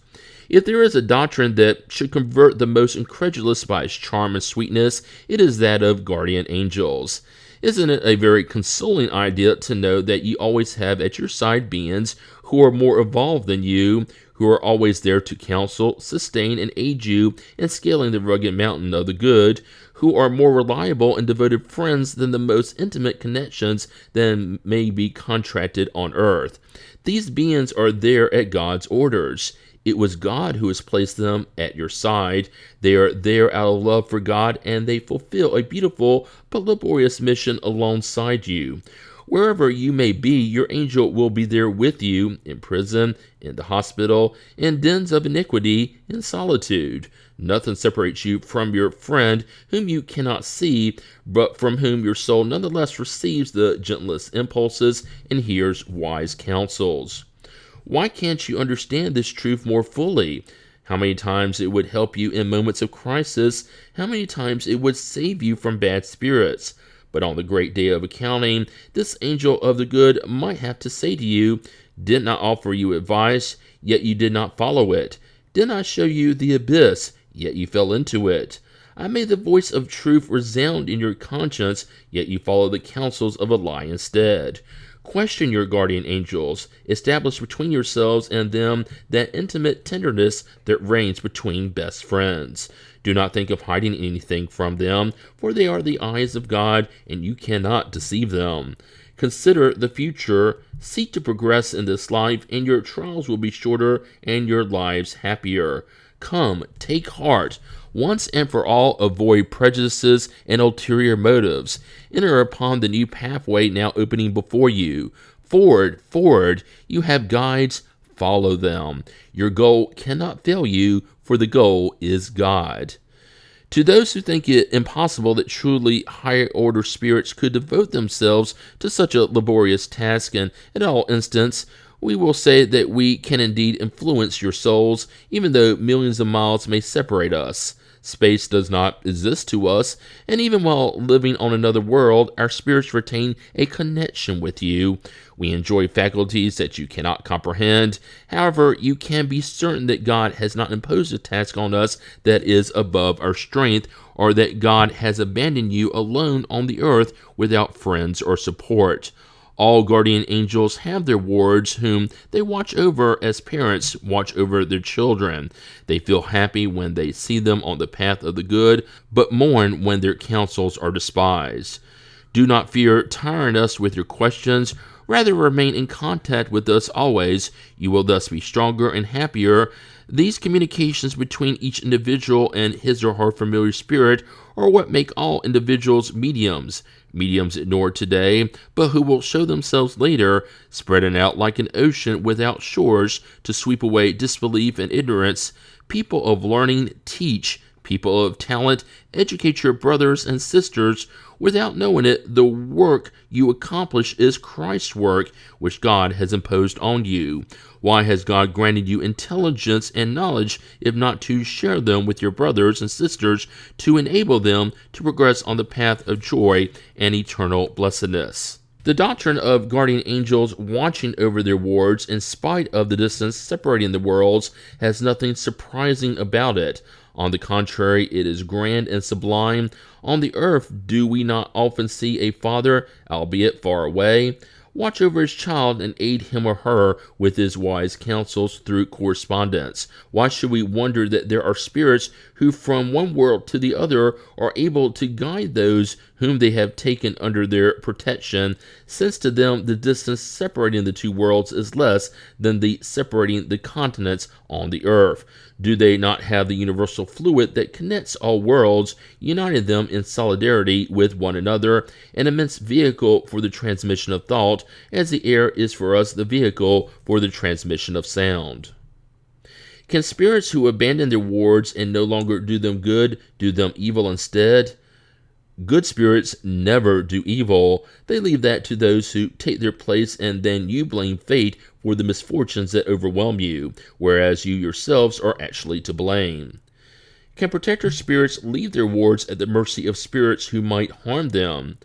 If there is a doctrine that should convert the most incredulous by its charm and sweetness, it is that of guardian angels. Isn't it a very consoling idea to know that you always have at your side beings who are more evolved than you, who are always there to counsel, sustain, and aid you in scaling the rugged mountain of the good, who are more reliable and devoted friends than the most intimate connections that may be contracted on earth? These beings are there at God's orders. It was God who has placed them at your side. They are there out of love for God, and they fulfill a beautiful but laborious mission alongside you. Wherever you may be, your angel will be there with you, in prison, in the hospital, in dens of iniquity, in solitude. Nothing separates you from your friend, whom you cannot see, but from whom your soul nonetheless receives the gentlest impulses and hears wise counsels. Why can't you understand this truth more fully? how many times it would help you in moments of crisis, how many times it would save you from bad spirits. But on the great day of accounting, this angel of the good might have to say to you, did not offer you advice, yet you did not follow it. Did not show you the abyss, yet you fell into it. I made the voice of truth resound in your conscience, yet you follow the counsels of a lie instead. Question your guardian angels. Establish between yourselves and them that intimate tenderness that reigns between best friends. Do not think of hiding anything from them, for they are the eyes of God, and you cannot deceive them. Consider the future. Seek to progress in this life, and your trials will be shorter and your lives happier. Come, take heart. Once and for all, avoid prejudices and ulterior motives. Enter upon the new pathway now opening before you. Forward, forward. You have guides. Follow them. Your goal cannot fail you, for the goal is God. To those who think it impossible that truly higher order spirits could devote themselves to such a laborious task, and in all instances, we will say that we can indeed influence your souls, even though millions of miles may separate us. Space does not exist to us, and even while living on another world, our spirits retain a connection with you. We enjoy faculties that you cannot comprehend. However, you can be certain that God has not imposed a task on us that is above our strength, or that God has abandoned you alone on the earth without friends or support. All guardian angels have their wards whom they watch over as parents watch over their children. They feel happy when they see them on the path of the good, but mourn when their counsels are despised. Do not fear tiring us with your questions. Rather, remain in contact with us always. You will thus be stronger and happier. These communications between each individual and his or her familiar spirit are what make all individuals mediums. Mediums ignored today, but who will show themselves later, spreading out like an ocean without shores to sweep away disbelief and ignorance. People of learning teach. People of talent educate your brothers and sisters. Without knowing it, the work you accomplish is Christ's work, which God has imposed on you. Why has God granted you intelligence and knowledge, if not to share them with your brothers and sisters, to enable them to progress on the path of joy and eternal blessedness? The doctrine of guardian angels watching over their wards in spite of the distance separating the worlds has nothing surprising about it. On the contrary, it is grand and sublime. On the earth, do we not often see a father, albeit far away, watch over his child and aid him or her with his wise counsels through correspondence? Why should we wonder that there are spirits who from one world to the other are able to guide those whom they have taken under their protection, since to them the distance separating the two worlds is less than the separating the continents on the earth? Do they not have the universal fluid that connects all worlds, uniting them in solidarity with one another, an immense vehicle for the transmission of thought, as the air is for us the vehicle for the transmission of sound? Can spirits who abandon their wards and no longer do them good, do them evil instead? Good spirits never do evil. They leave that to those who take their place, and then you blame fate for the misfortunes that overwhelm you, whereas you yourselves are actually to blame. Can protector spirits leave their wards at the mercy of spirits who might harm them?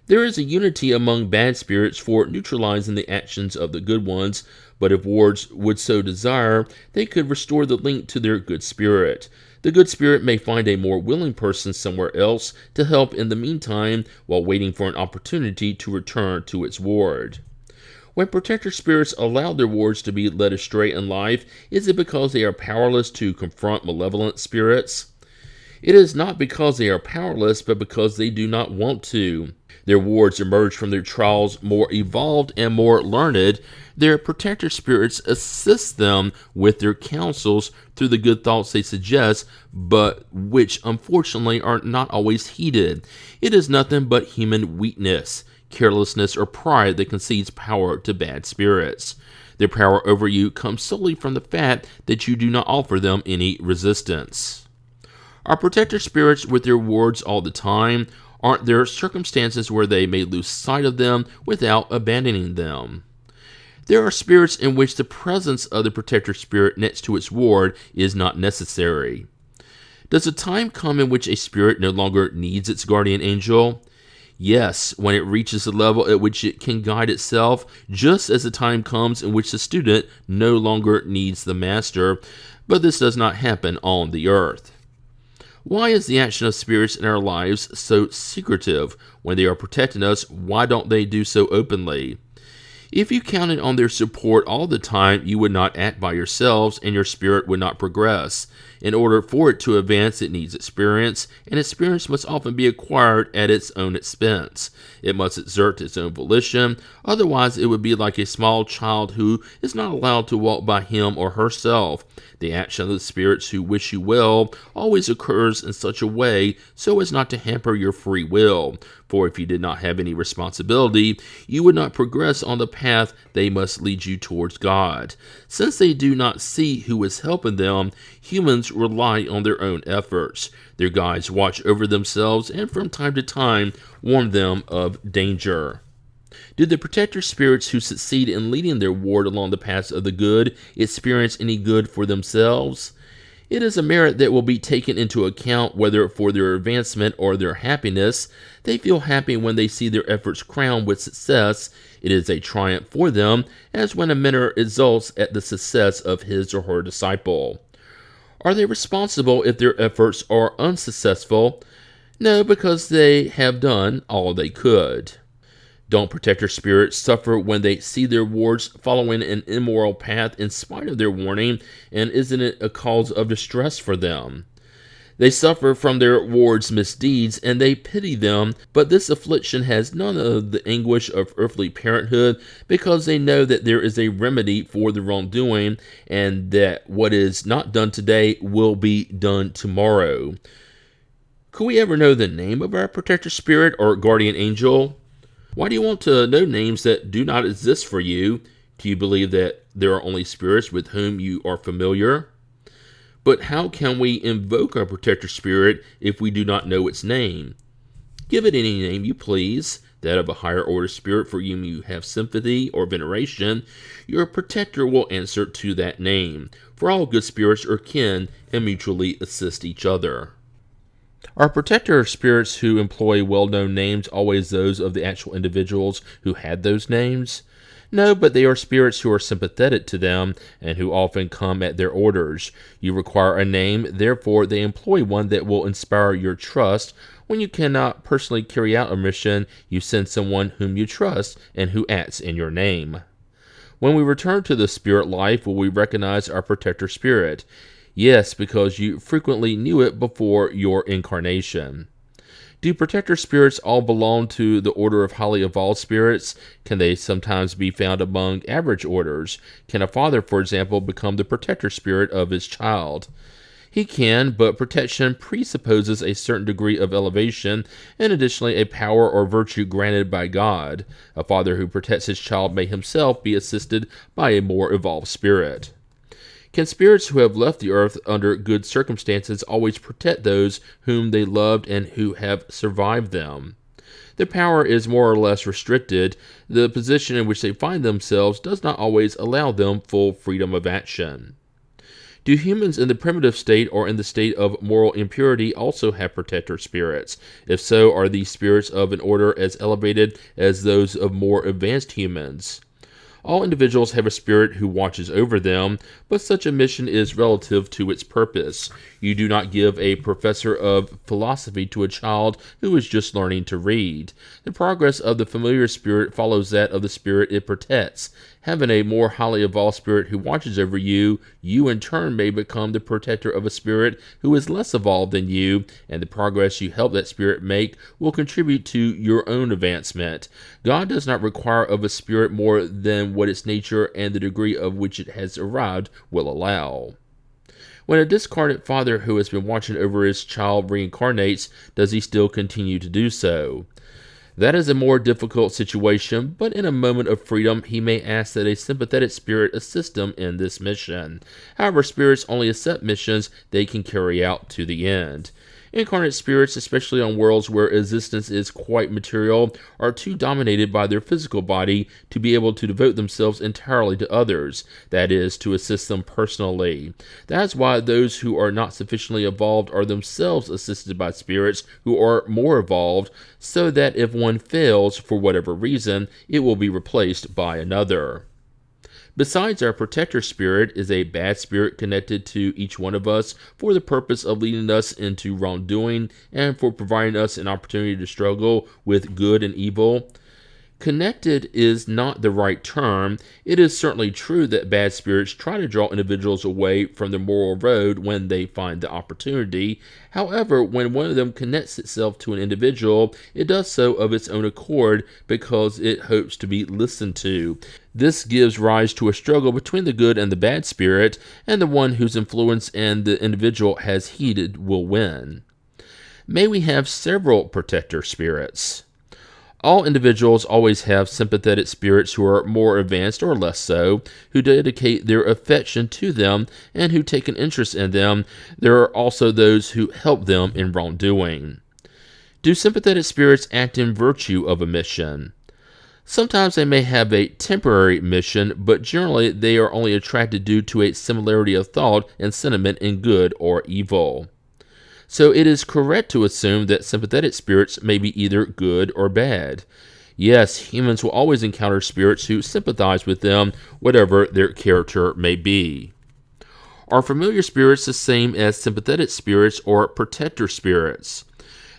There is a unity among bad spirits for neutralizing the actions of the good ones, but if wards would so desire, they could restore the link to their good spirit. The good spirit may find a more willing person somewhere else to help in the meantime, while waiting for an opportunity to return to its ward. When protector spirits allow their wards to be led astray in life, is it because they are powerless to confront malevolent spirits? It is not because they are powerless, but because they do not want to. Their wards emerge from their trials more evolved and more learned. Their protector spirits assist them with their counsels through the good thoughts they suggest, but which unfortunately are not always heeded. It is nothing but human weakness, carelessness, or pride that concedes power to bad spirits. Their power over you comes solely from the fact that you do not offer them any resistance. Are protector spirits with their wards all the time? Aren't there circumstances where they may lose sight of them without abandoning them? There are spirits in which the presence of the protector spirit next to its ward is not necessary. Does a time come in which a spirit no longer needs its guardian angel? Yes, when it reaches a level at which it can guide itself, just as the time comes in which the student no longer needs the master, but this does not happen on the earth. Why is the action of spirits in our lives so secretive? When they are protecting us, why don't they do so openly? If you counted on their support all the time, you would not act by yourselves, and your spirit would not progress. In order for it to advance, it needs experience, and experience must often be acquired at its own expense. It must exert its own volition, otherwise it would be like a small child who is not allowed to walk by him or herself. The action of the spirits who wish you well always occurs in such a way so as not to hamper your free will. For if you did not have any responsibility, you would not progress on the path they must lead you towards God. Since they do not see who is helping them, humans rely on their own efforts. Their guides watch over themselves and from time to time warn them of danger. Do the protector spirits who succeed in leading their ward along the paths of the good experience any good for themselves? It is a merit that will be taken into account whether for their advancement or their happiness. They feel happy when they see their efforts crowned with success. It is a triumph for them, as when a mentor exults at the success of his or her disciple. Are they responsible if their efforts are unsuccessful? No, because they have done all they could. Don't protector spirits suffer when they see their wards following an immoral path in spite of their warning, and isn't it a cause of distress for them? They suffer from their wards' misdeeds, and they pity them, but this affliction has none of the anguish of earthly parenthood, because they know that there is a remedy for the wrongdoing, and that what is not done today will be done tomorrow. Could we ever know the name of our protector spirit or guardian angel? Why do you want to know names that do not exist for you? Do you believe that there are only spirits with whom you are familiar? But how can we invoke our protector spirit if we do not know its name? Give it any name you please, that of a higher order spirit for whom you have sympathy or veneration. Your protector will answer to that name, for all good spirits are kin and mutually assist each other. Are protector spirits who employ well-known names always those of the actual individuals who had those names? No, but they are spirits who are sympathetic to them and who often come at their orders. You require a name, therefore they employ one that will inspire your trust. When you cannot personally carry out a mission, you send someone whom you trust and who acts in your name. When we return to the spirit life, will we recognize our protector spirit? Yes, because you frequently knew it before your incarnation. Do protector spirits all belong to the order of highly evolved spirits? Can they sometimes be found among average orders? Can a father, for example, become the protector spirit of his child? He can, but protection presupposes a certain degree of elevation and additionally a power or virtue granted by God. A father who protects his child may himself be assisted by a more evolved spirit. Can spirits who have left the earth under good circumstances always protect those whom they loved and who have survived them? Their power is more or less restricted. The position in which they find themselves does not always allow them full freedom of action. Do humans in the primitive state or in the state of moral impurity also have protector spirits? If so, are these spirits of an order as elevated as those of more advanced humans? All individuals have a spirit who watches over them, but such a mission is relative to its purpose. You do not give a professor of philosophy to a child who is just learning to read. The progress of the familiar spirit follows that of the spirit it protects. Having a more highly evolved spirit who watches over you, you in turn may become the protector of a spirit who is less evolved than you, and the progress you help that spirit make will contribute to your own advancement. God does not require of a spirit more than what its nature and the degree of which it has arrived will allow. When a discarded father who has been watching over his child reincarnates, does he still continue to do so? That is a more difficult situation, but in a moment of freedom, he may ask that a sympathetic spirit assist him in this mission. However, spirits only accept missions they can carry out to the end. Incarnate spirits, especially on worlds where existence is quite material, are too dominated by their physical body to be able to devote themselves entirely to others, that is, to assist them personally. That's why those who are not sufficiently evolved are themselves assisted by spirits who are more evolved, so that if one fails for whatever reason, it will be replaced by another. Besides, our protector spirit is a bad spirit connected to each one of us for the purpose of leading us into wrongdoing and for providing us an opportunity to struggle with good and evil. Connected is not the right term. It is certainly true that bad spirits try to draw individuals away from the moral road when they find the opportunity. However, when one of them connects itself to an individual, it does so of its own accord because it hopes to be listened to. This gives rise to a struggle between the good and the bad spirit, and the one whose influence and the individual has heeded will win. May we have several protector spirits. All individuals always have sympathetic spirits who are more advanced or less so, who dedicate their affection to them and who take an interest in them. There are also those who help them in wrongdoing. Do sympathetic spirits act in virtue of a mission? Sometimes they may have a temporary mission, but generally they are only attracted due to a similarity of thought and sentiment in good or evil. So it is correct to assume that sympathetic spirits may be either good or bad. Yes, humans will always encounter spirits who sympathize with them, whatever their character may be. Are familiar spirits the same as sympathetic spirits or protector spirits?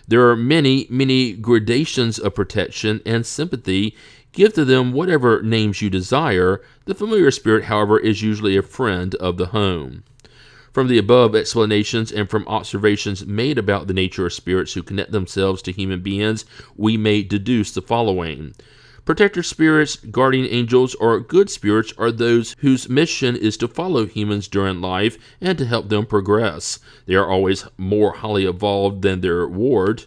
There are many gradations of protection and sympathy. Give to them whatever names you desire. The familiar spirit, however, is usually a friend of the home. From the above explanations and from observations made about the nature of spirits who connect themselves to human beings, we may deduce the following. Protector spirits, guardian angels, or good spirits are those whose mission is to follow humans during life and to help them progress. They are always more highly evolved than their ward.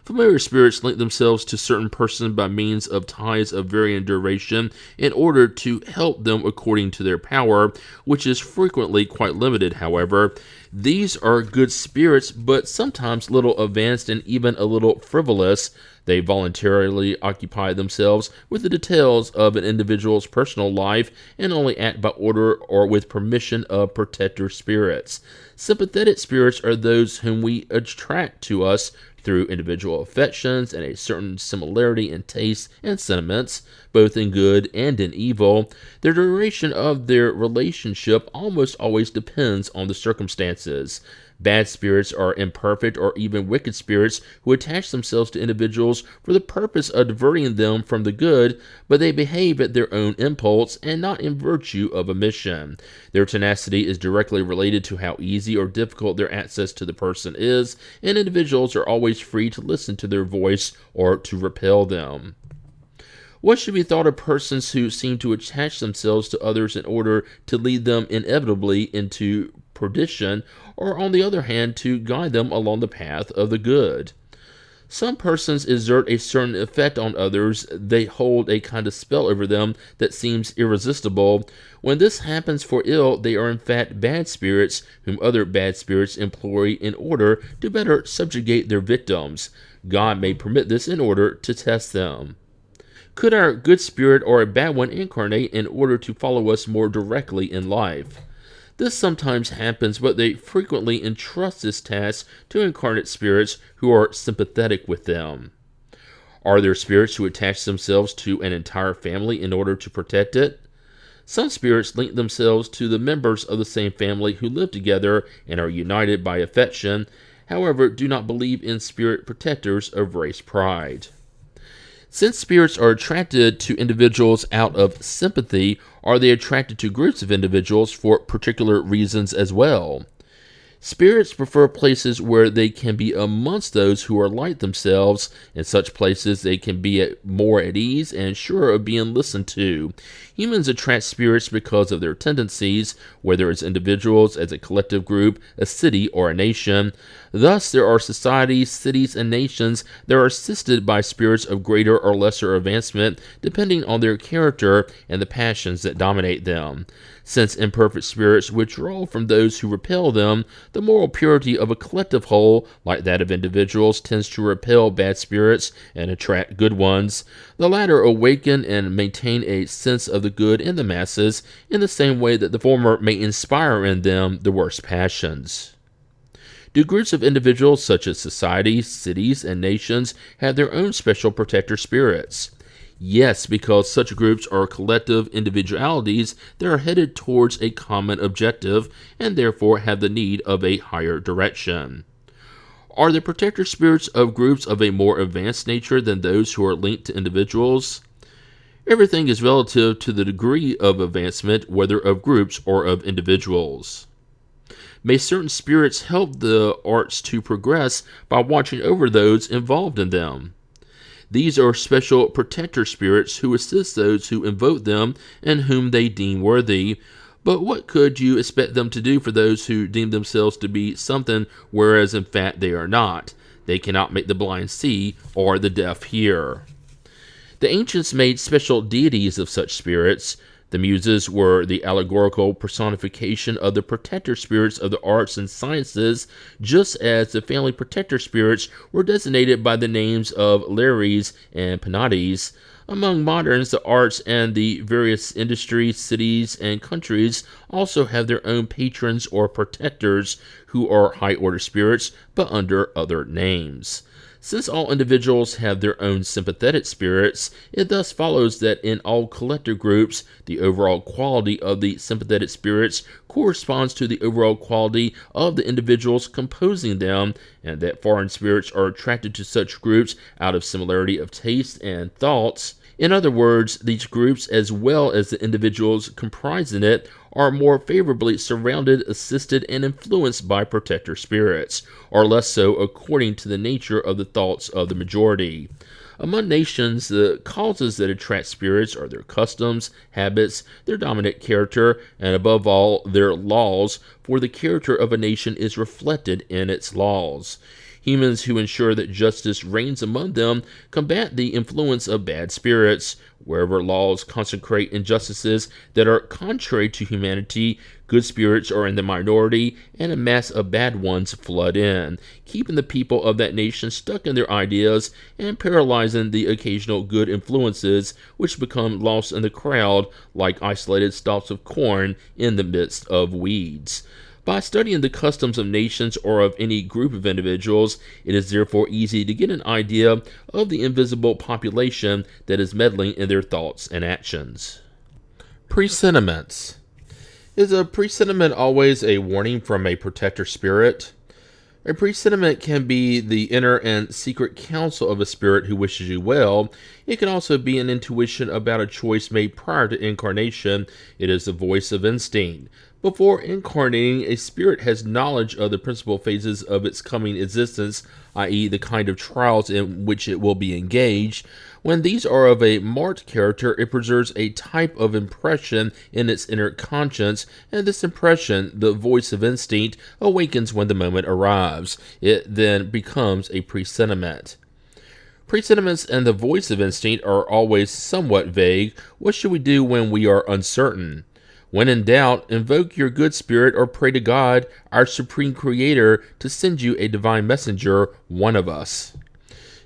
Familiar spirits link themselves to certain persons by means of ties of varying duration in order to help them according to their power, which is frequently quite limited, however. These are good spirits, but sometimes little advanced and even a little frivolous. They voluntarily occupy themselves with the details of an individual's personal life and only act by order or with permission of protector spirits. Sympathetic spirits are those whom we attract to us through individual affections and a certain similarity in tastes and sentiments, both in good and in evil. The duration of their relationship almost always depends on the circumstances. Bad spirits are imperfect or even wicked spirits who attach themselves to individuals for the purpose of diverting them from the good, but they behave at their own impulse and not in virtue of a mission. Their tenacity is directly related to how easy or difficult their access to the person is, and individuals are always free to listen to their voice or to repel them. What should be thought of persons who seem to attach themselves to others in order to lead them inevitably into perdition, or on the other hand, to guide them along the path of the good? Some persons exert a certain effect on others. They hold a kind of spell over them that seems irresistible. When this happens for ill, they are in fact bad spirits whom other bad spirits employ in order to better subjugate their victims. God may permit this in order to test them. Could our good spirit or a bad one incarnate in order to follow us more directly in life? This sometimes happens, but they frequently entrust this task to incarnate spirits who are sympathetic with them. Are there spirits who attach themselves to an entire family in order to protect it? Some spirits link themselves to the members of the same family who live together and are united by affection, however, do not believe in spirit protectors of race pride. Since spirits are attracted to individuals out of sympathy, are they attracted to groups of individuals for particular reasons as well? Spirits prefer places where they can be amongst those who are like themselves. In such places, they can be more at ease and sure of being listened to. Humans attract spirits because of their tendencies, whether as individuals, as a collective group, a city, or a nation. Thus, there are societies, cities, and nations that are assisted by spirits of greater or lesser advancement, depending on their character and the passions that dominate them. Since imperfect spirits withdraw from those who repel them, the moral purity of a collective whole, like that of individuals, tends to repel bad spirits and attract good ones. The latter awaken and maintain a sense of the good in the masses, in the same way that the former may inspire in them the worst passions. Do groups of individuals, such as societies, cities, and nations, have their own special protector spirits? Yes, because such groups are collective individualities that are headed towards a common objective and therefore have the need of a higher direction. Are the protector spirits of groups of a more advanced nature than those who are linked to individuals? Everything is relative to the degree of advancement, whether of groups or of individuals. May certain spirits help the arts to progress by watching over those involved in them. These are special protector spirits who assist those who invoke them and whom they deem worthy. But what could you expect them to do for those who deem themselves to be something, whereas in fact they are not? They cannot make the blind see or the deaf hear. The ancients made special deities of such spirits. The Muses were the allegorical personification of the protector spirits of the arts and sciences, just as the family protector spirits were designated by the names of Lares and Penates. Among moderns, the arts and the various industries, cities, and countries also have their own patrons or protectors, who are high-order spirits, but under other names. Since all individuals have their own sympathetic spirits, it thus follows that in all collective groups, the overall quality of the sympathetic spirits corresponds to the overall quality of the individuals composing them, and that foreign spirits are attracted to such groups out of similarity of taste and thoughts. In other words, these groups, as well as the individuals comprising it, are more favorably surrounded, assisted, and influenced by protector spirits, or less so according to the nature of the thoughts of the majority. Among nations, the causes that attract spirits are their customs, habits, their dominant character, and above all, their laws, for the character of a nation is reflected in its laws. Humans who ensure that justice reigns among them combat the influence of bad spirits. Wherever laws consecrate injustices that are contrary to humanity, good spirits are in the minority, and a mass of bad ones flood in, keeping the people of that nation stuck in their ideas and paralyzing the occasional good influences which become lost in the crowd like isolated stalks of corn in the midst of weeds. By studying the customs of nations or of any group of individuals, it is therefore easy to get an idea of the invisible population that is meddling in their thoughts and actions. Presentiments. Is a presentiment always a warning from a protector spirit? A presentiment can be the inner and secret counsel of a spirit who wishes you well. It can also be an intuition about a choice made prior to incarnation. It is the voice of instinct. Before incarnating, a spirit has knowledge of the principal phases of its coming existence, i.e. the kind of trials in which it will be engaged. When these are of a marked character, it preserves a type of impression in its inner conscience, and this impression, the voice of instinct, awakens when the moment arrives. It then becomes a presentiment. Presentiments and the voice of instinct are always somewhat vague. What should we do when we are uncertain? When in doubt, invoke your good spirit or pray to God, our supreme creator, to send you a divine messenger, one of us.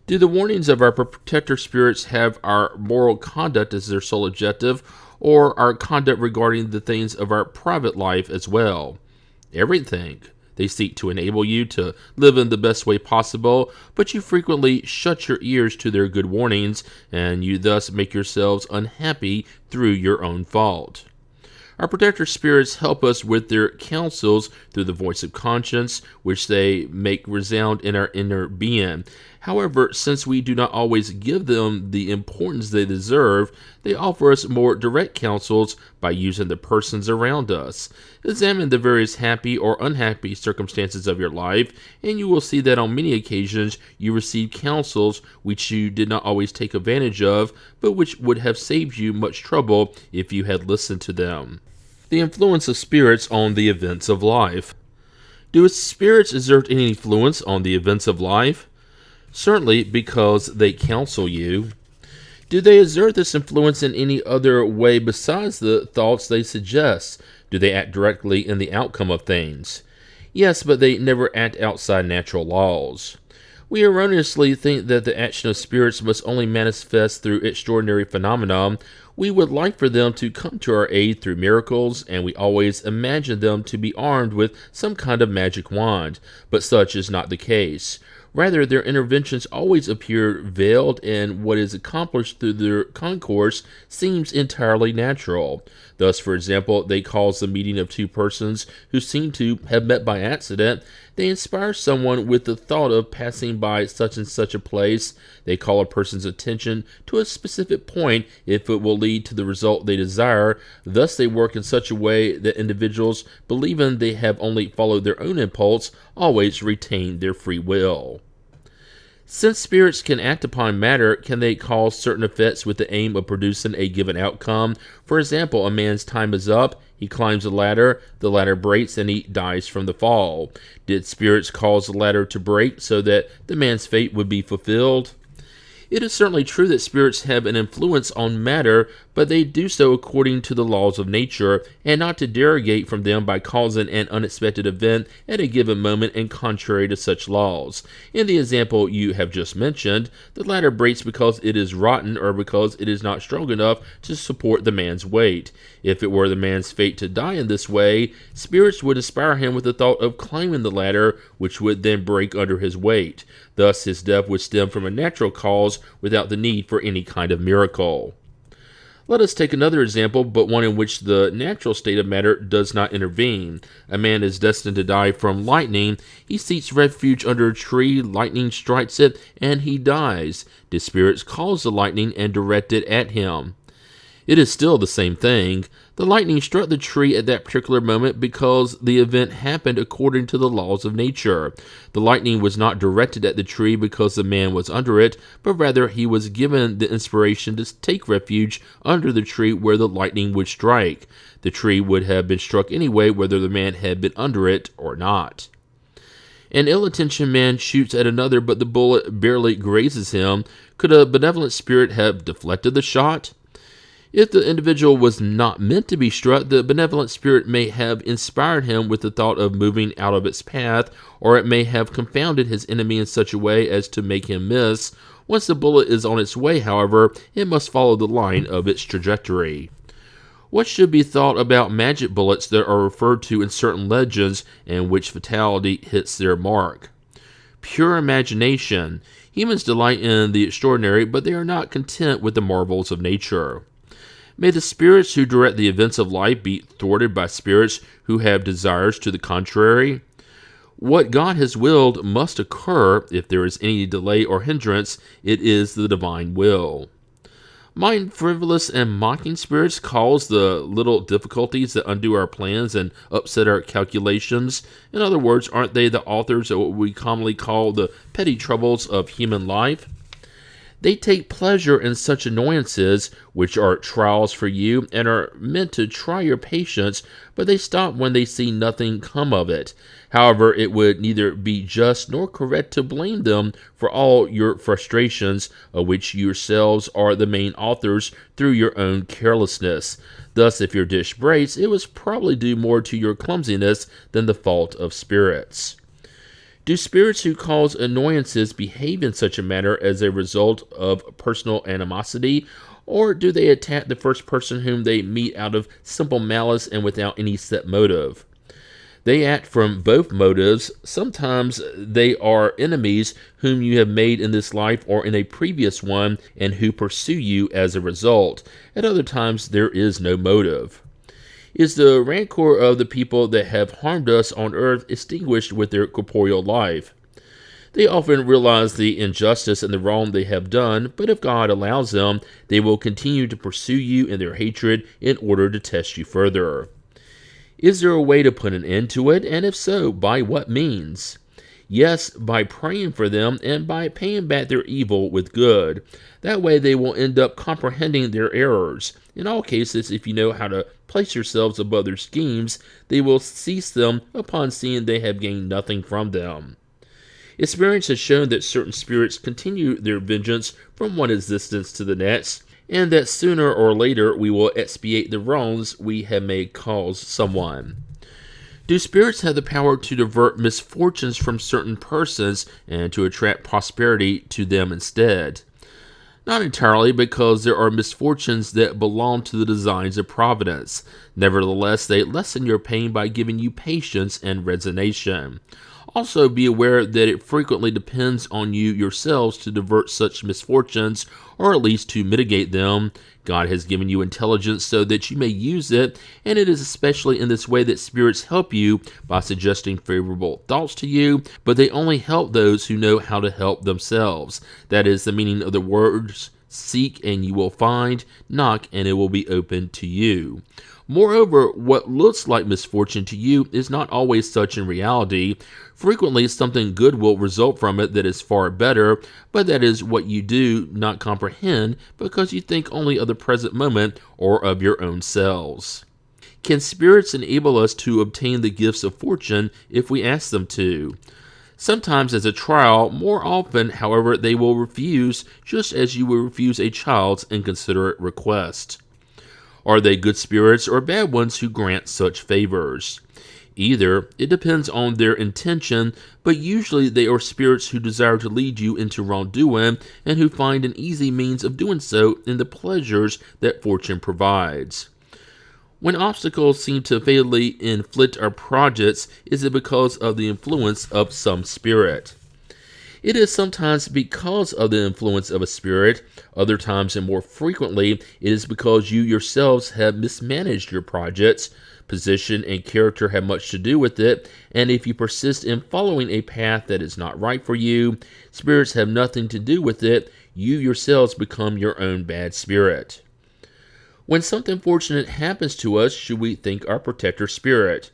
Do the warnings of our protector spirits have our moral conduct as their sole objective, or our conduct regarding the things of our private life as well? Everything. They seek to enable you to live in the best way possible, but you frequently shut your ears to their good warnings, and you thus make yourselves unhappy through your own fault. Our protector spirits help us with their counsels through the voice of conscience, which they make resound in our inner being. However, since we do not always give them the importance they deserve, they offer us more direct counsels by using the persons around us. Examine the various happy or unhappy circumstances of your life, and you will see that on many occasions you receive counsels which you did not always take advantage of, but which would have saved you much trouble if you had listened to them. The influence of spirits on the events of life. Do spirits exert any influence on the events of life? Certainly, because they counsel you. Do they exert this influence in any other way besides the thoughts they suggest? Do they act directly in the outcome of things? Yes, but they never act outside natural laws. We erroneously think that the action of spirits must only manifest through extraordinary phenomena. We would like for them to come to our aid through miracles, and we always imagine them to be armed with some kind of magic wand, but such is not the case. Rather, their interventions always appear veiled, and what is accomplished through their concourse seems entirely natural. Thus, for example, they cause the meeting of two persons who seem to have met by accident. They inspire someone with the thought of passing by such and such a place. They call a person's attention to a specific point if it will lead to the result they desire. Thus, they work in such a way that individuals, believing they have only followed their own impulse, always retain their free will. Since spirits can act upon matter, can they cause certain effects with the aim of producing a given outcome? For example, a man's time is up, he climbs a ladder, the ladder breaks, and he dies from the fall. Did spirits cause the ladder to break so that the man's fate would be fulfilled? It is certainly true that spirits have an influence on matter, but they do so according to the laws of nature, and not to derogate from them by causing an unexpected event at a given moment and contrary to such laws. In the example you have just mentioned, the ladder breaks because it is rotten or because it is not strong enough to support the man's weight. If it were the man's fate to die in this way, spirits would inspire him with the thought of climbing the ladder, which would then break under his weight. Thus, his death would stem from a natural cause without the need for any kind of miracle. Let us take another example, but one in which the natural state of matter does not intervene. A man is destined to die from lightning. He seeks refuge under a tree, lightning strikes it, and he dies. The spirits cause the lightning and direct it at him. It is still the same thing. The lightning struck the tree at that particular moment because the event happened according to the laws of nature. The lightning was not directed at the tree because the man was under it, but rather he was given the inspiration to take refuge under the tree where the lightning would strike. The tree would have been struck anyway whether the man had been under it or not. An ill-intentioned man shoots at another, but the bullet barely grazes him. Could a benevolent spirit have deflected the shot? If the individual was not meant to be struck, the benevolent spirit may have inspired him with the thought of moving out of its path, or it may have confounded his enemy in such a way as to make him miss. Once the bullet is on its way, however, it must follow the line of its trajectory. What should be thought about magic bullets that are referred to in certain legends and which fatality hits their mark? Pure imagination. Humans delight in the extraordinary, but they are not content with the marvels of nature. May the spirits who direct the events of life be thwarted by spirits who have desires to the contrary. What God has willed must occur. If there is any delay or hindrance, it is the divine will. Mind frivolous and mocking spirits cause the little difficulties that undo our plans and upset our calculations. In other words, aren't they the authors of what we commonly call the petty troubles of human life? They take pleasure in such annoyances, which are trials for you and are meant to try your patience, but they stop when they see nothing come of it. However, it would neither be just nor correct to blame them for all your frustrations, of which yourselves are the main authors through your own carelessness. Thus, if your dish breaks, it was probably due more to your clumsiness than the fault of spirits. Do spirits who cause annoyances behave in such a manner as a result of personal animosity, or do they attack the first person whom they meet out of simple malice and without any set motive? They act from both motives. Sometimes they are enemies whom you have made in this life or in a previous one and who pursue you as a result. At other times there is no motive. Is the rancor of the people that have harmed us on earth extinguished with their corporeal life? They often realize the injustice and the wrong they have done, but if God allows them, they will continue to pursue you in their hatred in order to test you further. Is there a way to put an end to it, and if so, by what means? Yes, by praying for them and by paying back their evil with good. That way they will end up comprehending their errors. In all cases, if you know how to place yourselves above their schemes, they will cease them upon seeing they have gained nothing from them. Experience has shown that certain spirits continue their vengeance from one existence to the next, and that sooner or later we will expiate the wrongs we have made cause someone. Do spirits have the power to divert misfortunes from certain persons and to attract prosperity to them instead? Not entirely, because there are misfortunes that belong to the designs of providence. Nevertheless, they lessen your pain by giving you patience and resignation. Also, be aware that it frequently depends on you yourselves to divert such misfortunes, or at least to mitigate them. God has given you intelligence so that you may use it, and it is especially in this way that spirits help you by suggesting favorable thoughts to you, but they only help those who know how to help themselves. That is the meaning of the words, "Seek and you will find, knock and it will be opened to you." Moreover, what looks like misfortune to you is not always such in reality. Frequently, something good will result from it that is far better, but that is what you do not comprehend because you think only of the present moment or of your own selves. Can spirits enable us to obtain the gifts of fortune if we ask them to? Sometimes as a trial, more often, however, they will refuse, just as you will refuse a child's inconsiderate request. Are they good spirits or bad ones who grant such favors? Either, it depends on their intention, but usually they are spirits who desire to lead you into wrongdoing and who find an easy means of doing so in the pleasures that fortune provides. When obstacles seem to fatally inflict our projects, is it because of the influence of some spirit? It is sometimes because of the influence of a spirit. Other times and more frequently, it is because you yourselves have mismanaged your projects. Position and character have much to do with it, and if you persist in following a path that is not right for you, spirits have nothing to do with it. You yourselves become your own bad spirit. When something fortunate happens to us, should we thank our protector spirit?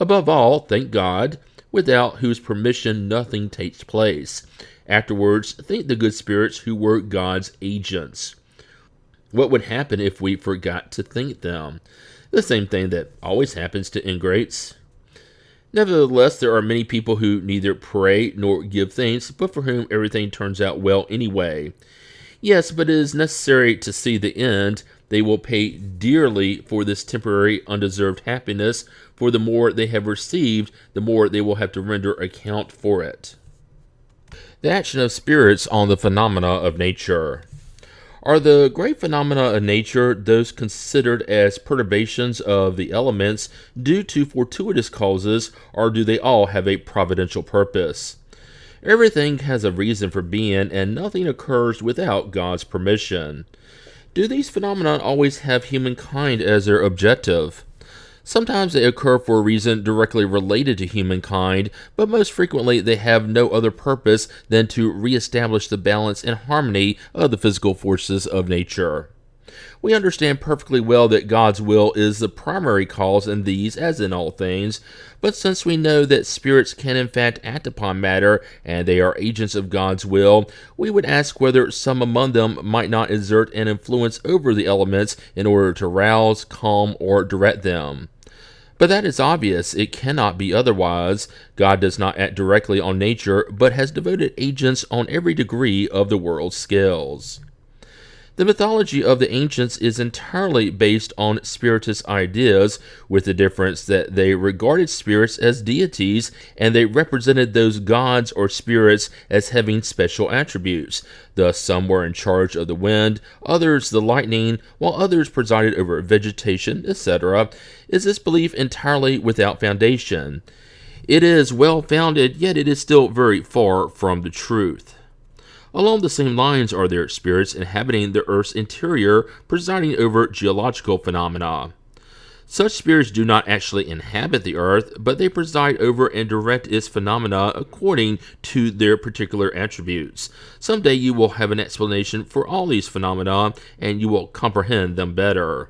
Above all, thank God, without whose permission nothing takes place. Afterwards, thank the good spirits who were God's agents. What would happen if we forgot to thank them? The same thing that always happens to ingrates. Nevertheless, there are many people who neither pray nor give thanks, but for whom everything turns out well anyway. Yes, but it is necessary to see the end. They will pay dearly for this temporary, undeserved happiness, for the more they have received, the more they will have to render account for it. The action of spirits on the phenomena of nature. Are the great phenomena of nature those considered as perturbations of the elements due to fortuitous causes, or do they all have a providential purpose? Everything has a reason for being, and nothing occurs without God's permission. Do these phenomena always have humankind as their objective? Sometimes they occur for a reason directly related to humankind, but most frequently they have no other purpose than to reestablish the balance and harmony of the physical forces of nature. We understand perfectly well that God's will is the primary cause in these as in all things, but since we know that spirits can in fact act upon matter and they are agents of God's will, we would ask whether some among them might not exert an influence over the elements in order to rouse, calm, or direct them. But that is obvious. It cannot be otherwise. God does not act directly on nature, but has devoted agents on every degree of the world's scales. The mythology of the ancients is entirely based on spiritist ideas, with the difference that they regarded spirits as deities, and they represented those gods or spirits as having special attributes. Thus, some were in charge of the wind, others the lightning, while others presided over vegetation, etc. Is this belief entirely without foundation? It is well founded, yet it is still very far from the truth. Along the same lines are there spirits inhabiting the Earth's interior, presiding over geological phenomena. Such spirits do not actually inhabit the Earth, but they preside over and direct its phenomena according to their particular attributes. Someday you will have an explanation for all these phenomena, and you will comprehend them better.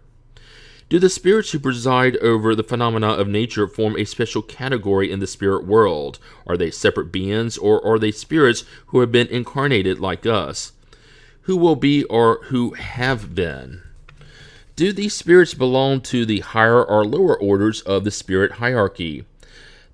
Do the spirits who preside over the phenomena of nature form a special category in the spirit world? Are they separate beings, or are they spirits who have been incarnated like us? Who will be or who have been? Do these spirits belong to the higher or lower orders of the spirit hierarchy?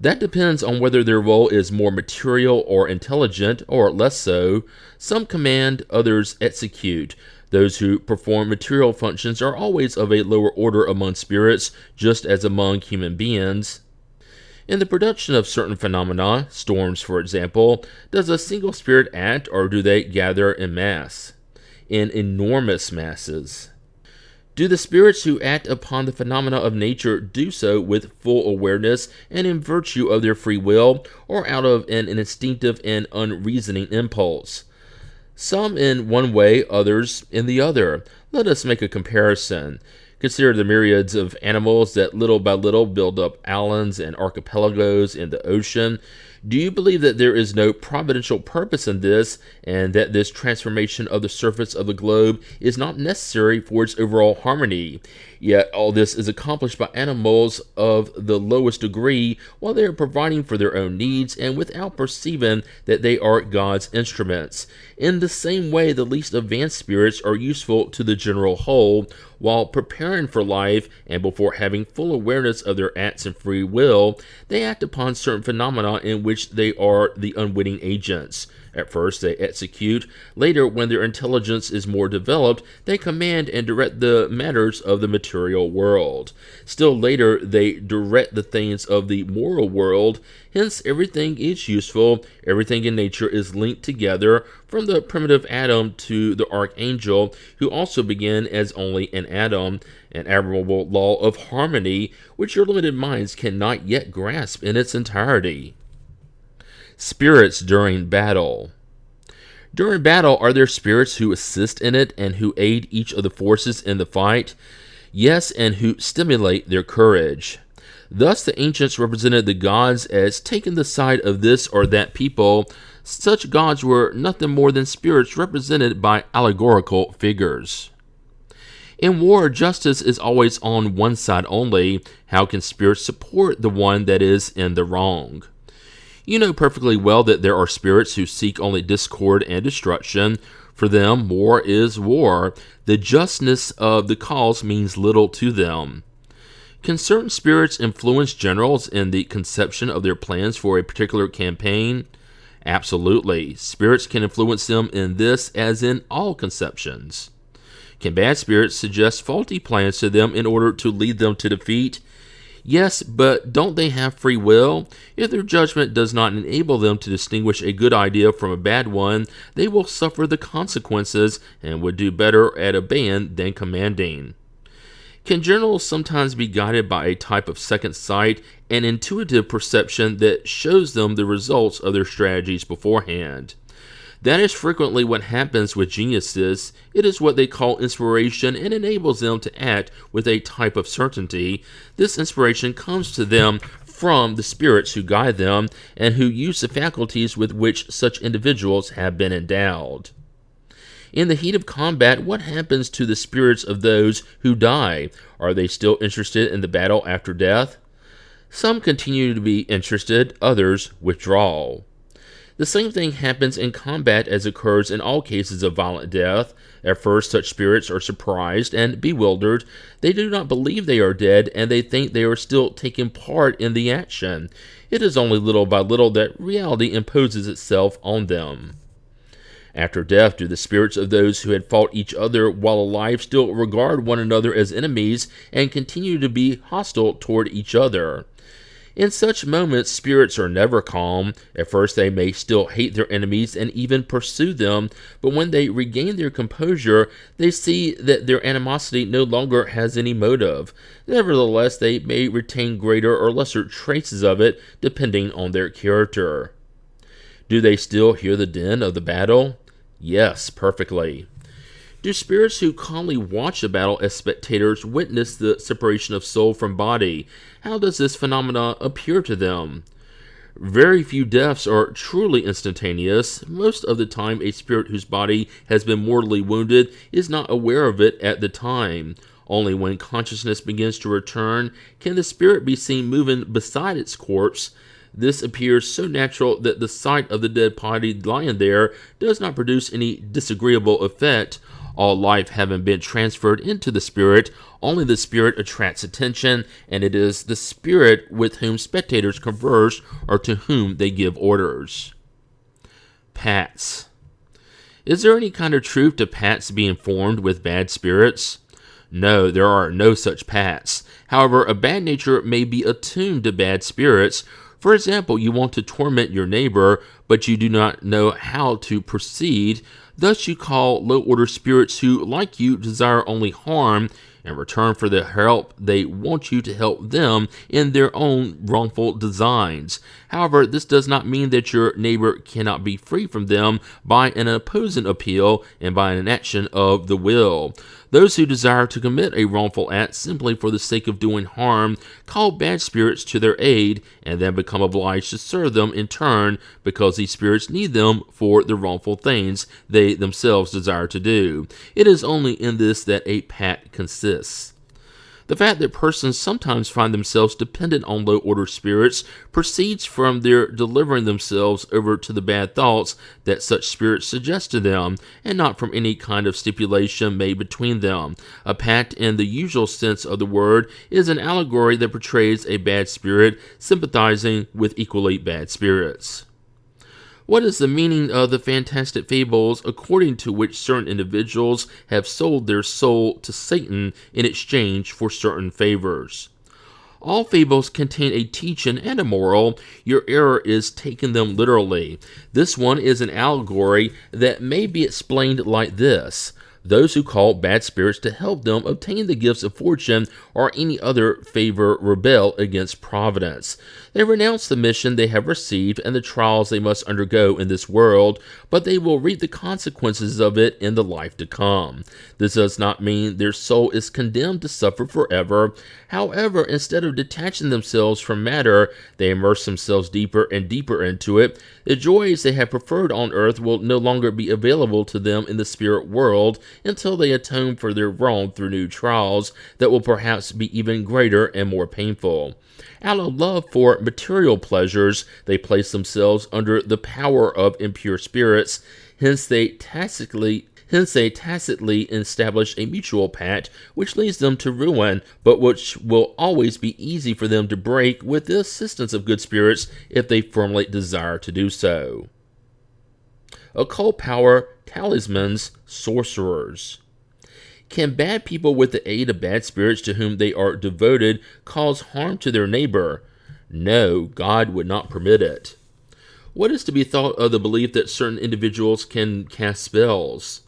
That depends on whether their role is more material or intelligent, or less so. Some command, others execute. Those who perform material functions are always of a lower order among spirits, just as among human beings. In the production of certain phenomena, storms for example, does a single spirit act, or do they gather in mass? In enormous masses. Do the spirits who act upon the phenomena of nature do so with full awareness and in virtue of their free will, or out of an instinctive and unreasoning impulse? Some in one way, others in the other. Let us make a comparison. Consider the myriads of animals that little by little build up islands and archipelagos in the ocean. Do you believe that there is no providential purpose in this, and that this transformation of the surface of the globe is not necessary for its overall harmony? Yet all this is accomplished by animals of the lowest degree, while they are providing for their own needs, and without perceiving that they are God's instruments. In the same way, the least advanced spirits are useful to the general whole, while preparing for life, and before having full awareness of their acts and free will, they act upon certain phenomena in which they are the unwitting agents. At first they execute. Later, when their intelligence is more developed, they command and direct the matters of the material world. Still later, they direct the things of the moral world. Hence, everything is useful. Everything in nature is linked together, from the primitive atom to the archangel, who also began as only an atom, an admirable law of harmony, which your limited minds cannot yet grasp in its entirety. Spirits during battle. During battle, are there spirits who assist in it and who aid each of the forces in the fight? Yes, and who stimulate their courage. Thus the ancients represented the gods as taking the side of this or that people. Such gods were nothing more than spirits represented by allegorical figures. In war, justice is always on one side only. How can spirits support the one that is in the wrong? You know perfectly well that there are spirits who seek only discord and destruction. For them, war is war. The justness of the cause means little to them. Can certain spirits influence generals in the conception of their plans for a particular campaign? Absolutely. Spirits can influence them in this as in all conceptions. Can bad spirits suggest faulty plans to them in order to lead them to defeat? Yes, but don't they have free will? If their judgment does not enable them to distinguish a good idea from a bad one, they will suffer the consequences and would do better at obeying than commanding. Can generals sometimes be guided by a type of second sight, an intuitive perception that shows them the results of their strategies beforehand? That is frequently what happens with geniuses. It is what they call inspiration and enables them to act with a type of certainty. This inspiration comes to them from the spirits who guide them and who use the faculties with which such individuals have been endowed. In the heat of combat, what happens to the spirits of those who die? Are they still interested in the battle after death? Some continue to be interested, others withdraw. The same thing happens in combat as occurs in all cases of violent death. At first, such spirits are surprised and bewildered. They do not believe they are dead, and they think they are still taking part in the action. It is only little by little that reality imposes itself on them. After death, do the spirits of those who had fought each other while alive still regard one another as enemies and continue to be hostile toward each other? In such moments, spirits are never calm. At first, they may still hate their enemies and even pursue them, but when they regain their composure, they see that their animosity no longer has any motive. Nevertheless, they may retain greater or lesser traces of it, depending on their character. Do they still hear the din of the battle? Yes, perfectly. Do spirits who calmly watch the battle as spectators witness the separation of soul from body? How does this phenomenon appear to them? Very few deaths are truly instantaneous. Most of the time, a spirit whose body has been mortally wounded is not aware of it at the time. Only when consciousness begins to return can the spirit be seen moving beside its corpse. This appears so natural that the sight of the dead body lying there does not produce any disagreeable effect. All life having been transferred into the spirit, only the spirit attracts attention, and it is the spirit with whom spectators converse or to whom they give orders. Pats. Is there any kind of truth to pats being formed with bad spirits? No, there are no such pats. However, a bad nature may be attuned to bad spirits. For example, you want to torment your neighbor, but you do not know how to proceed. Thus you call low-order spirits who, like you, desire only harm. In return for their help, they want you to help them in their own wrongful designs. However, this does not mean that your neighbor cannot be free from them by an opposing appeal and by an action of the will. Those who desire to commit a wrongful act simply for the sake of doing harm call bad spirits to their aid and then become obliged to serve them in turn because these spirits need them for the wrongful things they themselves desire to do. It is only in this that a pat consists. The fact that persons sometimes find themselves dependent on low-order spirits proceeds from their delivering themselves over to the bad thoughts that such spirits suggest to them, and not from any kind of stipulation made between them. A pact, in the usual sense of the word, is an allegory that portrays a bad spirit sympathizing with equally bad spirits. What is the meaning of the fantastic fables according to which certain individuals have sold their soul to Satan in exchange for certain favors? All fables contain a teaching and a moral. Your error is taking them literally. This one is an allegory that may be explained like this. Those who call bad spirits to help them obtain the gifts of fortune or any other favor rebel against providence. They renounce the mission they have received and the trials they must undergo in this world, but they will reap the consequences of it in the life to come. This does not mean their soul is condemned to suffer forever. However, instead of detaching themselves from matter, they immerse themselves deeper and deeper into it. The joys they have preferred on earth will no longer be available to them in the spirit world until they atone for their wrong through new trials that will perhaps be even greater and more painful. Out of love for material pleasures, they place themselves under the power of impure spirits. Hence they tacitly establish a mutual pact which leads them to ruin, but which will always be easy for them to break with the assistance of good spirits if they firmly desire to do so. Occult power, talismans, sorcerers. Can bad people with the aid of bad spirits to whom they are devoted cause harm to their neighbor? No, God would not permit it. What is to be thought of the belief that certain individuals can cast spells?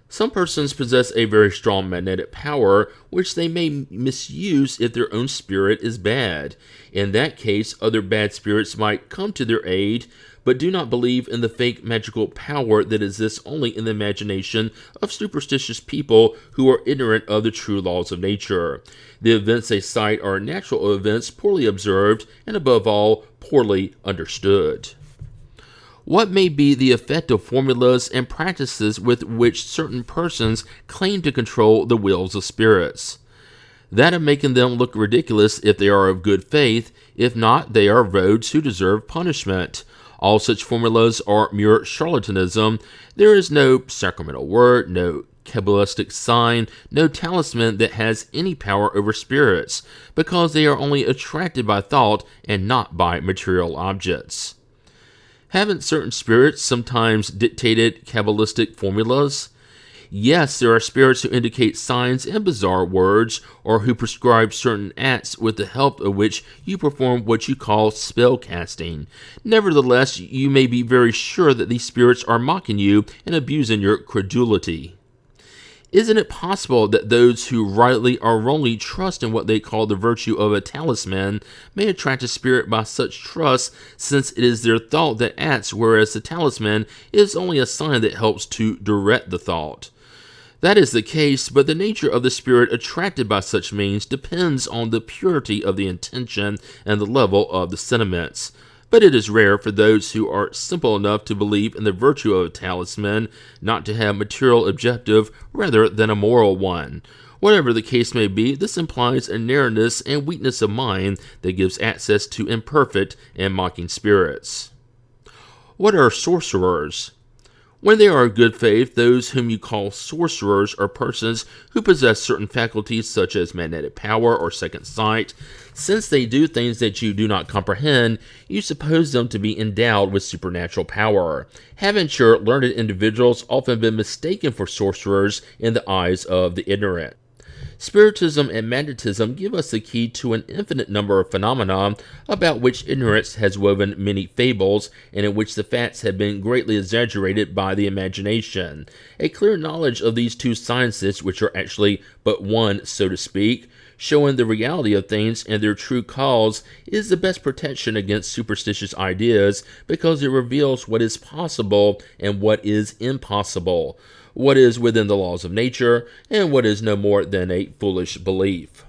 Some persons possess a very strong magnetic power, which they may misuse if their own spirit is bad. In that case, other bad spirits might come to their aid, but do not believe in the fake magical power that exists only in the imagination of superstitious people who are ignorant of the true laws of nature. The events they cite are natural events poorly observed and, above all, poorly understood. What may be the effect of formulas and practices with which certain persons claim to control the wills of spirits? That of making them look ridiculous if they are of good faith. If not, they are rogues who deserve punishment. All such formulas are mere charlatanism. There is no sacramental word, no Kabbalistic sign, no talisman that has any power over spirits, because they are only attracted by thought and not by material objects. Haven't certain spirits sometimes dictated Kabbalistic formulas? Yes, there are spirits who indicate signs and bizarre words, or who prescribe certain acts with the help of which you perform what you call spell casting. Nevertheless, you may be very sure that these spirits are mocking you and abusing your credulity. Isn't it possible that those who rightly or wrongly trust in what they call the virtue of a talisman may attract a spirit by such trust, since it is their thought that acts, whereas the talisman is only a sign that helps to direct the thought? That is the case, but the nature of the spirit attracted by such means depends on the purity of the intention and the level of the sentiments. But it is rare for those who are simple enough to believe in the virtue of a talisman not to have material objective rather than a moral one. Whatever the case may be, this implies a narrowness and weakness of mind that gives access to imperfect and mocking spirits. What are sorcerers? When they are of good faith, those whom you call sorcerers are persons who possess certain faculties such as magnetic power or second sight. Since they do things that you do not comprehend, you suppose them to be endowed with supernatural power. Haven't your learned individuals often been mistaken for sorcerers in the eyes of the ignorant? Spiritism and magnetism give us the key to an infinite number of phenomena about which ignorance has woven many fables, and in which the facts have been greatly exaggerated by the imagination. A clear knowledge of these two sciences, which are actually but one, so to speak, showing the reality of things and their true cause, is the best protection against superstitious ideas, because it reveals what is possible and what is impossible, what is within the laws of nature, and what is no more than a foolish belief.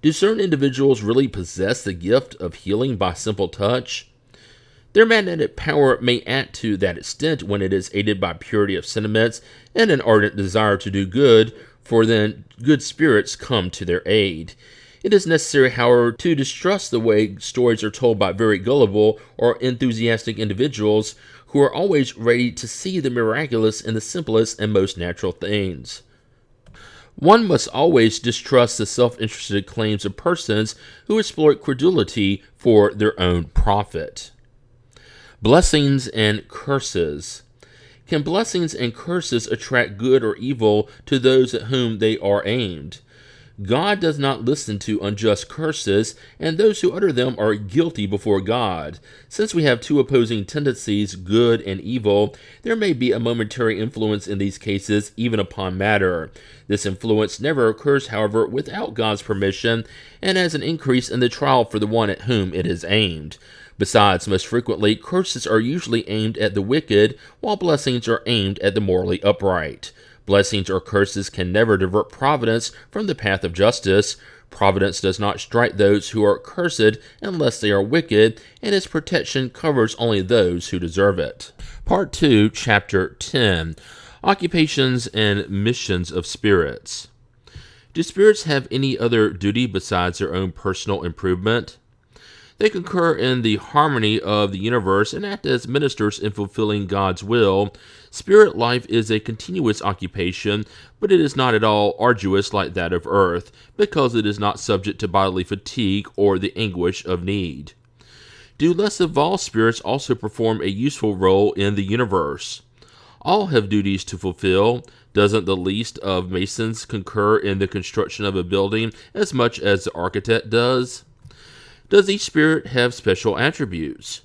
Do certain individuals really possess the gift of healing by simple touch? Their magnetic power may act to that extent when it is aided by purity of sentiments and an ardent desire to do good, for then good spirits come to their aid. It is necessary, however, to distrust the way stories are told by very gullible or enthusiastic individuals who are always ready to see the miraculous in the simplest and most natural things. One must always distrust the self-interested claims of persons who exploit credulity for their own profit. Blessings and curses. Can blessings and curses attract good or evil to those at whom they are aimed? God does not listen to unjust curses, and those who utter them are guilty before God. Since we have two opposing tendencies, good and evil, there may be a momentary influence in these cases, even upon matter. This influence never occurs, however, without God's permission, and as an increase in the trial for the one at whom it is aimed. Besides, most frequently, curses are usually aimed at the wicked, while blessings are aimed at the morally upright. Blessings or curses can never divert providence from the path of justice. Providence does not strike those who are cursed unless they are wicked, and its protection covers only those who deserve it. Part 2, Chapter 10, Occupations and Missions of Spirits. Do spirits have any other duty besides their own personal improvement? They concur in the harmony of the universe and act as ministers in fulfilling God's will. Spirit life is a continuous occupation, but it is not at all arduous like that of earth, because it is not subject to bodily fatigue or the anguish of need. Do less evolved spirits also perform a useful role in the universe? All have duties to fulfill. Doesn't the least of masons concur in the construction of a building as much as the architect does? Does each spirit have special attributes?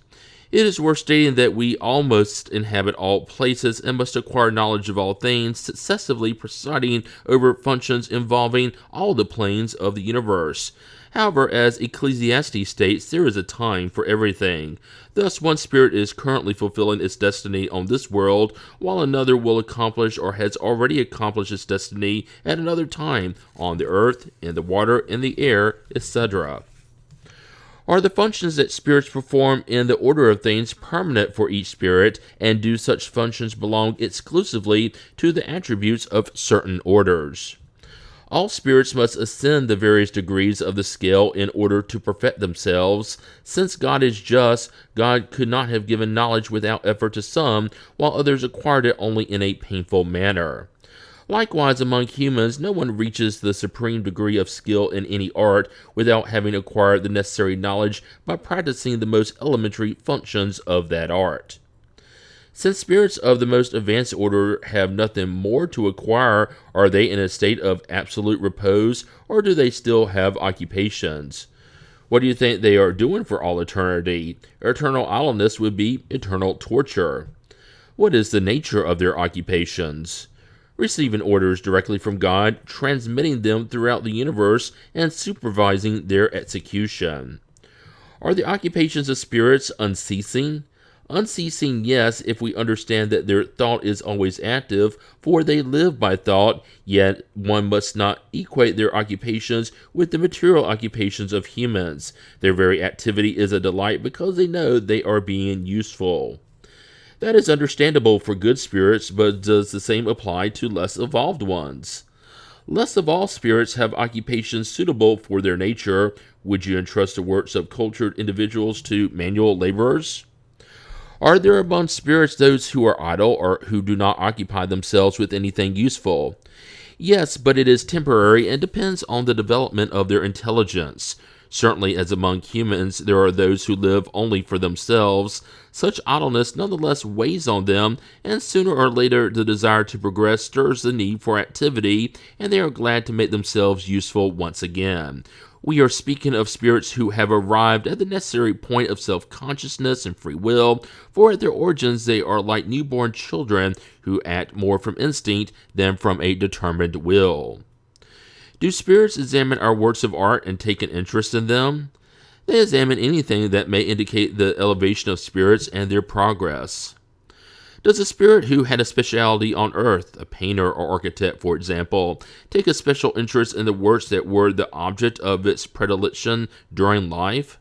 It is worth stating that we all must inhabit all places and must acquire knowledge of all things, successively presiding over functions involving all the planes of the universe. However, as Ecclesiastes states, there is a time for everything. Thus, one spirit is currently fulfilling its destiny on this world, while another will accomplish or has already accomplished its destiny at another time on the earth, in the water, in the air, etc. Are the functions that spirits perform in the order of things permanent for each spirit, and do such functions belong exclusively to the attributes of certain orders? All spirits must ascend the various degrees of the scale in order to perfect themselves. Since God is just, God could not have given knowledge without effort to some, while others acquired it only in a painful manner. Likewise, among humans, no one reaches the supreme degree of skill in any art without having acquired the necessary knowledge by practicing the most elementary functions of that art. Since spirits of the most advanced order have nothing more to acquire, are they in a state of absolute repose, or do they still have occupations? What do you think they are doing for all eternity? Eternal idleness would be eternal torture. What is the nature of their occupations? Receiving orders directly from God, transmitting them throughout the universe, and supervising their execution. Are the occupations of spirits unceasing? Unceasing, yes, if we understand that their thought is always active, for they live by thought, yet one must not equate their occupations with the material occupations of humans. Their very activity is a delight because they know they are being useful. That is understandable for good spirits, but does the same apply to less evolved ones? Less evolved spirits have occupations suitable for their nature. Would you entrust the works of cultured individuals to manual laborers? Are there among spirits those who are idle or who do not occupy themselves with anything useful? Yes, but it is temporary and depends on the development of their intelligence. Certainly, as among humans, there are those who live only for themselves. Such idleness nonetheless weighs on them, and sooner or later the desire to progress stirs the need for activity, and they are glad to make themselves useful once again. We are speaking of spirits who have arrived at the necessary point of self-consciousness and free will, for at their origins they are like newborn children who act more from instinct than from a determined will. Do spirits examine our works of art and take an interest in them? They examine anything that may indicate the elevation of spirits and their progress. Does a spirit who had a specialty on earth, a painter or architect, for example, take a special interest in the works that were the object of its predilection during life?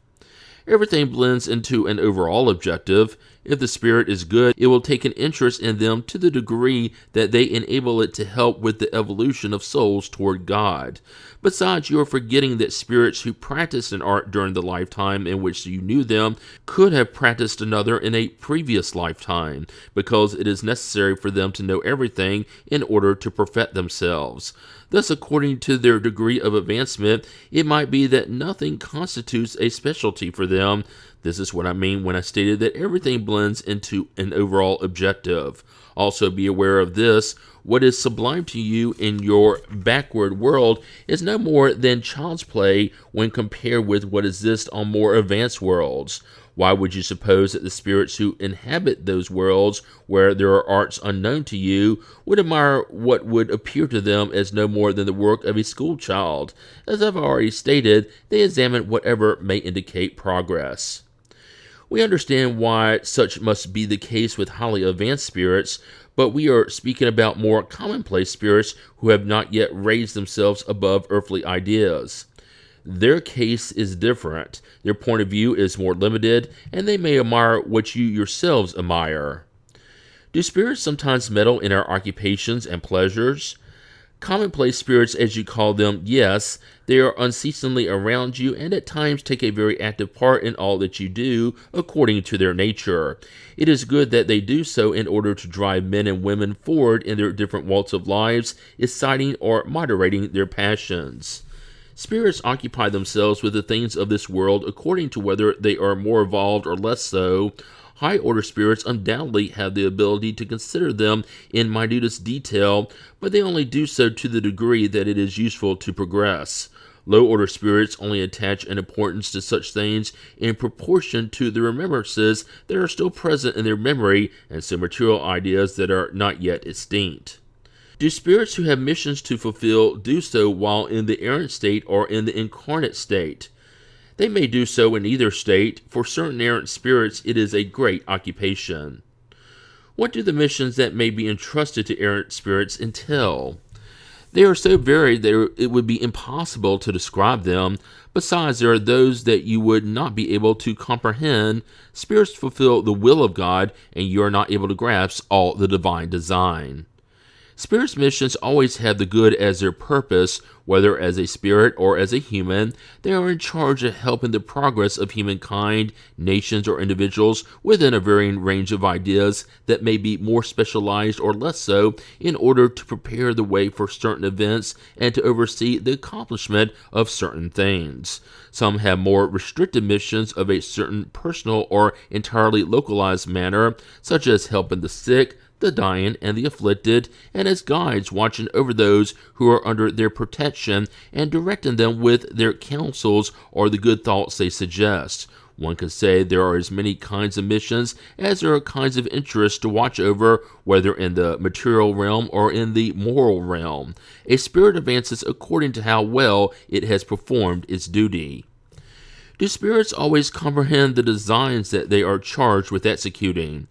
Everything blends into an overall objective. If the spirit is good, it will take an interest in them to the degree that they enable it to help with the evolution of souls toward God. Besides, you are forgetting that spirits who practiced an art during the lifetime in which you knew them could have practiced another in a previous lifetime, because it is necessary for them to know everything in order to perfect themselves. Thus, according to their degree of advancement, it might be that nothing constitutes a specialty for them. This is what I mean when I stated that everything blends into an overall objective. Also be aware of this: what is sublime to you in your backward world is no more than child's play when compared with what exists on more advanced worlds. Why would you suppose that the spirits who inhabit those worlds where there are arts unknown to you would admire what would appear to them as no more than the work of a school child? As I've already stated, they examine whatever may indicate progress. We understand why such must be the case with highly advanced spirits, but we are speaking about more commonplace spirits who have not yet raised themselves above earthly ideas. Their case is different. Their point of view is more limited, and they may admire what you yourselves admire. Do spirits sometimes meddle in our occupations and pleasures? Commonplace spirits, as you call them, yes, they are unceasingly around you and at times take a very active part in all that you do, according to their nature. It is good that they do so in order to drive men and women forward in their different walks of lives, exciting or moderating their passions. Spirits occupy themselves with the things of this world according to whether they are more evolved or less so. High-order spirits undoubtedly have the ability to consider them in minutest detail, but they only do so to the degree that it is useful to progress. Low-order spirits only attach an importance to such things in proportion to the remembrances that are still present in their memory and some material ideas that are not yet extinct. Do spirits who have missions to fulfill do so while in the errant state or in the incarnate state? They may do so in either state. For certain errant spirits, it is a great occupation. What do the missions that may be entrusted to errant spirits entail? They are so varied that it would be impossible to describe them. Besides, there are those that you would not be able to comprehend. Spirits fulfill the will of God, and you are not able to grasp all the divine design. Spirits' missions always have the good as their purpose, whether as a spirit or as a human. They are in charge of helping the progress of humankind, nations, or individuals within a varying range of ideas that may be more specialized or less so, in order to prepare the way for certain events and to oversee the accomplishment of certain things. Some have more restricted missions of a certain personal or entirely localized manner, such as helping the sick, the dying, and the afflicted, and as guides watching over those who are under their protection and directing them with their counsels or the good thoughts they suggest. One could say there are as many kinds of missions as there are kinds of interests to watch over, whether in the material realm or in the moral realm. A spirit advances according to how well it has performed its duty. Do spirits always comprehend the designs that they are charged with executing?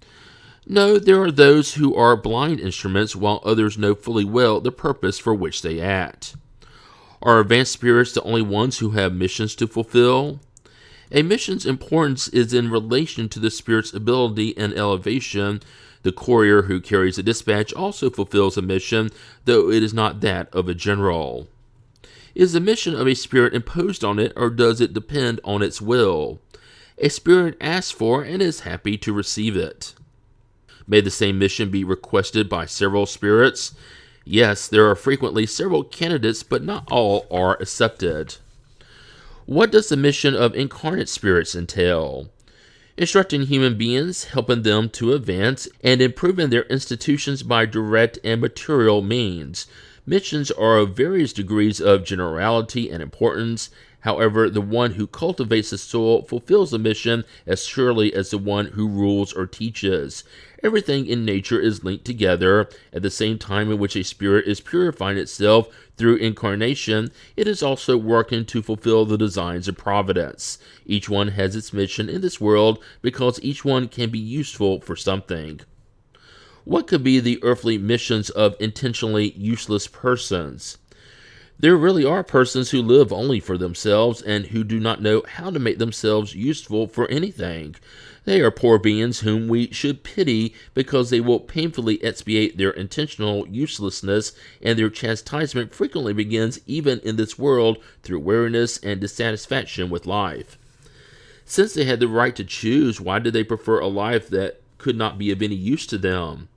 No, there are those who are blind instruments, while others know fully well the purpose for which they act. Are advanced spirits the only ones who have missions to fulfill? A mission's importance is in relation to the spirit's ability and elevation. The courier who carries a dispatch also fulfills a mission, though it is not that of a general. Is the mission of a spirit imposed on it, or does it depend on its will? a spirit asks for and is happy to receive it. May the same mission be requested by several spirits? Yes, there are frequently several candidates, but not all are accepted. What does the mission of incarnate spirits entail? Instructing human beings, helping them to advance, and improving their institutions by direct and material means. Missions are of various degrees of generality and importance. However, the one who cultivates the soil fulfills the mission as surely as the one who rules or teaches. Everything in nature is linked together. At the same time in which a spirit is purifying itself through incarnation, it is also working to fulfill the designs of providence. Each one has its mission in this world because each one can be useful for something. What could be the earthly missions of intentionally useless persons? There really are persons who live only for themselves and who do not know how to make themselves useful for anything. They are poor beings whom we should pity because they will painfully expiate their intentional uselessness, and their chastisement frequently begins even in this world through weariness and dissatisfaction with life. Since they had the right to choose, why did they prefer a life that could not be of any use to them?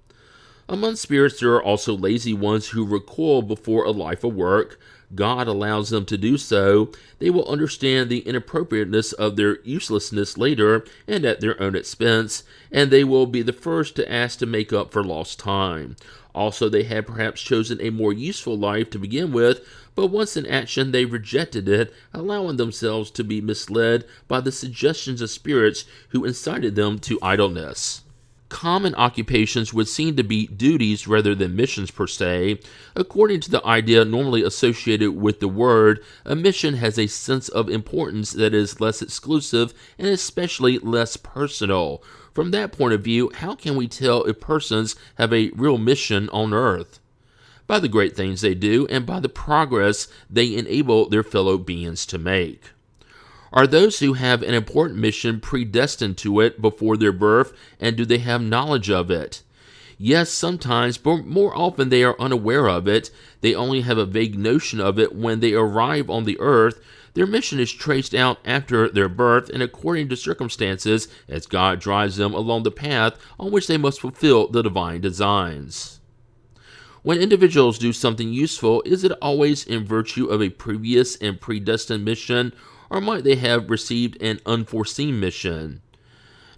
Among spirits, there are also lazy ones who recoil before a life of work. God allows them to do so. They will understand the inappropriateness of their uselessness later and at their own expense, and they will be the first to ask to make up for lost time. Also, they had perhaps chosen a more useful life to begin with, but once in action they rejected it, allowing themselves to be misled by the suggestions of spirits who incited them to idleness. Common occupations would seem to be duties rather than missions per se. According to the idea normally associated with the word, a mission has a sense of importance that is less exclusive and especially less personal. From that point of view, how can we tell if persons have a real mission on earth? By the great things they do and by the progress they enable their fellow beings to make. Are those who have an important mission predestined to it before their birth, and do they have knowledge of it? Yes, sometimes, but more often they are unaware of it. They only have a vague notion of it when they arrive on the earth. Their mission is traced out after their birth and according to circumstances as God drives them along the path on which they must fulfill the divine designs. When individuals do something useful, is it always in virtue of a previous and predestined mission, or might they have received an unforeseen mission?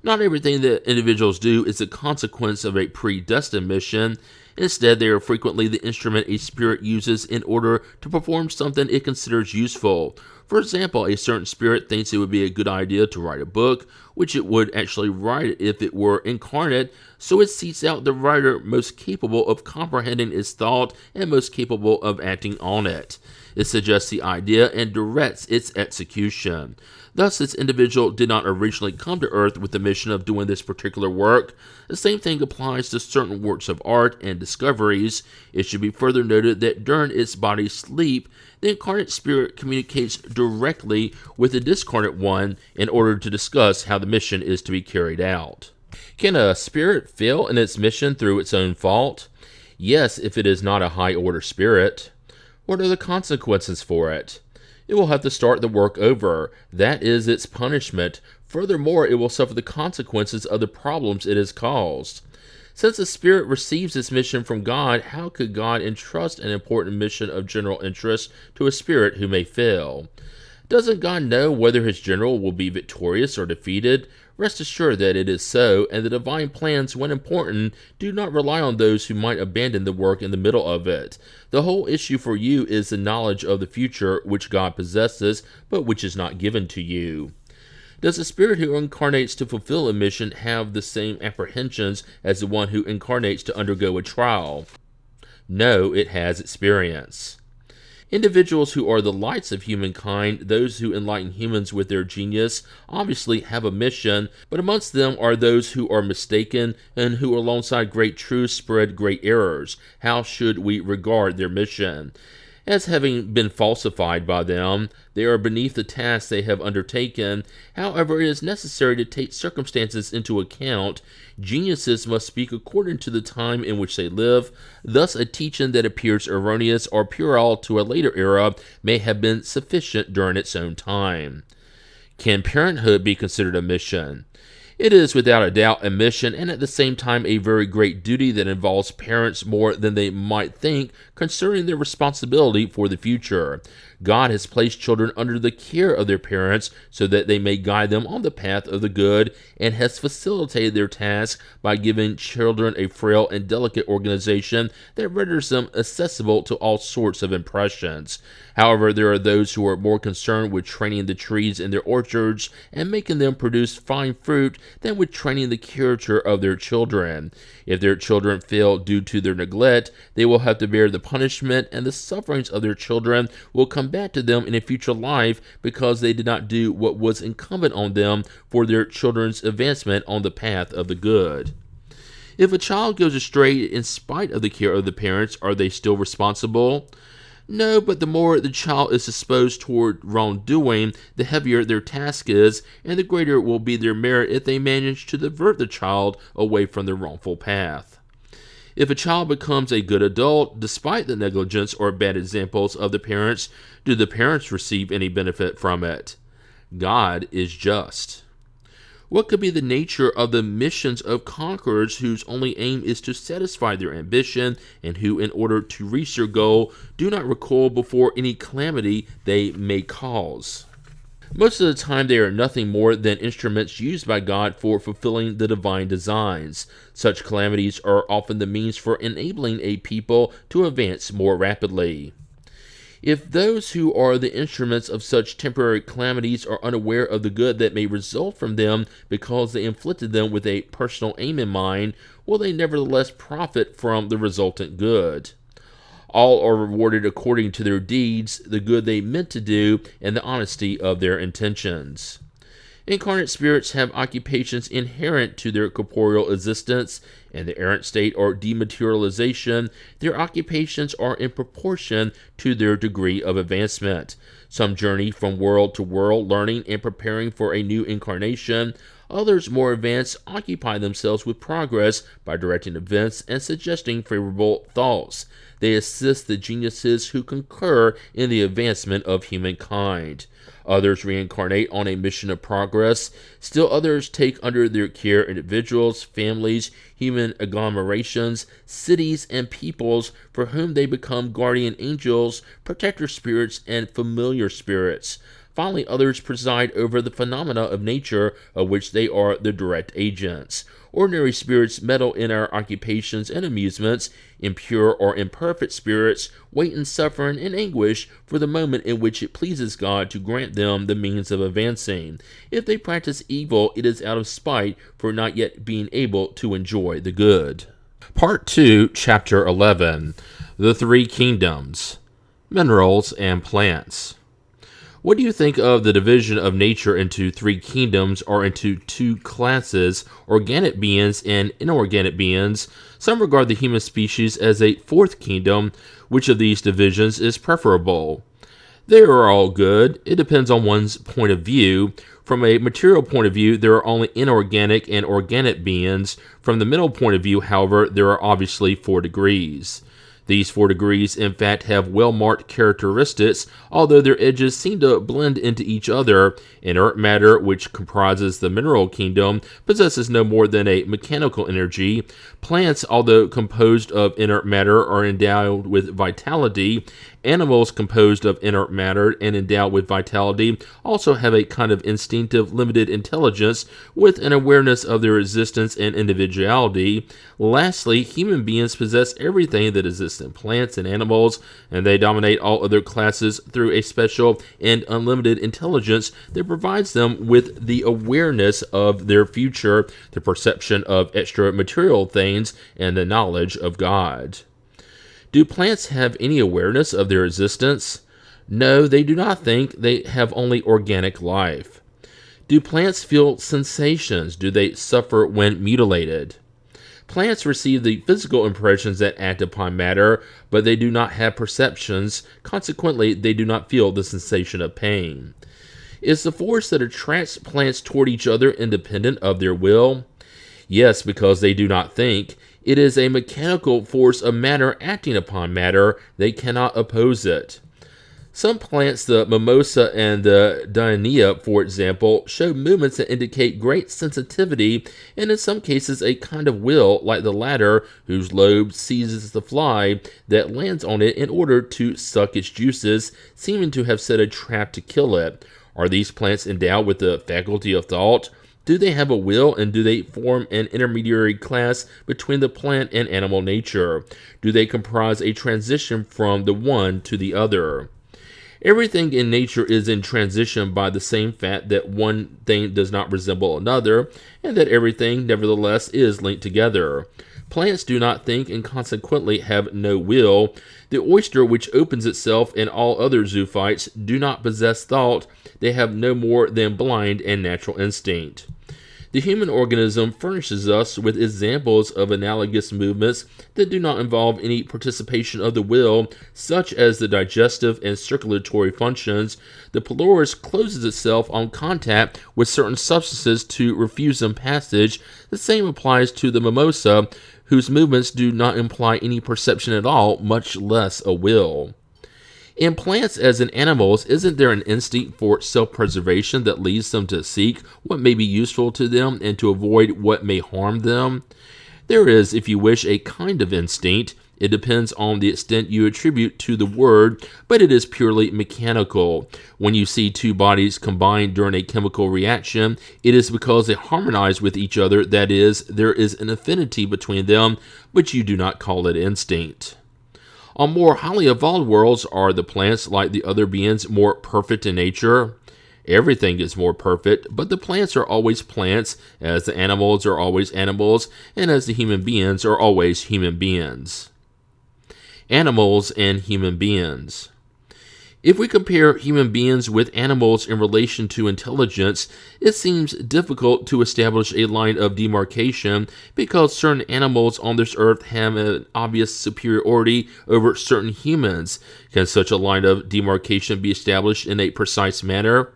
Not everything that individuals do is a consequence of a predestined mission. Instead, they are frequently the instrument a spirit uses in order to perform something it considers useful. For example, a certain spirit thinks it would be a good idea to write a book, which it would actually write if it were incarnate, so it seeks out the writer most capable of comprehending its thought and most capable of acting on it. It suggests the idea and directs its execution. Thus, this individual did not originally come to Earth with the mission of doing this particular work. The same thing applies to certain works of art and discoveries. It should be further noted that during its body's sleep, the incarnate spirit communicates directly with the discarnate one in order to discuss how the mission is to be carried out. Can a spirit fail in its mission through its own fault? Yes, if it is not a high-order spirit. What are the consequences for it? It will have to start the work over. That is its punishment. Furthermore, it will suffer the consequences of the problems it has caused. Since a spirit receives its mission from God, how could God entrust an important mission of general interest to a spirit who may fail? Doesn't God know whether his general will be victorious or defeated? Rest assured that it is so, and the divine plans, when important, do not rely on those who might abandon the work in the middle of it. The whole issue for you is the knowledge of the future which God possesses, but which is not given to you. Does the spirit who incarnates to fulfill a mission have the same apprehensions as the one who incarnates to undergo a trial? No, it has experience. Individuals who are the lights of humankind, those who enlighten humans with their genius, obviously have a mission, but amongst them are those who are mistaken and who alongside great truths spread great errors. How should we regard their mission? As having been falsified by them, they are beneath the task they have undertaken. However, it is necessary to take circumstances into account. Geniuses must speak according to the time in which they live. Thus, a teaching that appears erroneous or puerile to a later era may have been sufficient during its own time. Can parenthood be considered a mission? It is without a doubt a mission and at the same time a very great duty that involves parents more than they might think concerning their responsibility for the future. God has placed children under the care of their parents so that they may guide them on the path of the good and has facilitated their task by giving children a frail and delicate organization that renders them accessible to all sorts of impressions. However, there are those who are more concerned with training the trees in their orchards and making them produce fine fruit than with training the character of their children. If their children fail due to their neglect, they will have to bear the punishment, and the sufferings of their children will come back to them in a future life because they did not do what was incumbent on them for their children's advancement on the path of the good. If a child goes astray in spite of the care of the parents, are they still responsible? No, but the more the child is disposed toward wrongdoing, the heavier their task is, and the greater will be their merit if they manage to divert the child away from the wrongful path. If a child becomes a good adult, despite the negligence or bad examples of the parents, do the parents receive any benefit from it? God is just. What could be the nature of the missions of conquerors whose only aim is to satisfy their ambition and who, in order to reach their goal, do not recoil before any calamity they may cause? Most of the time, they are nothing more than instruments used by God for fulfilling the divine designs. Such calamities are often the means for enabling a people to advance more rapidly. If those who are the instruments of such temporary calamities are unaware of the good that may result from them because they inflicted them with a personal aim in mind, will they nevertheless profit from the resultant good? All are rewarded according to their deeds, the good they meant to do, and the honesty of their intentions. Incarnate spirits have occupations inherent to their corporeal existence. In the errant state or dematerialization, their occupations are in proportion to their degree of advancement. Some journey from world to world, learning and preparing for a new incarnation. Others, more advanced, occupy themselves with progress by directing events and suggesting favorable thoughts. They assist the geniuses who concur in the advancement of humankind. Others reincarnate on a mission of progress. Still others take under their care individuals, families, human agglomerations, cities, and peoples for whom they become guardian angels, protector spirits, and familiar spirits. Finally, others preside over the phenomena of nature of which they are the direct agents. Ordinary spirits meddle in our occupations and amusements. Impure or imperfect spirits wait in suffering and anguish for the moment in which it pleases God to grant them the means of advancing. If they practice evil, it is out of spite for not yet being able to enjoy the good. Part 2, Chapter 11, The Three Kingdoms, Minerals and Plants. What do you think of the division of nature into three kingdoms or into two classes, organic beings and inorganic beings? Some regard the human species as a fourth kingdom. Which of these divisions is preferable? They are all good. It depends on one's point of view. From a material point of view, there are only inorganic and organic beings. From the mental point of view, however, there are obviously 4 degrees. These 4 degrees, in fact, have well-marked characteristics, although their edges seem to blend into each other. Inert matter, which comprises the mineral kingdom, possesses no more than a mechanical energy. Plants, although composed of inert matter, are endowed with vitality. Animals composed of inert matter and endowed with vitality also have a kind of instinctive, limited intelligence with an awareness of their existence and individuality. Lastly, human beings possess everything that exists in plants and animals, and they dominate all other classes through a special and unlimited intelligence that provides them with the awareness of their future, the perception of extra material things, and the knowledge of God. Do plants have any awareness of their existence? No, they do not think. They have only organic life. Do plants feel sensations? Do they suffer when mutilated? Plants receive the physical impressions that act upon matter, but they do not have perceptions. Consequently, they do not feel the sensation of pain. Is the force that attracts plants toward each other independent of their will? Yes, because they do not think. It is a mechanical force of matter acting upon matter. They cannot oppose it. Some plants, the mimosa and the dionea, for example, show movements that indicate great sensitivity and in some cases a kind of will, like the latter, whose lobe seizes the fly that lands on it in order to suck its juices, seeming to have set a trap to kill it. Are these plants endowed with the faculty of thought? Do they have a will, and do they form an intermediary class between the plant and animal nature? Do they comprise a transition from the one to the other? Everything in nature is in transition by the same fact that one thing does not resemble another, and that everything, nevertheless, is linked together. Plants do not think and consequently have no will. The oyster, which opens itself, and all other zoophytes do not possess thought. They have no more than blind and natural instinct. The human organism furnishes us with examples of analogous movements that do not involve any participation of the will, such as the digestive and circulatory functions. The pylorus closes itself on contact with certain substances to refuse them passage. The same applies to the mimosa, whose movements do not imply any perception at all, much less a will. In plants as in animals, isn't there an instinct for self-preservation that leads them to seek what may be useful to them and to avoid what may harm them? There is, if you wish, a kind of instinct. It depends on the extent you attribute to the word, but it is purely mechanical. When you see two bodies combined during a chemical reaction, it is because they harmonize with each other, that is, there is an affinity between them, but you do not call it instinct. On more highly evolved worlds, are the plants, like the other beings, more perfect in nature? Everything is more perfect, but the plants are always plants, as the animals are always animals, and as the human beings are always human beings. Animals and human beings. If we compare human beings with animals in relation to intelligence, it seems difficult to establish a line of demarcation because certain animals on this earth have an obvious superiority over certain humans. Can such a line of demarcation be established in a precise manner?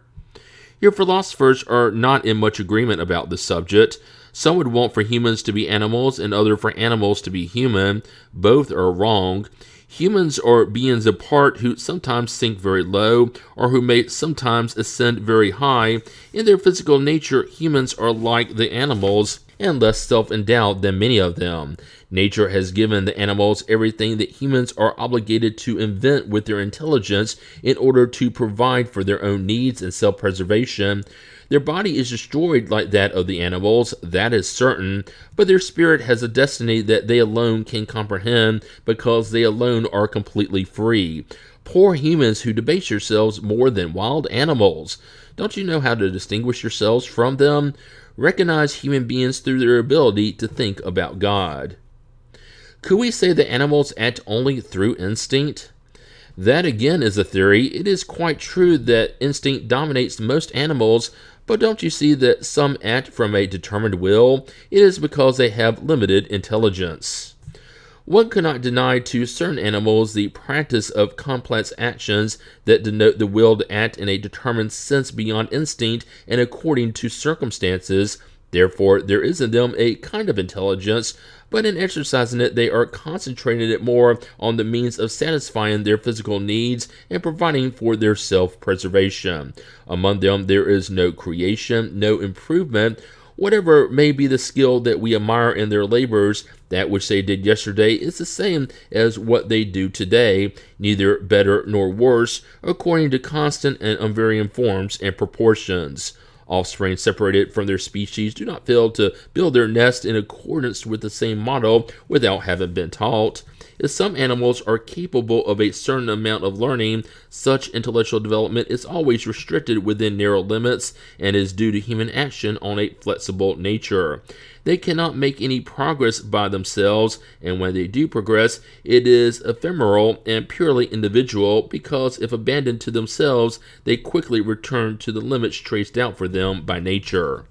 Your philosophers are not in much agreement about this subject. Some would want for humans to be animals and others for animals to be human. Both are wrong. Humans are beings apart who sometimes sink very low, or who may sometimes ascend very high. In their physical nature, humans are like the animals, and less self-endowed than many of them. Nature has given the animals everything that humans are obligated to invent with their intelligence in order to provide for their own needs and self-preservation. Their body is destroyed like that of the animals, that is certain, but their spirit has a destiny that they alone can comprehend because they alone are completely free. Poor humans who debase yourselves more than wild animals. Don't you know how to distinguish yourselves from them? Recognize human beings through their ability to think about God. Could we say that animals act only through instinct? That again is a theory. It is quite true that instinct dominates most animals, but don't you see that some act from a determined will? It is because they have limited intelligence. One cannot deny to certain animals the practice of complex actions that denote the will to act in a determined sense beyond instinct and according to circumstances. Therefore, there is in them a kind of intelligence, but in exercising it, they are concentrating it more on the means of satisfying their physical needs and providing for their self-preservation. Among them, there is no creation, no improvement. Whatever may be the skill that we admire in their labors, that which they did yesterday is the same as what they do today, neither better nor worse, according to constant and unvarying forms and proportions. Offspring separated from their species do not fail to build their nest in accordance with the same model without having been taught. If some animals are capable of a certain amount of learning, such intellectual development is always restricted within narrow limits and is due to human action on a flexible nature. They cannot make any progress by themselves, and when they do progress, it is ephemeral and purely individual, because if abandoned to themselves, they quickly return to the limits traced out for them by nature.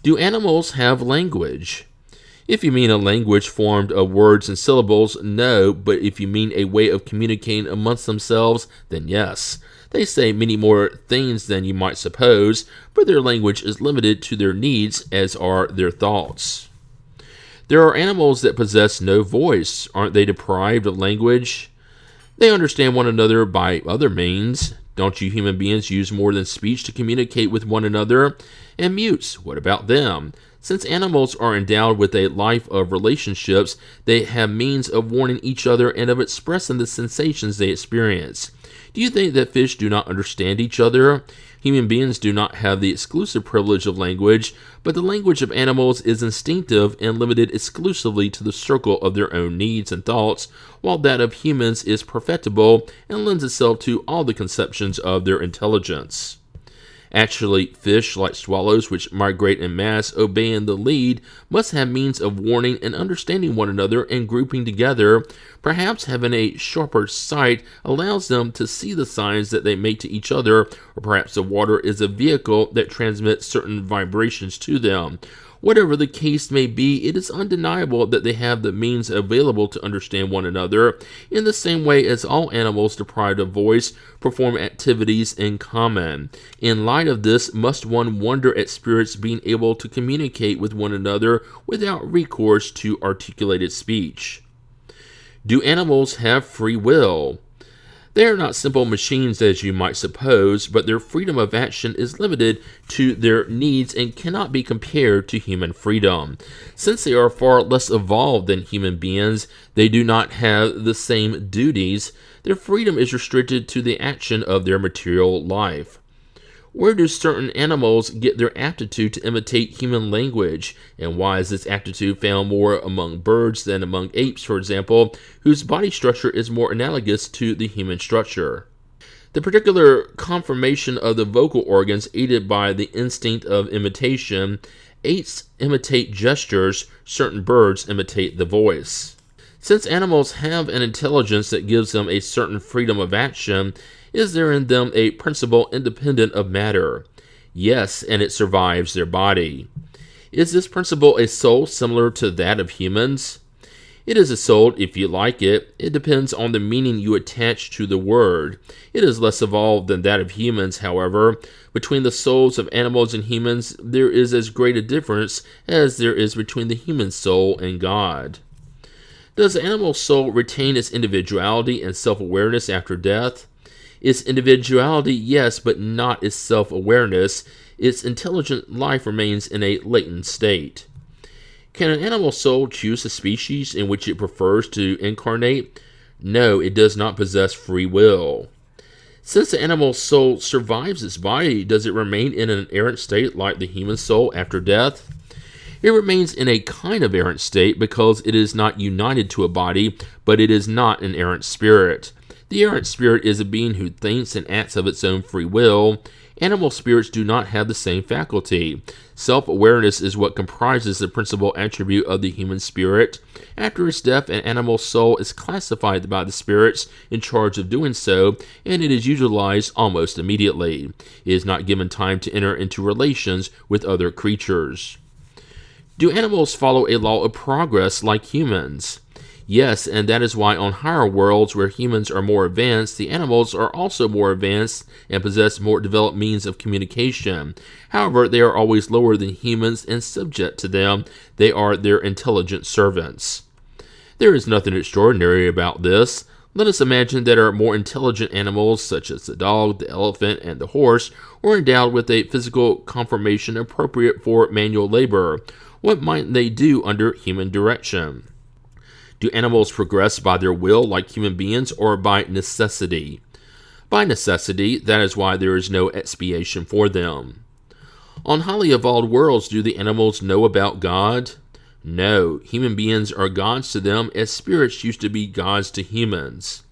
Do animals have language? If you mean a language formed of words and syllables, no, but if you mean a way of communicating amongst themselves, then yes. They say many more things than you might suppose, but their language is limited to their needs, as are their thoughts. There are animals that possess no voice. Aren't they deprived of language? They understand one another by other means. Don't you human beings use more than speech to communicate with one another? And mutes, what about them? Since animals are endowed with a life of relationships, they have means of warning each other and of expressing the sensations they experience. Do you think that fish do not understand each other? Human beings do not have the exclusive privilege of language, but the language of animals is instinctive and limited exclusively to the circle of their own needs and thoughts, while that of humans is perfectible and lends itself to all the conceptions of their intelligence. Actually, fish, like swallows which migrate en masse, obeying the lead, must have means of warning and understanding one another and grouping together. Perhaps having a sharper sight allows them to see the signs that they make to each other, or perhaps the water is a vehicle that transmits certain vibrations to them. Whatever the case may be, it is undeniable that they have the means available to understand one another, in the same way as all animals deprived of voice perform activities in common. In light of this, must one wonder at spirits being able to communicate with one another without recourse to articulated speech. Do animals have free will? They are not simple machines as you might suppose, but their freedom of action is limited to their needs and cannot be compared to human freedom. Since they are far less evolved than human beings, they do not have the same duties. Their freedom is restricted to the action of their material life. Where do certain animals get their aptitude to imitate human language? And why is this aptitude found more among birds than among apes, for example, whose body structure is more analogous to the human structure? The particular conformation of the vocal organs aided by the instinct of imitation. Apes imitate gestures, certain birds imitate the voice. Since animals have an intelligence that gives them a certain freedom of action, is there in them a principle independent of matter? Yes, and it survives their body. Is this principle a soul similar to that of humans? It is a soul if you like it. It depends on the meaning you attach to the word. It is less evolved than that of humans, however. Between the souls of animals and humans, there is as great a difference as there is between the human soul and God. Does the animal soul retain its individuality and self-awareness after death? Its individuality, yes, but not its self-awareness. Its intelligent life remains in a latent state. Can an animal soul choose the species in which it prefers to incarnate? No, it does not possess free will. Since the animal soul survives its body, does it remain in an errant state like the human soul after death? It remains in a kind of errant state because it is not united to a body, but it is not an errant spirit. The errant spirit is a being who thinks and acts of its own free will. Animal spirits do not have the same faculty. Self-awareness is what comprises the principal attribute of the human spirit. After its death, an animal soul is classified by the spirits in charge of doing so, and it is utilized almost immediately. It is not given time to enter into relations with other creatures. Do animals follow a law of progress like humans? Yes, and that is why on higher worlds where humans are more advanced, the animals are also more advanced and possess more developed means of communication. However, they are always lower than humans and subject to them. They are their intelligent servants. There is nothing extraordinary about this. Let us imagine that our more intelligent animals, such as the dog, the elephant, and the horse, were endowed with a physical conformation appropriate for manual labor. What might they do under human direction? Do animals progress by their will like human beings or by necessity? By necessity, that is why there is no expiation for them. On highly evolved worlds, do the animals know about God? No, human beings are gods to them as spirits used to be gods to humans.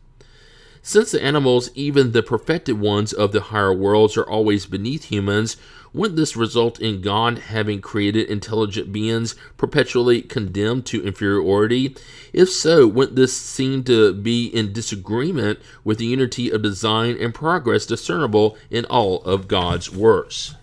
Since the animals, even the perfected ones of the higher worlds, are always beneath humans, wouldn't this result in God having created intelligent beings perpetually condemned to inferiority? If so, wouldn't this seem to be in disagreement with the unity of design and progress discernible in all of God's works?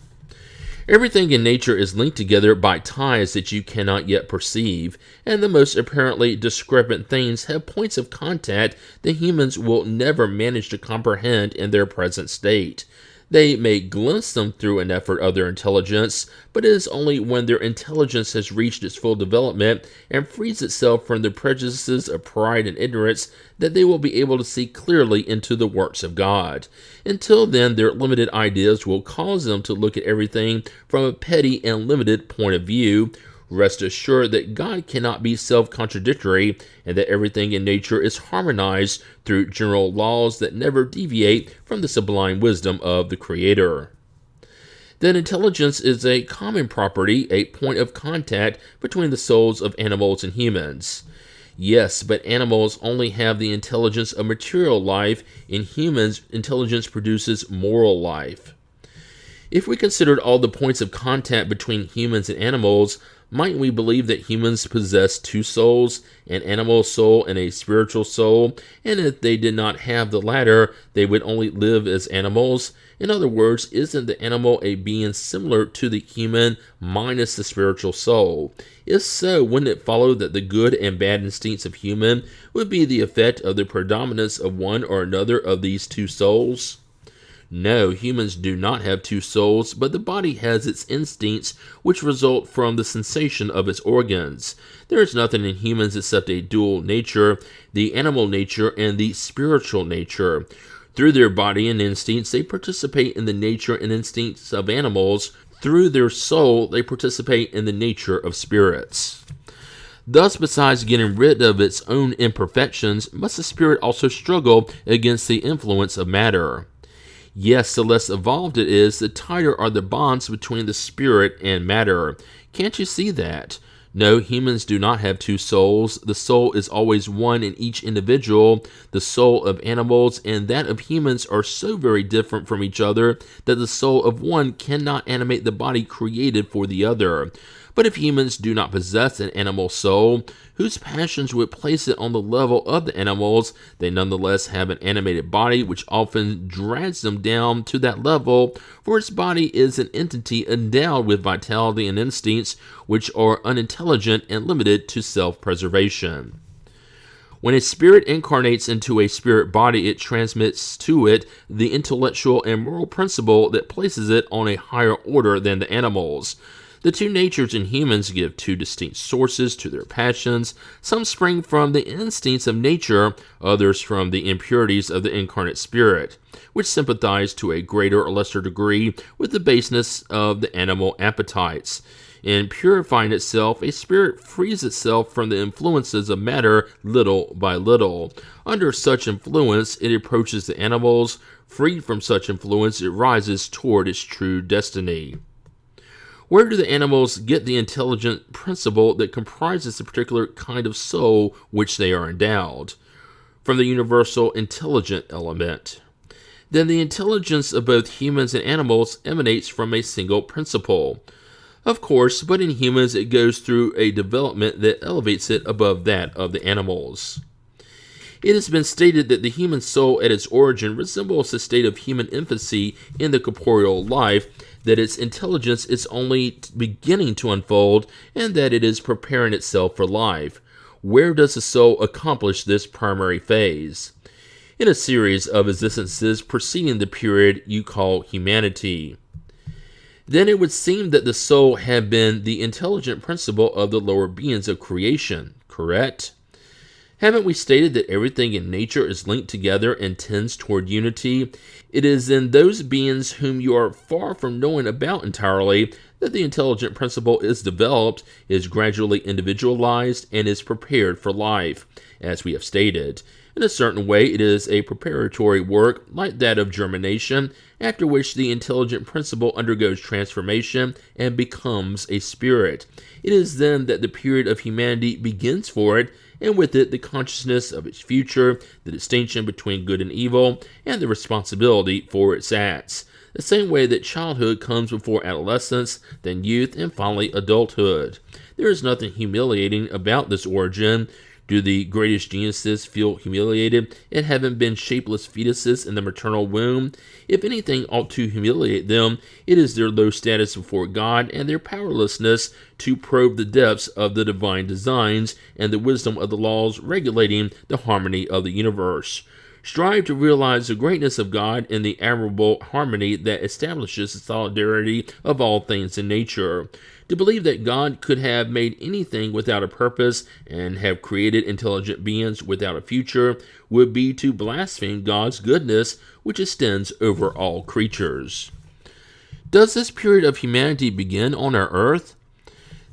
Everything in nature is linked together by ties that you cannot yet perceive, and the most apparently discrepant things have points of contact that humans will never manage to comprehend in their present state. They may glimpse them through an effort of their intelligence, but it is only when their intelligence has reached its full development and frees itself from the prejudices of pride and ignorance that they will be able to see clearly into the works of God. Until then, their limited ideas will cause them to look at everything from a petty and limited point of view. Rest assured that God cannot be self-contradictory and that everything in nature is harmonized through general laws that never deviate from the sublime wisdom of the Creator. Then intelligence is a common property, a point of contact between the souls of animals and humans. Yes, but animals only have the intelligence of material life. In humans, intelligence produces moral life. If we considered all the points of contact between humans and animals, might we believe that humans possess two souls, an animal soul and a spiritual soul, and if they did not have the latter, they would only live as animals? In other words, isn't the animal a being similar to the human minus the spiritual soul? If so, wouldn't it follow that the good and bad instincts of human would be the effect of the predominance of one or another of these two souls? No, humans do not have two souls, but the body has its instincts, which result from the sensation of its organs. There is nothing in humans except a dual nature, the animal nature and the spiritual nature. Through their body and instincts, they participate in the nature and instincts of animals. Through their soul, they participate in the nature of spirits. Thus, besides getting rid of its own imperfections, must the spirit also struggle against the influence of matter? Yes, the less evolved it is, the tighter are the bonds between the spirit and matter. Can't you see that? No, humans do not have two souls. The soul is always one in each individual. The soul of animals and that of humans are so very different from each other that the soul of one cannot animate the body created for the other. But if humans do not possess an animal soul, whose passions would place it on the level of the animals, they nonetheless have an animated body which often drags them down to that level, for its body is an entity endowed with vitality and instincts which are unintelligent and limited to self-preservation. When a spirit incarnates into a spirit body, it transmits to it the intellectual and moral principle that places it on a higher order than the animals. The two natures in humans give two distinct sources to their passions. Some spring from the instincts of nature, others from the impurities of the incarnate spirit, which sympathize to a greater or lesser degree with the baseness of the animal appetites. In purifying itself, a spirit frees itself from the influences of matter little by little. Under such influence, it approaches the animals. Freed from such influence, it rises toward its true destiny. Where do the animals get the intelligent principle that comprises the particular kind of soul which they are endowed? From the universal intelligent element. Then the intelligence of both humans and animals emanates from a single principle. Of course, but in humans it goes through a development that elevates it above that of the animals. It has been stated that the human soul at its origin resembles the state of human infancy in the corporeal life, that its intelligence is only beginning to unfold, and that it is preparing itself for life. Where does the soul accomplish this primary phase? In a series of existences preceding the period you call humanity. Then it would seem that the soul had been the intelligent principle of the lower beings of creation, correct? Haven't we stated that everything in nature is linked together and tends toward unity? It is in those beings whom you are far from knowing about entirely that the intelligent principle is developed, is gradually individualized, and is prepared for life, as we have stated. In a certain way, it is a preparatory work like that of germination, after which the intelligent principle undergoes transformation and becomes a spirit. It is then that the period of humanity begins for it, and with it the consciousness of its future, the distinction between good and evil, and the responsibility for its acts. The same way that childhood comes before adolescence, then youth, and finally adulthood. There is nothing humiliating about this origin. Do the greatest geniuses feel humiliated at having been shapeless fetuses in the maternal womb? If anything ought to humiliate them, it is their low status before God and their powerlessness to probe the depths of the divine designs and the wisdom of the laws regulating the harmony of the universe. strive to realize the greatness of God in the admirable harmony that establishes the solidarity of all things in nature. To believe that God could have made anything without a purpose and have created intelligent beings without a future would be to blaspheme God's goodness, which extends over all creatures. Does this period of humanity begin on our earth?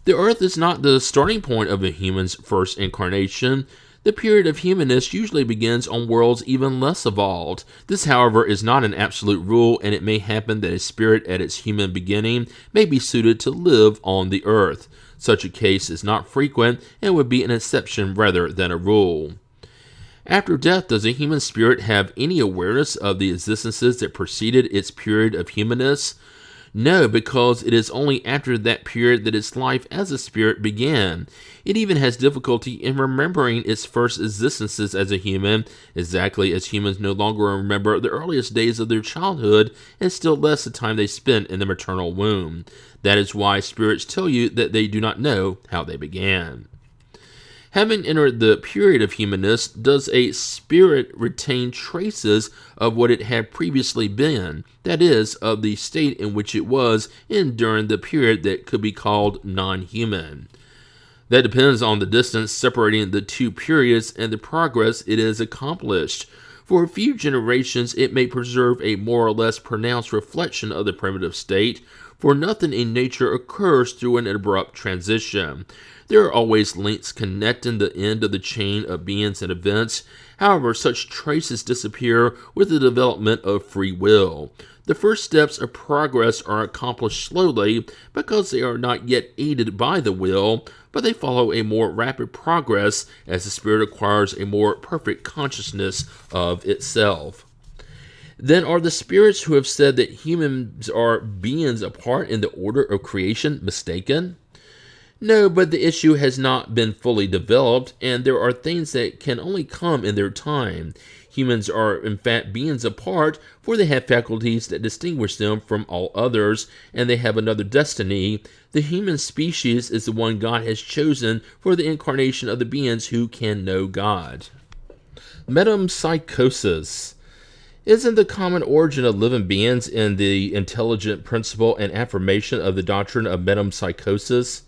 The earth is not the starting point of a human's first incarnation. The period of humanness usually begins on worlds even less evolved. This, however, is not an absolute rule, and it may happen that a spirit at its human beginning may be suited to live on the earth. Such a case is not frequent and would be an exception rather than a rule. After death, does a human spirit have any awareness of the existences that preceded its period of humanness? No, because it is only after that period that its life as a spirit began. It even has difficulty in remembering its first existences as a human, exactly as humans no longer remember the earliest days of their childhood, and still less the time they spent in the maternal womb. That is why spirits tell you that they do not know how they began. Having entered the period of humanness, does a spirit retain traces of what it had previously been, that is, of the state in which it was in during the period that could be called non-human? That depends on the distance separating the two periods and the progress it has accomplished. For a few generations, it may preserve a more or less pronounced reflection of the primitive state, for nothing in nature occurs through an abrupt transition. There are always links connecting the end of the chain of beings and events. However, such traces disappear with the development of free will. The first steps of progress are accomplished slowly because they are not yet aided by the will, but they follow a more rapid progress as the spirit acquires a more perfect consciousness of itself. Then are the spirits who have said that humans are beings apart in the order of creation mistaken? No, but the issue has not been fully developed, and there are things that can only come in their time. Humans are, in fact, beings apart, for they have faculties that distinguish them from all others, and they have another destiny. The human species is the one God has chosen for the incarnation of the beings who can know God. Metempsychosis. Isn't the common origin of living beings in the intelligent principle and affirmation of the doctrine of metempsychosis?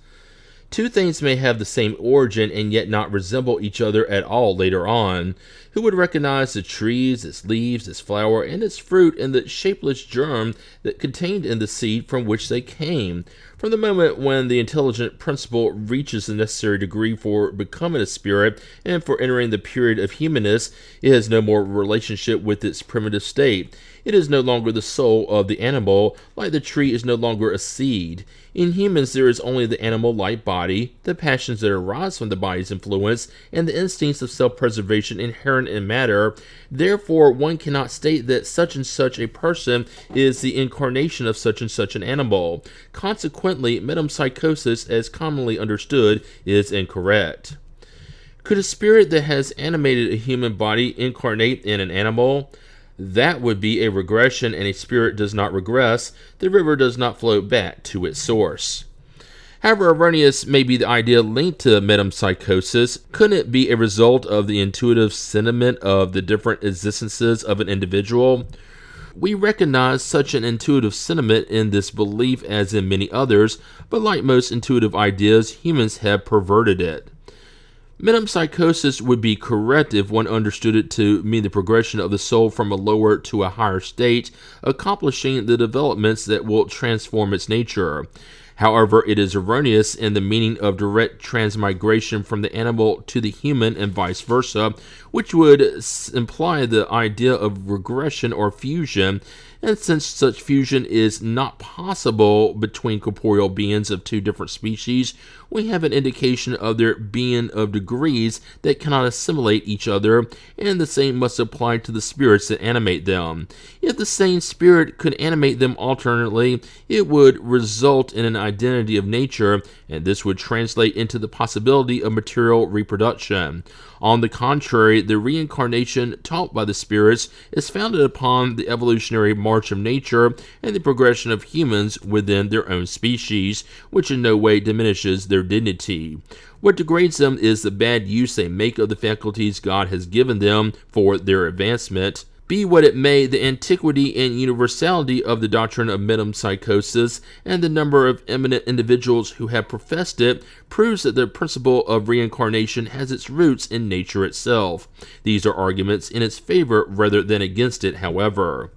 Two things may have the same origin and yet not resemble each other at all later on. Who would recognize the trees, its leaves, its flower, and its fruit in the shapeless germ that contained in the seed from which they came? From the moment when the intelligent principle reaches the necessary degree for becoming a spirit and for entering the period of humanness, it has no more relationship with its primitive state. It is no longer the soul of the animal, like the tree is no longer a seed. In humans, there is only the animal-like body, the passions that arise from the body's influence, and the instincts of self-preservation inherent in matter. Therefore, one cannot state that such and such a person is the incarnation of such and such an animal. Consequently, metempsychosis, as commonly understood, is incorrect. Could a spirit that has animated a human body incarnate in an animal? That would be a regression, and a spirit does not regress. The river does not flow back to its source. However erroneous may be the idea linked to metempsychosis, couldn't it be a result of the intuitive sentiment of the different existences of an individual? We recognize such an intuitive sentiment in this belief as in many others, but like most intuitive ideas, humans have perverted it. Metempsychosis would be correct if one understood it to mean the progression of the soul from a lower to a higher state, accomplishing the developments that will transform its nature. However, it is erroneous in the meaning of direct transmigration from the animal to the human and vice versa, which would imply the idea of regression or fusion. And since such fusion is not possible between corporeal beings of two different species, we have an indication of their being of degrees that cannot assimilate each other, and the same must apply to the spirits that animate them. If the same spirit could animate them alternately, it would result in an identity of nature, and this would translate into the possibility of material reproduction. On the contrary, theory, the reincarnation taught by the spirits is founded upon the evolutionary march of nature and the progression of humans within their own species, which in no way diminishes their dignity. What degrades them is the bad use they make of the faculties God has given them for their advancement. Be what it may, the antiquity and universality of the doctrine of metempsychosis and the number of eminent individuals who have professed it proves that the principle of reincarnation has its roots in nature itself. These are arguments in its favor rather than against it, however.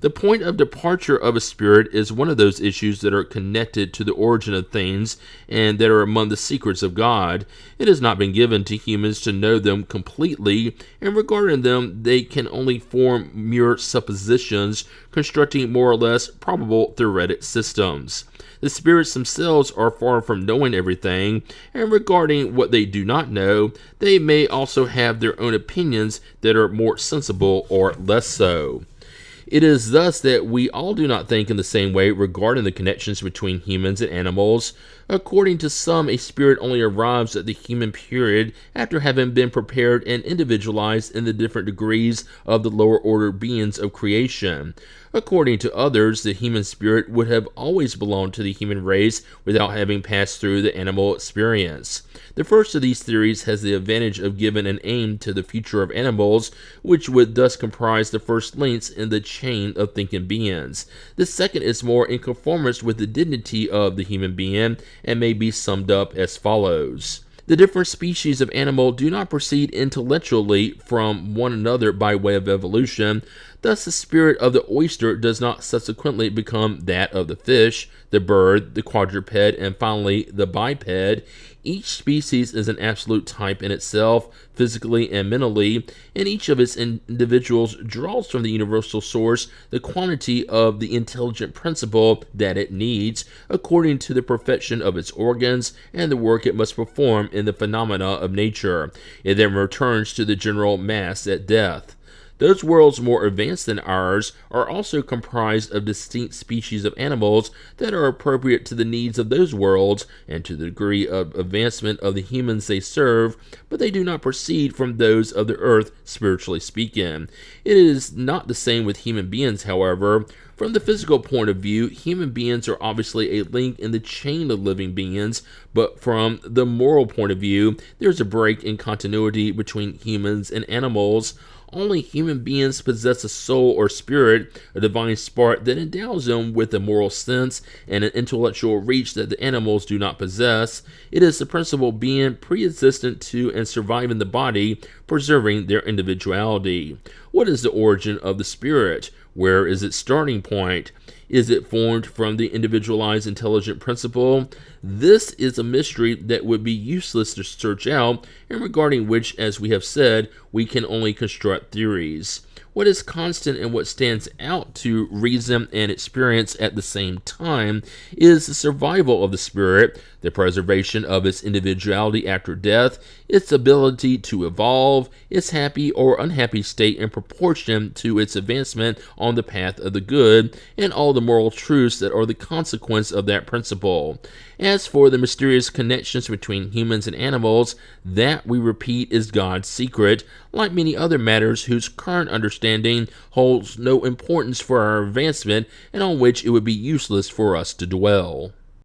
The point of departure of a spirit is one of those issues that are connected to the origin of things and that are among the secrets of God. It has not been given to humans to know them completely, and regarding them, they can only form mere suppositions, constructing more or less probable theoretic systems. The spirits themselves are far from knowing everything, and regarding what they do not know, they may also have their own opinions that are more sensible or less so. It is thus that we all do not think in the same way regarding the connections between humans and animals. According to some, a spirit only arrives at the human period after having been prepared and individualized in the different degrees of the lower order beings of creation. According to others, the human spirit would have always belonged to the human race without having passed through the animal experience. The first of these theories has the advantage of giving an aim to the future of animals, which would thus comprise the first links in the chain of thinking beings. The second is more in conformance with the dignity of the human being and may be summed up as follows. The different species of animal do not proceed intellectually from one another by way of evolution. Thus, the spirit of the oyster does not subsequently become that of the fish, the bird, the quadruped, and finally the biped. Each species is an absolute type in itself, physically and mentally, and each of its individuals draws from the universal source the quantity of the intelligent principle that it needs, according to the perfection of its organs and the work it must perform in the phenomena of nature. It then returns to the general mass at death. Those worlds more advanced than ours are also comprised of distinct species of animals that are appropriate to the needs of those worlds and to the degree of advancement of the humans they serve, but they do not proceed from those of the earth, spiritually speaking. It is not the same with human beings, however. From the physical point of view, human beings are obviously a link in the chain of living beings, but from the moral point of view, there's a break in continuity between humans and animals. Only human beings possess a soul or spirit, a divine spark that endows them with a moral sense and an intellectual reach that the animals do not possess. It is the principle being pre-existent to and surviving the body, preserving their individuality. What is the origin of the spirit? Where is its starting point? Is it formed from the individualized intelligent principle? This is a mystery that would be useless to search out, and regarding which, as we have said, we can only construct theories. What is constant and what stands out to reason and experience at the same time is the survival of the spirit, the preservation of its individuality after death, its ability to evolve, its happy or unhappy state in proportion to its advancement on the path of the good, and all the moral truths that are the consequence of that principle. As for the mysterious connections between humans and animals, that, we repeat, is God's secret, like many other matters whose current understanding holds no importance for our advancement and on which it would be useless for us to dwell.